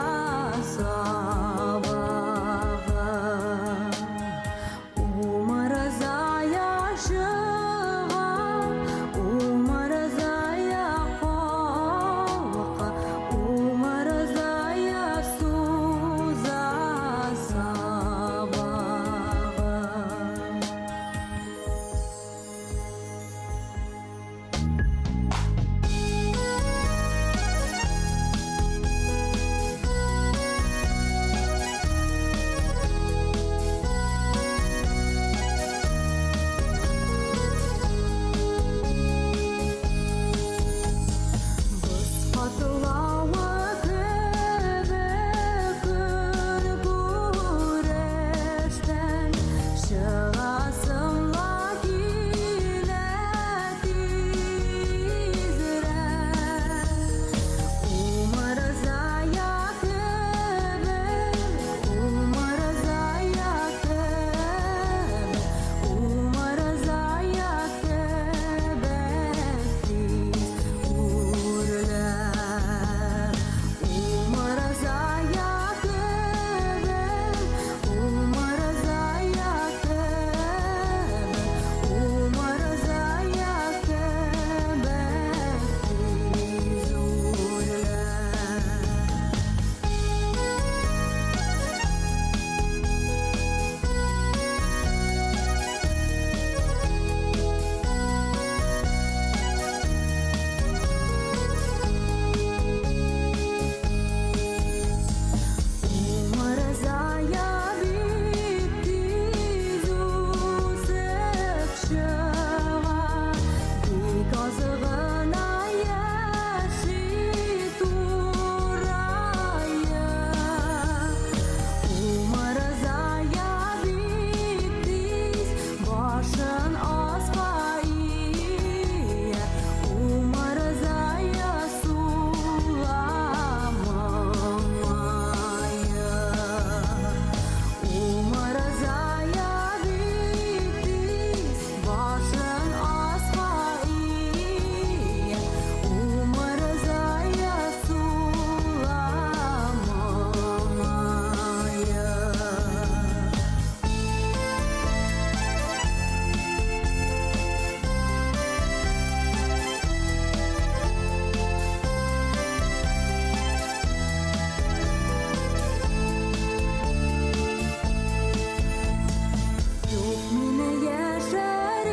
Yok mine yaşar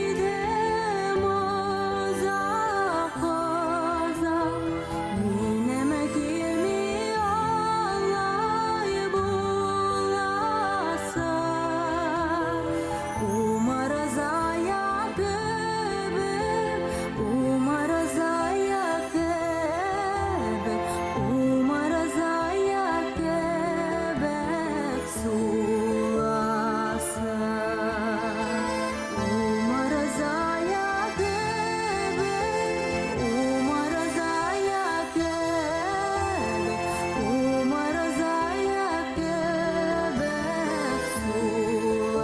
idem uzak uzak Mineme kimi alay bulasa Umarız ayak öbür Umarız ayak öbür Umarız ayak öbür sulasa Umarız ayak öbür Umarız ayak öbür Umarız ayak öbür sulasa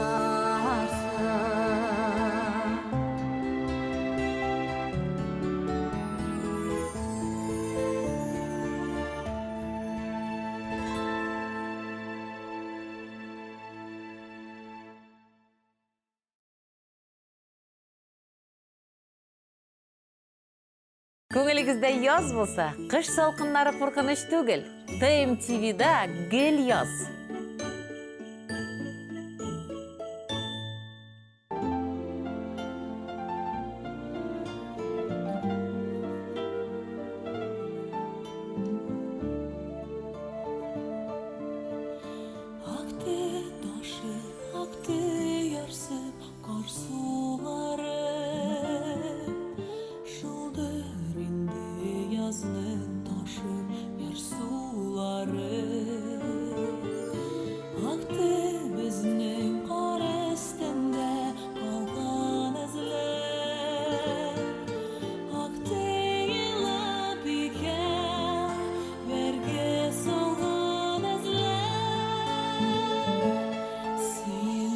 Көңіліңізде яз болса, қыш салқынлары қорқыныш түгіл. ТМ-ТВ-да гел яз. Aktı taşı, aktı yarsıp kar suları Şıldır indi yazның taşı yar suları Aktı bizning qor astında qalgan izlar Aktı yillab ekan verga solgan izlar Sen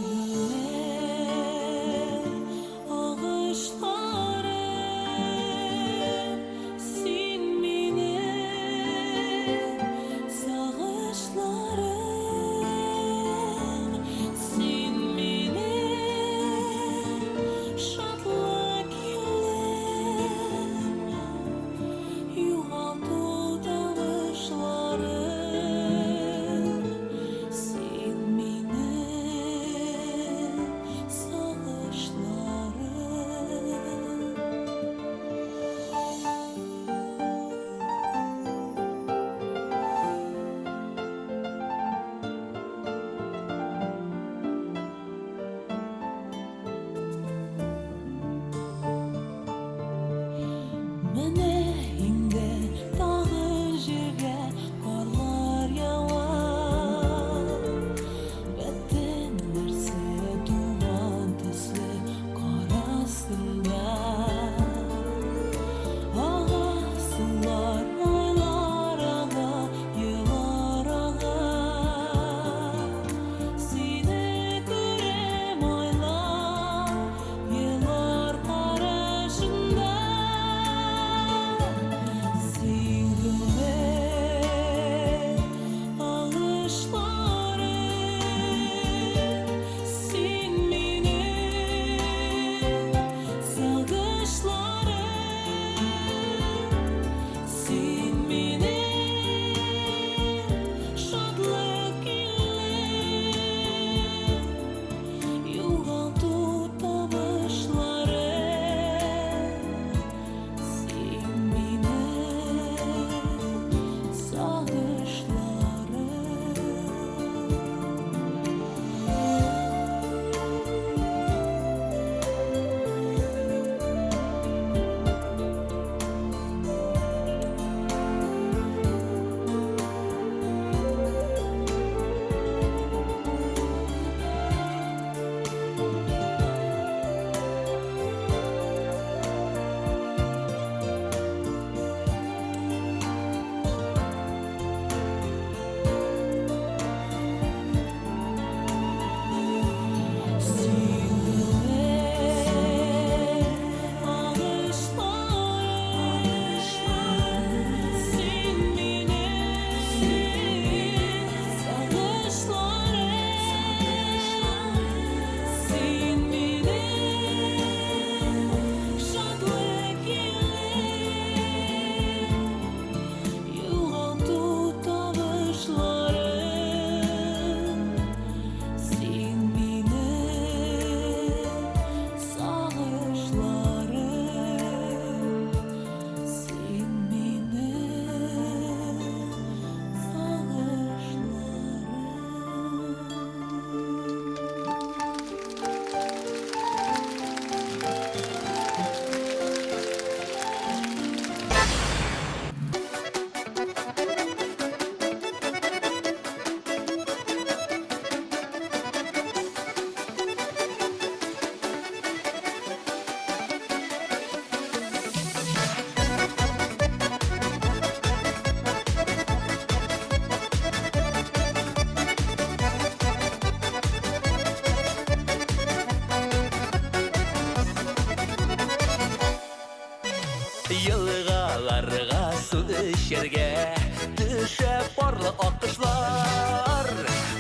mahşerge düşep barlı akışlar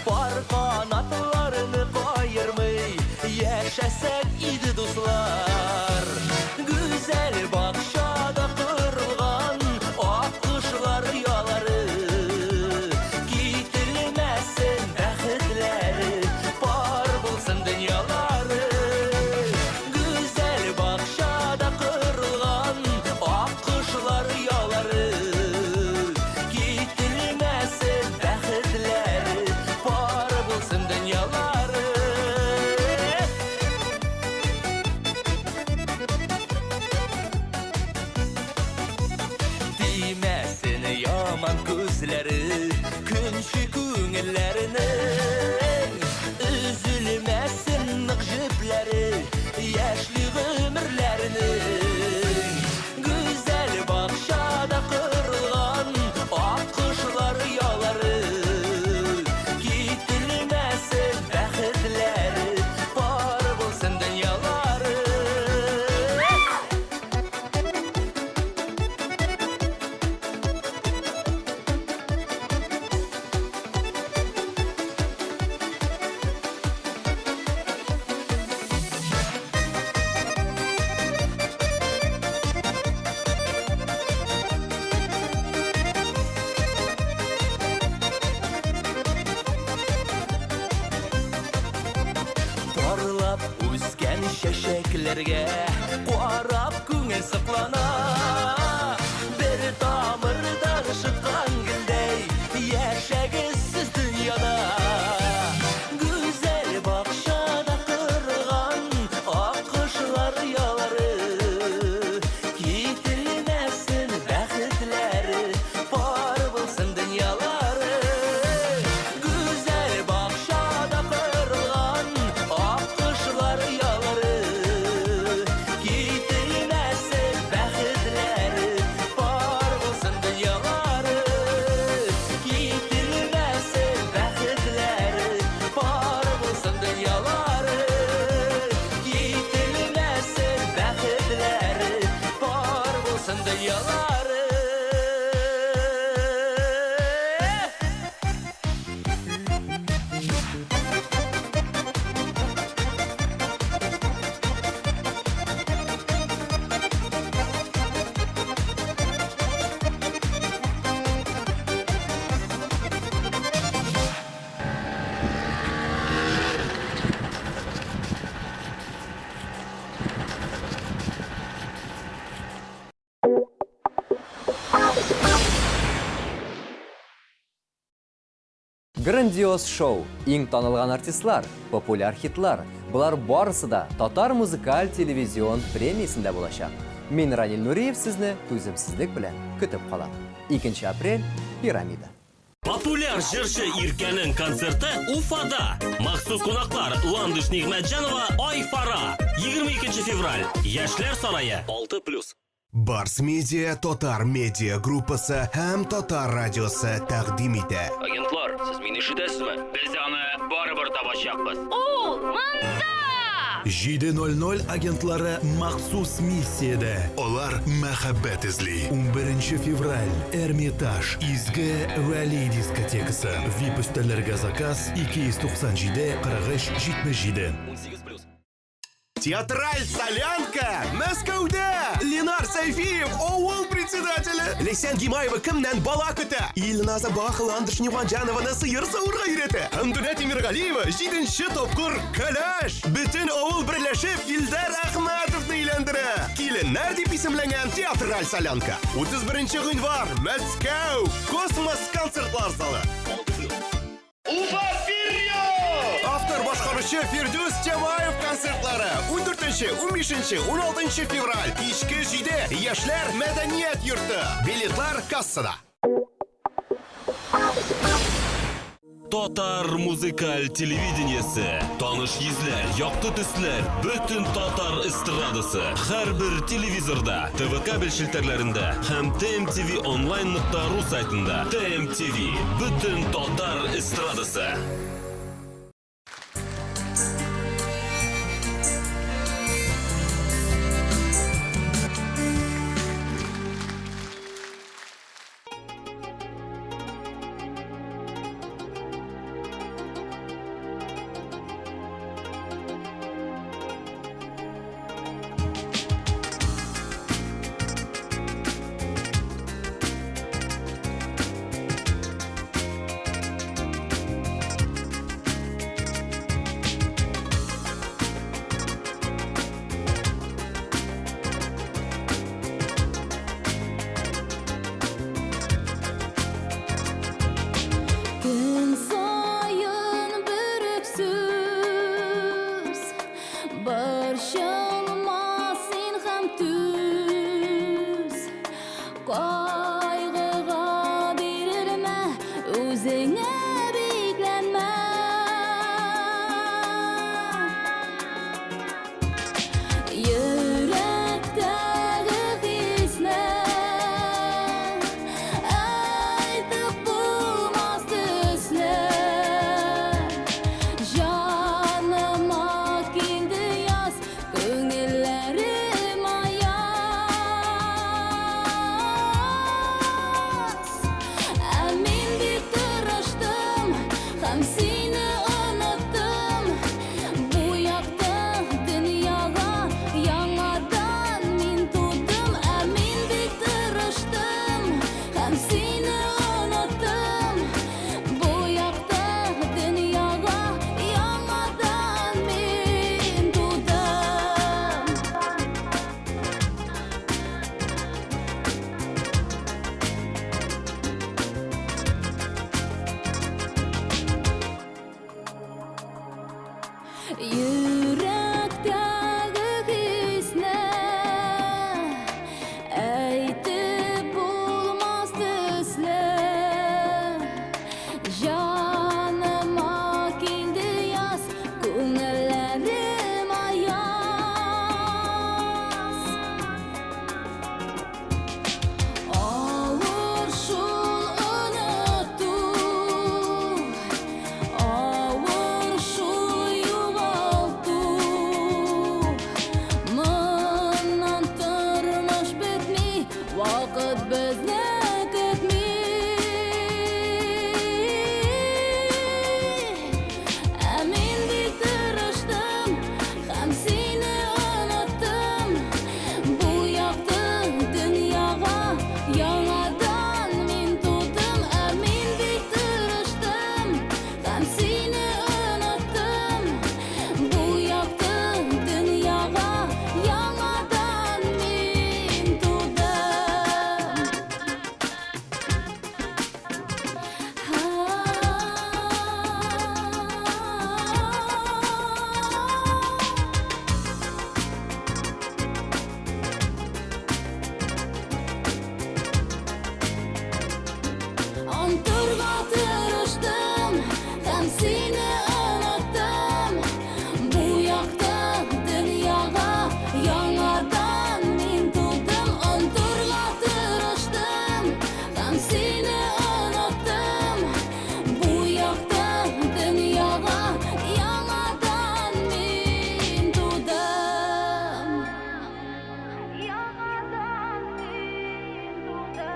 Bar kanatlarını kayırmay yaşasak idi dostlar Güzel bakşada kırılgan akışlar yaları Gitilmesin bəxtləri Bar bulsun dünyaları Güzel bakşada kırılgan akışlar yaları Gitilmesin bəxtləri Bar bulsun dünyaları Değmesin yaman gözleri Künçü көңіллерінің Üzülmesin nıqjipleri Yaşlı ömürlerinin Güzel bakşada kırılgan Akışlar yaları Gitilmesin bəxtləri Bar bulsun dünyaları Parlap o'sgan shashaklarga qarab ko'ngil saqlana Bir tomirdan chiqqan gulday yashagisiz dunyoda Güzel bakşada qirg'an oqishlar yolari Gitilmesin bəxtləri Bar bulsun dünyalari Güzel bakşada qirg'an akışlar yaları Gitilmesin bəxtləri Bar bulsun dünyaları Gitilmesin bəxtləri Bar bulsun dünyaları Gitilmesin bəxtləri Bar bulsun dünyaları Грандиоз шоу, иң танылған артистлар, популяр хитлар. Бұлар барысы да Татар музыкаль телевизион премиясында болашақ. Мен Ранил Нуриев сізні төзімсіздік білән күтіп қалам. 2 апрель Пирамида. Популяр жыршы Иркәнең концерты Уфада. Махсус кунаклар Ландыш Нигъмәтҗанова, Айфара. 22 февраль. Яшьләр сарае 6+. Барс Медиа Татар медиа группасы һәм Татар радиосы тәкъдим итә. Агентлар, сез мине ишетәсезме? Без аны барыбер табачакбыз. Ул монда! 7:00 агентлары махсус миссиядә. Алар мәхәббәт эзли. 11 февраль. Эрмитаж. Изге Вәли дискотекасы. VIP өстәлләргә заказ 297 43 77. 18+. Театраль Солянка Мәскәүдә! Ленар Сайфиев, авыл председателе. Лесян Гимаева кемнән бала көтә? Илназа Бахыландыш Ниванҗанованы сыер савырга өйрәтә. Хәмдүнә Тимергалиева 7нче тапкыр кәләш. Бөтен авыл берләшеп Илдар Әхмәтовны өйләндерә. Киленнәр дип исемләнгән Театраль Солянка. 31 гыйнвар Мәскәү Космос концертлар залы. Уфа вперед! Автор башкаручы Фирдус Тямаев концертлары 14-15-16 февраль кичке 7 яшьләр мәдәният йорты. Билетлар кассада. Татар музыкаль телевидениесе. Таныш йөзләр, якты төсләр, бөтен татар эстрадасы. Һәрбер телевизорда, ТВ кабель шелтәрләрендә һәм TMTV online.ru сайтында. TMTV, бөтен татар эстрадасы. Борчылмасын һәм түз Кайгыга бирелмә, үзеңә бикләнмә Йөрәктәге хисне әйтеп булмас төсле Жаныма килде яз, күңелләрем аяз Ә мин бик тырыштым, һәм сине оныттым Бу якта дөньяга яңадан мин тудым Ә мин бик тырыштым, һәм сине оныттым Бу якта дөньяга яңадан мин тудым Йөрәктәге хисне әйтеп булмас төсле Жаныма килде яз, күңелләрем аяз Авыр шул оныту Авыр шул югалту Моннан тормыш бетми, вакыт безне көтми Ә мин бик тырыштым, һәм сине оныттым Бу якты дөньяга яңадан мин тудым Ә мин бик тырыштым, һәм сине оныттым Бу якты дөньяга яңадан мин тудым Онтырга тырыштым, һәм сине оныттым Бу якта дөньяга яңадан мин тудым Онтырга тырыштым, һәм сине оныттым Бу якта дөньяга яңадан мин тудым Яңадан мин тудым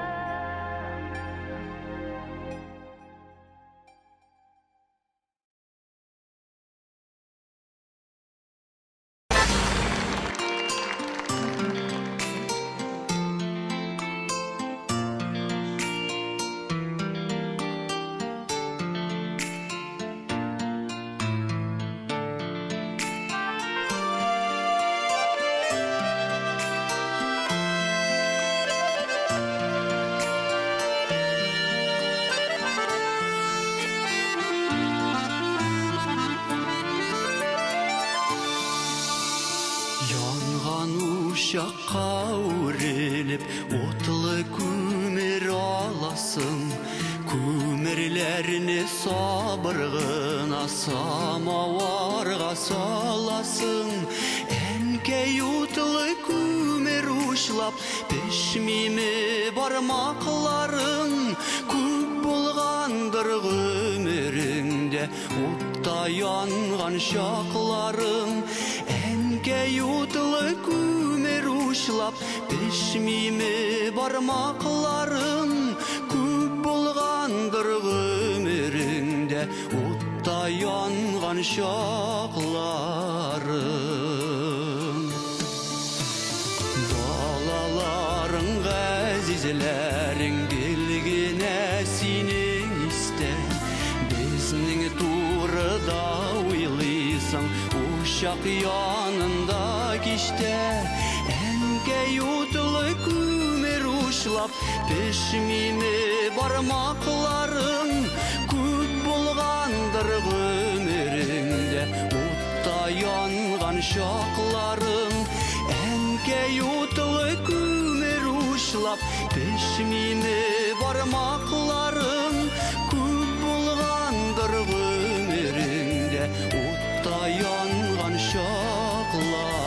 Янган ушакка үрелеп, отлы күмер аласың Күмерләрне сабыр гына самаварга саласың Әнкәй утлы күмер учлап, пешмиме бармакларың Күп булгандыр гомереңдә, утта янган чакларың Әнкәй утлы күмер учлап, пешмиме бармакларың Күп булгандыр гомереңдә, утта янган чакларың Балаларың газизләрең гелгенә синең истә Безнең турыда уйлыйсың Ушак янында кичтә Әнкәй утлы күмер учлап, пешмиме бармакларың Күп булгандыр гомереңдә, утта янган таянған шақларың әнкей ұтылы көмір ұшылап пішмеймі бармақларың көп болғандыр өміріңде отта янған шақларың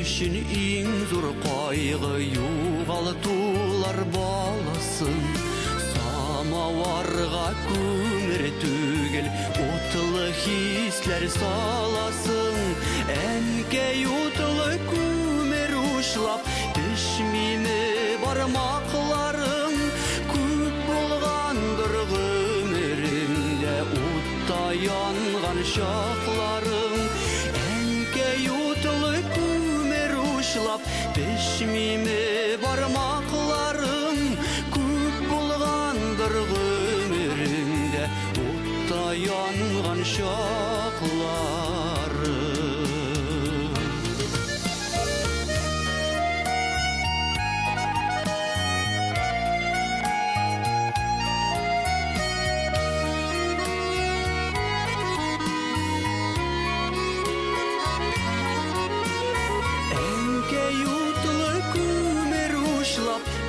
үшін ең зор қайғы юғалтулар баласын самауарға көмір төгіл отылы хислер саласын әнкей отылы көмір ұшылап пішмеймі бармақларың көп болғандыр өміріңде отта янған шақларың әнкей отылы көмір ұшылап пішмеймі бармақларың көп болғандыр өміріңде отта янған шақларың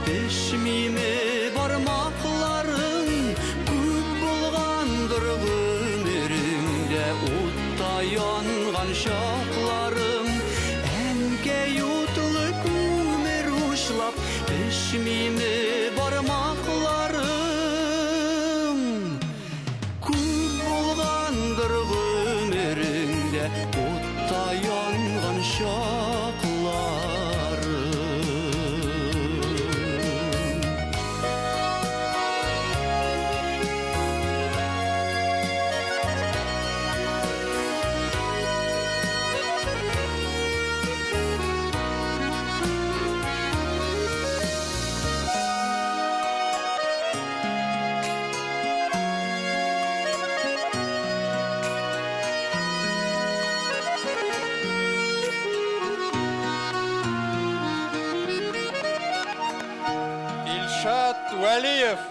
пішмеймі бармақларың көп болғандыр өміріңде отта янған шақларың әнкей отылы көмір ұшылап пішмеймі бармақларың көп болғандыр өміріңде отта янған шақларың Илшат Валиев.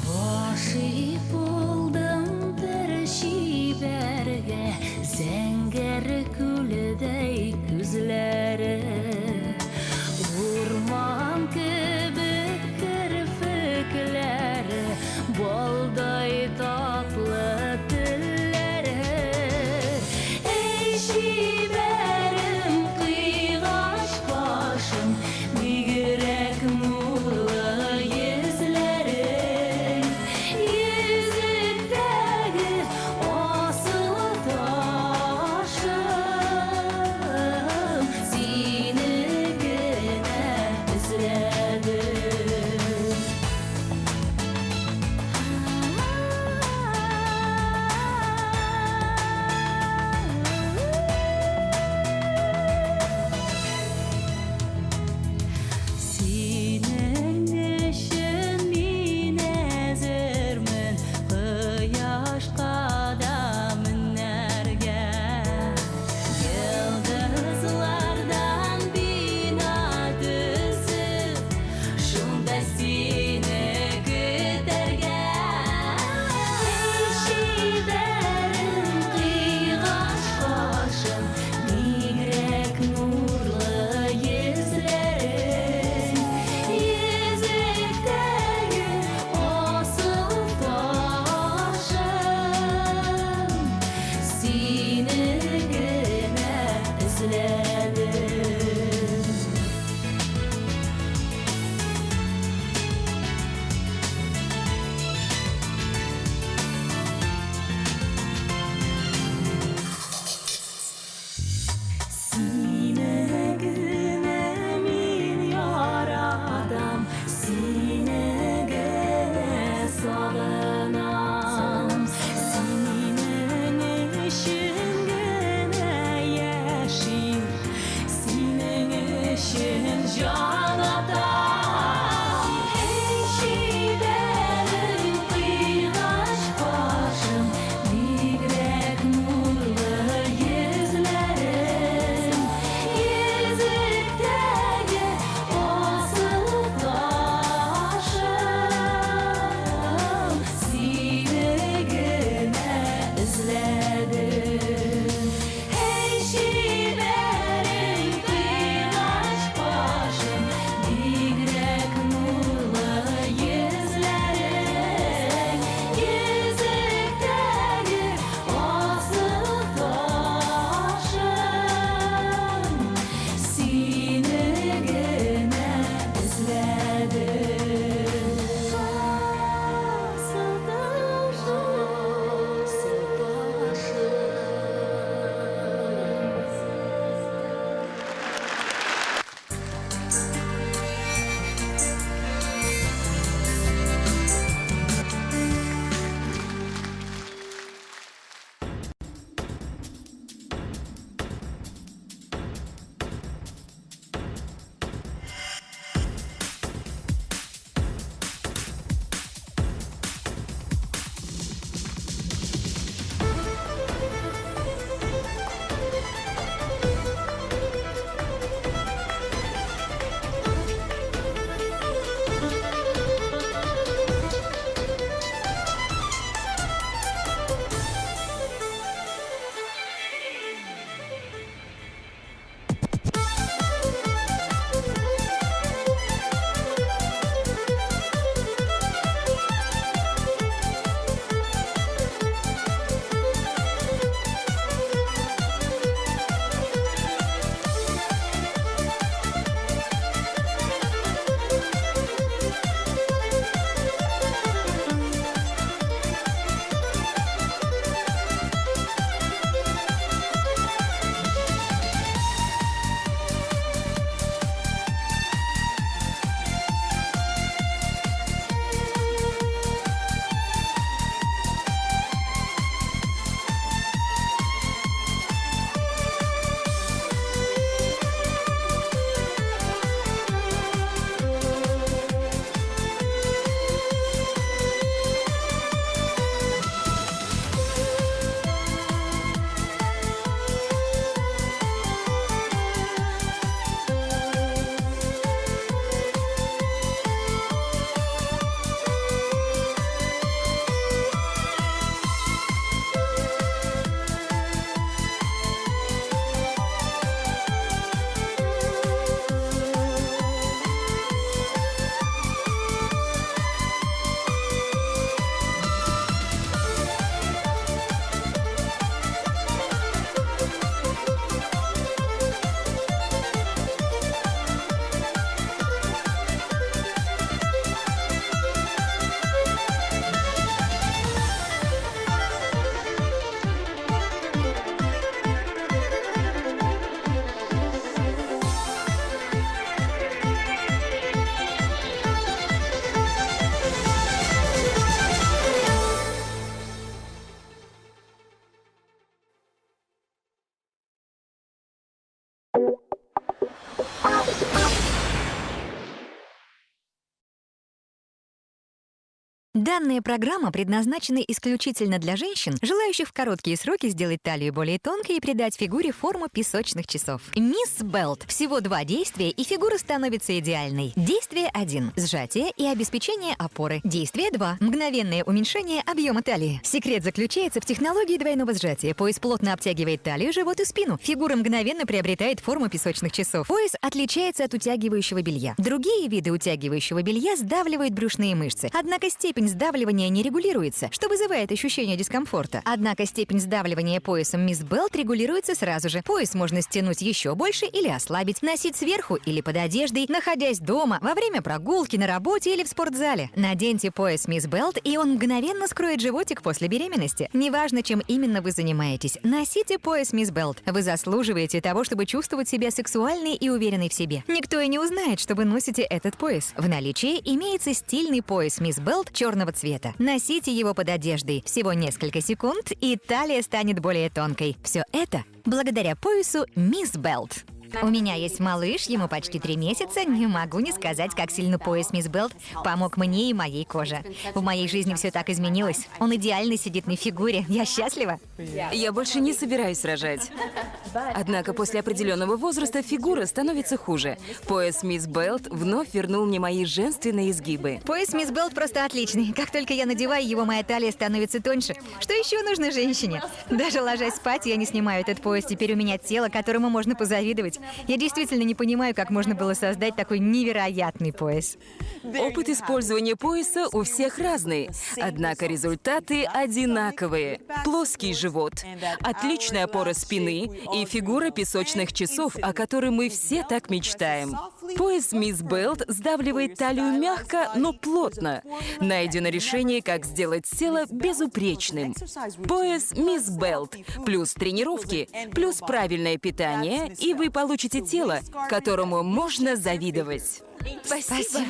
Ғашиқ болдым бір шибәргә, зәңгәр күлдәй күзләре, урман кебек кірпекләре, балдай татлы телләре. Ей шибәрем, қиғаш башым, бигрәк нурлы йөзләрең, йөзектәге асыл ташым, сине генә эзләдем. Синең өчен мин әзермен, кояшка да менәргә. Йолдызлардан бина төзеп, шунда сине көтәргә. Ей шибәрем, кыйгаш башым, бигрәк нурлы йөзләрең, йөзектәге асыл ташым, сине генә эзләдем. Данная программа предназначена исключительно для женщин, желающих в короткие сроки сделать талию более тонкой и придать фигуре форму песочных часов. Мисс Белт. Всего 2 действия, и фигура становится идеальной. Действие 1. Сжатие и обеспечение опоры. Действие 2. Мгновенное уменьшение объема талии. Секрет заключается в технологии двойного сжатия. Пояс плотно обтягивает талию, живот и спину. Фигура мгновенно приобретает форму песочных часов. Пояс отличается от утягивающего белья. Другие виды утягивающего белья сдавливают брюшные мышцы. Однако степень сдавливания не регулируется, что вызывает ощущение дискомфорта. Однако степень сдавливания поясом Мисс Белт регулируется сразу же. Пояс можно стянуть еще больше или ослабить, носить сверху или под одеждой, находясь дома, во время прогулки, на работе или в спортзале. Наденьте пояс Мисс Белт, и он мгновенно скроет животик после беременности. Неважно, чем именно вы занимаетесь, носите пояс Мисс Белт. Вы заслуживаете того, чтобы чувствовать себя сексуальной и уверенной в себе. Никто и не узнает, что вы носите этот пояс. В наличии имеется стильный пояс Мисс Белт черного цвета. Носите его под одеждой. Всего несколько секунд, и талия станет более тонкой. Все это благодаря поясу Мисс Белт. У меня есть малыш, ему почти 3 месяца. Не могу не сказать, как сильно пояс Мисс Белт помог мне и моей коже. В моей жизни все так изменилось. Он идеально сидит на фигуре. Я счастлива. Я больше не собираюсь рожать. Однако после определенного возраста фигура становится хуже. Пояс Мисс Белт вновь вернул мне мои женственные изгибы. Пояс Мисс Белт просто отличный. Как только я надеваю его, моя талия становится тоньше. Что еще нужно женщине? Даже ложась спать, я не снимаю этот пояс. Теперь у меня тело, которому можно позавидовать. Я действительно не понимаю, как можно было создать такой невероятный пояс. Опыт использования пояса у всех разный, однако результаты одинаковые. Плоский живот, отличная опора спины и фигура песочных часов, о которой мы все так мечтаем. Пояс Мисс Белт сдавливает талию мягко, но плотно. Найдено решение, как сделать тело безупречным. Пояс Мисс Белт плюс тренировки, плюс правильное питание, и вы получите тело, которому можно завидовать. Спасибо.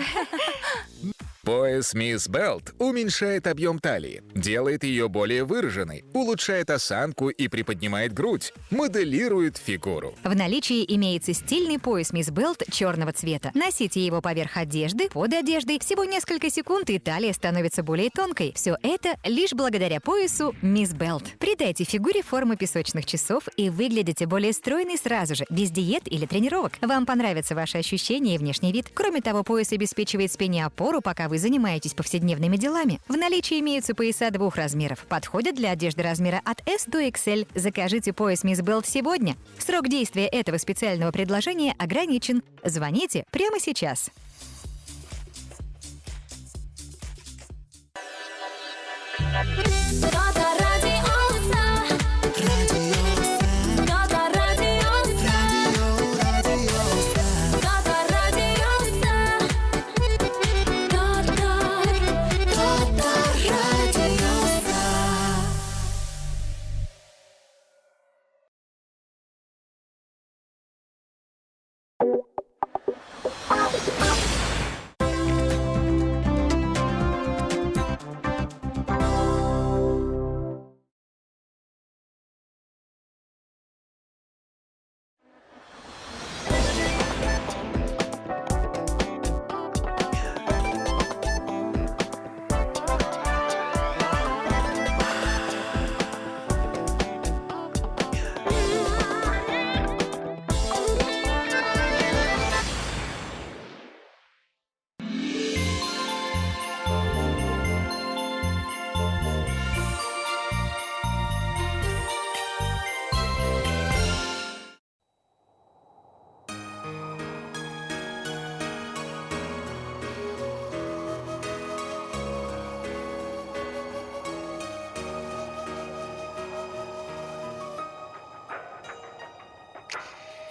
Пояс Мисс Белт уменьшает объем талии, делает ее более выраженной, улучшает осанку и приподнимает грудь, моделирует фигуру. В наличии имеется стильный пояс Мисс Белт черного цвета. Носите его поверх одежды, под одеждой. Всего несколько секунд, и талия становится более тонкой. Все это лишь благодаря поясу Мисс Белт. Придайте фигуре форму песочных часов и выглядите более стройной сразу же, без диет или тренировок. Вам понравятся ваши ощущения и внешний вид. Кроме того, пояс обеспечивает спине опору, пока вы занимаетесь повседневными делами. В наличии имеются пояса 2 размеров. Подходят для одежды размера от S до XL. Закажите пояс Мисс Белт сегодня. Срок действия этого специального предложения ограничен. Звоните прямо сейчас.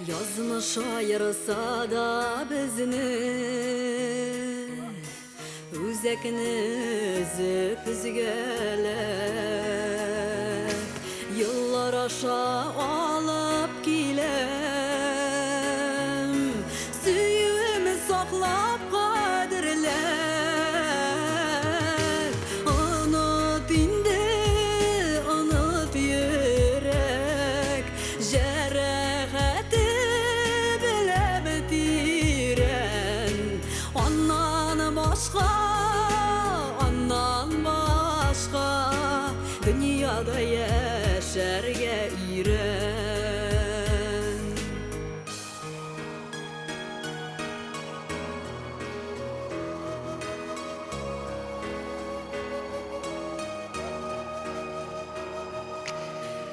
Yazmış ayırsa da bizni Üzekini üzüp üzgeler Yıllar aşağı alıp gilem Süyümü saklap kadirler Anıp indi, anıp yürek Jereheti başka, ondan iren.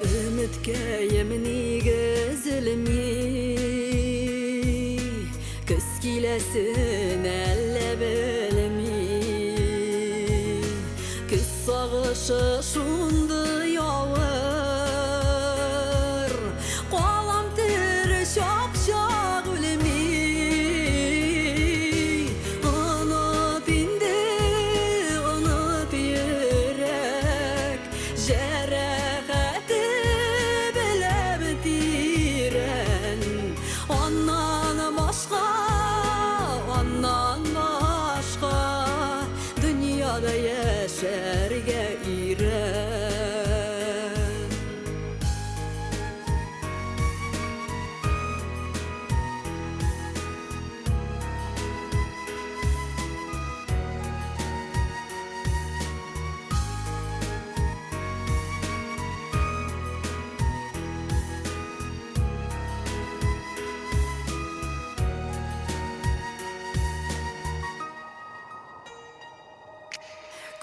Ümitke yemini gözülmi Kız kilesin elle belimi Kız sağışı şundu yavur Qolam tiri şapşak ölemi Unut indi, unut yürek Jerehati bile bitiren Ondan başka Dünyada yaşarga iren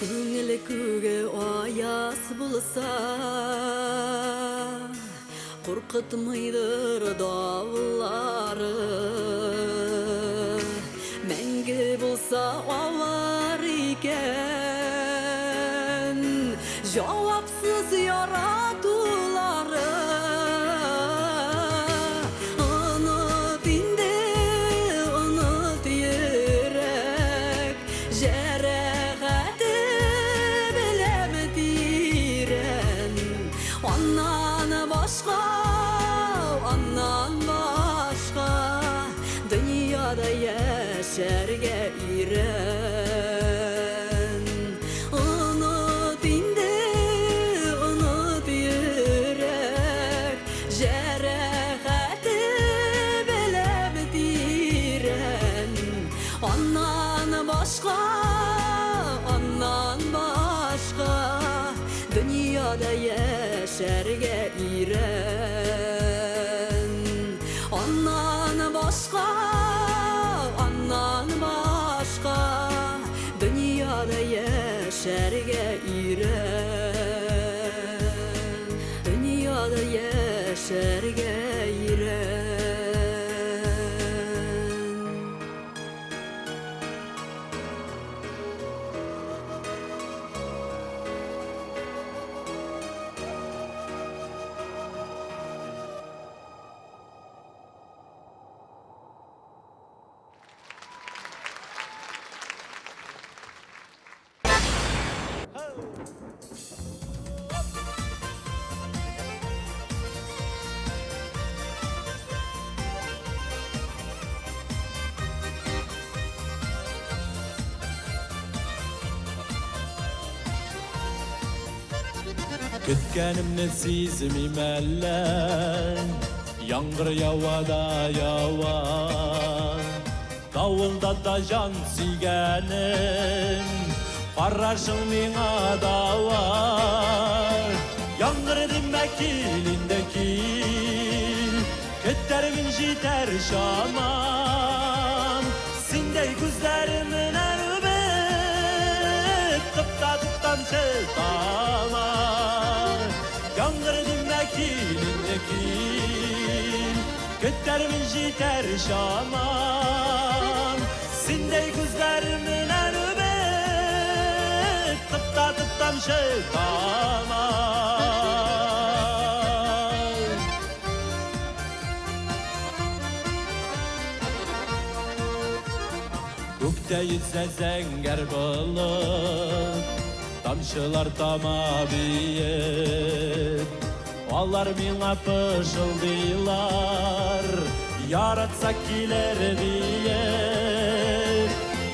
Көңілі көге аяс болса Қорқытмайдыр дауыллары Мәңгі болса алар екен Жауапсыз яратулары Unut indi, unut yürek Jerehati bile bitiren Ondan başka Dünyada yaşarga iren Unut indi, unut yürek Jerehati bile bitiren Ondan başka Dünyada yaşarga iren Ondan başka Dünyada yaşarga iren Dünyada yaşarga iren Kütkenimni sezmeymellen Yağmur yağada yağar Davulda da can suyganim Qarashing menga da var Yağmur demek elinde kil Keterim jiter şamam Sendey gözlerimin erbet Tıpta şeytanlar Yağmur demek elinde kil Keterim jiter şamam Sendey gözlerimin erbet Tıpta şeytanlar Gökte yüzse zenger balık Tamşılar tamabiyet Onlar mina pışıldıylar Yaratsak kiler diye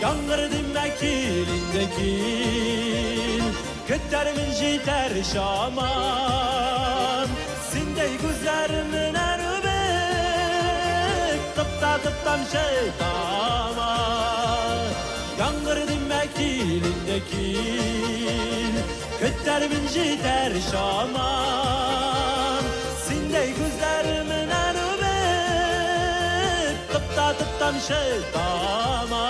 Yağmur demek elinde kil Keterimin jiter şamam Sendey gözlerimin erbet Tıptam şeytama Yağmur demek elinde kil Keterimin jiter şamam tıptan şeytanay.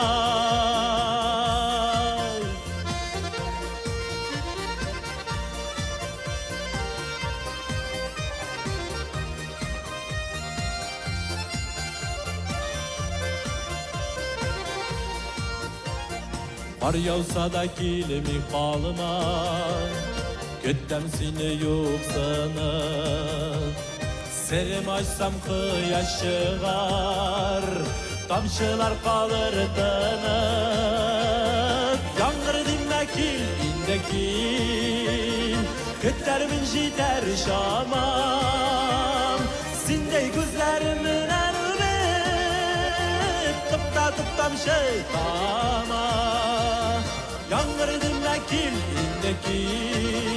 Var yağsa da kilimi halıma, Göttem seni yoksana. Serim açsam kıyaş çıkar, Tamşılar kalır dönüp. Yağmur dinmekil indekil, Götlerimin jiter şamam. Sindey gözlerimin elbet, Tıptam şeytana. Yağmur dinmekil indekil,